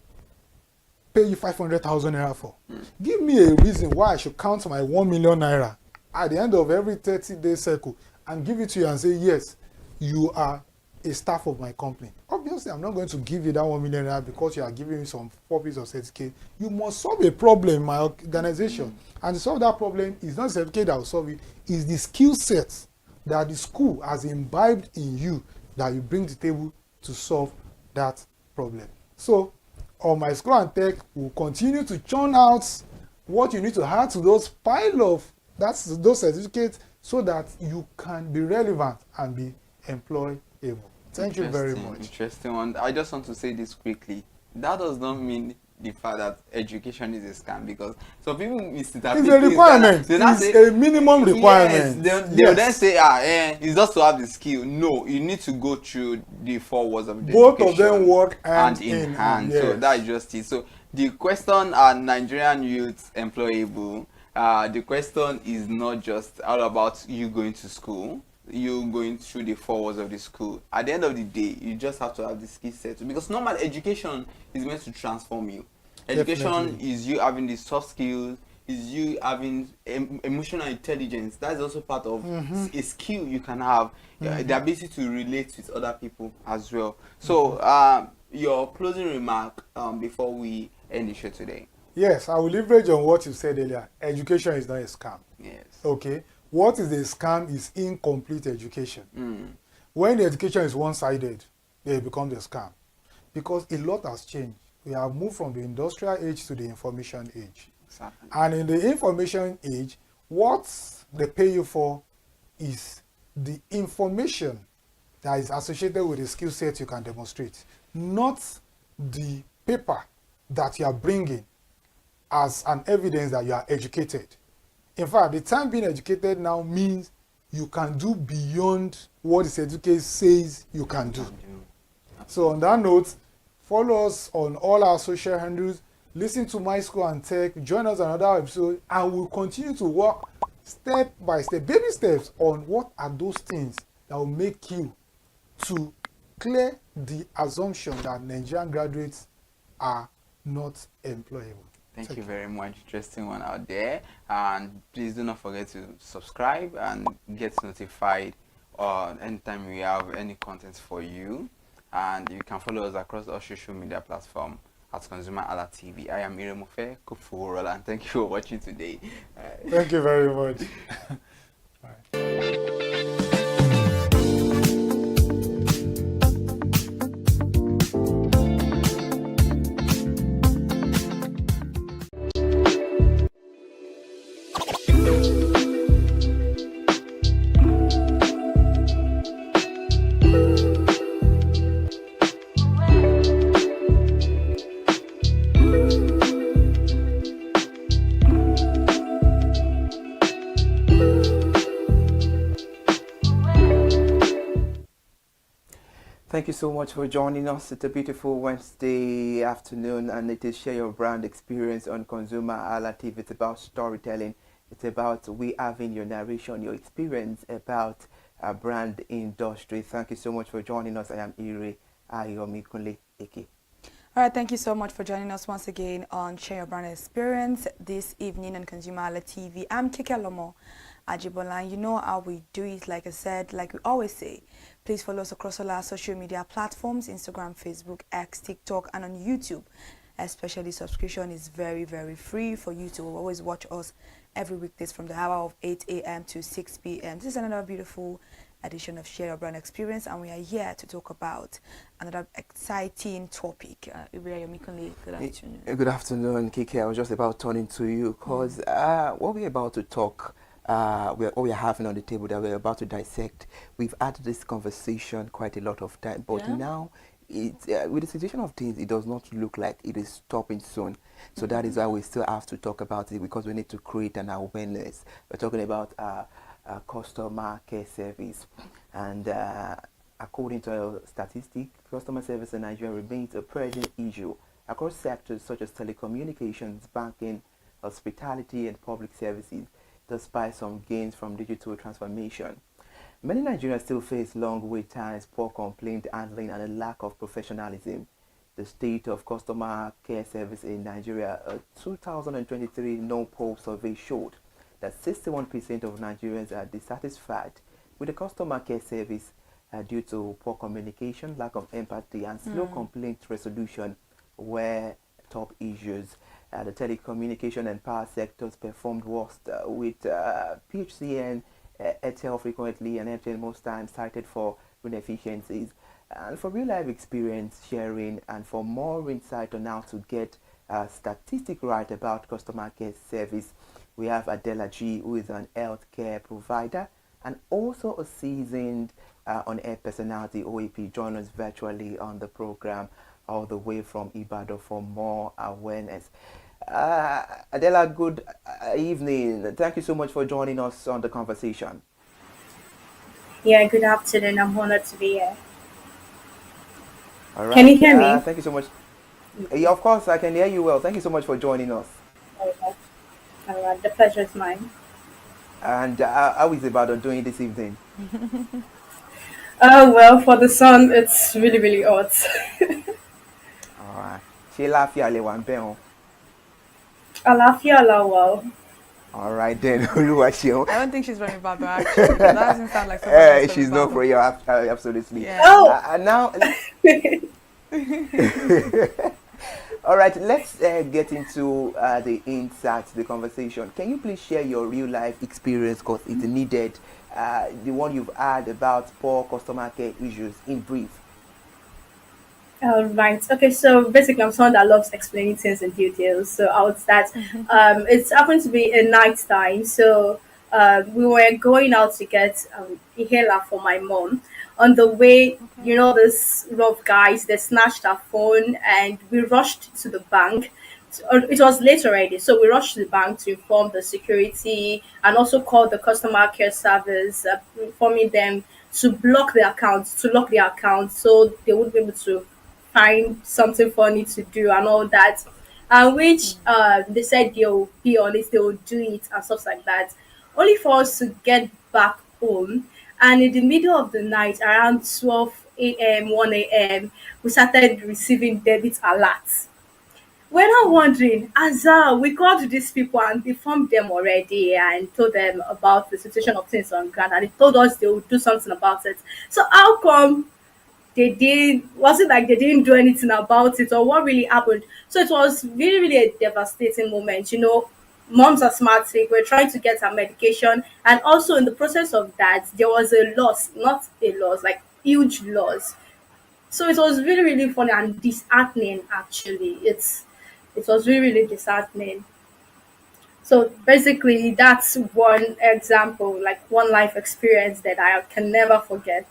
pay you 500,000 naira for? Give me a reason why I should count my 1 million naira at the end of every 30-day cycle and give it to you and say, yes, you are a staff of my company. Obviously, I'm not going to give you that 1 million naira because you are giving me some 4 pieces of certificate. You must solve a problem in my organization. And to solve that problem is not certificate that will solve it, is the skill set that the school has imbibed in you that you bring to the table to solve that problem. So, on my school and tech, will continue to churn out what you need to add to those pile of those certificates so that you can be relevant and be employable. Thank you very much. Interesting one. I just want to say this quickly. That does not mean the fact that education is a scam, because some people misinterpret. It's a requirement. It's a minimum requirement. Yes, they'll then say, it's just to have the skill. No, you need to go through the 4 walls of the both education. of them work hand in hand. Yes. So that is just it. So the question, are Nigerian youths employable? The question is not just all about you going to school, you going through the 4 walls of the school. At the end of the day, you just have to have the skill set, because normal education is meant to transform you. Education Definitely. Is you having the soft skills, is you having emotional intelligence. That's also part of a skill you can have, the ability to relate with other people as well. So your closing remark before we end the show today. Yes, I will leverage on what you said earlier. Education is not a scam. Yes. Okay. What is a scam is incomplete education. When the education is one-sided, it becomes a scam. Because a lot has changed. We have moved from the industrial age to the information age. Exactly. And in the information age, what they pay you for is the information that is associated with the skill set you can demonstrate, not the paper that you are bringing as an evidence that you are educated. In fact, the term being educated now means you can do beyond what the certificate says you can do. So on that note, follow us on all our social handles, listen to My School and Tech, join us on another episode, and we'll continue to work step by step, baby steps, on what are those things that will make you to clear the assumption that Nigerian graduates are not employable. Thank you very much. Interesting one out there. And please do not forget to subscribe and get notified anytime we have any content for you. And you can follow us across all social media platforms at ConsumerHallaTV. I am Iremofe Kuforola, and thank you for watching today. Thank you very much. Thank you so much for joining us. It's a beautiful Wednesday afternoon, and it is Share Your Brand Experience on ConsumerHallaTV. It's about storytelling. It's about we having your narration, your experience about our brand industry. Thank you so much for joining us. I am Ire Ayomikunle Eke. All right, thank you so much for joining us once again on Share Your Brand Experience this evening on ConsumerHallaTV. I'm Kike Lomo Ajibola. You know how we do it, like I said, like we always say. Please follow us across all our social media platforms, Instagram, Facebook, X, TikTok, and on YouTube. Especially subscription is very, very free for you to always watch us every weekdays from the hour of 8 a.m. to 6 p.m. This is another beautiful edition of Share Your Brand Experience, and we are here to talk about another exciting topic. Good afternoon. Good afternoon, Kike. I was just about turning to you because what we're about to talk what we're having on the table that we're about to dissect, we've had this conversation quite a lot of time, but now it's, with the situation of things, it does not look like it is stopping soon. So that is why we still have to talk about it, because we need to create an awareness. We're talking about customer care service, and according to statistics, customer service in Nigeria remains a present issue across sectors such as telecommunications, banking, hospitality, and public services, despite some gains from digital transformation. Many Nigerians still face long wait times, poor complaint handling, and a lack of professionalism. The state of customer care service in Nigeria, a 2023 no-poll survey showed that 61% of Nigerians are dissatisfied with the customer care service due to poor communication, lack of empathy, and slow complaint resolution were top issues. The telecommunication and power sectors performed worst, with PHCN, Airtel frequently, and Airtel most times cited for inefficiencies. And for real-life experience sharing and for more insight on how to get statistic right about customer care service, we have Adela G, who is an healthcare provider and also a seasoned on-air personality, OAP, join us virtually on the program all the way from Ibadan for more awareness. Adela, good evening. Thank you so much for joining us on the conversation. Yeah, good afternoon. I'm honored to be here. All right. Can you hear me? Thank you so much. Yeah, of course, I can hear you well. Thank you so much for joining us. Okay. All right, the pleasure is mine. And how is Ibadan doing this evening? Well, for the sun, it's really, really hot. All right. Ṣé láfíà lẹ wà ń bẹ̀ hàn? Àlàáfíà la wà. All right then, Oluwaseun. I don't think she's from Ibadan actually. That doesn't sound like someone else She's not for you, absolutely. Yeah. Oh! And now, all right, let's get into the insights, the conversation. Can you please share your real life experience, because it's needed, the one you've had about poor customer care issues in brief? Right. Okay. So basically, I'm someone that loves explaining things in details. So I would start. It's happened to be a night time. So we were going out to get a hailer for my mom. On the way, you know, this rough guys, they snatched our phone and we rushed to the bank. It was late already, so we rushed to the bank to inform the security and also call the customer care service, informing them to block the accounts, to lock the account, so they would be able to find something funny to do and all that, and which they said they'll be on it, they will do it and stuff like that, only for us to get back home. And in the middle of the night, around 12 a.m., 1 a.m., we started receiving debit alerts. We're not wondering, we called these people and informed them already and told them about the situation of things on ground, and they told us they would do something about it. So how come was it like they didn't do anything about it, or what really happened? So it was really, really a devastating moment. You know, mom's asthmatic, we're trying to get her medication, and also in the process of that, there was a loss, not a loss, like huge loss. So it was really, really funny and disheartening actually. It was really, really disheartening. So basically that's one example, like one life experience that I can never forget.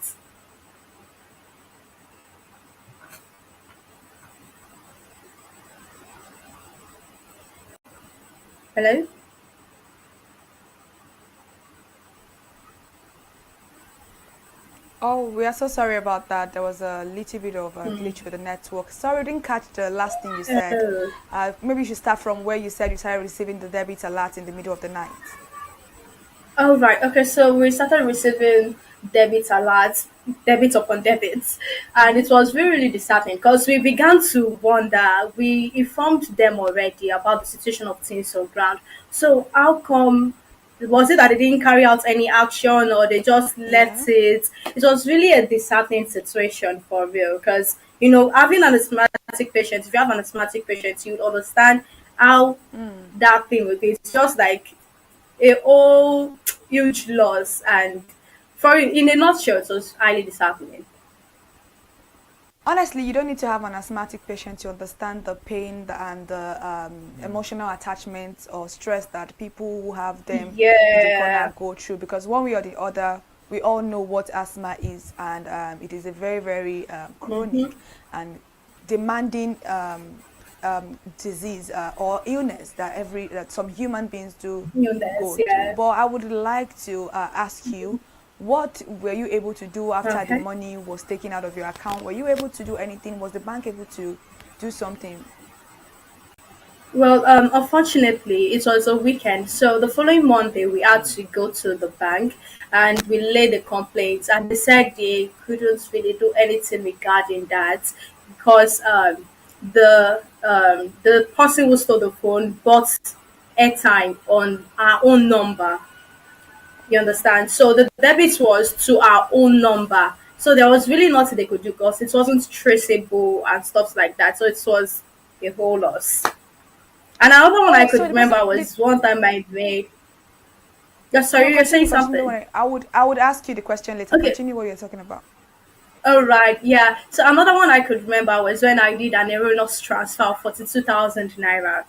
Hello? Oh, we are so sorry about that. There was a little bit of a glitch with the network. Sorry, I didn't catch the last thing you said. Maybe you should start from where you said you started receiving the debit alert in the middle of the night. Oh, right. Okay, so we started receiving debit alerts, debit upon debits, and it was really, really disheartening because we began to wonder. We informed them already about the situation of things on ground. So how come? Was it that they didn't carry out any action or they just left it? It was really a disheartening situation for real because, you know, having an asthmatic patient, if you have an asthmatic patient, you would understand how that thing would be. It's just like a whole huge loss, and for in a nutshell, it was highly disheartening. Honestly, you don't need to have an asthmatic patient to understand the pain and the emotional attachment or stress that people who have them in the corner go through, because one way or the other, we all know what asthma is, and it is a very, very chronic and demanding disease or illness that some human beings do go through. But I would like to ask you, what were you able to do after the money was taken out of your account? Were you able to do anything? Was the bank able to do something? Well, unfortunately, it was a weekend. So the following Monday, we had to go to the bank and we laid the complaints. And they said they couldn't really do anything regarding that because the person who stole the phone bought airtime on our own number. You understand? So the debit was to our own number. So there was really nothing they could do because it wasn't traceable and stuff like that. So it was a whole loss. And another one I Oh, could so the person remember did. was one time I made. Yeah, No, sorry, you're saying continue, continue. Don't something. worry. I would ask you the question later. Okay. Continue what you're talking about. All right. Yeah. So another one I could remember was when I did an erroneous transfer of 42,000 naira.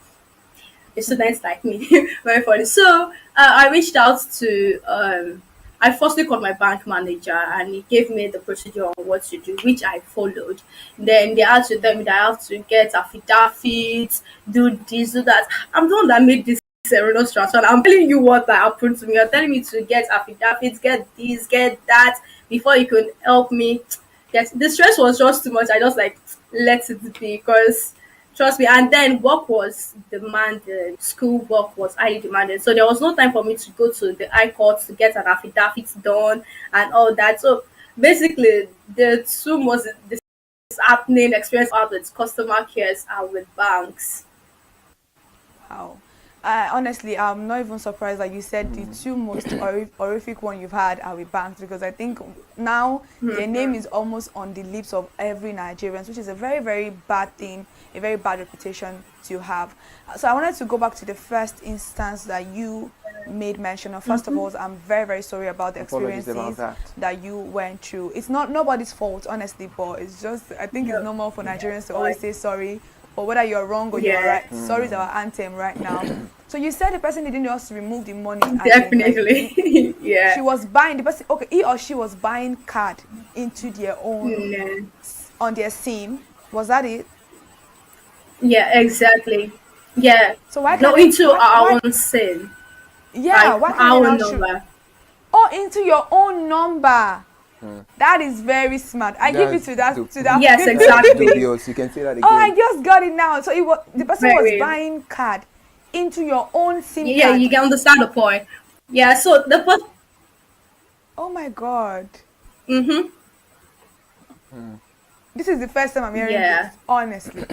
A student like me, very funny. So I reached out to. I firstly called my bank manager and he gave me the procedure on what to do, which I followed. Then they had to tell me that I have to get affidavits, do this, do that. I'm the one that made this erroneous transfer. I'm telling you what that happened to me. You're telling me to get affidavits, get this, get that before you could help me. Yes, the stress was just too much. I just like let it be because trust me. And then work was demanded. School work was highly demanded. So there was no time for me to go to the high court to get an affidavit done and all that. So basically, the two most happening experience out with customer cares are with banks. Wow. Honestly, I'm not even surprised that you said the two most horrific one you've had are with banks, because I think now their name is almost on the lips of every Nigerian, which is a very, very bad thing, a very bad reputation to have. So I wanted to go back to the first instance that you made mention of. First of all, I'm very, very sorry about the Apologies experiences about that you went through. It's not nobody's fault, honestly, but it's just, I think it's normal for Nigerians to always say sorry. Or whether you're wrong or you're right. Sorry is our anthem right now. So you said the person didn't just remove the money. Definitely. Yeah. She was buying, the person, okay, he or she was buying card into their own, on their SIM. Was that it? Yeah, exactly. Yeah. So why No, can't they, into our own SIM. yeah, Like why can't they our now number. Oh, into your own number. That is very smart. I give it to that. Yes, exactly. Dubious. You can say that again. Oh, I just got it now. So it was, the person was Very. buying card into your own SIM Yeah, card. you can understand the point. Yeah, so the first. Oh my God. Mm-hmm. This is the first time I'm hearing Yeah. this, honestly.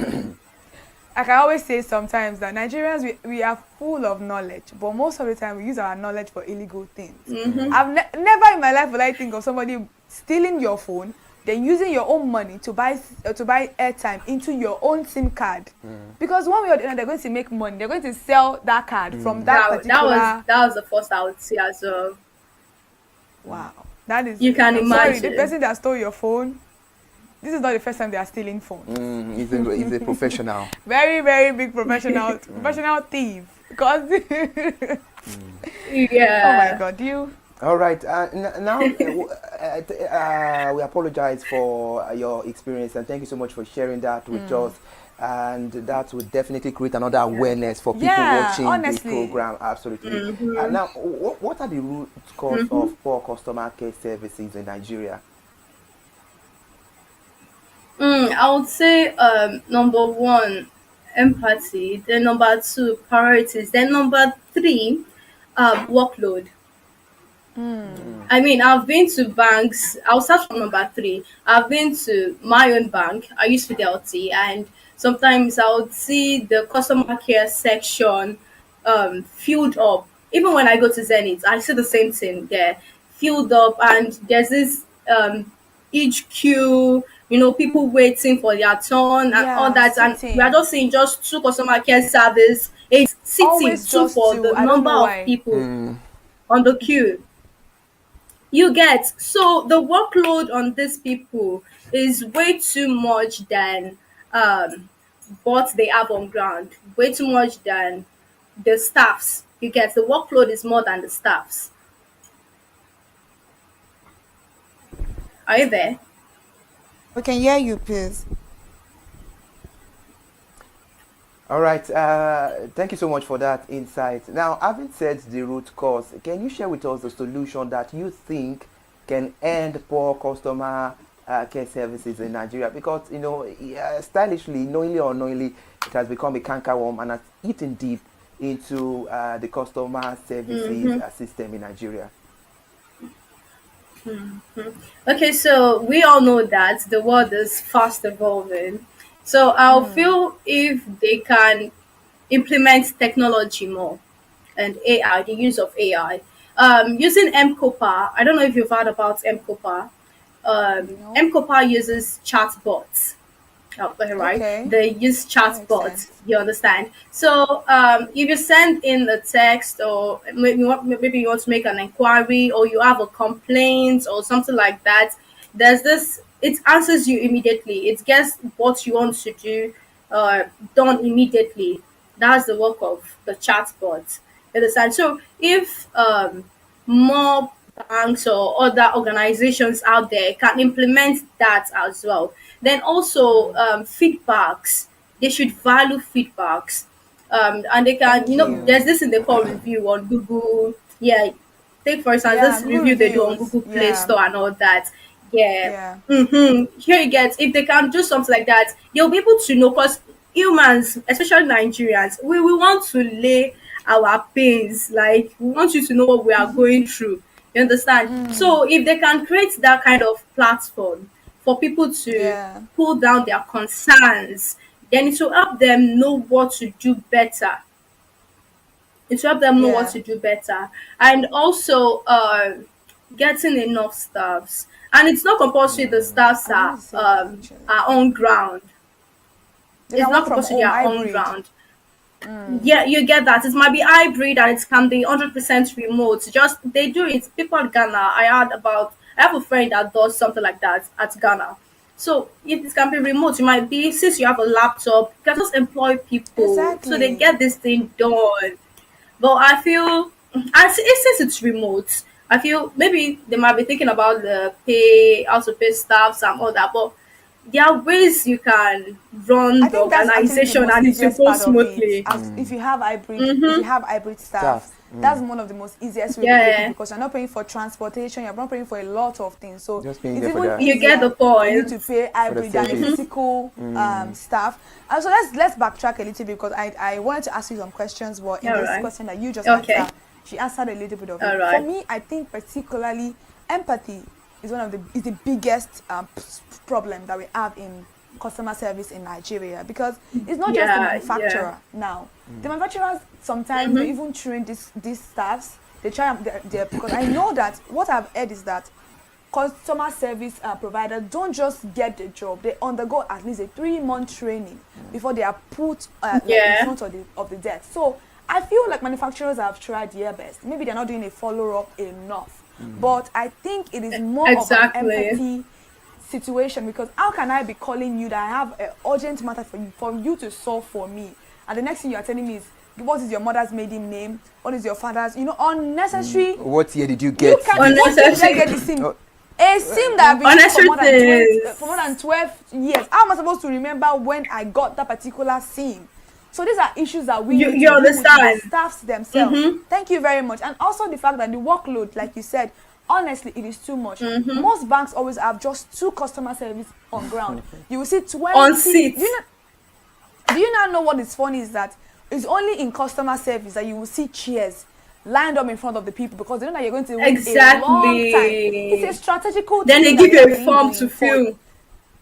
I can always say sometimes that Nigerians, we are full of knowledge, but most of the time we use our knowledge for illegal things. I've never in my life will I think of somebody stealing your phone, then using your own money to buy airtime into your own SIM card. Because one way or the other, they're going to make money. They're going to sell that card from that particular. That was the first I would see as well. Wow, that is. You can I'm imagine. sorry, the person that stole your phone. This is not the first time they are stealing phones. He's a professional. Very, very big professional, professional thief. Because yeah. Oh my God, you. All right. Now we apologize for your experience and thank you so much for sharing that with us. And that would definitely create another awareness for people watching honestly. the program. Absolutely. Now, what are the root cause of poor customer care services in Nigeria? I would say number one, empathy. Then number two, priorities. Then number three, workload. I mean, I've been to banks. I'll start from number three. I've been to my own bank. I use Fidelity, and sometimes I would see the customer care section filled up. Even when I go to Zenith, I see the same thing there, filled up, and there's this each queue. You know, people waiting for their turn and all that, sitting. and we are just seeing just two customer care service aides sitting, Always two just for two. the I don't number know of why. people on the queue. You get, so the workload on these people is way too much than what they have on ground, way too much than the staffs. You get, the workload is more than the staffs. Are you there? We can hear you, please. All right. Thank you so much for that insight. Now, having said the root cause, can you share with us the solution that you think can end poor customer care services in Nigeria? Because, you know, stylishly, knowingly or unknowingly, It has become a cankerworm and has eaten deep into the customer services system in Nigeria. Okay, so we all know that the world is fast evolving. So I'll feel if they can implement technology more and AI, the use of AI. Using MCOPA, I don't know if you've heard about MCOPA. MCOPA uses chatbots. Right? Okay. They use chatbots. You understand? So if you send in a text, or maybe you want to make an inquiry, or you have a complaint or something like that, there's this. It answers you immediately. It gets what you want to do done immediately. That's the work of the chatbot. You understand? So if more banks or other organizations out there can implement that as well. Then also feedbacks. They should value feedbacks. And they can, there's this in the call review on Google. Yeah, take for instance Yeah, this Google review they do on reviews. Google Play Yeah. Store and all that. Yeah. Yeah. Here you get, if they can do something like that, they'll be able to know, because humans, especially Nigerians, we want to lay our pains. Like, we want you to know what we are going through. You understand? So if they can create that kind of platform for people to pull down their concerns, then it will help them know what to do better. It will help them know what to do better. And also getting enough staffs. And it's not compulsory the staffs are on ground. They It's can not work from compulsory they home, are on hybrid. ground. Yeah, you get that. It might be hybrid and it can be 100% remote. Just they do it. People at Ghana, I have a friend that does something like that at Ghana. So if it can be remote, it might be, since you have a laptop, you can just employ people. So they Exactly. get this thing done. But I feel, since it's remote, I feel maybe they might be thinking about the pay, how to pay staffs and all that. But there are ways you can run I the think that's actually the organization most and it will easiest go part of it. smoothly. As if you have hybrid staff, that's one of the most easiest way to pay people, because you're not paying for transportation, you're not paying for a lot of things. So Just it's paying there for even that. You get the easier point. for you to pay hybrid than a service. physical staff. And so let's backtrack a little bit, because I wanted to ask you some questions, but in this question that you just answered, she answered a little bit of it. For me, I think particularly empathy is the biggest problem that we have in customer service in Nigeria, because it's not just the manufacturer now. The manufacturers sometimes they even train these staffs. They try because I know that what I've heard is that customer service providers don't just get the job; they undergo at least a 3-month training before they are put in front of the desk. So I feel like manufacturers have tried their best. Maybe they're not doing a follow-up enough, but I think it is more of an empathy situation, because how can I be calling you that I have an urgent matter for you to solve for me, and the next thing you are telling me is, what is your mother's maiden name, what is your father's, unnecessary. What year did you get? Unnecessary. Get the SIM. A SIM that I've been using for more than 12 years. How am I supposed to remember when I got that particular SIM? So these are issues that we need to deal with the staffs themselves. Thank you very much. And also the fact that the workload, like you said, honestly, it is too much. Most banks always have just 2 customer service on ground. You will see 20 on seat. Do you not know what is funny is that it's only in customer service that you will see chairs lined up in front of the people, because they know that you're going to wait a long time. It's a strategical then they give you a form to fill.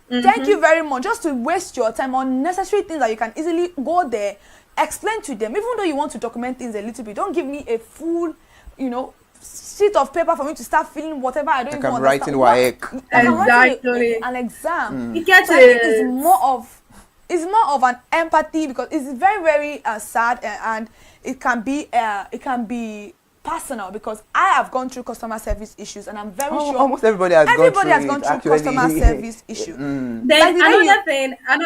Thank you very much. Just to waste your time on unnecessary things that you can easily go there, explain to them. Even though you want to document things a little bit, don't give me a full, sheet of paper for me to start filling whatever I don't even understand. Exactly. An exam. You get It's more of an empathy, because it's very, very sad, and it can be personal, because I have gone through customer service issues, and I'm very sure almost everybody has gone through customer service issue. Then another thing, I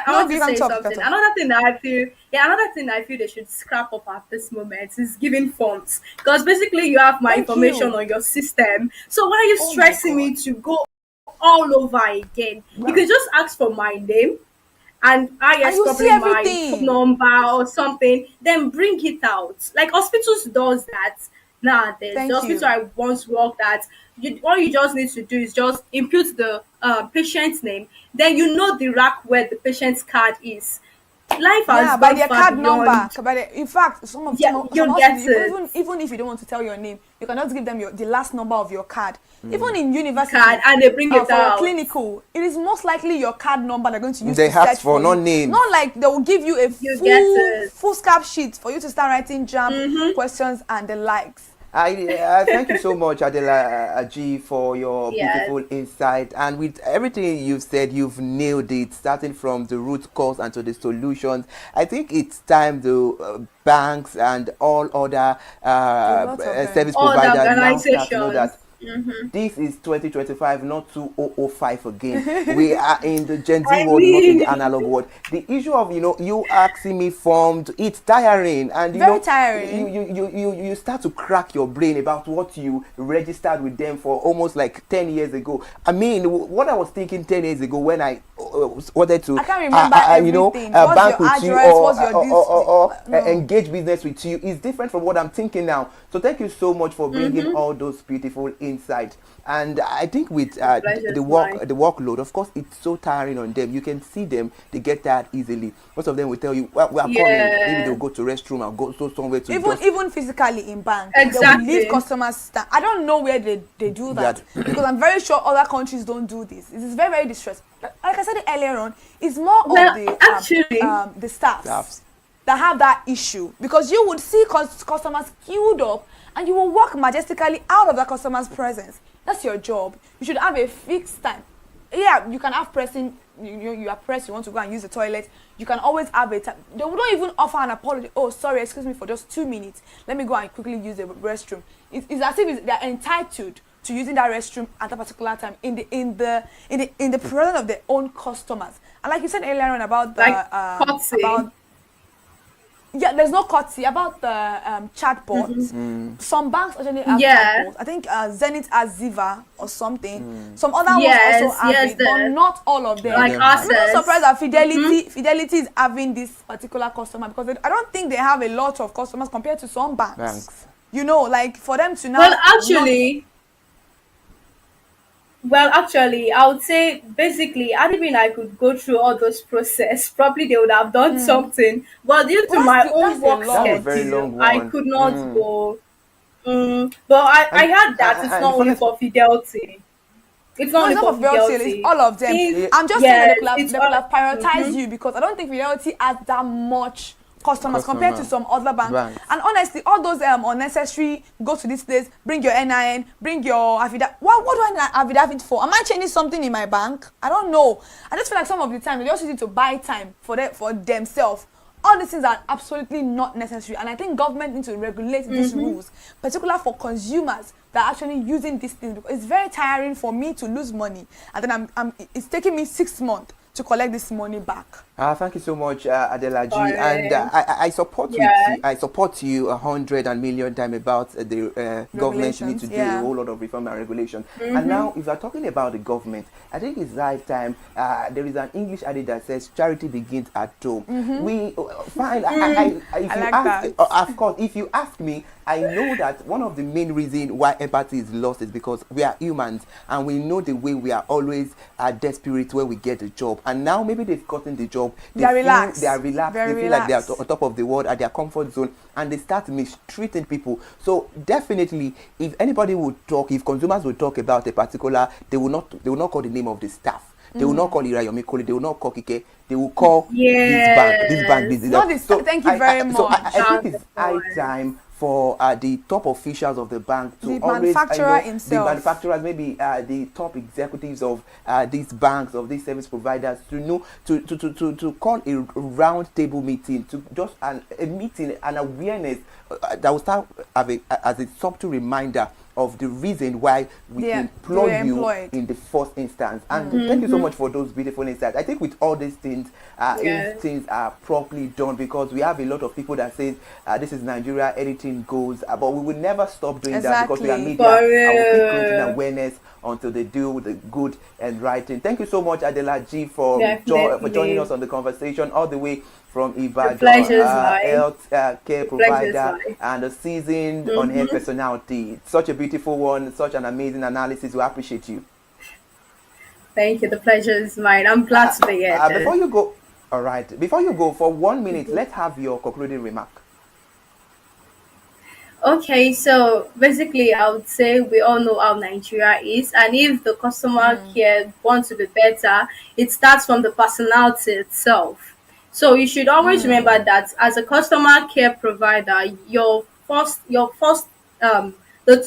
want to say something. Another thing that I feel they should scrap up at this moment is giving forms, because basically you have my information on your system. So why are you stressing me to go all over again? You could just ask for my name and probably my phone number or something, then bring it out. Like hospitals does that. nowadays. The Thank hospital you. I once worked at, all you just need to do is just input the patient's name, then you know the rack where the patient's card is. Life has Yeah, by gone their far card number. beyond. In fact, Yeah, some you get hospitals, it. even if you don't want to tell your name, you can just give them the last number of your card. Mm. Even in university, Card, and they bring it for your out. clinical, it is most likely your card number they're going to use They to ask search for for no you. names. Not like they will give you a You get full it. foolscap sheet for you to start writing jam questions and the likes. I thank you so much, Adela G, for your Yes. beautiful insight. And with everything you've said, you've nailed it, starting from the root cause and to the solutions. I think it's time the banks and all other service All the providers now start to know that organizations. this is 2025, not 2005 again. We are in the Gen Z I world, not in mean- the analog world. The issue of, you asking me formed, it's tiring. And, Very tiring. You start to crack your brain about what you registered with them for almost like 10 years ago. I mean, what I was thinking 10 years ago when I wanted to I can't remember everything. What's bank your with you address? What's your or engage business with you is different from what I'm thinking now. So thank you so much for bringing all those beautiful insights. And I think with the workload, of course, it's so tiring on them. You can see them; they get tired easily. Most of them will tell you, "Well, we are coming." Maybe they'll go to restroom or go somewhere to Even physically in bank, Exactly. they will leave customers stand. I don't know where they do that because I'm very sure other countries don't do this. It is very, very distressing. Like I said earlier on, it's more of the staffs that have that issue, because you would see customers queued up and you will walk majestically out of that customer's presence. That's your job. You should have a fixed time. Yeah, you can have pressing. You are pressed. You want to go and use the toilet. You can always have a time. They will not even offer an apology. Oh, sorry, excuse me for just 2 minutes. Let me go and quickly use the restroom. It's as if they are entitled to using that restroom at a particular time in the presence of their own customers. And like you said earlier on about the there's no courtesy about the chatbots. Some banks actually have chatbots. I think Zenith has Ziva or something. Some other ones also have it, but not all of them. Like I'm not Access. surprised that Fidelity is having this particular customer, because I don't think they have a lot of customers compared to some banks. Like for them to now. Well, actually, I would say basically, I mean, I could go through all those process. Probably they would have done something, but due to my own work schedule, I could not go. But I heard that it's not only for Fidelity. It's not only for Fidelity. It's all of them. I'm just saying that they could have prioritized you, because I don't think Fidelity has that much customers compared to some other banks. And honestly, all those unnecessary, go to this place, bring your NIN, bring your affidavit. What do I need an affidavit for? Am I changing something in my bank? I don't know. I just feel like some of the time they just use it to buy time for themselves. All these things are absolutely not necessary, and I think government needs to regulate these rules, particularly for consumers that are actually using these things, because it's very tiring for me to lose money, and then it's taking me 6 months to collect this money back. Thank you so much, Adela G. And I support you. I support you 100,000,000 times about the government need to do a whole lot of reform and regulation. And now, if you are talking about the government, I think it's right time. There is an English adage that says charity begins at home. We find. Of course, if you ask me, I know that one of the main reasons why empathy is lost is because we are humans, and we know the way we are always desperate when we get a job. And now maybe they've gotten the job. They are relaxed. They are relaxed. They feel like they are on top of the world, at their comfort zone, and they start mistreating people. So definitely, if anybody would talk, if consumers would talk about a particular, they will not call the name of the staff. They will not call Irayomi Kole. They will not call Kike. They will call this bank. Thank you very much. So I think it's high time for the top officials of the bank to always, the manufacturers, maybe the top executives of these banks, of these service providers, to know to call a round table meeting, to just a meeting, an awareness that will start as a subtle reminder of the reason why we employ you in the first instance. And thank you so much for those beautiful insights. I think with all these things, if things are properly done, because we have a lot of people that say this is Nigeria, anything goes, but we will never stop doing that, because we are media and we keep creating awareness until they do the good and right thing. Thank you so much, Adela G, for joining us on the conversation all the way from Ibadan, pleasure is mine. health care provider, Mine. and a seasoned on-air personality. Such a beautiful one, such an amazing analysis. We appreciate you. Thank you. The pleasure is mine. I'm glad to be here. Before you go, all right. Before you go, for 1 minute, let's have your concluding remark. Okay, so basically, I would say we all know how Nigeria is, and if the customer care wants to be better, it starts from the personality itself. So you should always remember that as a customer care provider, the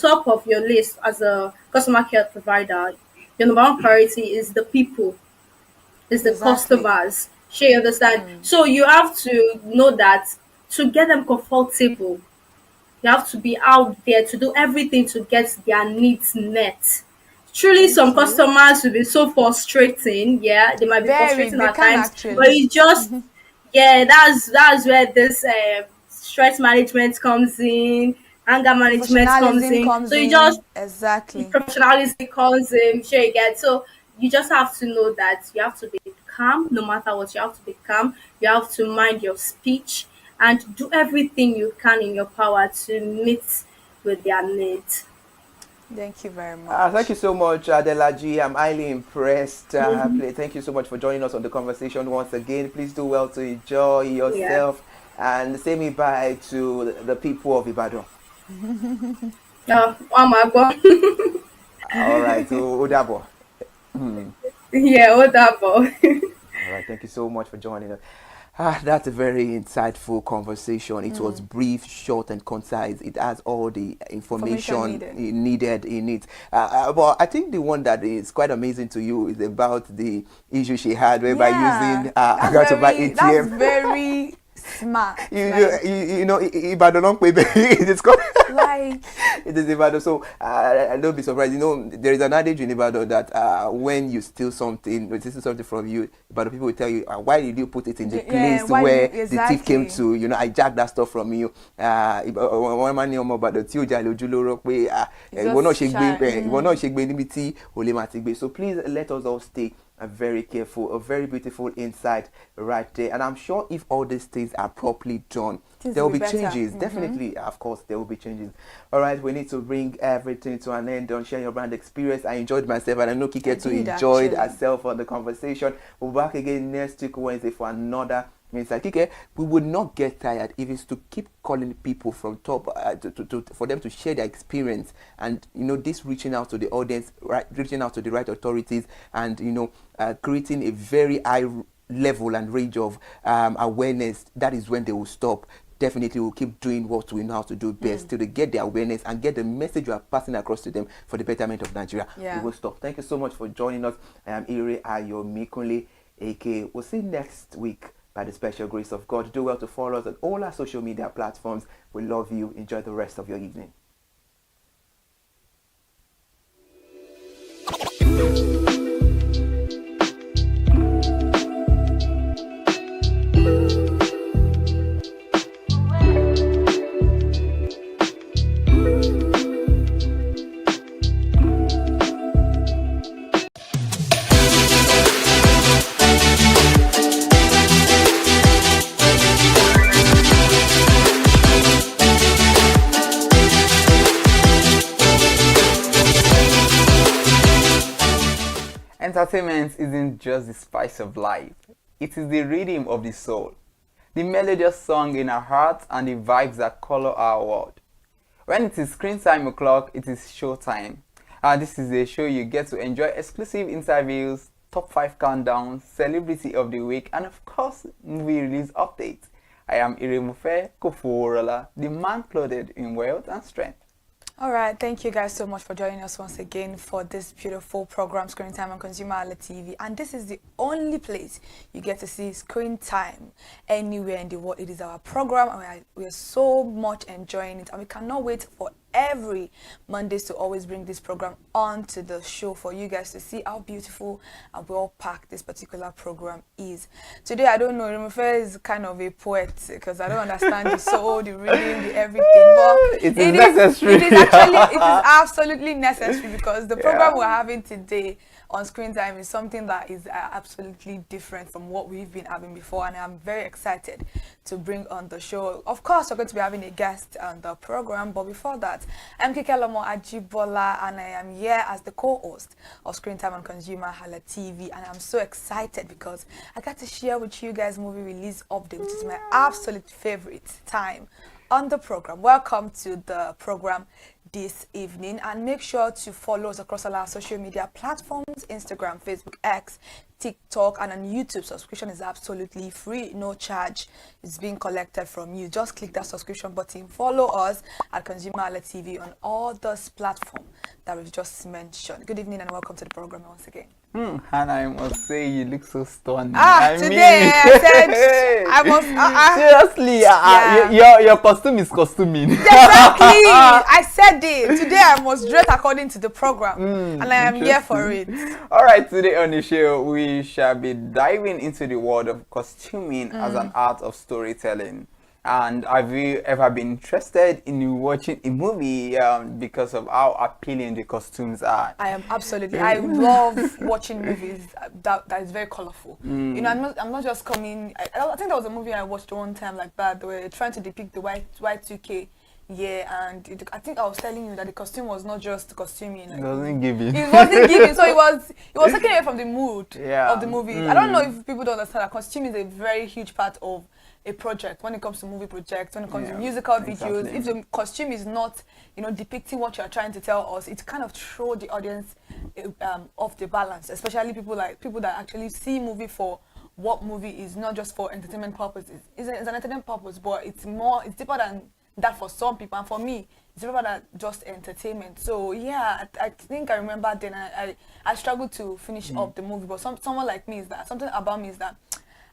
top of your list as a customer care provider, your number one priority is the people, is the customers. Sure, you understand? So you have to know that to get them comfortable, you have to be out there to do everything to get their needs met. Truly, some customers will be so frustrating. Yeah, they might be frustrating at times, but you just that's where this stress management comes in, anger management comes in. So you just professionalism comes in. Sure, you get. So you just have to know that you have to be calm no matter what. You have to be calm. You have to mind your speech and do everything you can in your power to meet with their needs. Thank you very much. Thank you so much, Adelaji. I'm highly impressed. Thank you so much for joining us on the conversation once again. Please do well to enjoy yourself and say me bye to the people of Ibadan. All right, so Odabo. Odabo. All right, thank you so much for joining us. That's a very insightful conversation. It was brief, short, and concise. It has all the information needed in it. But I think the one that is quite amazing to you is about the issue she had whereby using to buy ATM. That's very smart. You know, Ibadan it's called like it is Ibadan. So don't be surprised. You know, there is an adage in Ibadan that when you steal something from you, Ibadan people will tell you, why did you put it in the place where the thief came to? You know, I jacked that stuff from you. One man about the so please let us all stay very careful, a very beautiful insight right there. And I'm sure if all these things are properly done, there will be changes. Definitely, of course, there will be changes. All right, we need to bring everything to an end on Share Your Brand Experience. I enjoyed myself, and I know Kike too enjoyed herself on the conversation. We'll be back again next week Wednesday for another insight. Kike, we would not get tired if it's to keep calling people from top for them to share their experience, and you know, this reaching out to the audience, right, reaching out to the right authorities, and you know, creating a very high level and range of awareness. That is when they will stop. Definitely we'll keep doing what we know how to do best till they get the awareness and get the message you are passing across to them for the betterment of Nigeria. We will stop. Thank you so much for joining us. I am Ire Ayomikunle, aka. We'll see you next week by the special grace of God. Do well to follow us on all our social media platforms. We love you. Enjoy the rest of your evening. Entertainment isn't just the spice of life, it is the rhythm of the soul, the melodious song in our hearts, and the vibes that color our world. When it is screen time o'clock, it is show time. And this is a show you get to enjoy exclusive interviews, top 5 countdowns, celebrity of the week, and of course, movie release updates. I am Iremufe Kofuorola, the man clothed in wealth and strength. All right, thank you guys so much for joining us once again for this beautiful program, Screen Time on ConsumerHallaTV. And this is the only place you get to see Screen Time anywhere in the world. It is our program, and we are so much enjoying it, and we cannot wait for every Mondays to always bring this program onto the show for you guys to see how beautiful and well-packed this particular program is. Today, I don't know, Remufe is kind of a poet because I don't understand the soul, the rhythm, the everything, but it is necessary. It is absolutely necessary because the program we're having today on Screen Time is something that is absolutely different from what we've been having before, and I'm very excited to bring on the show. Of course, we're going to be having a guest on the program, but before that, I'm Kikelomo Ajibola, and I am here as the co-host of Screen Time on ConsumerHalla TV, and I'm so excited because I got to share with you guys movie release update, which is my absolute favorite time on the program. Welcome to the program this evening, and make sure to follow us across all our social media platforms: Instagram, Facebook, X, TikTok, and on YouTube. Subscription is absolutely free, no charge is being collected from you. Just click that subscription button. Follow us at ConsumerHalla TV on all those platforms that we've just mentioned. Good evening and welcome to the program once again. Hannah, I must say you look so stunning. Today I said I must. Seriously, your costume is costuming. Exactly. I said it. Today I must dress according to the program, and I am here for it. All right, today on the show we shall be diving into the world of costuming as an art of storytelling. And have you ever been interested in watching a movie because of how appealing the costumes are? I am absolutely. I love watching movies that is very colorful. You know, I'm not just coming. I think there was a movie I watched one time like that. They were trying to depict the Y2K. Yeah, and I think I was telling you that the costume was not just costuming. Like, it wasn't giving. It wasn't giving. So it was taken away from the mood of the movie. I don't know if people don't understand that costume is a very huge part of a project when it comes to movie projects, when it comes to musical videos. If the costume is not, depicting what you're trying to tell us, it kind of throws the audience off the balance, especially people that actually see movie for what movie is not just for entertainment purposes. It's an entertainment purpose, but it's deeper than that for some people, and for me, it's deeper than just entertainment. So yeah, I think I remember then I struggled to finish up the movie, but someone like me is that something about me is that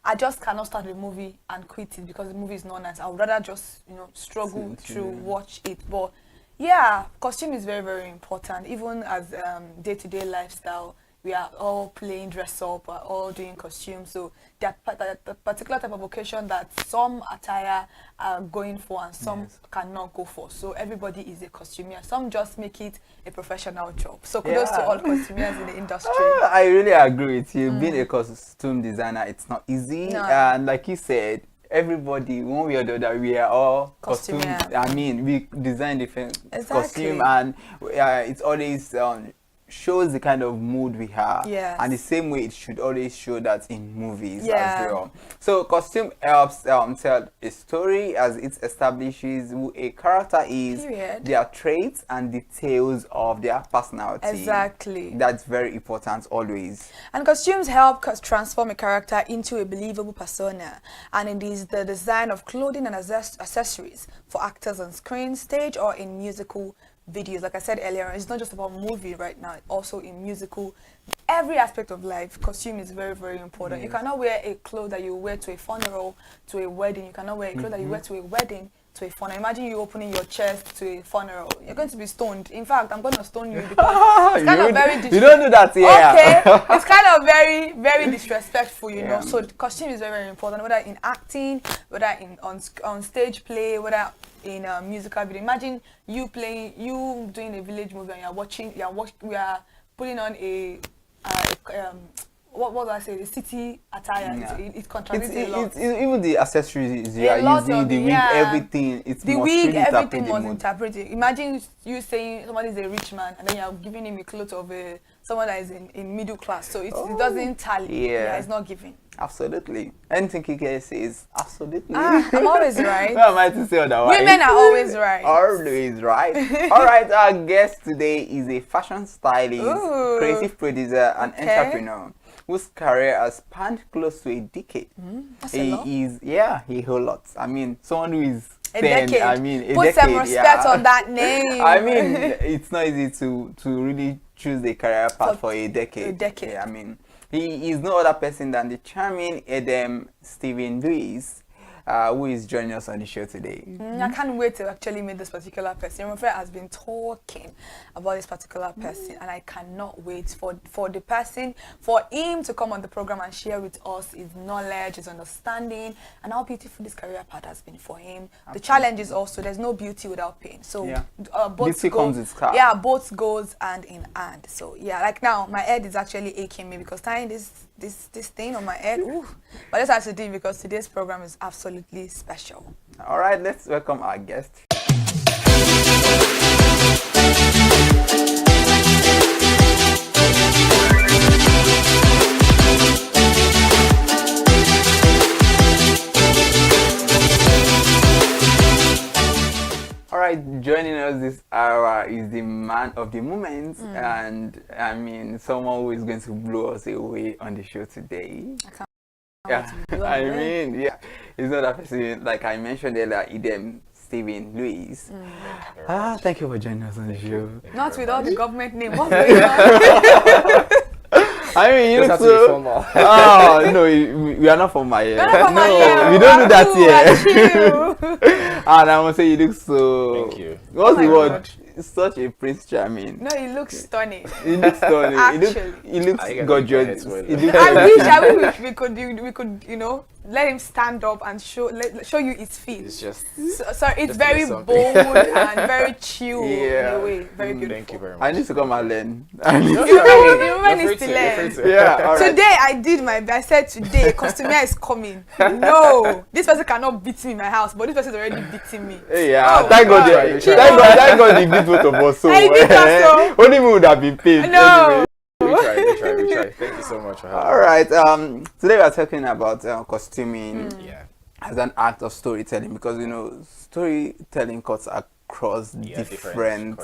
I just cannot start the movie and quit it because the movie is not nice. I would rather just, struggle to watch it. But yeah, costume is very, very important. Even as day-to-day lifestyle, we are all playing dress up, we're all doing costumes. So there are the particular type of occasion that some attire are going for and some cannot go for. So everybody is a costumier. Some just make it a professional job. So kudos to all costumiers in the industry. I really agree with you. Being a costume designer, it's not easy. No. And like you said, everybody, one way or the other, we are all costume. I mean, we design different costume, and it's always shows the kind of mood we have, and the same way it should always show that in movies as well. So costume helps tell a story as it establishes who a character is, their traits and details of their personality. Exactly. That's very important always. And costumes help transform a character into a believable persona, and it is the design of clothing and accessories for actors on screen, stage, or in musical videos. Like I said earlier, it's not just about movie right now, also in musical, every aspect of life. Costume is very, very important. You cannot wear a clothes that you wear to a funeral, to a wedding. You cannot wear a clothes that you wear to a wedding, to a funeral. Imagine you opening your chest to a funeral. You're going to be stoned. In fact, I'm going to stone you because it's kind of very disrespectful. You don't do that, Okay, it's kind of very, very disrespectful, you know. So costume is very, very important, whether in acting, whether in on stage play, whether in a musical video. Imagine you doing a village movie and we are putting on a what do I say? The city attire. It contributes a lot. Even the accessories you are using, the wig, everything. Everything must interpret it. Imagine you saying somebody's a rich man and then you are giving him a clothes of someone that is in middle class. So it doesn't tally. Yeah, it's not giving. Absolutely. Anything Kike says, absolutely. I'm always right. Who am I to say otherwise? Women are always right. Always right. All right, our guest today is a fashion stylist, creative producer, and entrepreneur whose career has spanned close to a decade. That's a lot. He whole lot. I mean, someone who is a decade. I mean, a Put decade, some respect on that name. I mean, it's not easy to really choose a career path for a decade. A decade. Yeah, I mean, he is no other person than the charming Adam Stephen Lewis. who is joining us on the show today. I can't wait to actually meet this particular person. My friend has been talking about this particular person, and I cannot wait for the person, for him to come on the program and share with us his knowledge, his understanding, and how beautiful this career path has been for him. Absolutely. The challenge is also there's no beauty without pain. So both both goes hand in hand. So yeah, like now my head is actually aching me because tying this thing on my head. Ooh. But this has to do because today's program is absolutely special. All right, let's welcome our guest. All right, joining us this hour is the man of the moment, and I mean someone who is going to blow us away on the show today. I mean, it's not a person like I mentioned earlier, Idem Stephen Louis. Thank you for joining us on the show. Not with all the government name. What's going on? I mean, you look so. Oh no, we are not from my year. No, we don't do that here. And I must say, you look so. Thank you. What's the word? Such a Prince Charming. No, he looks stunning. He looks stunning. Actually, he looks gorgeous. I wish we could, you know, let him stand up and show you his feet. It's just it's very bold and very chill in a way. Very beautiful. Thank you very much. I need to come and learn. You need to learn. Yeah. Today I said today customer is coming. No, this person cannot beat me in my house, but this person is already beating me. Yeah, thank God. Thank God he beat both of us. So only me would have been paid. No. Anyway. We try. Thank you so much for having me. All right. Today we are talking about costuming as an act of storytelling, because you know storytelling cuts across different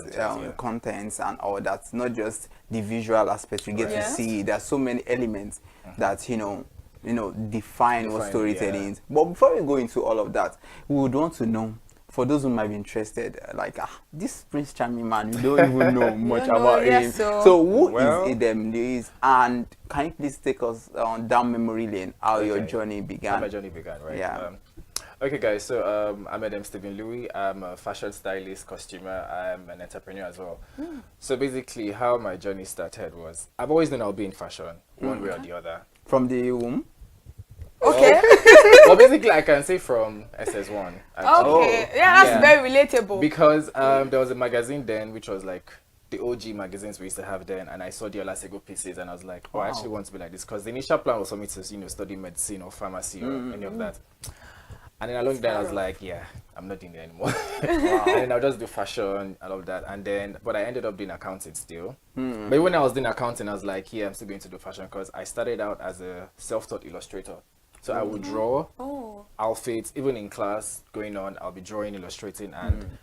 contents and all that. Not just the visual aspect we get to see. There are so many elements that you know define what storytelling is. But before we go into all of that, we would want to know, for those who might be interested, like this Prince Charming man, you don't even know much about him. So who is Idem Louis, and can you please take us down memory lane, how your journey began? How my journey began, right? Yeah. Okay, guys. So I'm Idem Stephen Louis. I'm a fashion stylist, costumer. I'm an entrepreneur as well. So basically, how my journey started was I've always known I'll be in fashion, one way or the other. From the womb. Okay. Well, basically, I can say from SS1. Actually. Okay. Yeah, that's very relatable. Because there was a magazine then, which was like the OG magazines we used to have then, and I saw the Olasego pieces, and I was like, oh, I actually want to be like this. Because the initial plan was for me to, study medicine or pharmacy or any of that. And then along that, I was like, yeah, I'm not doing it anymore. And then I'll just do fashion, I love that. And then, but I ended up doing accounting still. But when I was doing accounting, I was like, yeah, I'm still going to do fashion, because I started out as a self-taught illustrator. So I would draw outfits, even in class, going on, I'll be drawing, illustrating. And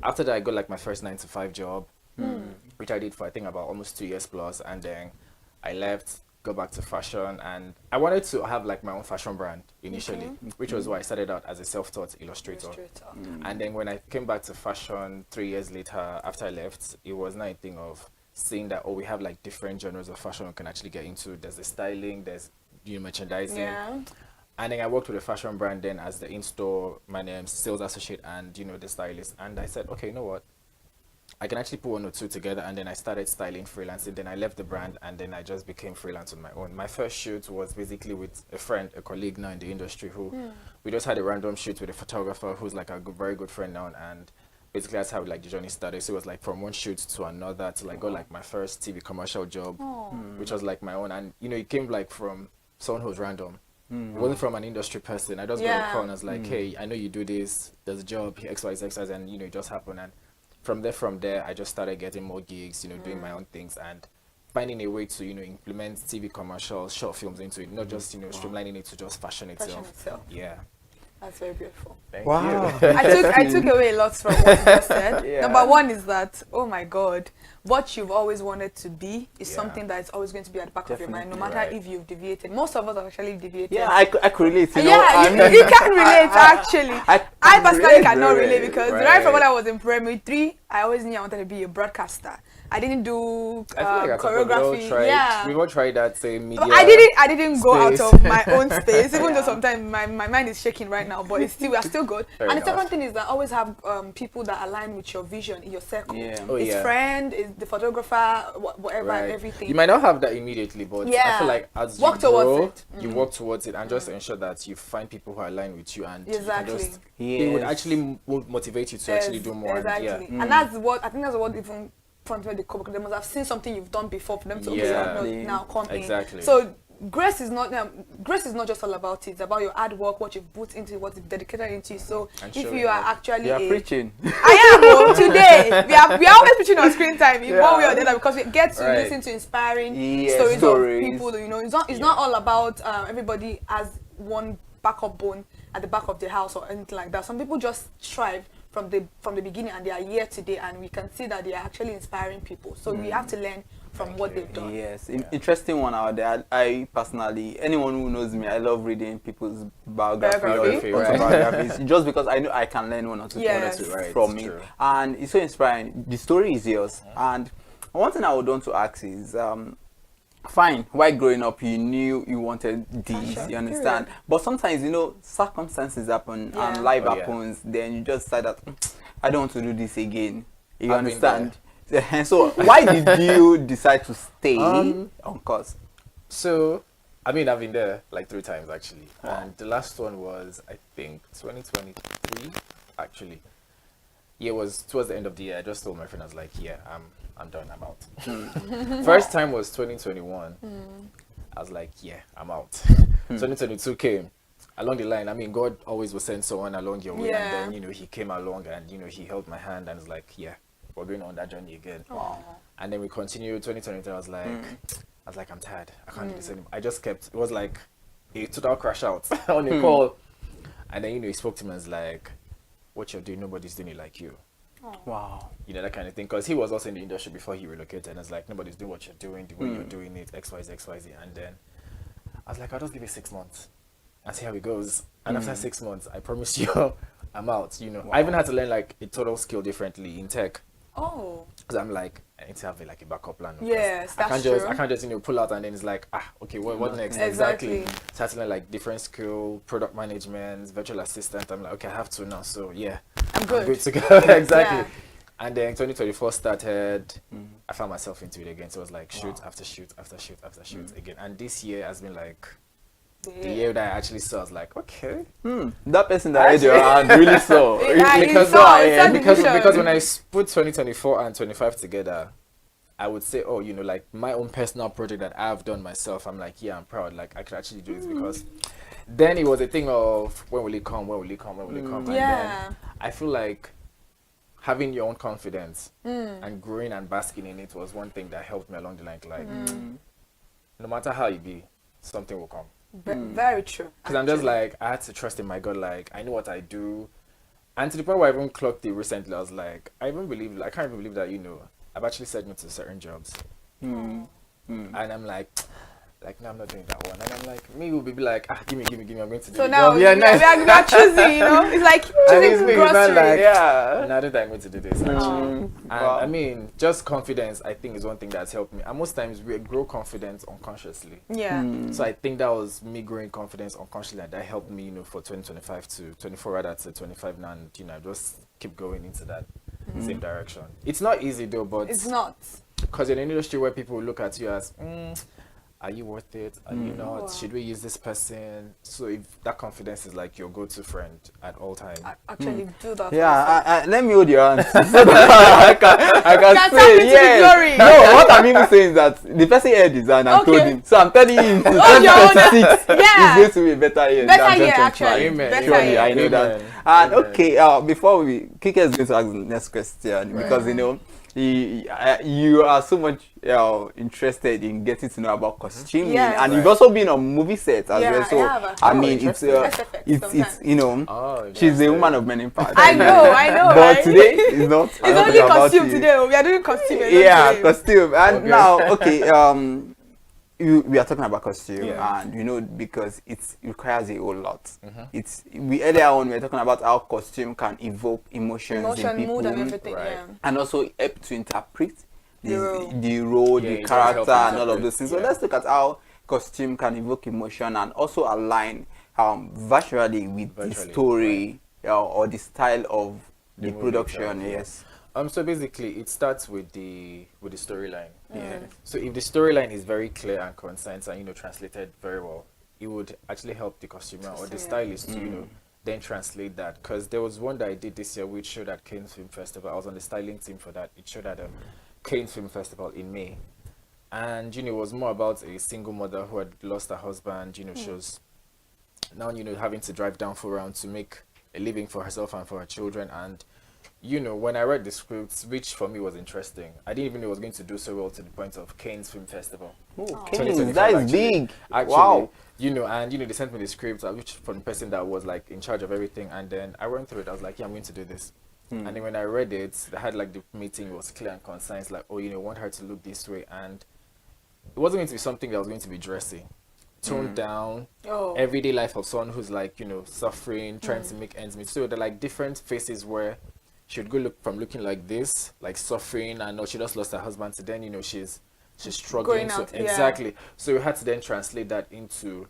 after that, I got like my first 9-to-5 job, which I did for, I think, about almost 2 years plus. And then I left, go back to fashion. And I wanted to have like my own fashion brand initially, which was why I started out as a self-taught illustrator. And then when I came back to fashion 3 years later, after I left, it was not a thing of seeing that, we have like different genres of fashion we can actually get into. There's the styling, there's merchandising. And then I worked with a fashion brand then as the in-store sales associate and the stylist. And I said, okay, you know what, I can actually put one or two together. And then I started styling freelancing. Then I left the brand, and then I just became freelance on my own. My first shoot was basically with a friend, a colleague now in the industry, who we just had a random shoot with a photographer who's like a very good friend now. And basically that's how like the journey started. So it was like from one shoot to another till I got like my first TV commercial job, which was like my own. And it came like from someone who's random. It wasn't from an industry person. I just got a call and I was like, hey, I know you do this, there's a job, X, Y, Z, and it just happened. And from there, I just started getting more gigs, doing my own things and finding a way to, implement TV commercials, short films into it, not just, streamlining it to just fashion itself. Yeah. That's very beautiful. Thank you. I took away a lot from what you just said. Number one is that, oh my God, what you've always wanted to be is something that is always going to be at the back of your mind, no matter if you've deviated. Most of us have actually deviated. Yeah, I could relate. You know, yeah, you can relate actually. I personally cannot relate because right from when I was in primary 3, I always knew I wanted to be a broadcaster. I didn't do choreography. We all tried that same media. I didn't go out of my own space, even though sometimes my mind is shaking right now. But it's still, we are still good. And the second thing is that always have people that align with your vision in your circle. His friend, is the photographer, whatever, everything. You might not have that immediately, but I feel like as you grow, you work towards it and just ensure that you find people who align with you and it would actually motivate you to actually do more. Exactly, and that's what I think. That's what even front where they come, because they must have seen something you've done before for them to now come in. So grace is not just all about it. It's about your hard work, what you've put into, what you've dedicated into. So if you are actually preaching, I am today. We are always preaching on screen time in one way or the other, because we get to listen to inspiring stories of people. You know, it's not all about everybody has one backup bone at the back of the house or anything like that. Some people just strive from the beginning, and they are here today, and we can see that they are actually inspiring people. So we have to learn from what they've done. Yes, interesting one out there. I personally, anyone who knows me, I love reading people's biographies, just because I know I can learn one or two things from it, and it's so inspiring. The story is yours, and one thing I would want to ask is, fine, while growing up you knew you wanted this, you understand, but sometimes, you know, circumstances happen and life happens, then you just decide that I don't want to do this again, you understand. So why did you decide to stay on course? So I mean, I've been there like 3 times actually, and the last one was I think 2023 actually. Yeah, it was towards the end of the year. I just told my friend, I was like, yeah, I'm done, I'm out. First time was 2021. I was like, yeah, I'm out. 2022 came. Along the line, I mean, God always will send someone along your way, and then, you know, he came along and, you know, he held my hand and was like, yeah, we're going on that journey again. And then we continued. 2023, I was like, I'm tired. I can't do this anymore. I just kept, it was like a total crash out on the call. And then, you know, he spoke to me and was like, what you're doing, nobody's doing it like you. Wow. You know, that kind of thing. Because he was also in the industry before he relocated, and it's like, nobody's doing what you're doing, the way you're doing it, XYZ, XYZ. And then I was like, I'll just give it 6 months and see how it goes. And after 6 months, I promise you, I'm out. You know, I even had to learn like a total skill differently in tech. Because I'm like, I need to have like a backup plan. Yes, I can't just, you know, pull out and then it's like, okay, what next? Exactly. So I had to learn like different skill, product management, virtual assistant. I'm like, okay, I have to now. So yeah, I'm good to go. Exactly. And then 2024 started. I found myself into it again. So it was like shoot after shoot after shoot after shoot again. And this year has been like the year that I actually saw. I was like, okay, that person that had your hand really saw. Because when I put 2024 and 25 together, I would say, oh, you know, like my own personal project that I've done myself, I'm like, yeah, I'm proud. Like I could actually do this, because then it was a thing of when will it come, when will it come, when will it come? And then I feel like having your own confidence and growing and basking in it was one thing that helped me along the line. Like, no matter how you be, something will come. Very true. Because I'm just like, I had to trust in my God. Like, I know what I do. And to the point where I even clocked it recently, I was like, I can't even believe that, you know, I've actually said no to certain jobs. And I'm like, no, I'm not doing that one. And I'm like, me will be like, give me, I'm going to do it. So now we are choosing, you know? It's like choosing grocery. Like, no, I don't think I'm going to do this, actually. And I mean, just confidence, I think, is one thing that's helped me. And most times we grow confidence unconsciously. So I think that was me growing confidence unconsciously, and that helped me, you know, for 2025 to 24 rather to 25 now, and, you know, just keep going into that same direction. It's not easy though, but it's not. Because in an industry where people look at you as, are you worth it? Are you not? Should we use this person? So if that confidence is like your go-to friend at all times. Actually do that. Yeah, let me hold your hand. I can say yes. No, what I'm even saying is that the person here designed and told him. So I'm telling you, 2026 is going to be a better year. Better year, actually. Surely, I know that. And okay, before Kike is going to ask the next question, because you know, you are so much interested in getting to know about costuming, Yes. and you've also been on movie sets as well. So I have, I mean, it's you know, she's a woman of many parts. I know, but right? today is not. It's only costume today. We are doing costume. Yeah, costume. And now, okay, we are talking about costume, and you know, because it requires a whole lot. We earlier on we were talking about how costume can evoke emotions in people, mood, and everything, and also help to interpret the role, the character, and all of those things. So let's look at how costume can evoke emotion and also align virtually with the story or the style of the production. Yes. So basically, it starts with the storyline. So if the storyline is very clear and concise and, you know, translated very well, it would actually help the costumer or the stylist to, you know, then translate that. Because there was one that I did this year which showed at Cannes Film Festival. I was on the styling team for that. It showed at Cannes Film Festival in May, and you know, it was more about a single mother who had lost her husband. You know, she was now, you know, having to drive down for around to make a living for herself and for her children. And you know, when I read the script, which for me was interesting, I didn't even know it was going to do so well to the point of Cannes Film Festival. Cannes, that is big. Actually, wow. You know, and you know, they sent me the script, which from the person that was like in charge of everything, and then I went through it. I was like, yeah, I'm going to do this. And then when I read it, I had like the meeting was clear and concise, like, oh, you know, want her to look this way, and it wasn't going to be something that was going to be dressy, toned down, everyday life of someone who's like, you know, suffering, trying to make ends meet. So they're like different phases where she would go from looking like this, like suffering, and she just lost her husband, to then, you know, she's struggling. Exactly. So we had to then translate that into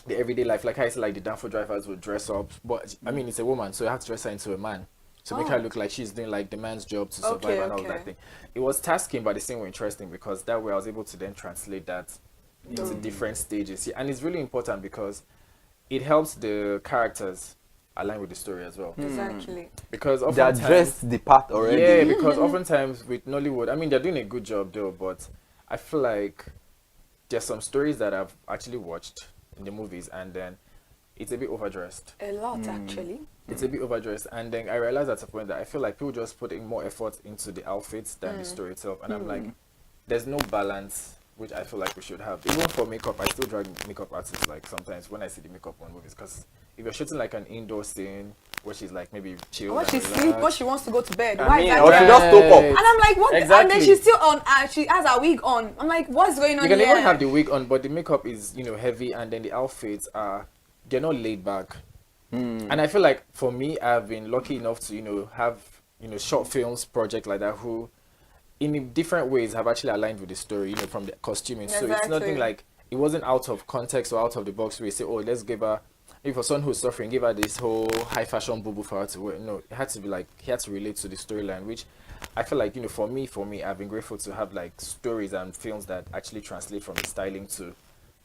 the everyday life. Like I said, like the Danfo drivers would dress up, but I mean, it's a woman, so you have to dress her into a man to make her look like she's doing like the man's job to survive and all that thing. It was tasking, but the same way interesting, because that way I was able to then translate that into different stages. And it's really important because it helps the characters align with the story as well. Exactly. Because they addressed the part already. Yeah, because oftentimes with Nollywood, I mean, they're doing a good job though, but I feel like there's some stories that I've actually watched in the movies, and then it's a bit overdressed. A lot, actually. It's a bit overdressed, and then I realized at a point that I feel like people just put in more effort into the outfits than the story itself, and I'm like, there's no balance, which I feel like we should have. Even for makeup, I still drag makeup artists like sometimes when I see the makeup on movies, because if you're shooting like an indoor scene where she's like maybe chill, when she sleeps, when she wants to go to bed, or she just stop up, and I'm like, what? Exactly. And then she's still on, she has her wig on. I'm like, what's going on here? You can even have the wig on, but the makeup is, you know, heavy, and then the outfits they're not laid back. And I feel like for me, I've been lucky enough to, you know, have, you know, short films project like that who in different ways have actually aligned with the story, you know, from the costuming. So it's nothing like, it wasn't out of context or out of the box where you say, oh, let's give her, if for someone who's suffering, give her this whole high fashion boo-boo for her to wear. No, it had to be like, he had to relate to the storyline, which I feel like, you know, for me, I've been grateful to have like stories and films that actually translate from the styling to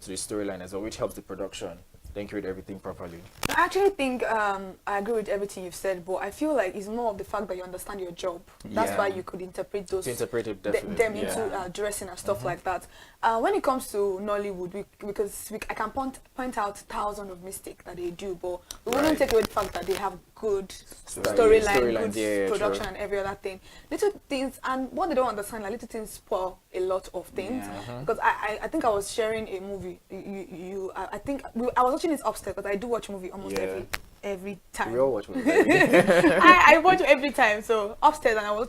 the storyline as well, which helps the production then create everything properly. I actually think I agree with everything you've said, but I feel like it's more of the fact that you understand your job. That's why you could interpret those them into dressing and stuff like that. When it comes to Nollywood, I can point out thousands of mistakes that they do, but we wouldn't take away the fact that they have good storyline, good production, and every other thing. Little things, and what they don't understand, like little things spoil a lot of things. Because I think I was sharing a movie. I was watching it upstairs, because I do watch movie almost every time. We all watch movies. I watch every time. So upstairs, and I was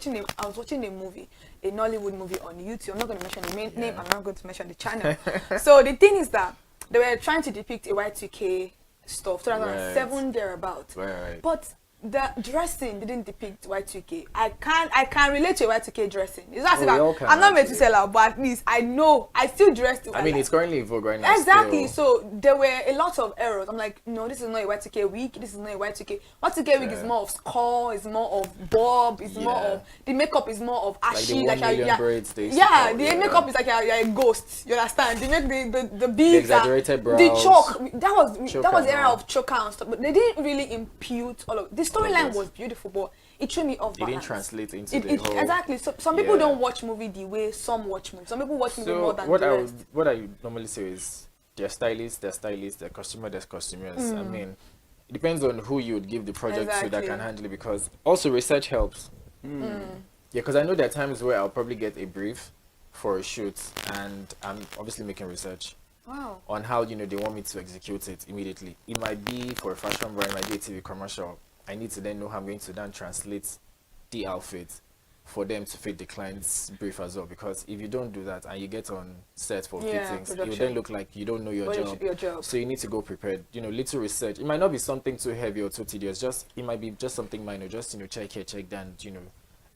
watching a movie, a Nollywood movie on YouTube. I'm not going to mention the name. I'm not going to mention the channel. So the thing is that they were trying to depict a Y2K stuff, 2007 thereabout. But the dressing didn't depict Y2K. I can relate to Y2K dressing. It's not I'm not made to sell out, but at least I know I still dress to. I mean, it's currently in vogue right now. Exactly. So there were a lot of errors. I'm like, no, this is not a Y2K wig. This is not a Y2K. Y2K wig is more of skull. Is more of bob. Is more of the makeup is more of ashy. Like the braids. The makeup is like you're a ghost. You understand? They make the beads. The exaggerated brows. The choke. That was the era of choker and stuff. But they didn't really impute all of this. Storyline was beautiful, but it threw me off balance. It didn't translate into the whole... Exactly. So some people don't watch movie the way some watch movie. Some people watch movie more than the rest. What I normally say is, they're stylists, they're customer, there's customers. I mean, it depends on who you would give the project to that can handle it, because also research helps. Yeah, because I know there are times where I'll probably get a brief for a shoot, and I'm obviously making research Wow. on how, you know, they want me to execute it immediately. It might be for a fashion brand, it might be a TV commercial. I need to then know how I'm going to then translate the outfit for them to fit the client's brief as well. Because if you don't do that and you get on set for fittings, it will then look like you don't know your job. So you need to go prepared. You know, little research. It might not be something too heavy or too tedious. It might be just something minor. Just, you know, check here, check that. And, you know,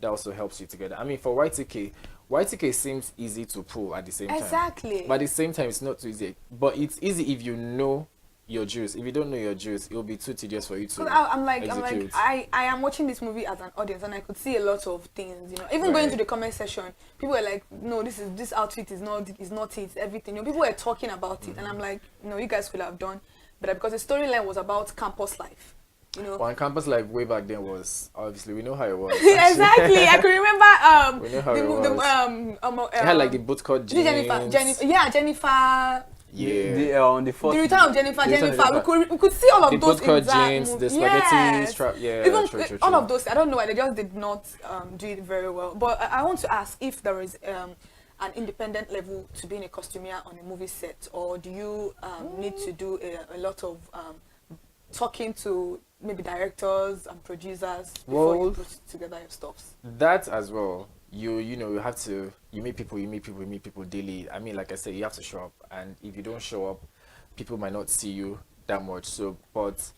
that also helps you together. I mean, for YTK seems easy to pull at the same time. Exactly. But at the same time, it's not too easy. But it's easy if you know your juice. If you don't know your juice, it will be too tedious for you to execute. I am watching this movie as an audience, and I could see a lot of things. You know, even going to the comment section, people were like, "No, this outfit is not it. Everything." You know, people were talking about it, and I'm like, "No, you guys could have done better," because the storyline was about campus life. You know, well, campus life way back then was, obviously, we know how it was. Exactly. I can remember we know how it was. It had like the bootcut jeans. Jennifer. Yeah. On the first. The return of Jennifer. We could see all of those in that jeans, movie. the spaghetti strap. Yeah. Even true. all of those. I don't know why they just did not do it very well. But I want to ask if there is an independent level to being a costumier on a movie set, or do you need to do a lot of talking to maybe directors and producers before you put together your stuffs? That as well. You know, you have to, you meet people daily. I mean, like I said, you have to show up, and if you don't show up, people might not see you that much. So, but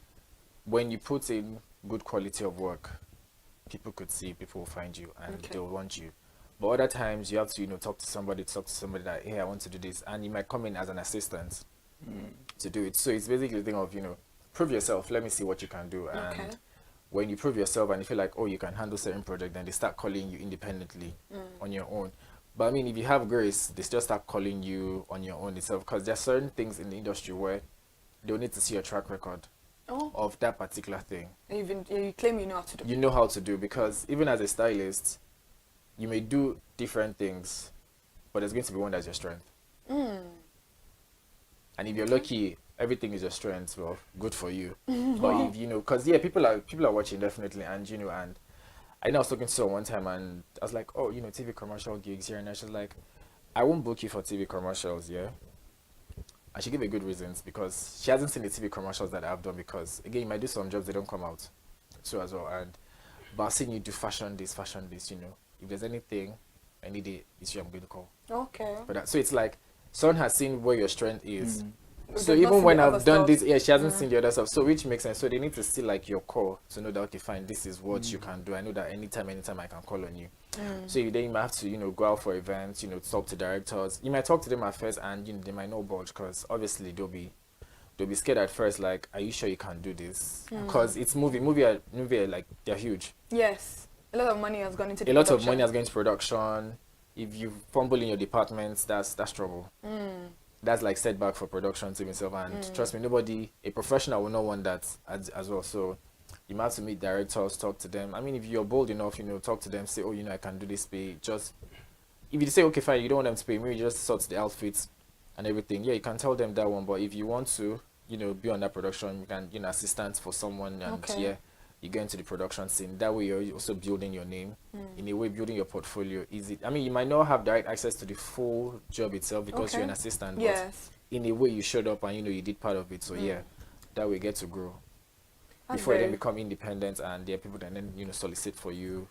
when you put in good quality of work, people could see, people will find you, and they'll want you. But other times you have to, you know, talk to somebody that, hey, I want to do this, and you might come in as an assistant to do it. So it's basically the thing of, you know, prove yourself, let me see what you can do. And when you prove yourself and you feel like, oh, you can handle certain project, then they start calling you independently on your own. But I mean, if you have grace, they just start calling you on your own itself, because there are certain things in the industry where they'll need to see your track record of that particular thing. Even you claim you know how to do. You know how to do, because even as a stylist, you may do different things, but there's going to be one that's your strength. And if you're lucky, everything is your strength, well, good for you. But if, you know, because people are watching definitely, and you know, and I know I was talking to someone one time, and I was like, oh, you know, TV commercial gigs here and there. She's like, I won't book you for TV commercials, yeah. And she gave me good reasons, because she hasn't seen the TV commercials that I've done, because again, you might do some jobs, they don't come out too as well. But I've seen you do fashion this, you know. If there's anything I need it, it's you I'm going to call. Okay. But so it's like someone has seen where your strength is. So even when I've done this, she hasn't seen the other stuff. So which makes sense. So they need to see like your core to know that, okay, fine, this is what you can do. I know that anytime I can call on you. So then you might have to, you know, go out for events, you know, talk to directors. You might talk to them at first, and you know, they might not budge, because obviously they'll be scared at first. Like, are you sure you can do this? Because it's movie are like, they're huge. Yes, a lot of money has gone into a lot of money has gone into production. If you fumble in your departments, that's trouble. That's like setback for production team itself, and trust me, a professional will not want that as well. So you might have to meet directors, talk to them. I mean, if you're bold enough, you know, talk to them, say, oh, you know, I can do this pay. Just if you say, okay, fine, you don't want them to pay, maybe just sort the outfits and everything. Yeah, you can tell them that one. But if you want to, you know, be on that production, you can, you know, assistant for someone, and you get into the production scene. That way, you're also building your name. In a way, building your portfolio. I mean, you might not have direct access to the full job itself, because you're an assistant. But in a way, you showed up and, you know, you did part of it. So yeah, that way, get to grow. Before you then become independent, and there are people that then, you know, solicit for you.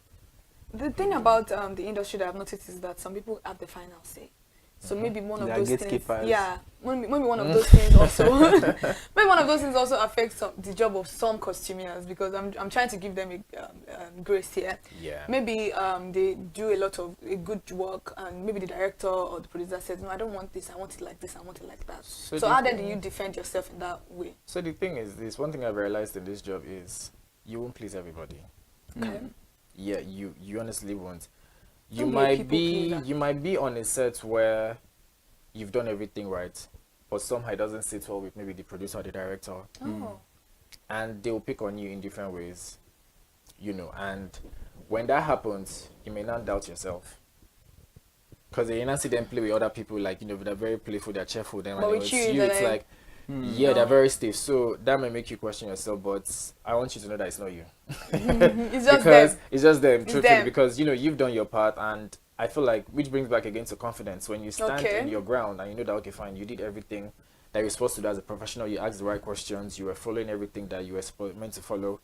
The thing about the industry that I've noticed is that some people have the final say. So maybe one of those things, maybe one of those things also, maybe one of those things also affects the job of some costumiers, because I'm trying to give them a grace here. Yeah. Maybe they do a lot of good work, and maybe the director or the producer says, no, I don't want this, I want it like this, I want it like that. So how then do you defend yourself in that way? So the thing is this, one thing I've realized in this job is you won't please everybody. Okay. Yeah, you honestly won't. You might be on a set where you've done everything right, but somehow it doesn't sit well with maybe the producer or the director. And they'll pick on you in different ways, you know. And when that happens, you may not doubt yourself, because you not see them play with other people, like, you know, they're very playful, they're cheerful. Then but with it's like Yeah, they're very stiff. So that may make you question yourself, but I want you to know that it's not you. It's just because them. it's just them, It's truthfully, them. because you know you've done your part, and I feel like, which brings back again to confidence. When you stand in your ground and you know that, okay, fine, you did everything that you're supposed to do as a professional, you asked the right questions, you were following everything that you were meant to follow,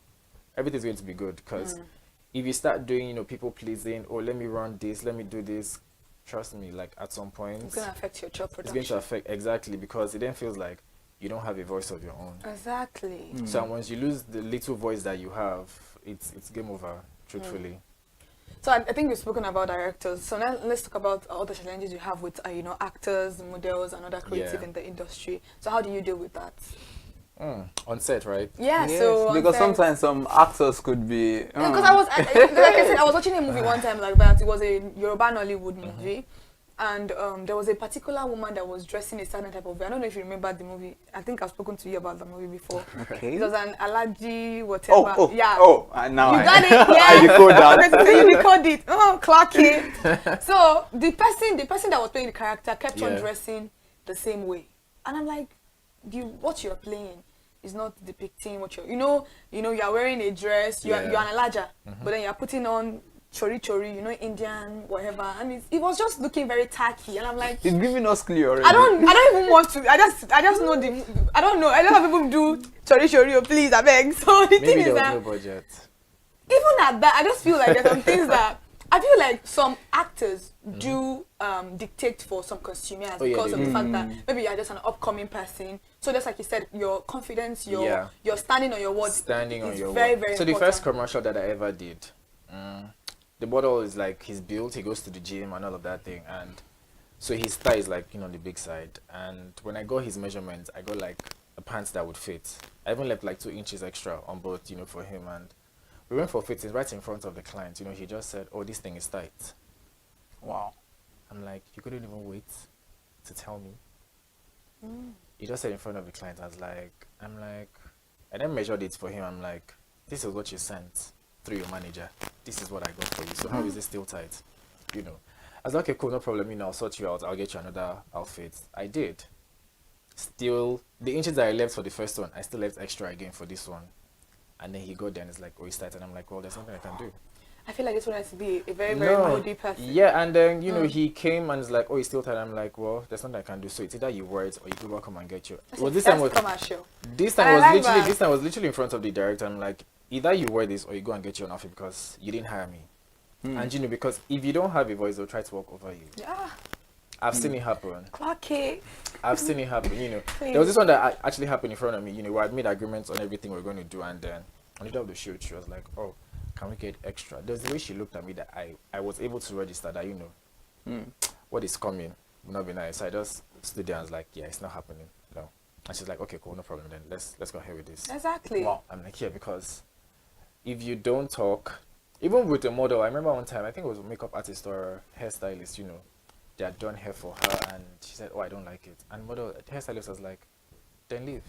everything's going to be good. Because if you start doing, you know, people pleasing, oh, let me run this, let me do this, trust me, like at some point It's going to affect your job production. it's going to affect, exactly, because it then feels like you don't have a voice of your own. Exactly. So once you lose the little voice that you have, it's game over, truthfully. So I think we've spoken about directors. So now let's talk about all the challenges you have with, you know, actors, models, and other creative in the industry. So how do you deal with that? On set, right? Yeah, Yes, so because sometimes some actors could be. Because I was, like I said, I was watching a movie one time like that. It was a Yoruba Nollywood movie. And there was a particular woman that was dressing a certain type of way. I don't know if you remember the movie. I think I've spoken to you about the movie before. Okay. It was an allergy, whatever. Now you got it. Yeah. I decode that. Okay, so you decode it. Oh, clock it. So the person that was playing the character kept on dressing the same way, and I'm like, what you're playing is not depicting what you are wearing a dress. You're an alaja, but then you're putting on chori, you know, Indian, whatever, and it was just looking very tacky, and I'm like, it's giving us clear already. I don't even want to. I just know I don't know. I don't have people do chori, please, I beg. So the thing is that no budget. Even at that, I just feel like there's some things that I feel like some actors do dictate for some consumers because of the fact that maybe you're just an upcoming person. So just like you said, your confidence, your standing on your words, standing on your very, word. very so important. the first commercial that I ever did, the model is like, he's built, he goes to the gym and all of that thing, and so his thigh is like, you know, on the big side. And when I got his measurements, I got like a pants that would fit. I even left like 2 inches extra on both, you know, for him. And we went for fitting right in front of the client. You know, he just said, oh, this thing is tight. Wow. I'm like, you couldn't even wait to tell me. He just said in front of the client. I'm like, I then measured it for him. I'm like, this is what you sent through your manager. This is what I got for you. So how is it still tight? You know, I was like, okay, cool, no problem. You know, I'll sort you out. I'll get you another outfit. I did. Still, the inches that I left for the first one, I still left extra again for this one. And then he got there and it's like, oh, it's tight. And I'm like, well, there's something I can do. I feel like this one has to be a very, very moody person. Yeah, and then, you know, he came and it's like, oh, it's still tight. I'm like, well, there's nothing I can do. So it's either you wear it or you go come and get you. Well, this time was commercial. This time was literally in front of the director. I'm like, either you wear this or you go and get your outfit because you didn't hire me. And you know, because if you don't have a voice, they'll try to walk over you. Yeah. I've seen it happen. Clock it. I've seen it happen, you know. There was this one that actually happened in front of me, you know, where I made agreements on everything we're going to do, and then on the day of the shoot, she was like, oh, can we get extra? There's the way she looked at me that I was able to register that, you know, what is coming will not be nice. So I just stood there and was like, yeah, it's not happening. No. And she's like, okay, cool, no problem then. Let's go ahead with this. Exactly. Wow. I'm like, yeah, because if you don't talk, even with a model, I remember one time, I think it was a makeup artist or hairstylist, you know, they had done hair for her and she said, oh, I don't like it. And model, hairstylist was like, then leave.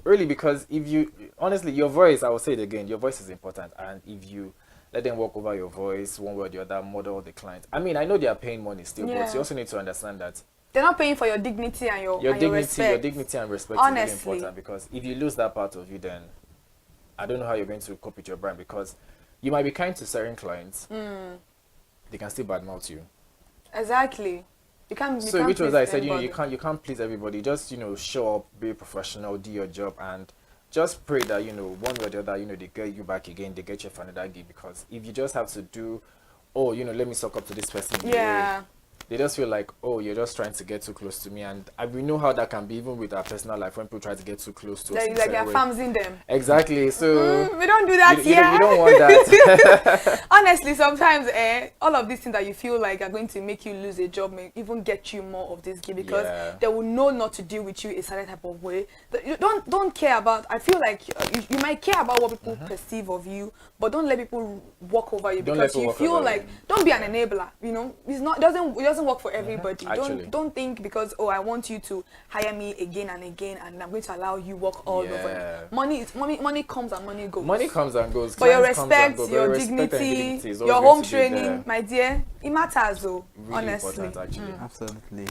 Really, because if you, honestly, your voice, I will say it again, your voice is important. And if you let them walk over your voice one way or the other, model, the client. I mean, I know they are paying money still, but you also need to understand that they're not paying for your dignity and your dignity, respect. Your dignity and respect is really important, because if you lose that part of you, then I don't know how you're going to cope with your brand, because you might be kind to certain clients, they can still badmouth you. Exactly. You can't. So which was I said, you know, you can't please everybody. Just, you know, show up, be professional, do your job, and just pray that, you know, one way or the other, you know, they get you back again, they get you for another gig. Because if you just have to do, oh, you know, let me suck up to this person. Yeah. They just feel like, oh, you're just trying to get too close to me. And we know how that can be, even with our personal life, when people try to get too close to us. Like you're farming them. Exactly. So we don't do that here. You don't want that. Honestly, sometimes all of these things that you feel like are going to make you lose a job may even get you more of this gig, because they will know not to deal with you a certain type of way. You don't care about. I feel like you might care about what people perceive of you, but don't let people walk over you, because you feel like don't be an enabler. You know, it doesn't work for everybody. Don't think because, oh, I want you to hire me again and again and I'm going to allow you work all over. Money comes and money goes. Money comes and goes. But your respect, your dignity, your home training, my dear, it matters though. Really honestly. important, actually. Absolutely.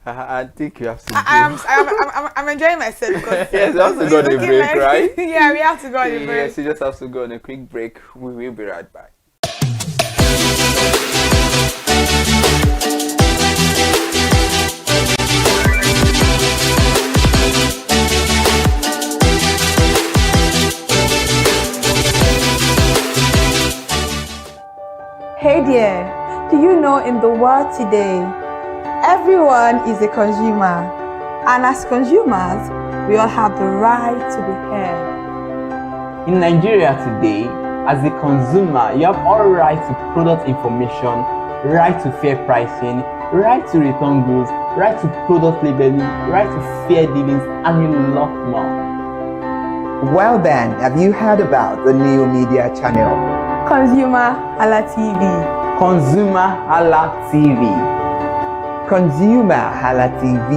I think you have to. I'm enjoying myself because yes, we have to go on a break, right? Yeah, we have to go on a break. Yes, you just have to go on a quick break. We will be right back. Hey there, do you know in the world today, everyone is a consumer, and as consumers, we all have the right to be heard. In Nigeria today, as a consumer, you have all right to product information, right to fair pricing, right to return goods, right to product labeling, right to fair dealings, and a lot more. Well then, have you heard about the new media channel? ConsumerHalla TV. ConsumerHallaTV. ConsumerHalla TV.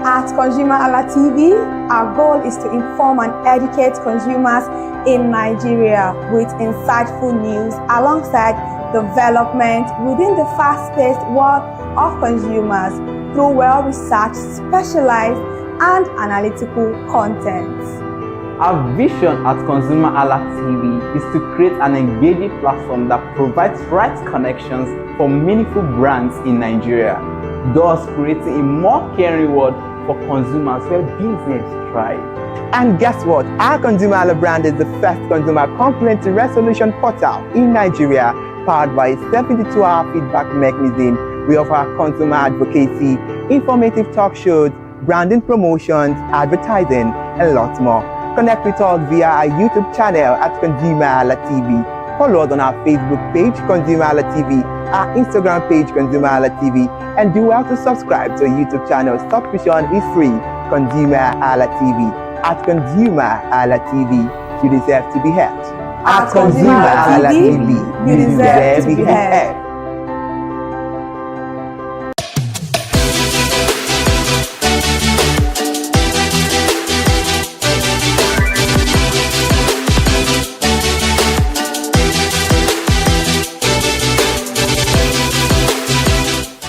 At ConsumerHalla TV, our goal is to inform and educate consumers in Nigeria with insightful news alongside development within the fast-paced world of consumers through well-researched, specialized, and analytical content. Our vision at ConsumerHallaTV is to create an engaging platform that provides right connections for meaningful brands in Nigeria, thus creating a more caring world for consumers where business thrive. And guess what? Our ConsumerHalla brand is the first consumer complaint resolution portal in Nigeria, powered by a 72-hour feedback mechanism. We offer consumer advocacy, informative talk shows, branding promotions, advertising, and lots more. Connect with us via our YouTube channel at ConsumerHallaTV. Follow us on our Facebook page, ConsumerHallaTV, our Instagram page, ConsumerHallaTV, and do well to subscribe to our YouTube channel. Subscription is free. ConsumerHallaTV. At ConsumerHallaTV, you deserve to be heard. At ConsumerHallaTV, you deserve to be heard.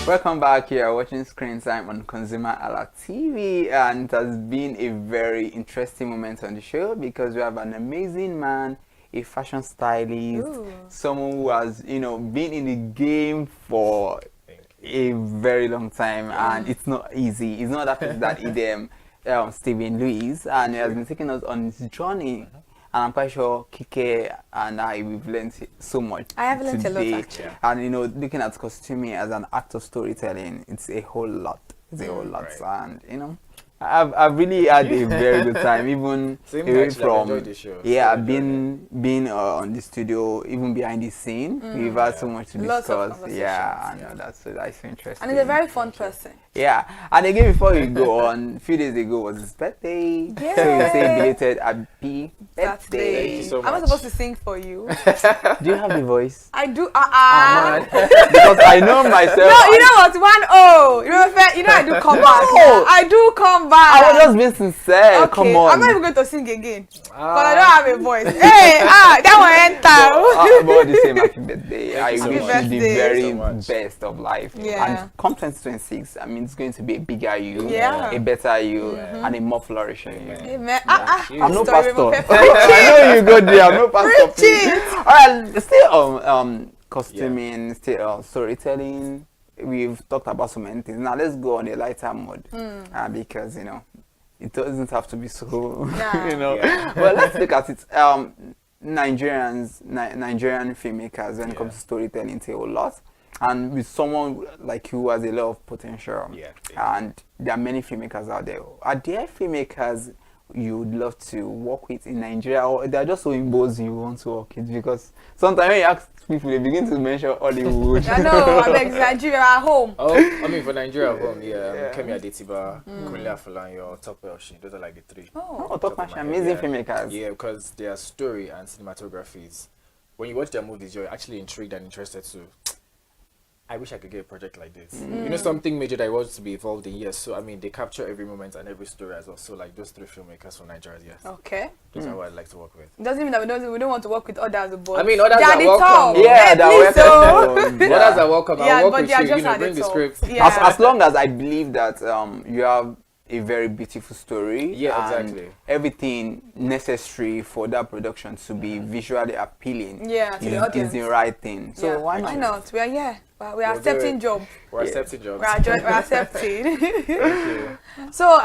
Welcome back. Here watching Screen Time on ConsumerHalla TV, and it has been a very interesting moment on the show because we have an amazing man, a fashion stylist, someone who has been in the game for a very long time, and it's not easy. It's not that idiom, Stephen Lewis, and he has been taking us on his journey. And I'm quite sure Kike and we've learned so much. I have learned today. a lot, actually. And looking at costuming as an act of storytelling, it's a whole lot. It's a whole lot. Right. And I've really had a very good time, even away from the show. Yeah, being on the studio, even behind the scene. We've had so much to discuss. Yeah, and that's so interesting. And he's a very fun person. Yeah, and again, before we go on, a few days ago was his birthday. Yeah. So we say belated happy birthday. Thank you so much. I'm supposed to sing for you. Do you have the voice? I do. Because I know myself. No, you know what? 1-0. You know I do come back. No. I do come back. I was just being sincere. Okay. Come on. I'm not even going to sing again. Because I don't have a voice. Hey, that one enter. But the same happy birthday. I so wish much. you the very best of life. Yeah. And come 2026, I mean, it's going to be a bigger you, Yeah. a better you, and a more flourishing you. Amen. I'm no pastor. I know you go there. I'm no pastor. All right, still costuming, still storytelling. We've talked about so many things. Now let's go on a lighter mode, because it doesn't have to be so. Well, let's look at it. Nigerian filmmakers, when it comes to storytelling, say a lot. And with someone like you who has a lot of potential, and there are many filmmakers out there. Are there filmmakers you would love to work with in Nigeria, or they're just so imposed you want to work with? Because sometimes when you ask people, they begin to mention Hollywood. I know, I'm like Nigeria at home. Oh, I mean for Nigeria at home, Kemi Adetiba, Kunle Afolayan, Tope Oshin, those are like the three. Tope Oshin, amazing filmmakers. Yeah, because their story and cinematographies, when you watch their movies, you're actually intrigued and interested to I wish I could get a project like this. You know, something major that wants to be involved in, yes. So, I mean, they capture every moment and every story as well. So, like, those 3 filmmakers from Nigeria, yes. Okay. Those are who I'd like to work with. Doesn't mean that we don't want to work with others, but I mean, others they are the welcome. top. Yeah, they're welcome. Others are welcome. Yeah, I'll work but with they are you, just at bring the the top. script. Yeah. As long as I believe that you have a very beautiful story. Yeah, and exactly. everything necessary for that production to be visually appealing. Yeah, to the is audience. the right thing. So Yeah. why not? Why not? We are we are accepting job. We're accepting jobs. We're accepting. Thank you. So,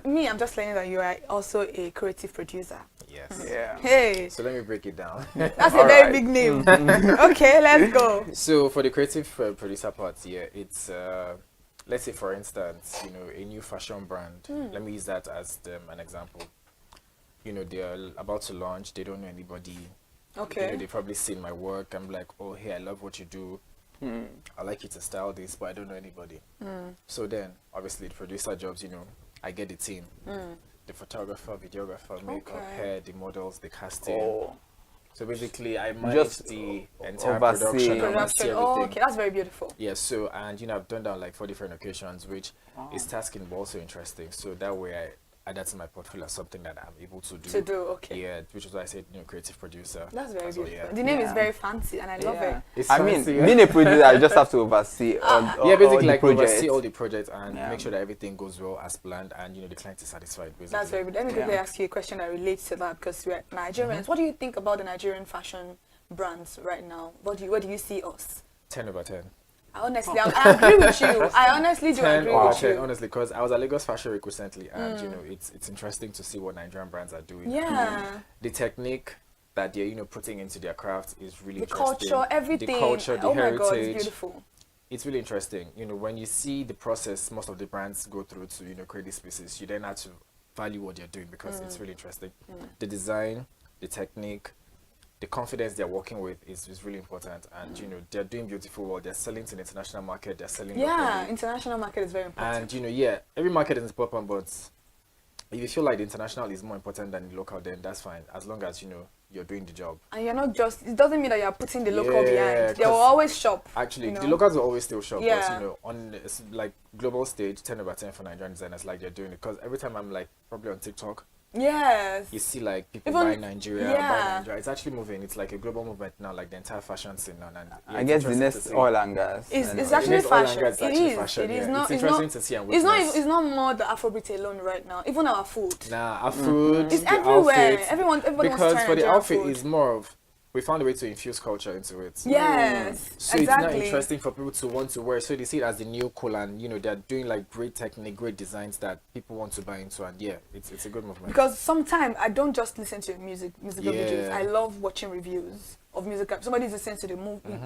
me, I'm just learning that you are also a creative producer. Yes. Yeah. Hey. So let me break it down. That's a very big name. Okay, let's go. So for the creative producer part, yeah, it's let's say for instance, you know, a new fashion brand. Let me use that as an example. You know, they are about to launch. They don't know anybody. Okay. You know, they've probably seen my work. I'm like, oh, hey, I love what you do. I like you to style this, but I don't know anybody. So then, obviously, the producer jobs, you know, I get the team. The photographer, videographer, makeup, hair, the models, the casting. So basically, I manage Just the entire oversee. production. Oversee Oh, everything. okay, that's very beautiful. Yeah, so, and you know, I've done that on like 4 different occasions, which is tasking but also interesting. So that way I add that to my portfolio as something that I'm able to do. Okay. Yeah, which is why I said, you know, creative producer. That's very So, beautiful. yeah. The name is very fancy and I love it. It's I fancy, mean, being a producer, you just have to oversee all yeah, basically all the like projects. oversee all the projects and make sure that everything goes well as planned and, you know, the client is satisfied, basically. That's very good. Let me quickly ask you a question that relates to that because we're Nigerians. What do you think about the Nigerian fashion brands right now? Where do you see us? 10/10. Honestly, I agree with you. I honestly do agree with you. Honestly, because I was at Lagos Fashion Week recently, and you know, it's interesting to see what Nigerian brands are doing. Yeah. The technique that they're, you know, putting into their craft is really The interesting. culture, everything. The culture, the oh heritage. my God, it's beautiful. It's really interesting. You know, when you see the process most of the brands go through to, you know, create these pieces, you then have to value what they're doing because it's really interesting. The design, the technique, the confidence they're working with is really important, and you know, they're doing beautiful work. They're selling to the international market. They're selling locally. International market is very important. And you know, every market is important, but if you feel like the international is more important than the local, then that's fine, as long as you know you're doing the job. And you're not just, it doesn't mean that you're putting the local behind. They will always shop. Actually, you know? the locals will always still shop, Yeah. but you know, on like global stage, 10/10 for Nigerian designers, like they're doing it. Because every time I'm like probably on TikTok, yes, you see like people Even- buy Nigeria, yeah. buy Nigeria. It's actually moving. It's like a global movement now, like the entire fashion scene now. And I guess the next oil and gas. It's actually fashion. It is. It is not. It's interesting to see and It's not. witness. It's not more the Afrobeat alone right now. Even our food. Nah, our food. It's the everywhere. outfits. Everybody wants to Because try for the Nigerian outfit, food. is more of we found a way to infuse culture into it. Yes, So exactly. it's not interesting for people to want to wear. So they see it as the new cool, and you know they're doing like great technique, great designs that people want to buy into, and yeah, it's a good movement. Because sometimes I don't just listen to musical videos. Yeah. I love watching reviews of music. Somebody's listening to the movie,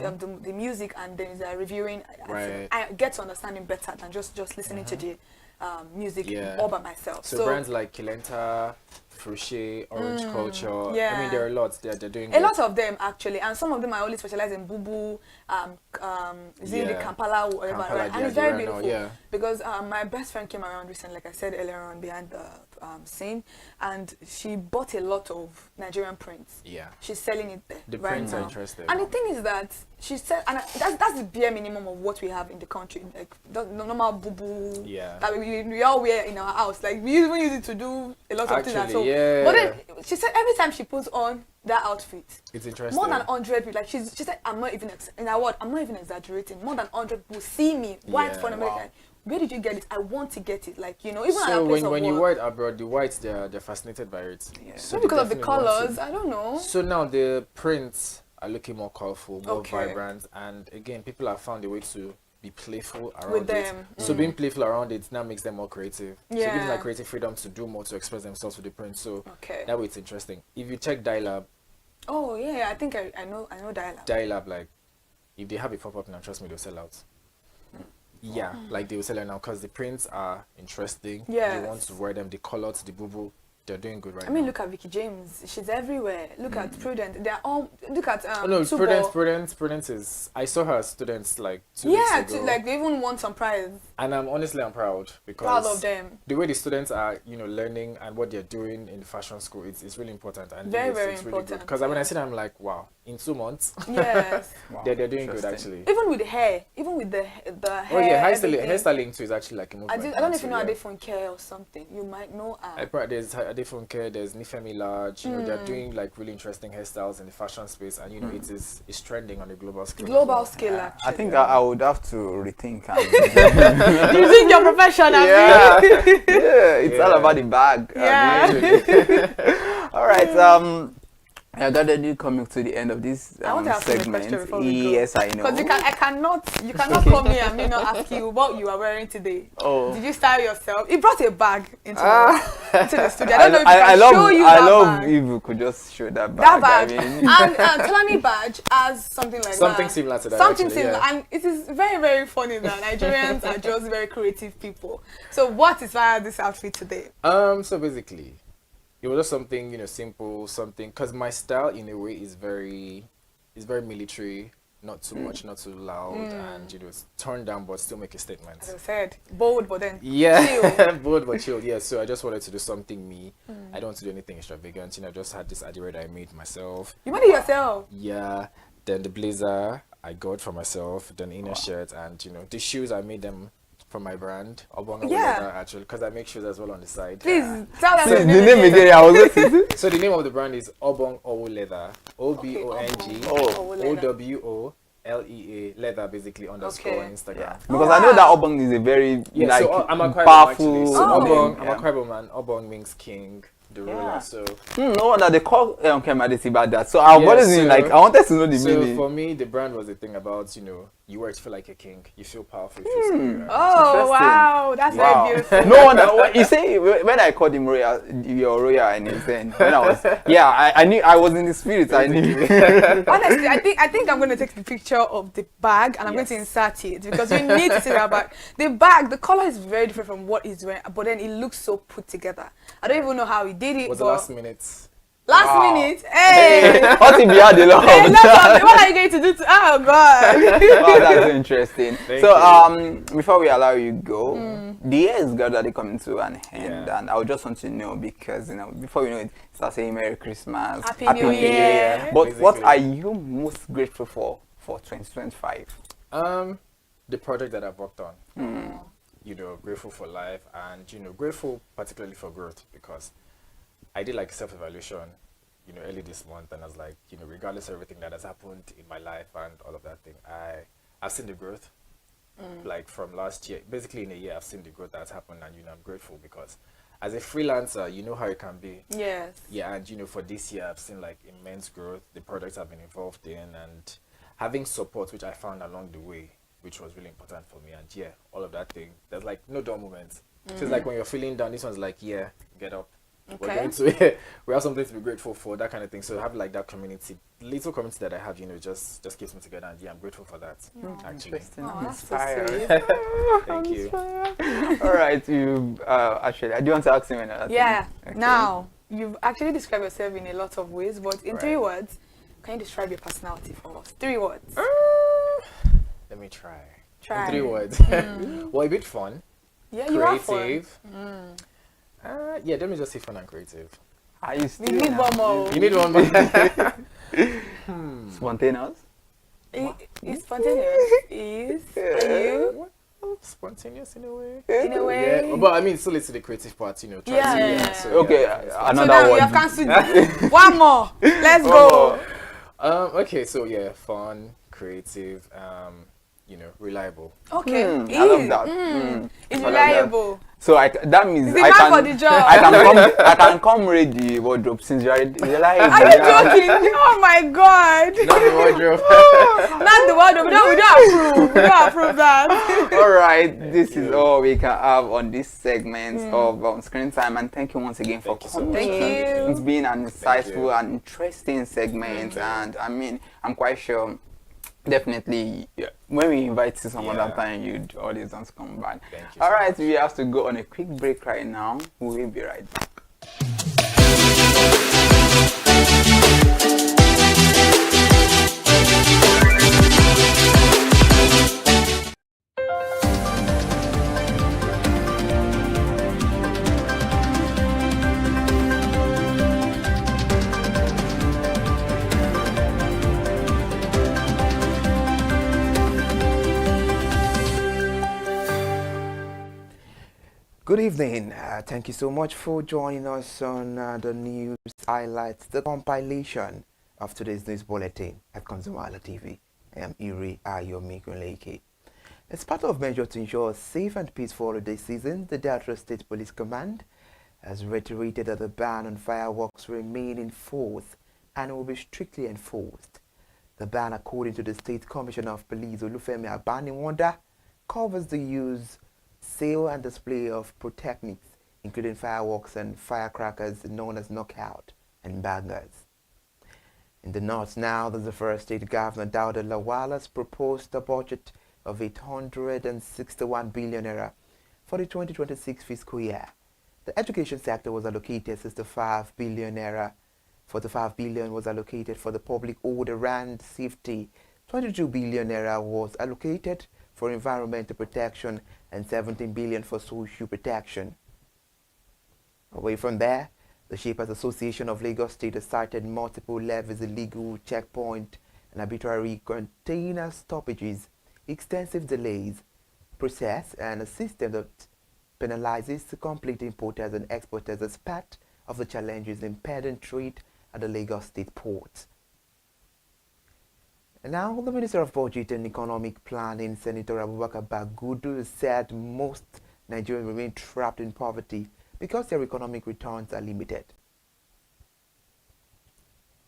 the music, and then they're reviewing. Right. I get to understand it better than just listening to the music all by myself. So brands like Kilenta, Fruche, Orange Culture. Yeah. I mean, there are lots. They're doing a lot of them actually, and some of them are only specialized in bubu, the Kampala, whatever, Kampala, right? And it's very Diadora, beautiful because my best friend came around recently, like I said earlier on, behind the scene, and she bought a lot of Nigerian prints. Yeah, she's selling it there. The right prints now. are interesting. And the thing is that she said, and that's the bare minimum of what we have in the country, like the normal bubu that we all wear in our house. Like we even use it to do a lot of things at home. Yeah. But then she said every time she puts on that outfit, it's interesting. more than 100 people, like she said, I'm not even exaggerating. More than 100 people see me white from America. Wow. Where did you get it? I want to get it. Like, you know, even at a place of when you work. wear it abroad, the whites they're fascinated by it. Yeah. So because of the colors, I don't know. So now the prints are looking more colorful, more vibrant, and again, people have found a way to be playful around with them. So being playful around it now makes them more creative. Yeah. So it gives them creative freedom to do more, to express themselves with the print. So that way it's interesting. If you check Dialab. Oh yeah, I think I know Dialab. Dialab, like if they have a pop-up now, trust me, they'll sell out. Yeah, like they will sell it now because the prints are interesting. Yeah. You want to wear them, the colors, the boo-boo, they're doing good right now. I mean, look at Vicky James. She's everywhere. Look at Prudent. They're all. Look at Prudence is. I saw her students like 2 weeks ago. like they even won some prize. And I'm proud because proud of them. The way the students are, you know, learning and what they're doing in the fashion school, it's really important and very it's important. Because when I see them, I'm like, wow, in 2 months. Yes. Wow, they're doing good actually. Even with the hair, even with the hair. Oh yeah, hairstyling too is actually like a movement. I don't know if you know Adefun Care or something. You might know. There's Adefun Care, there's Nifemi Large. You know, they're doing like really interesting hairstyles in the fashion space, and you know it's trending on a global scale. Global scale, actually. I think I would have to rethink. You think your profession? Yeah, it's all about the bag. Yeah. All right. I got a new coming to the end of this I want to ask you a question segment. before we go. Yes, I know. Because you cannot come here and me not ask you what you are wearing today. Oh. Did you style yourself? You brought a bag into the studio. I don't know if I love, show you I that love bag. if you could just show that bag. That bag. I mean. And Tolani badge has something like something that. similar to that. Something actually, similar. And it is very, very funny that Nigerians are just very creative people. So what inspired this outfit today? So basically, it was just something, you know, simple, something, because my style in a way is very military, not too much, not too loud, and you know, it's turned down but still make a statement. As I said, bold but then chill. Bold but chill. Yeah, so I just wanted to do something me. I don't want to do anything extravagant. You know, I just had this idea that I made myself. You made it yourself? Yeah. Then the blazer I got for myself, then inner shirt, and you know, the shoes I made them from my brand, Obong Leather, actually, because I make shoes as well on the side. Please tell them the name again. So the name of the brand is Obong Leather, OBONG Leather, basically underscore Instagram. Yeah. Because I know that Obong is a very so I'm a powerful. So Obong, I'm a Kwaibo man. Obong means king. The ruler, so no wonder they call Kemadisi about that. So I've always been like, I wanted to know the meaning. So for me, the brand was the thing about, you know, you wear it to feel like a king. You feel powerful. You feel superior. Oh wow, that's very beautiful. No wonder. You say when I called him royal, you're royal, and then when I was I knew I was in the spirit. I knew. Honestly, I think I'm going to take the picture of the bag and I'm going to insert it because we need to see that bag. The bag, the color is very different from what he's wearing, but then it looks so put together. I don't even know how he did it. Was the last minute? Last minute, hey! What if you had a lot? What are you going to do to? Oh God! Wow, that's interesting. Before we allow you go, the year is gradually coming to an end, and I would just want to know because you know before we know it, start saying Merry Christmas, Happy New Year. But what are you most grateful for 2025? The project that I've worked on. You know, grateful for life, and you know, grateful particularly for growth because I did like self-evaluation, you know, early this month, and I was like, you know, regardless of everything that has happened in my life and all of that thing, I've seen the growth, like from last year, basically in a year, I've seen the growth that's happened, and you know, I'm grateful because as a freelancer, you know how it can be. Yes. Yeah, and you know, for this year, I've seen like immense growth, the products I've been involved in, and having support, which I found along the way, which was really important for me, and yeah, all of that thing. There's like no dull moments. So it's like when you're feeling down, this one's like, yeah, get up. Okay. We're going to we have something to be grateful for, that kind of thing. So have like that community, little community that I have, you know, just keeps me together, and yeah, I'm grateful for that. Actually. Inspired. Thank you. All right, you actually, I do want to ask him another thing. Yeah. Okay. Now you've actually described yourself in a lot of ways, but in 3 words, can you describe your personality for us? 3 words. Let me try. Try. In 3 words. Well, a bit fun. Yeah, creative. You are fun. Yeah, let me just say fun and creative. We need one more. You need one more. Spontaneous? Is spontaneous? Are you? Spontaneous in a way. In a way. Yeah, but I mean, still it's the creative part, you know. So, okay, another now one. You have cancelled one more. Let's go. Okay, so yeah, fun, creative, you know, reliable. Okay. I love that. It's reliable. So that means I can come read the wardrobe since you are reliable. Are you joking? Oh my God! Not the wardrobe. Not the wardrobe. We don't approve. We don't approve that. All right, this is all we can have on this segment of Screen Time, and thank you once again for coming. Thank you. It's been an insightful and interesting segment, and I mean, I'm quite sure. Definitely, when we invite you some other time, you'd always want to come back. All right, we have to go on a quick break right now. We will be right back. Good evening. Thank you so much for joining us on the news highlights, the compilation of today's news bulletin at ConsumerHallaTV. I am Iri Ayomikunleke. As part of measures to ensure a safe and peaceful holiday season, the Delta State Police Command has reiterated that the ban on fireworks will remain in force and will be strictly enforced. The ban, according to the State Commissioner of Police, Olufemi Abaniwanda, covers the use, sale and display of pyrotechnics, including fireworks and firecrackers known as knockout and bangers. In the north now, the Zamfara State Governor Dauda Lawal has proposed a budget of 861 billion naira for the 2026 fiscal year. The education sector was allocated 65 billion naira. 45 billion was allocated for the public order and safety. 22 billion naira was allocated for environmental protection and 17 billion for social protection. Away from there, the Shapers Association of Lagos State has cited multiple levies, illegal checkpoint and arbitrary container stoppages, extensive delays, process and a system that penalizes complete importers and exporters as part of the challenges impeding trade at the Lagos State ports. And now, the Minister of Budget and Economic Planning, Senator Abubakar Bagudu, said most Nigerians remain trapped in poverty because their economic returns are limited.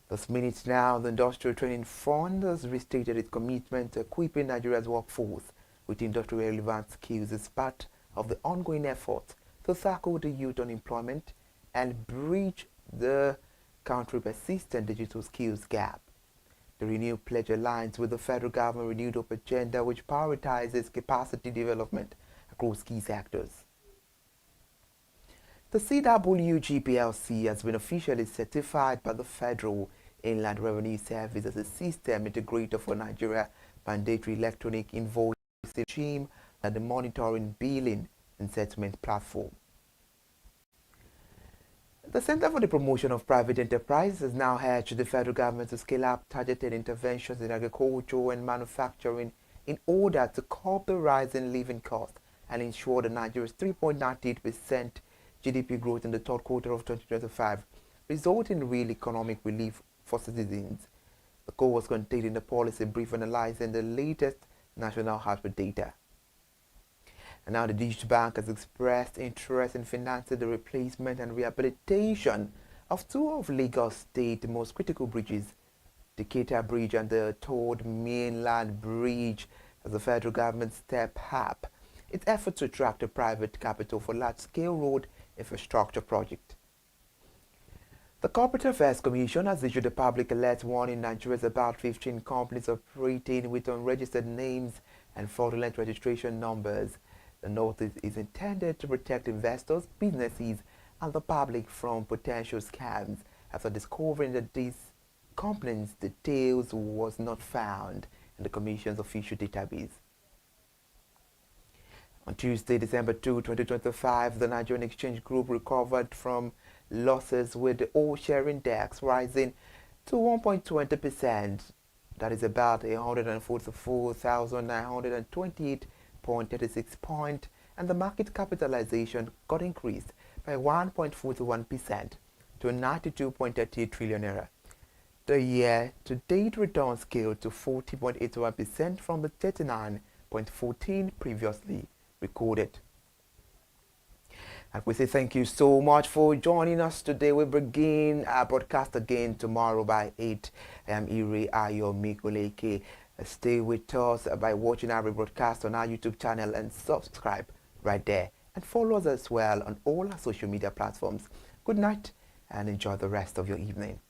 This minute now, the Industrial Training Fund has restated its commitment to equipping Nigeria's workforce with industrial relevant skills as part of the ongoing effort to tackle the youth unemployment and bridge the country's persistent digital skills gap. The renewed pledge aligns with the federal government renewed hope agenda, which prioritizes capacity development across key sectors. The CWG PLC has been officially certified by the Federal Inland Revenue Service as a system integrator for Nigeria mandatory electronic invoicing regime and the monitoring, billing and settlement platform. The Center for the Promotion of Private Enterprise has now urged the federal government to scale up targeted interventions in agriculture and manufacturing in order to curb the rise in living costs and ensure that Nigeria's 3.98% GDP growth in the third quarter of 2025 result in real economic relief for citizens. The call was contained in the policy brief analyzing the latest national household data. And now the Digital Bank has expressed interest in financing the replacement and rehabilitation of two of Lagos State's most critical bridges, the Keita Bridge and the Third Mainland Bridge, as the federal government step up its effort to attract a private capital for large-scale road infrastructure project. The Corporate Affairs Commission has issued a public alert warning Nigeria's about 15 companies operating with unregistered names and fraudulent registration numbers. The notice is intended to protect investors, businesses, and the public from potential scams after discovering that these companies' details was not found in the Commission's official database. On Tuesday, December 2, 2025, the Nigerian Exchange Group recovered from losses with the all-share index rising to 1.20%. That is about 144,928.36 points, and the market capitalization got increased by 1.41% to 92.38 trillion naira. The year-to-date return scaled to 40.81% from the 39.14 previously recorded. And we say thank you so much for joining us today. We begin our broadcast again tomorrow by 8. I am Iri Ayomikunleke. Stay with us by watching our broadcast on our YouTube channel and subscribe right there. And follow us as well on all our social media platforms. Good night and enjoy the rest of your evening.